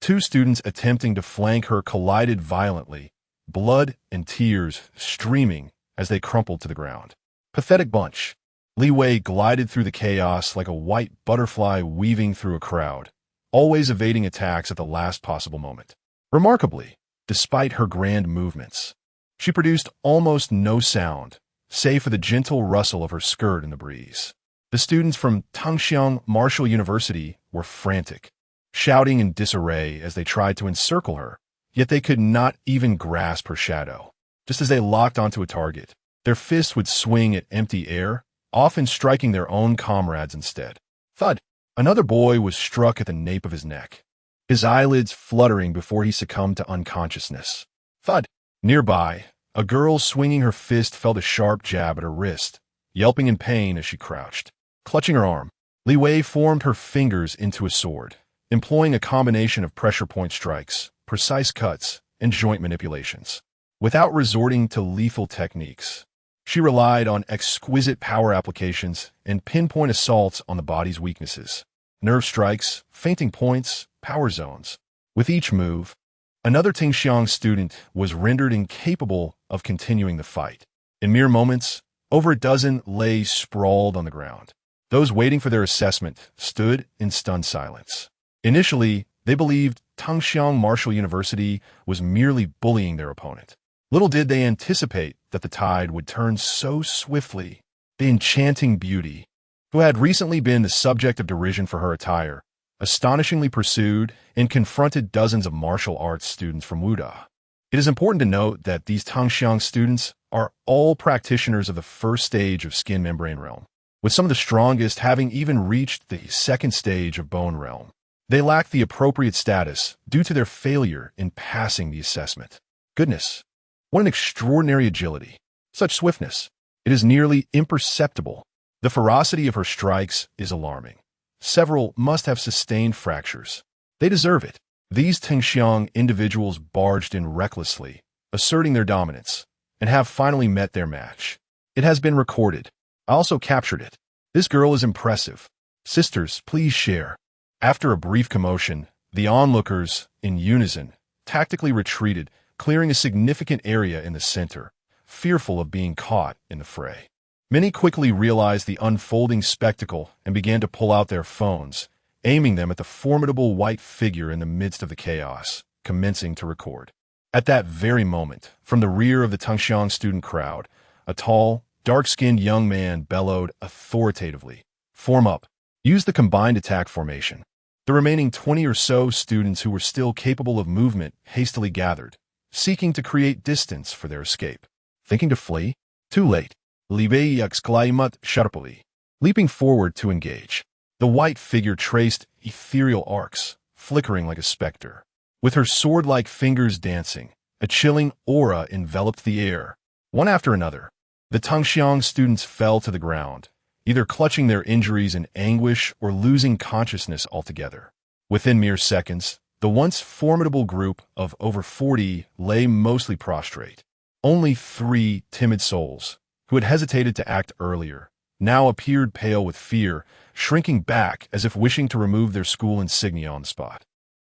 Two students attempting to flank her collided violently, blood and tears streaming as they crumpled to the ground. Pathetic bunch. Li Wei glided through the chaos like a white butterfly weaving through a crowd, always evading attacks at the last possible moment. Remarkably, despite her grand movements, she produced almost no sound, save for the gentle rustle of her skirt in the breeze. The students from Tangxiang Martial University were frantic, shouting in disarray as they tried to encircle her, yet they could not even grasp her shadow. Just as they locked onto a target, their fists would swing at empty air, often striking their own comrades instead. Thud! Another boy was struck at the nape of his neck, his eyelids fluttering before he succumbed to unconsciousness. Thud! Nearby, a girl swinging her fist felt a sharp jab at her wrist, yelping in pain as she crouched. Clutching her arm, Li Wei formed her fingers into a sword, employing a combination of pressure point strikes, precise cuts, and joint manipulations. Without resorting to lethal techniques, she relied on exquisite power applications and pinpoint assaults on the body's weaknesses. Nerve strikes, fainting points, power zones. With each move, another Tangxiang student was rendered incapable of continuing the fight. In mere moments, over a dozen lay sprawled on the ground. Those waiting for their assessment stood in stunned silence. Initially, they believed Tangxiang Martial University was merely bullying their opponent. Little did they anticipate that the tide would turn so swiftly. The enchanting beauty, who had recently been the subject of derision for her attire, astonishingly pursued and confronted dozens of martial arts students from Wu Da. It is important to note that these Tangxiang students are all practitioners of the first stage of skin membrane realm, with some of the strongest having even reached the second stage of bone realm. They lack the appropriate status due to their failure in passing the assessment. Goodness, what an extraordinary agility. Such swiftness. It is nearly imperceptible. The ferocity of her strikes is alarming. Several must have sustained fractures. They deserve it. These Tangxiang individuals barged in recklessly, asserting their dominance, and have finally met their match. It has been recorded. I also captured it. This girl is impressive. Sisters, please share. After a brief commotion, the onlookers, in unison, tactically retreated, clearing a significant area in the center, fearful of being caught in the fray. Many quickly realized the unfolding spectacle and began to pull out their phones, aiming them at the formidable white figure in the midst of the chaos, commencing to record. At that very moment, from the rear of the Tangxiang student crowd, a tall, dark-skinned young man bellowed authoritatively, "Form up. Use the combined attack formation." The remaining 20 or so students who were still capable of movement hastily gathered, seeking to create distance for their escape. Thinking to flee? Too late. Li Wei exclaimed sharply, leaping forward to engage. The white figure traced ethereal arcs, flickering like a specter. With her sword-like fingers dancing, a chilling aura enveloped the air. One after another, the Tangxiang students fell to the ground, either clutching their injuries in anguish or losing consciousness altogether. Within mere seconds, The once formidable group of over 40 lay mostly prostrate. Only 3 timid souls, who had hesitated to act earlier, now appeared pale with fear, shrinking back as if wishing to remove their school insignia on the spot.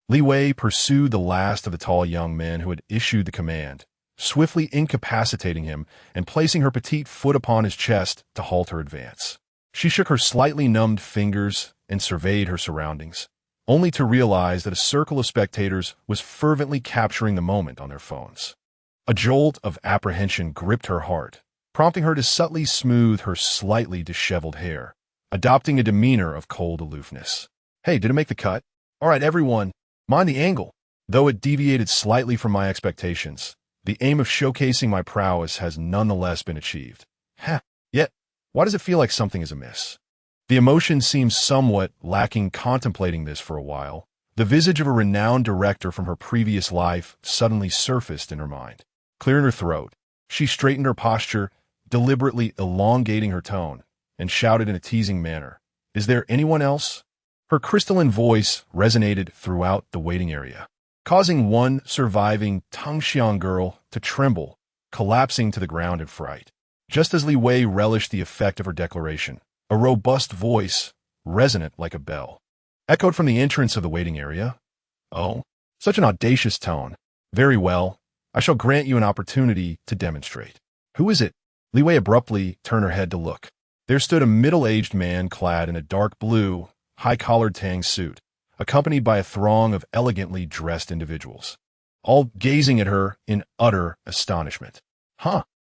Li Wei pursued the last of the tall young men who had issued the command, swiftly incapacitating him and placing her petite foot upon his chest to halt her advance. She shook her slightly numbed fingers and surveyed her surroundings, only to realize that a circle of spectators was fervently capturing the moment on their phones. A jolt of apprehension gripped her heart, prompting her to subtly smooth her slightly disheveled hair, adopting a demeanor of cold aloofness. Hey, did it make the cut? All right, everyone, mind the angle. Though it deviated slightly from my expectations, the aim of showcasing my prowess has nonetheless been achieved. Yet, why does it feel like something is amiss? The emotion seems somewhat lacking. Contemplating this for a while, the visage of a renowned director from her previous life suddenly surfaced in her mind. Clearing her throat, she straightened her posture, deliberately elongating her tone, and shouted in a teasing manner, "Is there anyone else?" Her crystalline voice resonated throughout the waiting area, causing one surviving Tangxiang girl to tremble, collapsing to the ground in fright. Just as Li Wei relished the effect of her declaration, a robust voice, resonant like a bell, echoed from the entrance of the waiting area. "Oh, such an audacious tone. Very well, I shall grant you an opportunity to demonstrate." "Who is it?" Li Wei abruptly turned her head to look. There stood a middle-aged man clad in a dark blue, high-collared tang suit, accompanied by a throng of elegantly dressed individuals, all gazing at her in utter astonishment.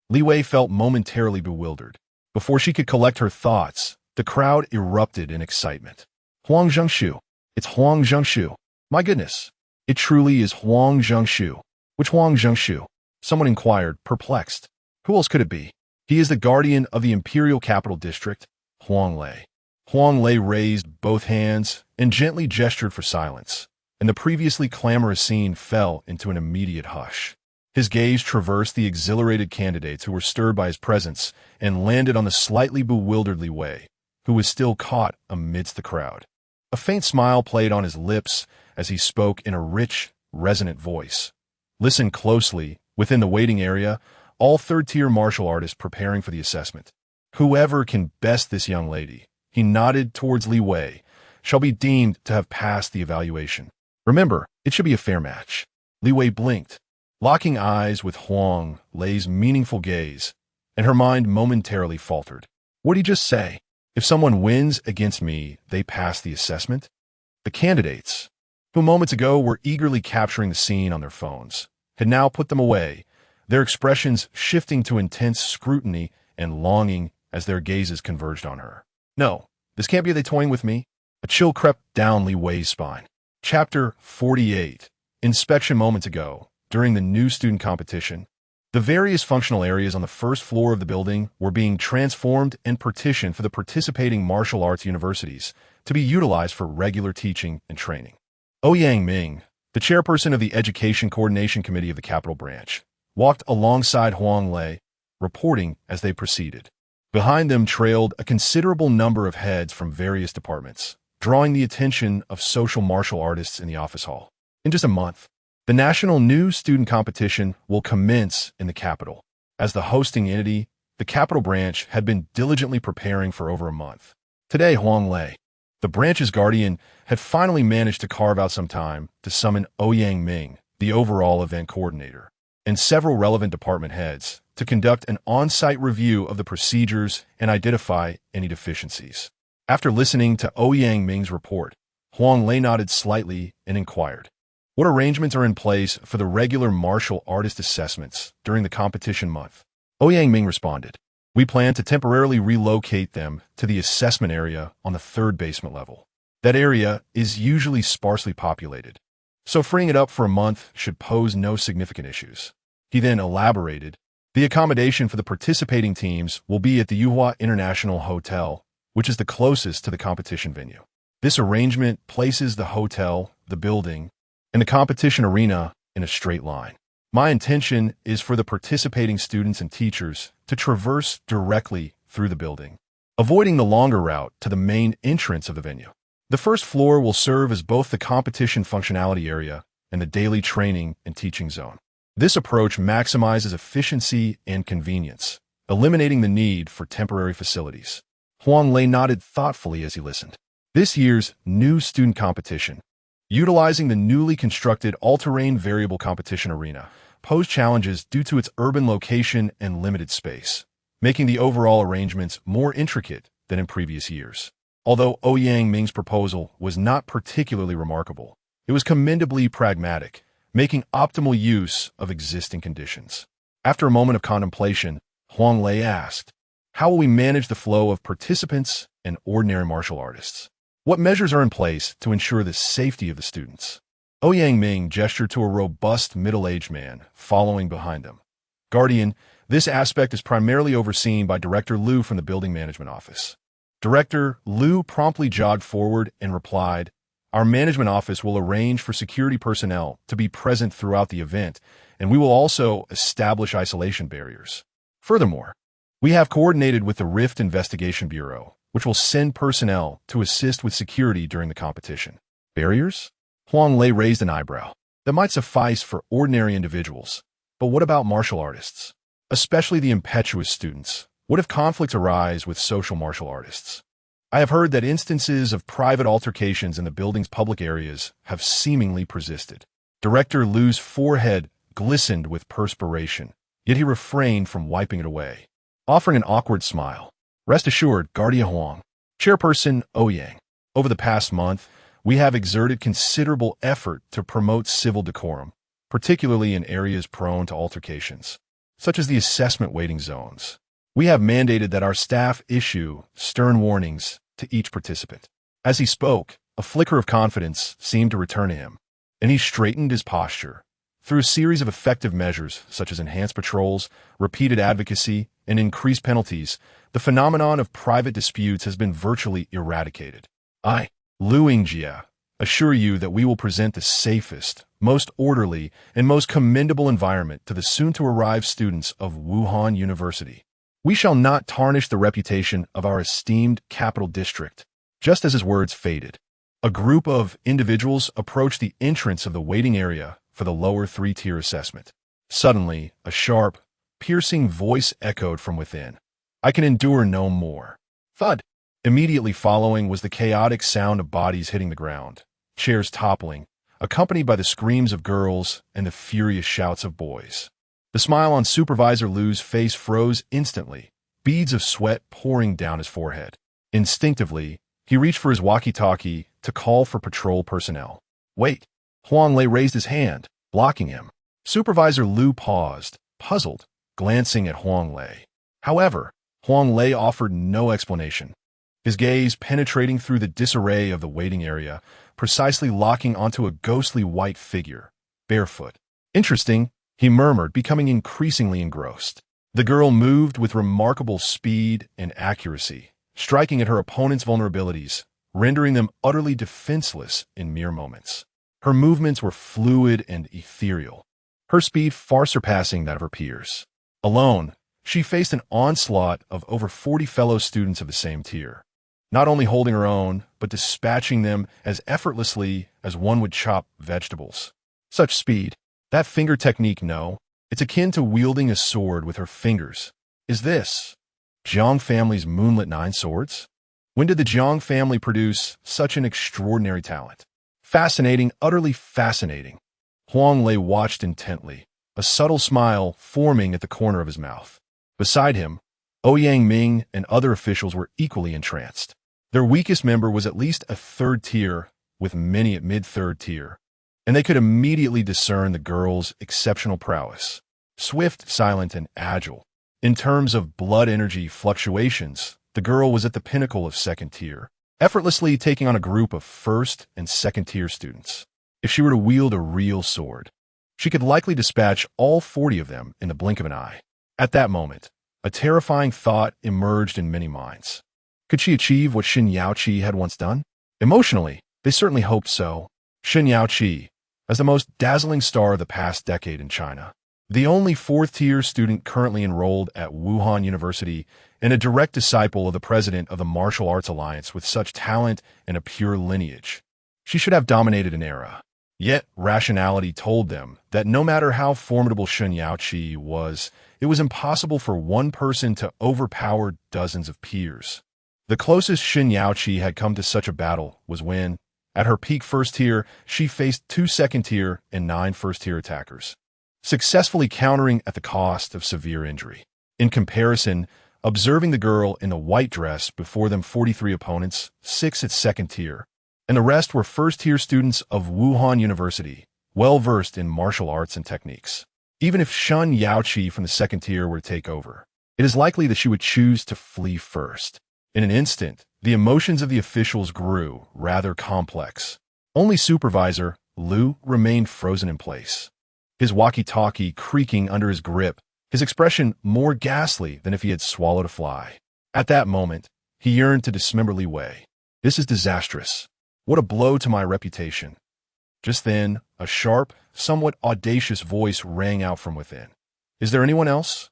Li Wei felt momentarily bewildered. Before she could collect her thoughts, the crowd erupted in excitement. "Huang Zhengshu! It's Huang Zhengshu! My goodness! It truly is Huang Zhengshu! Which Huang Zhengshu?" Someone inquired, perplexed. "Who else could it be? He is the guardian of the Imperial Capital District, Huang Lei." Huang Lei raised both hands and gently gestured for silence, and the previously clamorous scene fell into an immediate hush. His gaze traversed the exhilarated candidates who were stirred by his presence and landed on the slightly bewildered Li Wei, who was still caught amidst the crowd. A faint smile played on his lips as he spoke in a rich, resonant voice. "Listen closely. Within the waiting area, all third-tier martial artists preparing for the assessment. Whoever can best this young lady," he nodded towards Li Wei, "shall be deemed to have passed the evaluation. Remember, it should be a fair match." Li Wei blinked, locking eyes with Huang Lei's meaningful gaze, and her mind momentarily faltered. What did he just say? If someone wins against me, they pass the assessment? The candidates, who moments ago were eagerly capturing the scene on their phones, had now put them away, their expressions shifting to intense scrutiny and longing as their gazes converged on her. "No, this can't be they toying with me." A chill crept down Li Wei's spine. Chapter 48. Inspection. Moments ago, during the new student competition, the various functional areas on the first floor of the building were being transformed and partitioned for the participating martial arts universities to be utilized for regular teaching and training. Ouyang Ming, the chairperson of the Education Coordination Committee of the Capital Branch, walked alongside Huang Lei, reporting as they proceeded. Behind them trailed a considerable number of heads from various departments, drawing the attention of social martial artists in the office hall. In just a month, the national new student competition will commence in the capital. As the hosting entity, the Capital Branch had been diligently preparing for over a month. Today, Huang Lei, the branch's guardian, had finally managed to carve out some time to summon Ouyang Ming, the overall event coordinator, and several relevant department heads to conduct an on-site review of the procedures and identify any deficiencies. After listening to Ouyang Ming's report, Huang Lei nodded slightly and inquired, "What arrangements are in place for the regular martial artist assessments during the competition month?" Ouyang Ming responded, "We plan to temporarily relocate them to the assessment area on the third basement level. That area is usually sparsely populated, so freeing it up for a month should pose no significant issues." He then elaborated, "The accommodation for the participating teams will be at the Yuhua International Hotel, which is the closest to the competition venue. This arrangement places the hotel, the building, and the competition arena in a straight line. My intention is for the participating students and teachers to traverse directly through the building, avoiding the longer route to the main entrance of the venue. The first floor will serve as both the competition functionality area and the daily training and teaching zone. This approach maximizes efficiency and convenience, eliminating the need for temporary facilities. Huang Lei nodded thoughtfully as he listened. This year's new student competition, utilizing the newly constructed all-terrain variable competition arena, posed challenges due to its urban location and limited space, making the overall arrangements more intricate than in previous years. Although Ouyang Ming's proposal was not particularly remarkable, it was commendably pragmatic, making optimal use of existing conditions. After a moment of contemplation, Huang Lei asked, "How will we manage the flow of participants and ordinary martial artists? What measures are in place to ensure the safety of the students?" Ouyang Ming gestured to a robust middle-aged man following behind them. "Guardian, this aspect is primarily overseen by Director Liu from the Building Management Office." Director Liu promptly jogged forward and replied, "Our management office will arrange for security personnel to be present throughout the event, and we will also establish isolation barriers. Furthermore, we have coordinated with the Rift Investigation Bureau, which will send personnel to assist with security during the competition." Barriers? Huang Lei raised an eyebrow. That might suffice for ordinary individuals, but what about martial artists? Especially the impetuous students. What if conflicts arise with social martial artists? I have heard that instances of private altercations in the building's public areas have seemingly persisted. Director Liu's forehead glistened with perspiration, yet he refrained from wiping it away, offering an awkward smile. "Rest assured, Guardian Huang, Chairperson Ouyang, over the past month, we have exerted considerable effort to promote civil decorum, particularly in areas prone to altercations, such as the assessment waiting zones. We have mandated that our staff issue stern warnings to each participant." As he spoke, a flicker of confidence seemed to return to him, and he straightened his posture. Through a series of effective measures, such as enhanced patrols, repeated advocacy, and increased penalties, the phenomenon of private disputes has been virtually eradicated. I, Liu Yingjia, assure you that we will present the safest, most orderly, and most commendable environment to the soon-to-arrive students of Wuhan University. We shall not tarnish the reputation of our esteemed capital district. Just as his words faded, a group of individuals approached the entrance of the waiting area for the lower three-tier assessment. Suddenly, a sharp, piercing voice echoed from within. "I can endure no more." Thud! Immediately following was the chaotic sound of bodies hitting the ground, chairs toppling, accompanied by the screams of girls and the furious shouts of boys. The smile on Supervisor Liu's face froze instantly, beads of sweat pouring down his forehead. Instinctively, he reached for his walkie-talkie to call for patrol personnel. "Wait!" Huang Lei raised his hand, blocking him. Supervisor Liu paused, puzzled, glancing at Huang Lei. However, Huang Lei offered no explanation, his gaze penetrating through the disarray of the waiting area, precisely locking onto a ghostly white figure, barefoot. "Interesting," he murmured, becoming increasingly engrossed. The girl moved with remarkable speed and accuracy, striking at her opponent's vulnerabilities, rendering them utterly defenseless in mere moments. Her movements were fluid and ethereal, her speed far surpassing that of her peers. Alone, she faced an onslaught of over 40 fellow students of the same tier, not only holding her own, but dispatching them as effortlessly as one would chop vegetables. Such speed! That finger technique, no. It's akin to wielding a sword with her fingers. Is this Jiang family's moonlit 9 swords? When did the Jiang family produce such an extraordinary talent? Fascinating, utterly fascinating. Huang Lei watched intently, a subtle smile forming at the corner of his mouth. Beside him, Ouyang Ming and other officials were equally entranced. Their weakest member was at least a 3rd tier, with many at mid-3rd tier, and they could immediately discern the girl's exceptional prowess. Swift, silent, and agile. In terms of blood energy fluctuations, the girl was at the pinnacle of 2nd tier, effortlessly taking on a group of 1st and 2nd tier students. If she were to wield a real sword, she could likely dispatch all 40 of them in the blink of an eye. At that moment, a terrifying thought emerged in many minds. Could she achieve what Xin Yaoqi had once done? Emotionally, they certainly hoped so. Xin Yaoqi, as the most dazzling star of the past decade in China, the only fourth-tier student currently enrolled at Wuhan University and a direct disciple of the president of the Martial Arts Alliance with such talent and a pure lineage. She should have dominated an era. Yet, rationality told them that no matter how formidable Shun Yaoqi was, it was impossible for one person to overpower dozens of peers. The closest Shun Yaoqi had come to such a battle was when, at her peak first tier, she faced 2 second-tier and 9 first-tier attackers, successfully countering at the cost of severe injury. In comparison, observing the girl in the white dress before them 43 opponents, 6 at second tier, and the rest were first-tier students of Wuhan University, well-versed in martial arts and techniques. Even if Shun Yaoqi from the second tier were to take over, it is likely that she would choose to flee first. In an instant, the emotions of the officials grew rather complex. Only Supervisor Liu remained frozen in place, his walkie-talkie creaking under his grip, his expression more ghastly than if he had swallowed a fly. At that moment, he yearned to dismember Li Wei. This is disastrous. What a blow to my reputation. Just then, a sharp, somewhat audacious voice rang out from within. Is there anyone else?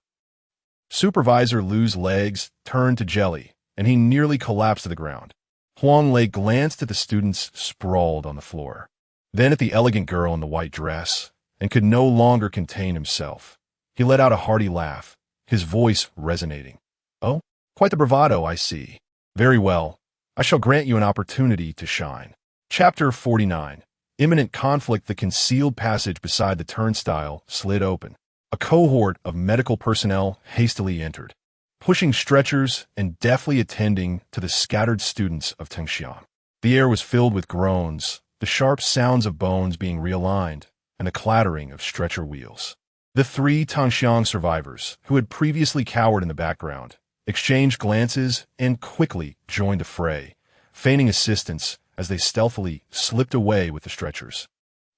Supervisor Liu's legs turned to jelly, and he nearly collapsed to the ground. Huang Lei glanced at the students sprawled on the floor, then at the elegant girl in the white dress, and could no longer contain himself. He let out a hearty laugh, his voice resonating. Oh, quite the bravado, I see. Very well. I shall grant you an opportunity to shine. Chapter 49. Imminent conflict. The concealed passage beside the turnstile slid open. A cohort of medical personnel hastily entered, pushing stretchers and deftly attending to the scattered students of Tengxiang. The air was filled with groans, the sharp sounds of bones being realigned, and the clattering of stretcher wheels. The 3 Tengxiang survivors, who had previously cowered in the background, exchanged glances and quickly joined the fray, feigning assistance as they stealthily slipped away with the stretchers.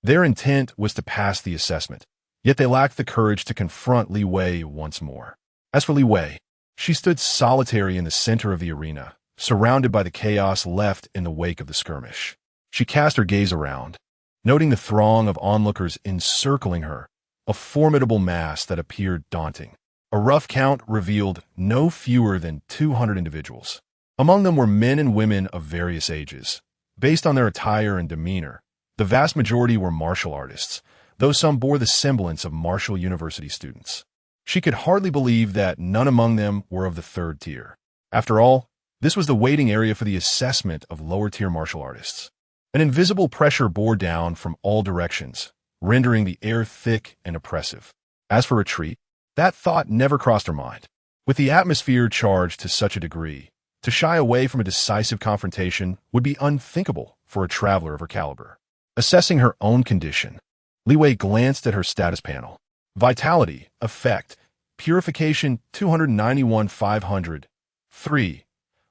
Their intent was to pass the assessment, yet they lacked the courage to confront Li Wei once more. As for Li Wei, she stood solitary in the center of the arena, surrounded by the chaos left in the wake of the skirmish. She cast her gaze around, noting the throng of onlookers encircling her, a formidable mass that appeared daunting. A rough count revealed no fewer than 200 individuals. Among them were men and women of various ages. Based on their attire and demeanor, the vast majority were martial artists, though some bore the semblance of martial university students. She could hardly believe that none among them were of the third tier. After all, this was the waiting area for the assessment of lower-tier martial artists. An invisible pressure bore down from all directions, rendering the air thick and oppressive. As for retreat, that thought never crossed her mind. With the atmosphere charged to such a degree, to shy away from a decisive confrontation would be unthinkable for a traveler of her caliber. Assessing her own condition, Li Wei glanced at her status panel. Vitality, Effect, Purification 291,500. 3.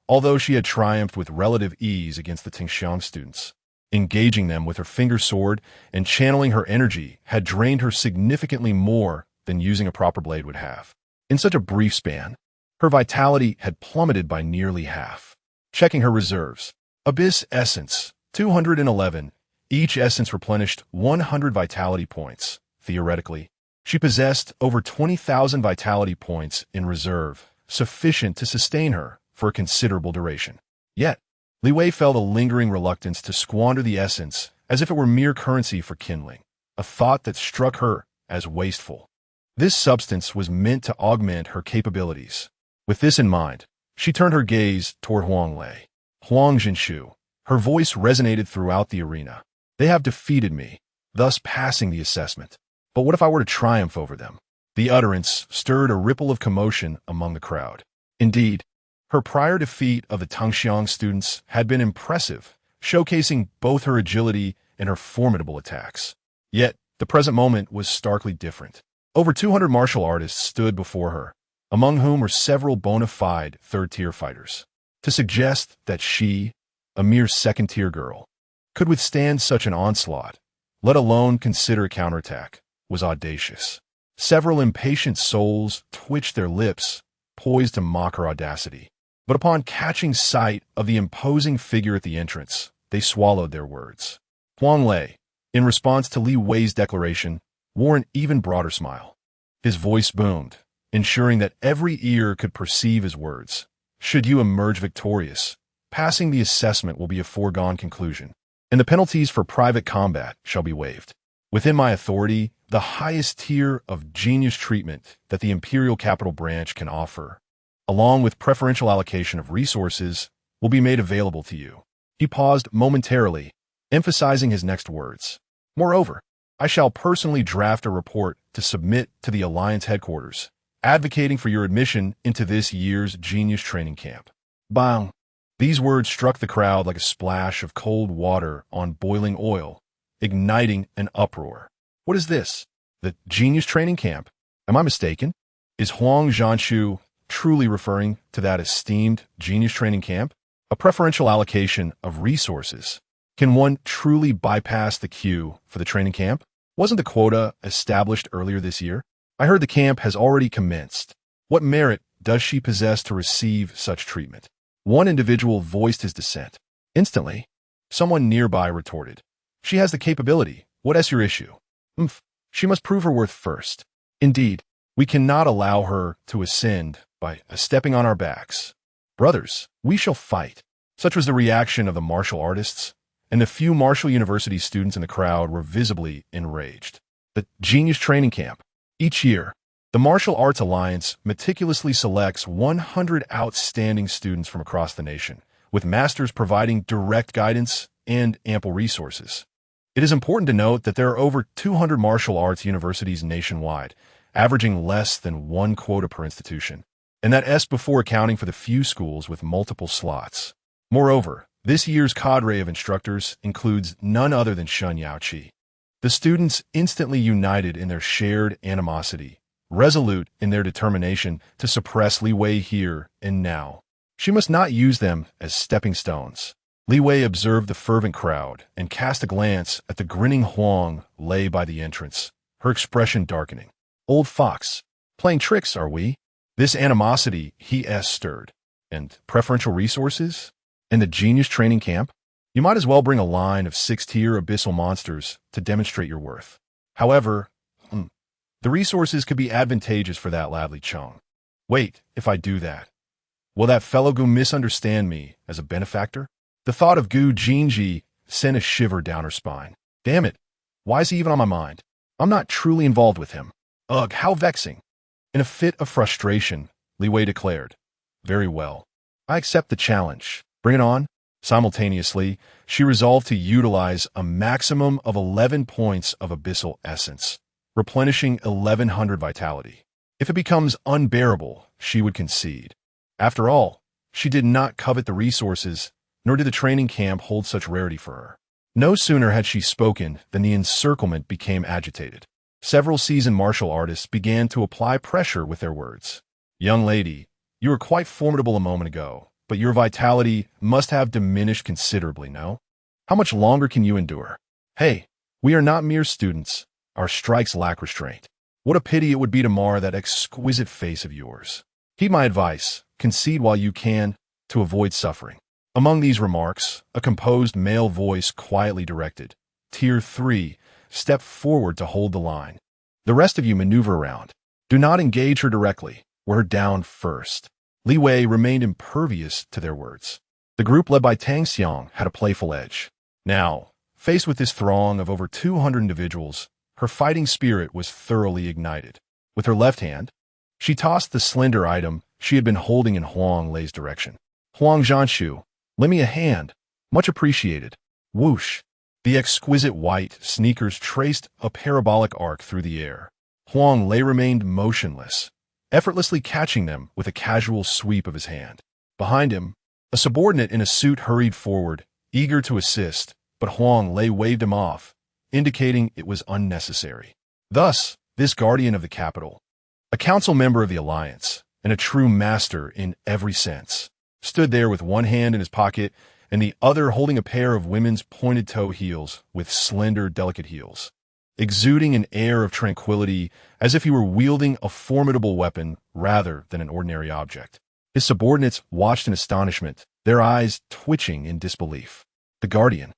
Although she had triumphed with relative ease against the Tengxiang students, engaging them with her finger sword and channeling her energy had drained her significantly more than using a proper blade would have. In such a brief span, her vitality had plummeted by nearly half. Checking her reserves. Abyss Essence, 211. Each essence replenished 100 vitality points. Theoretically, she possessed over 20,000 vitality points in reserve, sufficient to sustain her for a considerable duration. Yet, Li Wei felt a lingering reluctance to squander the essence as if it were mere currency for kindling, a thought that struck her as wasteful. This substance was meant to augment her capabilities. With this in mind, she turned her gaze toward Huang Lei. Huang Jinshu, her voice resonated throughout the arena. They have defeated me, thus passing the assessment. But what if I were to triumph over them? The utterance stirred a ripple of commotion among the crowd. Indeed, her prior defeat of the Tengxiang students had been impressive, showcasing both her agility and her formidable attacks. Yet, the present moment was starkly different. Over 200 martial artists stood before her, among whom were several bona fide third-tier fighters. To suggest that she, a mere second-tier girl, could withstand such an onslaught, let alone consider a counterattack, was audacious. Several impatient souls twitched their lips, poised to mock her audacity. But upon catching sight of the imposing figure at the entrance, they swallowed their words. Huang Lei, in response to Li Wei's declaration, wore an even broader smile. His voice boomed, ensuring that every ear could perceive his words. Should you emerge victorious, passing the assessment will be a foregone conclusion, and the penalties for private combat shall be waived. Within my authority, the highest tier of genius treatment that the Imperial Capital Branch can offer, along with preferential allocation of resources, will be made available to you. He paused momentarily, emphasizing his next words. Moreover, I shall personally draft a report to submit to the Alliance headquarters, advocating for your admission into this year's Genius Training Camp. Bang! These words struck the crowd like a splash of cold water on boiling oil, igniting an uproar. What is this? The Genius Training Camp? Am I mistaken? Is Huang Zhanshu truly referring to that esteemed Genius Training Camp? A preferential allocation of resources. Can one truly bypass the queue for the training camp? Wasn't the quota established earlier this year? I heard the camp has already commenced. What merit does she possess to receive such treatment? One individual voiced his dissent. Instantly, someone nearby retorted. She has the capability. What is your issue? She must prove her worth first. Indeed, we cannot allow her to ascend by stepping on our backs. Brothers, we shall fight. Such was the reaction of the martial artists, and the few Martial University students in the crowd were visibly enraged. The Genius Training Camp. Each year, the Martial Arts Alliance meticulously selects 100 outstanding students from across the nation, with masters providing direct guidance and ample resources. It is important to note that there are over 200 martial arts universities nationwide, averaging less than one quota per institution, and that is before accounting for the few schools with multiple slots. Moreover, this year's cadre of instructors includes none other than Shun Yaoqi. The students instantly united in their shared animosity, resolute in their determination to suppress Li Wei here and now. She must not use them as stepping stones. Li Wei observed the fervent crowd and cast a glance at the grinning Huang lay by the entrance, her expression darkening. Old fox, playing tricks, are we? This animosity he stirred. And preferential resources? And the Genius Training Camp? You might as well bring a line of 6-tier abyssal monsters to demonstrate your worth. However, the resources could be advantageous for that Lavely Chong. Wait, if I do that, will that fellow Gu misunderstand me as a benefactor? The thought of Gu Jinji sent a shiver down her spine. Damn it, why is he even on my mind? I'm not truly involved with him. Ugh, how vexing. In a fit of frustration, Li Wei declared, Very well. I accept the challenge. Bring it on. Simultaneously, she resolved to utilize a maximum of 11 points of abyssal essence, replenishing 1100 vitality. If it becomes unbearable, she would concede. After all, she did not covet the resources, nor did the training camp hold such rarity for her. No sooner had she spoken than the encirclement became agitated. Several seasoned martial artists began to apply pressure with their words. Young lady, you were quite formidable a moment ago, but your vitality must have diminished considerably, no? How much longer can you endure? Hey, we are not mere students. Our strikes lack restraint. What a pity it would be to mar that exquisite face of yours. Heed my advice, concede while you can, to avoid suffering. Among these remarks, a composed male voice quietly directed, Tier 3, step forward to hold the line. The rest of you maneuver around. Do not engage her directly. Wear her down first. Li Wei remained impervious to their words. The group led by Tang Xiang had a playful edge. Now, faced with this throng of over 200 individuals, her fighting spirit was thoroughly ignited. With her left hand, she tossed the slender item she had been holding in Huang Lei's direction. Huang Zhanshu, lend me a hand. Much appreciated. Whoosh. The exquisite white sneakers traced a parabolic arc through the air. Huang Lei remained motionless, effortlessly catching them with a casual sweep of his hand. Behind him, a subordinate in a suit hurried forward, eager to assist, but Huang Lei waved him off, indicating it was unnecessary. Thus, this guardian of the capital, a council member of the Alliance, and a true master in every sense, stood there with one hand in his pocket and the other holding a pair of women's pointed-toe heels with slender, delicate heels, exuding an air of tranquility as if he were wielding a formidable weapon rather than an ordinary object. His subordinates watched in astonishment, their eyes twitching in disbelief. The guardian,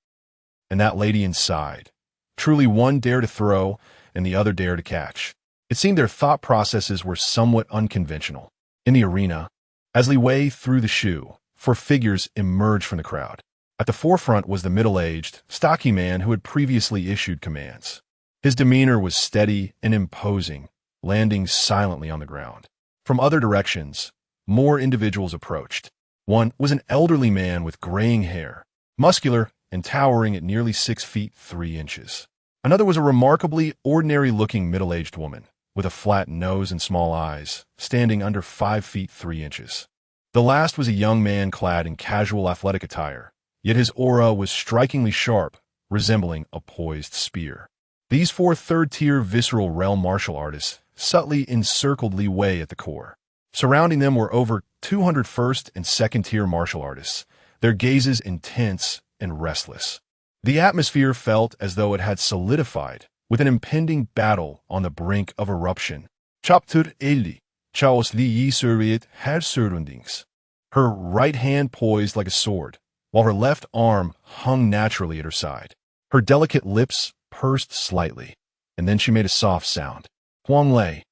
and that lady inside. Truly one dare to throw, and the other dare to catch. It seemed their thought processes were somewhat unconventional. In the arena, as Li Wei threw the shoe, four figures emerged from the crowd. At the forefront was the middle-aged, stocky man who had previously issued commands. His demeanor was steady and imposing, landing silently on the ground. From other directions, more individuals approached. One was an elderly man with graying hair, muscular and towering at nearly 6 feet 3 inches. Another was a remarkably ordinary-looking middle-aged woman, with a flat nose and small eyes, standing under 5 feet 3 inches. The last was a young man clad in casual athletic attire, yet his aura was strikingly sharp, resembling a poised spear. These four third-tier visceral realm martial artists subtly encircled Li Wei at the core. Surrounding them were over 200 first- and second-tier martial artists, their gazes intense and restless. The atmosphere felt as though it had solidified, with an impending battle on the brink of eruption. Chapter 80. Chaos Li Serviet Herr Surundings. Her right hand poised like a sword, while her left arm hung naturally at her side. Her delicate lips pursed slightly, and then she made a soft sound. Huang Lei.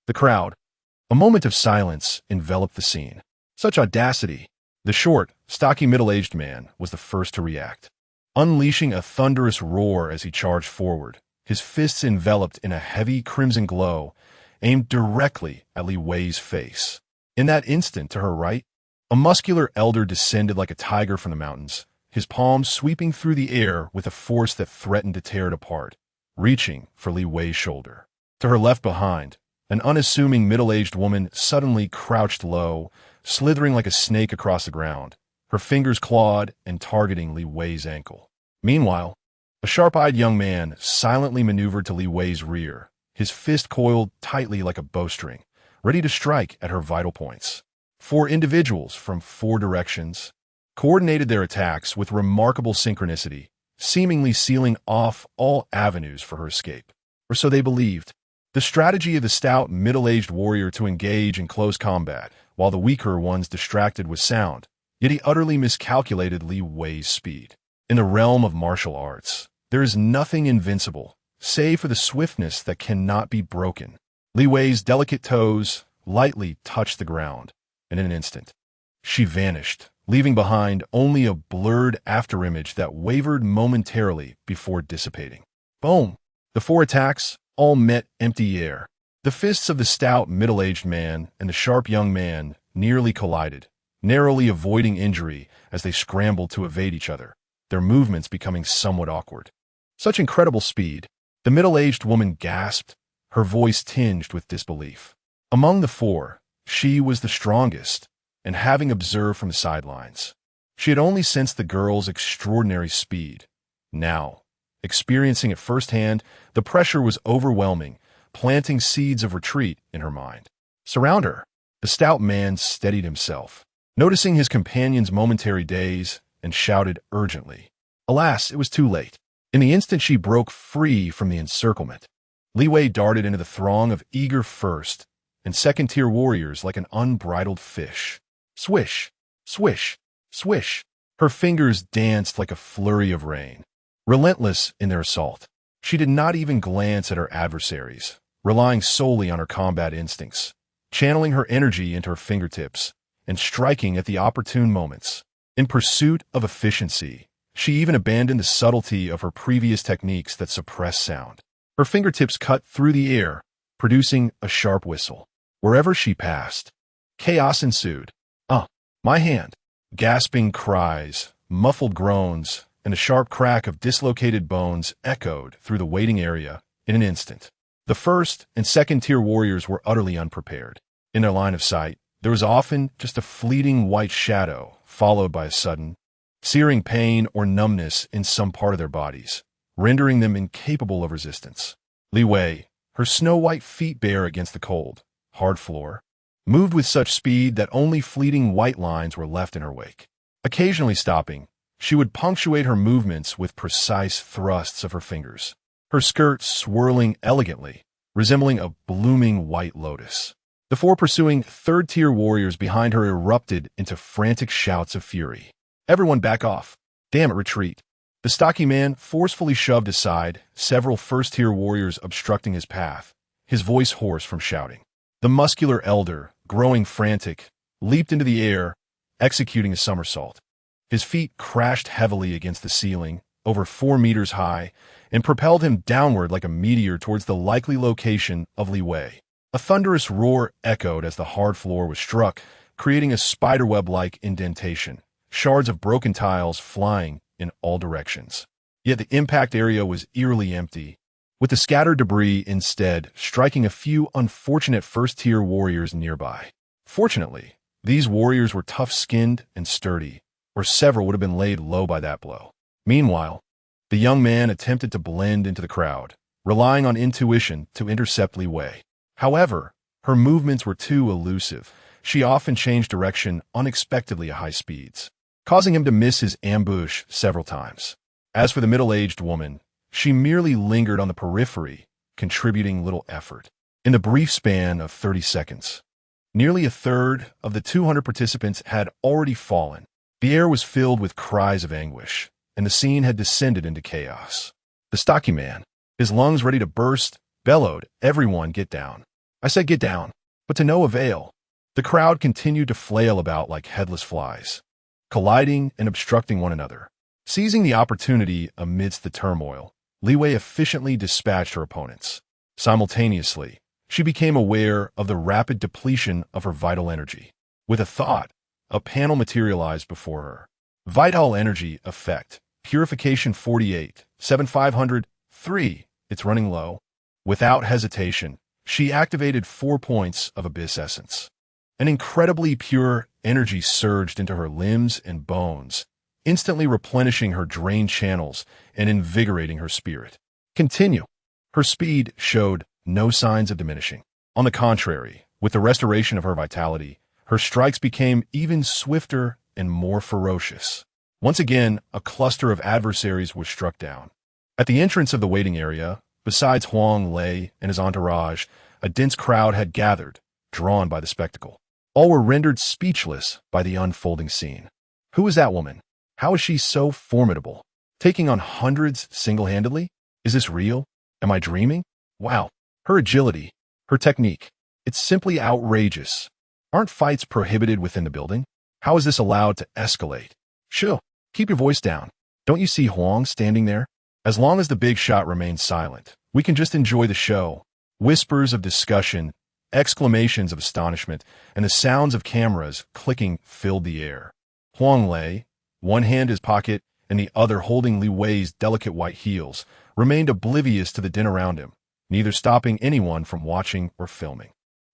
The crowd. A moment of silence enveloped the scene. Such audacity! The short, stocky middle-aged man was the first to react. Unleashing a thunderous roar as he charged forward, his fists enveloped in a heavy crimson glow, aimed directly at Li Wei's face. In that instant, to her right, a muscular elder descended like a tiger from the mountains, his palms sweeping through the air with a force that threatened to tear it apart, reaching for Li Wei's shoulder. To her left behind, an unassuming middle-aged woman suddenly crouched low, slithering like a snake across the ground, her fingers clawed and targeting Li Wei's ankle. Meanwhile, a sharp-eyed young man silently maneuvered to Li Wei's rear, his fist coiled tightly like a bowstring, ready to strike at her vital points. 4 individuals from 4 directions coordinated their attacks with remarkable synchronicity, seemingly sealing off all avenues for her escape. Or so they believed. The strategy of the stout, middle-aged warrior to engage in close combat, while the weaker ones distracted was sound, yet he utterly miscalculated Li Wei's speed. In the realm of martial arts, there is nothing invincible, save for the swiftness that cannot be broken. Li Wei's delicate toes lightly touched the ground, and in an instant, she vanished, leaving behind only a blurred afterimage that wavered momentarily before dissipating. Boom! The 4 attacks all met empty air. The fists of the stout, middle-aged man and the sharp young man nearly collided, narrowly avoiding injury as they scrambled to evade each other, their movements becoming somewhat awkward. Such incredible speed! The middle-aged woman gasped, her voice tinged with disbelief. Among the 4, she was the strongest, and having observed from the sidelines, she had only sensed the girl's extraordinary speed. Now, experiencing it firsthand, the pressure was overwhelming, planting seeds of retreat in her mind. Surround her. The stout man steadied himself, noticing his companion's momentary daze, and shouted urgently. Alas, it was too late. In the instant she broke free from the encirclement, Li Wei darted into the throng of eager first- and second-tier warriors like an unbridled fish. Swish, swish, swish. Her fingers danced like a flurry of rain. Relentless in their assault, she did not even glance at her adversaries, relying solely on her combat instincts, channeling her energy into her fingertips, and striking at the opportune moments. In pursuit of efficiency, she even abandoned the subtlety of her previous techniques that suppress sound. Her fingertips cut through the air, producing a sharp whistle. Wherever she passed, chaos ensued. My hand! Gasping cries, muffled groans, and the sharp crack of dislocated bones echoed through the waiting area in an instant. The first- and second-tier warriors were utterly unprepared. In their line of sight, there was often just a fleeting white shadow, followed by a sudden, searing pain or numbness in some part of their bodies, rendering them incapable of resistance. Li Wei, her snow-white feet bare against the cold, hard floor, moved with such speed that only fleeting white lines were left in her wake. Occasionally stopping, she would punctuate her movements with precise thrusts of her fingers, her skirt swirling elegantly, resembling a blooming white lotus. The 4 pursuing third-tier warriors behind her erupted into frantic shouts of fury. Everyone back off. Damn it, retreat. The stocky man forcefully shoved aside several first-tier warriors obstructing his path, his voice hoarse from shouting. The muscular elder, growing frantic, leaped into the air, executing a somersault. His feet crashed heavily against the ceiling, over 4 meters high, and propelled him downward like a meteor towards the likely location of Li Wei. A thunderous roar echoed as the hard floor was struck, creating a spiderweb-like indentation, shards of broken tiles flying in all directions. Yet the impact area was eerily empty, with the scattered debris instead striking a few unfortunate first-tier warriors nearby. Fortunately, these warriors were tough-skinned and sturdy, or several would have been laid low by that blow. Meanwhile, the young man attempted to blend into the crowd, relying on intuition to intercept Li Wei. However, her movements were too elusive. She often changed direction unexpectedly at high speeds, causing him to miss his ambush several times. As for the middle-aged woman, she merely lingered on the periphery, contributing little effort. In the brief span of 30 seconds, nearly a third of the 200 participants had already fallen. The air was filled with cries of anguish, and the scene had descended into chaos. The stocky man, his lungs ready to burst, bellowed, "Everyone get down. I said get down." But to no avail. The crowd continued to flail about like headless flies, colliding and obstructing one another. Seizing the opportunity amidst the turmoil, Li Wei efficiently dispatched her opponents. Simultaneously, she became aware of the rapid depletion of her vital energy. With a thought, a panel materialized before her. Vital energy effect. Purification 48, 7503. It's running low. Without hesitation, she activated 4 points of Abyss Essence. An incredibly pure energy surged into her limbs and bones, instantly replenishing her drained channels and invigorating her spirit. Continue. Her speed showed no signs of diminishing. On the contrary, with the restoration of her vitality, her strikes became even swifter and more ferocious. Once again, a cluster of adversaries was struck down. At the entrance of the waiting area, besides Huang Lei and his entourage, a dense crowd had gathered, drawn by the spectacle. All were rendered speechless by the unfolding scene. Who is that woman? How is she so formidable? Taking on hundreds single-handedly? Is this real? Am I dreaming? Wow. Her agility, her technique. It's simply outrageous. Aren't fights prohibited within the building? How is this allowed to escalate? Shoo, keep your voice down. Don't you see Huang standing there? As long as the big shot remains silent, we can just enjoy the show. Whispers of discussion, exclamations of astonishment, and the sounds of cameras clicking filled the air. Huang Lei, one hand in his pocket and the other holding Li Wei's delicate white heels, remained oblivious to the din around him, neither stopping anyone from watching or filming.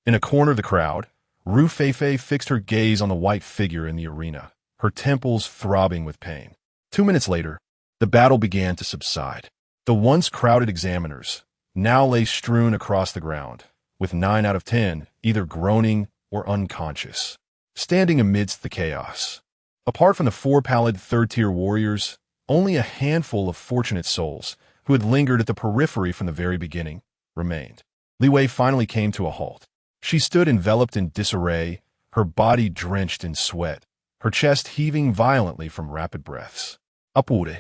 In a corner of the crowd, Ru Feifei fixed her gaze on the white figure in the arena, her temples throbbing with pain. 2 minutes later, the battle began to subside. The once crowded examiners now lay strewn across the ground, with 9 out of 10 either groaning or unconscious, standing amidst the chaos. Apart from the 4 pallid third-tier warriors, only a handful of fortunate souls, who had lingered at the periphery from the very beginning, remained. Li Wei finally came to a halt. She stood enveloped in disarray, her body drenched in sweat, her chest heaving violently from rapid breaths. Upward,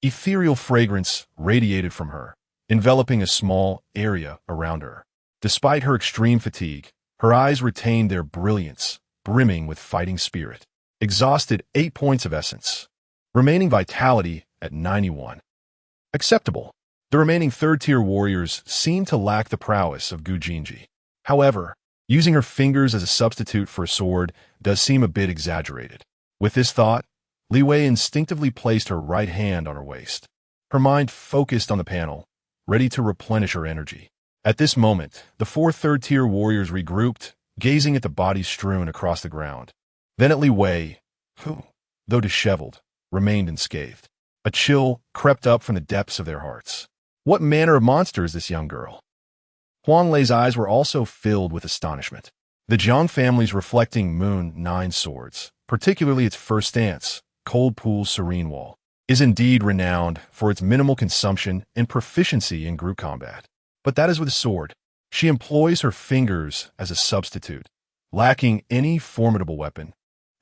ethereal fragrance radiated from her, enveloping a small area around her. Despite her extreme fatigue, her eyes retained their brilliance, brimming with fighting spirit. Exhausted 8 points of essence, remaining vitality at 91. Acceptable. The remaining third-tier warriors seemed to lack the prowess of Gu Jinji. However, using her fingers as a substitute for a sword does seem a bit exaggerated. With this thought, Li Wei instinctively placed her right hand on her waist. Her mind focused on the panel, ready to replenish her energy. At this moment, the 4 third-tier warriors regrouped, gazing at the bodies strewn across the ground. Then at Li Wei, who, though disheveled, remained unscathed. A chill crept up from the depths of their hearts. What manner of monster is this young girl? Huang Lei's eyes were also filled with astonishment. The Jiang family's reflecting moon 9 swords, particularly its first stance, Cold Pool Serene Wall, is indeed renowned for its minimal consumption and proficiency in group combat. But that is with a sword. She employs her fingers as a substitute, lacking any formidable weapon,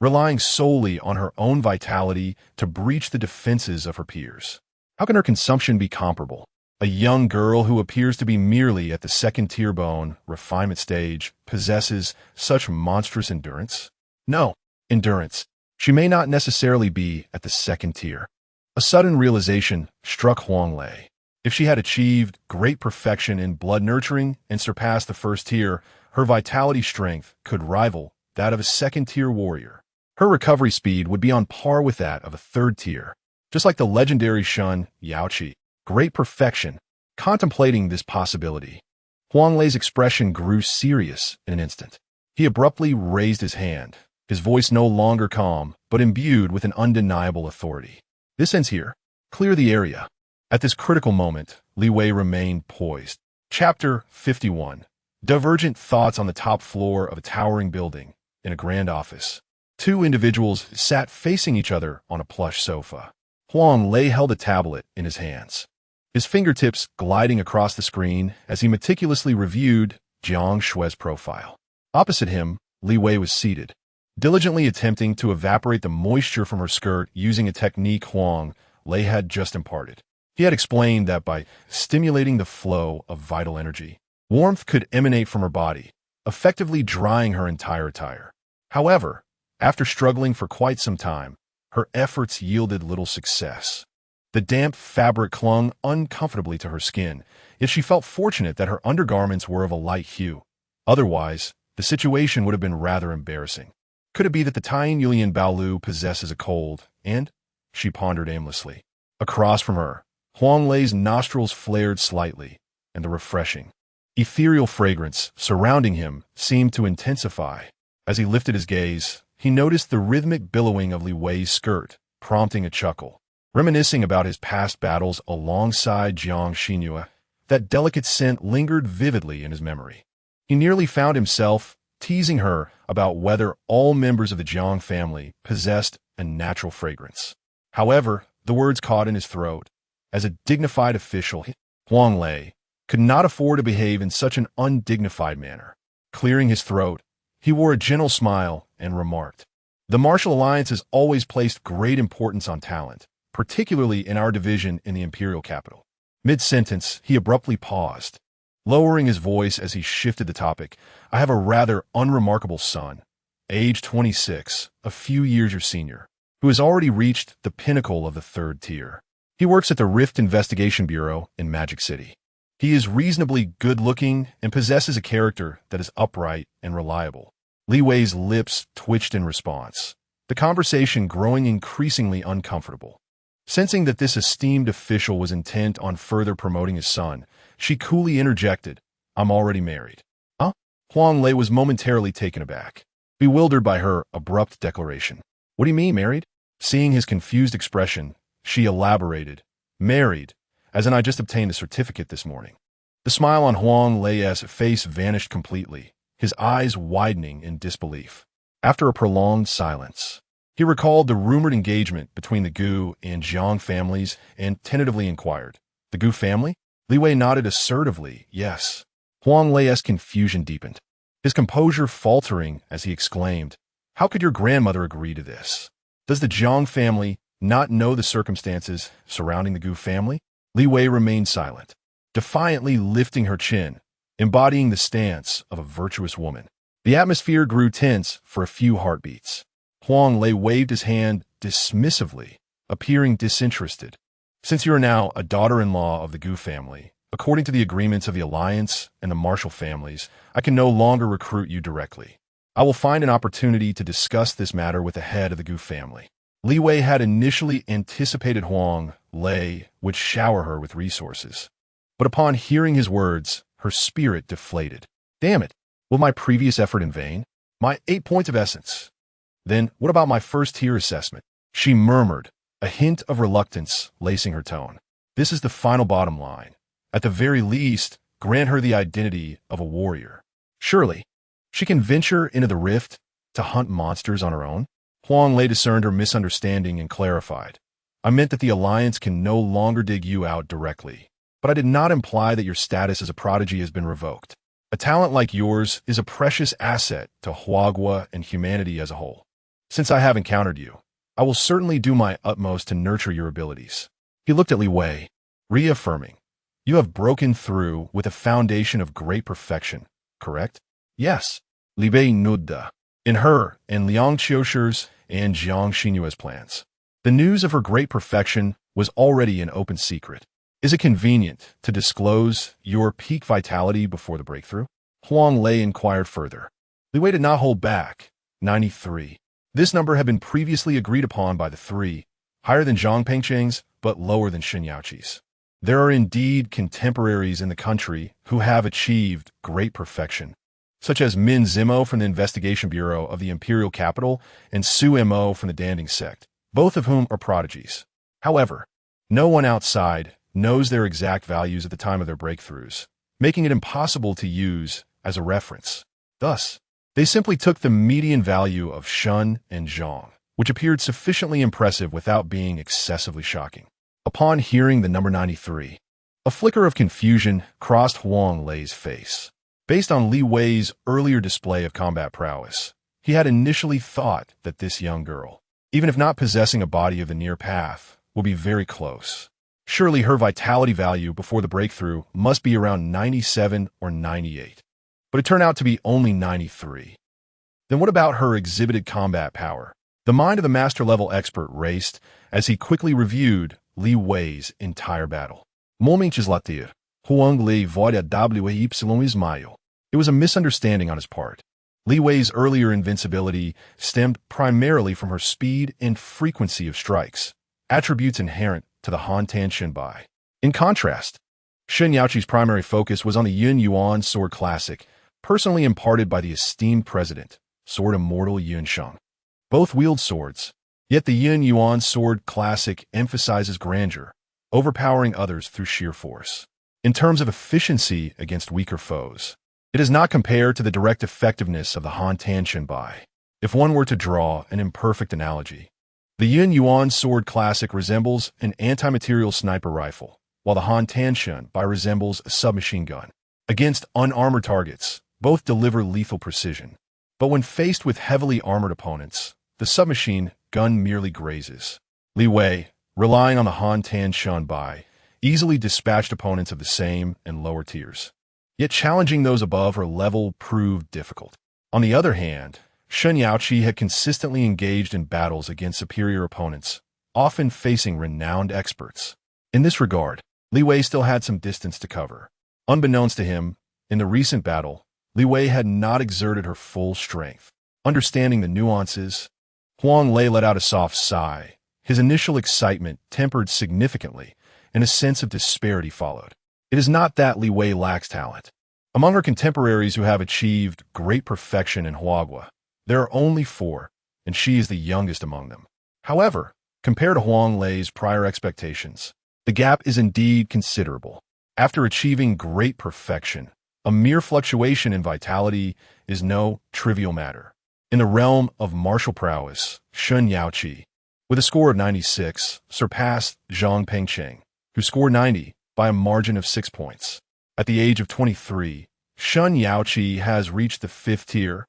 relying solely on her own vitality to breach the defenses of her peers. How can her consumption be comparable? A young girl who appears to be merely at the second-tier bone refinement stage possesses such monstrous endurance? No, endurance. She may not necessarily be at the second tier. A sudden realization struck Huang Lei. If she had achieved great perfection in blood nurturing and surpassed the first tier, her vitality strength could rival that of a second-tier warrior. Her recovery speed would be on par with that of a third tier. Just like the legendary Shun Yaoqi. Great perfection. Contemplating this possibility, Huang Lei's expression grew serious in an instant. He abruptly raised his hand, his voice no longer calm, but imbued with an undeniable authority. This ends here. Clear the area. At this critical moment, Li Wei remained poised. Chapter 51. Divergent thoughts on the top floor of a towering building in a grand office. Two individuals sat facing each other on a plush sofa. Huang Lei held a tablet in his hands, his fingertips gliding across the screen as he meticulously reviewed Jiang Shui's profile. Opposite him, Li Wei was seated, diligently attempting to evaporate the moisture from her skirt using a technique Huang Lei had just imparted. He had explained that by stimulating the flow of vital energy, warmth could emanate from her body, effectively drying her entire attire. However, after struggling for quite some time, her efforts yielded little success. The damp fabric clung uncomfortably to her skin, yet she felt fortunate that her undergarments were of a light hue. Otherwise, the situation would have been rather embarrassing. Could it be that the Taiyin Yulian Baolu possesses a cold, and? She pondered aimlessly. Across from her, Huang Lei's nostrils flared slightly, and the refreshing, ethereal fragrance surrounding him seemed to intensify. As he lifted his gaze, he noticed the rhythmic billowing of Li Wei's skirt, prompting a chuckle. Reminiscing about his past battles alongside Jiang Xinyu, that delicate scent lingered vividly in his memory. He nearly found himself teasing her about whether all members of the Jiang family possessed a natural fragrance. However, the words caught in his throat. As a dignified official, Huang Lei could not afford to behave in such an undignified manner. Clearing his throat, he wore a gentle smile and remarked, "The martial alliance has always placed great importance on talent, particularly in our division in the imperial capital." Mid-sentence, he abruptly paused, lowering his voice as he shifted the topic. "I have a rather unremarkable son, age 26, a few years your senior, who has already reached the pinnacle of the third tier. He works at the Rift Investigation Bureau in Magic City. He is reasonably good-looking and possesses a character that is upright and reliable." Li Wei's lips twitched in response, the conversation growing increasingly uncomfortable. Sensing that this esteemed official was intent on further promoting his son, she coolly interjected, "I'm already married." Huh? Huang Lei was momentarily taken aback, bewildered by her abrupt declaration. "What do you mean, married?" Seeing his confused expression, she elaborated, "Married, as in I just obtained a certificate this morning." The smile on Huang Lei's face vanished completely, his eyes widening in disbelief. After a prolonged silence, he recalled the rumored engagement between the Gu and Jiang families and tentatively inquired, "The Gu family?" Li Wei nodded assertively, "Yes." Huang Lei's confusion deepened, his composure faltering as he exclaimed, "How could your grandmother agree to this? Does the Jiang family not know the circumstances surrounding the Gu family?" Li Wei remained silent, defiantly lifting her chin, embodying the stance of a virtuous woman. The atmosphere grew tense for a few heartbeats. Huang Lei waved his hand dismissively, appearing disinterested. "Since you are now a daughter-in-law of the Gu family, according to the agreements of the Alliance and the Martial families, I can no longer recruit you directly. I will find an opportunity to discuss this matter with the head of the Gu family." Li Wei had initially anticipated Huang Lei would shower her with resources, but upon hearing his words, her spirit deflated. "Damn it, was my previous effort in vain? My 8 points of essence. Then what about my first-tier assessment?" She murmured, a hint of reluctance lacing her tone. "This is the final bottom line. At the very least, grant her the identity of a warrior. Surely, she can venture into the rift to hunt monsters on her own." Huang Lei discerned her misunderstanding and clarified, "I meant that the Alliance can no longer dig you out directly, but I did not imply that your status as a prodigy has been revoked. A talent like yours is a precious asset to Huagua and humanity as a whole. Since I have encountered you, I will certainly do my utmost to nurture your abilities." He looked at Li Wei, reaffirming, You have broken through with a foundation of great perfection, correct? Yes. Li Wei nodded. In her and Liang Qiushi's and Jiang Xinyue's plans, the news of her great perfection was already an open secret. Is it convenient to disclose your peak vitality before the breakthrough? Huang Lei inquired further. Li Wei did not hold back. 93. This number had been previously agreed upon by the three, higher than Zhang Pengcheng's, but lower than Shen Yaoqi's. There are indeed contemporaries in the country who have achieved great perfection, such as Min Zimo from the Investigation Bureau of the Imperial Capital and Su Mo from the Danding sect, both of whom are prodigies. However, no one outside knows their exact values at the time of their breakthroughs, making it impossible to use as a reference. Thus, they simply took the median value of Shen and Zhang, which appeared sufficiently impressive without being excessively shocking. Upon hearing the number 93, a flicker of confusion crossed Huang Lei's face. Based on Li Wei's earlier display of combat prowess, he had initially thought that this young girl, even if not possessing a body of the near path, will be very close. Surely her vitality value before the breakthrough must be around 97 or 98. But it turned out to be only 93. Then what about her exhibited combat power? The mind of the master-level expert raced as he quickly reviewed Li Wei's entire battle. Momentos latir. Huang Lei voida Wei Ismail. It was a misunderstanding on his part. Li Wei's earlier invincibility stemmed primarily from her speed and frequency of strikes, attributes inherent to the Han-Tan Shenbai. In contrast, Shen Yaoqi's primary focus was on the Yun Yuan sword classic, personally imparted by the esteemed president, Sword Immortal Yun Sheng. Both wield swords, yet the Yun Yuan sword classic emphasizes grandeur, overpowering others through sheer force. In terms of efficiency against weaker foes, it is not compared to the direct effectiveness of the Han-Tan Shenbai. If one were to draw an imperfect analogy, the Yun Yuan sword classic resembles an anti-material sniper rifle, while the Han-Tan Shenbai resembles a submachine gun. Against unarmored targets, both deliver lethal precision. But when faced with heavily armored opponents, the submachine gun merely grazes. Li Wei, relying on the Han-Tan Shenbai, easily dispatched opponents of the same and lower tiers. Yet challenging those above her level proved difficult. On the other hand, Shen Yaoqi had consistently engaged in battles against superior opponents, often facing renowned experts. In this regard, Li Wei still had some distance to cover. Unbeknownst to him, in the recent battle, Li Wei had not exerted her full strength. Understanding the nuances, Huang Lei let out a soft sigh. His initial excitement tempered significantly, and a sense of disparity followed. It is not that Li Wei lacks talent. Among her contemporaries who have achieved great perfection in Huagua, there are only 4, and she is the youngest among them. However, compared to Huang Lei's prior expectations, the gap is indeed considerable. After achieving great perfection, a mere fluctuation in vitality is no trivial matter. In the realm of martial prowess, Shen Yaoqi, with a score of 96, surpassed Zhang Pengcheng, who scored 90 by a margin of 6 points. At the age of 23, Shen Yaoqi has reached the 5th tier,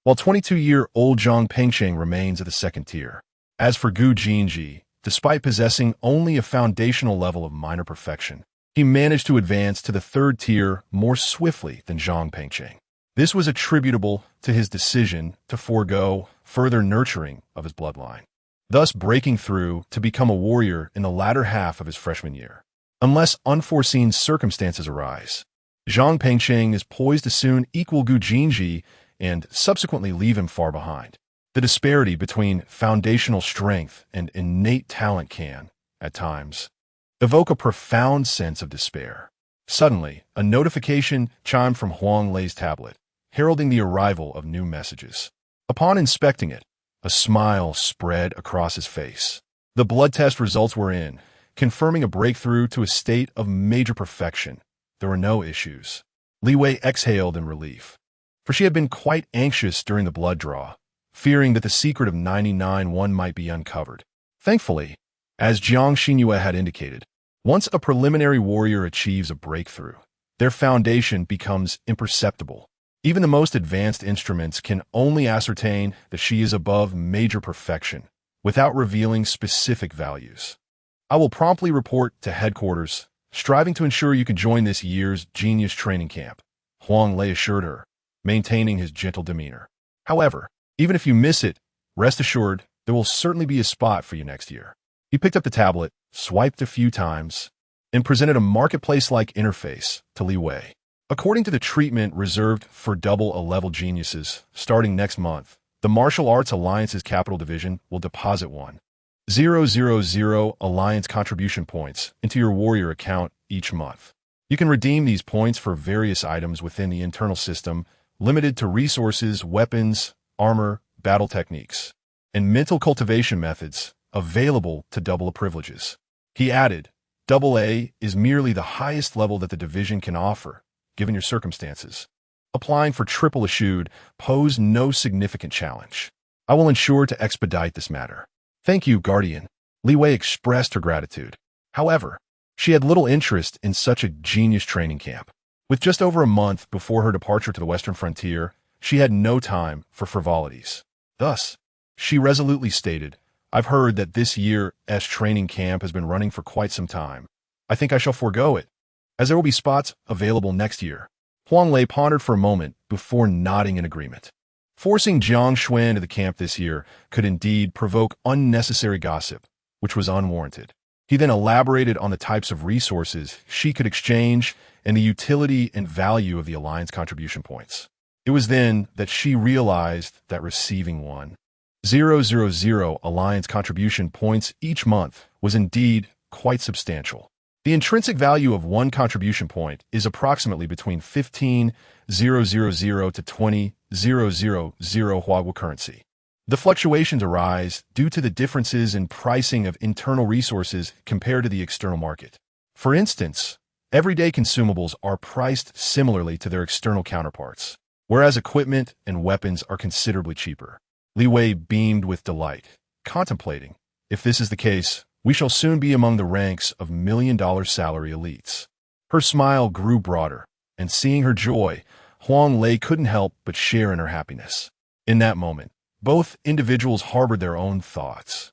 while 22-year-old Zhang Pengcheng remains at the 2nd tier. As for Gu Jinji, despite possessing only a foundational level of minor perfection, he managed to advance to the 3rd tier more swiftly than Zhang Pengcheng. This was attributable to his decision to forego further nurturing of his bloodline, thus breaking through to become a warrior in the latter half of his freshman year. Unless unforeseen circumstances arise, Zhang Pengcheng is poised to soon equal Gu Jinji and subsequently leave him far behind. The disparity between foundational strength and innate talent can, at times, evoke a profound sense of despair. Suddenly, a notification chimed from Huang Lei's tablet, heralding the arrival of new messages. Upon inspecting it, a smile spread across his face. The blood test results were in, confirming a breakthrough to a state of major perfection. There were no issues. Li Wei exhaled in relief, for she had been quite anxious during the blood draw, fearing that the secret of 99-1 might be uncovered. Thankfully, as Jiang Xinyue had indicated, once a preliminary warrior achieves a breakthrough, their foundation becomes imperceptible. Even the most advanced instruments can only ascertain that she is above major perfection, without revealing specific values. I will promptly report to headquarters, striving to ensure you can join this year's genius training camp, Huang Lei assured her, maintaining his gentle demeanor. However, even if you miss it, rest assured there will certainly be a spot for you next year. He picked up the tablet, swiped a few times, and presented a marketplace-like interface to Li Wei. According to the treatment reserved for double-A-level geniuses, starting next month, the Martial Arts Alliance's Capital Division will deposit 1,000 Alliance contribution points into your Warrior account each month. You can redeem these points for various items within the internal system, limited to resources, weapons, armor, battle techniques, and mental cultivation methods available to double-A privileges. He added, AA is merely the highest level that the division can offer, given your circumstances. Applying for triple should pose no significant challenge. I will ensure to expedite this matter. Thank you, Guardian. Li Wei expressed her gratitude. However, she had little interest in such a genius training camp. With just over a month before her departure to the Western frontier, she had no time for frivolities. Thus, she resolutely stated, I've heard that this year's training camp has been running for quite some time. I think I shall forego it, as there will be spots available next year. Huang Lei pondered for a moment before nodding in agreement. Forcing Jiang Xuan into the camp this year could indeed provoke unnecessary gossip, which was unwarranted. He then elaborated on the types of resources she could exchange and the utility and value of the Alliance contribution points. It was then that she realized that receiving 1,000 Alliance contribution points each month was indeed quite substantial. The intrinsic value of one contribution point is approximately between 15,000 to 20,000 Huaguo currency. The fluctuations arise due to the differences in pricing of internal resources compared to the external market. For instance, everyday consumables are priced similarly to their external counterparts, whereas equipment and weapons are considerably cheaper. Li Wei beamed with delight, contemplating, if this is the case, we shall soon be among the ranks of million-dollar salary elites. Her smile grew broader, and seeing her joy, Huang Lei couldn't help but share in her happiness. In that moment, both individuals harbored their own thoughts,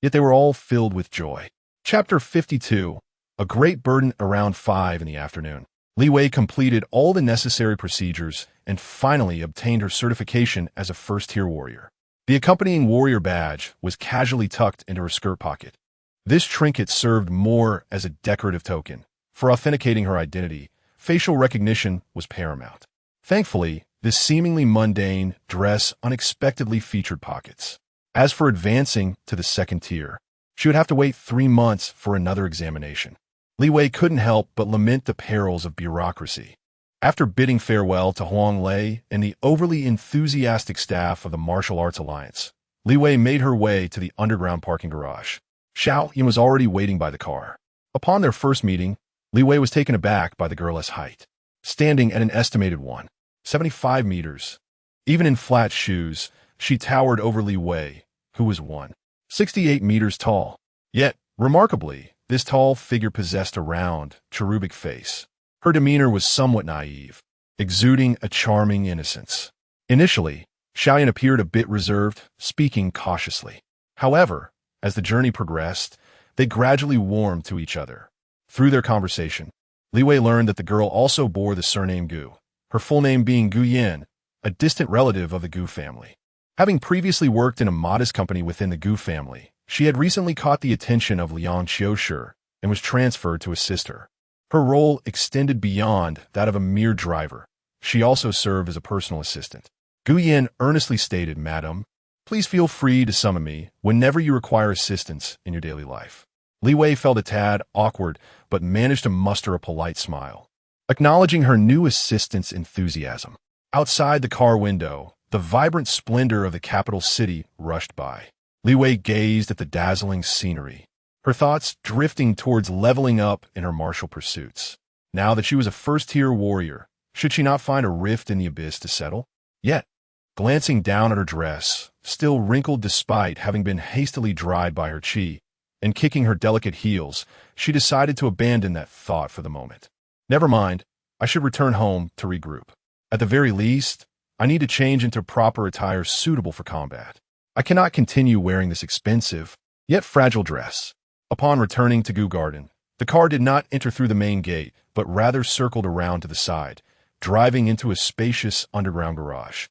yet they were all filled with joy. Chapter 52. A great burden. Around 5 in the afternoon, Li Wei completed all the necessary procedures and finally obtained her certification as a first-tier warrior. The accompanying warrior badge was casually tucked into her skirt pocket. This trinket served more as a decorative token. For authenticating her identity, facial recognition was paramount. Thankfully, this seemingly mundane dress unexpectedly featured pockets. As for advancing to the second tier, she would have to wait 3 months for another examination. Li Wei couldn't help but lament the perils of bureaucracy. After bidding farewell to Huang Lei and the overly enthusiastic staff of the Martial Arts Alliance, Li Wei made her way to the underground parking garage. Xiao Yin was already waiting by the car. Upon their first meeting, Li Wei was taken aback by the girl's height. Standing at an estimated 175 meters. Even in flat shoes, she towered over Li Wei, who was 168 meters tall. Yet, remarkably, this tall figure possessed a round, cherubic face. Her demeanor was somewhat naive, exuding a charming innocence. Initially, Xiaoyan appeared a bit reserved, speaking cautiously. However, as the journey progressed, they gradually warmed to each other. Through their conversation, Li Wei learned that the girl also bore the surname Gu, her full name being Gu Yin, a distant relative of the Gu family. Having previously worked in a modest company within the Gu family, she had recently caught the attention of Liang Qiushi and was transferred to assist her. Her role extended beyond that of a mere driver. She also served as a personal assistant. Gu Yin earnestly stated, Madam, please feel free to summon me whenever you require assistance in your daily life. Li Wei felt a tad awkward, but managed to muster a polite smile, acknowledging her new assistant's enthusiasm. Outside the car window, the vibrant splendor of the capital city rushed by. Li Wei gazed at the dazzling scenery, her thoughts drifting towards leveling up in her martial pursuits. Now that she was a first-tier warrior, should she not find a rift in the abyss to settle? Yet, glancing down at her dress, still wrinkled despite having been hastily dried by her chi, and kicking her delicate heels, she decided to abandon that thought for the moment. Never mind, I should return home to regroup. At the very least, I need to change into proper attire suitable for combat. I cannot continue wearing this expensive, yet fragile dress. Upon returning to Gu Garden, The car did not enter through the main gate, but rather circled around to the side, driving into a spacious underground garage.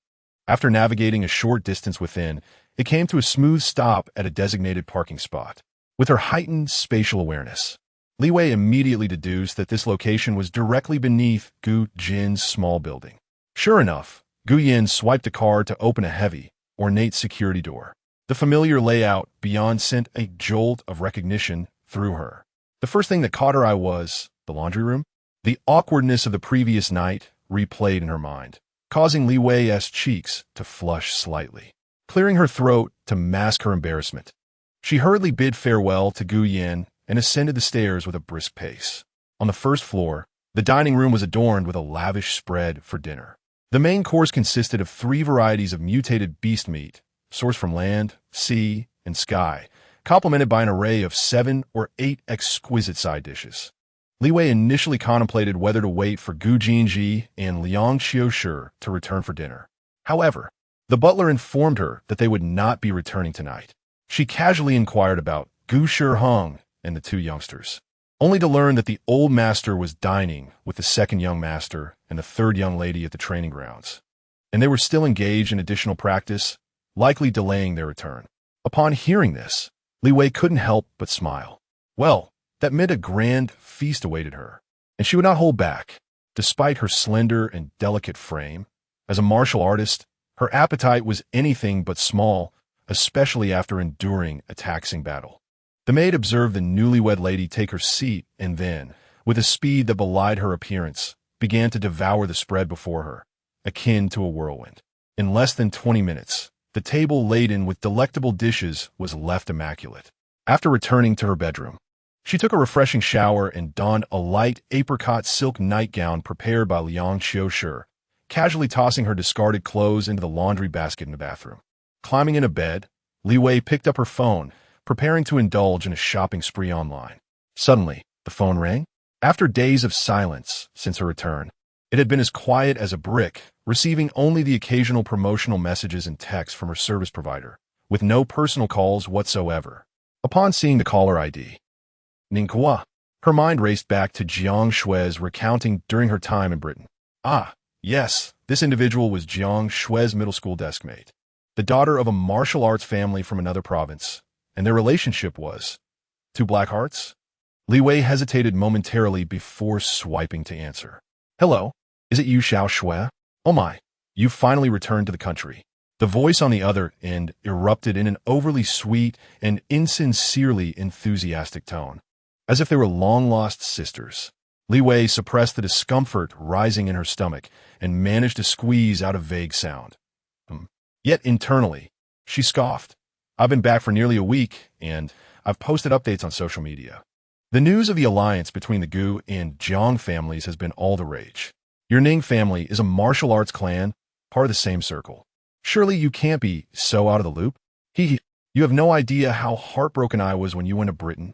After navigating a short distance within, it came to a smooth stop at a designated parking spot. With her heightened spatial awareness, Li Wei immediately deduced that this location was directly beneath Gu Jin's small building. Sure enough, Gu Yin swiped a card to open a heavy, ornate security door. The familiar layout beyond sent a jolt of recognition through her. The first thing that caught her eye was the laundry room. The awkwardness of the previous night replayed in her mind, causing Li Wei's cheeks to flush slightly. Clearing her throat to mask her embarrassment, she hurriedly bid farewell to Gu Yin and ascended the stairs with a brisk pace. On the first floor, the dining room was adorned with a lavish spread for dinner. The main course consisted of 3 varieties of mutated beast meat, sourced from land, sea, and sky, complemented by an array of 7 or 8 exquisite side dishes. Li Wei initially contemplated whether to wait for Gu Jinji and Liang Xiushi to return for dinner. However, the butler informed her that they would not be returning tonight. She casually inquired about Gu Shiheng and the 2 youngsters, only to learn that the old master was dining with the second young master and the third young lady at the training grounds, and they were still engaged in additional practice, likely delaying their return. Upon hearing this, Li Wei couldn't help but smile. Well, that meant a grand feast awaited her, and she would not hold back. Despite her slender and delicate frame, as a martial artist, her appetite was anything but small, especially after enduring a taxing battle. The maid observed the newlywed lady take her seat and then, with a speed that belied her appearance, began to devour the spread before her, akin to a whirlwind. In less than 20 minutes, the table laden with delectable dishes was left immaculate. After returning to her bedroom, she took a refreshing shower and donned a light apricot silk nightgown prepared by Liang Xiushi, casually tossing her discarded clothes into the laundry basket in the bathroom. Climbing into bed, Li Wei picked up her phone, preparing to indulge in a shopping spree online. Suddenly, the phone rang. After days of silence since her return, it had been as quiet as a brick, receiving only the occasional promotional messages and texts from her service provider, with no personal calls whatsoever. Upon seeing the caller ID, Ninghua, her mind raced back to Jiang Shui's recounting during her time in Britain. Ah, yes, this individual was Jiang Shui's middle school deskmate, the daughter of a martial arts family from another province, and their relationship was 2 black hearts? Li Wei hesitated momentarily before swiping to answer. Hello, is it you, Xiao Shui? Oh my, you've finally returned to the country. The voice on the other end erupted in an overly sweet and insincerely enthusiastic tone, as if they were long-lost sisters. Li Wei suppressed the discomfort rising in her stomach and managed to squeeze out a vague sound. Yet internally, she scoffed. I've been back for nearly a week, and I've posted updates on social media. The news of the alliance between the Gu and Jiang families has been all the rage. Your Ning family is a martial arts clan, part of the same circle. Surely you can't be so out of the loop? You have no idea how heartbroken I was when you went to Britain.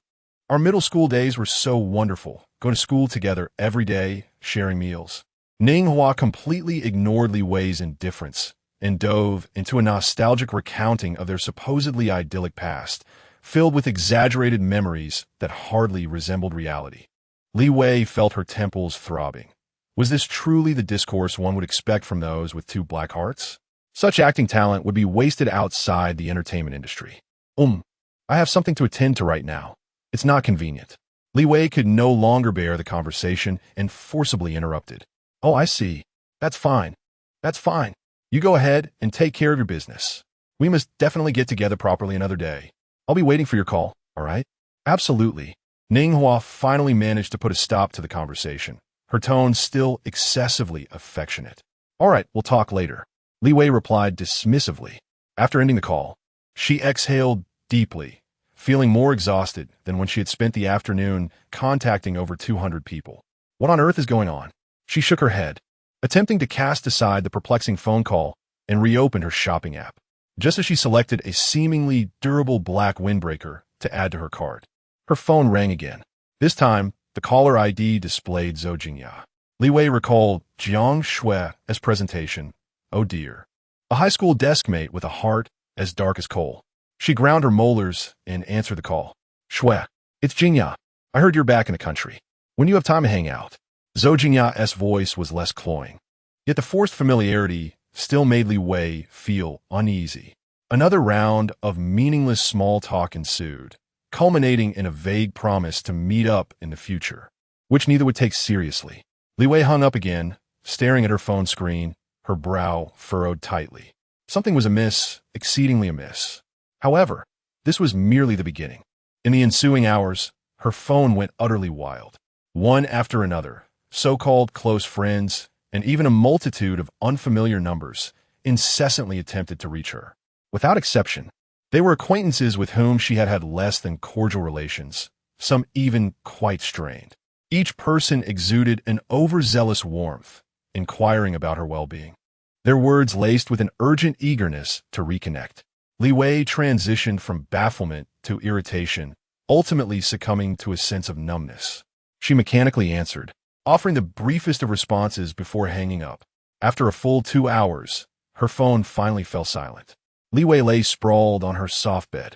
Our middle school days were so wonderful, going to school together every day, sharing meals. Ninghua completely ignored Li Wei's indifference and dove into a nostalgic recounting of their supposedly idyllic past, filled with exaggerated memories that hardly resembled reality. Li Wei felt her temples throbbing. Was this truly the discourse one would expect from those with 2 black hearts? Such acting talent would be wasted outside the entertainment industry. I have something to attend to right now. It's not convenient. Li Wei could no longer bear the conversation and forcibly interrupted. Oh, I see. That's fine. That's fine. You go ahead and take care of your business. We must definitely get together properly another day. I'll be waiting for your call, all right? Absolutely. Ninghua finally managed to put a stop to the conversation, her tone still excessively affectionate. All right, we'll talk later. Li Wei replied dismissively. After ending the call, she exhaled deeply, feeling more exhausted than when she had spent the afternoon contacting over 200 people. What on earth is going on? She shook her head, attempting to cast aside the perplexing phone call and reopened her shopping app, just as she selected a seemingly durable black windbreaker to add to her cart. Her phone rang again. This time, the caller ID displayed Zhou Jingya. Li Wei recalled Jiang Shui as presentation. Oh dear. A high school deskmate with a heart as dark as coal. She ground her molars and answered the call. Shui, it's Jingya. I heard you're back in the country. When you have time to hang out. Zhou Jingya's voice was less cloying. Yet the forced familiarity still made Li Wei feel uneasy. Another round of meaningless small talk ensued, culminating in a vague promise to meet up in the future, which neither would take seriously. Li Wei hung up again, staring at her phone screen, her brow furrowed tightly. Something was amiss, exceedingly amiss. However, this was merely the beginning. In the ensuing hours, her phone went utterly wild. One after another, so-called close friends, and even a multitude of unfamiliar numbers incessantly attempted to reach her. Without exception, they were acquaintances with whom she had had less than cordial relations, some even quite strained. Each person exuded an overzealous warmth, inquiring about her well-being. Their words laced with an urgent eagerness to reconnect. Li Wei transitioned from bafflement to irritation, ultimately succumbing to a sense of numbness. She mechanically answered, offering the briefest of responses before hanging up. After a full 2 hours, her phone finally fell silent. Li Wei lay sprawled on her soft bed,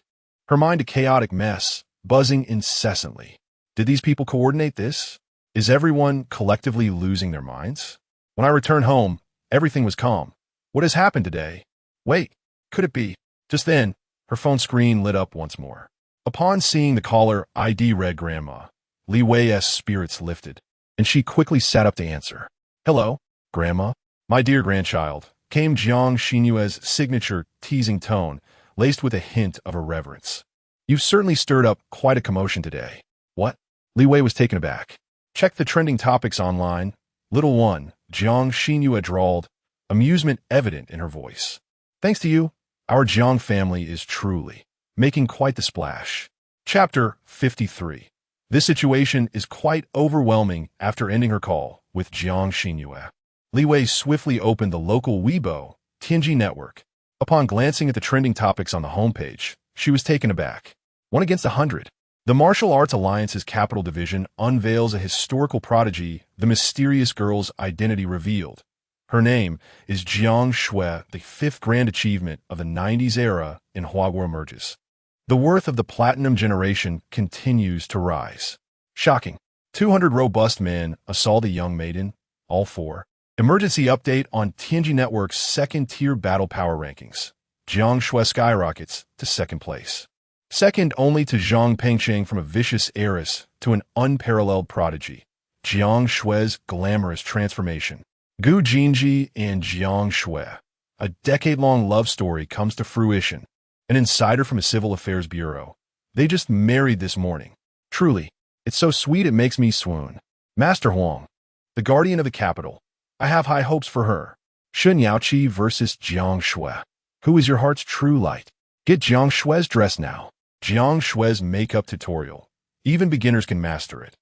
her mind a chaotic mess, buzzing incessantly. Did these people coordinate this? Is everyone collectively losing their minds? When I returned home, everything was calm. What has happened today? Wait, could it be? Just then, her phone screen lit up once more. Upon seeing the caller ID read Grandma, Li Wei's spirits lifted, and she quickly sat up to answer. Hello, Grandma. My dear grandchild, came Jiang Xinyue's signature teasing tone, laced with a hint of irreverence. You've certainly stirred up quite a commotion today. What? Li Wei was taken aback. Check the trending topics online. Little one, Jiang Xinyue drawled, amusement evident in her voice. Thanks to you, our Jiang family is truly making quite the splash. Chapter 53. This situation is quite overwhelming. After ending her call with Jiang Xinyue, Li Wei swiftly opened the local Weibo, Tianji network. Upon glancing at the trending topics on the homepage, she was taken aback. 1 against 100. The Martial Arts Alliance's Capital Division unveils a historical prodigy, the mysterious girl's identity revealed. Her name is Jiang Shui, the 5th grand achievement of the 90s era in Huaguo emerges. The worth of the Platinum generation continues to rise. Shocking. 200 robust men assault a young maiden, all 4. Emergency update on Tianji Network's 2nd-tier battle power rankings. Jiang Shui skyrockets to 2nd place. Second only to Zhang Pengcheng from a vicious heiress to an unparalleled prodigy. Jiang Shui's glamorous transformation. Gu Jinji and Jiang Shui. A decade-long love story comes to fruition. An insider from a civil affairs bureau. They just married this morning. Truly, it's so sweet it makes me swoon. Master Huang, the guardian of the capital. I have high hopes for her. Shun Yaoqi versus Jiang Shui. Who is your heart's true light? Get Jiang Shui's dress now. Jiang Shui's makeup tutorial. Even beginners can master it.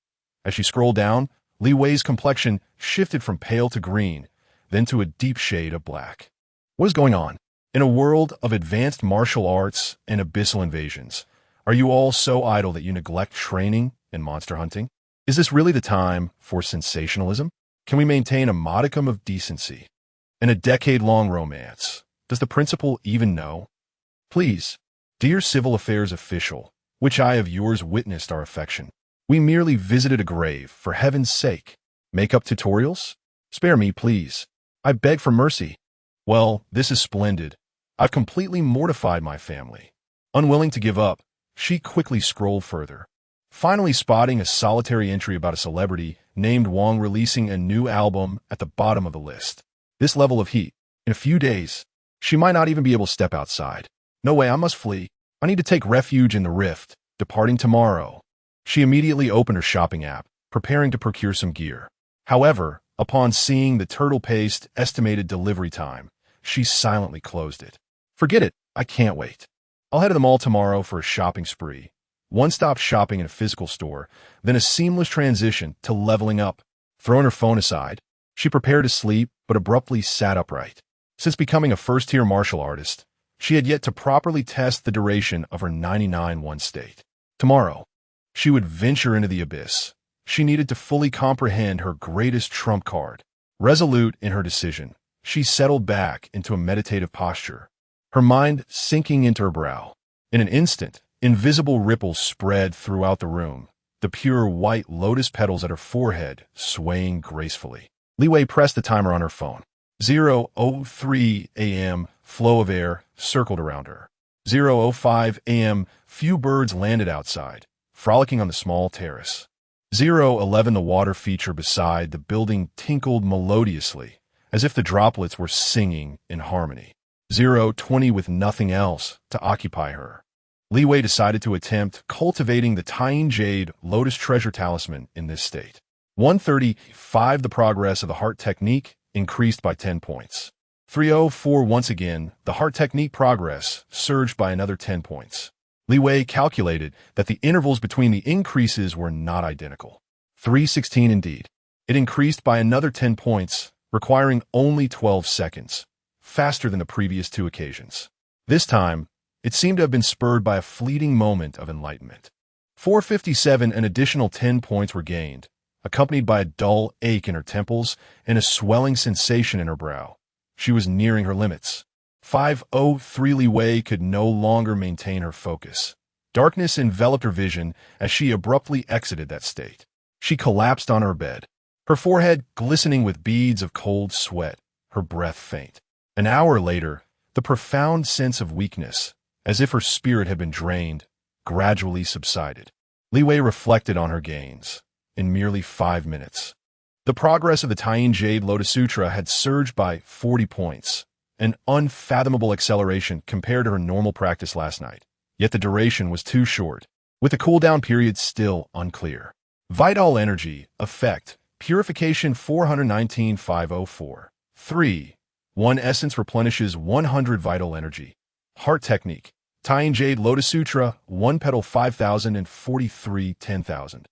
As she scrolled down, Li Wei's complexion shifted from pale to green, then to a deep shade of black. What is going on? In a world of advanced martial arts and abyssal invasions, are you all so idle that you neglect training and monster hunting? Is this really the time for sensationalism? Can we maintain a modicum of decency? In a decade-long romance, does the principal even know? Please, dear civil affairs official, which eye of yours witnessed our affection? We merely visited a grave, for heaven's sake. Makeup tutorials? Spare me, please. I beg for mercy. Well, this is splendid. I've completely mortified my family. Unwilling to give up, she quickly scrolled further, finally spotting a solitary entry about a celebrity named Wang releasing a new album at the bottom of the list. This level of heat. In a few days, she might not even be able to step outside. No way, I must flee. I need to take refuge in the Rift, departing tomorrow. She immediately opened her shopping app, preparing to procure some gear. However, upon seeing the turtle-paced estimated delivery time, she silently closed it. Forget it, I can't wait. I'll head to the mall tomorrow for a shopping spree. One-stop shopping in a physical store, then a seamless transition to leveling up. Throwing her phone aside, she prepared to sleep but abruptly sat upright. Since becoming a first-tier martial artist, she had yet to properly test the duration of her 99-1 state. Tomorrow, she would venture into the abyss. She needed to fully comprehend her greatest trump card. Resolute in her decision, she settled back into a meditative posture, her mind sinking into her brow. In an instant, invisible ripples spread throughout the room, the pure white lotus petals at her forehead swaying gracefully. Li Wei pressed the timer on her phone. 0:03 a.m., flow of air circled around her. 0:05 a.m., few birds landed outside, frolicking on the small terrace. 0:11, the water feature beside the building tinkled melodiously, as if the droplets were singing in harmony. 0:20, with nothing else to occupy her, Li Wei decided to attempt cultivating the Tying Jade Lotus Treasure Talisman in this state. 1:35, the progress of the heart technique increased by 10 points. 3:04, once again, the heart technique progress surged by another 10 points. Li Wei calculated that the intervals between the increases were not identical. 3:16, indeed. It increased by another 10 points, requiring only 12 seconds, faster than the previous two occasions. This time, it seemed to have been spurred by a fleeting moment of enlightenment. 4:57, an additional 10 points were gained, accompanied by a dull ache in her temples and a swelling sensation in her brow. She was nearing her limits. 5:03, Li Wei could no longer maintain her focus. Darkness enveloped her vision as she abruptly exited that state. She collapsed on her bed, her forehead glistening with beads of cold sweat, her breath faint. An hour later, the profound sense of weakness, as if her spirit had been drained, gradually subsided. Li Wei reflected on her gains. In merely 5 minutes, the progress of the Tying Jade Lotus Sutra had surged by 40 points, an unfathomable acceleration compared to her normal practice last night. Yet the duration was too short, with the cooldown period still unclear. Vital energy, effect, purification 419,504. 3. 1 essence replenishes 100 vital energy. Heart technique, Tying Jade Lotus Sutra, 1 petal 5,043 10,000.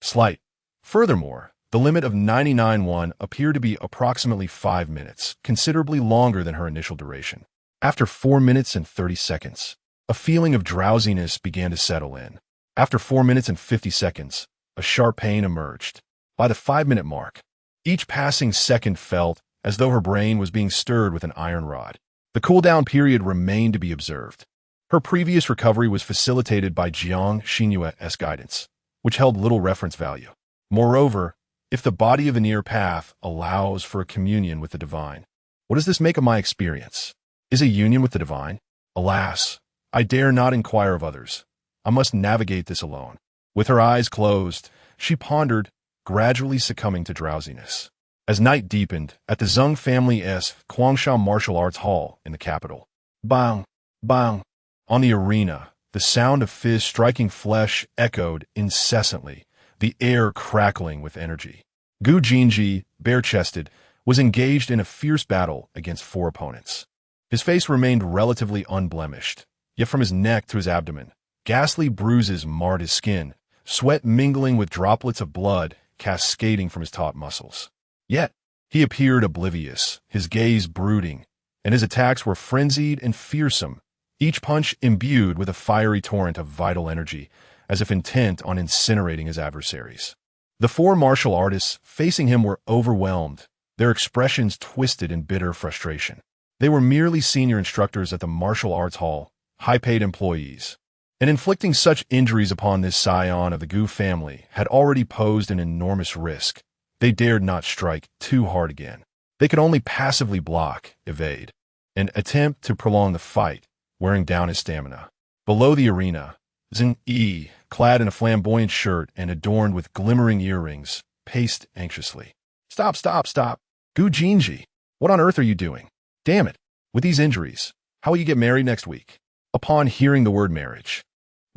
Slight. Furthermore, the limit of 99.1 appeared to be approximately 5 minutes, considerably longer than her initial duration. After 4 minutes and 30 seconds, a feeling of drowsiness began to settle in. After 4 minutes and 50 seconds, a sharp pain emerged. By the 5-minute mark, each passing second felt as though her brain was being stirred with an iron rod. The cooldown period remained to be observed. Her previous recovery was facilitated by Jiang Xinyue's guidance, which held little reference value. Moreover, if the body of the near path allows for a communion with the divine, what does this make of my experience? Is a union with the divine? Alas, I dare not inquire of others. I must navigate this alone. With her eyes closed, she pondered, gradually succumbing to drowsiness. As night deepened, at the Zheng family's Kwangshan Martial Arts Hall in the capital, bang, bang, on the arena, the sound of fists striking flesh echoed incessantly, the air crackling with energy. Gu Jinji, bare-chested, was engaged in a fierce battle against 4 opponents. His face remained relatively unblemished, yet from his neck to his abdomen, ghastly bruises marred his skin, sweat mingling with droplets of blood cascading from his taut muscles. Yet, he appeared oblivious, his gaze brooding, and his attacks were frenzied and fearsome, each punch imbued with a fiery torrent of vital energy, as if intent on incinerating his adversaries. The 4 martial artists facing him were overwhelmed, their expressions twisted in bitter frustration. They were merely senior instructors at the martial arts hall, high-paid employees, and inflicting such injuries upon this scion of the Gu family had already posed an enormous risk. They dared not strike too hard again. They could only passively block, evade, and attempt to prolong the fight, wearing down his stamina. Below the arena, Zheng Yi, clad in a flamboyant shirt and adorned with glimmering earrings, paced anxiously. Stop, stop, stop. Gu Jinji, what on earth are you doing? Damn it. With these injuries, how will you get married next week? Upon hearing the word marriage,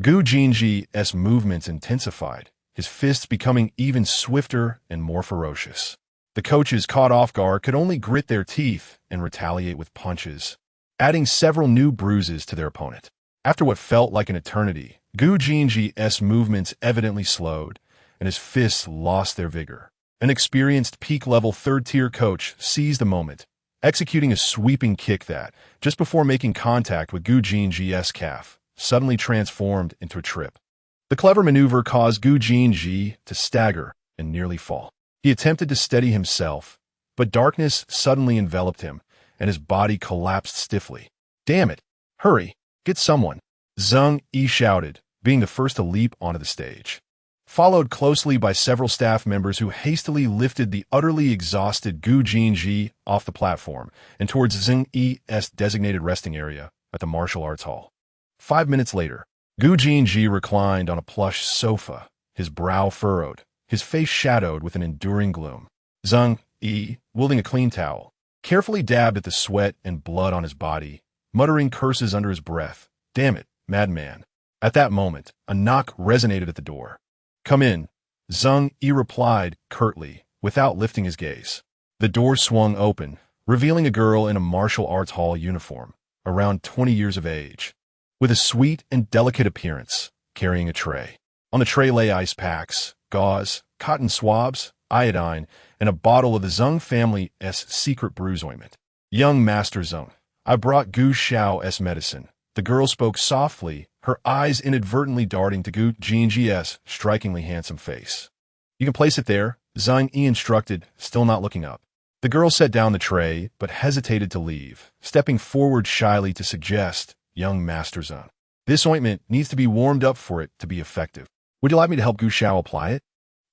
Gu Jinji's movements intensified, his fists becoming even swifter and more ferocious. The coaches, caught off guard, could only grit their teeth and retaliate with punches, adding several new bruises to their opponent. After what felt like an eternity, Gu Jinji's movements evidently slowed, and his fists lost their vigor. An experienced peak-level third-tier coach seized the moment, executing a sweeping kick that, just before making contact with Gu Jinji's calf, suddenly transformed into a trip. The clever maneuver caused Gu Jinji to stagger and nearly fall. He attempted to steady himself, but darkness suddenly enveloped him, and his body collapsed stiffly. Damn it! Hurry! Get someone! Zheng Yi shouted, being the first to leap onto the stage. followed closely by several staff members who hastily lifted the utterly exhausted Gu Jinji off the platform and towards Zheng Yi's designated resting area at the martial arts hall. 5 minutes later, Gu Jinji reclined on a plush sofa, his brow furrowed, his face shadowed with an enduring gloom. Zheng Yi, wielding a clean towel, carefully dabbed at the sweat and blood on his body, muttering curses under his breath. "Damn it, madman." At that moment, a knock resonated at the door. "Come in," Zheng Yi replied curtly, without lifting his gaze. The door swung open, revealing a girl in a martial arts hall uniform, around 20 years of age, with a sweet and delicate appearance, carrying a tray. On the tray lay ice packs, gauze, cotton swabs, iodine, and a bottle of the Zheng family's secret bruise ointment. "Young Master Zheng, I brought Gu Xiao's medicine." The girl spoke softly, her eyes inadvertently darting to Gu Jinji's strikingly handsome face. "You can place it there," Zheng Yi instructed, still not looking up. The girl set down the tray, but hesitated to leave, stepping forward shyly to suggest, "Young Master Zheng, this ointment needs to be warmed up for it to be effective. Would you like me to help Gu Xiao apply it?"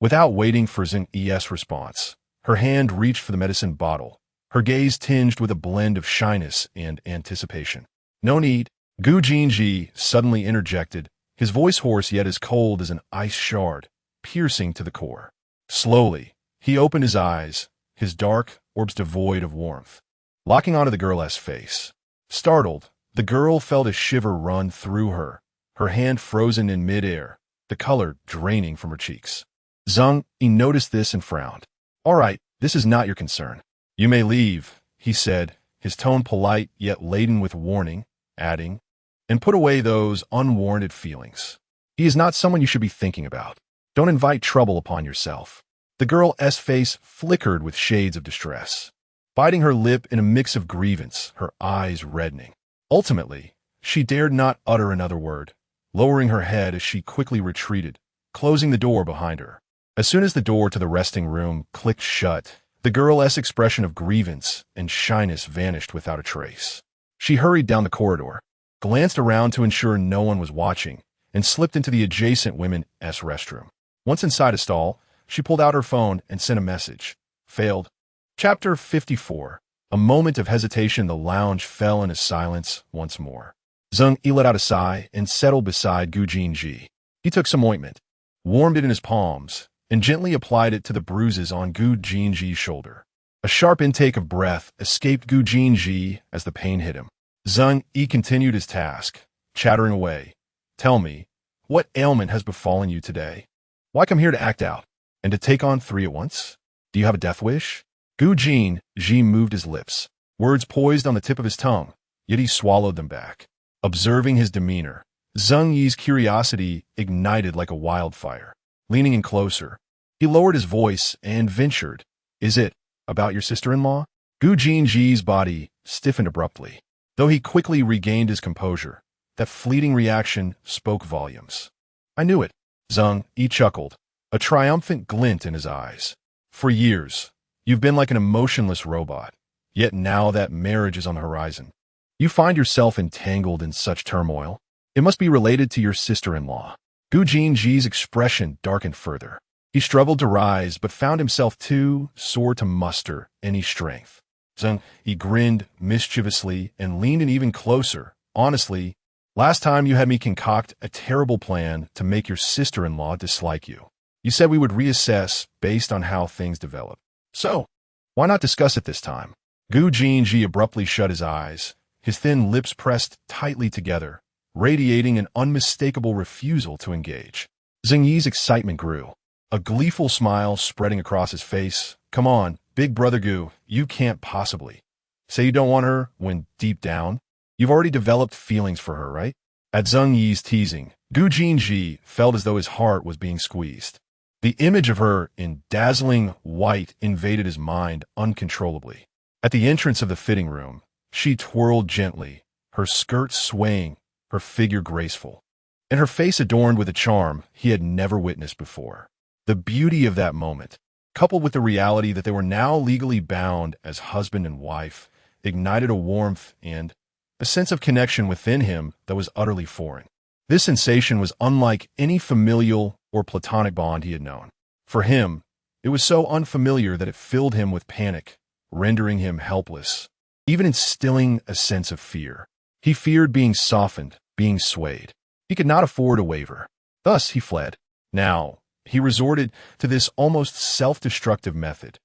Without waiting for Zheng Yi's response, her hand reached for the medicine bottle, her gaze tinged with a blend of shyness and anticipation. "No need," Gu Jinji suddenly interjected, his voice hoarse yet as cold as an ice shard, piercing to the core. Slowly, he opened his eyes, his dark orbs devoid of warmth, locking onto the girl's face. Startled, the girl felt a shiver run through her, her hand frozen in midair, the color draining from her cheeks. Zheng Yi noticed this and frowned. "All right, this is not your concern. You may leave," he said, his tone polite yet laden with warning, adding, "and put away those unwarranted feelings. He is not someone you should be thinking about. Don't invite trouble upon yourself." The girl's face flickered with shades of distress, biting her lip in a mix of grievance, her eyes reddening. Ultimately, she dared not utter another word, lowering her head as she quickly retreated, closing the door behind her. As soon as the door to the resting room clicked shut, the girl's expression of grievance and shyness vanished without a trace. She hurried down the corridor, glanced around to ensure no one was watching, and slipped into the adjacent women's restroom. Once inside a stall, she pulled out her phone and sent a message. Failed. Chapter 54. A moment of hesitation, the lounge fell into silence once more. Zheng Yi let out a sigh and settled beside Gu Jinji. He took some ointment, warmed it in his palms, and gently applied it to the bruises on Gu Jinji's shoulder. A sharp intake of breath escaped Gu Jinji as the pain hit him. Zheng Yi continued his task, chattering away. "Tell me, what ailment has befallen you today? Why come here to act out, and to take on 3 at once? Do you have a death wish?" Gu Jinji moved his lips, words poised on the tip of his tongue, yet he swallowed them back. Observing his demeanor, Zheng Yi's curiosity ignited like a wildfire. Leaning in closer, he lowered his voice and ventured, "Is it about your sister-in-law?" Gu Jinji's body stiffened abruptly. Though he quickly regained his composure, that fleeting reaction spoke volumes. "I knew it," Zheng Yi chuckled, a triumphant glint in his eyes. "For years, you've been like an emotionless robot, yet now that marriage is on the horizon, you find yourself entangled in such turmoil. It must be related to your sister-in-law." Gu Jinji's expression darkened further. He struggled to rise, but found himself too sore to muster any strength. Zheng Yi grinned mischievously and leaned in even closer. "Honestly, last time you had me concoct a terrible plan to make your sister-in-law dislike you. You said we would reassess based on how things develop. So, why not discuss it this time?" Gu Jinji abruptly shut his eyes, his thin lips pressed tightly together, radiating an unmistakable refusal to engage. Zheng Yi's excitement grew, a gleeful smile spreading across his face. "Come on, big brother Gu, you can't possibly say you don't want her when deep down, you've already developed feelings for her, right?" At Zheng Yi's teasing, Gu Jinji felt as though his heart was being squeezed. The image of her in dazzling white invaded his mind uncontrollably. At the entrance of the fitting room, she twirled gently, her skirt swaying, her figure graceful, and her face adorned with a charm he had never witnessed before. The beauty of that moment, coupled with the reality that they were now legally bound as husband and wife, ignited a warmth and a sense of connection within him that was utterly foreign. This sensation was unlike any familial or platonic bond he had known. For him, it was so unfamiliar that it filled him with panic, rendering him helpless, even instilling a sense of fear. He feared being softened, being swayed. He could not afford a waver. Thus he fled. Now, he resorted to this almost self-destructive method,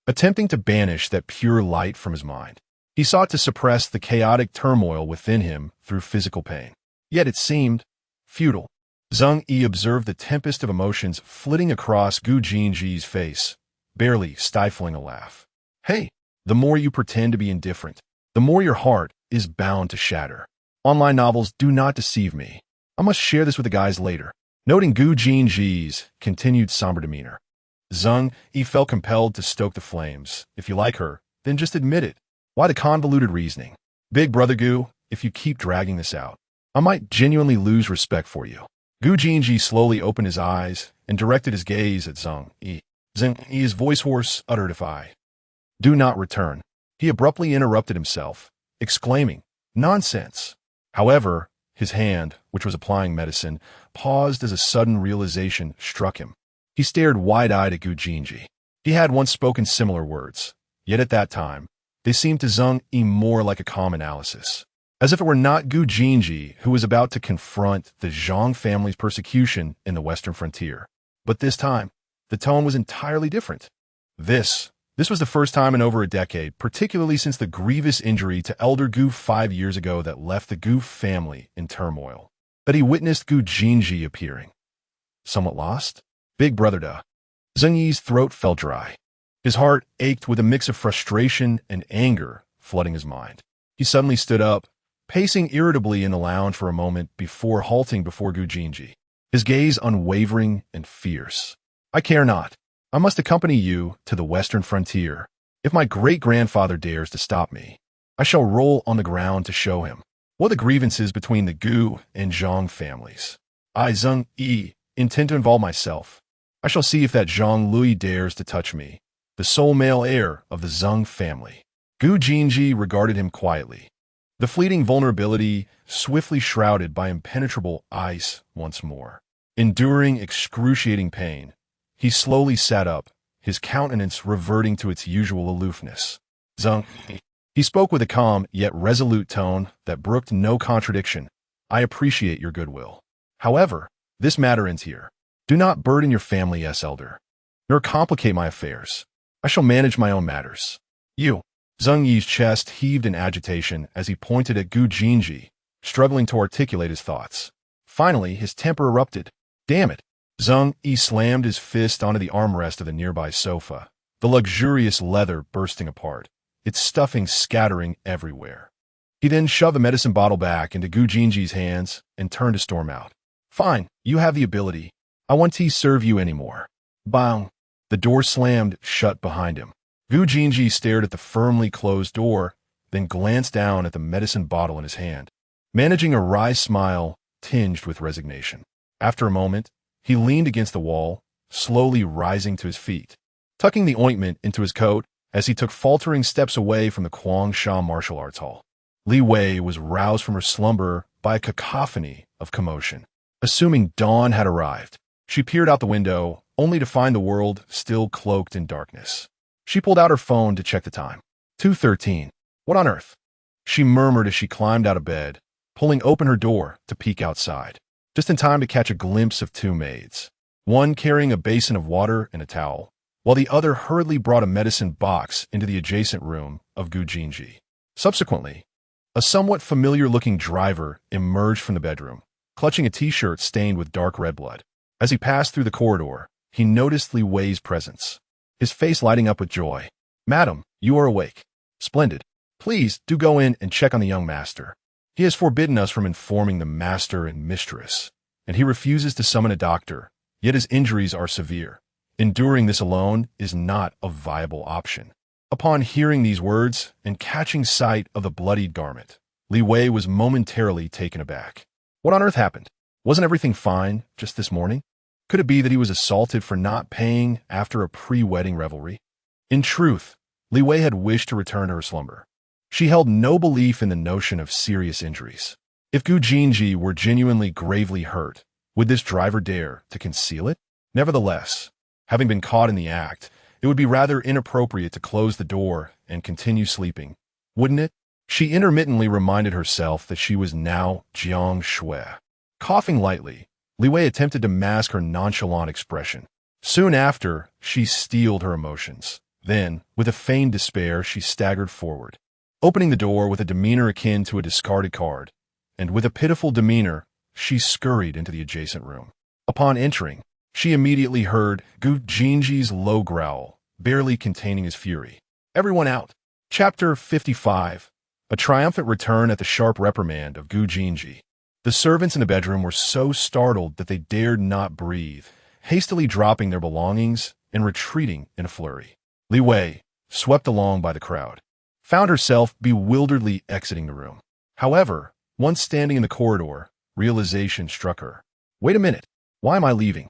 attempting to banish that pure light from his mind. He sought to suppress the chaotic turmoil within him through physical pain. Yet it seemed futile. Zhang Yi observed the tempest of emotions flitting across Gu Jinji's face, barely stifling a laugh. Hey, the more you pretend to be indifferent, the more your heart is bound to shatter. Online novels do not deceive me. I must share this with the guys later. Noting Gu Jinji's continued somber demeanor, Zhang Yi felt compelled to stoke the flames. If you like her, then just admit it. Why the convoluted reasoning? Big brother Gu, if you keep dragging this out, I might genuinely lose respect for you. Gu Jinji slowly opened his eyes and directed his gaze at Zhang Yi. Zhang Yi's voice hoarse uttered, "If I do not return." He abruptly interrupted himself, exclaiming, "Nonsense!" However, his hand, which was applying medicine, paused as a sudden realization struck him. He stared wide-eyed at Gu Jinji. He had once spoken similar words, yet at that time, they seemed to Zhang Yi more like a calm analysis. As if it were not Gu Jinji who was about to confront the Zhang family's persecution in the western frontier. But this time, the tone was entirely different. This was the first time in over a decade, particularly since the grievous injury to elder Gu 5 years ago that left the Gu family in turmoil, that he witnessed Gu Jinji appearing. Somewhat lost? Big brother Da. Zhang Yi's throat felt dry. His heart ached with a mix of frustration and anger flooding his mind. He suddenly stood up, pacing irritably in the lounge for a moment before halting before Gu Jinji, his gaze unwavering and fierce. "I care not. I must accompany you to the western frontier. If my great-grandfather dares to stop me, I shall roll on the ground to show him what the grievances between the Gu and Zhang families. I, Zhang Yi, intend to involve myself. I shall see if that Zhang Lui dares to touch me, the sole male heir of the Zhang family." Gu Jinji regarded him quietly, the fleeting vulnerability swiftly shrouded by impenetrable ice once more. Enduring excruciating pain, he slowly sat up, his countenance reverting to its usual aloofness. "Zhang," he spoke with a calm yet resolute tone that brooked no contradiction. "I appreciate your goodwill. However, this matter ends here. Do not burden your family, elder, nor complicate my affairs. I shall manage my own matters. You." Zhang Yi's chest heaved in agitation as he pointed at Gu Jinji, struggling to articulate his thoughts. Finally, his temper erupted. "Damn it!" Zhang Yi slammed his fist onto the armrest of the nearby sofa, the luxurious leather bursting apart, its stuffing scattering everywhere. He then shoved the medicine bottle back into Gu Jinji's hands and turned to storm out. "Fine, you have the ability. I won't serve you anymore." Bang! The door slammed shut behind him. Gu Jinji stared at the firmly closed door, then glanced down at the medicine bottle in his hand, managing a wry smile tinged with resignation. After a moment, he leaned against the wall, slowly rising to his feet, tucking the ointment into his coat as he took faltering steps away from the Kwangsha Martial Arts Hall. Li Wei was roused from her slumber by a cacophony of commotion. Assuming dawn had arrived, she peered out the window, only to find the world still cloaked in darkness. She pulled out her phone to check the time. 2:13. What on earth? She murmured as she climbed out of bed, pulling open her door to peek outside, just in time to catch a glimpse of 2 maids, one carrying a basin of water and a towel, while the other hurriedly brought a medicine box into the adjacent room of Gu Jinji. Subsequently, a somewhat familiar-looking driver emerged from the bedroom, clutching a t-shirt stained with dark red blood. As he passed through the corridor, he noticed Li Wei's presence, his face lighting up with joy. "Madam, you are awake. Splendid. Please do go in and check on the young master. He has forbidden us from informing the master and mistress, and he refuses to summon a doctor, yet his injuries are severe. Enduring this alone is not a viable option." Upon hearing these words and catching sight of the bloodied garment, Li Wei was momentarily taken aback. What on earth happened? Wasn't everything fine just this morning? Could it be that he was assaulted for not paying after a pre-wedding revelry? In truth, Li Wei had wished to return to her slumber. She held no belief in the notion of serious injuries. If Gu Jinji were genuinely gravely hurt, Would this driver dare to conceal it? Nevertheless, having been caught in the act, it would be rather inappropriate to close the door and continue sleeping, wouldn't it? She intermittently reminded herself that she was now Jiang Shui. Coughing lightly, Li Wei attempted to mask her nonchalant expression. Soon after, she steeled her emotions. Then, with a feigned despair, she staggered forward, opening the door with a demeanor akin to a discarded card, and with a pitiful demeanor, she scurried into the adjacent room. Upon entering, she immediately heard Gu Jinji's low growl, barely containing his fury. Everyone out. Chapter 55. A triumphant return at the sharp reprimand of Gu Jinji. The servants in the bedroom were so startled that they dared not breathe, hastily dropping their belongings and retreating in a flurry. Li Wei, swept along by the crowd, found herself bewilderedly exiting the room. However, once standing in the corridor, realization struck her. Wait a minute. Why am I leaving?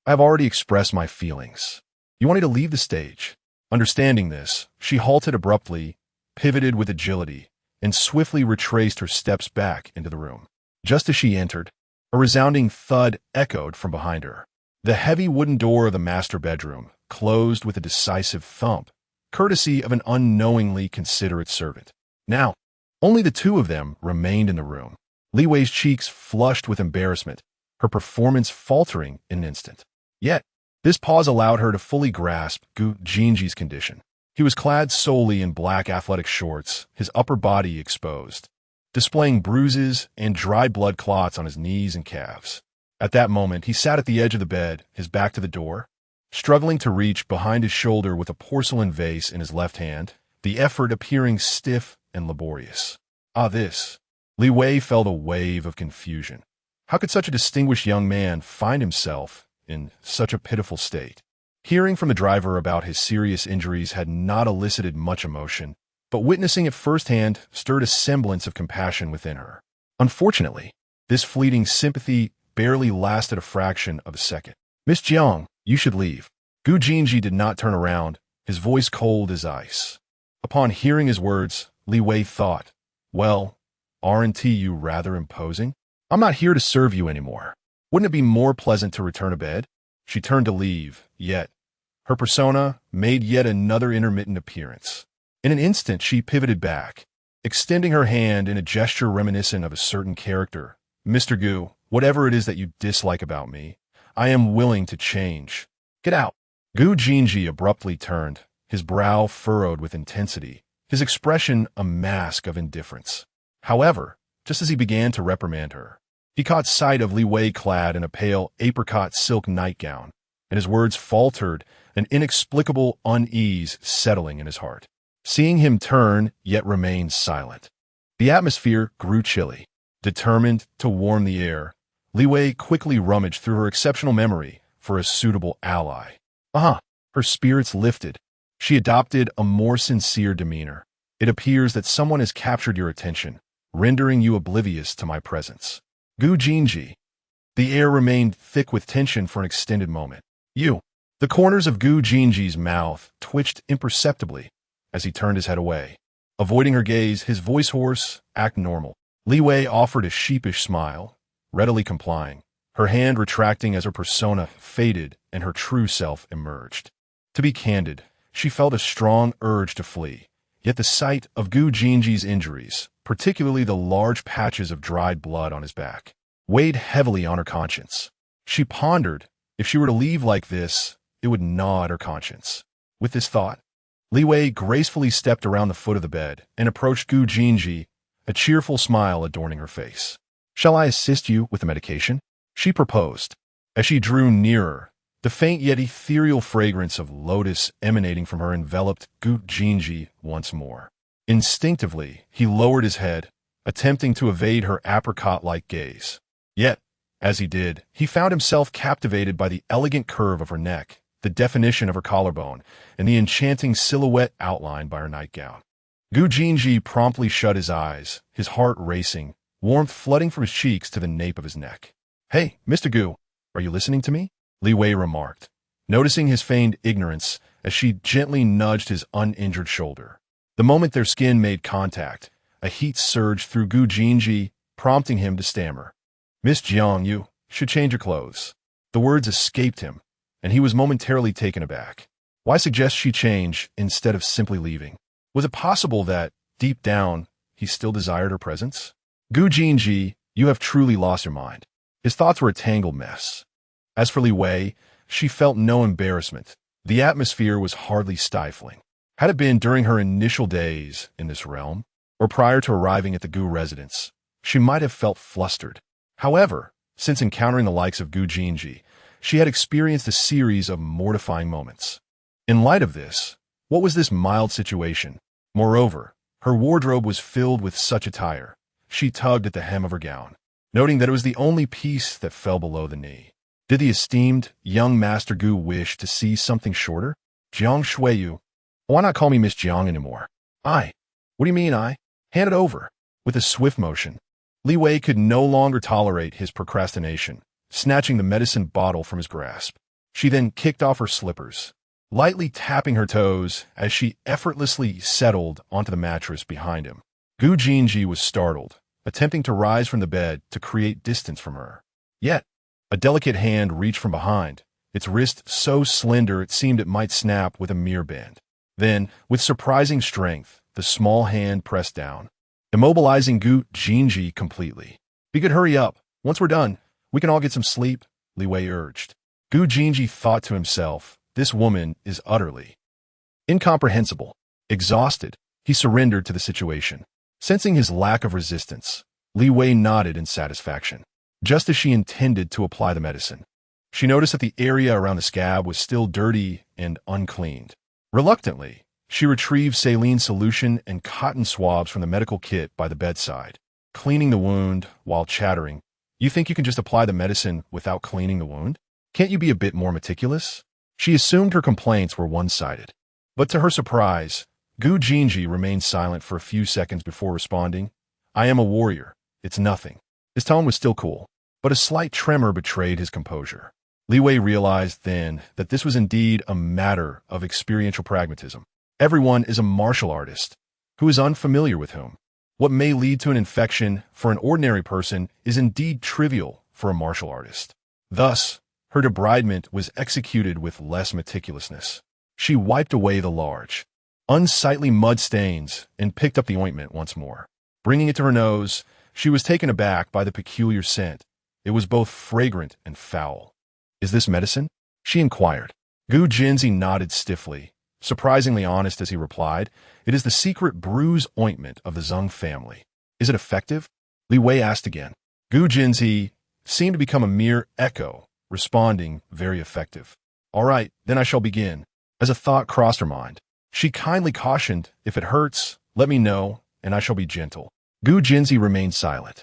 I have already expressed my feelings. You want me to leave the stage? Understanding this, she halted abruptly, pivoted with agility, and swiftly retraced her steps back into the room. Just as she entered, a resounding thud echoed from behind her. The heavy wooden door of the master bedroom closed with a decisive thump, courtesy of an unknowingly considerate servant. Now, only the two of them remained in the room. Li Wei's cheeks flushed with embarrassment, her performance faltering in an instant. Yet, this pause allowed her to fully grasp Gu Jinji's condition. He was clad solely in black athletic shorts, his upper body exposed, displaying bruises and dried blood clots on his knees and calves. At that moment, he sat at the edge of the bed, his back to the door, struggling to reach behind his shoulder with a porcelain vase in his left hand, the effort appearing stiff and laborious. This. Li Wei felt a wave of confusion. How could such a distinguished young man find himself in such a pitiful state? Hearing from the driver about his serious injuries had not elicited much emotion, but witnessing it firsthand stirred a semblance of compassion within her. Unfortunately, this fleeting sympathy barely lasted a fraction of a second. Miss Jiang, you should leave. Gu Jinji did not turn around, his voice cold as ice. Upon hearing his words, Li Wei thought, well, aren't you rather imposing? I'm not here to serve you anymore. Wouldn't it be more pleasant to return to bed? She turned to leave, yet her persona made yet another intermittent appearance. In an instant, she pivoted back, extending her hand in a gesture reminiscent of a certain character. Mr. Gu, whatever it is that you dislike about me, I am willing to change. Get out. Gu Jinji abruptly turned, his brow furrowed with intensity, his expression a mask of indifference. However, just as he began to reprimand her, he caught sight of Li Wei clad in a pale apricot silk nightgown, and his words faltered, an inexplicable unease settling in his heart. Seeing him turn, yet remain silent, the atmosphere grew chilly. Determined to warm the air, Li Wei quickly rummaged through her exceptional memory for a suitable ally. Her spirits lifted. She adopted a more sincere demeanor. It appears that someone has captured your attention, rendering you oblivious to my presence. Gu Jinji. The air remained thick with tension for an extended moment. You. The corners of Gu Jinji's mouth twitched imperceptibly as he turned his head away. Avoiding her gaze, his voice hoarse, act normal. Li Wei offered a sheepish smile, readily complying, her hand retracting as her persona faded and her true self emerged. To be candid, she felt a strong urge to flee, yet the sight of Gu Jinji's injuries, particularly the large patches of dried blood on his back, weighed heavily on her conscience. She pondered, if she were to leave like this, it would gnaw at her conscience. With this thought, Li Wei gracefully stepped around the foot of the bed and approached Gu Jinji, a cheerful smile adorning her face. Shall I assist you with the medication? She proposed. As she drew nearer, the faint yet ethereal fragrance of lotus emanating from her enveloped Gu Jinji once more. Instinctively, he lowered his head, attempting to evade her apricot-like gaze. Yet, as he did, he found himself captivated by the elegant curve of her neck, the definition of her collarbone, and the enchanting silhouette outlined by her nightgown. Gu Jinji promptly shut his eyes, his heart racing, warmth flooding from his cheeks to the nape of his neck. Hey, Mr. Gu, are you listening to me? Li Wei remarked, noticing his feigned ignorance as she gently nudged his uninjured shoulder. The moment their skin made contact, a heat surged through Gu Jinji, prompting him to stammer. Miss Jiang, you, should change your clothes." The words escaped him, and he was momentarily taken aback. Why suggest she change instead of simply leaving? Was it possible that, deep down, he still desired her presence? Gu Jinji, you have truly lost your mind. His thoughts were a tangled mess. As for Li Wei, she felt no embarrassment. The atmosphere was hardly stifling. Had it been during her initial days in this realm, or prior to arriving at the Gu residence, she might have felt flustered. However, since encountering the likes of Gu Jinji, she had experienced a series of mortifying moments. In light of this, what was this mild situation? Moreover, her wardrobe was filled with such attire. She tugged at the hem of her gown, noting that it was the only piece that fell below the knee. Did the esteemed young Master Gu wish to see something shorter? Jiang Shuiyu. Why not call me Miss Jiang anymore? I. What do you mean I? Hand it over. With a swift motion, Li Wei could no longer tolerate his procrastination, snatching the medicine bottle from his grasp. She then kicked off her slippers, lightly tapping her toes as she effortlessly settled onto the mattress behind him. Gu Jinji was startled, attempting to rise from the bed to create distance from her. Yet, a delicate hand reached from behind, its wrist so slender it seemed it might snap with a mere bend. Then, with surprising strength, the small hand pressed down, immobilizing Gu Jinji completely. "We could hurry up. Once we're done, we can all get some sleep," Li Wei urged. Gu Jinji thought to himself, this woman is utterly incomprehensible. Exhausted, he surrendered to the situation. Sensing his lack of resistance, Li Wei nodded in satisfaction. Just as she intended to apply the medicine, she noticed that the area around the scab was still dirty and uncleaned. Reluctantly, she retrieved saline solution and cotton swabs from the medical kit by the bedside, cleaning the wound while chattering. "You think you can just apply the medicine without cleaning the wound? Can't you be a bit more meticulous?" She assumed her complaints were one-sided. But to her surprise, Gu Jinji remained silent for a few seconds before responding. "I am a warrior. It's nothing." His tone was still cool, but a slight tremor betrayed his composure. Li Wei realized then that this was indeed a matter of experiential pragmatism. Everyone is a martial artist. Who is unfamiliar with whom? What may lead to an infection for an ordinary person is indeed trivial for a martial artist. Thus, her debridement was executed with less meticulousness. She wiped away the large, unsightly mud stains and picked up the ointment once more. Bringing it to her nose, she was taken aback by the peculiar scent. It was both fragrant and foul. "Is this medicine?" she inquired. Gu Jinji nodded stiffly, surprisingly honest as he replied, "It is the secret bruise ointment of the Zheng family." "Is it effective?" Li Wei asked again. Gu Jinji seemed to become a mere echo, responding, "Very effective." "All right, then I shall begin." As a thought crossed her mind, she kindly cautioned, "If it hurts, let me know, and I shall be gentle." Gu Jinji remained silent.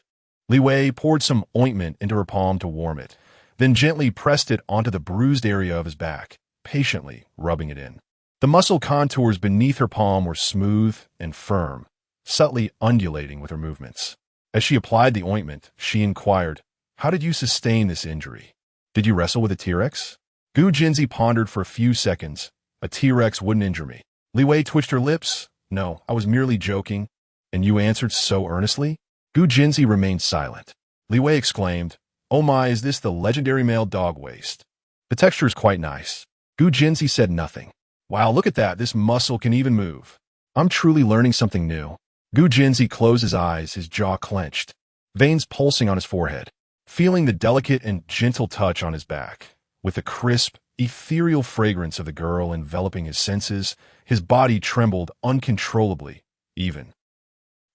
Li Wei poured some ointment into her palm to warm it, then gently pressed it onto the bruised area of his back, patiently rubbing it in. The muscle contours beneath her palm were smooth and firm, subtly undulating with her movements. As she applied the ointment, she inquired, "How did you sustain this injury? Did you wrestle with a T-Rex?" Gu Jinji pondered for a few seconds. "A T-Rex wouldn't injure me." Li Wei twitched her lips. "No, I was merely joking." "And you answered so earnestly?" Gu Jinji remained silent. Li Wei exclaimed, "Oh my, is this the legendary male dog waste? The texture is quite nice." Gu Jinji said nothing. "Wow, look at that, this muscle can even move. I'm truly learning something new." Gu Jinji closed his eyes, his jaw clenched, veins pulsing on his forehead. Feeling the delicate and gentle touch on his back, with the crisp, ethereal fragrance of the girl enveloping his senses, his body trembled uncontrollably, even.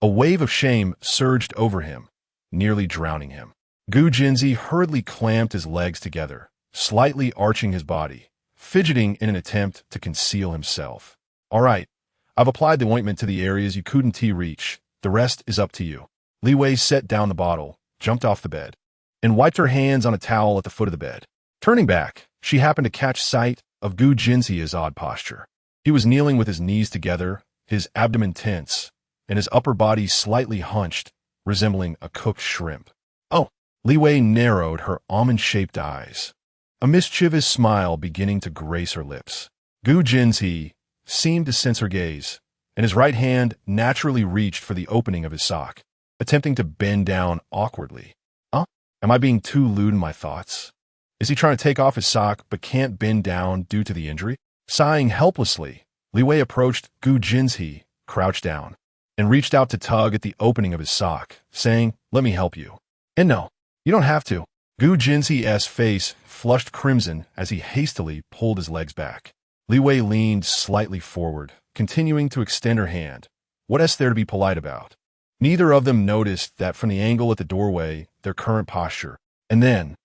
A wave of shame surged over him, nearly drowning him. Gu Jinji hurriedly clamped his legs together, slightly arching his body, fidgeting in an attempt to conceal himself. "All right, I've applied the ointment to the areas you couldn't reach. The rest is up to you." Li Wei set down the bottle, jumped off the bed, and wiped her hands on a towel at the foot of the bed. Turning back, she happened to catch sight of Gu Jinji's odd posture. He was kneeling with his knees together, his abdomen tense, and his upper body slightly hunched, resembling a cooked shrimp. "Oh!" Li Wei narrowed her almond-shaped eyes, a mischievous smile beginning to grace her lips. Gu Jinji seemed to sense her gaze, and his right hand naturally reached for the opening of his sock, attempting to bend down awkwardly. Am I being too lewd in my thoughts? Is he trying to take off his sock but can't bend down due to the injury? Sighing helplessly, Li Wei approached Gu Jinzi, crouched down, and reached out to tug at the opening of his sock, saying, "Let me help you." And no, you don't have to. Gu Jinzi's face flushed crimson as he hastily pulled his legs back. Li Wei leaned slightly forward, continuing to extend her hand. What is there to be polite about? Neither of them noticed that from the angle at the doorway, their current posture. And then,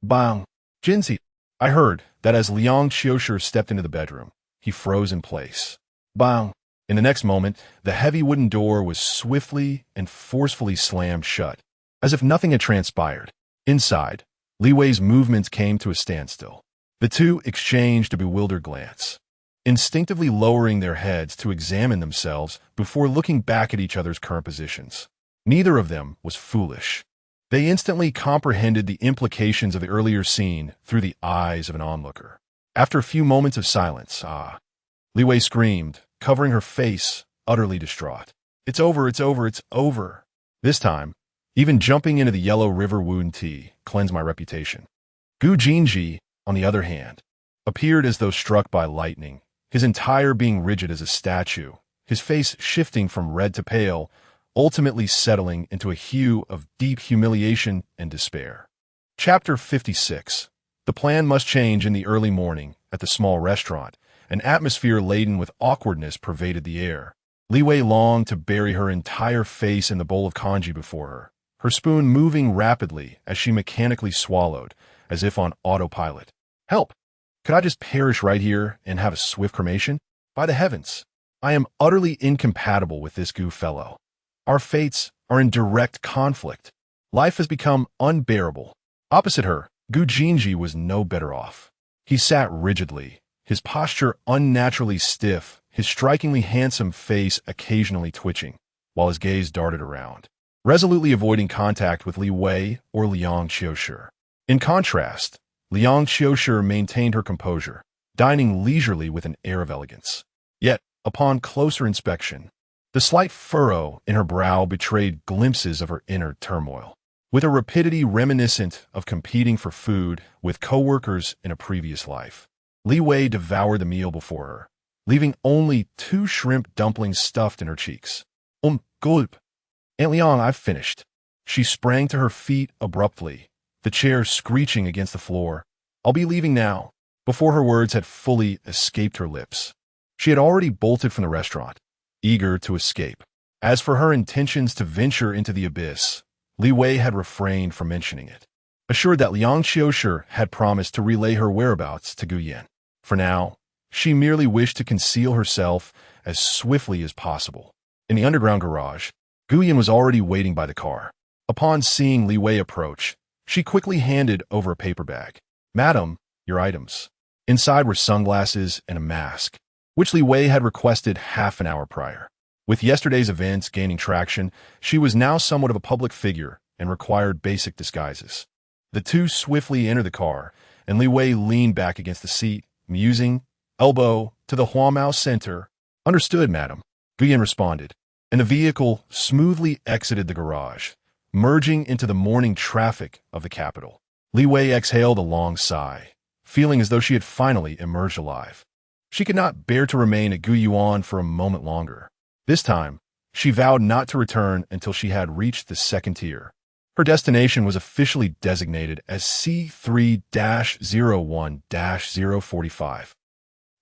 bang! Jinzi, I heard that as Liang Qiushi stepped into the bedroom, he froze in place. Bang! In the next moment, the heavy wooden door was swiftly and forcefully slammed shut, as if nothing had transpired. Inside, Li Wei's movements came to a standstill. The two exchanged a bewildered glance, instinctively lowering their heads to examine themselves before looking back at each other's current positions. Neither of them was foolish. They instantly comprehended the implications of the earlier scene through the eyes of an onlooker. After a few moments of silence, Li Wei screamed, covering her face, utterly distraught. It's over, it's over, it's over. This time, even jumping into the yellow river wound tea cleansed my reputation. Gu Jinji, on the other hand, appeared as though struck by lightning, his entire being rigid as a statue, his face shifting from red to pale, ultimately settling into a hue of deep humiliation and despair. Chapter 56. The plan must change in the early morning. At the small restaurant, an atmosphere laden with awkwardness pervaded the air. Li Wei longed to bury her entire face in the bowl of congee before her spoon moving rapidly as she mechanically swallowed, as if on autopilot. Help! Could I just perish right here and have a swift cremation? By the heavens, I am utterly incompatible with this Gu fellow. Our fates are in direct conflict. Life has become unbearable. Opposite her, Gu Jinji was no better off. He sat rigidly, his posture unnaturally stiff, his strikingly handsome face occasionally twitching, while his gaze darted around, resolutely avoiding contact with Li Wei or Liang Qiushi. In contrast, Liang Qiushi maintained her composure, dining leisurely with an air of elegance. Yet, upon closer inspection, the slight furrow in her brow betrayed glimpses of her inner turmoil. With a rapidity reminiscent of competing for food with co-workers in a previous life, Li Wei devoured the meal before her, leaving only 2 shrimp dumplings stuffed in her cheeks. Gulp. Aunt Liang, I've finished. She sprang to her feet abruptly, the chair screeching against the floor. I'll be leaving now, before her words had fully escaped her lips. She had already bolted from the restaurant, eager to escape. As for her intentions to venture into the abyss, Li Wei had refrained from mentioning it, assured that Liang Qiushi had promised to relay her whereabouts to Gu Yan. For now, she merely wished to conceal herself as swiftly as possible. In the underground garage, Gu Yan was already waiting by the car. Upon seeing Li Wei approach, she quickly handed over a paper bag. "Madam, your items." Inside were sunglasses and a mask, which Li Wei had requested half an hour prior. With yesterday's events gaining traction, she was now somewhat of a public figure and required basic disguises. The two swiftly entered the car, and Li Wei leaned back against the seat, musing, elbow to the Huamao Center. "Understood, madam," Gu Yan responded, and the vehicle smoothly exited the garage, merging into the morning traffic of the capital. Li Wei exhaled a long sigh, feeling as though she had finally emerged alive. She could not bear to remain at Guyuan for a moment longer. This time, she vowed not to return until she had reached the second tier. Her destination was officially designated as C3-01-045.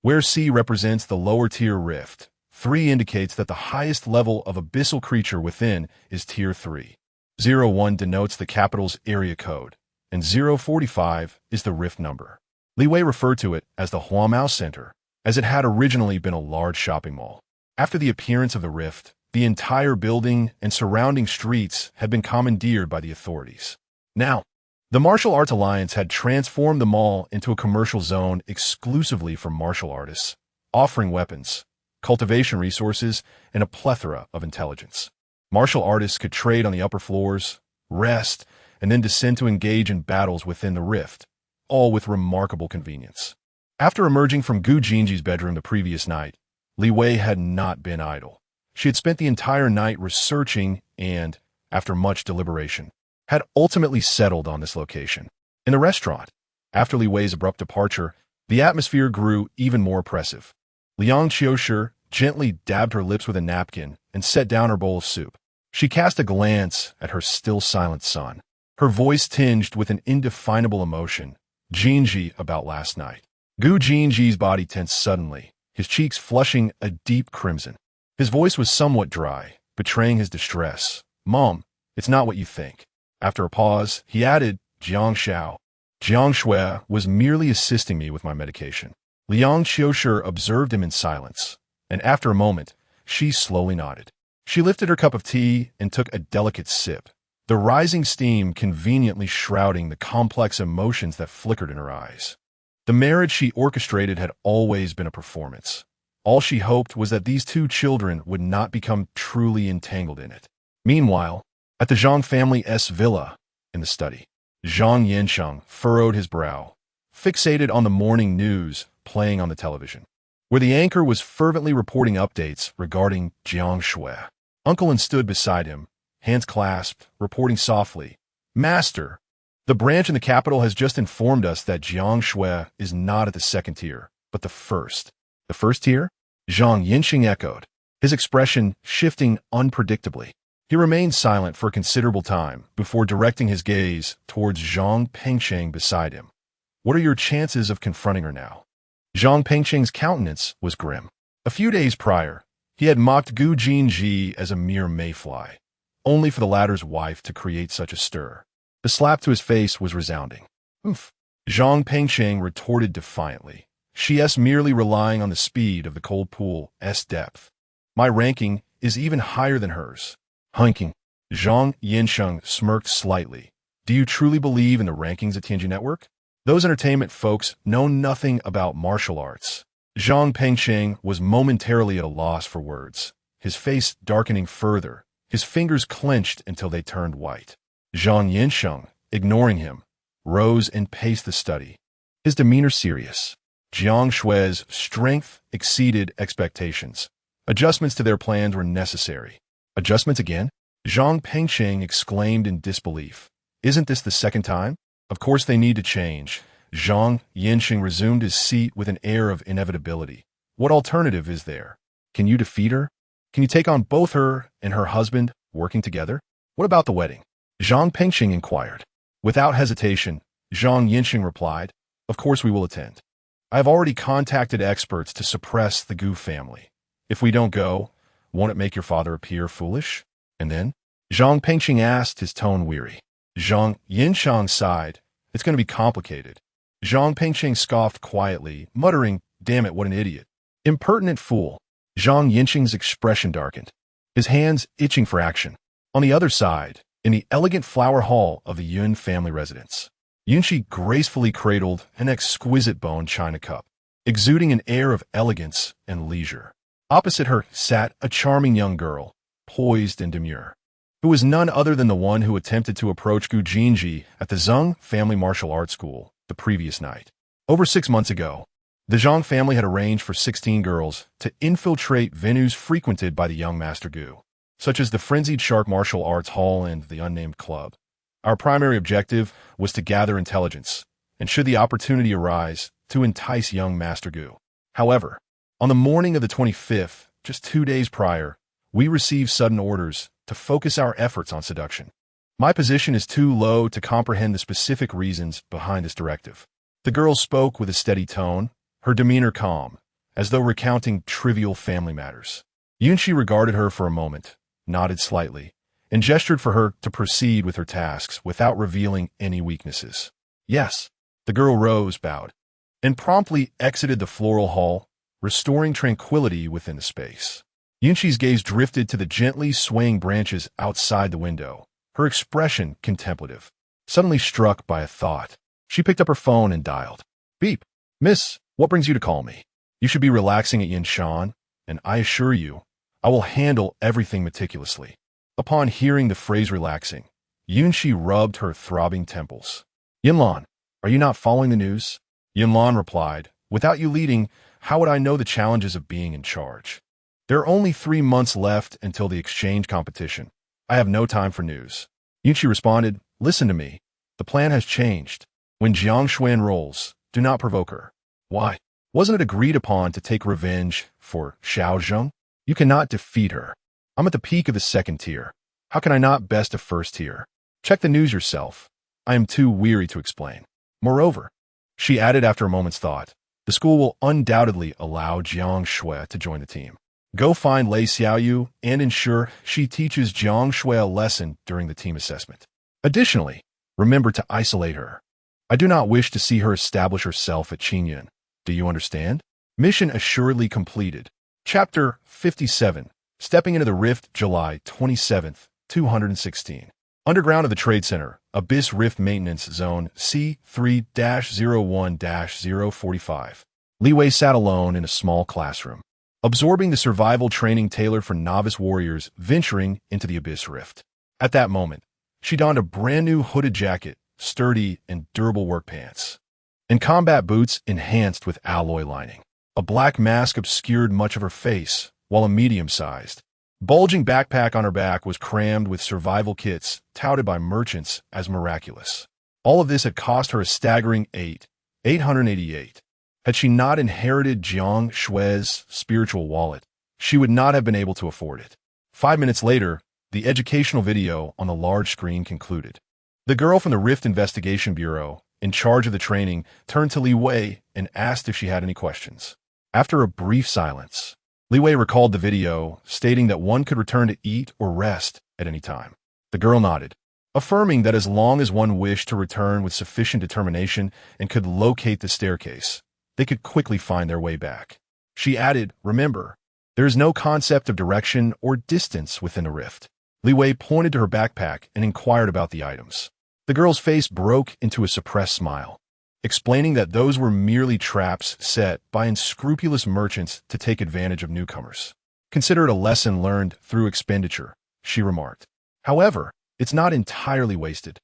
Where C represents the lower tier rift, 3 indicates that the highest level of abyssal creature within is Tier 3. 01 denotes the capital's area code, and 045 is the rift number. Li Wei referred to it as the Huamao Center, as it had originally been a large shopping mall. After the appearance of the rift, the entire building and surrounding streets had been commandeered by the authorities. Now, the Martial Arts Alliance had transformed the mall into a commercial zone exclusively for martial artists, offering weapons, cultivation resources, and a plethora of intelligence. Martial artists could trade on the upper floors, rest, and then descend to engage in battles within the rift, all with remarkable convenience. After emerging from Gu Jinji's bedroom the previous night, Li Wei had not been idle. She had spent the entire night researching and, after much deliberation, had ultimately settled on this location. In the restaurant, after Li Wei's abrupt departure, the atmosphere grew even more oppressive. Liang Qiushi gently dabbed her lips with a napkin and set down her bowl of soup. She cast a glance at her still silent son, her voice tinged with an indefinable emotion. Jinji about last night. Gu Jinji's body tensed suddenly, his cheeks flushing a deep crimson. His voice was somewhat dry, betraying his distress. Mom, it's not what you think. After a pause, he added, Jiang Shui was merely assisting me with my medication. Liang Qiushi observed him in silence, and after a moment, she slowly nodded. She lifted her cup of tea and took a delicate sip, the rising steam conveniently shrouding the complex emotions that flickered in her eyes. The marriage she orchestrated had always been a performance. All she hoped was that these two children would not become truly entangled in it. Meanwhile, at the Zhang family's villa in the study, Zhang Yansheng furrowed his brow, fixated on the morning news playing on the television, where the anchor was fervently reporting updates regarding Jiang Shui. Uncle stood beside him, hands clasped, reporting softly, Master, the branch in the capital has just informed us that Jiang Shui is not at the second tier, but the first. The first tier? Zhang Yansheng echoed, his expression shifting unpredictably. He remained silent for a considerable time before directing his gaze towards Zhang Pengcheng beside him. What are your chances of confronting her now? Zhang Pengcheng's countenance was grim. A few days prior, he had mocked Gu Jinji as a mere mayfly, only for the latter's wife to create such a stir. The slap to his face was resounding. Oof. Zhang Pengcheng retorted defiantly. She's merely relying on the speed of the cold pool's depth. My ranking is even higher than hers. Hunking. Zhang Yansheng smirked slightly. Do you truly believe in the rankings at Tianjin Network? Those entertainment folks know nothing about martial arts. Zhang Pengcheng was momentarily at a loss for words, his face darkening further, his fingers clenched until they turned white. Zhang Yansheng, ignoring him, rose and paced the study, his demeanor serious. Jiang Shui's strength exceeded expectations. Adjustments to their plans were necessary. Adjustments again? Zhang Pengcheng exclaimed in disbelief. Isn't this the second time? Of course they need to change. Zhang Yansheng resumed his seat with an air of inevitability. What alternative is there? Can you defeat her? Can you take on both her and her husband working together? What about the wedding? Zhang Pengcheng inquired. Without hesitation, Zhang Yansheng replied, Of course we will attend. I have already contacted experts to suppress the Gu family. If we don't go, won't it make your father appear foolish? And then? Zhang Pengcheng asked, his tone weary. Zhang Yansheng sighed. It's going to be complicated. Zhang Pengcheng scoffed quietly, muttering, Damn it, what an idiot. Impertinent fool. Zhang Yansheng's expression darkened, his hands itching for action. On the other side, in the elegant flower hall of the Yun family residence, Yunshi gracefully cradled an exquisite bone china cup, exuding an air of elegance and leisure. Opposite her sat a charming young girl, poised and demure, who was none other than the one who attempted to approach Gu Jinji at the Zhang family martial arts school the previous night. Over 6 months ago, the Zhang family had arranged for 16 girls to infiltrate venues frequented by the young Master Gu, such as the Frenzied Shark Martial Arts Hall and the Unnamed Club. Our primary objective was to gather intelligence, and should the opportunity arise, to entice young Master Gu. However, on the morning of the 25th, just 2 days prior, we received sudden orders to focus our efforts on seduction. My position is too low to comprehend the specific reasons behind this directive. The girl spoke with a steady tone, her demeanor calm, as though recounting trivial family matters. Yunshi regarded her for a moment, nodded slightly, and gestured for her to proceed with her tasks without revealing any weaknesses. Yes, the girl rose, bowed, and promptly exited the floral hall, restoring tranquility within the space. Yunshi's gaze drifted to the gently swaying branches outside the window, her expression contemplative. Suddenly struck by a thought, she picked up her phone and dialed. Beep. Miss, what brings you to call me? You should be relaxing at Yinshan, and I assure you, I will handle everything meticulously. Upon hearing the phrase relaxing, Yunshi rubbed her throbbing temples. Yinlan, are you not following the news? Yinlan replied, Without you leading, how would I know the challenges of being in charge? There are only 3 months left until the exchange competition. I have no time for news. Yunshi responded, Listen to me. The plan has changed. When Jiang Shui enrolls, do not provoke her. Why? Wasn't it agreed upon to take revenge for Xiao Zheng? You cannot defeat her. I'm at the peak of the second tier. How can I not best a first tier? Check the news yourself. I am too weary to explain. Moreover, she added after a moment's thought, the school will undoubtedly allow Jiang Shui to join the team. Go find Lei Xiaoyu and ensure she teaches Jiang Shui a lesson during the team assessment. Additionally, remember to isolate her. I do not wish to see her establish herself at Qingyun. Do you understand? Mission assuredly completed. Chapter 57. Stepping into the Rift, July 27th, 216. Underground of the Trade Center, Abyss Rift Maintenance Zone C3-01-045. Li Wei sat alone in a small classroom, absorbing the survival training tailored for novice warriors venturing into the Abyss Rift. At that moment, she donned a brand new hooded jacket, sturdy and durable work pants, and combat boots enhanced with alloy lining. A black mask obscured much of her face, while a medium-sized, bulging backpack on her back was crammed with survival kits touted by merchants as miraculous. All of this had cost her a staggering 888. Had she not inherited Jiang Shui's spiritual wallet, she would not have been able to afford it. 5 minutes later, the educational video on the large screen concluded. The girl from the Rift Investigation Bureau, in charge of the training, turned to Li Wei and asked if she had any questions. After a brief silence, Li Wei recalled the video, stating that one could return to eat or rest at any time. The girl nodded, affirming that as long as one wished to return with sufficient determination and could locate the staircase, they could quickly find their way back. She added, remember, there is no concept of direction or distance within a rift. Li Wei pointed to her backpack and inquired about the items. The girl's face broke into a suppressed smile, explaining that those were merely traps set by unscrupulous merchants to take advantage of newcomers. Consider it a lesson learned through expenditure, she remarked. However, it's not entirely wasted.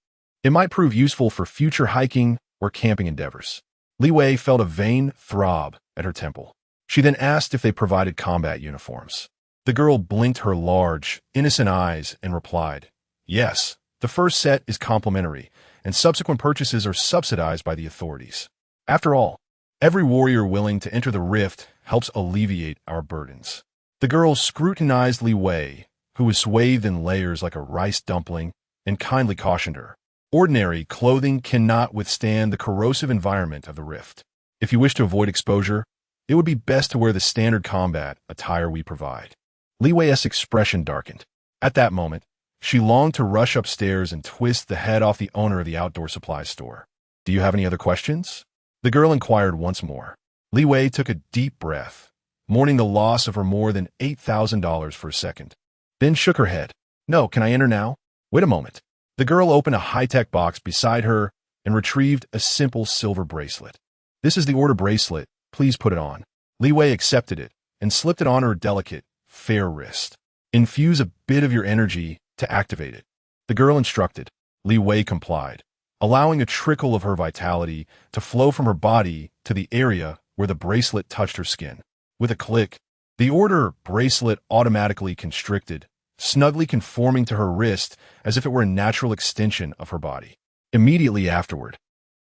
It might prove useful for future hiking or camping endeavors. Li Wei felt a vain throb at her temple. She then asked if they provided combat uniforms. The girl blinked her large, innocent eyes and replied, yes, the first set is complimentary, and subsequent purchases are subsidized by the authorities. After all, every warrior willing to enter the rift helps alleviate our burdens. The girl scrutinized Li Wei, who was swathed in layers like a rice dumpling, and kindly cautioned her. Ordinary clothing cannot withstand the corrosive environment of the rift. If you wish to avoid exposure, it would be best to wear the standard combat attire we provide. Li Wei's expression darkened. At that moment, she longed to rush upstairs and twist the head off the owner of the outdoor supplies store. Do you have any other questions? The girl inquired once more. Li Wei took a deep breath, mourning the loss of her more than $8,000 for a second, then shook her head. No, can I enter now? Wait a moment. The girl opened a high-tech box beside her and retrieved a simple silver bracelet. This is the order bracelet. Please put it on. Li Wei accepted it and slipped it on her delicate, fair wrist. Infuse a bit of your energy to activate it. The girl instructed. Li Wei complied, allowing a trickle of her vitality to flow from her body to the area where the bracelet touched her skin. With a click, the order bracelet automatically constricted, snugly conforming to her wrist as if it were a natural extension of her body. Immediately afterward,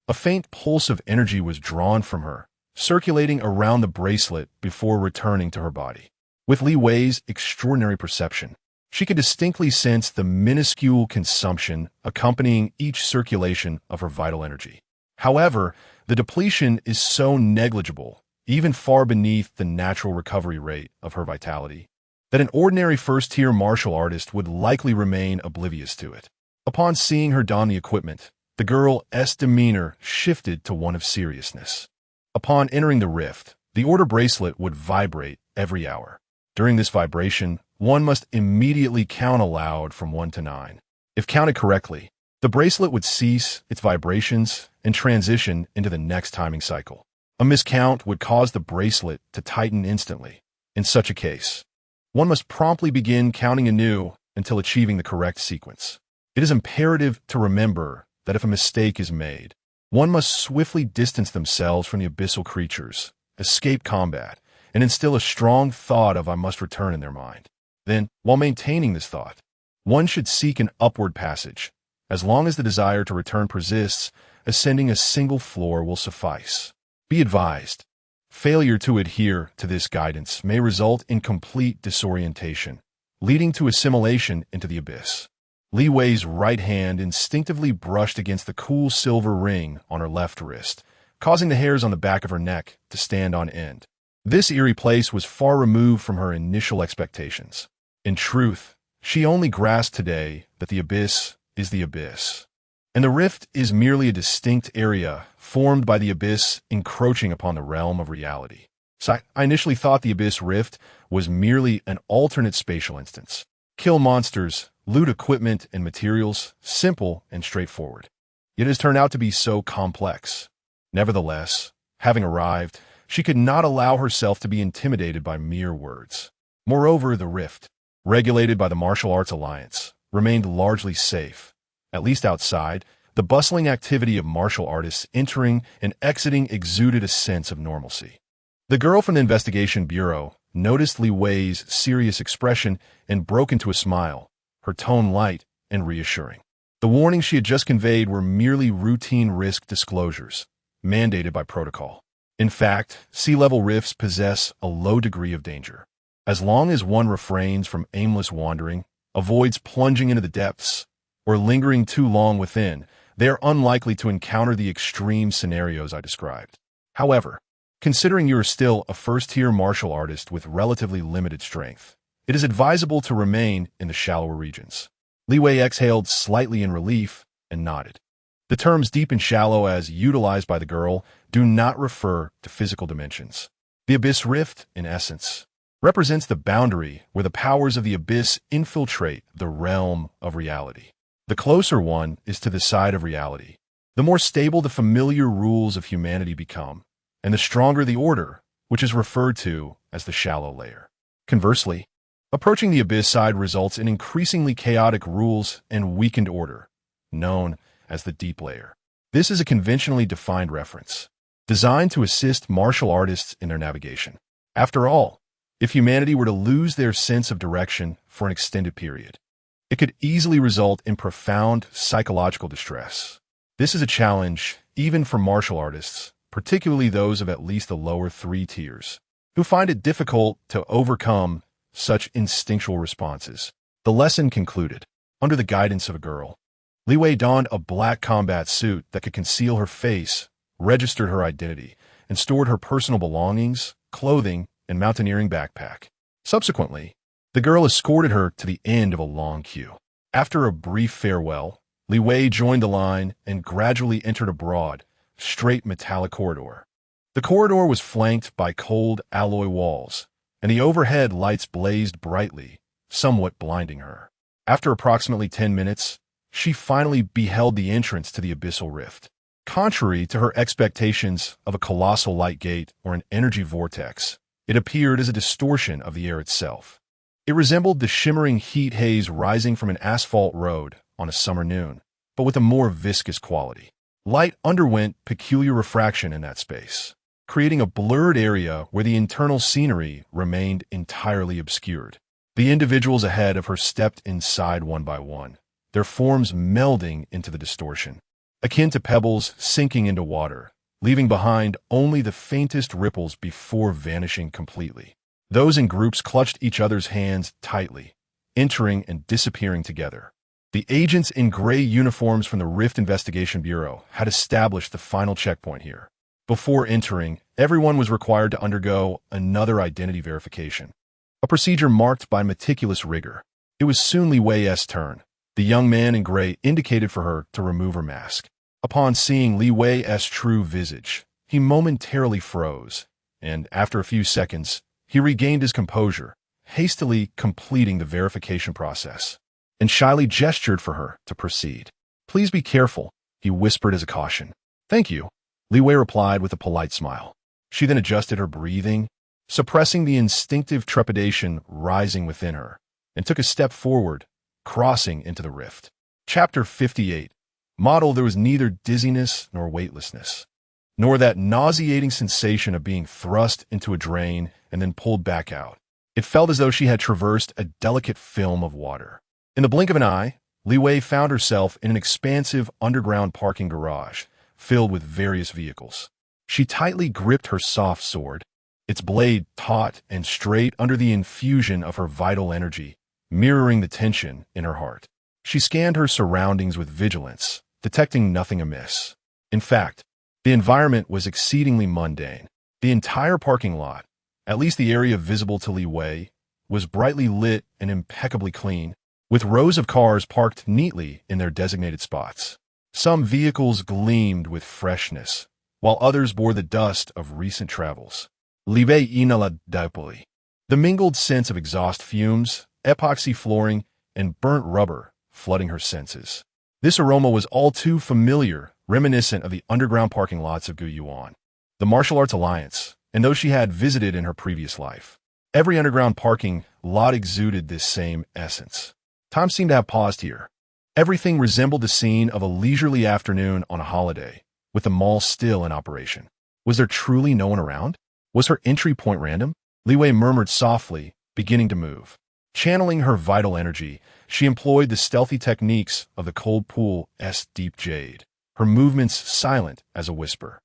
a faint pulse of energy was drawn from her, circulating around the bracelet before returning to her body. With Li Wei's extraordinary perception, she could distinctly sense the minuscule consumption accompanying each circulation of her vital energy. However, the depletion is so negligible, even far beneath the natural recovery rate of her vitality, that an ordinary first-tier martial artist would likely remain oblivious to it. Upon seeing her don the equipment, the girl's demeanor shifted to one of seriousness. Upon entering the rift, the order bracelet would vibrate every hour. During this vibration, one must immediately count aloud from 1 to 9. If counted correctly, the bracelet would cease its vibrations and transition into the next timing cycle. A miscount would cause the bracelet to tighten instantly. In such a case, one must promptly begin counting anew until achieving the correct sequence. It is imperative to remember that if a mistake is made, one must swiftly distance themselves from the abyssal creatures, escape combat, and instill a strong thought of I must return in their mind. Then, while maintaining this thought, one should seek an upward passage, As long as the desire to return persists, ascending a single floor will suffice. Be advised, failure to adhere to this guidance may result in complete disorientation, leading to assimilation into the abyss. Li Wei's right hand instinctively brushed against the cool silver ring on her left wrist, causing the hairs on the back of her neck to stand on end. This eerie place was far removed from her initial expectations. In truth, she only grasped today that the abyss is the abyss, and the rift is merely a distinct area formed by the abyss encroaching upon the realm of reality. So I initially thought the abyss rift was merely an alternate spatial instance. Kill monsters, loot equipment and materials, simple and straightforward. Yet it has turned out to be so complex. Nevertheless, having arrived, she could not allow herself to be intimidated by mere words. Moreover, the rift, regulated by the Martial Arts Alliance, remained largely safe. At least outside, the bustling activity of martial artists entering and exiting exuded a sense of normalcy. The girl from the Investigation Bureau noticed Li Wei's serious expression and broke into a smile, her tone light and reassuring. The warnings she had just conveyed were merely routine risk disclosures, mandated by protocol. In fact, sea-level rifts possess a low degree of danger. As long as one refrains from aimless wandering, avoids plunging into the depths, or lingering too long within, they are unlikely to encounter the extreme scenarios I described. However, considering you are still a first-tier martial artist with relatively limited strength, it is advisable to remain in the shallower regions. Li Wei exhaled slightly in relief and nodded. The terms deep and shallow as utilized by the girl do not refer to physical dimensions. The abyss rift, in essence, represents the boundary where the powers of the abyss infiltrate the realm of reality. The closer one is to the side of reality, the more stable the familiar rules of humanity become, and the stronger the order, which is referred to as the shallow layer. Conversely, approaching the abyss side results in increasingly chaotic rules and weakened order, known as the deep layer. This is a conventionally defined reference, designed to assist martial artists in their navigation. After all, if humanity were to lose their sense of direction for an extended period, it could easily result in profound psychological distress. This is a challenge even for martial artists, particularly those of at least the lower 3 tiers, who find it difficult to overcome such instinctual responses. The lesson concluded. Under the guidance of a girl, Li Wei donned a black combat suit that could conceal her face, registered her identity, and stored her personal belongings, clothing, and mountaineering backpack. Subsequently, the girl escorted her to the end of a long queue. After a brief farewell, Li Wei joined the line and gradually entered a broad, straight metallic corridor. The corridor was flanked by cold alloy walls, and the overhead lights blazed brightly, somewhat blinding her. After approximately 10 minutes, she finally beheld the entrance to the abyssal rift. Contrary to her expectations of a colossal light gate or an energy vortex, it appeared as a distortion of the air itself. It resembled the shimmering heat haze rising from an asphalt road on a summer noon, but with a more viscous quality. Light underwent peculiar refraction in that space, creating a blurred area where the internal scenery remained entirely obscured. The individuals ahead of her stepped inside one by one, their forms melding into the distortion, akin to pebbles sinking into water, leaving behind only the faintest ripples before vanishing completely. Those in groups clutched each other's hands tightly, entering and disappearing together. The agents in gray uniforms from the Rift Investigation Bureau had established the final checkpoint here. Before entering, everyone was required to undergo another identity verification, a procedure marked by meticulous rigor. It was soon Li Wei's turn. The young man in gray indicated for her to remove her mask. Upon seeing Li Wei's true visage, he momentarily froze, and after a few seconds, he regained his composure, hastily completing the verification process, and shyly gestured for her to proceed. "Please be careful," he whispered as a caution. "Thank you," Li Wei replied with a polite smile. She then adjusted her breathing, suppressing the instinctive trepidation rising within her, and took a step forward, crossing into the rift. Chapter 58. Model. There was neither dizziness nor weightlessness, nor that nauseating sensation of being thrust into a drain and then pulled back out. It felt as though she had traversed a delicate film of water. In the blink of an eye, Li Wei found herself in an expansive underground parking garage filled with various vehicles. She tightly gripped her soft sword, its blade taut and straight under the infusion of her vital energy, mirroring the tension in her heart. She scanned her surroundings with vigilance, detecting nothing amiss. In fact, the environment was exceedingly mundane. The entire parking lot, at least the area visible to Li Wei, was brightly lit and impeccably clean, with rows of cars parked neatly in their designated spots. Some vehicles gleamed with freshness, while others bore the dust of recent travels. Li Wei inhaled deeply. The mingled scents of exhaust fumes, epoxy flooring, and burnt rubber flooding her senses. This aroma was all too familiar, reminiscent of the underground parking lots of Guyuan, the Martial Arts Alliance, and those she had visited in her previous life. Every underground parking lot exuded this same essence. Time seemed to have paused here. Everything resembled the scene of a leisurely afternoon on a holiday, with the mall still in operation. Was there truly no one around? Was her entry point random? Li Wei murmured softly, beginning to move. Channeling her vital energy, she employed the stealthy techniques of the cold pool's deep jade, her movements silent as a whisper.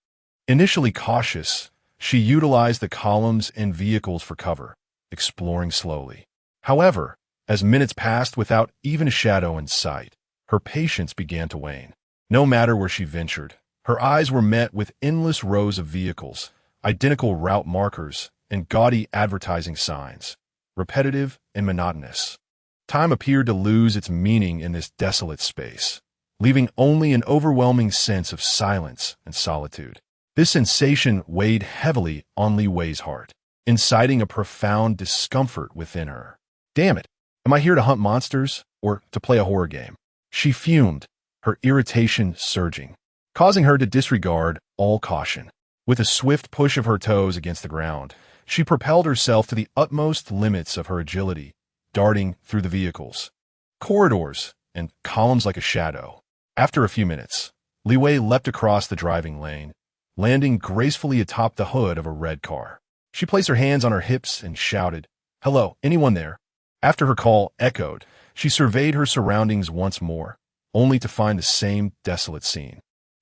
Initially cautious, she utilized the columns and vehicles for cover, exploring slowly. However, as minutes passed without even a shadow in sight, her patience began to wane. No matter where she ventured, her eyes were met with endless rows of vehicles, identical route markers, and gaudy advertising signs, repetitive and monotonous. Time appeared to lose its meaning in this desolate space, leaving only an overwhelming sense of silence and solitude. This sensation weighed heavily on Li Wei's heart, inciting a profound discomfort within her. Damn it! Am I here to hunt monsters or to play a horror game? She fumed, her irritation surging, causing her to disregard all caution. With a swift push of her toes against the ground, she propelled herself to the utmost limits of her agility, darting through the vehicles, corridors, and columns like a shadow. After a few minutes, Li Wei leapt across the driving lane, landing gracefully atop the hood of a red car. She placed her hands on her hips and shouted, "Hello, anyone there?" After her call echoed, she surveyed her surroundings once more, only to find the same desolate scene,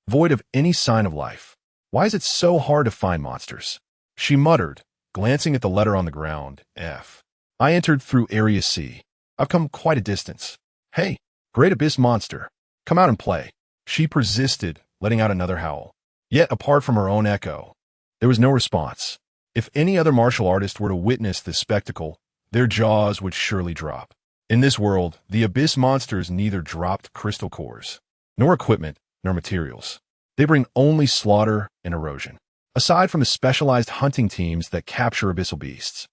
void of any sign of life. Why is it so hard to find monsters? She muttered, glancing at the letter on the ground, F. I entered through Area C. I've come quite a distance. Hey, great abyss monster, come out and play. She persisted, letting out another howl. Yet, apart from her own echo, there was no response. If any other martial artist were to witness this spectacle, their jaws would surely drop. In this world, the abyss monsters neither dropped crystal cores, nor equipment, nor materials. They bring only slaughter and erosion. Aside from the specialized hunting teams that capture abyssal beasts,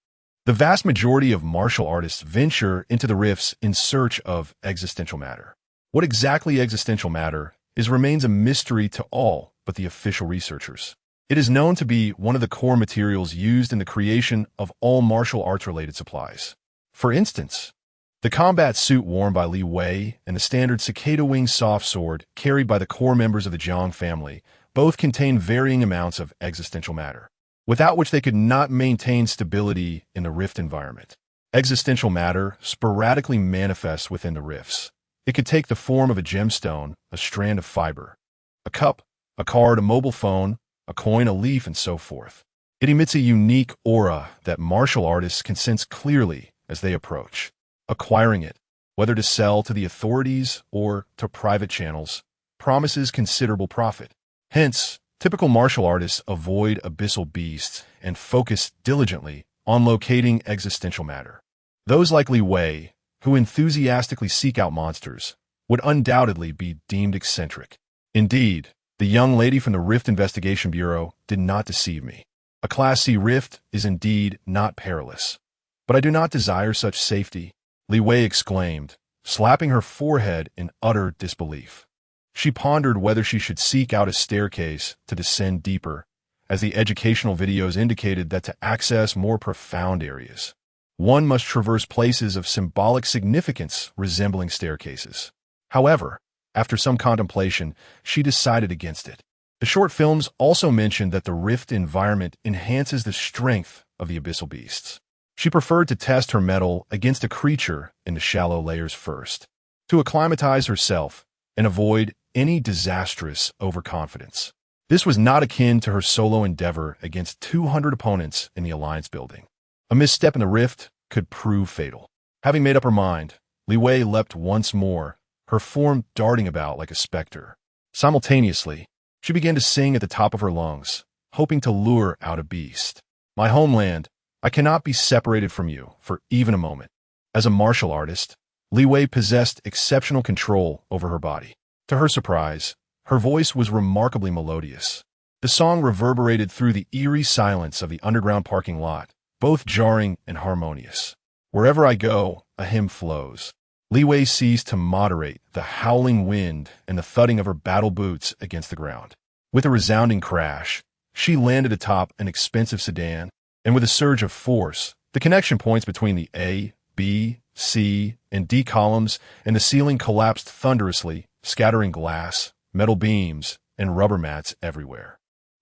the vast majority of martial artists venture into the rifts in search of existential matter. What exactly existential matter is remains a mystery to all but the official researchers. It is known to be one of the core materials used in the creation of all martial arts-related supplies. For instance, the combat suit worn by Li Wei and the standard cicada wing soft sword carried by the core members of the Jiang family both contain varying amounts of existential matter, without which they could not maintain stability in the rift environment. Existential matter sporadically manifests within the rifts. It could take the form of a gemstone, a strand of fiber, a cup, a card, a mobile phone, a coin, a leaf, and so forth. It emits a unique aura that martial artists can sense clearly as they approach. Acquiring it, whether to sell to the authorities or to private channels, promises considerable profit. Hence, typical martial artists avoid abyssal beasts and focus diligently on locating existential matter. Those like Li Wei, who enthusiastically seek out monsters, would undoubtedly be deemed eccentric. Indeed, the young lady from the Rift Investigation Bureau did not deceive me. A Class C rift is indeed not perilous, but I do not desire such safety, Li Wei exclaimed, slapping her forehead in utter disbelief. She pondered whether she should seek out a staircase to descend deeper, as the educational videos indicated that to access more profound areas, one must traverse places of symbolic significance resembling staircases. However, after some contemplation, she decided against it. The short films also mentioned that the rift environment enhances the strength of the abyssal beasts. She preferred to test her mettle against a creature in the shallow layers first. to acclimatize herself and avoid any disastrous overconfidence. This was not akin to her solo endeavor against 200 opponents in the alliance building. A misstep in the rift could prove fatal. Having made up her mind, Li Wei leapt once more, her form darting about like a specter. Simultaneously, she began to sing at the top of her lungs, hoping to lure out a beast. My homeland, I cannot be separated from you for even a moment. As a martial artist, Li Wei possessed exceptional control over her body. To her surprise, her voice was remarkably melodious. The song reverberated through the eerie silence of the underground parking lot, both jarring and harmonious. Wherever I go, a hymn flows. Li Wei ceased to moderate the howling wind and the thudding of her battle boots against the ground. With a resounding crash, she landed atop an expensive sedan, and with a surge of force, the connection points between the A, B, C, and D columns and the ceiling collapsed thunderously, scattering glass, metal beams, and rubber mats everywhere.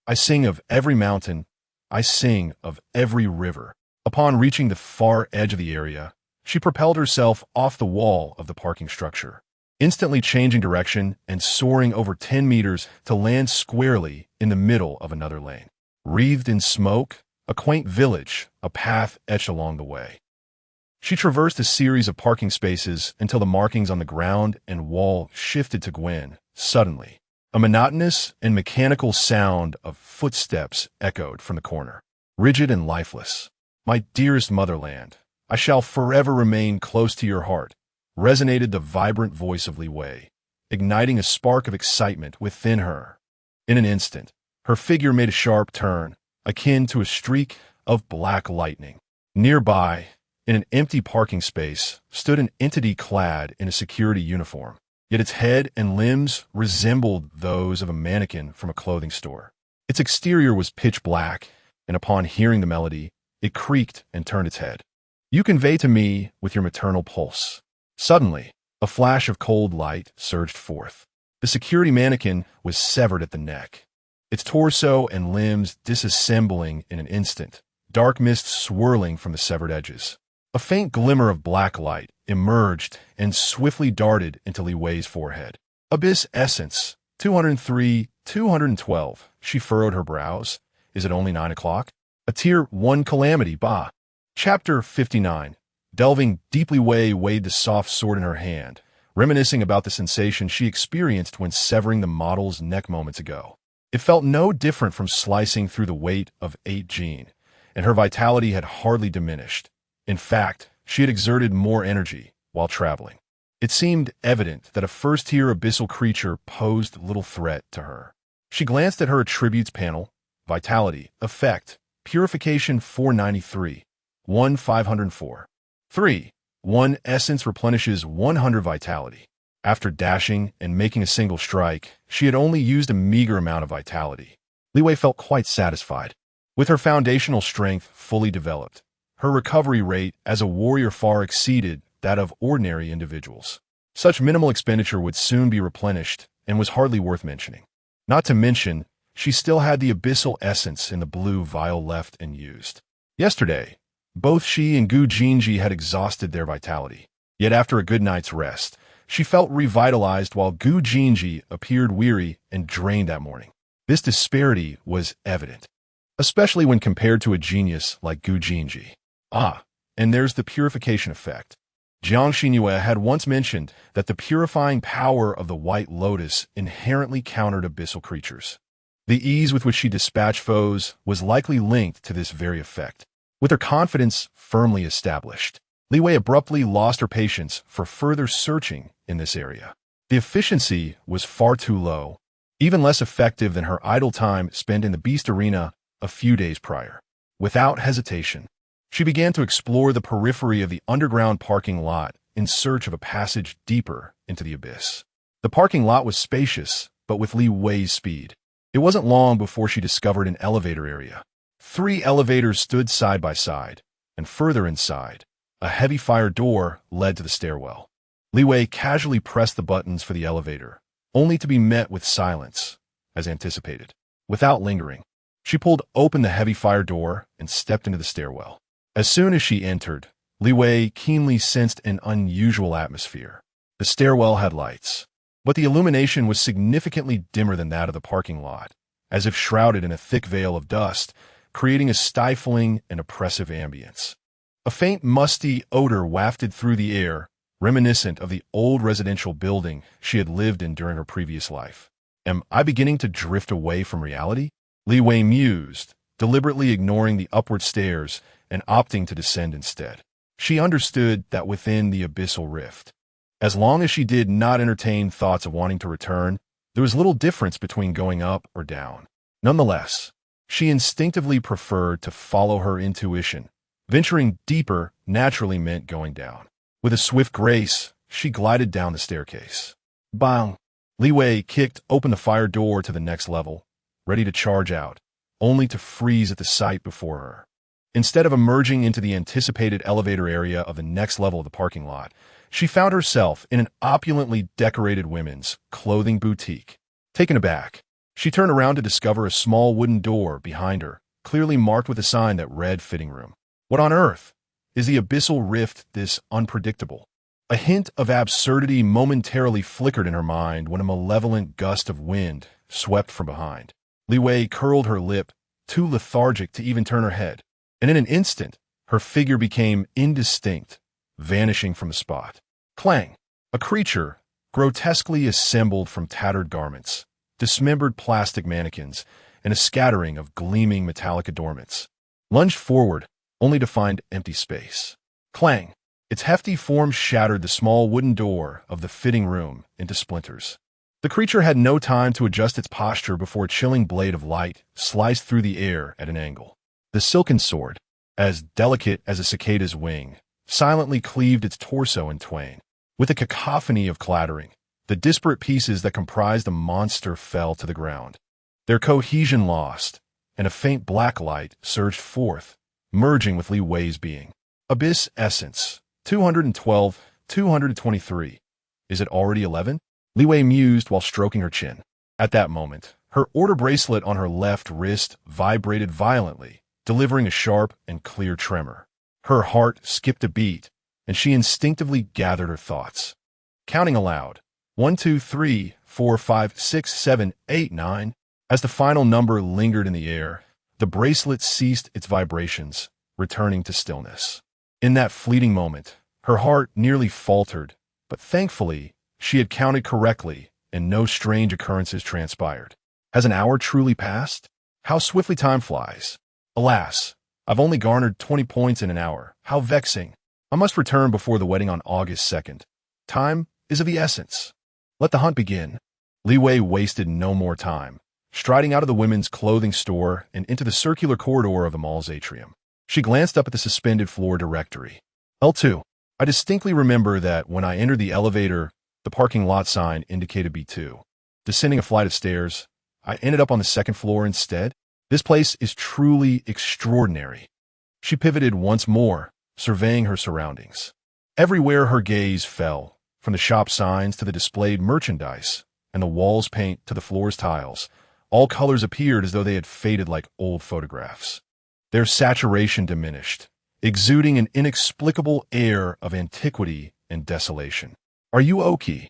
I sing of every mountain, I sing of every river. Upon reaching the far edge of the area, she propelled herself off the wall of the parking structure, instantly changing direction and soaring over 10 meters to land squarely in the middle of another lane. Wreathed in smoke, a quaint village, a path etched along the way. She traversed a series of parking spaces until the markings on the ground and wall shifted to Gwen. Suddenly, a monotonous and mechanical sound of footsteps echoed from the corner, rigid and lifeless. My dearest motherland, I shall forever remain close to your heart, resonated the vibrant voice of Li Wei, igniting a spark of excitement within her. In an instant, her figure made a sharp turn, akin to a streak of black lightning. Nearby, in an empty parking space, stood an entity clad in a security uniform, yet its head and limbs resembled those of a mannequin from a clothing store. Its exterior was pitch black, and upon hearing the melody, it creaked and turned its head. You convey to me with your maternal pulse. Suddenly, a flash of cold light surged forth. The security mannequin was severed at the neck, its torso and limbs disassembling in an instant, dark mist swirling from the severed edges. A faint glimmer of black light emerged and swiftly darted into Li Wei's forehead. Abyss Essence, 203, 212. She furrowed her brows. Is it only 9 o'clock? A Tier 1 calamity, bah. Chapter 59. Delving deeply, Wei weighed the soft sword in her hand, reminiscing about the sensation she experienced when severing the model's neck moments ago. It felt no different from slicing through the weight of 8 Gene, and her vitality had hardly diminished. In fact, she had exerted more energy while traveling. It seemed evident that a first-tier abyssal creature posed little threat to her. She glanced at her attributes panel. Vitality, Effect, Purification 493, 1,504. 3. 1 Essence replenishes 100 vitality. After dashing and making a single strike, she had only used a meager amount of vitality. Li Wei felt quite satisfied. With her foundational strength fully developed, her recovery rate as a warrior far exceeded that of ordinary individuals. Such minimal expenditure would soon be replenished and was hardly worth mentioning. Not to mention, she still had the abyssal essence in the blue vial left and used. Yesterday, both she and Gu Jinji had exhausted their vitality. Yet after a good night's rest, she felt revitalized while Gu Jinji appeared weary and drained that morning. This disparity was evident, especially when compared to a genius like Gu Jinji. Ah, and there's the purification effect. Jiang Xinyue had once mentioned that the purifying power of the White Lotus inherently countered abyssal creatures. The ease with which she dispatched foes was likely linked to this very effect. With her confidence firmly established, Li Wei abruptly lost her patience for further searching in this area. The efficiency was far too low, even less effective than her idle time spent in the Beast Arena a few days prior. Without hesitation, she began to explore the periphery of the underground parking lot in search of a passage deeper into the abyss. The parking lot was spacious, but with Li Wei's speed. It wasn't long before she discovered an elevator area. 3 elevators stood side by side, and further inside, a heavy fire door led to the stairwell. Li Wei casually pressed the buttons for the elevator, only to be met with silence, as anticipated. Without lingering, she pulled open the heavy fire door and stepped into the stairwell. As soon as she entered, Li Wei keenly sensed an unusual atmosphere. The stairwell had lights, but the illumination was significantly dimmer than that of the parking lot, as if shrouded in a thick veil of dust, creating a stifling and oppressive ambience. A faint musty odor wafted through the air, reminiscent of the old residential building she had lived in during her previous life. Am I beginning to drift away from reality? Li Wei mused, deliberately ignoring the upward stairs and opting to descend instead. She understood that within the abyssal rift, as long as she did not entertain thoughts of wanting to return, there was little difference between going up or down. Nonetheless, she instinctively preferred to follow her intuition. Venturing deeper naturally meant going down. With a swift grace, she glided down the staircase. Bang! Li Wei kicked open the fire door to the next level, ready to charge out, only to freeze at the sight before her. Instead of emerging into the anticipated elevator area of the next level of the parking lot, she found herself in an opulently decorated women's clothing boutique. Taken aback, she turned around to discover a small wooden door behind her, clearly marked with a sign that read fitting room. What on earth? Is the abyssal rift this unpredictable? A hint of absurdity momentarily flickered in her mind when a malevolent gust of wind swept from behind. Li Wei curled her lip, too lethargic to even turn her head, and in an instant, her figure became indistinct, vanishing from the spot. Clang! A creature, grotesquely assembled from tattered garments, dismembered plastic mannequins, and a scattering of gleaming metallic adornments, lunged forward, only to find empty space. Clang! Its hefty form shattered the small wooden door of the fitting room into splinters. The creature had no time to adjust its posture before a chilling blade of light sliced through the air at an angle. The silken sword, as delicate as a cicada's wing, silently cleaved its torso in twain. With a cacophony of clattering, the disparate pieces that comprised the monster fell to the ground, their cohesion lost, and a faint black light surged forth, merging with Li Wei's being. Abyss Essence, 212, 223. Is it already 11? Li Wei mused while stroking her chin. At that moment, her order bracelet on her left wrist vibrated violently, delivering a sharp and clear tremor. Her heart skipped a beat, and she instinctively gathered her thoughts. Counting aloud, 1, 2, 3, 4, 5, 6, 7, 8, 9. As the final number lingered in the air, the bracelet ceased its vibrations, returning to stillness. In that fleeting moment, her heart nearly faltered, but thankfully, she had counted correctly, and no strange occurrences transpired. Has an hour truly passed? How swiftly time flies. Alas, I've only garnered 20 points in an hour. How vexing. I must return before the wedding on August 2nd. Time is of the essence. Let the hunt begin. Li Wei wasted no more time, striding out of the women's clothing store and into the circular corridor of the mall's atrium. She glanced up at the suspended floor directory. L2. I distinctly remember that when I entered the elevator, the parking lot sign indicated B2. Descending a flight of stairs, I ended up on the second floor instead. This place is truly extraordinary. She pivoted once more, surveying her surroundings. Everywhere her gaze fell, from the shop signs to the displayed merchandise, and the wall's paint to the floor's tiles, all colors appeared as though they had faded like old photographs. Their saturation diminished, exuding an inexplicable air of antiquity and desolation. Are you okay?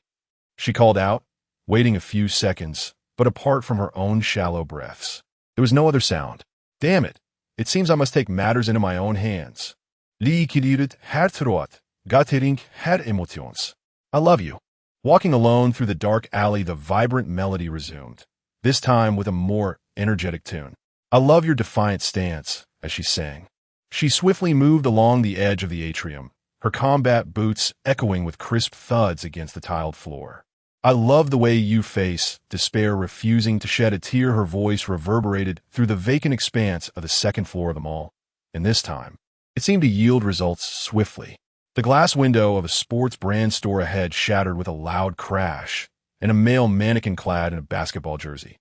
She called out, waiting a few seconds, but apart from her own shallow breaths. There was no other sound. Damn it! It seems I must take matters into my own hands. Leek hertrot, gattering her emotions. I love you. Walking alone through the dark alley, the vibrant melody resumed, this time with a more energetic tune. I love your defiant stance, as she sang. She swiftly moved along the edge of the atrium, her combat boots echoing with crisp thuds against the tiled floor. I love the way you face, despair refusing to shed a tear. Her voice reverberated through the vacant expanse of the second floor of the mall, and this time, it seemed to yield results swiftly. The glass window of a sports brand store ahead shattered with a loud crash, and a male mannequin clad in a basketball jersey,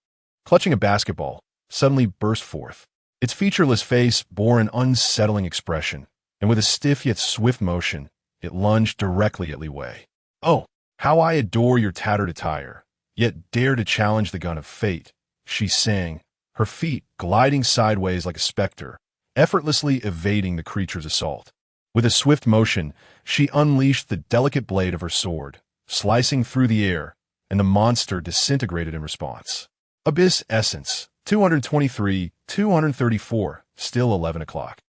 clutching a basketball, suddenly burst forth. Its featureless face bore an unsettling expression, and with a stiff yet swift motion, it lunged directly at Li Wei. Oh, how I adore your tattered attire, yet dare to challenge the gun of fate, she sang, her feet gliding sideways like a specter, effortlessly evading the creature's assault. With a swift motion, she unleashed the delicate blade of her sword, slicing through the air, and the monster disintegrated in response. Abyss Essence, 223, 234, still 11 o'clock.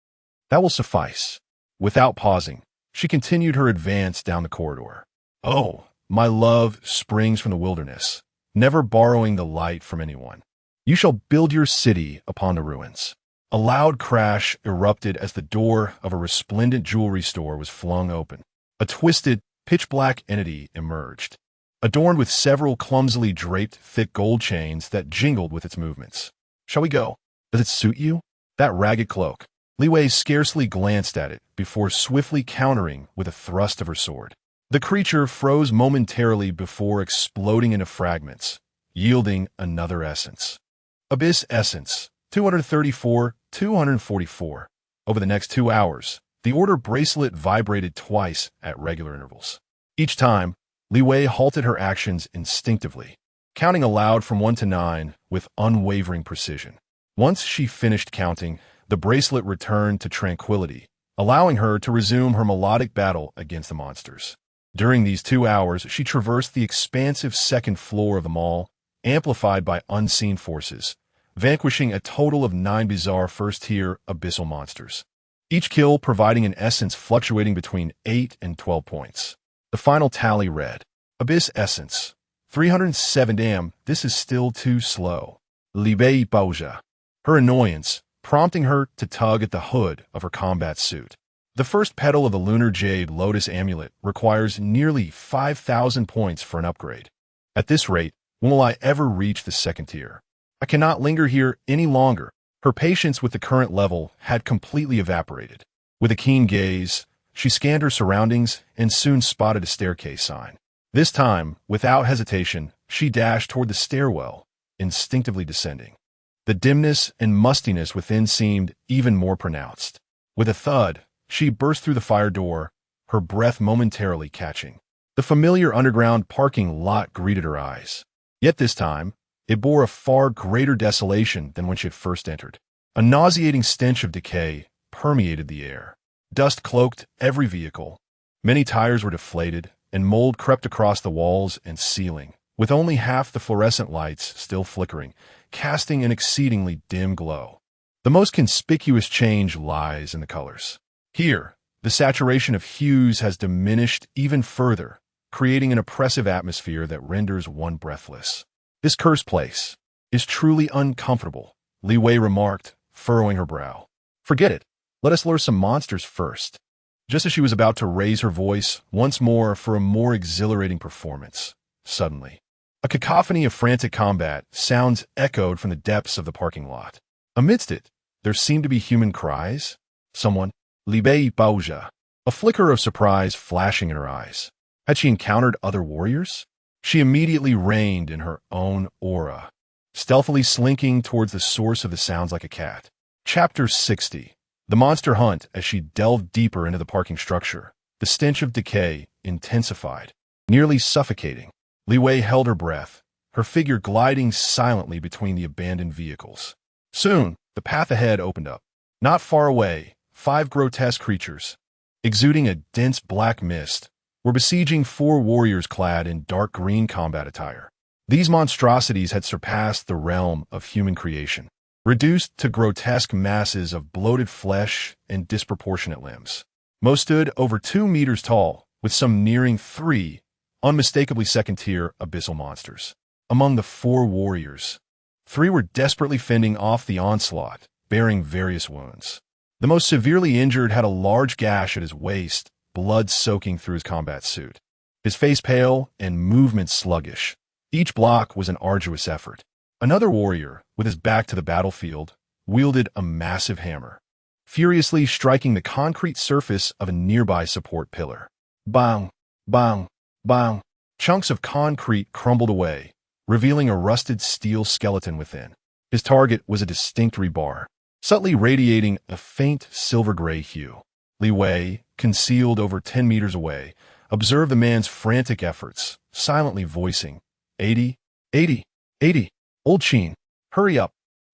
That will suffice. Without pausing, she continued her advance down the corridor. Oh, my love springs from the wilderness, never borrowing the light from anyone. You shall build your city upon the ruins. A loud crash erupted as the door of a resplendent jewelry store was flung open. A twisted, pitch-black entity emerged, adorned with several clumsily draped thick gold chains that jingled with its movements. Shall we go? Does it suit you? That ragged cloak. Li Wei scarcely glanced at it before swiftly countering with a thrust of her sword. The creature froze momentarily before exploding into fragments, yielding another essence. Abyss Essence, 234, 244. Over the next 2 hours, the order bracelet vibrated twice at regular intervals. Each time, Li Wei halted her actions instinctively, counting aloud from 1 to 9 with unwavering precision. Once she finished counting, the bracelet returned to tranquility, allowing her to resume her melodic battle against the monsters. During these 2 hours, she traversed the expansive second floor of the mall, amplified by unseen forces, vanquishing a total of 9 bizarre first-tier abyssal monsters, each kill providing an essence fluctuating between 8 and 12 points. The final tally read, Abyss Essence, 307. Damn, this is still too slow. Li Wei Baoja. Her annoyance, prompting her to tug at the hood of her combat suit. The first petal of the Lunar Jade Lotus Amulet requires nearly 5,000 points for an upgrade. At this rate, when will I ever reach the second tier? I cannot linger here any longer. Her patience with the current level had completely evaporated. With a keen gaze, she scanned her surroundings and soon spotted a staircase sign. This time, without hesitation, she dashed toward the stairwell, instinctively descending. The dimness and mustiness within seemed even more pronounced. With a thud, she burst through the fire door, her breath momentarily catching. The familiar underground parking lot greeted her eyes. Yet this time, it bore a far greater desolation than when she had first entered. A nauseating stench of decay permeated the air. Dust cloaked every vehicle. Many tires were deflated, and mold crept across the walls and ceiling, with only half the fluorescent lights still flickering, casting an exceedingly dim glow. The most conspicuous change lies in the colors. Here, the saturation of hues has diminished even further, creating an oppressive atmosphere that renders one breathless. This cursed place is truly uncomfortable, Li Wei remarked, furrowing her brow. Forget it. Let us lure some monsters first. Just as she was about to raise her voice once more for a more exhilarating performance, suddenly, a cacophony of frantic combat sounds echoed from the depths of the parking lot. Amidst it, there seemed to be human cries. Someone, Li Wei Baoja, a flicker of surprise flashing in her eyes. Had she encountered other warriors? She immediately reined in her own aura, stealthily slinking towards the source of the sounds like a cat. Chapter 60. The Monster Hunt. As she delved deeper into the parking structure, the stench of decay intensified, nearly suffocating. Li Wei held her breath, her figure gliding silently between the abandoned vehicles. Soon, the path ahead opened up. Not far away, 5 grotesque creatures, exuding a dense black mist, were besieging 4 warriors clad in dark green combat attire. These monstrosities had surpassed the realm of human creation, reduced to grotesque masses of bloated flesh and disproportionate limbs. Most stood over 2 meters tall, with some nearing 3, unmistakably second-tier abyssal monsters. Among the 4 warriors, 3 were desperately fending off the onslaught, bearing various wounds. The most severely injured had a large gash at his waist, blood soaking through his combat suit. His face pale and movement sluggish. Each block was an arduous effort. Another warrior, with his back to the battlefield, wielded a massive hammer, furiously striking the concrete surface of a nearby support pillar. Bang, bang, bang. Chunks of concrete crumbled away, revealing a rusted steel skeleton within. His target was a distinct rebar, subtly radiating a faint silver-gray hue. Li Wei, concealed over 10 meters away, observed the man's frantic efforts, silently voicing, 80, 80, 80. Old Chin, hurry up.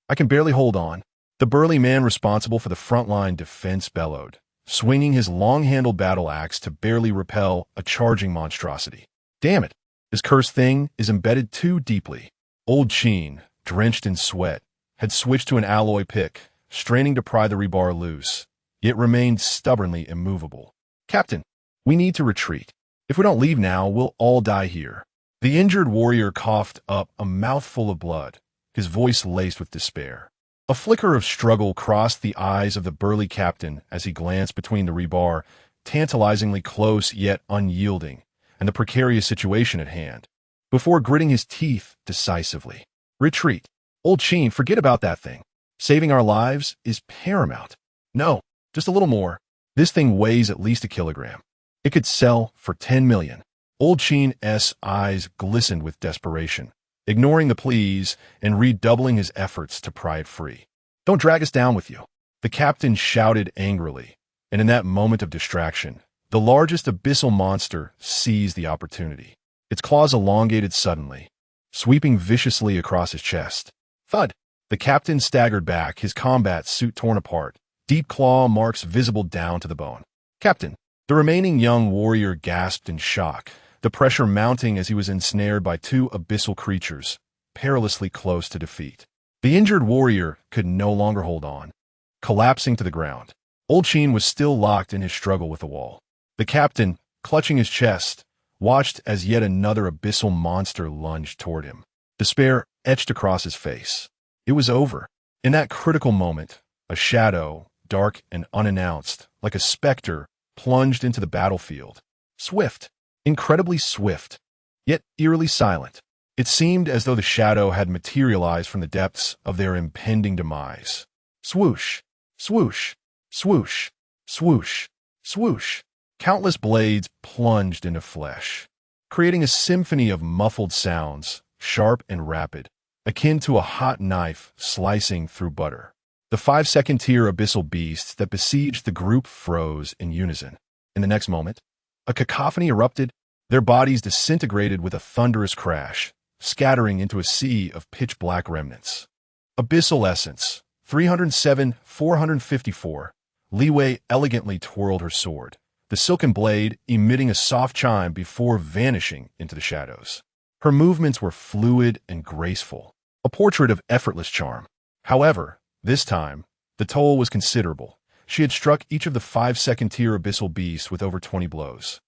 I can barely hold on. The burly man responsible for the frontline defense bellowed, swinging his long-handled battle axe to barely repel a charging monstrosity. Damn it, this cursed thing is embedded too deeply. Old Qin, drenched in sweat, had switched to an alloy pick, straining to pry the rebar loose, yet remained stubbornly immovable. Captain, we need to retreat. If we don't leave now, we'll all die here. The injured warrior coughed up a mouthful of blood, his voice laced with despair. A flicker of struggle crossed the eyes of the burly captain as he glanced between the rebar, tantalizingly close yet unyielding, and the precarious situation at hand, before gritting his teeth decisively. Retreat. Old Qin, forget about that thing. Saving our lives is paramount. No, just a little more. This thing weighs at least 1 kilogram. It could sell for 10 million. Old Qin's eyes glistened with desperation, ignoring the pleas and redoubling his efforts to pry it free. Don't drag us down with you. The captain shouted angrily, and in that moment of distraction, the largest abyssal monster seized the opportunity. Its claws elongated suddenly, sweeping viciously across his chest. Thud! The captain staggered back, his combat suit torn apart, deep claw marks visible down to the bone. Captain! The remaining young warrior gasped in shock, the pressure mounting as he was ensnared by 2 abyssal creatures, perilously close to defeat. The injured warrior could no longer hold on, collapsing to the ground. Old Qin was still locked in his struggle with the wall. The captain, clutching his chest, watched as yet another abyssal monster lunged toward him. Despair etched across his face. It was over. In that critical moment, a shadow, dark and unannounced, like a specter, plunged into the battlefield. Swift, incredibly swift, yet eerily silent. It seemed as though the shadow had materialized from the depths of their impending demise. Swoosh, swoosh, swoosh, swoosh, swoosh. Countless blades plunged into flesh, creating a symphony of muffled sounds, sharp and rapid, akin to a hot knife slicing through butter. The 5-second-tier abyssal beasts that besieged the group froze in unison. In the next moment, a cacophony erupted, their bodies disintegrated with a thunderous crash, scattering into a sea of pitch-black remnants. Abyssal essence, 307-454. Li Wei elegantly twirled her sword, the silken blade emitting a soft chime before vanishing into the shadows. Her movements were fluid and graceful, a portrait of effortless charm. However, this time, the toll was considerable. She had struck each of the 5-second-tier abyssal beasts with over 20 blows,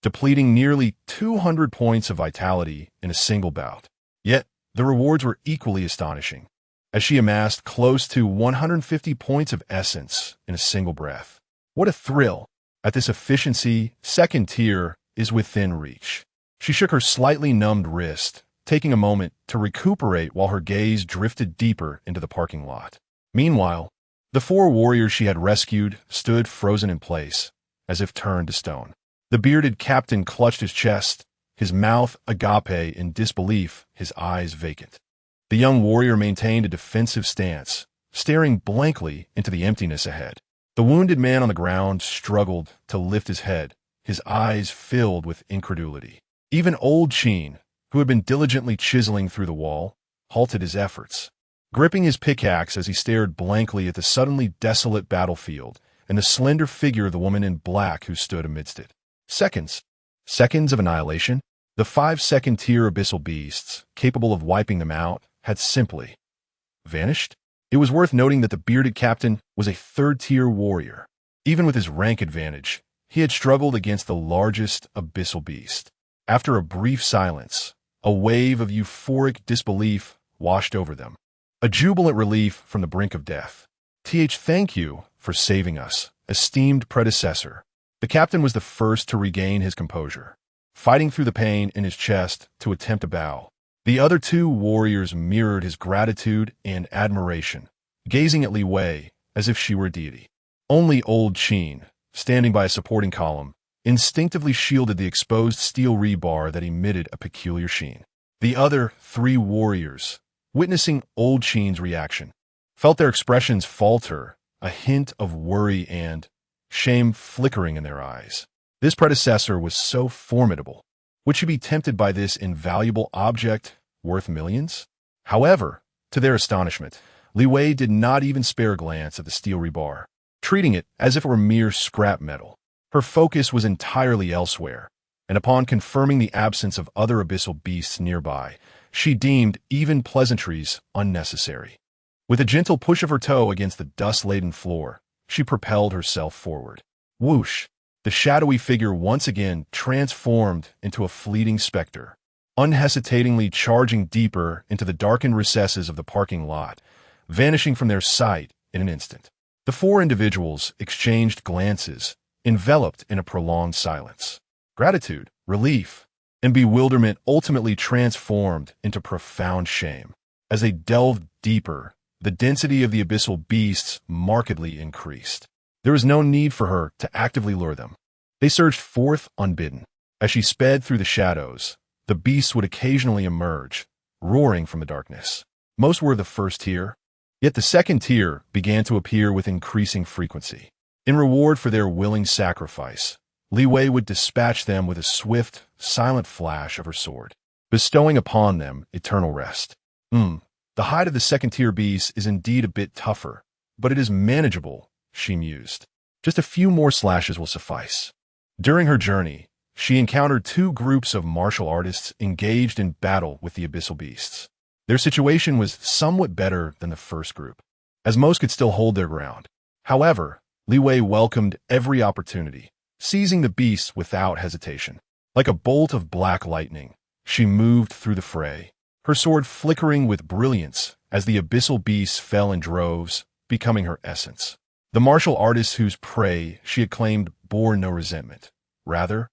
depleting nearly 200 points of vitality in a single bout. Yet, the rewards were equally astonishing, as she amassed close to 150 points of essence in a single breath. What a thrill! At this efficiency, second tier is within reach. She shook her slightly numbed wrist, taking a moment to recuperate while her gaze drifted deeper into the parking lot. Meanwhile, the 4 warriors she had rescued stood frozen in place, as if turned to stone. The bearded captain clutched his chest, his mouth agape in disbelief, his eyes vacant. The young warrior maintained a defensive stance, staring blankly into the emptiness ahead. The wounded man on the ground struggled to lift his head, his eyes filled with incredulity. Even old Qin, who had been diligently chiseling through the wall, halted his efforts, gripping his pickaxe as he stared blankly at the suddenly desolate battlefield and the slender figure of the woman in black who stood amidst it. Seconds of annihilation? The 5-second-tier abyssal beasts, capable of wiping them out, had simply vanished. It was worth noting that the bearded captain was a 3rd-tier warrior. Even with his rank advantage, he had struggled against the largest abyssal beast. After a brief silence, a wave of euphoric disbelief washed over them, a jubilant relief from the brink of death. Thank you for saving us, esteemed predecessor. The captain was the first to regain his composure, fighting through the pain in his chest to attempt a bow. The other 2 warriors mirrored his gratitude and admiration, gazing at Li Wei as if she were a deity. Only old Qin, standing by a supporting column, instinctively shielded the exposed steel rebar that emitted a peculiar sheen. The other 3 warriors, witnessing old Qin's reaction, felt their expressions falter, a hint of worry and shame flickering in their eyes. This predecessor was so formidable. Would she be tempted by this invaluable object worth millions? However, to their astonishment, Li Wei did not even spare a glance at the steel rebar, treating it as if it were mere scrap metal. Her focus was entirely elsewhere, and upon confirming the absence of other abyssal beasts nearby, she deemed even pleasantries unnecessary. With a gentle push of her toe against the dust-laden floor, she propelled herself forward. Whoosh! The shadowy figure once again transformed into a fleeting specter, unhesitatingly charging deeper into the darkened recesses of the parking lot, vanishing from their sight in an instant. The four individuals exchanged glances, enveloped in a prolonged silence. Gratitude, relief, and bewilderment ultimately transformed into profound shame. As they delved deeper, the density of the abyssal beasts markedly increased. There was no need for her to actively lure them. They surged forth unbidden. As she sped through the shadows, the beasts would occasionally emerge, roaring from the darkness. Most were the first tier, yet the second tier began to appear with increasing frequency. In reward for their willing sacrifice, Li Wei would dispatch them with a swift, silent flash of her sword, bestowing upon them eternal rest. The hide of the second-tier beast is indeed a bit tougher, but it is manageable, she mused. Just a few more slashes will suffice. During her journey, she encountered two groups of martial artists engaged in battle with the abyssal beasts. Their situation was somewhat better than the first group, as most could still hold their ground. However, Li Wei welcomed every opportunity, seizing the beasts without hesitation. Like a bolt of black lightning, she moved through the fray, her sword flickering with brilliance as the abyssal beasts fell in droves, becoming her essence. The martial artists whose prey she had claimed bore no resentment. Rather,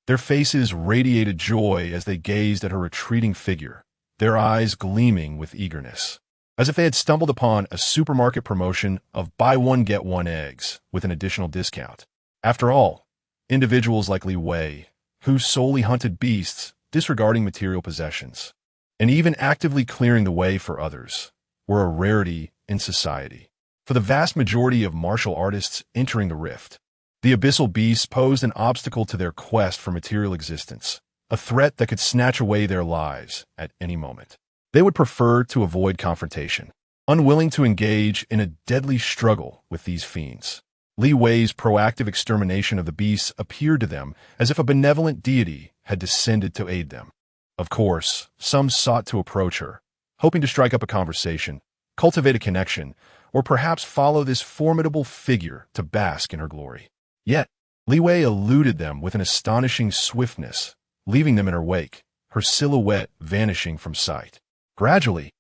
their faces radiated joy as they gazed at her retreating figure, their eyes gleaming with eagerness, as if they had stumbled upon a supermarket promotion of buy one get one eggs with an additional discount. After all, individuals like Li Wei, who solely hunted beasts, disregarding material possessions, and even actively clearing the way for others, were a rarity in society. For the vast majority of martial artists entering the rift, the abyssal beasts posed an obstacle to their quest for material existence, a threat that could snatch away their lives at any moment. They would prefer to avoid confrontation, unwilling to engage in a deadly struggle with these fiends. Li Wei's proactive extermination of the beasts appeared to them as if a benevolent deity had descended to aid them. Of course, some sought to approach her, hoping to strike up a conversation, cultivate a connection, or perhaps follow this formidable figure to bask in her glory. Yet, Li Wei eluded them with an astonishing swiftness, leaving them in her wake, her silhouette vanishing from sight. Gradually,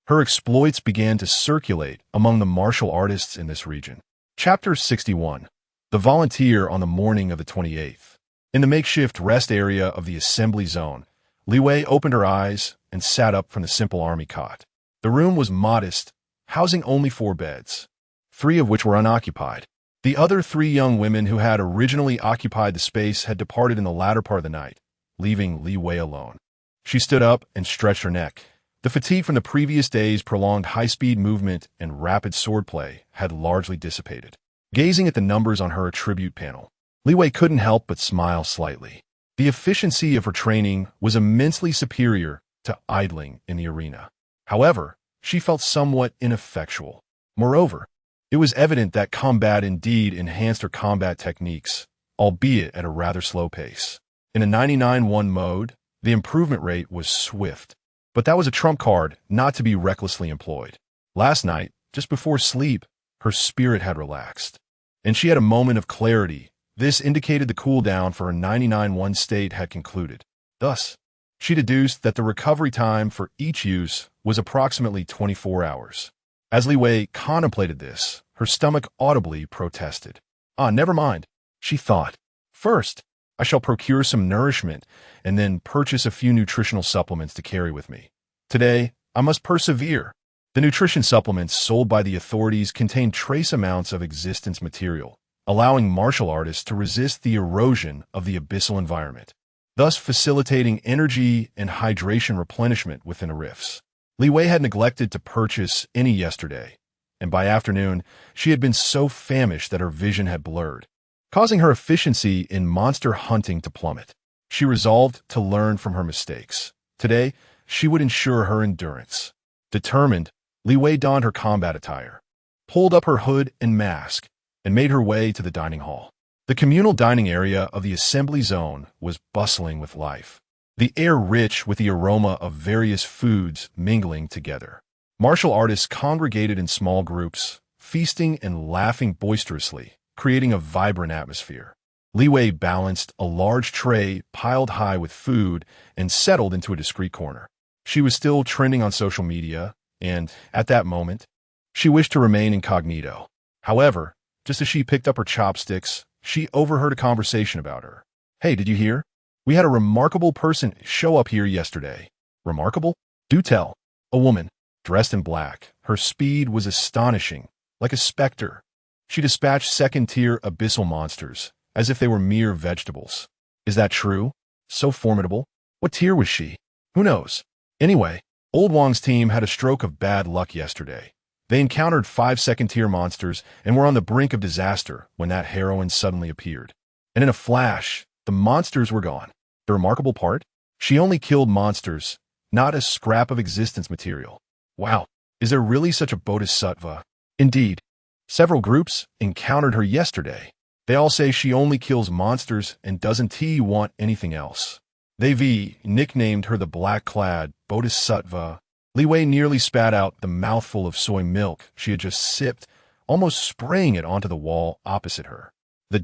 her exploits began to circulate among the martial artists in this region. Chapter 61. The Volunteer on the morning of the 28th. In the makeshift rest area of the assembly zone, Li Wei opened her eyes and sat up from the simple army cot. The room was modest, housing only 4 beds, 3 of which were unoccupied. The other 3 young women who had originally occupied the space had departed in the latter part of the night, leaving Li Wei alone. She stood up and stretched her neck. The fatigue from the previous day's prolonged high-speed movement and rapid swordplay had largely dissipated. Gazing at the numbers on her attribute panel, Li Wei couldn't help but smile slightly. The efficiency of her training was immensely superior to idling in the arena. However, she felt somewhat ineffectual. Moreover, it was evident that combat indeed enhanced her combat techniques, albeit at a rather slow pace. In a 99-1 mode, the improvement rate was swift, but that was a trump card not to be recklessly employed. Last night, just before sleep, her spirit had relaxed, and she had a moment of clarity. This indicated the cooldown for her 99-1 state had concluded. Thus, she deduced that the recovery time for each use was approximately 24 hours. As Li Wei contemplated this, her stomach audibly protested. Never mind, she thought. First, I shall procure some nourishment and then purchase a few nutritional supplements to carry with me. Today, I must persevere. The nutrition supplements sold by the authorities contain trace amounts of existence material, allowing martial artists to resist the erosion of the abyssal environment, thus facilitating energy and hydration replenishment within the rifts. Li Wei had neglected to purchase any yesterday, and by afternoon, she had been so famished that her vision had blurred, causing her efficiency in monster hunting to plummet. She resolved to learn from her mistakes. Today, she would ensure her endurance. Determined, Li Wei donned her combat attire, pulled up her hood and mask, and made her way to the dining hall. The communal dining area of the assembly zone was bustling with life, the air rich with the aroma of various foods mingling together. Martial artists congregated in small groups, feasting and laughing boisterously, creating a vibrant atmosphere. Li Wei balanced a large tray piled high with food and settled into a discreet corner. She was still trending on social media, and, at that moment, she wished to remain incognito. However, just as she picked up her chopsticks, she overheard a conversation about her. "Hey, did you hear? We had a remarkable person show up here yesterday." "Remarkable? Do tell." "A woman, dressed in black. Her speed was astonishing, like a specter. She dispatched second-tier abyssal monsters, as if they were mere vegetables." "Is that true? So formidable? What tier was she?" "Who knows? Anyway, Old Wang's team had a stroke of bad luck yesterday. They encountered 5 second-tier monsters and were on the brink of disaster when that heroine suddenly appeared. And in a flash, the monsters were gone. The remarkable part? She only killed monsters, not a scrap of existence material." "Wow, is there really such a bodhisattva?" "Indeed. Several groups encountered her yesterday. They all say she only kills monsters and doesn't want anything else. They've nicknamed her the black-clad bodhisattva." Li Wei nearly spat out the mouthful of soy milk she had just sipped, almost spraying it onto the wall opposite her. The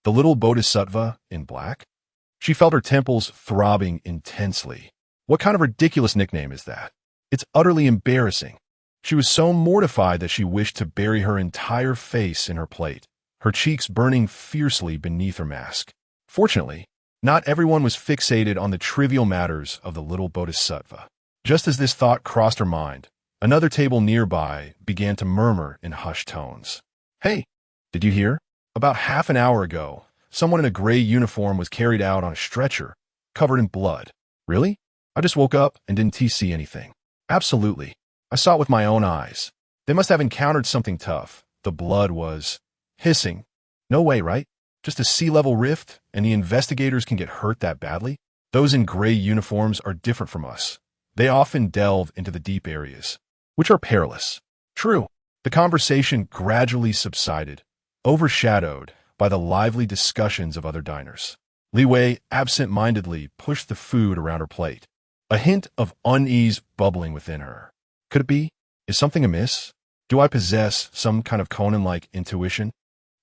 little bodhisattva in black? She felt her temples throbbing intensely. What kind of ridiculous nickname is that? It's utterly embarrassing. She was so mortified that she wished to bury her entire face in her plate, her cheeks burning fiercely beneath her mask. Fortunately, not everyone was fixated on the trivial matters of the little bodhisattva. Just as this thought crossed her mind, another table nearby began to murmur in hushed tones. "Hey, did you hear? About half an hour ago, someone in a gray uniform was carried out on a stretcher, covered in blood." "Really? I just woke up and didn't see anything." "Absolutely. I saw it with my own eyes. They must have encountered something tough. The blood was hissing." "No way, right? Just a sea-level rift, and the investigators can get hurt that badly?" "Those in gray uniforms are different from us. They often delve into the deep areas, which are perilous." "True." The conversation gradually subsided, overshadowed by the lively discussions of other diners. Li Wei absent-mindedly pushed the food around her plate, a hint of unease bubbling within her. Could it be? Is something amiss? Do I possess some kind of Conan-like intuition?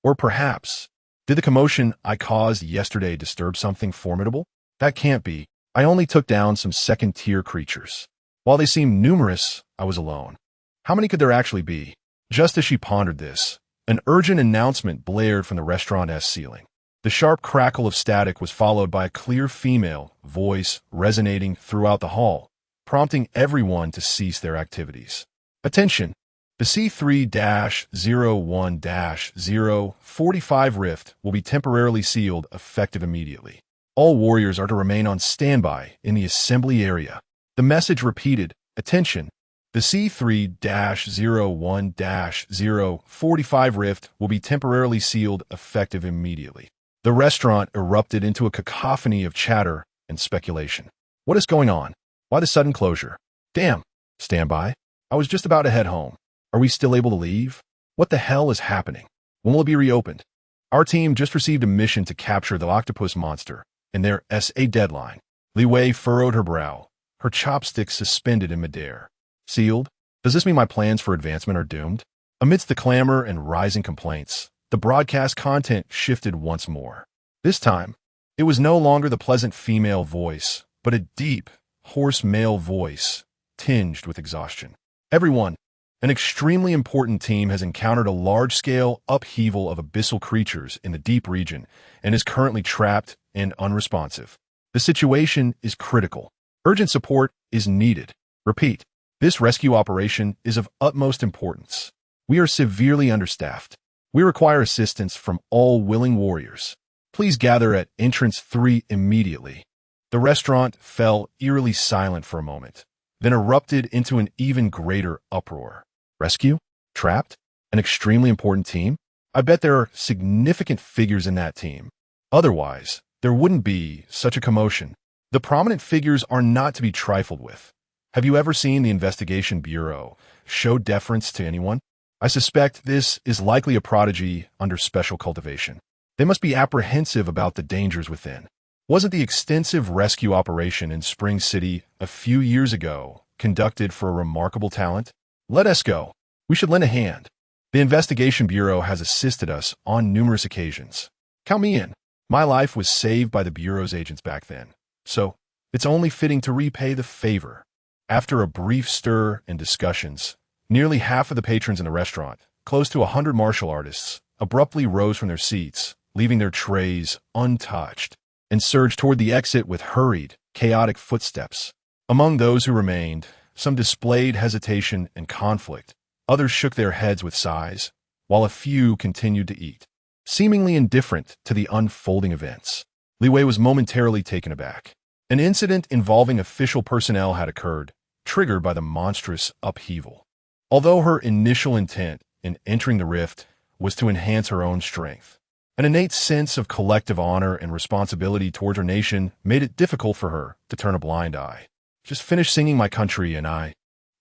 Or perhaps, did the commotion I caused yesterday disturb something formidable? That can't be. I only took down some second-tier creatures. While they seemed numerous, I was alone. How many could there actually be? Just as she pondered this, an urgent announcement blared from the restaurant's ceiling. The sharp crackle of static was followed by a clear female voice resonating throughout the hall, prompting everyone to cease their activities. "Attention! The C3-01-045 rift will be temporarily sealed, effective immediately. All warriors are to remain on standby in the assembly area." The message repeated, "Attention! The C3-01-045 rift will be temporarily sealed, effective immediately." The restaurant erupted into a cacophony of chatter and speculation. What is going on? Why the sudden closure? Damn! Standby? I was just about to head home. Are we still able to leave? What the hell is happening? When will it be reopened? Our team just received a mission to capture the octopus monster, and there's a deadline. Li Wei furrowed her brow, her chopsticks suspended in midair. Sealed? Does this mean my plans for advancement are doomed? Amidst the clamor and rising complaints, the broadcast content shifted once more. This time, it was no longer the pleasant female voice, but a deep, hoarse male voice, tinged with exhaustion. "Everyone, an extremely important team has encountered a large-scale upheaval of abyssal creatures in the deep region and is currently trapped and unresponsive. The situation is critical. Urgent support is needed. Repeat, this rescue operation is of utmost importance. We are severely understaffed. We require assistance from all willing warriors. Please gather at entrance 3 immediately." The restaurant fell eerily silent for a moment, then erupted into an even greater uproar. Rescue? Trapped? An extremely important team? I bet there are significant figures in that team. Otherwise, there wouldn't be such a commotion. The prominent figures are not to be trifled with. Have you ever seen the Investigation Bureau show deference to anyone? I suspect this is likely a prodigy under special cultivation. They must be apprehensive about the dangers within. Wasn't the extensive rescue operation in Spring City a few years ago conducted for a remarkable talent? Let us go. We should lend a hand. The Investigation Bureau has assisted us on numerous occasions. Count me in. My life was saved by the Bureau's agents back then, so it's only fitting to repay the favor. After a brief stir and discussions, nearly half of the patrons in the restaurant, close to 100 martial artists, abruptly rose from their seats, leaving their trays untouched, and surged toward the exit with hurried, chaotic footsteps. Among those who remained, some displayed hesitation and conflict. Others shook their heads with sighs, while a few continued to eat, seemingly indifferent to the unfolding events. Li Wei was momentarily taken aback. An incident involving official personnel had occurred, triggered by the monstrous upheaval. Although her initial intent in entering the rift was to enhance her own strength, an innate sense of collective honor and responsibility toward her nation made it difficult for her to turn a blind eye. Just finished singing My Country and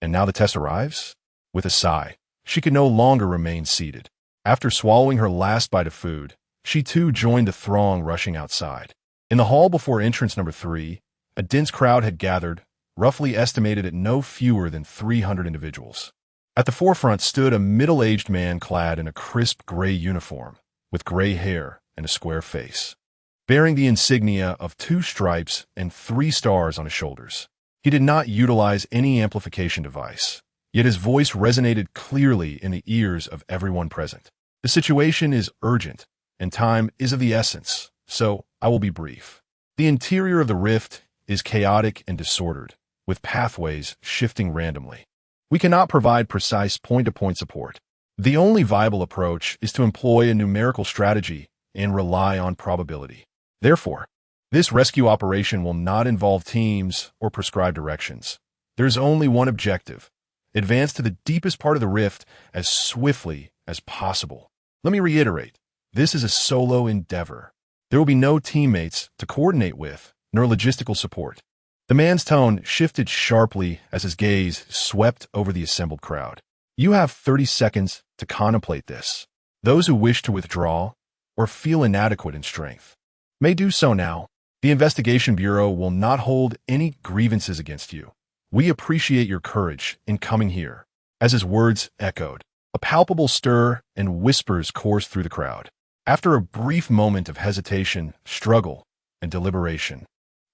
now the test arrives? With a sigh, she could no longer remain seated. After swallowing her last bite of food, she too joined the throng rushing outside. In the hall before entrance number 3, a dense crowd had gathered, roughly estimated at no fewer than 300 individuals. At the forefront stood a middle-aged man clad in a crisp gray uniform, with gray hair and a square face, bearing the insignia of 2 stripes and 3 stars on his shoulders. He did not utilize any amplification device, yet his voice resonated clearly in the ears of everyone present. The situation is urgent, and time is of the essence, so I will be brief. The interior of the rift is chaotic and disordered, with pathways shifting randomly. We cannot provide precise point-to-point support. The only viable approach is to employ a numerical strategy and rely on probability. Therefore, this rescue operation will not involve teams or prescribed directions. There is only one objective: advance to the deepest part of the rift as swiftly as possible. Let me reiterate, this is a solo endeavor. There will be no teammates to coordinate with, nor logistical support. The man's tone shifted sharply as his gaze swept over the assembled crowd. You have 30 seconds to contemplate this. Those who wish to withdraw or feel inadequate in strength may do so now. The Investigation Bureau will not hold any grievances against you. We appreciate your courage in coming here. As his words echoed, a palpable stir and whispers coursed through the crowd. After a brief moment of hesitation, struggle, and deliberation,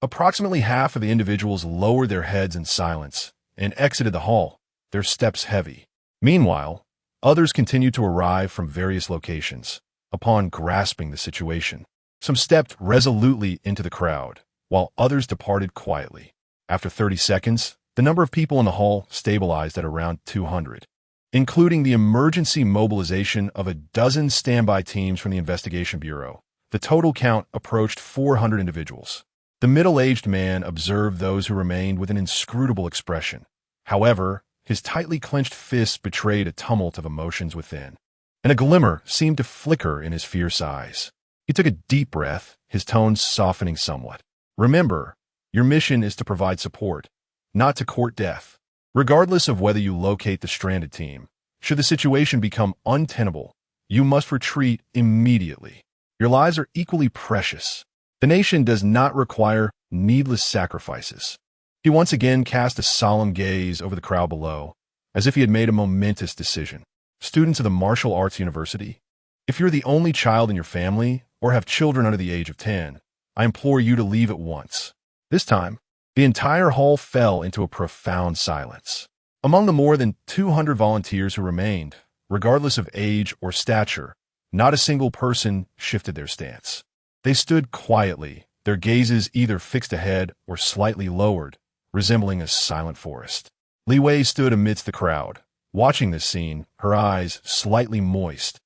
approximately half of the individuals lowered their heads in silence and exited the hall, their steps heavy. Meanwhile, others continued to arrive from various locations. Upon grasping the situation, some stepped resolutely into the crowd, while others departed quietly. After 30 seconds, the number of people in the hall stabilized at around 200, including the emergency mobilization of a dozen standby teams from the Investigation Bureau. The total count approached 400 individuals. The middle-aged man observed those who remained with an inscrutable expression. However, his tightly clenched fists betrayed a tumult of emotions within, and a glimmer seemed to flicker in his fierce eyes. He took a deep breath, his tone softening somewhat. Remember, your mission is to provide support, not to court death. Regardless of whether you locate the stranded team, should the situation become untenable, you must retreat immediately. Your lives are equally precious. The nation does not require needless sacrifices. He once again cast a solemn gaze over the crowd below, as if he had made a momentous decision. Students of the Martial Arts University, if you're the only child in your family or have children under the age of 10, I implore you to leave at once. This time, the entire hall fell into a profound silence. Among the more than 200 volunteers who remained, regardless of age or stature, not a single person shifted their stance. They stood quietly, their gazes either fixed ahead or slightly lowered, resembling a silent forest. Li Wei stood amidst the crowd, watching this scene, her eyes slightly moist,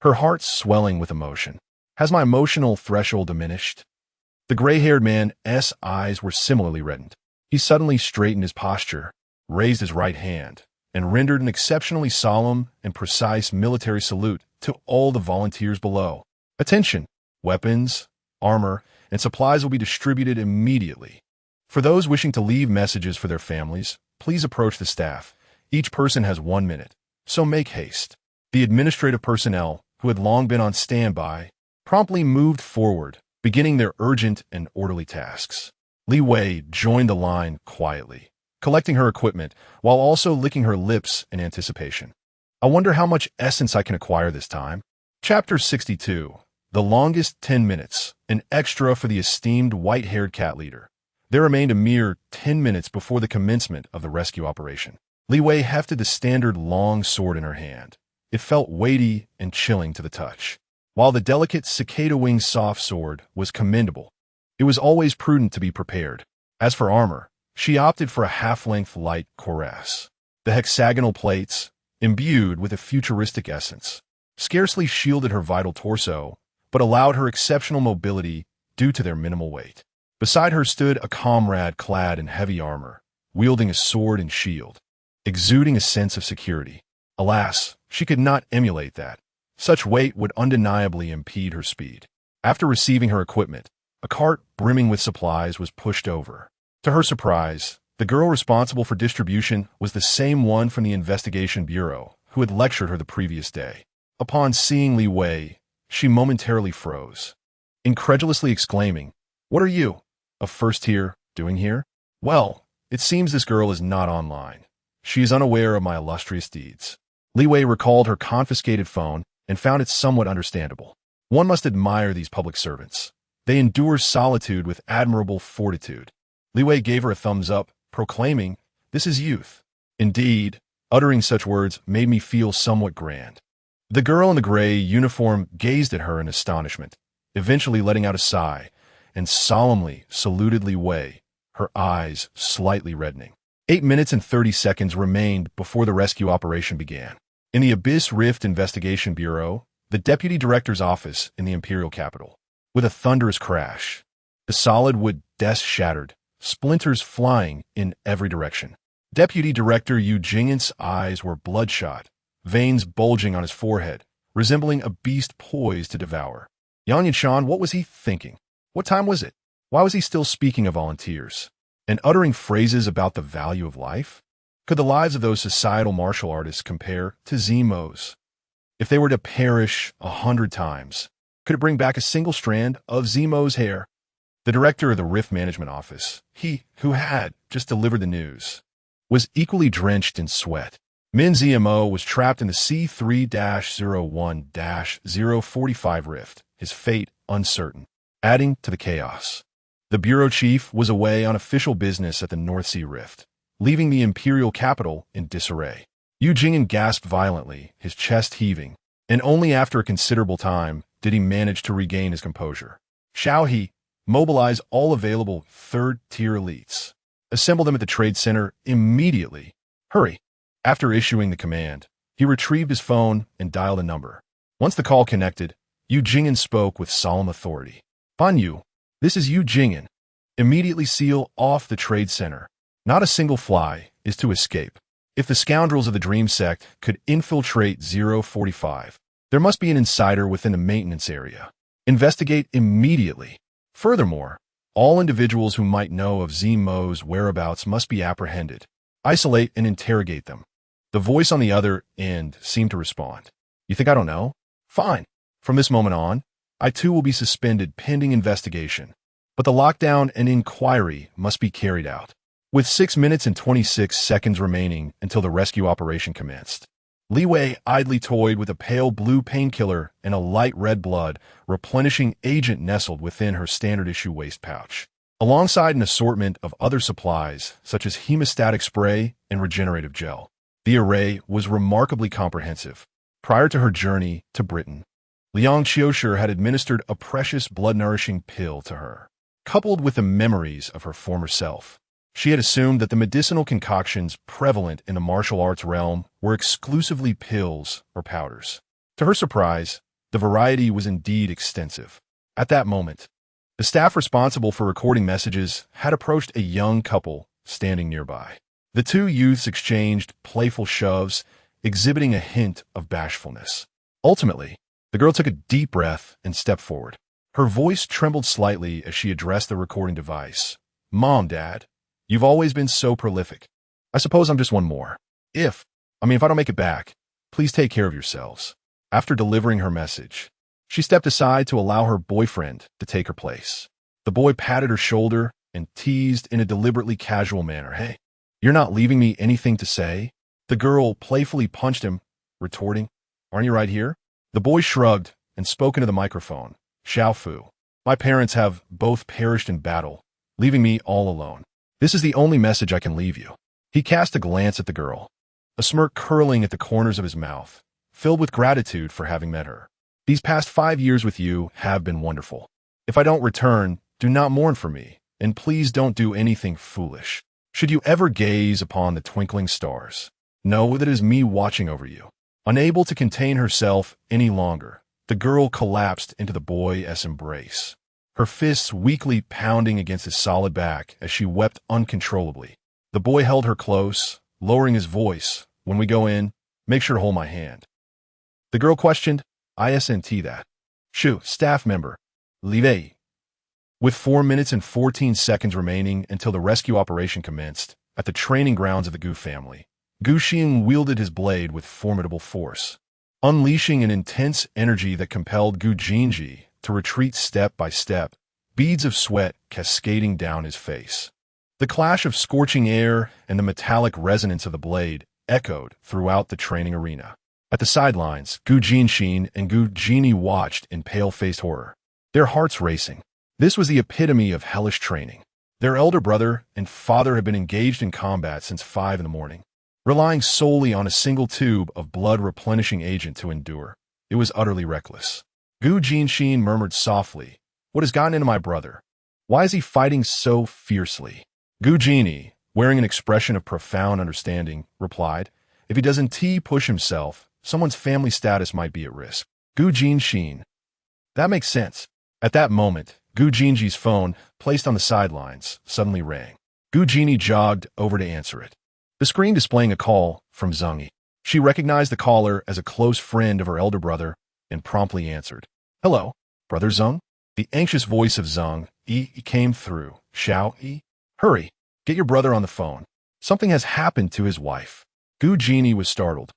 her heart swelling with emotion. Has my emotional threshold diminished? The gray-haired man's eyes were similarly reddened. He suddenly straightened his posture, raised his right hand, and rendered an exceptionally solemn and precise military salute to all the volunteers below. Attention! Weapons, armor, and supplies will be distributed immediately. For those wishing to leave messages for their families, please approach the staff. Each person has 1 minute, so make haste. The administrative personnel, who had long been on standby, promptly moved forward, beginning their urgent and orderly tasks. Li Wei joined the line quietly, collecting her equipment while also licking her lips in anticipation. I wonder how much essence I can acquire this time. Chapter 62. The longest 10 minutes, an extra for the esteemed white-haired cat leader. There remained a mere 10 minutes before the commencement of the rescue operation. Li Wei hefted the standard long sword in her hand. It felt weighty and chilling to the touch. While the delicate cicada-wing soft sword was commendable, it was always prudent to be prepared. As for armor, she opted for a half-length light cuirass. The hexagonal plates, imbued with a futuristic essence, scarcely shielded her vital torso, but allowed her exceptional mobility due to their minimal weight. Beside her stood a comrade clad in heavy armor, wielding a sword and shield, exuding a sense of security. Alas, she could not emulate that. Such weight would undeniably impede her speed. After receiving her equipment, a cart brimming with supplies was pushed over. To her surprise, the girl responsible for distribution was the same one from the investigation bureau who had lectured her the previous day. Upon seeing Li Wei, she momentarily froze, incredulously exclaiming, "What are you, a first-tier, doing here?" "Well, it seems this girl is not online. She is unaware of my illustrious deeds." Li Wei recalled her confiscated phone and found it somewhat understandable. One must admire these public servants. They endure solitude with admirable fortitude. Li Wei gave her a thumbs up, proclaiming, "This is youth." Indeed, uttering such words made me feel somewhat grand. The girl in the gray uniform gazed at her in astonishment, eventually letting out a sigh, and solemnly saluted Li Wei, her eyes slightly reddening. 8 minutes and 30 seconds remained before the rescue operation began. In the Abyss Rift Investigation Bureau, the Deputy Director's office in the Imperial capital. With a thunderous crash, the solid wood desk shattered, splinters flying in every direction. Deputy Director Yu Jing'an's eyes were bloodshot, veins bulging on his forehead, resembling a beast poised to devour. Yang Yanshan, what was he thinking? What time was it? Why was he still speaking of volunteers and uttering phrases about the value of life? Could the lives of those societal martial artists compare to Zemo's? If they were to perish 100 times, could it bring back a single strand of Zemo's hair? The director of the Rift Management Office, he who had just delivered the news, was equally drenched in sweat. Min Zemo was trapped in the C3-01-045 rift, his fate uncertain, adding to the chaos. The bureau chief was away on official business at the North Sea Rift, leaving the imperial capital in disarray. Yu Jing'an gasped violently, his chest heaving, and only after a considerable time did he manage to regain his composure. Shall he mobilize all available third-tier elites? Assemble them at the trade center immediately. Hurry! After issuing the command, he retrieved his phone and dialed a number. Once the call connected, Yu Jing'an spoke with solemn authority. "Ban Yu, this is Yu Jing'an. Immediately seal off the trade center. Not a single fly is to escape. If the scoundrels of the Dream Sect could infiltrate 045, there must be an insider within the maintenance area. Investigate immediately. Furthermore, all individuals who might know of Zemo's whereabouts must be apprehended. Isolate and interrogate them." The voice on the other end seemed to respond. "You think I don't know? Fine. From this moment on, I too will be suspended pending investigation. But the lockdown and inquiry must be carried out." With 6 minutes and 26 seconds remaining until the rescue operation commenced, Li Wei idly toyed with a pale blue painkiller and a light red blood replenishing agent nestled within her standard-issue waist pouch, alongside an assortment of other supplies such as hemostatic spray and regenerative gel. The array was remarkably comprehensive. Prior to her journey to Britain, Liang Qiushi had administered a precious blood-nourishing pill to her. Coupled with the memories of her former self, she had assumed that the medicinal concoctions prevalent in the martial arts realm were exclusively pills or powders. To her surprise, the variety was indeed extensive. At that moment, the staff responsible for recording messages had approached a young couple standing nearby. The two youths exchanged playful shoves, exhibiting a hint of bashfulness. Ultimately, the girl took a deep breath and stepped forward. Her voice trembled slightly as she addressed the recording device. "Mom, Dad, you've always been so prolific. I suppose I'm just one more. If I don't make it back, please take care of yourselves." After delivering her message, She stepped aside to allow her boyfriend to take her place. The boy patted her shoulder and teased in a deliberately casual manner, "Hey, you're not leaving me anything to say?" The girl playfully punched him, retorting, "Aren't you right here?" The boy shrugged and spoke into the microphone, "Xiao Fu, my parents have both perished in battle, leaving me all alone. This is the only message I can leave you." He cast a glance at the girl, a smirk curling at the corners of his mouth, filled with gratitude for having met her. "These past 5 years with you have been wonderful. If I don't return, do not mourn for me, and please don't do anything foolish. Should you ever gaze upon the twinkling stars, know that it is me watching over you." Unable to contain herself any longer, the girl collapsed into the boy's embrace, her fists weakly pounding against his solid back as she wept uncontrollably. The boy held her close, lowering his voice, "When we go in, make sure to hold my hand." The girl questioned, "Isn't that Shu, staff member, Li Wei?" With 4 minutes and 14 seconds remaining until the rescue operation commenced, at the training grounds of the Gu family, Gu Xing wielded his blade with formidable force, unleashing an intense energy that compelled Gu Jinji to retreat step by step, beads of sweat cascading down his face. The clash of scorching air and the metallic resonance of the blade echoed throughout the training arena. At the sidelines, Gu Jinxin and Gu Jini watched in pale-faced horror, their hearts racing. This was the epitome of hellish training. Their elder brother and father had been engaged in combat since 5 in the morning, relying solely on a single tube of blood-replenishing agent to endure. It was utterly reckless. Gu Jinxin murmured softly, "What has gotten into my brother? Why is he fighting so fiercely?" Gu Jini, wearing an expression of profound understanding, replied, "If he doesn't push himself, someone's family status might be at risk." Gu Jinxin, "That makes sense." At that moment, Gu Jinji's phone, placed on the sidelines, suddenly rang. Gu Jini jogged over to answer it, the screen displaying a call from Zhang Yi. She recognized the caller as a close friend of her elder brother and promptly answered. "Hello, Brother Zhang?" The anxious voice of Zhang Yi came through. "Xiao Yi? Hurry, get your brother on the phone. Something has happened to his wife." Gu Jini was startled.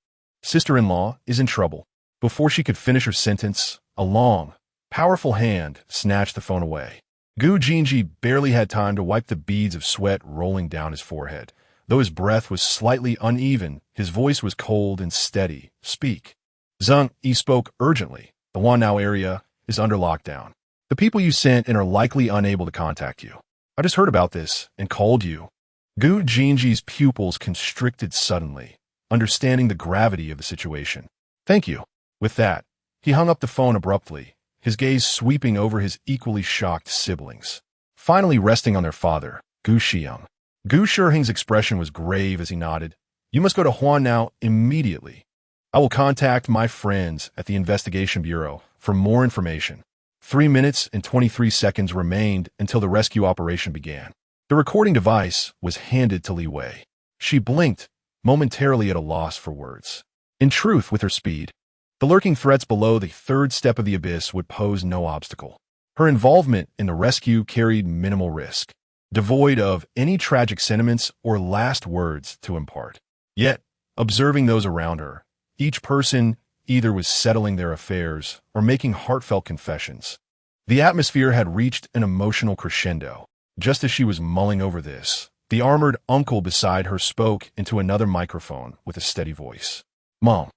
Sister-in-law is in trouble. Before she could finish her sentence, a long, powerful hand snatched the phone away. Gu Jinji barely had time to wipe the beads of sweat rolling down his forehead. Though his breath was slightly uneven, his voice was cold and steady. "Speak." Zhang Yi spoke urgently. "The Wanao area is under lockdown. The people you sent in are likely unable to contact you. I just heard about this and called you." Gu Jinji's pupils constricted suddenly, understanding the gravity of the situation. "Thank you." With that, he hung up the phone abruptly, his gaze sweeping over his equally shocked siblings, finally resting on their father, Gu Xiang. Gu Shiheng's expression was grave as he nodded. "You must go to Huanao immediately. I will contact my friends at the Investigation Bureau for more information." 3 minutes and 23 seconds remained until the rescue operation began. The recording device was handed to Li Wei. She blinked, momentarily at a loss for words. In truth, with her speed, the lurking threats below the third step of the abyss would pose no obstacle. Her involvement in the rescue carried minimal risk, devoid of any tragic sentiments or last words to impart. Yet, observing those around her, each person either was settling their affairs or making heartfelt confessions. The atmosphere had reached an emotional crescendo. Just as she was mulling over this, the armored uncle beside her spoke into another microphone with a steady voice. "Mom,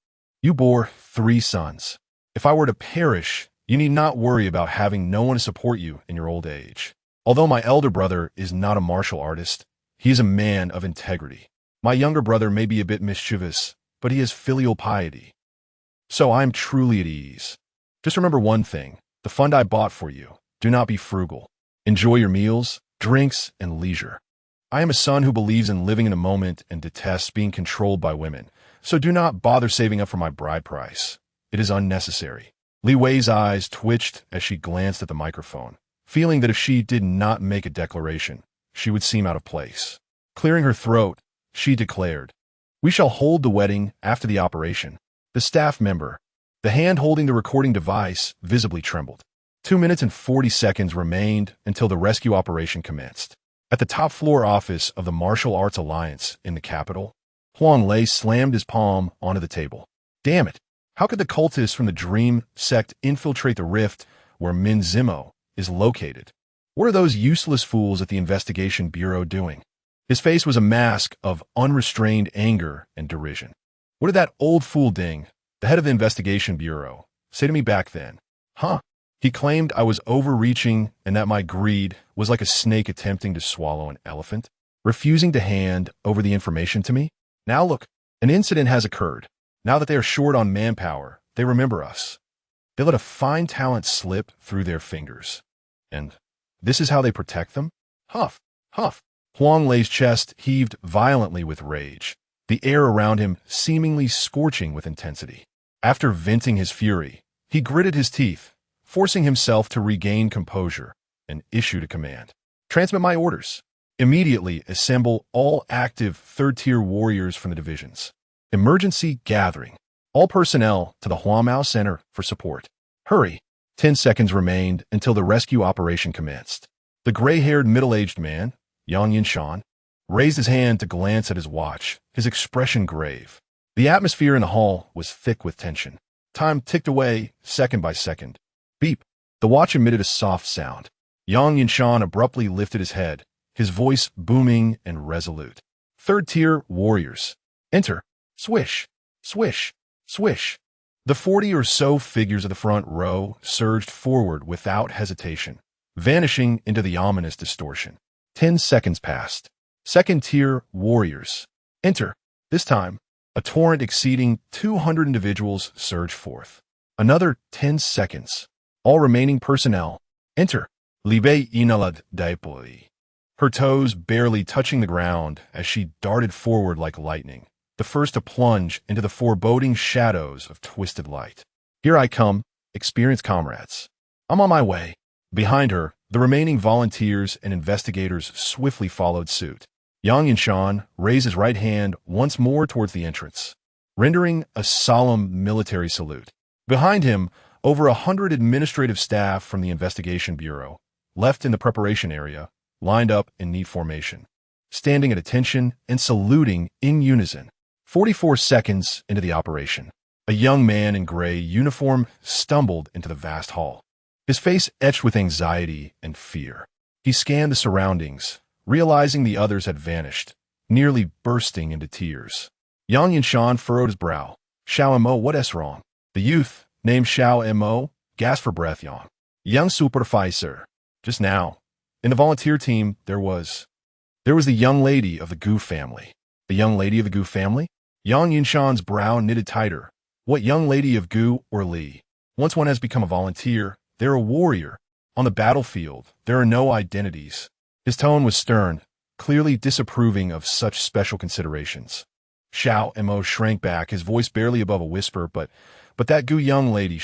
you bore 3 sons. If I were to perish, you need not worry about having no one to support you in your old age. Although my elder brother is not a martial artist, he is a man of integrity. My younger brother may be a bit mischievous, but he has filial piety. So I am truly at ease. Just remember one thing, the fund I bought for you. Do not be frugal. Enjoy your meals, drinks, and leisure. I am a son who believes in living in the moment and detests being controlled by women, so do not bother saving up for my bride price. It is unnecessary." Li Wei's eyes twitched as she glanced at the microphone, feeling that if she did not make a declaration, she would seem out of place. Clearing her throat, she declared, "We shall hold the wedding after the operation." The staff member, the hand holding the recording device, visibly trembled. 2 minutes and 40 seconds remained until the rescue operation commenced. At the top floor office of the Martial Arts Alliance in the capital, Huang Lei slammed his palm onto the table. "Damn it! How could the cultists from the Dream sect infiltrate the rift where Min Zimo is located? What are those useless fools at the Investigation Bureau doing? His face was a mask of unrestrained anger and derision. What did that old fool Ding, the head of the Investigation Bureau, say to me back then? Huh? He claimed I was overreaching and that my greed was like a snake attempting to swallow an elephant, refusing to hand over the information to me. Now look, an incident has occurred. Now that they are short on manpower, they remember us. They let a fine talent slip through their fingers. And this is how they protect them? Huff, huff. Huang Lei's chest heaved violently with rage, the air around him seemingly scorching with intensity. After venting his fury, he gritted his teeth, forcing himself to regain composure, and issued a command. Transmit my orders. Immediately assemble all active third-tier warriors from the divisions. Emergency gathering. All personnel to the Huamao Center for support. Hurry. 10 seconds remained until the rescue operation commenced. The gray-haired middle-aged man, Yang Yinshan, raised his hand to glance at his watch, his expression grave. The atmosphere in the hall was thick with tension. Time ticked away, second by second. Beep. The watch emitted a soft sound. Yang Yinshan abruptly lifted his head, his voice booming and resolute. Third-tier warriors. Enter. Swish. Swish. Swish. The 40 or so figures of the front row surged forward without hesitation, vanishing into the ominous distortion. 10 seconds passed. Second-tier warriors. Enter. This time, a torrent exceeding 200 individuals surged forth. Another 10 seconds. All remaining personnel. Enter. Li Wei inalad daipoi. Her toes barely touching the ground as she darted forward like lightning, the first to plunge into the foreboding shadows of twisted light. Here I come, experienced comrades. I'm on my way. Behind her, the remaining volunteers and investigators swiftly followed suit. Yang Yinshan raised his right hand once more towards the entrance, rendering a solemn military salute. Behind him, over 100 administrative staff from the Investigation Bureau, left in the preparation area, lined up in neat formation, standing at attention and saluting in unison. 44 seconds into the operation, a young man in gray uniform stumbled into the vast hall, his face etched with anxiety and fear. He scanned the surroundings, realizing the others had vanished, nearly bursting into tears. Yang Yinshan furrowed his brow. Xiao Mo, what is wrong? The youth, named Xiao Mo, gasped for breath. Young supervisor. Just now, in the volunteer team, there was the young lady of the Gu family. The young lady of the Gu family? Yang Yinshan's brow knitted tighter. What young lady of Gu or Li? Once one has become a volunteer, they're a warrior. On the battlefield, there are no identities. His tone was stern, clearly disapproving of such special considerations. Xiao Mo shrank back, his voice barely above a whisper, but that Gu young lady,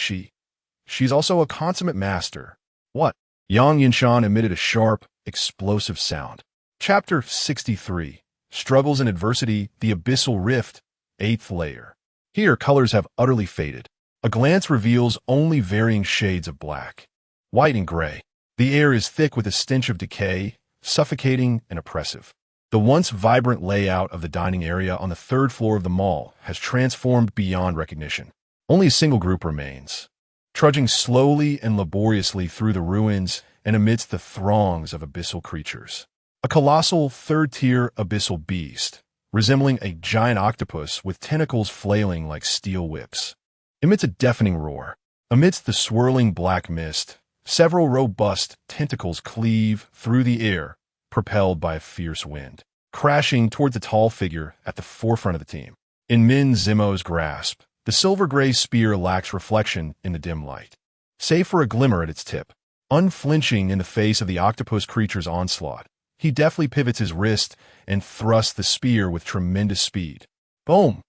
she's also a consummate master. What? Yang Yinshan emitted a sharp, explosive sound. Chapter 63. Struggles and Adversity, The Abyssal Rift, 8th Layer. Here, colors have utterly faded. A glance reveals only varying shades of black, white and gray. The air is thick with a stench of decay, suffocating and oppressive. The once vibrant layout of the dining area on the 3rd floor of the mall has transformed beyond recognition. Only a single group remains, trudging slowly and laboriously through the ruins and amidst the throngs of abyssal creatures. A colossal 3rd-tier abyssal beast, resembling a giant octopus with tentacles flailing like steel whips, emits a deafening roar. Amidst the swirling black mist, several robust tentacles cleave through the air, propelled by a fierce wind, crashing toward the tall figure at the forefront of the team. In Min Zimo's grasp, the silver-gray spear lacks reflection in the dim light, save for a glimmer at its tip. Unflinching in the face of the octopus creature's onslaught, he deftly pivots his wrist and thrusts the spear with tremendous speed. Boom!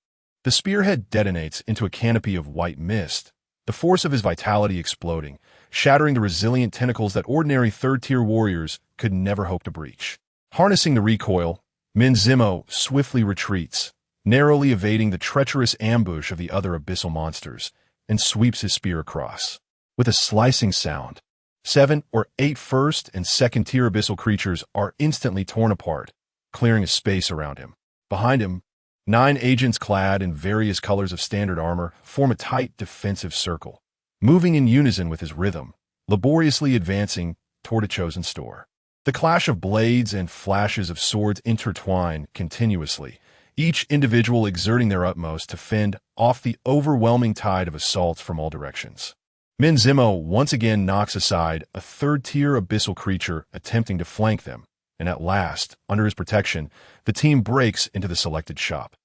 The spearhead detonates into a canopy of white mist, the force of his vitality exploding, shattering the resilient tentacles that ordinary 3rd-tier warriors could never hope to breach. Harnessing the recoil, Min Zimo swiftly retreats, narrowly evading the treacherous ambush of the other abyssal monsters, and sweeps his spear across. With a slicing sound, 7 or 8 first- and second-tier abyssal creatures are instantly torn apart, clearing a space around him. Behind him, 9 agents clad in various colors of standard armor form a tight defensive circle, moving in unison with his rhythm, laboriously advancing toward a chosen store. The clash of blades and flashes of swords intertwine continuously, each individual exerting their utmost to fend off the overwhelming tide of assaults from all directions. Min Zimo once again knocks aside a third-tier abyssal creature attempting to flank them, and at last, under his protection, the team breaks into the selected shop.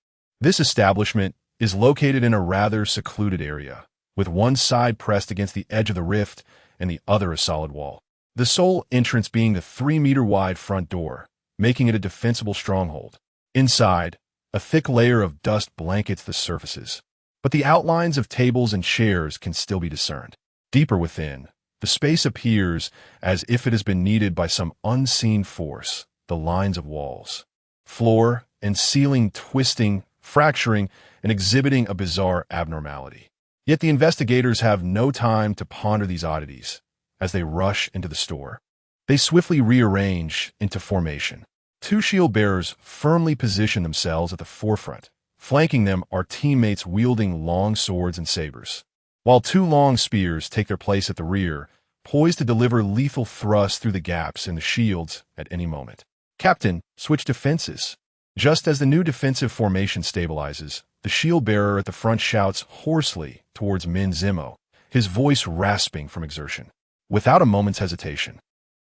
This establishment is located in a rather secluded area, with one side pressed against the edge of the rift and the other a solid wall. The sole entrance being the 3-meter-wide front door, making it a defensible stronghold. Inside, a thick layer of dust blankets the surfaces, but the outlines of tables and chairs can still be discerned. Deeper within, the space appears as if it has been kneaded by some unseen force, the lines of walls, floor, and ceiling twisting, fracturing, and exhibiting a bizarre abnormality. Yet the investigators have no time to ponder these oddities as they rush into the store. They swiftly rearrange into formation. 2 shield bearers firmly position themselves at the forefront. Flanking them are teammates wielding long swords and sabers, while 2 long spears take their place at the rear, poised to deliver lethal thrusts through the gaps in the shields at any moment. Captain, switch defenses. Just as the new defensive formation stabilizes, the shield bearer at the front shouts hoarsely towards Min Zimo, his voice rasping from exertion. Without a moment's hesitation,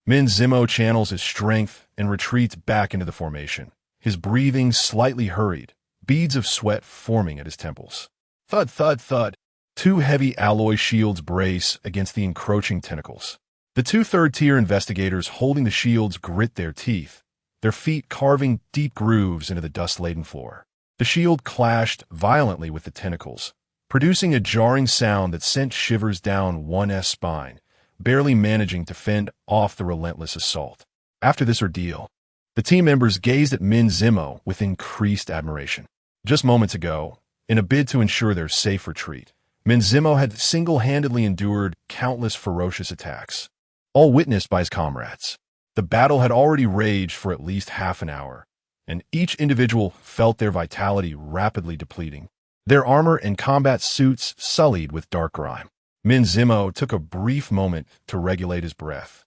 Min Zimo channels his strength and retreats back into the formation, his breathing slightly hurried, beads of sweat forming at his temples. Thud, thud, thud. 2 heavy alloy shields brace against the encroaching tentacles. The 2 third-tier investigators holding the shields grit their teeth, their feet carving deep grooves into the dust-laden floor. The shield clashed violently with the tentacles, producing a jarring sound that sent shivers down one's spine, barely managing to fend off the relentless assault. After this ordeal, the team members gazed at Min Zimo with increased admiration. Just moments ago, in a bid to ensure their safe retreat, Min Zimo had single-handedly endured countless ferocious attacks, all witnessed by his comrades. The battle had already raged for at least half an hour, and each individual felt their vitality rapidly depleting, their armor and combat suits sullied with dark grime. Min Zimo took a brief moment to regulate his breath,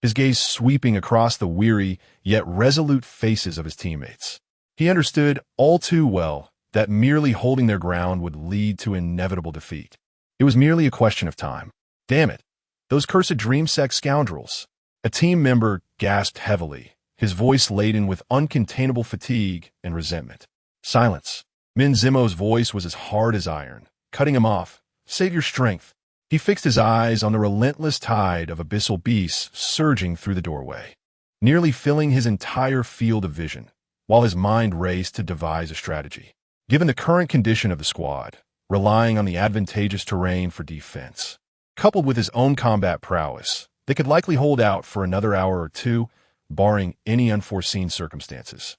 his gaze sweeping across the weary yet resolute faces of his teammates. He understood all too well that merely holding their ground would lead to inevitable defeat. It was merely a question of time. Damn it, those cursed dream-sect scoundrels. A team member gasped heavily, his voice laden with uncontainable fatigue and resentment. Silence. Min Zimo's voice was as hard as iron, cutting him off. Save your strength. He fixed his eyes on the relentless tide of abyssal beasts surging through the doorway, nearly filling his entire field of vision, while his mind raced to devise a strategy. Given the current condition of the squad, relying on the advantageous terrain for defense, coupled with his own combat prowess, they could likely hold out for another hour or 2, barring any unforeseen circumstances.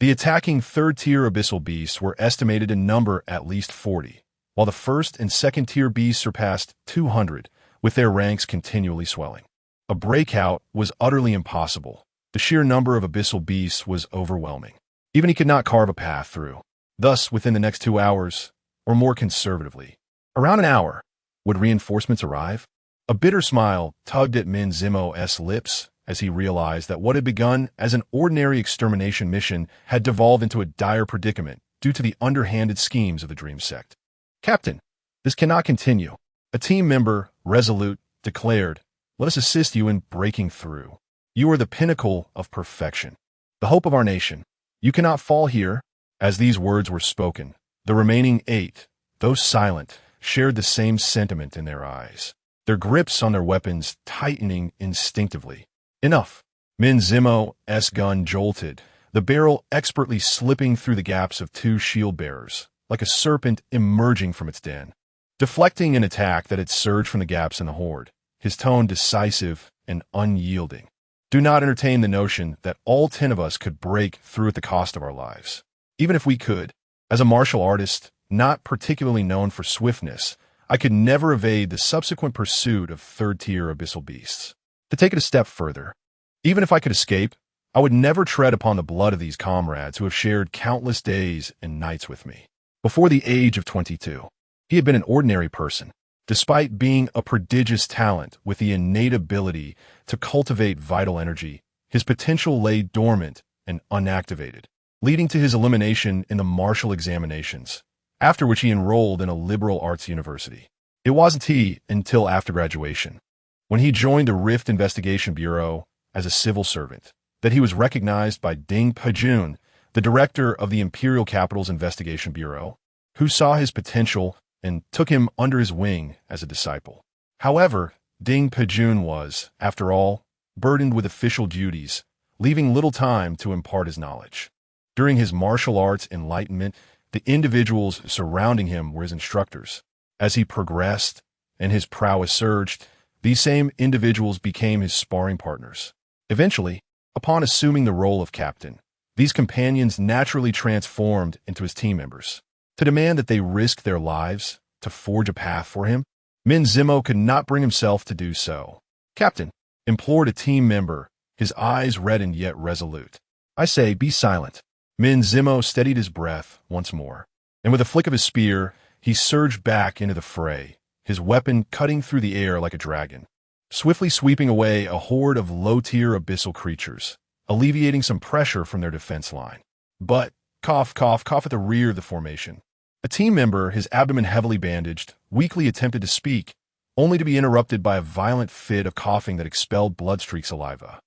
The attacking third-tier abyssal beasts were estimated to number at least 40, while the first and second-tier beasts surpassed 200, with their ranks continually swelling. A breakout was utterly impossible. The sheer number of abyssal beasts was overwhelming. Even he could not carve a path through. Thus, within the next 2 hours, or more conservatively, around an hour, would reinforcements arrive? A bitter smile tugged at Min Zimo's lips as he realized that what had begun as an ordinary extermination mission had devolved into a dire predicament due to the underhanded schemes of the Dream Sect. Captain, this cannot continue. A team member, resolute, declared, "Let us assist you in breaking through. You are the pinnacle of perfection, the hope of our nation. You cannot fall here." As these words were spoken, the remaining 8, though silent, shared the same sentiment in their eyes, their grips on their weapons tightening instinctively. Enough. Min Zimo's gun jolted, the barrel expertly slipping through the gaps of 2 shield bearers, like a serpent emerging from its den. Deflecting an attack that had surged from the gaps in the horde, his tone decisive and unyielding. Do not entertain the notion that all 10 of us could break through at the cost of our lives. Even if we could, as a martial artist, not particularly known for swiftness, I could never evade the subsequent pursuit of third-tier abyssal beasts. To take it a step further, even if I could escape, I would never tread upon the blood of these comrades who have shared countless days and nights with me. Before the age of 22, he had been an ordinary person. Despite being a prodigious talent with the innate ability to cultivate vital energy, his potential lay dormant and unactivated, leading to his elimination in the martial examinations, after which he enrolled in a liberal arts university. It wasn't until after graduation, when he joined the Rift Investigation Bureau as a civil servant, that he was recognized by Ding Pejun, the director of the Imperial Capital's Investigation Bureau, who saw his potential and took him under his wing as a disciple. However, Ding Pejun was, after all, burdened with official duties, leaving little time to impart his knowledge. During his martial arts enlightenment, the individuals surrounding him were his instructors. As he progressed and his prowess surged, these same individuals became his sparring partners. Eventually, upon assuming the role of captain, these companions naturally transformed into his team members. To demand that they risk their lives to forge a path for him, Min Zimo could not bring himself to do so. "Captain," implored a team member, his eyes reddened yet resolute. "I say, be silent." Min Zimo steadied his breath once more, and with a flick of his spear, he surged back into the fray, his weapon cutting through the air like a dragon, swiftly sweeping away a horde of low-tier abyssal creatures, alleviating some pressure from their defense line. But, cough, cough, cough at the rear of the formation. A team member, his abdomen heavily bandaged, weakly attempted to speak, only to be interrupted by a violent fit of coughing that expelled blood-streaked saliva.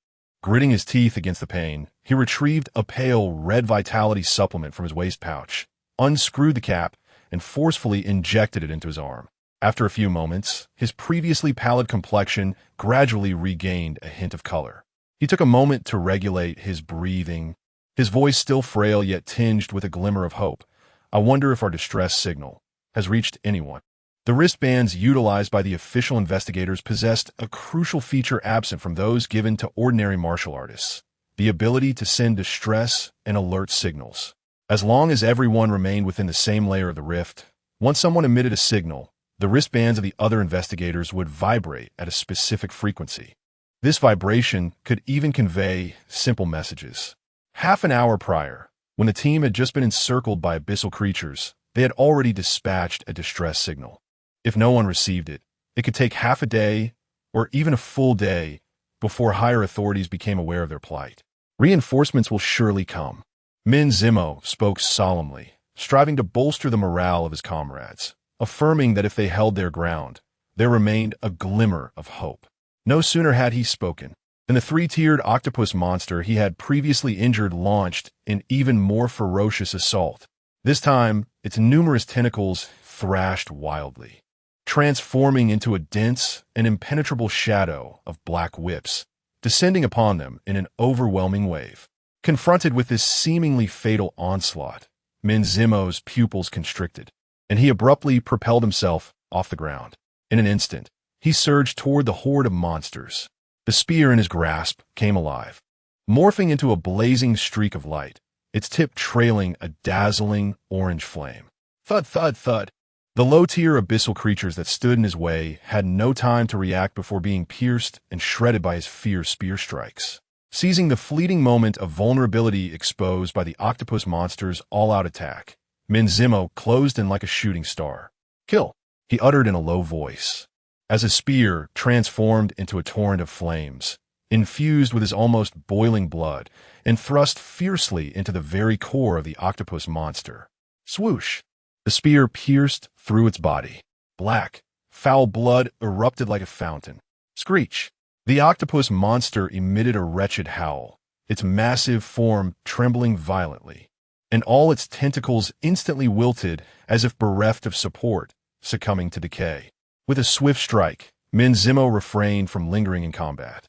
Gritting his teeth against the pain, he retrieved a pale red vitality supplement from his waist pouch, unscrewed the cap, and forcefully injected it into his arm. After a few moments, his previously pallid complexion gradually regained a hint of color. He took a moment to regulate his breathing, his voice still frail yet tinged with a glimmer of hope. "I wonder if our distress signal has reached anyone." The wristbands utilized by the official investigators possessed a crucial feature absent from those given to ordinary martial artists: the ability to send distress and alert signals. As long as everyone remained within the same layer of the rift, once someone emitted a signal, the wristbands of the other investigators would vibrate at a specific frequency. This vibration could even convey simple messages. Half an hour prior, when the team had just been encircled by abyssal creatures, they had already dispatched a distress signal. If no one received it, it could take half a day or even a full day before higher authorities became aware of their plight. "Reinforcements will surely come." Min Zimo spoke solemnly, striving to bolster the morale of his comrades, affirming that if they held their ground, there remained a glimmer of hope. No sooner had he spoken than the three-tiered octopus monster he had previously injured launched an even more ferocious assault. This time, its numerous tentacles thrashed wildly, transforming into a dense and impenetrable shadow of black whips, descending upon them in an overwhelming wave. Confronted with this seemingly fatal onslaught, Min Zimo's pupils constricted, and he abruptly propelled himself off the ground. In an instant, he surged toward the horde of monsters. The spear in his grasp came alive, morphing into a blazing streak of light, its tip trailing a dazzling orange flame. Thud, thud, thud. The low-tier abyssal creatures that stood in his way had no time to react before being pierced and shredded by his fierce spear strikes. Seizing the fleeting moment of vulnerability exposed by the octopus monster's all-out attack, Min Zimo closed in like a shooting star. "Kill," he uttered in a low voice, as his spear transformed into a torrent of flames, infused with his almost boiling blood, and thrust fiercely into the very core of the octopus monster. Swoosh! The spear pierced through its body. Black, foul blood erupted like a fountain. Screech! The octopus monster emitted a wretched howl, its massive form trembling violently, and all its tentacles instantly wilted as if bereft of support, succumbing to decay. With a swift strike, Min Zimo refrained from lingering in combat,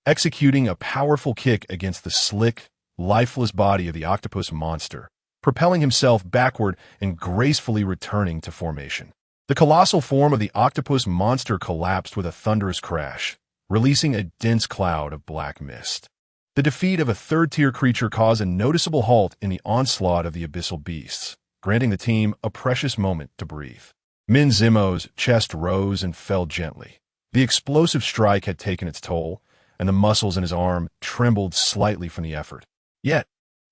executing a powerful kick against the slick, lifeless body of the octopus monster, propelling himself backward and gracefully returning to formation. The colossal form of the octopus monster collapsed with a thunderous crash, releasing a dense cloud of black mist. The defeat of a third-tier creature caused a noticeable halt in the onslaught of the abyssal beasts, granting the team a precious moment to breathe. Min Zimo's chest rose and fell gently. The explosive strike had taken its toll, and the muscles in his arm trembled slightly from the effort. Yet,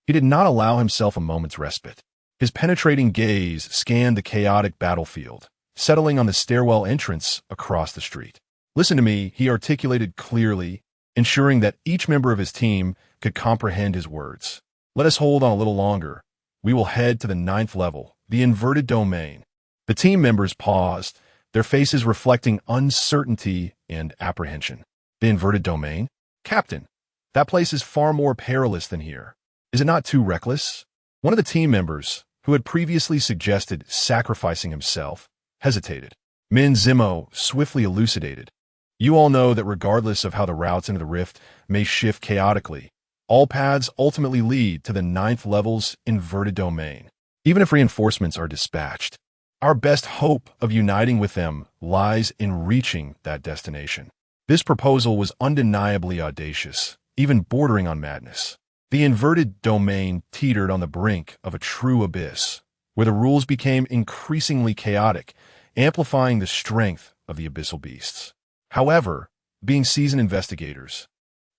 he did not allow himself a moment's respite. His penetrating gaze scanned the chaotic battlefield, settling on the stairwell entrance across the street. "Listen to me," he articulated clearly, ensuring that each member of his team could comprehend his words. "Let us hold on a little longer. We will head to the 9th level, the inverted domain." The team members paused, their faces reflecting uncertainty and apprehension. "The inverted domain? Captain, that place is far more perilous than here. Is it not too reckless?" One of the team members, who had previously suggested sacrificing himself, hesitated. Min Zimo swiftly elucidated. "You all know that regardless of how the routes into the rift may shift chaotically, all paths ultimately lead to the 9th level's inverted domain. Even if reinforcements are dispatched, our best hope of uniting with them lies in reaching that destination." This proposal was undeniably audacious, even bordering on madness. The inverted domain teetered on the brink of a true abyss, where the rules became increasingly chaotic, amplifying the strength of the abyssal beasts. However, being seasoned investigators,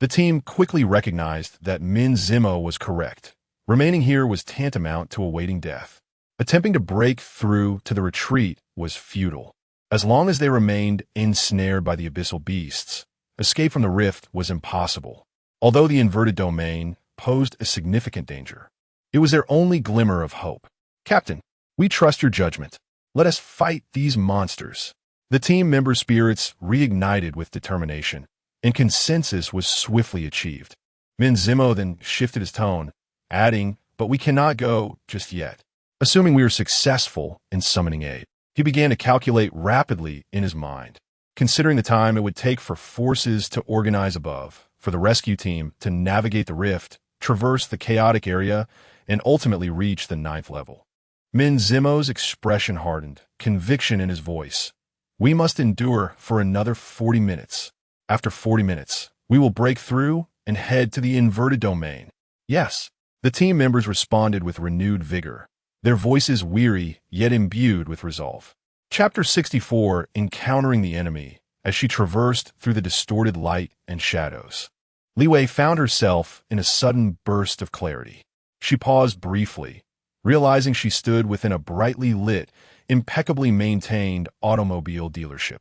the team quickly recognized that Min Zimo was correct. Remaining here was tantamount to awaiting death. Attempting to break through to the retreat was futile. As long as they remained ensnared by the abyssal beasts, escape from the rift was impossible. Although the inverted domain posed a significant danger, it was their only glimmer of hope. "Captain, we trust your judgment. Let us fight these monsters." The team member spirits reignited with determination, and consensus was swiftly achieved. Min Zimo then shifted his tone, adding, "But we cannot go just yet. Assuming we are successful in summoning aid." He began to calculate rapidly in his mind, considering the time it would take for forces to organize above, for the rescue team to navigate the rift, traverse the chaotic area, and ultimately reach the 9th level. Min Zimo's expression hardened, conviction in his voice. "We must endure for another 40 minutes. After 40 minutes, we will break through and head to the inverted domain." "Yes." The team members responded with renewed vigor, their voices weary yet imbued with resolve. Chapter 64, Encountering the Enemy. As she traversed through the distorted light and shadows, Li Wei found herself in a sudden burst of clarity. She paused briefly, realizing she stood within a brightly lit, impeccably maintained automobile dealership.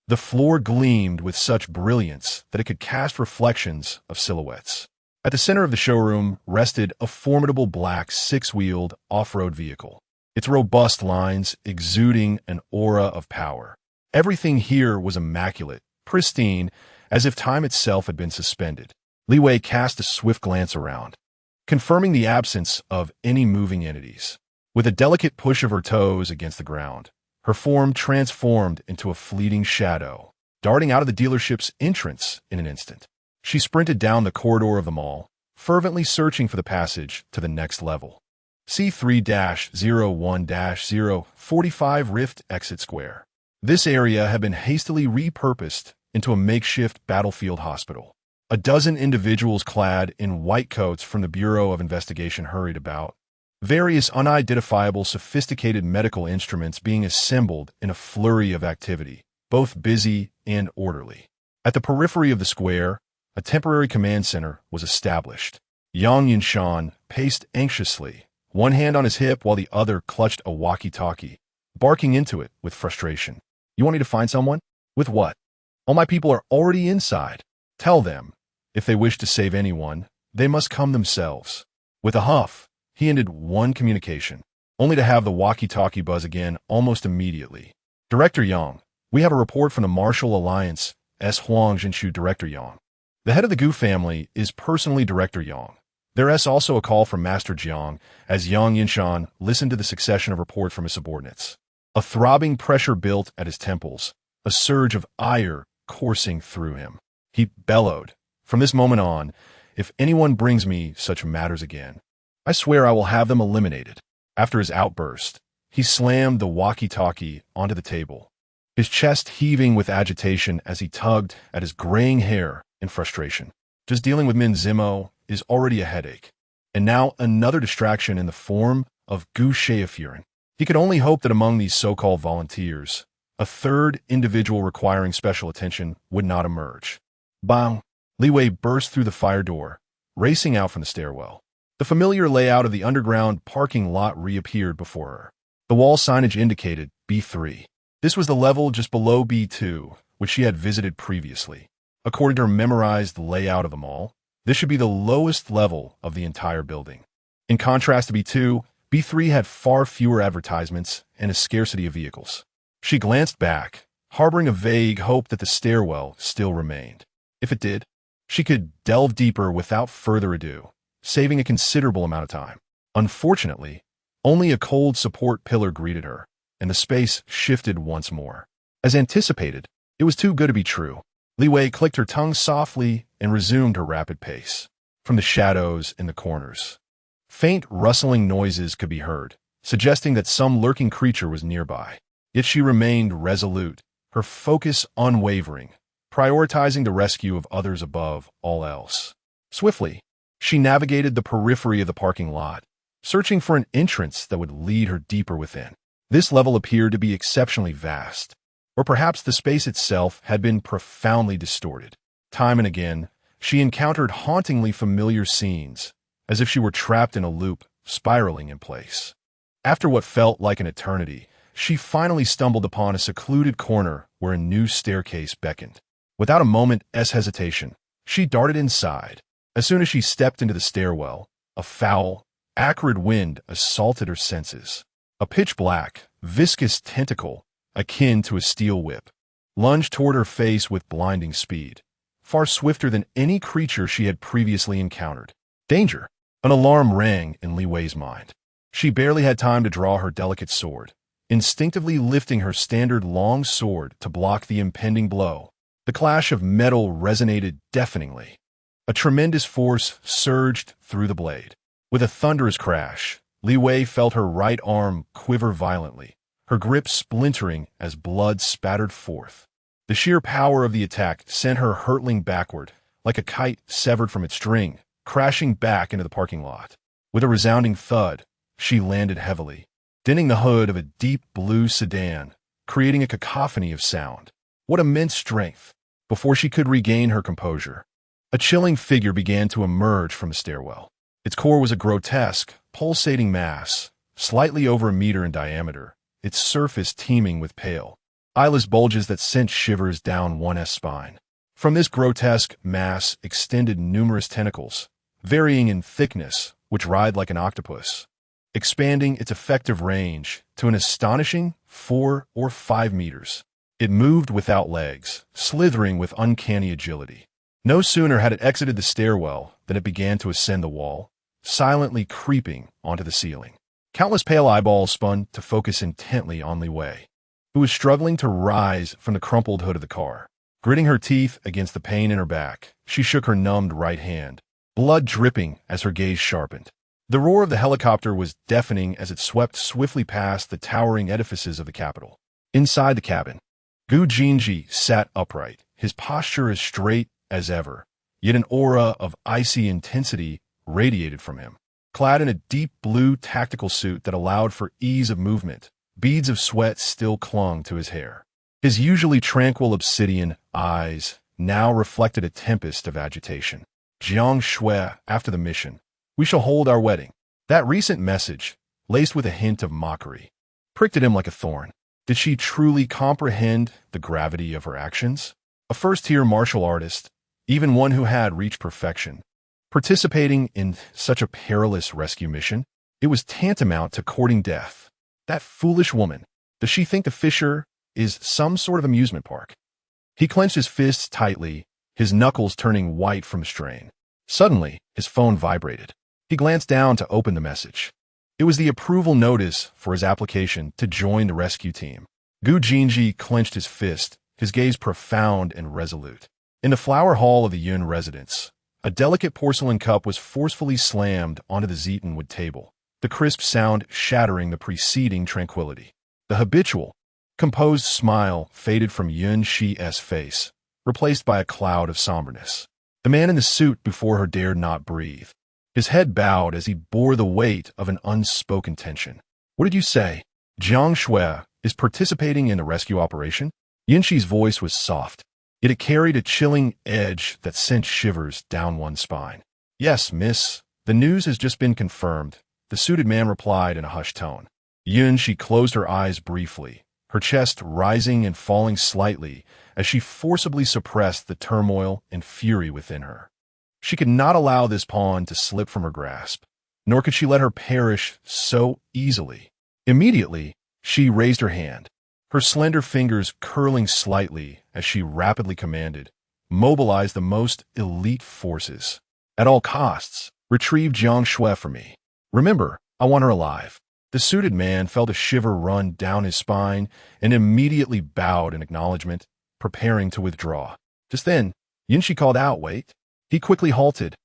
The floor gleamed with such brilliance that it could cast reflections of silhouettes. At the center of the showroom rested a formidable black six-wheeled off-road vehicle, its robust lines exuding an aura of power. Everything here was immaculate, pristine, as if time itself had been suspended. Li Wei cast a swift glance around, confirming the absence of any moving entities. With a delicate push of her toes against the ground, her form transformed into a fleeting shadow, darting out of the dealership's entrance in an instant. She sprinted down the corridor of the mall, fervently searching for the passage to the next level. C3-01-045 Rift Exit Square. This area had been hastily repurposed into a makeshift battlefield hospital. A dozen individuals clad in white coats from the Bureau of Investigation hurried about, various unidentifiable sophisticated medical instruments being assembled in a flurry of activity, both busy and orderly. At the periphery of the square, a temporary command center was established. Yang Yinshan paced anxiously, one hand on his hip while the other clutched a walkie-talkie, barking into it with frustration. "You want me to find someone? With what? All my people are already inside. Tell them, if they wish to save anyone, they must come themselves." With a huff, he ended one communication, only to have the walkie-talkie buzz again almost immediately. "Director Yang, we have a report from the Martial Alliance, S. Huang Jinshu. Director Yang. The head of the Gu family is personally Director Yang. There is also a call from Master Jiang as Yang Yinshan listened to the succession of reports from his subordinates. A throbbing pressure built at his temples, a surge of ire coursing through him. He bellowed, "From this moment on, if anyone brings me such matters again, I swear I will have them eliminated." After his outburst, he slammed the walkie-talkie onto the table, his chest heaving with agitation as he tugged at his graying hair in frustration. Just dealing with Min Zimo is already a headache, and now another distraction in the form of Gu Sheafuren. He could only hope that among these so-called volunteers, a third individual requiring special attention would not emerge. Bang! Li Wei burst through the fire door, racing out from the stairwell. The familiar layout of the underground parking lot reappeared before her. The wall signage indicated B3. This was the level just below B2, which she had visited previously. According to her memorized layout of the mall, this should be the lowest level of the entire building. In contrast to B2, B3 had far fewer advertisements and a scarcity of vehicles. She glanced back, harboring a vague hope that the stairwell still remained. If it did, she could delve deeper without further ado, saving a considerable amount of time. Unfortunately, only a cold support pillar greeted her, and the space shifted once more. As anticipated, it was too good to be true. Li Wei clicked her tongue softly and resumed her rapid pace. From the shadows in the corners, faint rustling noises could be heard, suggesting that some lurking creature was nearby. Yet she remained resolute, her focus unwavering, prioritizing the rescue of others above all else. Swiftly, she navigated the periphery of the parking lot, searching for an entrance that would lead her deeper within. This level appeared to be exceptionally vast, or perhaps the space itself had been profoundly distorted. Time and again, she encountered hauntingly familiar scenes, as if she were trapped in a loop, spiraling in place. After what felt like an eternity, she finally stumbled upon a secluded corner where a new staircase beckoned. Without a moment's hesitation, she darted inside. As soon as she stepped into the stairwell, a foul, acrid wind assaulted her senses. A pitch-black, viscous tentacle, akin to a steel whip, lunged toward her face with blinding speed, far swifter than any creature she had previously encountered. Danger! An alarm rang in Li Wei's mind. She barely had time to draw her delicate sword, instinctively lifting her standard long sword to block the impending blow. The clash of metal resonated deafeningly. A tremendous force surged through the blade. With a thunderous crash, Li Wei felt her right arm quiver violently, her grip splintering as blood spattered forth. The sheer power of the attack sent her hurtling backward, like a kite severed from its string, crashing back into the parking lot. With a resounding thud, she landed heavily, denting the hood of a deep blue sedan, creating a cacophony of sound. What immense strength! Before she could regain her composure, a chilling figure began to emerge from the stairwell. Its core was a grotesque, pulsating mass, slightly over a meter in diameter, its surface teeming with pale, eyeless bulges that sent shivers down one's spine. From this grotesque mass extended numerous tentacles, varying in thickness, which writhed like an octopus, expanding its effective range to an astonishing 4 or 5 meters. It moved without legs, slithering with uncanny agility. No sooner had it exited the stairwell than it began to ascend the wall, silently creeping onto the ceiling. Countless pale eyeballs spun to focus intently on Li Wei, who was struggling to rise from the crumpled hood of the car. Gritting her teeth against the pain in her back, she shook her numbed right hand, blood dripping as her gaze sharpened. The roar of the helicopter was deafening as it swept swiftly past the towering edifices of the capital. Inside the cabin, Gu Jinji sat upright, his posture as straight as ever, yet an aura of icy intensity radiated from him. Clad in a deep blue tactical suit that allowed for ease of movement, beads of sweat still clung to his hair. His usually tranquil obsidian eyes now reflected a tempest of agitation. Jiang Shui, after the mission, we shall hold our wedding. That recent message, laced with a hint of mockery, pricked at him like a thorn. Did she truly comprehend the gravity of her actions? A first-tier martial artist, even one who had reached perfection, participating in such a perilous rescue mission, it was tantamount to courting death. That foolish woman, does she think the Fisher is some sort of amusement park? He clenched his fists tightly, his knuckles turning white from strain. Suddenly, his phone vibrated. He glanced down to open the message. It was the approval notice for his application to join the rescue team. Gu Jinji clenched his fist, his gaze profound and resolute. In the flower hall of the Yun residence, a delicate porcelain cup was forcefully slammed onto the Zetonwood table, the crisp sound shattering the preceding tranquility. The habitual, composed smile faded from Yun Shi's face, replaced by a cloud of somberness. The man in the suit before her dared not breathe. His head bowed as he bore the weight of an unspoken tension. What did you say? Jiang Shui is participating in the rescue operation? Yin Shi's voice was soft. yet it carried a chilling edge that sent shivers down one's spine. "Yes, miss. The news has just been confirmed," the suited man replied in a hushed tone. She closed her eyes briefly, her chest rising and falling slightly as she forcibly suppressed the turmoil and fury within her. She could not allow this pawn to slip from her grasp, nor could she let her perish so easily. Immediately, she raised her hand, her slender fingers curling slightly as she rapidly commanded, "Mobilize the most elite forces. At all costs, retrieve Jiang Shui for me. Remember, I want her alive." The suited man felt a shiver run down his spine and immediately bowed in acknowledgement, preparing to withdraw. Just then, Yinshi called out, "Wait." He quickly halted,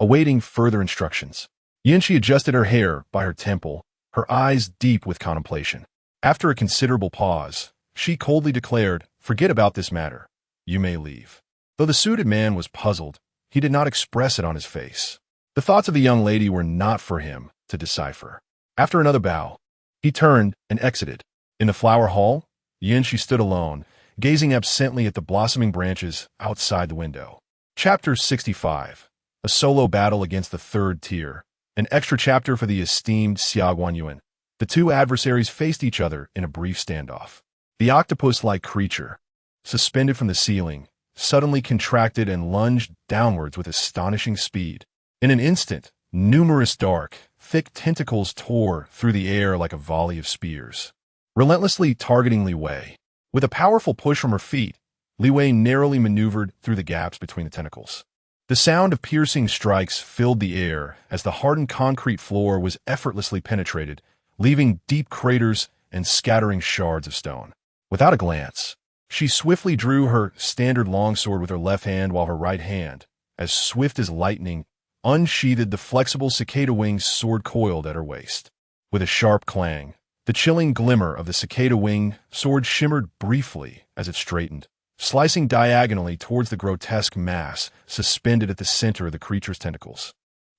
awaiting further instructions. Yinshi adjusted her hair by her temple, her eyes deep with contemplation. After a considerable pause, she coldly declared, "Forget about this matter. You may leave." Though the suited man was puzzled, he did not express it on his face. The thoughts of the young lady were not for him to decipher. After another bow, he turned and exited. In the flower hall, Yinshi stood alone, gazing absently at the blossoming branches outside the window. Chapter 65. A solo battle against the third tier. An extra chapter for the esteemed Xia Guanyuan. The two adversaries faced each other in a brief standoff. The octopus-like creature, suspended from the ceiling, suddenly contracted and lunged downwards with astonishing speed. In an instant, numerous dark, thick tentacles tore through the air like a volley of spears, relentlessly targeting Li Wei. With a powerful push from her feet, Li Wei narrowly maneuvered through the gaps between the tentacles. The sound of piercing strikes filled the air as the hardened concrete floor was effortlessly penetrated, leaving deep craters and scattering shards of stone. Without a glance, she swiftly drew her standard longsword with her left hand while her right hand, as swift as lightning, unsheathed the flexible cicada-wing sword coiled at her waist. With a sharp clang, the chilling glimmer of the cicada-wing sword shimmered briefly as it straightened, slicing diagonally towards the grotesque mass suspended at the center of the creature's tentacles.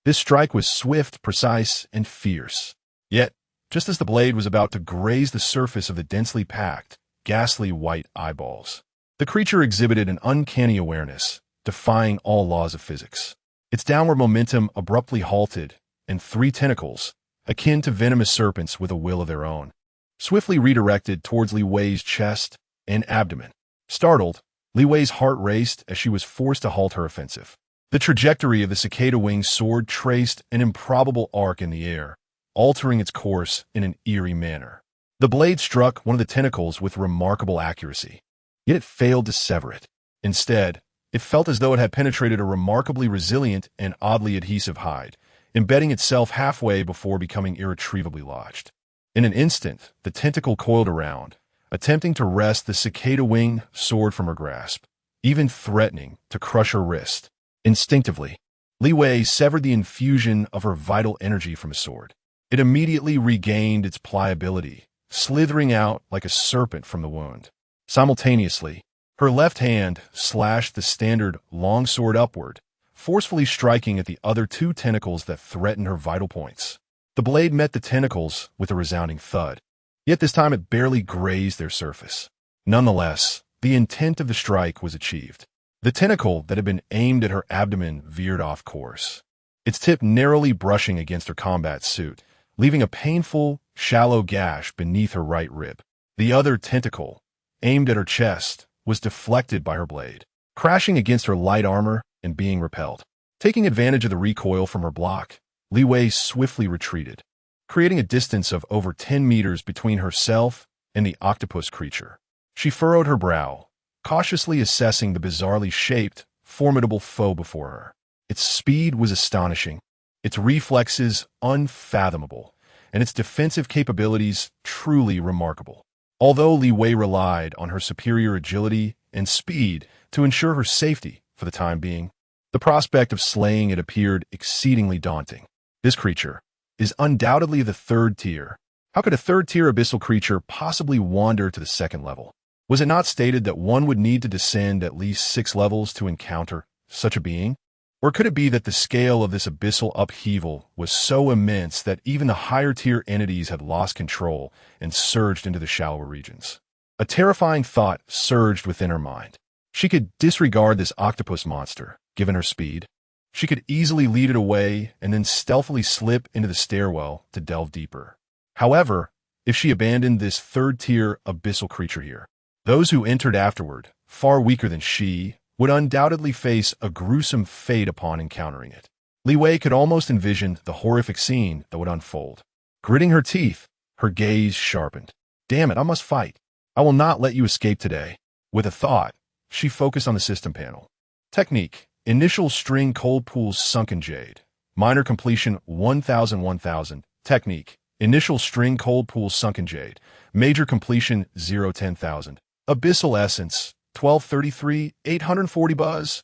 This strike was swift, precise, and fierce. Yet, just as the blade was about to graze the surface of the densely packed, ghastly white eyeballs, the creature exhibited an uncanny awareness, defying all laws of physics. Its downward momentum abruptly halted, and three tentacles, akin to venomous serpents with a will of their own, swiftly redirected towards Li Wei's chest and abdomen. Startled, Li Wei's heart raced as she was forced to halt her offensive. The trajectory of the cicada-wing sword traced an improbable arc in the air, altering its course in an eerie manner. The blade struck one of the tentacles with remarkable accuracy, yet it failed to sever it. Instead, it felt as though it had penetrated a remarkably resilient and oddly adhesive hide, embedding itself halfway before becoming irretrievably lodged. In an instant, the tentacle coiled around, attempting to wrest the cicada-wing sword from her grasp, even threatening to crush her wrist. Instinctively, Li Wei severed the infusion of her vital energy from his sword. It immediately regained its pliability, slithering out like a serpent from the wound. Simultaneously, her left hand slashed the standard longsword upward, forcefully striking at the other two tentacles that threatened her vital points. The blade met the tentacles with a resounding thud, yet this time it barely grazed their surface. Nonetheless, the intent of the strike was achieved. The tentacle that had been aimed at her abdomen veered off course, its tip narrowly brushing against her combat suit, leaving a painful, shallow gash beneath her right rib. The other tentacle, aimed at her chest, was deflected by her blade, crashing against her light armor and being repelled. Taking advantage of the recoil from her block, Li Wei swiftly retreated, creating a distance of over 10 meters between herself and the octopus creature. She furrowed her brow, cautiously assessing the bizarrely shaped, formidable foe before her. Its speed was astonishing, its reflexes unfathomable, and its defensive capabilities truly remarkable. Although Li Wei relied on her superior agility and speed to ensure her safety for the time being, the prospect of slaying it appeared exceedingly daunting. This creature is undoubtedly the third tier. How could a third-tier abyssal creature possibly wander to the second level? Was it not stated that one would need to descend at least 6 levels to encounter such a being? Or could it be that the scale of this abyssal upheaval was so immense that even the higher-tier entities had lost control and surged into the shallower regions? A terrifying thought surged within her mind. She could disregard this octopus monster, given her speed. She could easily lead it away and then stealthily slip into the stairwell to delve deeper. However, if she abandoned this third-tier abyssal creature here, those who entered afterward, far weaker than she, would undoubtedly face a gruesome fate upon encountering it. Li Wei could almost envision the horrific scene that would unfold. Gritting her teeth, her gaze sharpened. Damn it, I must fight. I will not let you escape today. With a thought, she focused on the system panel. Technique: initial string cold pools sunken jade. Minor completion 1000-1000. Technique: initial string cold pools sunken jade. Major completion 0-10,000. Abyssal essence 1233 840 buzz.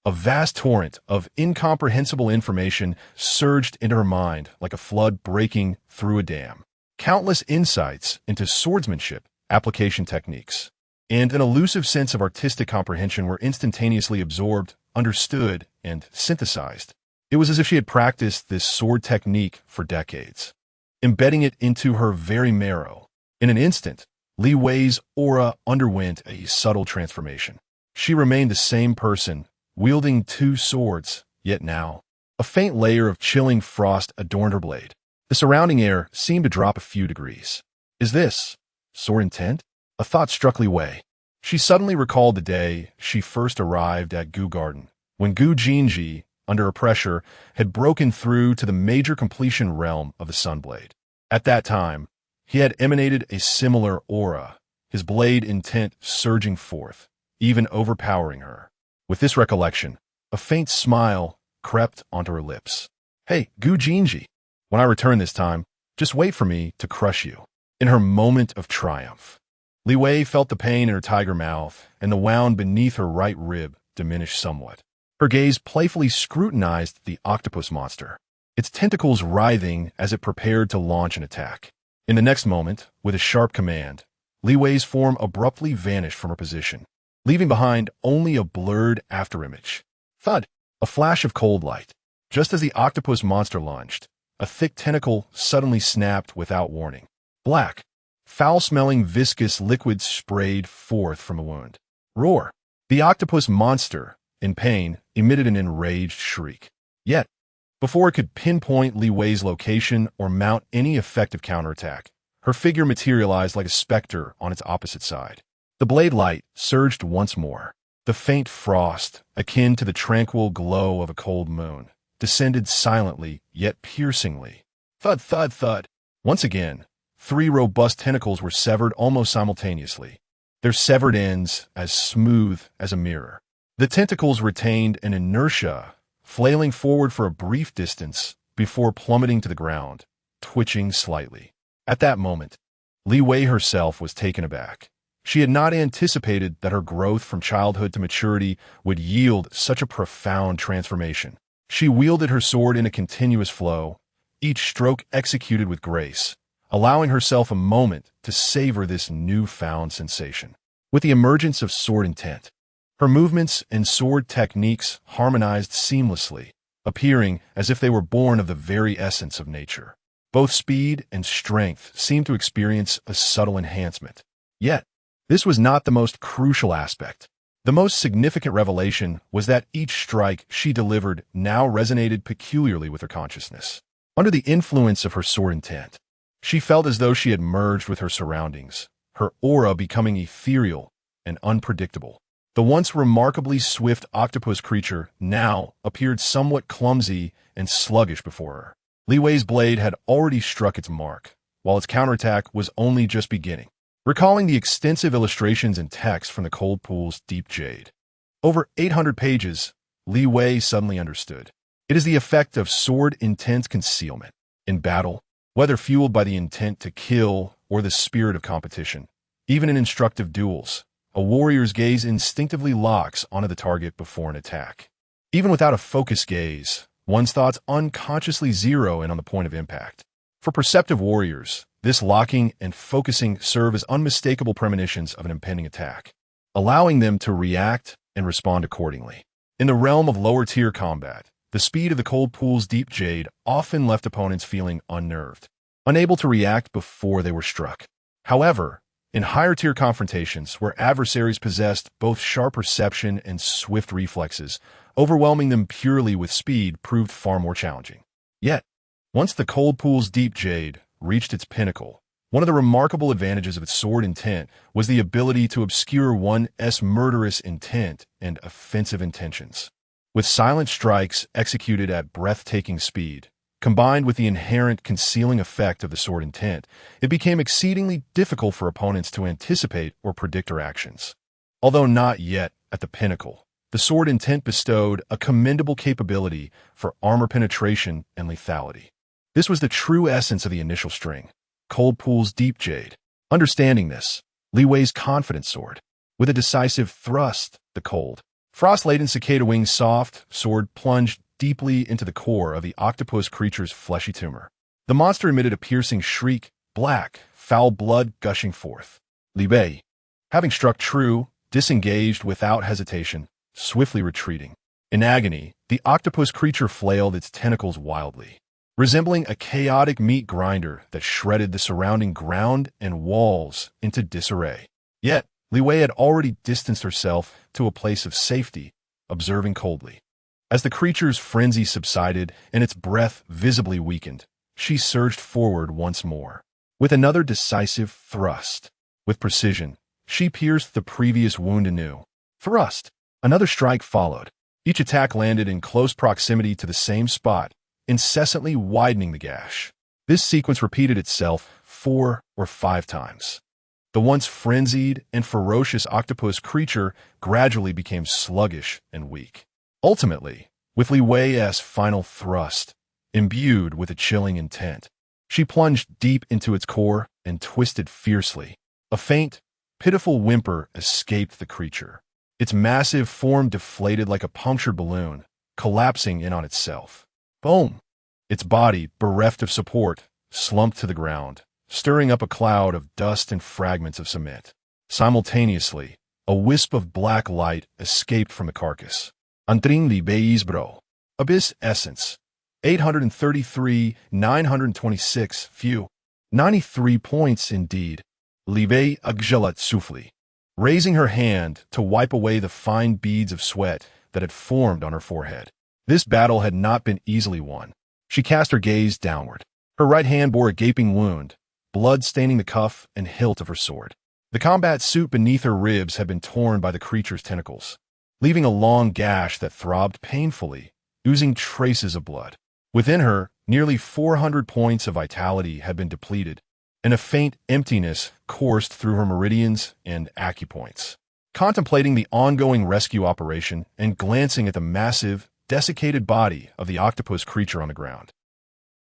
A vast torrent of incomprehensible information surged into her mind like a flood breaking through a dam. Countless insights into swordsmanship, application techniques, and an elusive sense of artistic comprehension were instantaneously absorbed, understood, and synthesized. It was as if she had practiced this sword technique for decades, embedding it into her very marrow. In an instant, Li Wei's aura underwent a subtle transformation. She remained the same person, wielding two swords, yet now, a faint layer of chilling frost adorned her blade. The surrounding air seemed to drop a few degrees. Is this sword intent? A thought struck Li Wei. She suddenly recalled the day she first arrived at Gu Garden, when Gu Jinji, under pressure, had broken through to the major completion realm of the Sunblade. At that time, he had emanated a similar aura, his blade intent surging forth, even overpowering her. With this recollection, a faint smile crept onto her lips. Hey, Gu Jinji, when I return this time, just wait for me to crush you. In her moment of triumph, Li Wei felt the pain in her tiger mouth, and the wound beneath her right rib diminished somewhat. Her gaze playfully scrutinized the octopus monster, its tentacles writhing as it prepared to launch an attack. In the next moment, with a sharp command, Li Wei's form abruptly vanished from her position, leaving behind only a blurred afterimage. Thud! A flash of cold light. Just as the octopus monster lunged, a thick tentacle suddenly snapped without warning. Black, foul-smelling viscous liquid sprayed forth from a wound. Roar! The octopus monster, in pain, emitted an enraged shriek. Yet, before it could pinpoint Li Wei's location or mount any effective counterattack, her figure materialized like a specter on its opposite side. The blade light surged once more. The faint frost, akin to the tranquil glow of a cold moon, descended silently yet piercingly. Thud, thud, thud. Once again, three robust tentacles were severed almost simultaneously, their severed ends as smooth as a mirror. The tentacles retained an inertia, flailing forward for a brief distance before plummeting to the ground, twitching slightly. At that moment, Li Wei herself was taken aback. She had not anticipated that her growth from childhood to maturity would yield such a profound transformation. She wielded her sword in a continuous flow, each stroke executed with grace, allowing herself a moment to savor this newfound sensation. With the emergence of sword intent, her movements and sword techniques harmonized seamlessly, appearing as if they were born of the very essence of nature. Both speed and strength seemed to experience a subtle enhancement. Yet, this was not the most crucial aspect. The most significant revelation was that each strike she delivered now resonated peculiarly with her consciousness. Under the influence of her sword intent, she felt as though she had merged with her surroundings, her aura becoming ethereal and unpredictable. The once remarkably swift octopus creature now appeared somewhat clumsy and sluggish before her. Li Wei's blade had already struck its mark, while its counterattack was only just beginning. Recalling the extensive illustrations and text from the Cold Pool's Deep Jade, over 800 pages, Li Wei suddenly understood. It is the effect of sword intense concealment. In battle, whether fueled by the intent to kill or the spirit of competition, even in instructive duels, a warrior's gaze instinctively locks onto the target before an attack. Even without a focused gaze, one's thoughts unconsciously zero in on the point of impact. For perceptive warriors, this locking and focusing serve as unmistakable premonitions of an impending attack, allowing them to react and respond accordingly. In the realm of lower-tier combat, the speed of the Cold Pool's Deep Jade often left opponents feeling unnerved, unable to react before they were struck. However, In higher-tier confrontations, where adversaries possessed both sharp perception and swift reflexes, overwhelming them purely with speed proved far more challenging. Yet, once the cold pool's deep jade reached its pinnacle, one of the remarkable advantages of its sword intent was the ability to obscure one's murderous intent and offensive intentions. With silent strikes executed at breathtaking speed, combined with the inherent concealing effect of the sword intent, it became exceedingly difficult for opponents to anticipate or predict her actions. Although not yet at the pinnacle, the sword intent bestowed a commendable capability for armor penetration and lethality. This was the true essence of the initial string, Cold Pool's deep jade. Understanding this, Li Wei's confident sword. With a decisive thrust, the cold, frost-laden cicada-winged soft sword plunged deeply into the core of the octopus creature's fleshy tumor. The monster emitted a piercing shriek, black, foul blood gushing forth. Li Wei, having struck true, disengaged without hesitation, swiftly retreating. In agony, the octopus creature flailed its tentacles wildly, resembling a chaotic meat grinder that shredded the surrounding ground and walls into disarray. Yet, Li Wei had already distanced herself to a place of safety, observing coldly. As the creature's frenzy subsided and its breath visibly weakened, she surged forward once more. With another decisive thrust, with precision, she pierced the previous wound anew. Thrust. Another strike followed. Each attack landed in close proximity to the same spot, incessantly widening the gash. This sequence repeated itself 4 or 5 times. The once frenzied and ferocious octopus creature gradually became sluggish and weak. Ultimately, with Li Wei's final thrust, imbued with a chilling intent, she plunged deep into its core and twisted fiercely. A faint, pitiful whimper escaped the creature. Its massive form deflated like a punctured balloon, collapsing in on itself. Boom! Its body, bereft of support, slumped to the ground, stirring up a cloud of dust and fragments of cement. Simultaneously, a wisp of black light escaped from the carcass. Antring Li Wei's bro. Abyss Essence. 833, 926, few. 93 points indeed. Li Wei agjelat souffly, raising her hand to wipe away the fine beads of sweat that had formed on her forehead. This battle had not been easily won. She cast her gaze downward. Her right hand bore a gaping wound, blood staining the cuff and hilt of her sword. The combat suit beneath her ribs had been torn by the creature's tentacles, leaving a long gash that throbbed painfully, oozing traces of blood. Within her, nearly 400 points of vitality had been depleted, and a faint emptiness coursed through her meridians and acupoints. Contemplating the ongoing rescue operation and glancing at the massive, desiccated body of the octopus creature on the ground,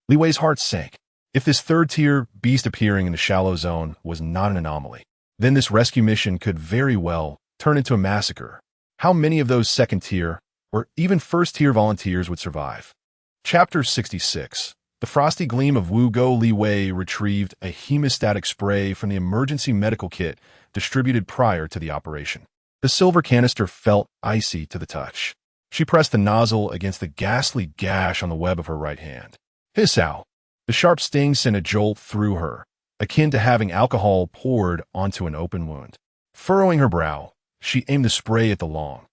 Li Wei's heart sank. If this third-tier beast appearing in the shallow zone was not an anomaly, then this rescue mission could very well turn into a massacre. How many of those second-tier, or even first-tier volunteers would survive? Chapter 66. The frosty gleam of Wu Da Li Wei retrieved a hemostatic spray from the emergency medical kit distributed prior to the operation. The silver canister felt icy to the touch. She pressed the nozzle against the ghastly gash on the web of her right hand. Hissow! The sharp sting sent a jolt through her, akin to having alcohol poured onto an open wound. Furrowing her brow, she aimed the spray at the long,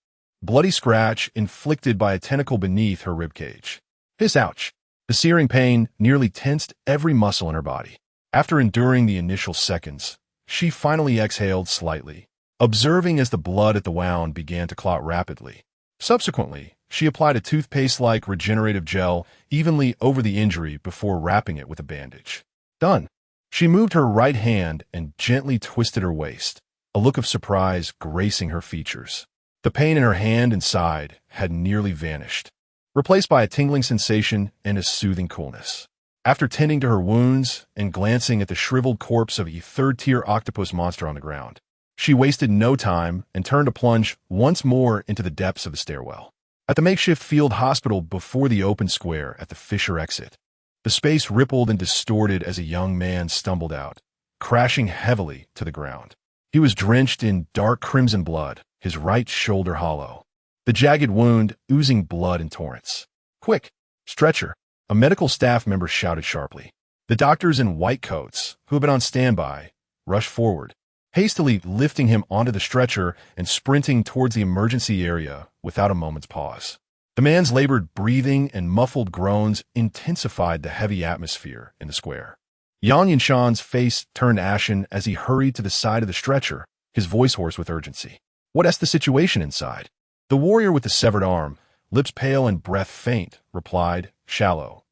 bloody scratch inflicted by a tentacle beneath her ribcage. Hiss, ouch! The searing pain nearly tensed every muscle in her body. After enduring the initial seconds, she finally exhaled slightly, observing as the blood at the wound began to clot rapidly. Subsequently, she applied a toothpaste-like regenerative gel evenly over the injury before wrapping it with a bandage. Done. She moved her right hand and gently twisted her waist, a look of surprise gracing her features. The pain in her hand and side had nearly vanished, replaced by a tingling sensation and a soothing coolness. After tending to her wounds and glancing at the shriveled corpse of a third-tier octopus monster on the ground, she wasted no time and turned to plunge once more into the depths of the stairwell. At the makeshift field hospital before the open square at the Fisher exit, the space rippled and distorted as a young man stumbled out, crashing heavily to the ground. He was drenched in dark crimson blood, his right shoulder hollow, the jagged wound oozing blood in torrents. "Quick! Stretcher!" a medical staff member shouted sharply. The doctors in white coats, who had been on standby, rushed forward, hastily lifting him onto the stretcher and sprinting towards the emergency area without a moment's pause. The man's labored breathing and muffled groans intensified the heavy atmosphere in the square. Yang Yinshan's face turned ashen as he hurried to the side of the stretcher, his voice hoarse with urgency. What's the situation inside? The warrior with the severed arm, lips pale and breath faint, replied, Shallow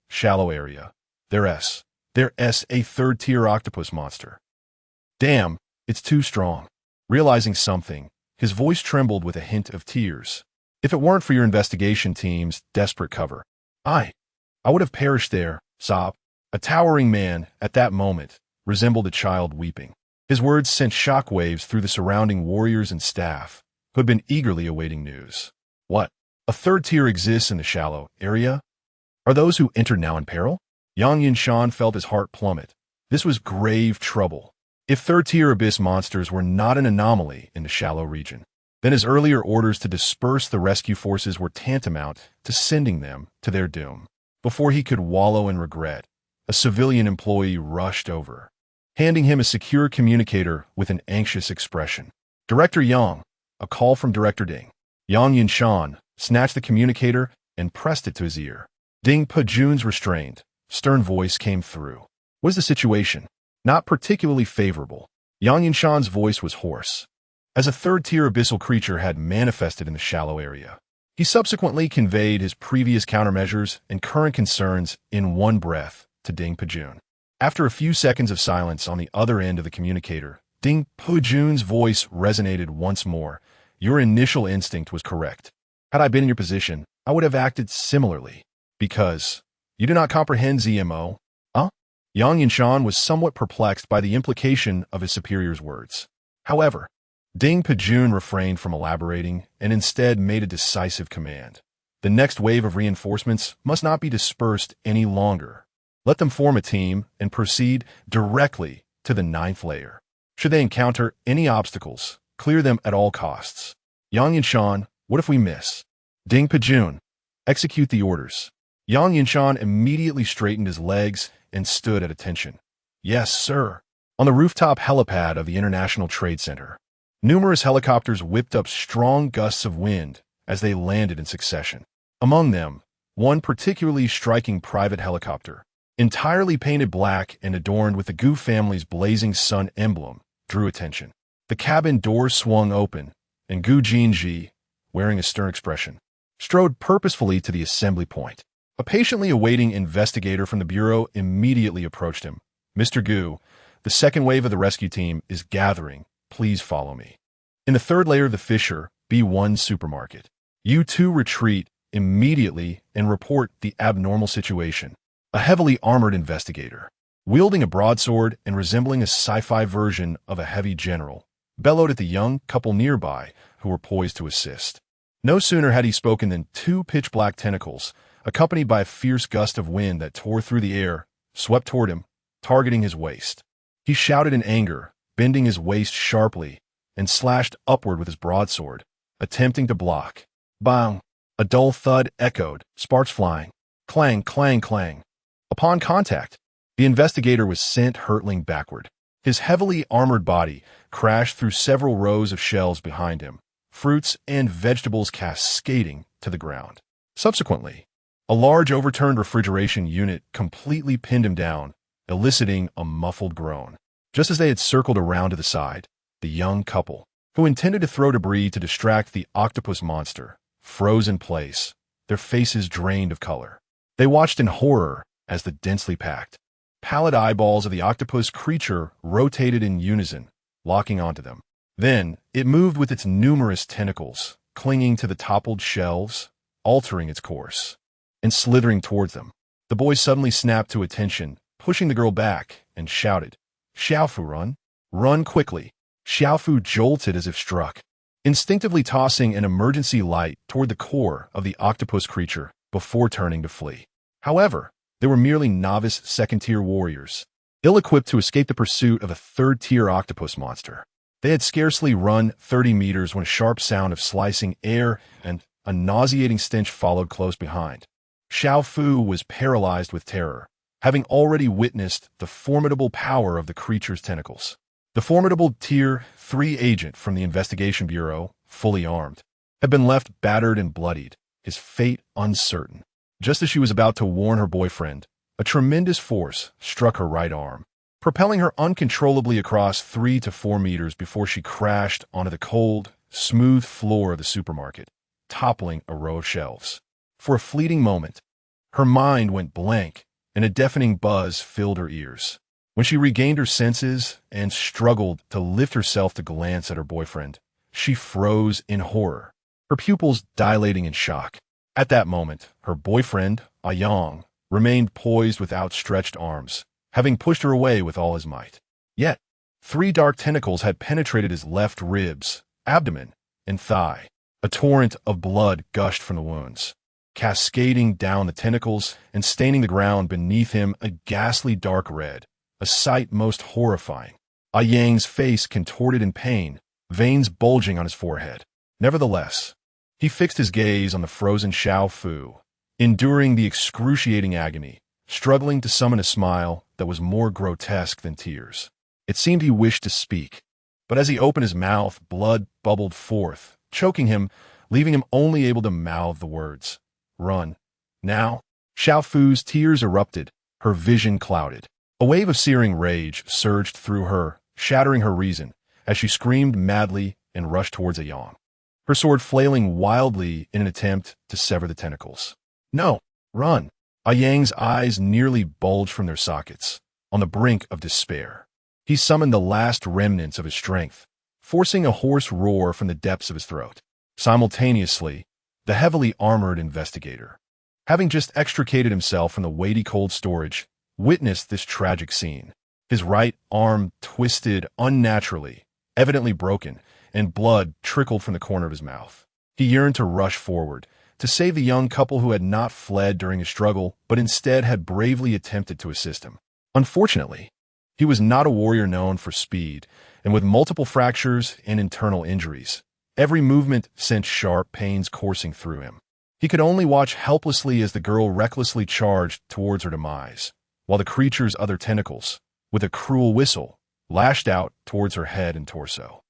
area. There's a third-tier octopus monster. Damn, it's too strong. Realizing something, his voice trembled with a hint of tears. If it weren't for your investigation team's desperate cover, I would have perished there, sob. A towering man, at that moment, resembled a child weeping. His words sent shockwaves through the surrounding warriors and staff, who had been eagerly awaiting news. What? A third tier exists in the shallow area? Are those who entered now in peril? Yang Yinshan felt his heart plummet. This was grave trouble. If third-tier abyss monsters were not an anomaly in the shallow region, then his earlier orders to disperse the rescue forces were tantamount to sending them to their doom. Before he could wallow in regret, a civilian employee rushed over, handing him a secure communicator with an anxious expression. Director Yang, a call from Director Ding. Yang Yinshan snatched the communicator and pressed it to his ear. Ding Pejun's restrained, stern voice came through. What is the situation? Not particularly favorable. Yang Yinshan's voice was hoarse, as a third-tier abyssal creature had manifested in the shallow area. He subsequently conveyed his previous countermeasures and current concerns in one breath to Ding Pejun. After a few seconds of silence on the other end of the communicator, Ding Pejun's voice resonated once more. Your initial instinct was correct. Had I been in your position, I would have acted similarly. Because you do not comprehend ZMO? Yang Yinshan was somewhat perplexed by the implication of his superior's words. However, Ding Pejun refrained from elaborating and instead made a decisive command. The next wave of reinforcements must not be dispersed any longer. Let them form a team and proceed directly to the 9th layer. Should they encounter any obstacles, clear them at all costs. Yang Yinshan, what if we miss? Ding Pejun, execute the orders. Yang Yinshan immediately straightened his legs and stood at attention. Yes, sir. On the rooftop helipad of the International Trade Center, numerous helicopters whipped up strong gusts of wind as they landed in succession. Among them, one particularly striking private helicopter, entirely painted black and adorned with the Gu family's blazing sun emblem, drew attention. The cabin doors swung open, and Gu Jinji, wearing a stern expression, strode purposefully to the assembly point. A patiently awaiting investigator from the Bureau immediately approached him. Mr. Gu, the second wave of the rescue team is gathering. Please follow me. In the 3rd layer of the Fisher B1 supermarket, you two retreat immediately and report the abnormal situation. A heavily armored investigator, wielding a broadsword and resembling a sci-fi version of a heavy general, bellowed at the young couple nearby who were poised to assist. No sooner had he spoken than 2 pitch-black tentacles, accompanied by a fierce gust of wind that tore through the air, swept toward him, targeting his waist. He shouted in anger, bending his waist sharply, and slashed upward with his broadsword, attempting to block. Bang! A dull thud echoed, sparks flying. Clang, clang, clang. Upon contact, the investigator was sent hurtling backward. His heavily armored body crashed through several rows of shelves behind him, fruits and vegetables cascading to the ground. Subsequently, a large overturned refrigeration unit completely pinned him down, eliciting a muffled groan. Just as they had circled around to the side, the young couple, who intended to throw debris to distract the octopus monster, froze in place, their faces drained of color. They watched in horror as the densely packed, pallid eyeballs of the octopus creature rotated in unison, locking onto them. Then, it moved with its numerous tentacles, clinging to the toppled shelves, altering its course, and slithering towards them. The boy suddenly snapped to attention, pushing the girl back, and shouted, Xiaofu, run! Run quickly! Xiaofu jolted as if struck, instinctively tossing an emergency light toward the core of the octopus creature before turning to flee. However, they were merely novice second-tier warriors, ill-equipped to escape the pursuit of a third-tier octopus monster. They had scarcely run 30 meters when a sharp sound of slicing air and a nauseating stench followed close behind. Xiaofu was paralyzed with terror, having already witnessed the formidable power of the creature's tentacles. The formidable Tier 3 agent from the Investigation Bureau, fully armed, had been left battered and bloodied, his fate uncertain. Just as she was about to warn her boyfriend, a tremendous force struck her right arm, propelling her uncontrollably across 3 to 4 meters before she crashed onto the cold, smooth floor of the supermarket, toppling a row of shelves. For a fleeting moment, her mind went blank, and a deafening buzz filled her ears. When she regained her senses and struggled to lift herself to glance at her boyfriend, she froze in horror, her pupils dilating in shock. At that moment, her boyfriend, Yang, remained poised with outstretched arms, having pushed her away with all his might. Yet, 3 dark tentacles had penetrated his left ribs, abdomen, and thigh. A torrent of blood gushed from the wounds, cascading down the tentacles and staining the ground beneath him a ghastly dark red, a sight most horrifying. Yang's face contorted in pain, veins bulging on his forehead. Nevertheless, he fixed his gaze on the frozen Xiao Fu, enduring the excruciating agony, struggling to summon a smile that was more grotesque than tears. It seemed he wished to speak, but as he opened his mouth, blood bubbled forth, choking him, leaving him only able to mouth the words, "Run. Now." Xiao Fu's tears erupted, her vision clouded. A wave of searing rage surged through her, shattering her reason, as she screamed madly and rushed towards Yang, her sword flailing wildly in an attempt to sever the tentacles. "No, run." Yang's eyes nearly bulged from their sockets, on the brink of despair. He summoned the last remnants of his strength, forcing a hoarse roar from the depths of his throat. Simultaneously, the heavily armored investigator, having just extricated himself from the weighty cold storage, witnessed this tragic scene. His right arm twisted unnaturally, evidently broken, and blood trickled from the corner of his mouth. He yearned to rush forward, to save the young couple who had not fled during his struggle, but instead had bravely attempted to assist him. Unfortunately, he was not a warrior known for speed, and with multiple fractures and internal injuries, every movement sent sharp pains coursing through him. He could only watch helplessly as the girl recklessly charged towards her demise, while the creature's other tentacles, with a cruel whistle, lashed out towards her head and torso.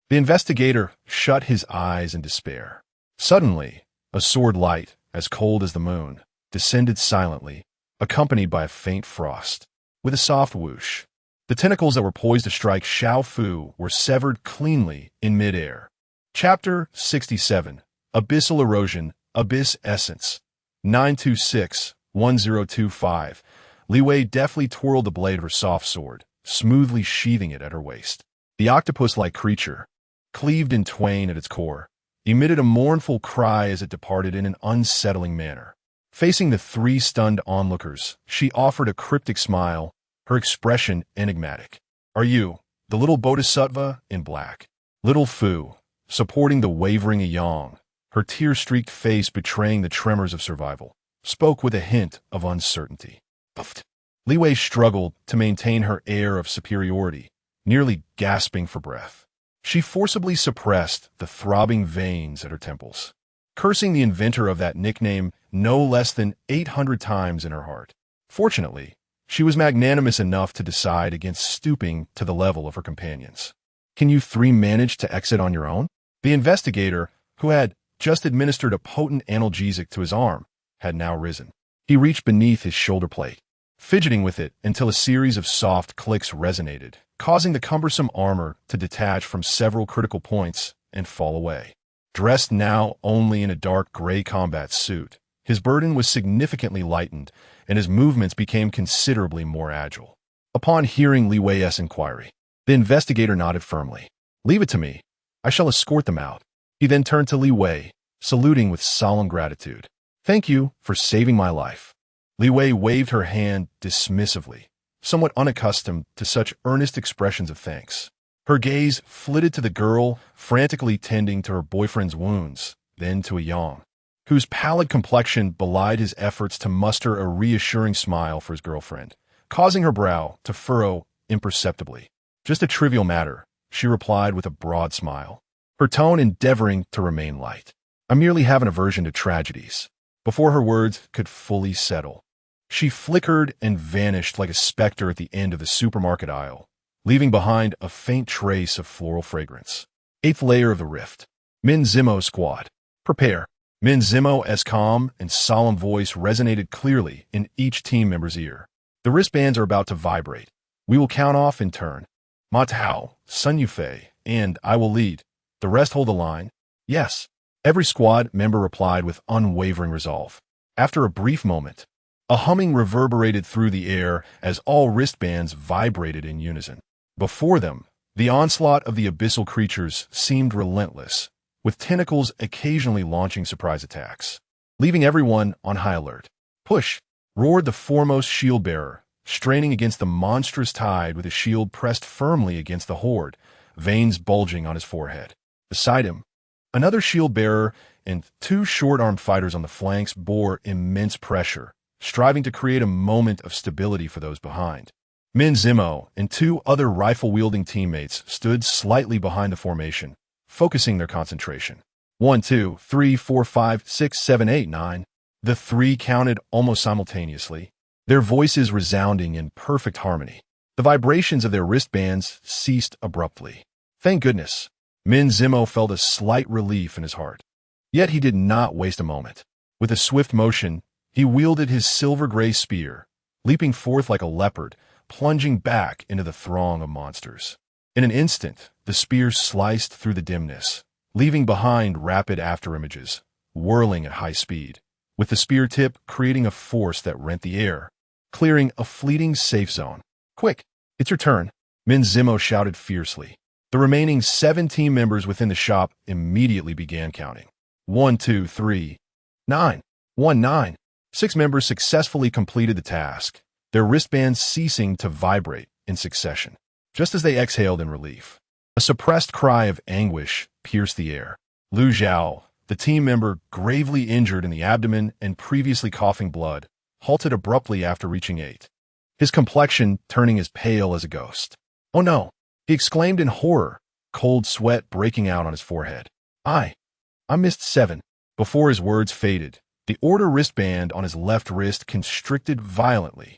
The investigator shut his eyes in despair. Suddenly, a sword light, as cold as the moon, descended silently, accompanied by a faint frost. With a soft whoosh, the tentacles that were poised to strike Xiao Fu were severed cleanly in midair. Chapter 67. Abyssal Erosion, Abyss Essence. 926-1025. Li Wei deftly twirled the blade of her soft sword, smoothly sheathing it at her waist. The octopus-like creature, cleaved in twain at its core, emitted a mournful cry as it departed in an unsettling manner. Facing the 3 stunned onlookers, she offered a cryptic smile, her expression enigmatic. "Are you, the little bodhisattva in black?" Little Fu, supporting the wavering Yang, her tear-streaked face betraying the tremors of survival, spoke with a hint of uncertainty. Puffed. Li Wei struggled to maintain her air of superiority, nearly gasping for breath. She forcibly suppressed the throbbing veins at her temples, cursing the inventor of that nickname no less than 800 times in her heart. Fortunately, she was magnanimous enough to decide against stooping to the level of her companions. "Can you 3 manage to exit on your own?" The investigator, who had just administered a potent analgesic to his arm, had now risen. He reached beneath his shoulder plate, fidgeting with it until a series of soft clicks resonated, causing the cumbersome armor to detach from several critical points and fall away. Dressed now only in a dark gray combat suit, his burden was significantly lightened, and his movements became considerably more agile. Upon hearing Li Wei's inquiry, the investigator nodded firmly. "Leave it to me. I shall escort them out." He then turned to Li Wei, saluting with solemn gratitude. "Thank you for saving my life." Li Wei waved her hand dismissively, somewhat unaccustomed to such earnest expressions of thanks. Her gaze flitted to the girl frantically tending to her boyfriend's wounds, then to Yang, whose pallid complexion belied his efforts to muster a reassuring smile for his girlfriend, causing her brow to furrow imperceptibly. "Just a trivial matter," she replied with a broad smile, her tone endeavoring to remain light. "I merely have an aversion to tragedies." Before her words could fully settle, she flickered and vanished like a specter at the end of the supermarket aisle, leaving behind a faint trace of floral fragrance. Eighth layer of the rift. Min Zimo squad. Prepare. Min Zimo's calm and solemn voice resonated clearly in each team member's ear. The wristbands are about to vibrate. We will count off in turn. Ma Tao, Sun Yufei, and I will lead. The rest hold the line. Yes. Every squad member replied with unwavering resolve. After a brief moment, a humming reverberated through the air as all wristbands vibrated in unison. Before them, the onslaught of the abyssal creatures seemed relentless, with tentacles occasionally launching surprise attacks, leaving everyone on high alert. Push! Roared the foremost shield-bearer, straining against the monstrous tide with his shield pressed firmly against the horde, veins bulging on his forehead. Beside him, another shield-bearer and two short-armed fighters on the flanks bore immense pressure, striving to create a moment of stability for those behind. Min Zimo and two other rifle-wielding teammates stood slightly behind the formation, focusing their concentration. 1, 2, 3, 4, 5, 6, 7, 8, 9. The three counted almost simultaneously, their voices resounding in perfect harmony. The vibrations of their wristbands ceased abruptly. Thank goodness. Min Zimo felt a slight relief in his heart. Yet he did not waste a moment. With a swift motion, he wielded his silver-gray spear, leaping forth like a leopard, plunging back into the throng of monsters. In an instant, the spear sliced through the dimness, leaving behind rapid afterimages, whirling at high speed, with the spear tip creating a force that rent the air, clearing a fleeting safe zone. Quick, it's your turn, Min Zimo shouted fiercely. The remaining 7 team members within the shop immediately began counting. 1, 2, 3, 9. 1, 9. 6 members successfully completed the task, their wristbands ceasing to vibrate in succession. Just as they exhaled in relief, a suppressed cry of anguish pierced the air. Lu Zhao, the team member gravely injured in the abdomen and previously coughing blood, halted abruptly after reaching 8, his complexion turning as pale as a ghost. Oh no! He exclaimed in horror, cold sweat breaking out on his forehead. I missed 7. Before his words faded, the order wristband on his left wrist constricted violently.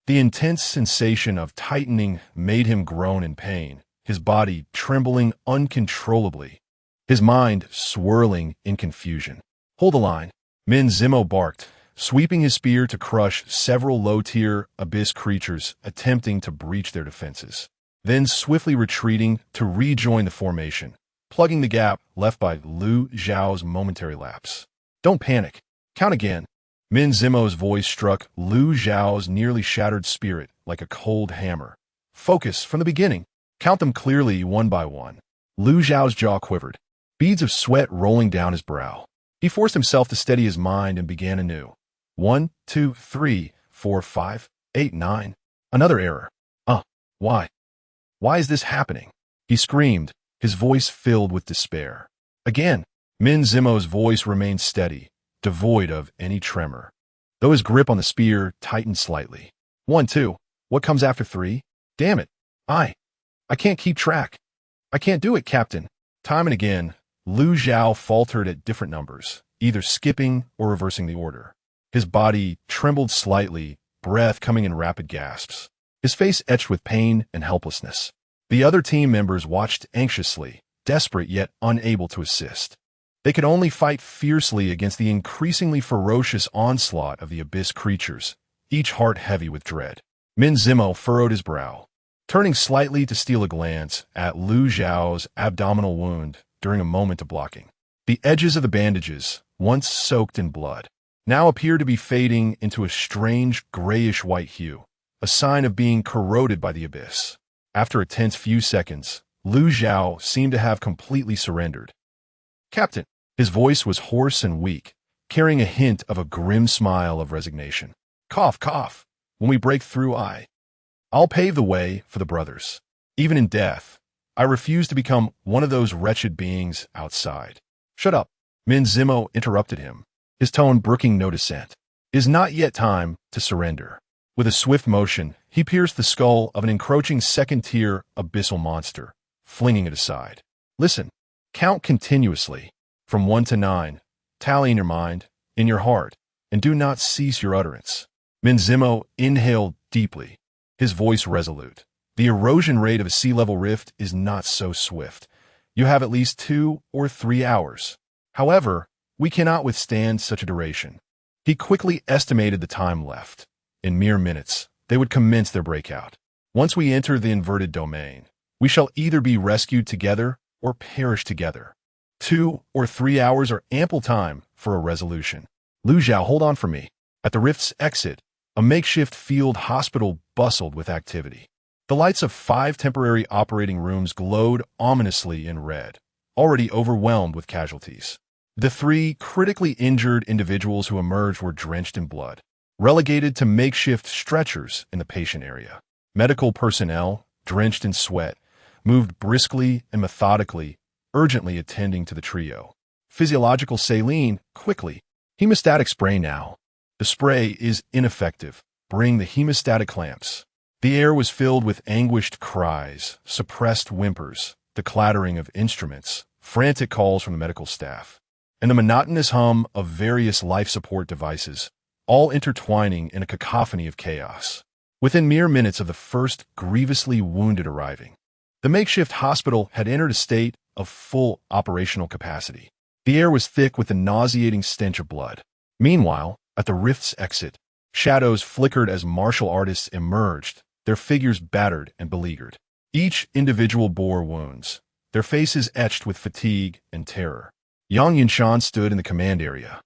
The intense sensation of tightening made him groan in pain, his body trembling uncontrollably, his mind swirling in confusion. Hold the line, Min Zimo barked, sweeping his spear to crush several low-tier abyss creatures attempting to breach their defenses, then swiftly retreating to rejoin the formation, plugging the gap left by Lu Zhao's momentary lapse. Don't panic. Count again. Min Zimo's voice struck Lu Zhao's nearly shattered spirit like a cold hammer. Focus from the beginning. Count them clearly one by one. Lu Zhao's jaw quivered, beads of sweat rolling down his brow. He forced himself to steady his mind and began anew. 1, 2, 3, 4, 5, 8, 9. Another error. Why? Why is this happening? He screamed, his voice filled with despair. Again, Min Zimo's voice remained steady, devoid of any tremor, though his grip on the spear tightened slightly. 1, 2. What comes after 3? Damn it. I can't keep track. I can't do it, Captain. Time and again, Lu Zhao faltered at different numbers, either skipping or reversing the order. His body trembled slightly, breath coming in rapid gasps, his face etched with pain and helplessness. The other team members watched anxiously, desperate yet unable to assist. They could only fight fiercely against the increasingly ferocious onslaught of the abyss creatures, each heart heavy with dread. Min Zimo furrowed his brow, turning slightly to steal a glance at Lu Zhao's abdominal wound during a moment of blocking. The edges of the bandages, once soaked in blood, now appeared to be fading into a strange grayish-white hue, a sign of being corroded by the abyss. After a tense few seconds, Lu Zhao seemed to have completely surrendered. Captain, his voice was hoarse and weak, carrying a hint of a grim smile of resignation. Cough, cough. When we break through, I'll pave the way for the brothers. Even in death, I refuse to become one of those wretched beings outside. Shut up. Min Zimo interrupted him, his tone brooking no dissent. It is not yet time to surrender. With a swift motion, he pierced the skull of an encroaching second-tier abyssal monster, flinging it aside. Listen, count continuously, from 1 to 9, tally in your mind, in your heart, and do not cease your utterance. Min Zimo inhaled deeply, his voice resolute, The erosion rate of a sea level rift is not so swift. You have at least 2 or 3 hours. However, we cannot withstand such a duration. He quickly estimated the time left. In mere minutes, they would commence their breakout. Once we enter the inverted domain, we shall either be rescued together or perish together. 2 or 3 hours are ample time for a resolution. Lu Zhao, hold on for me. At the rift's exit, a makeshift field hospital bustled with activity. The lights of 5 temporary operating rooms glowed ominously in red, already overwhelmed with casualties. The 3 critically injured individuals who emerged were drenched in blood, relegated to makeshift stretchers in the patient area. Medical personnel, drenched in sweat, moved briskly and methodically, urgently attending to the trio. Physiological saline, quickly. Hemostatic spray now. The spray is ineffective. Bring the hemostatic clamps. The air was filled with anguished cries, suppressed whimpers, the clattering of instruments, frantic calls from the medical staff, and the monotonous hum of various life support devices, all intertwining in a cacophony of chaos. Within mere minutes of the first grievously wounded arriving, the makeshift hospital had entered a state of full operational capacity. The air was thick with the nauseating stench of blood. Meanwhile, at the rift's exit, shadows flickered as martial artists emerged, their figures battered and beleaguered. Each individual bore wounds, their faces etched with fatigue and terror. Yang Yinshan stood in the command area,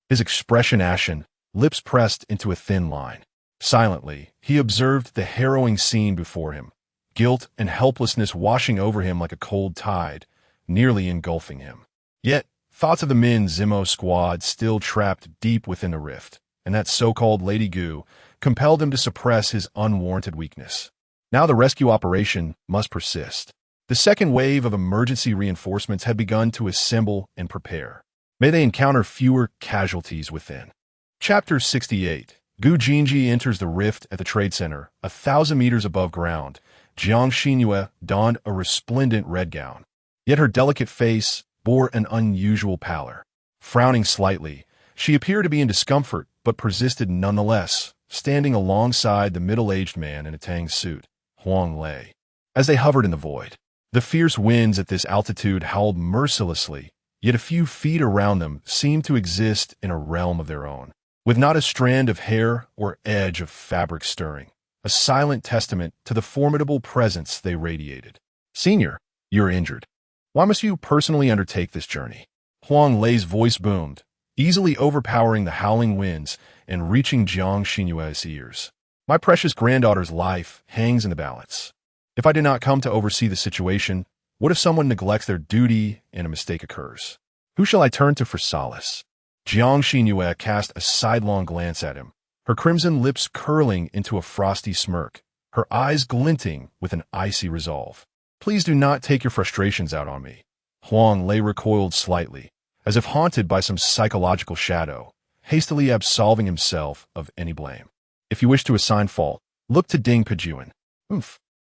his expression ashen, lips pressed into a thin line. Silently, he observed the harrowing scene before him, guilt and helplessness washing over him like a cold tide, nearly engulfing him. Yet, thoughts of the Min Zimo squad still trapped deep within the rift, and that so-called Lady Gu compelled him to suppress his unwarranted weakness. Now the rescue operation must persist. The second wave of emergency reinforcements had begun to assemble and prepare. May they encounter fewer casualties within. Chapter 68. Gu Jinji enters the rift at the trade center, 1,000 meters above ground. Jiang Xinyue donned a resplendent red gown. Yet her delicate face bore an unusual pallor. Frowning slightly, she appeared to be in discomfort, but persisted nonetheless, standing alongside the middle-aged man in a tang suit, Huang Lei. As they hovered in the void, the fierce winds at this altitude howled mercilessly, yet a few feet around them seemed to exist in a realm of their own, with not a strand of hair or edge of fabric stirring, a silent testament to the formidable presence they radiated. Senior, you're injured. Why must you personally undertake this journey? Huang Lei's voice boomed, easily overpowering the howling winds and reaching Jiang Xinyue's ears. My precious granddaughter's life hangs in the balance. If I did not come to oversee the situation, what if someone neglects their duty and a mistake occurs? Who shall I turn to for solace? Jiang Xinyue cast a sidelong glance at him, her crimson lips curling into a frosty smirk, her eyes glinting with an icy resolve. Please do not take your frustrations out on me. Huang Lei recoiled slightly, as if haunted by some psychological shadow, hastily absolving himself of any blame. If you wish to assign fault, look to Ding Pejuan.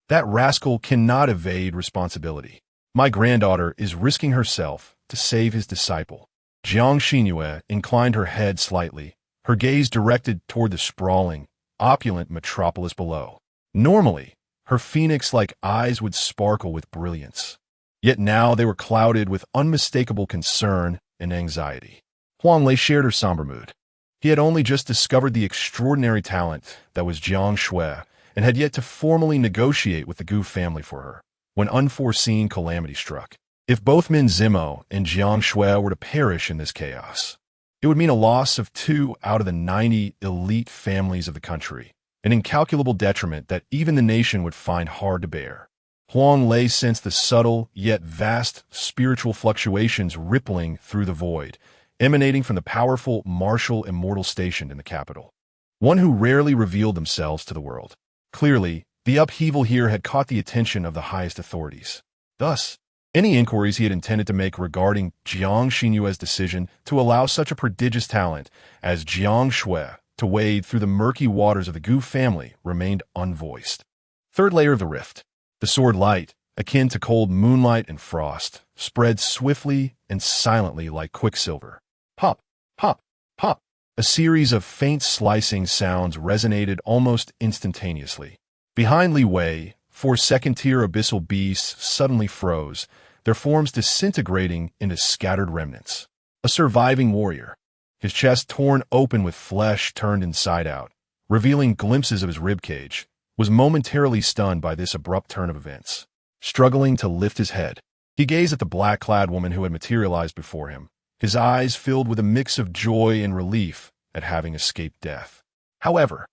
That rascal cannot evade responsibility. My granddaughter is risking herself to save his disciple. Jiang Xinyue inclined her head slightly, her gaze directed toward the sprawling, opulent metropolis below. Normally, her phoenix-like eyes would sparkle with brilliance. Yet now they were clouded with unmistakable concern and anxiety. Huang Lei shared her somber mood. He had only just discovered the extraordinary talent that was Jiang Shui and had yet to formally negotiate with the Gu family for her, when unforeseen calamity struck. If both Min Zimo and Jiang Shui were to perish in this chaos, it would mean a loss of 2 out of the 90 elite families of the country, an incalculable detriment that even the nation would find hard to bear. Huang Lei sensed the subtle yet vast spiritual fluctuations rippling through the void, emanating from the powerful martial immortal stationed in the capital, one who rarely revealed themselves to the world. Clearly, the upheaval here had caught the attention of the highest authorities. Thus, any inquiries he had intended to make regarding Jiang Xinyue's decision to allow such a prodigious talent as Jiang Shui to wade through the murky waters of the Gu family remained unvoiced. Third layer of the rift. The sword light, akin to cold moonlight and frost, spread swiftly and silently like quicksilver. Pop, pop, pop. A series of faint slicing sounds resonated almost instantaneously. Behind Li Wei, Four second-tier abyssal beasts suddenly froze, their forms disintegrating into scattered remnants. A surviving warrior, his chest torn open with flesh turned inside out, revealing glimpses of his ribcage, was momentarily stunned by this abrupt turn of events. Struggling to lift his head, he gazed at the black-clad woman who had materialized before him, his eyes filled with a mix of joy and relief at having escaped death. However,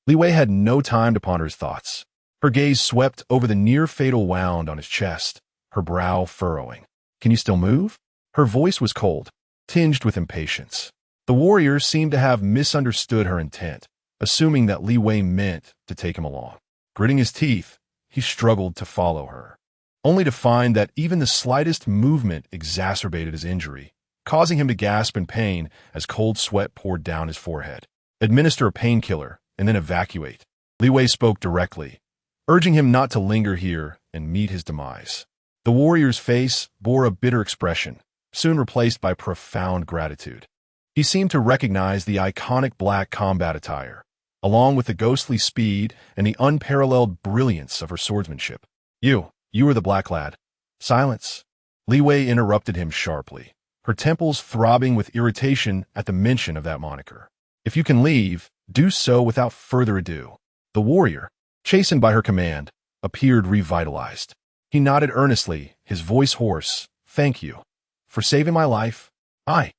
Li Wei had no time to ponder his thoughts. Her gaze swept over the near-fatal wound on his chest, her brow furrowing. "Can you still move?" Her voice was cold, tinged with impatience. The warrior seemed to have misunderstood her intent, assuming that Li Wei meant to take him along. Gritting his teeth, he struggled to follow her, only to find that even the slightest movement exacerbated his injury, causing him to gasp in pain as cold sweat poured down his forehead. "Administer a painkiller, and then evacuate." Li Wei spoke directly, urging him not to linger here and meet his demise. The warrior's face bore a bitter expression, soon replaced by profound gratitude. He seemed to recognize the iconic black combat attire, along with the ghostly speed and the unparalleled brilliance of her swordsmanship. You are the black lad." "Silence." Li Wei interrupted him sharply, her temples throbbing with irritation at the mention of that moniker. "If you can leave, do so without further ado." The warrior, chastened by her command, appeared revitalized. He nodded earnestly, his voice hoarse. "Thank you for saving my life. I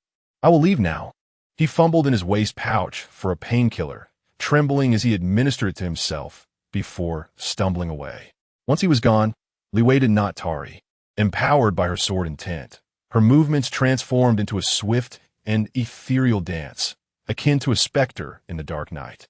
will leave now." He fumbled in his waist pouch for a painkiller, trembling as he administered it to himself before stumbling away. Once he was gone, Li Wei did not tarry. Empowered by her sword intent, her movements transformed into a swift and ethereal dance, akin to a specter in the dark night.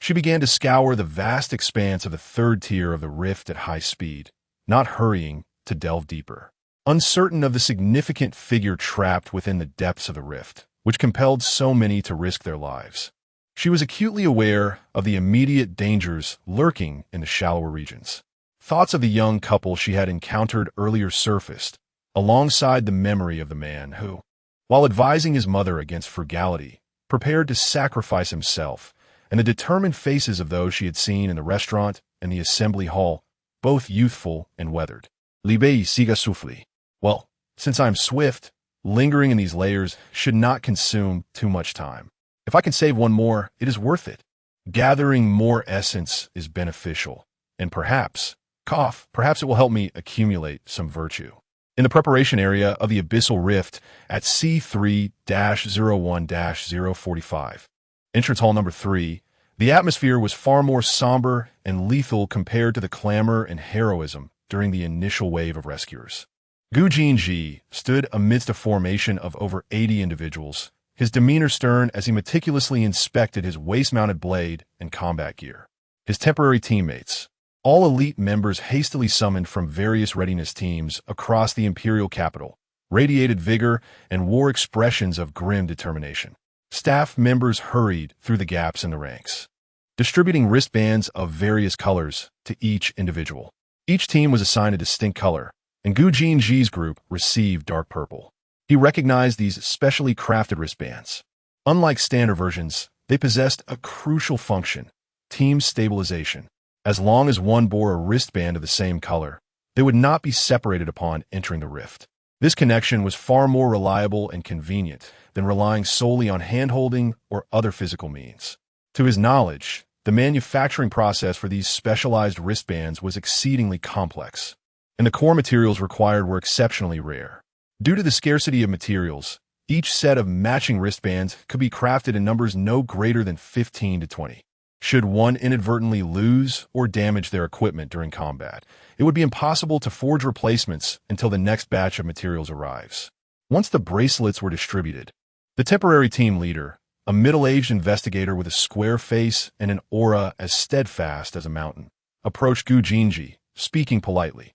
She began to scour the vast expanse of the third tier of the rift at high speed, not hurrying to delve deeper. Uncertain of the significant figure trapped within the depths of the rift, which compelled so many to risk their lives, she was acutely aware of the immediate dangers lurking in the shallower regions. Thoughts of the young couple she had encountered earlier surfaced, alongside the memory of the man who, while advising his mother against frugality, prepared to sacrifice himself, and the determined faces of those she had seen in the restaurant and the assembly hall, both youthful and weathered. "Li Bei siga souffle." Well, since I am swift, lingering in these layers should not consume too much time. If I can save one more, it is worth it. Gathering more essence is beneficial, and perhaps it will help me accumulate some virtue. In the preparation area of the Abyssal Rift at C3-01-045, entrance hall number 3, the atmosphere was far more somber and lethal compared to the clamor and heroism during the initial wave of rescuers. Gu Jinji stood amidst a formation of over 80 individuals, his demeanor stern as he meticulously inspected his waist-mounted blade and combat gear. His temporary teammates, all elite members hastily summoned from various readiness teams across the imperial capital, radiated vigor and wore expressions of grim determination. Staff members hurried through the gaps in the ranks, distributing wristbands of various colors to each individual. Each team was assigned a distinct color, and Gu Jinji's group received dark purple. He recognized these specially crafted wristbands. Unlike standard versions, they possessed a crucial function: team stabilization. As long as one bore a wristband of the same color, they would not be separated upon entering the rift. This connection was far more reliable and convenient than relying solely on hand-holding or other physical means. To his knowledge, the manufacturing process for these specialized wristbands was exceedingly complex, and the core materials required were exceptionally rare. Due to the scarcity of materials, each set of matching wristbands could be crafted in numbers no greater than 15 to 20. Should one inadvertently lose or damage their equipment during combat, it would be impossible to forge replacements until the next batch of materials arrives. Once the bracelets were distributed, the temporary team leader, a middle-aged investigator with a square face and an aura as steadfast as a mountain, approached Gu Jinji, speaking politely.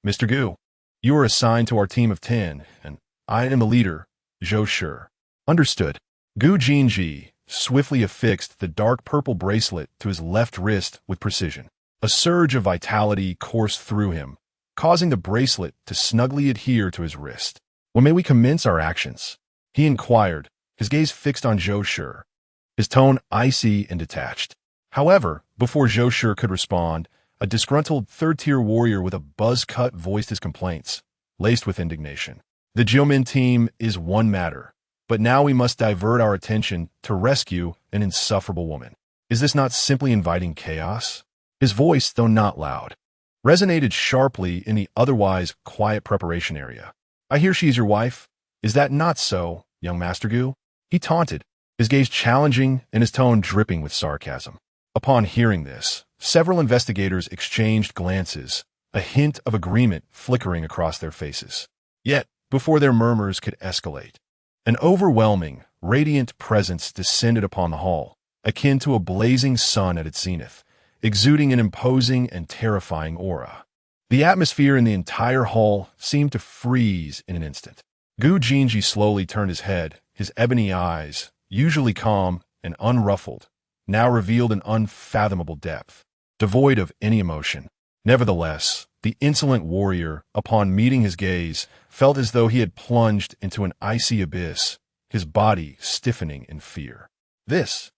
"Mr. Gu, you are assigned to our team of 10, and I am the leader, Zhou Shi." "Understood." Gu Jinji swiftly affixed the dark purple bracelet to his left wrist with precision. A surge of vitality coursed through him, causing the bracelet to snugly adhere to his wrist. "When may we commence our actions?" he inquired, his gaze fixed on Zhou Shi, his tone icy and detached. However, before Zhou Shi could respond, A disgruntled third-tier warrior with a buzz cut voiced his complaints, laced with indignation. The Jiomin team is one matter, but now we must divert our attention to rescue an insufferable woman. Is this not simply inviting chaos? His voice, though not loud, resonated sharply in the otherwise quiet preparation area. I hear she is your wife. Is that not so, young Master Gu? He taunted, his gaze challenging and his tone dripping with sarcasm. Upon hearing this, several investigators exchanged glances, a hint of agreement flickering across their faces. Yet, before their murmurs could escalate, an overwhelming, radiant presence descended upon the hall, akin to a blazing sun at its zenith, exuding an imposing and terrifying aura. The atmosphere in the entire hall seemed to freeze in an instant. Gu Jinji slowly turned his head, his ebony eyes, usually calm and unruffled, now revealed an unfathomable depth, devoid of any emotion. Nevertheless, the insolent warrior, upon meeting his gaze, felt as though he had plunged into an icy abyss, his body stiffening in fear. This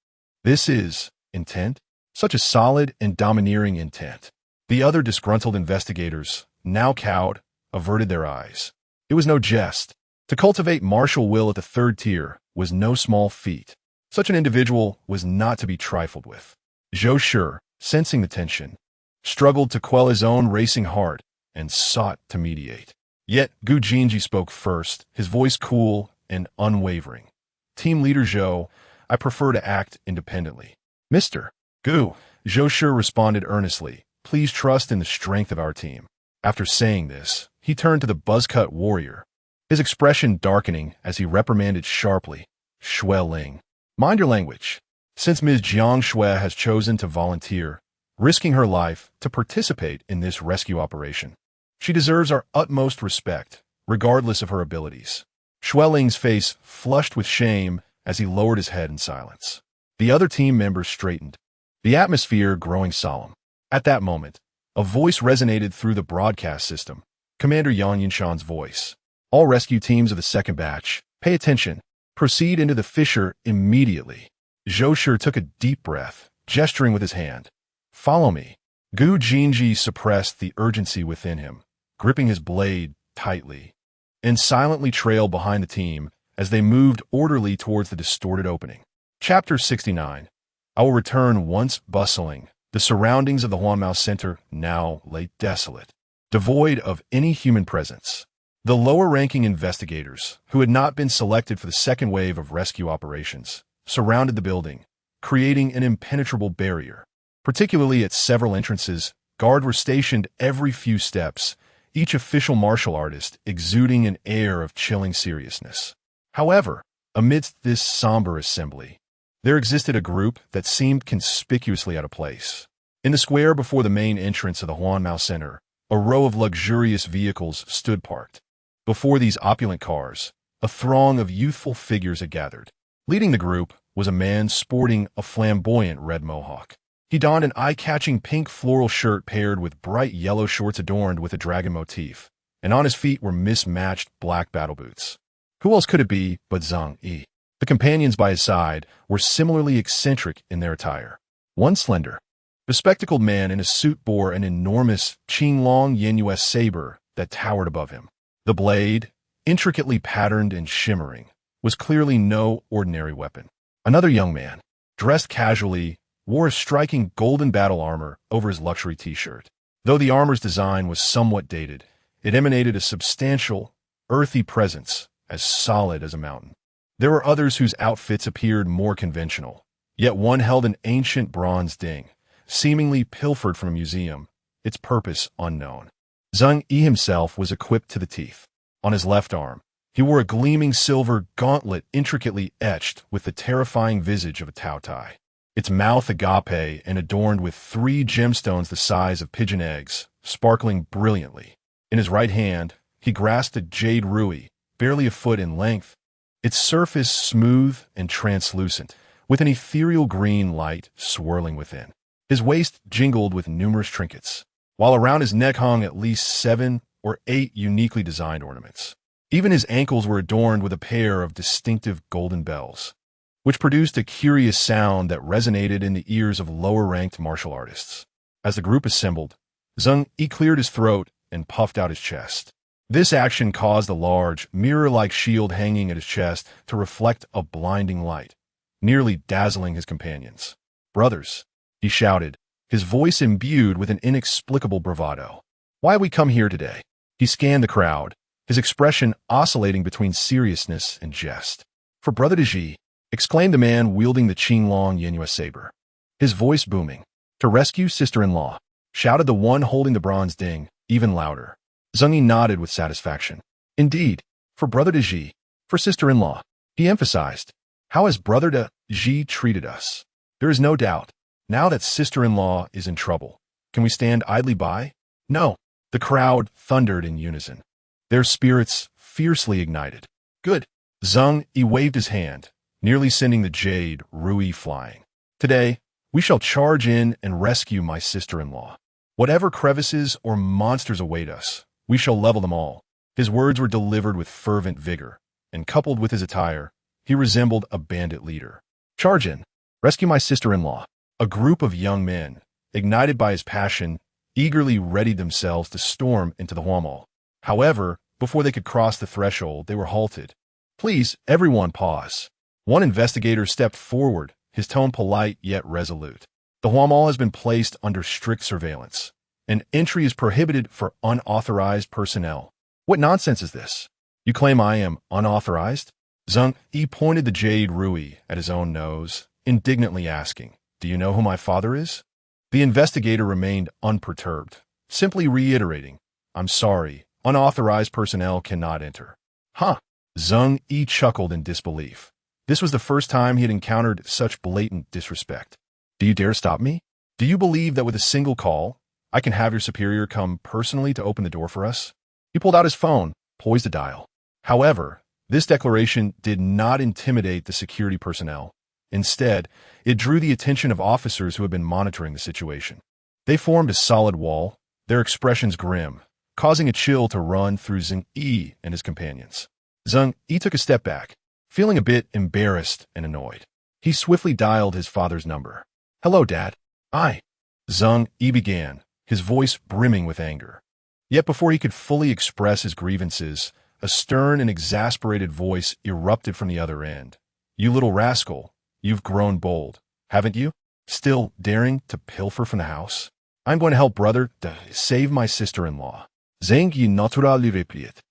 is intent? Such a solid and domineering intent. The other disgruntled investigators, now cowed, averted their eyes. It was no jest. To cultivate martial will at the third tier was no small feat. Such an individual was not to be trifled with. Zhou Shi, sensing the tension, struggled to quell his own racing heart and sought to mediate. Yet Gu Jinji spoke first, his voice cool and unwavering. Team leader Zhou, I prefer to act independently. Mr. Gu, Zhou Shi responded earnestly, please trust in the strength of our team. After saying this, he turned to the buzz-cut warrior, his expression darkening as he reprimanded sharply, Xue Ling. Mind your language. Since Ms. Jiang Xue has chosen to volunteer, risking her life to participate in this rescue operation, she deserves our utmost respect, regardless of her abilities. Xue Ling's face flushed with shame as he lowered his head in silence. The other team members straightened, the atmosphere growing solemn. At that moment, a voice resonated through the broadcast system, Commander Yang Yinshan's voice. All rescue teams of the second batch, pay attention. Proceed into the fissure immediately. Zhou Shi took a deep breath, gesturing with his hand. Follow me. Gu Jinji suppressed the urgency within him, gripping his blade tightly, and silently trailed behind the team as they moved orderly towards the distorted opening. Chapter 69. I will return once bustling. The surroundings of the Huanmao Center now lay desolate, devoid of any human presence. The lower-ranking investigators, who had not been selected for the second wave of rescue operations, surrounded the building, creating an impenetrable barrier. Particularly at several entrances, guards were stationed every few steps, each official martial artist exuding an air of chilling seriousness. However, amidst this somber assembly, there existed a group that seemed conspicuously out of place. In the square before the main entrance of the Huanmao Center, a row of luxurious vehicles stood parked. Before these opulent cars, a throng of youthful figures had gathered. Leading the group was a man sporting a flamboyant red mohawk. He donned an eye-catching pink floral shirt paired with bright yellow shorts adorned with a dragon motif, and on his feet were mismatched black battle boots. Who else could it be but Zhang Yi? The companions by his side were similarly eccentric in their attire. One slender, bespectacled man in a suit bore an enormous Qinglong Yingyue saber that towered above him. The blade, intricately patterned and shimmering, was clearly no ordinary weapon. Another young man, dressed casually, wore a striking golden battle armor over his luxury t-shirt. Though the armor's design was somewhat dated, it emanated a substantial, earthy presence, as solid as a mountain. There were others whose outfits appeared more conventional, yet one held an ancient bronze ding, seemingly pilfered from a museum, its purpose unknown. Zhang Yi himself was equipped to the teeth. On his left arm, he wore a gleaming silver gauntlet intricately etched with the terrifying visage of a Tao Tai. Its mouth agape and adorned with 3 gemstones the size of pigeon eggs, sparkling brilliantly. In his right hand, he grasped a jade rui, barely a foot in length, its surface smooth and translucent, with an ethereal green light swirling within. His waist jingled with numerous trinkets, while around his neck hung at least 7 or 8 uniquely designed ornaments. Even his ankles were adorned with a pair of distinctive golden bells, which produced a curious sound that resonated in the ears of lower-ranked martial artists. As the group assembled, Zheng Yi cleared his throat and puffed out his chest. This action caused a large, mirror-like shield hanging at his chest to reflect a blinding light, nearly dazzling his companions. "Brothers," he shouted, his voice imbued with an inexplicable bravado. "Why have we come here today?" He scanned the crowd, his expression oscillating between seriousness and jest. "For Brother Da Zhun," exclaimed the man wielding the Qinglong Yinhua saber, his voice booming. "To rescue sister-in-law," shouted the one holding the bronze ding, even louder. Zheng Yi nodded with satisfaction. "Indeed, for Brother Da Zhun, for sister-in-law," he emphasized. "How has Brother Da Zhun treated us? There is no doubt, now that sister-in-law is in trouble. Can we stand idly by? No." The crowd thundered in unison, their spirits fiercely ignited. "Good." Zheng Yi waved his hand, nearly sending the jade Rui flying. "Today, we shall charge in and rescue my sister-in-law. Whatever crevices or monsters await us, we shall level them all." His words were delivered with fervent vigor, and coupled with his attire, he resembled a bandit leader. "Charge in, rescue my sister-in-law." A group of young men, ignited by his passion, eagerly readied themselves to storm into the Huamal. However, before they could cross the threshold, they were halted. "Please, everyone pause." One investigator stepped forward, his tone polite yet resolute. "The Huamal has been placed under strict surveillance, and entry is prohibited for unauthorized personnel." "What nonsense is this? You claim I am unauthorized?" Zheng Yi pointed the jade Rui at his own nose, indignantly asking, "Do you know who my father is?" The investigator remained unperturbed, simply reiterating, "I'm sorry, unauthorized personnel cannot enter." "Huh." Zheng Yi chuckled in disbelief. This was the first time he had encountered such blatant disrespect. "Do you dare stop me? Do you believe that with a single call, I can have your superior come personally to open the door for us?" He pulled out his phone, poised to dial. However, this declaration did not intimidate the security personnel. Instead, it drew the attention of officers who had been monitoring the situation. They formed a solid wall, their expressions grim, causing a chill to run through Zheng Yi and his companions. Zheng Yi took a step back, feeling a bit embarrassed and annoyed. He swiftly dialed his father's number. "Hello, Dad. Zheng Yi began, his voice brimming with anger. Yet before he could fully express his grievances, a stern and exasperated voice erupted from the other end. "You little rascal. You've grown bold, haven't you? Still daring to pilfer from the house? I'm going to help Brother to save my sister-in-law." Zheng Yi natural li replied.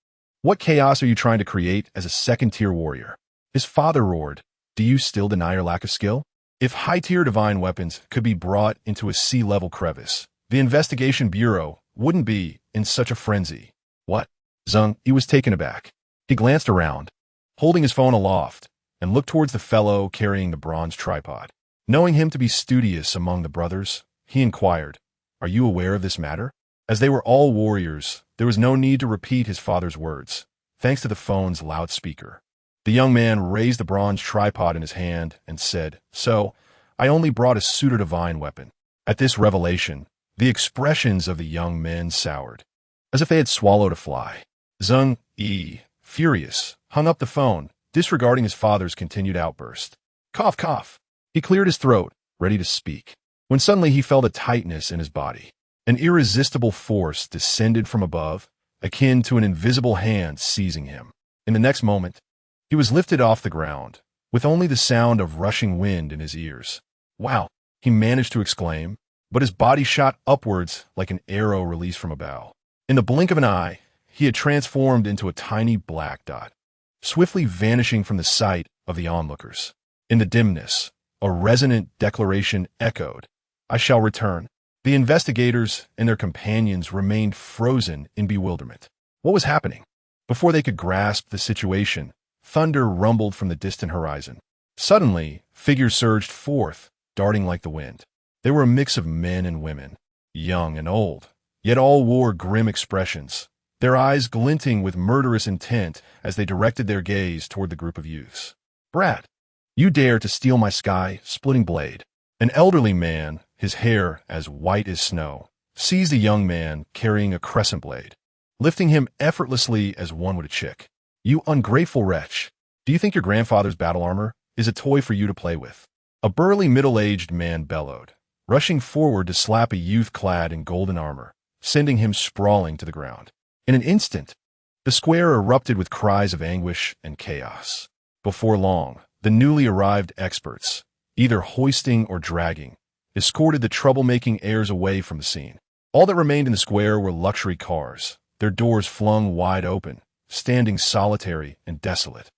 "What chaos are you trying to create as a second-tier warrior?" His father roared. "Do you still deny your lack of skill? If high-tier divine weapons could be brought into a sea-level crevice, the investigation bureau wouldn't be in such a frenzy." "What?" Zheng Yi was taken aback. He glanced around, holding his phone aloft, and looked towards the fellow carrying the bronze tripod. Knowing him to be studious among the brothers, he inquired, "Are you aware of this matter?" As they were all warriors, there was no need to repeat his father's words, thanks to the phone's loudspeaker. The young man raised the bronze tripod in his hand and said, "So, I only brought a pseudo-divine weapon." At this revelation, the expressions of the young men soured, as if they had swallowed a fly. Zheng Yi, furious, hung up the phone, disregarding his father's continued outburst. "Cough, cough." He cleared his throat, ready to speak, when suddenly he felt a tightness in his body. An irresistible force descended from above, akin to an invisible hand seizing him. In the next moment, he was lifted off the ground, with only the sound of rushing wind in his ears. "Wow," he managed to exclaim, but his body shot upwards like an arrow released from a bow. In the blink of an eye, he had transformed into a tiny black dot, swiftly vanishing from the sight of the onlookers. In the dimness, a resonant declaration echoed, "I shall return." The investigators and their companions remained frozen in bewilderment. What was happening? Before they could grasp the situation, thunder rumbled from the distant horizon. Suddenly, figures surged forth, darting like the wind. They were a mix of men and women, young and old, yet all wore grim expressions, their eyes glinting with murderous intent as they directed their gaze toward the group of youths. "Brat, you dare to steal my sky-splitting blade." An elderly man, his hair as white as snow, seized a young man carrying a crescent blade, lifting him effortlessly as one would a chick. "You ungrateful wretch, do you think your grandfather's battle armor is a toy for you to play with?" A burly middle-aged man bellowed, rushing forward to slap a youth clad in golden armor, sending him sprawling to the ground. In an instant, the square erupted with cries of anguish and chaos. Before long, the newly arrived experts, either hoisting or dragging, escorted the troublemaking heirs away from the scene. All that remained in the square were luxury cars, their doors flung wide open, standing solitary and desolate.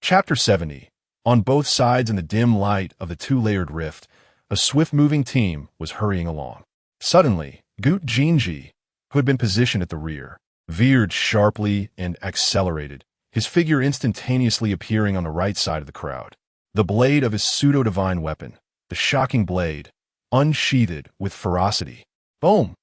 Chapter 70. On both sides in the dim light of the two-layered rift, a swift-moving team was hurrying along. Suddenly, Gu Jinji, who had been positioned at the rear, veered sharply and accelerated, his figure instantaneously appearing on the right side of the crowd. The blade of his pseudo-divine weapon, the shocking blade, unsheathed with ferocity. Boom!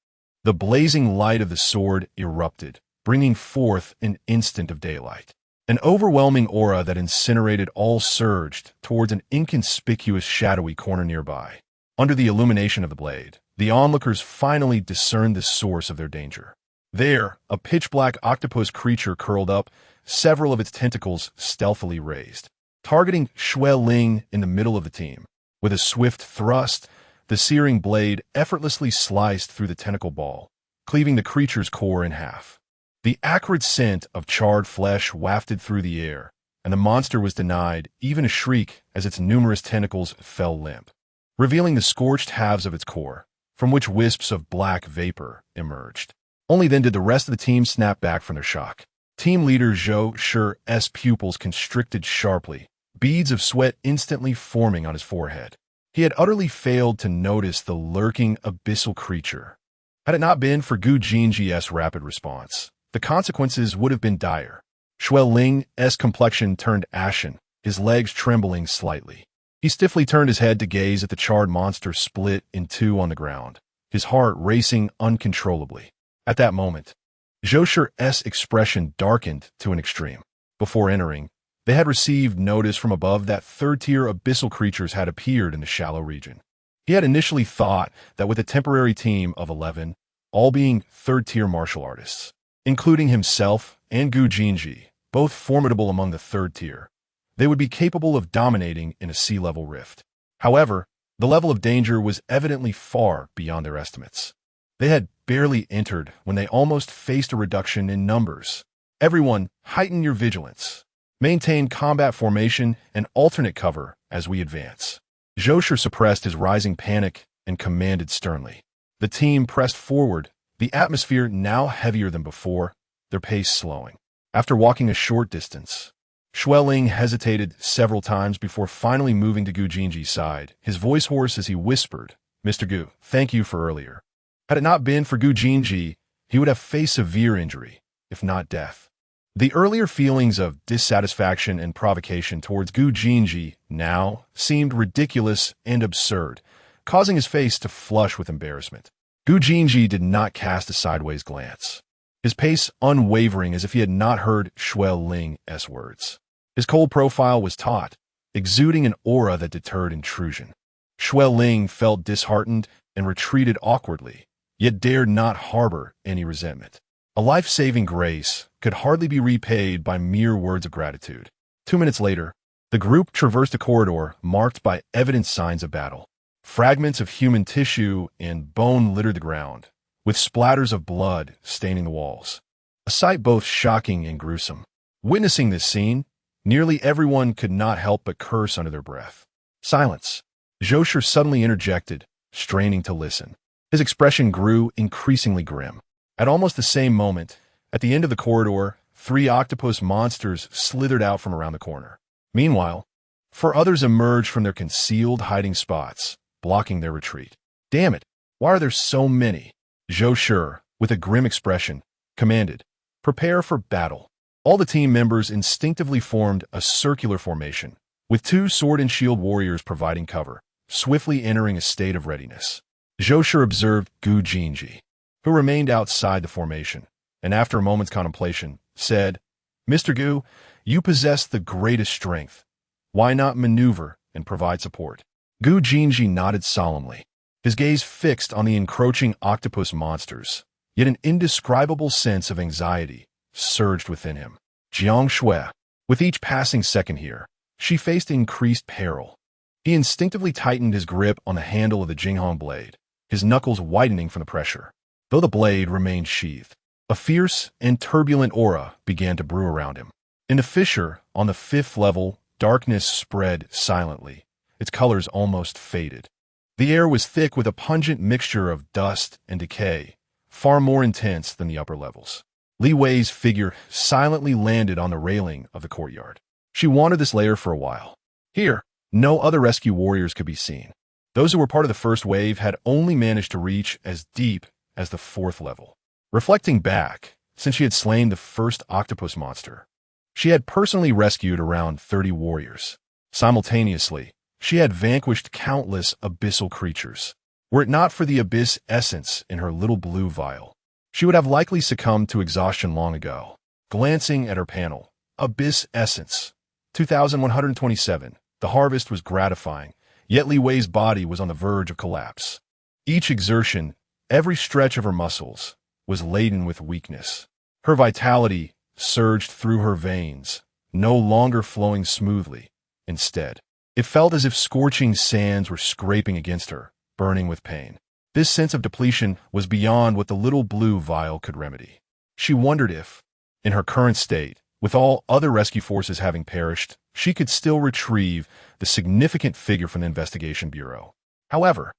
The blazing light of the sword erupted, bringing forth an instant of daylight. An overwhelming aura that incinerated all surged towards an inconspicuous shadowy corner nearby. Under the illumination of the blade, the onlookers finally discerned the source of their danger. There, a pitch-black octopus creature curled up, several of its tentacles stealthily raised, targeting Xue Ling in the middle of the team. With a swift thrust, the searing blade effortlessly sliced through the tentacle ball, cleaving the creature's core in half. The acrid scent of charred flesh wafted through the air, and the monster was denied even a shriek as its numerous tentacles fell limp, revealing the scorched halves of its core, from which wisps of black vapor emerged. Only then did the rest of the team snap back from their shock. Team leader Zhou Shi's pupils constricted sharply, beads of sweat instantly forming on his forehead. He had utterly failed to notice the lurking abyssal creature. Had it not been for Gu Jinji's rapid response, the consequences would have been dire. Xue Ling's complexion turned ashen, his legs trembling slightly. He stiffly turned his head to gaze at the charred monster split in two on the ground, his heart racing uncontrollably. At that moment, Zhou Shi's expression darkened to an extreme. Before entering, they had received notice from above that third-tier abyssal creatures had appeared in the shallow region. He had initially thought that with a temporary team of 11, all being third-tier martial artists, including himself and Gu Jinji, both formidable among the third tier, they would be capable of dominating in a sea-level rift. However, the level of danger was evidently far beyond their estimates. They had barely entered when they almost faced a reduction in numbers. Everyone, heighten your vigilance. Maintain combat formation and alternate cover as we advance. Zhou Shi suppressed his rising panic and commanded sternly. The team pressed forward, the atmosphere now heavier than before, their pace slowing. After walking a short distance, Xue Ling hesitated several times before finally moving to Gu Jinji's side, his voice hoarse as he whispered, "Mr. Gu, thank you for earlier." Had it not been for Gu Jinji, he would have faced severe injury, if not death. The earlier feelings of dissatisfaction and provocation towards Gu Jinji now seemed ridiculous and absurd, causing his face to flush with embarrassment. Gu Jinji did not cast a sideways glance, his pace unwavering as if he had not heard Xue Ling's words. His cold profile was taut, exuding an aura that deterred intrusion. Xue Ling felt disheartened and retreated awkwardly, yet dared not harbor any resentment. A life-saving grace could hardly be repaid by mere words of gratitude. 2 minutes later, the group traversed a corridor marked by evident signs of battle. Fragments of human tissue and bone littered the ground, with splatters of blood staining the walls. A sight both shocking and gruesome. Witnessing this scene, nearly everyone could not help but curse under their breath. Silence. Zhou Shi suddenly interjected, straining to listen. His expression grew increasingly grim. At almost the same moment, at the end of the corridor, 3 octopus monsters slithered out from around the corner. Meanwhile, 4 others emerged from their concealed hiding spots, blocking their retreat. "Damn it, why are there so many?" Zhou Shi, with a grim expression, commanded, "Prepare for battle." All the team members instinctively formed a circular formation, with 2 sword and shield warriors providing cover, swiftly entering a state of readiness. Zhou Shi observed Gu Jinji, who remained outside the formation, and after a moment's contemplation, said, "Mr. Gu, you possess the greatest strength. Why not maneuver and provide support?" Gu Jinji nodded solemnly, his gaze fixed on the encroaching octopus monsters, yet an indescribable sense of anxiety surged within him. Jiang Xue, with each passing second here, she faced increased peril. He instinctively tightened his grip on the handle of the Jinghong blade, his knuckles widening from the pressure. Though the blade remained sheathed, a fierce and turbulent aura began to brew around him. In the fissure, on the 5th level, darkness spread silently. Its colors almost faded. The air was thick with a pungent mixture of dust and decay, far more intense than the upper levels. Li Wei's figure silently landed on the railing of the courtyard. She wandered this layer for a while. Here, no other rescue warriors could be seen. Those who were part of the first wave had only managed to reach as deep as the 4th level. Reflecting back, since she had slain the first octopus monster, she had personally rescued around 30 warriors. Simultaneously, she had vanquished countless abyssal creatures. Were it not for the abyss essence in her little blue vial, she would have likely succumbed to exhaustion long ago. Glancing at her panel, Abyss Essence, 2127, the harvest was gratifying, yet Li Wei's body was on the verge of collapse. Each exertion, every stretch of her muscles, was laden with weakness. Her vitality surged through her veins, no longer flowing smoothly. Instead, it felt as if scorching sands were scraping against her, burning with pain. This sense of depletion was beyond what the little blue vial could remedy. She wondered if, in her current state, with all other rescue forces having perished, she could still retrieve the significant figure from the Investigation Bureau. However,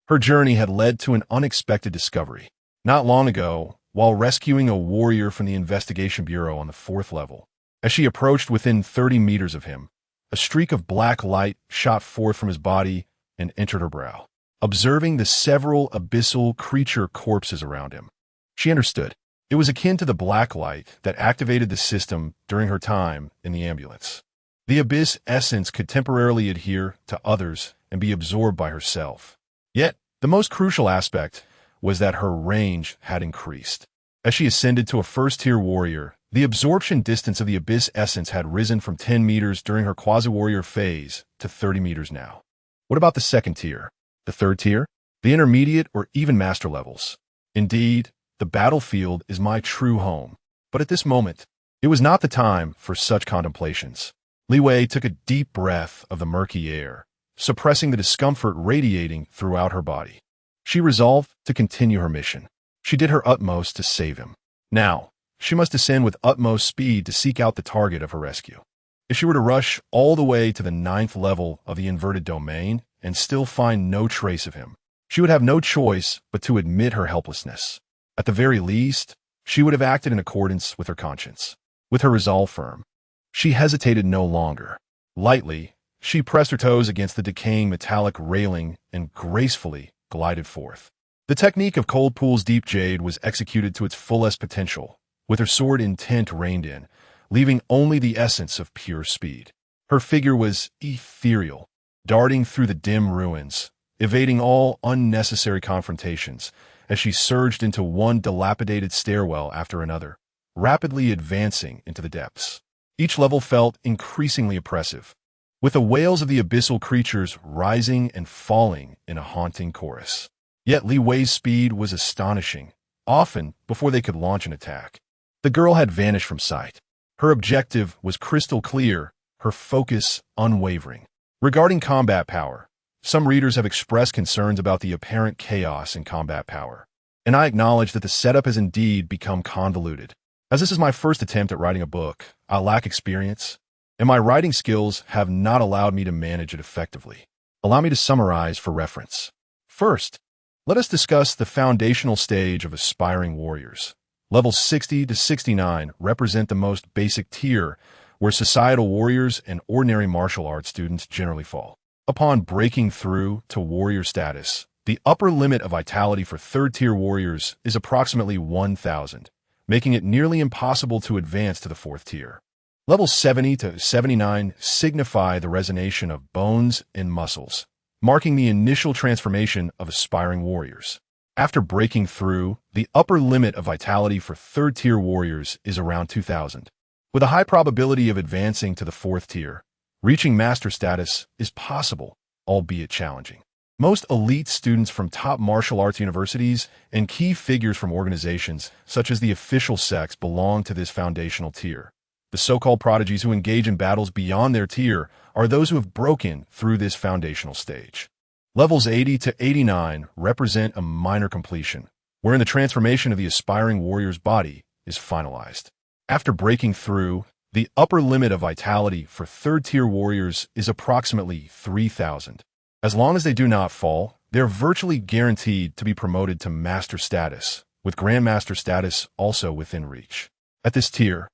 her journey had led to an unexpected discovery. Not long ago, while rescuing a warrior from the Investigation Bureau on the 4th level, as she approached within 30 meters of him, a streak of black light shot forth from his body and entered her brow. Observing the several abyssal creature corpses around him, she understood. It was akin to the black light that activated the system during her time in the ambulance. The abyss essence could temporarily adhere to others and be absorbed by herself. Yet, the most crucial aspect was that her range had increased. As she ascended to a first-tier warrior, the absorption distance of the abyss essence had risen from 10 meters during her quasi-warrior phase to 30 meters now. What about the 2nd tier? The 3rd tier? The intermediate or even master levels? Indeed, the battlefield is my true home. But at this moment, it was not the time for such contemplations. Li Wei took a deep breath of the murky air, suppressing the discomfort radiating throughout her body. She resolved to continue her mission. She did her utmost to save him. Now, she must descend with utmost speed to seek out the target of her rescue. If she were to rush all the way to the 9th level of the inverted domain and still find no trace of him, she would have no choice but to admit her helplessness. At the very least, she would have acted in accordance with her conscience. With her resolve firm, she hesitated no longer. Lightly, she pressed her toes against the decaying metallic railing and gracefully glided forth. The technique of Cold Pool's Deep Jade was executed to its fullest potential, with her sword intent reined in, leaving only the essence of pure speed. Her figure was ethereal, darting through the dim ruins, evading all unnecessary confrontations as she surged into one dilapidated stairwell after another, rapidly advancing into the depths. Each level felt increasingly oppressive, with the wails of the abyssal creatures rising and falling in a haunting chorus. Yet Li Wei's speed was astonishing, often before they could launch an attack. The girl had vanished from sight. Her objective was crystal clear, her focus unwavering. Regarding combat power, some readers have expressed concerns about the apparent chaos in combat power, and I acknowledge that the setup has indeed become convoluted. As this is my first attempt at writing a book, I lack experience, and my writing skills have not allowed me to manage it effectively. Allow me to summarize for reference. First, let us discuss the foundational stage of aspiring warriors. Levels 60 to 69 represent the most basic tier, where societal warriors and ordinary martial arts students generally fall. Upon breaking through to warrior status, the upper limit of vitality for 3rd-tier warriors is approximately 1,000, making it nearly impossible to advance to the 4th tier. Levels 70 to 79 signify the resonation of bones and muscles, marking the initial transformation of aspiring warriors. After breaking through, the upper limit of vitality for 3rd-tier warriors is around 2,000. With a high probability of advancing to the 4th tier, reaching master status is possible, albeit challenging. Most elite students from top martial arts universities and key figures from organizations such as the official sects belong to this foundational tier. The so-called prodigies who engage in battles beyond their tier are those who have broken through this foundational stage. Levels 80 to 89 represent a minor completion, wherein the transformation of the aspiring warrior's body is finalized. After breaking through, the upper limit of vitality for third-tier warriors is approximately 3,000. As long as they do not fall, they are virtually guaranteed to be promoted to master status, with grandmaster status also within reach. At this tier,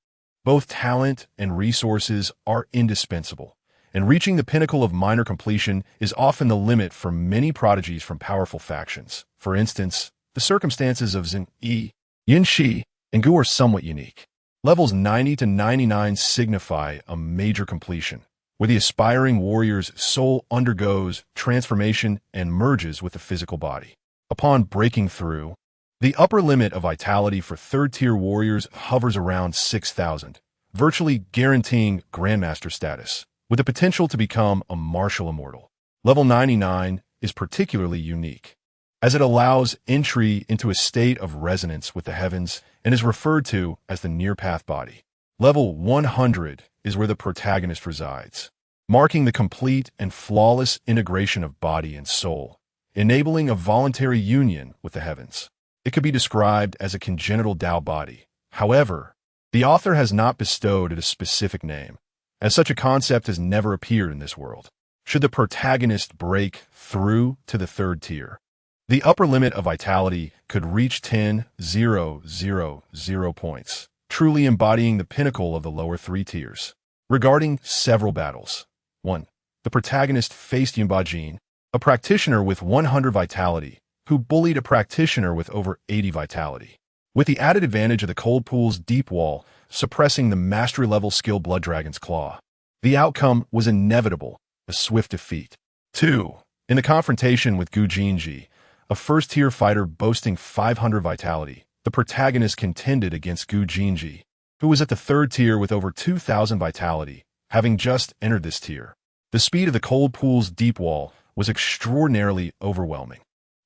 both talent and resources are indispensable, and reaching the pinnacle of minor completion is often the limit for many prodigies from powerful factions. For instance, the circumstances of Xin Yi, Yin Shi, and Gu are somewhat unique. Levels 90 to 99 signify a major completion, where the aspiring warrior's soul undergoes transformation and merges with the physical body. Upon breaking through, the upper limit of vitality for third-tier warriors hovers around 6,000, virtually guaranteeing grandmaster status, with the potential to become a martial immortal. Level 99 is particularly unique, as it allows entry into a state of resonance with the heavens and is referred to as the near-path body. Level 100 is where the protagonist resides, marking the complete and flawless integration of body and soul, enabling a voluntary union with the heavens. It could be described as a congenital Dao body. However, the author has not bestowed it a specific name, as such a concept has never appeared in this world. Should the protagonist break through to the third tier, the upper limit of vitality could reach 10,000 points, truly embodying the pinnacle of the lower three tiers. Regarding several battles. 1. The protagonist faced Wu Da Zhun, a practitioner with 100 vitality, who bullied a practitioner with over 80 vitality, with the added advantage of the cold pool's deep wall, suppressing the mastery-level skill Blood Dragon's Claw. The outcome was inevitable, a swift defeat. 2. In the confrontation with Gu Jinji, a first-tier fighter boasting 500 vitality, the protagonist contended against Gu Jinji, who was at the third tier with over 2,000 vitality, having just entered this tier. The speed of the cold pool's deep wall was extraordinarily overwhelming,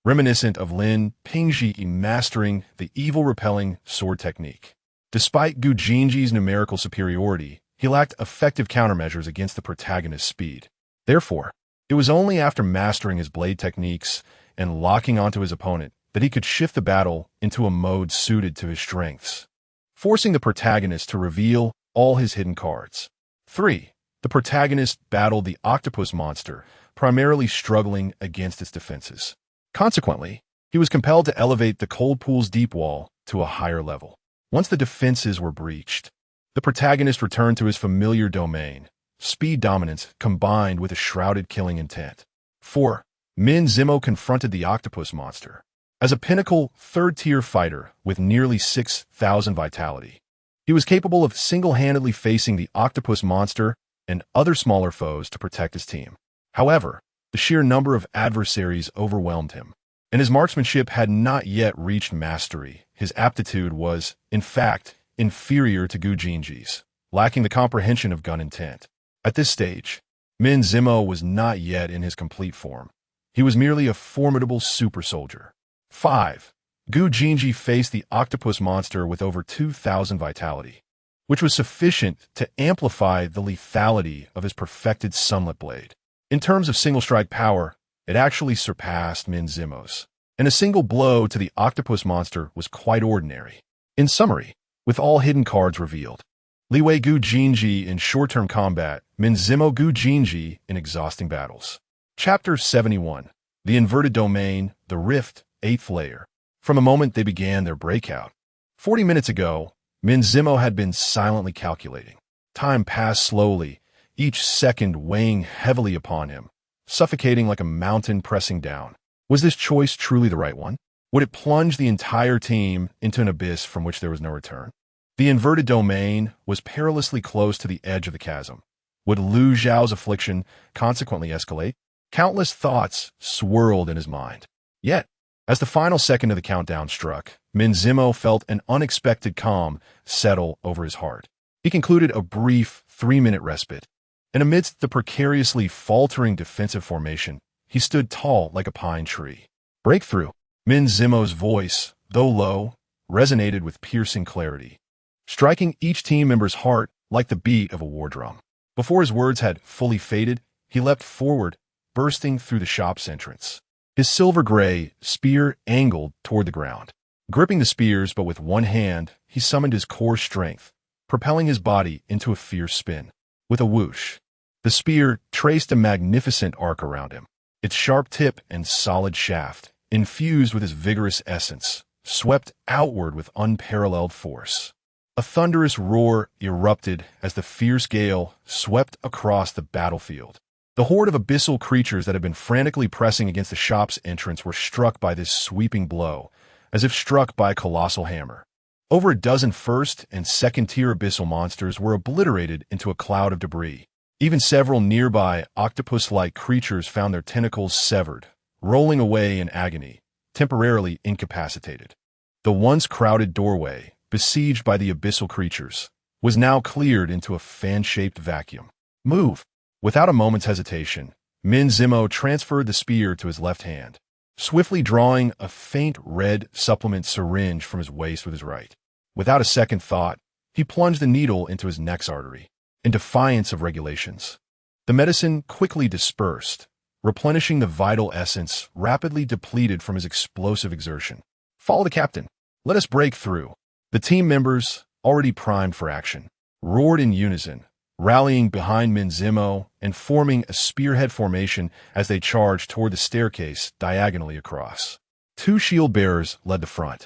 reminiscent of Lin Pingji mastering the evil-repelling sword technique. Despite Gu Jinji's numerical superiority, he lacked effective countermeasures against the protagonist's speed. Therefore, it was only after mastering his blade techniques and locking onto his opponent that he could shift the battle into a mode suited to his strengths, forcing the protagonist to reveal all his hidden cards. 3. The protagonist battled the octopus monster, primarily struggling against its defenses. Consequently, he was compelled to elevate the cold pool's deep wall to a higher level. Once the defenses were breached, the protagonist returned to his familiar domain, speed dominance combined with a shrouded killing intent. 4. Min Zimo confronted the octopus monster. As a pinnacle third-tier fighter with nearly 6,000 vitality, he was capable of single-handedly facing the octopus monster and other smaller foes to protect his team. However, the sheer number of adversaries overwhelmed him, and his marksmanship had not yet reached mastery. His aptitude was, in fact, inferior to Gu Jinji's, lacking the comprehension of gun intent. At this stage, Min Zimo was not yet in his complete form. He was merely a formidable super soldier. 5. Gu Jinji faced the octopus monster with over 2,000 vitality, which was sufficient to amplify the lethality of his perfected sunlit blade. In terms of single-strike power, it actually surpassed Min Zimo's, and a single blow to the octopus monster was quite ordinary. In summary, with all hidden cards revealed, Li Wei Gu Jinji in short-term combat, Min Zimo Gu Jinji in exhausting battles. Chapter 71. The Inverted Domain, the Rift, 8th Layer. From the moment they began their breakout, 40 minutes ago, Min Zimo had been silently calculating. Time passed slowly, each second weighing heavily upon him, suffocating like a mountain pressing down. Was this choice truly the right one? Would it plunge the entire team into an abyss from which there was no return? The inverted domain was perilously close to the edge of the chasm. Would Lu Zhao's affliction consequently escalate? Countless thoughts swirled in his mind. Yet, as the final second of the countdown struck, Min Zimo felt an unexpected calm settle over his heart. He concluded a brief 3-minute respite, and amidst the precariously faltering defensive formation, he stood tall like a pine tree. Breakthrough. Min Zimo's voice, though low, resonated with piercing clarity, striking each team member's heart like the beat of a war drum. Before his words had fully faded, he leapt forward, bursting through the shop's entrance. His silver-gray spear angled toward the ground. Gripping the spears but with one hand, he summoned his core strength, propelling his body into a fierce spin. With a whoosh, the spear traced a magnificent arc around him. Its sharp tip and solid shaft, infused with his vigorous essence, swept outward with unparalleled force. A thunderous roar erupted as the fierce gale swept across the battlefield. The horde of abyssal creatures that had been frantically pressing against the shop's entrance were struck by this sweeping blow, as if struck by a colossal hammer. Over a dozen first- and second-tier abyssal monsters were obliterated into a cloud of debris. Even several nearby octopus-like creatures found their tentacles severed, rolling away in agony, temporarily incapacitated. The once crowded doorway, besieged by the abyssal creatures, was now cleared into a fan-shaped vacuum. Move! Without a moment's hesitation, Min Zimo transferred the spear to his left hand, swiftly drawing a faint red supplement syringe from his waist with his right. Without a second thought, he plunged the needle into his neck's artery, in defiance of regulations. The medicine quickly dispersed, replenishing the vital essence rapidly depleted from his explosive exertion. Follow the captain. Let us break through. The team members, already primed for action, roared in unison, rallying behind Min Zimo and forming a spearhead formation as they charged toward the staircase diagonally across. Two shield bearers led the front,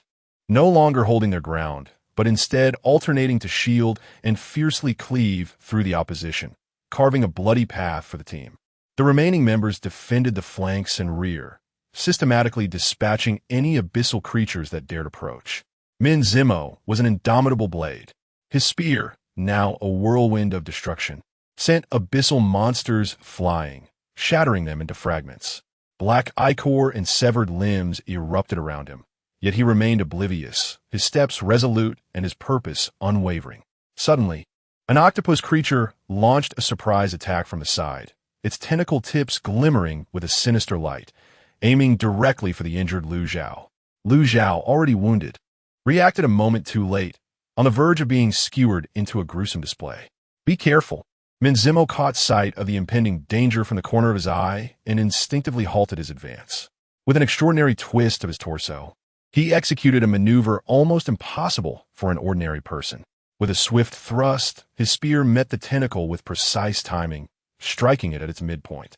no longer holding their ground, but instead alternating to shield and fiercely cleave through the opposition, carving a bloody path for the team. The remaining members defended the flanks and rear, systematically dispatching any abyssal creatures that dared approach. Min Zimo was an indomitable blade. His spear, now a whirlwind of destruction, sent abyssal monsters flying, shattering them into fragments. Black ichor and severed limbs erupted around him, yet he remained oblivious, his steps resolute and his purpose unwavering. Suddenly, an octopus creature launched a surprise attack from the side, its tentacle tips glimmering with a sinister light, aiming directly for the injured Lu Zhao. Lu Zhao, already wounded, reacted a moment too late, on the verge of being skewered into a gruesome display. Be careful. Min Zimo caught sight of the impending danger from the corner of his eye and instinctively halted his advance. With an extraordinary twist of his torso, he executed a maneuver almost impossible for an ordinary person. With a swift thrust, his spear met the tentacle with precise timing, striking it at its midpoint.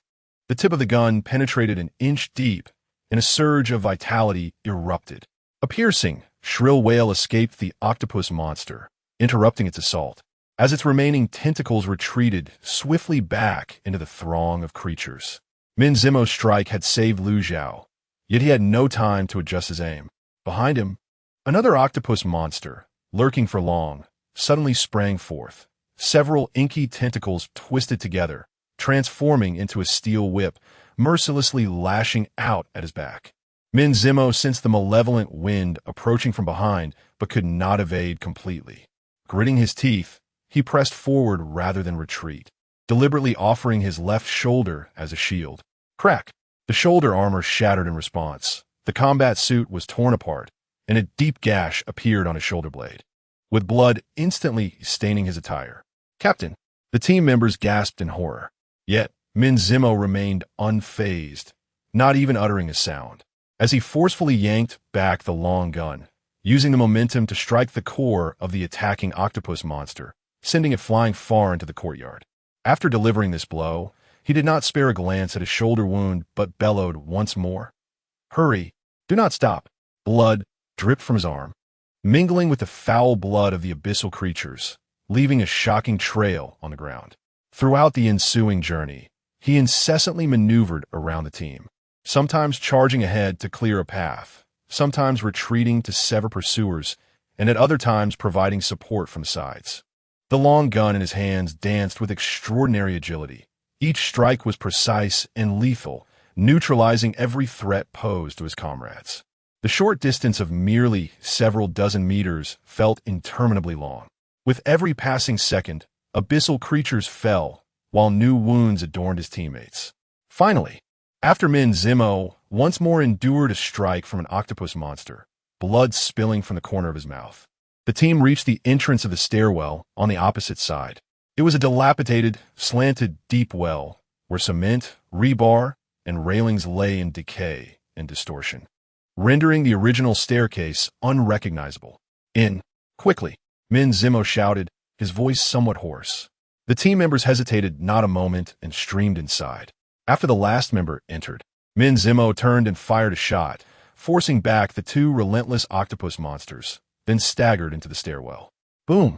The tip of the gun penetrated an inch deep, and a surge of vitality erupted. A piercing, shrill wail escaped the octopus monster, interrupting its assault, as its remaining tentacles retreated swiftly back into the throng of creatures. Min Zimo's strike had saved Lu Zhao, yet he had no time to adjust his aim. Behind him, another octopus monster, lurking for long, suddenly sprang forth. Several inky tentacles twisted together, transforming into a steel whip, mercilessly lashing out at his back. Min Zimo sensed the malevolent wind approaching from behind, but could not evade completely. Gritting his teeth, he pressed forward rather than retreat, deliberately offering his left shoulder as a shield. Crack! The shoulder armor shattered in response. The combat suit was torn apart, and a deep gash appeared on his shoulder blade, with blood instantly staining his attire. Captain! The team members gasped in horror. Yet, Min Zimo remained unfazed, not even uttering a sound, as he forcefully yanked back the long gun, using the momentum to strike the core of the attacking octopus monster, sending it flying far into the courtyard. After delivering this blow, he did not spare a glance at his shoulder wound, but bellowed once more. Hurry! Do not stop! Blood dripped from his arm, mingling with the foul blood of the abyssal creatures, leaving a shocking trail on the ground. Throughout the ensuing journey, he incessantly maneuvered around the team, sometimes charging ahead to clear a path, sometimes retreating to sever pursuers, and at other times providing support from the sides. The long gun in his hands danced with extraordinary agility. Each strike was precise and lethal, neutralizing every threat posed to his comrades. The short distance of merely several dozen meters felt interminably long. With every passing second, abyssal creatures fell, while new wounds adorned his teammates. Finally, after Min Zimo once more endured a strike from an octopus monster, blood spilling from the corner of his mouth, The team reached the entrance of the stairwell on the opposite side. It was a dilapidated, slanted, deep well where cement, rebar, and railings lay in decay and distortion, rendering the original staircase unrecognizable. "In, quickly," Min Zimo shouted, his voice somewhat hoarse. The team members hesitated not a moment and streamed inside. After the last member entered, Min Zimo turned and fired a shot, forcing back the two relentless octopus monsters, then staggered into the stairwell. Boom!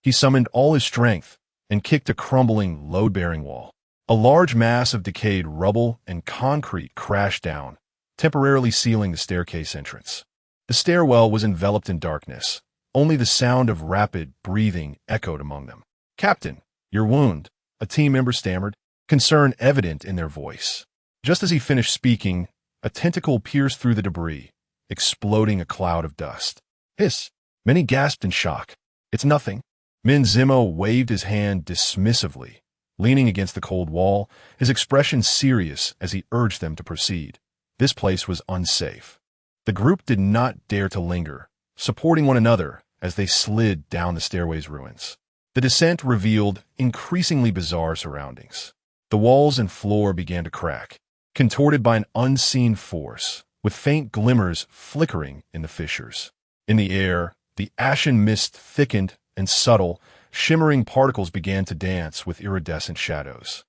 He summoned all his strength and kicked a crumbling, load-bearing wall. A large mass of decayed rubble and concrete crashed down, temporarily sealing the staircase entrance. The stairwell was enveloped in darkness. Only the sound of rapid breathing echoed among them. "Captain, your wound," a team member stammered, concern evident in their voice. Just as he finished speaking, a tentacle pierced through the debris, exploding a cloud of dust. "Hiss!" Many gasped in shock. "It's nothing." Min Zimo waved his hand dismissively, leaning against the cold wall, his expression serious as he urged them to proceed. This place was unsafe. The group did not dare to linger, supporting one another as they slid down the stairway's ruins. The descent revealed increasingly bizarre surroundings. The walls and floor began to crack, contorted by an unseen force, with faint glimmers flickering in the fissures. In the air, the ashen mist thickened, and subtle, shimmering particles began to dance with iridescent shadows.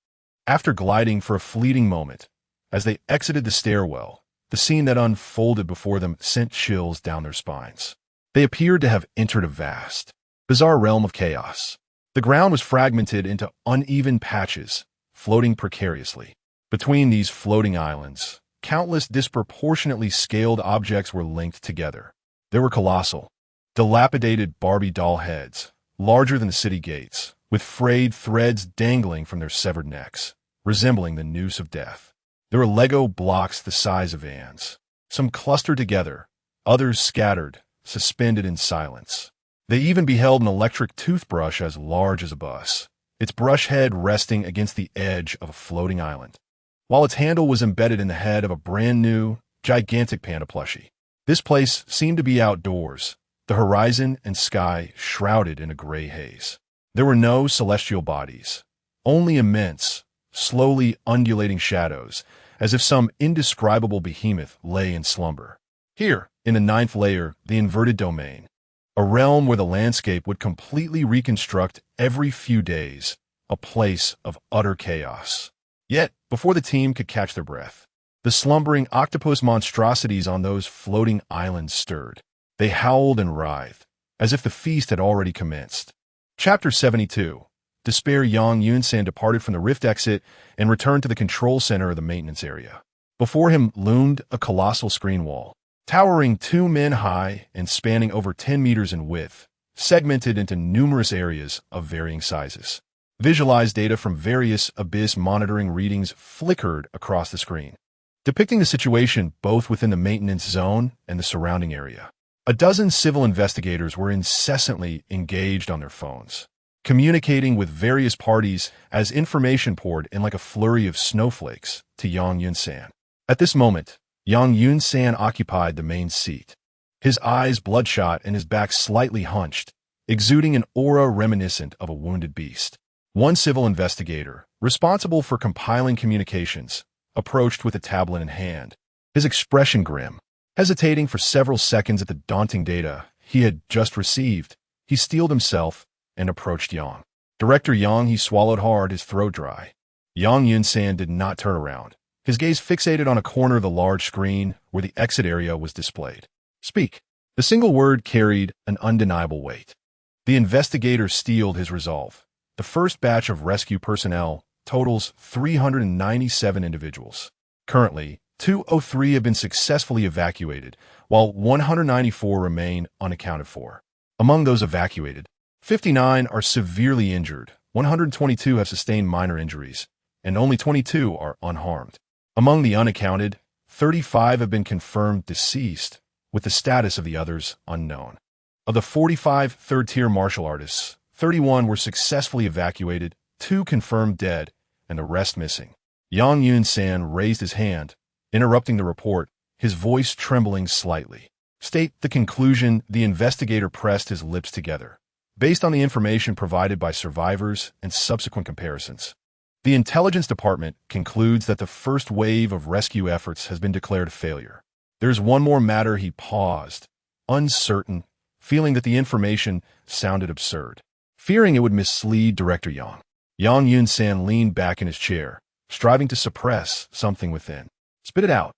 After gliding for a fleeting moment, as they exited the stairwell, the scene that unfolded before them sent chills down their spines. They appeared to have entered a vast, bizarre realm of chaos. The ground was fragmented into uneven patches, floating precariously. Between these floating islands, countless disproportionately scaled objects were linked together. They were colossal, dilapidated Barbie doll heads, larger than the city gates, with frayed threads dangling from their severed necks, resembling the noose of death. There were Lego blocks the size of ants, some clustered together, others scattered, suspended in silence. They even beheld an electric toothbrush as large as a bus, its brush head resting against the edge of a floating island, while its handle was embedded in the head of a brand-new, gigantic panda plushie. This place seemed to be outdoors, the horizon and sky shrouded in a gray haze. There were no celestial bodies, only immense, slowly undulating shadows, as if some indescribable behemoth lay in slumber. Here, in the ninth layer, the inverted domain, a realm where the landscape would completely reconstruct every few days, a place of utter chaos. Yet, before the team could catch their breath, the slumbering octopus monstrosities on those floating islands stirred. They howled and writhed, as if the feast had already commenced. Chapter 72. Despair. Yang Yunsan departed from the rift exit and returned to the control center of the maintenance area. Before him loomed a colossal screen wall, towering 2 men high and spanning over 10 meters in width, segmented into numerous areas of varying sizes. Visualized data from various abyss monitoring readings flickered across the screen, depicting the situation both within the maintenance zone and the surrounding area. A dozen civil investigators were incessantly engaged on their phones, communicating with various parties as information poured in like a flurry of snowflakes to Yang Yunsan. At this moment, Yang Yunsan occupied the main seat, his eyes bloodshot and his back slightly hunched, exuding an aura reminiscent of a wounded beast. One civil investigator, responsible for compiling communications, approached with a tablet in hand, his expression grim. Hesitating for several seconds at the daunting data he had just received, he steeled himself and approached Yang. Director Yang, he swallowed hard, his throat dry. Yang Yunsan did not turn around, his gaze fixated on a corner of the large screen where the exit area was displayed. "Speak." The single word carried an undeniable weight. The investigator steeled his resolve. The first batch of rescue personnel totals 397 individuals. Currently, 203 have been successfully evacuated, while 194 remain unaccounted for. Among those evacuated, 59 are severely injured, 122 have sustained minor injuries, and only 22 are unharmed. Among the unaccounted, 35 have been confirmed deceased, with the status of the others unknown. Of the 45 third-tier martial artists, 31 were successfully evacuated, 2 confirmed dead, and the rest missing. Yang Yunsan raised his hand, interrupting the report, his voice trembling slightly. State the conclusion. The investigator pressed his lips together. Based on the information provided by survivors and subsequent comparisons, the Intelligence Department concludes that the first wave of rescue efforts has been declared a failure. There's one more matter. He paused, uncertain, feeling that the information sounded absurd. Fearing it would mislead Director Yang, Yang Yun-san leaned back in his chair, striving to suppress something within. Spit it out.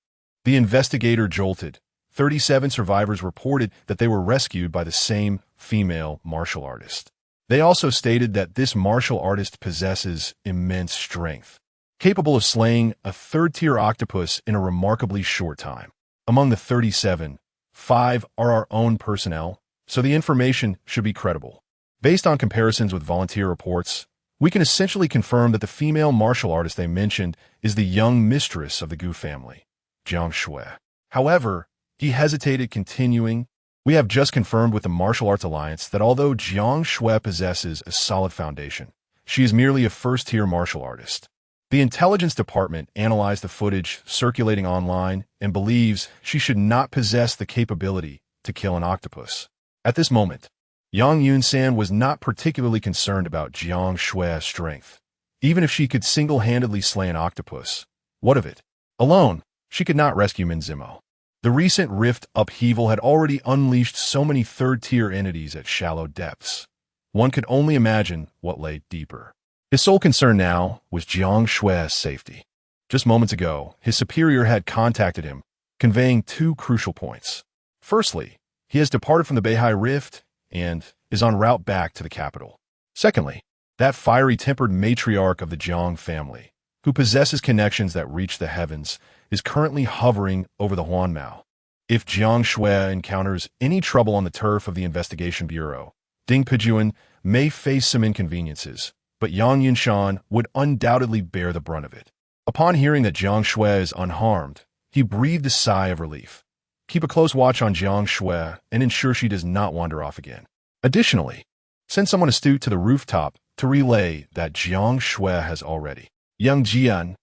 The investigator jolted. 37 survivors reported that they were rescued by the same female martial artist. They also stated that this martial artist possesses immense strength, capable of slaying a third-tier octopus in a remarkably short time. Among the 37, 5 are our own personnel, so the information should be credible. Based on comparisons with volunteer reports, we can essentially confirm that the female martial artist they mentioned is the young mistress of the Gu family, Jiang Shui. However, he hesitated, continuing, "We have just confirmed with the Martial Arts Alliance that although Jiang Shui possesses a solid foundation, she is merely a first-tier martial artist. The Intelligence Department analyzed the footage circulating online and believes she should not possess the capability to kill an octopus." At this moment, Yang Yun-san was not particularly concerned about Jiang Shui's strength. Even if she could single-handedly slay an octopus, what of it? Alone, she could not rescue Minzimo. The recent rift upheaval had already unleashed so many third-tier entities at shallow depths. One could only imagine what lay deeper. His sole concern now was Jiang Shui's safety. Just moments ago, his superior had contacted him, conveying 2 crucial points. Firstly, he has departed from the Beihai Rift and is en route back to the capital. Secondly, that fiery-tempered matriarch of the Jiang family, who possesses connections that reach the heavens, is currently hovering over the Huanmao. If Jiang Shui encounters any trouble on the turf of the Investigation Bureau, Ding Pijuan may face some inconveniences, but Yang Yunshan would undoubtedly bear the brunt of it. Upon hearing that Jiang Shui is unharmed, he breathed a sigh of relief. Keep a close watch on Jiang Shui and ensure she does not wander off again. Additionally, send someone astute to the rooftop to relay that Jiang Shui has already. Yang Jian,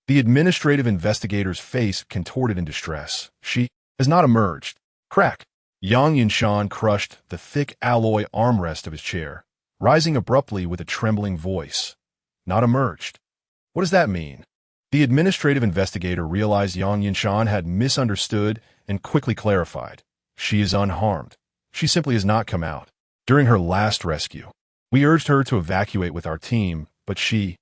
the administrative investigator's face contorted in distress. She has not emerged. Crack. Yang Yunshan crushed the thick alloy armrest of his chair, rising abruptly with a trembling voice. Not emerged. What does that mean? The administrative investigator realized Yang Yunshan had misunderstood and quickly clarified. She is unharmed. She simply has not come out. During her last rescue, we urged her to evacuate with our team, but she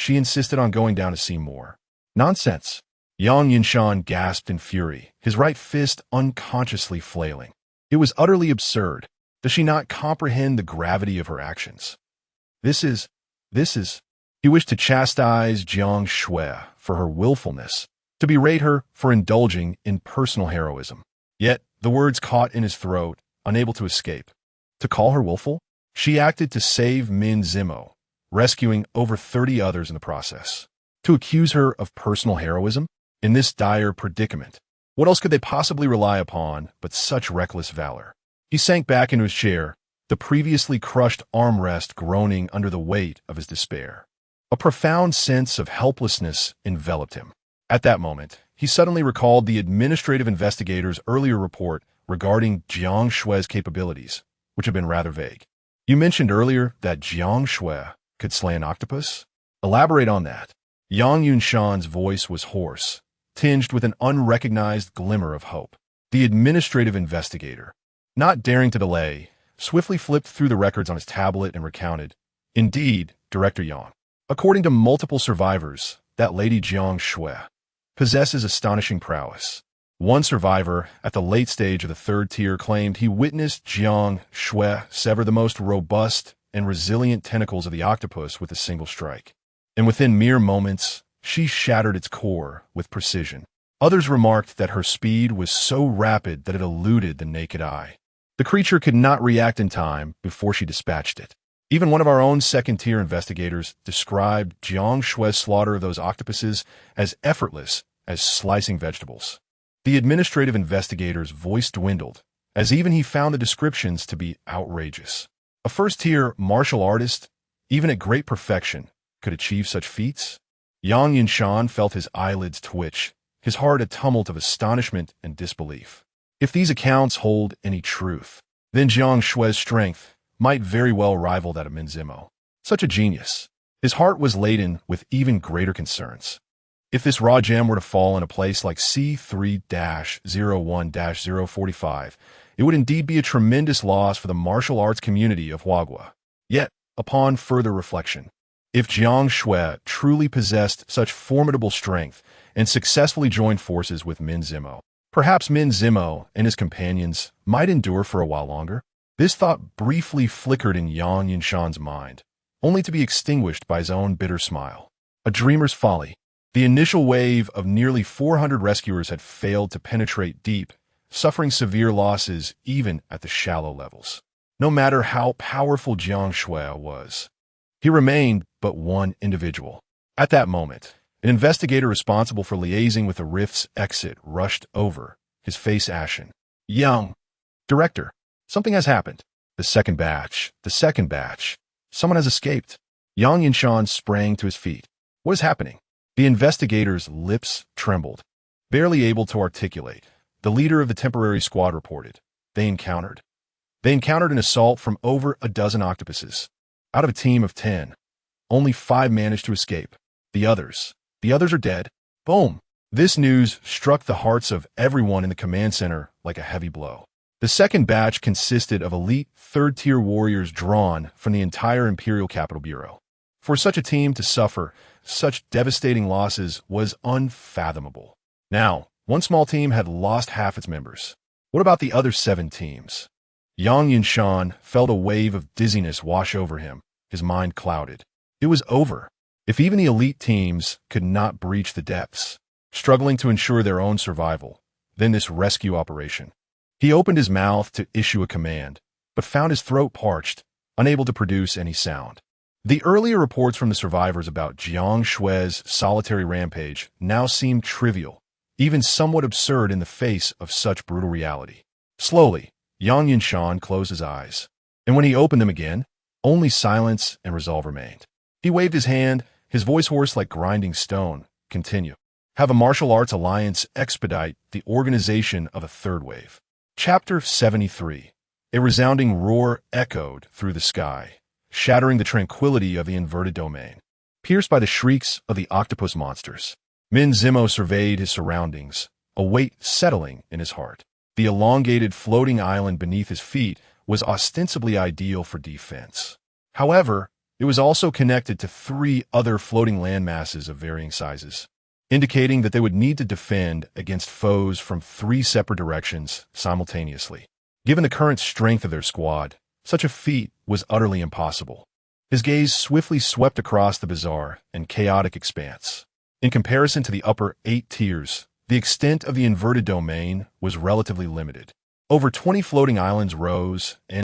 insisted on going down to see more. Nonsense. Yang Yunshan gasped in fury, his right fist unconsciously flailing. It was utterly absurd. Does she not comprehend the gravity of her actions? This is... He wished to chastise Jiang Shui for her willfulness, to berate her for indulging in personal heroism. Yet, the words caught in his throat, unable to escape. To call her willful? She acted to save Min Zimo, rescuing over 30 others in the process. To accuse her of personal heroism? In this dire predicament, what else could they possibly rely upon but such reckless valor? He sank back into his chair, the previously crushed armrest groaning under the weight of his despair. A profound sense of helplessness enveloped him. At that moment, he suddenly recalled the administrative investigator's earlier report regarding Jiang Shui's capabilities, which had been rather vague. You mentioned earlier that Jiang Shui could slay an octopus? Elaborate on that. Yang Yunshan's voice was hoarse, tinged with an unrecognized glimmer of hope. The administrative investigator, not daring to delay, swiftly flipped through the records on his tablet and recounted. Indeed, Director Yang, according to multiple survivors, that Lady Jiang Shui possesses astonishing prowess. One survivor, at the late stage of the 3rd tier, claimed he witnessed Jiang Shui sever the most robust and resilient tentacles of the octopus with a single strike. And within mere moments, she shattered its core with precision. Others remarked that her speed was so rapid that it eluded the naked eye. The creature could not react in time before she dispatched it. Even one of our own 2nd-tier investigators described Jiang Shui's slaughter of those octopuses as effortless as slicing vegetables. The administrative investigator's voice dwindled, as even he found the descriptions to be outrageous. A 1st-tier martial artist, even at great perfection, could achieve such feats? Yang Yunshan felt his eyelids twitch, his heart a tumult of astonishment and disbelief. If these accounts hold any truth, then Jiang Shui's strength might very well rival that of Min Zimo. Such a genius. His heart was laden with even greater concerns. If this raw gem were to fall in a place like C3-01-045, it would indeed be a tremendous loss for the martial arts community of Huagua. Yet, upon further reflection, if Jiang Shui truly possessed such formidable strength and successfully joined forces with Min Zimo, perhaps Min Zimo and his companions might endure for a while longer. This thought briefly flickered in Yang Yinshan's mind, only to be extinguished by his own bitter smile. A dreamer's folly. The initial wave of nearly 400 rescuers had failed to penetrate deep, suffering severe losses even at the shallow levels. No matter how powerful Jiang Shui was, he remained but one individual. At that moment, an investigator responsible for liaising with the rift's exit rushed over, his face ashen. Young. Director, something has happened. The second batch. Someone has escaped. Yang Yinshan sprang to his feet. What is happening? The investigator's lips trembled. Barely able to articulate, the leader of the temporary squad reported. They encountered an assault from over a dozen octopuses. Out of a team of 10, only 5 managed to escape. The others are dead. Boom! This news struck the hearts of everyone in the command center like a heavy blow. The second batch consisted of elite third-tier warriors drawn from the entire Imperial Capital Bureau. For such a team to suffer such devastating losses was unfathomable. Now, one small team had lost half its members. What about the other 7 teams? Yang Yinshan felt a wave of dizziness wash over him, his mind clouded. It was over. If even the elite teams could not breach the depths, struggling to ensure their own survival, then this rescue operation. He opened his mouth to issue a command, but found his throat parched, unable to produce any sound. The earlier reports from the survivors about Jiang Shui's solitary rampage now seemed trivial, even somewhat absurd in the face of such brutal reality. Slowly, Yang Yinshan closed his eyes, and when he opened them again, only silence and resolve remained. He waved his hand, his voice hoarse like grinding stone. Continue. Have a martial arts alliance expedite the organization of a third wave. Chapter 73. A resounding roar echoed through the sky, shattering the tranquility of the inverted domain. Pierced by the shrieks of the octopus monsters, Min Zimo surveyed his surroundings, a weight settling in his heart. The elongated floating island beneath his feet was ostensibly ideal for defense. However, it was also connected to 3 other floating landmasses of varying sizes, indicating that they would need to defend against foes from 3 separate directions simultaneously. Given the current strength of their squad, such a feat was utterly impossible. His gaze swiftly swept across the bizarre and chaotic expanse. In comparison to the upper 8 tiers, the extent of the inverted domain was relatively limited. Over 20 floating islands rose and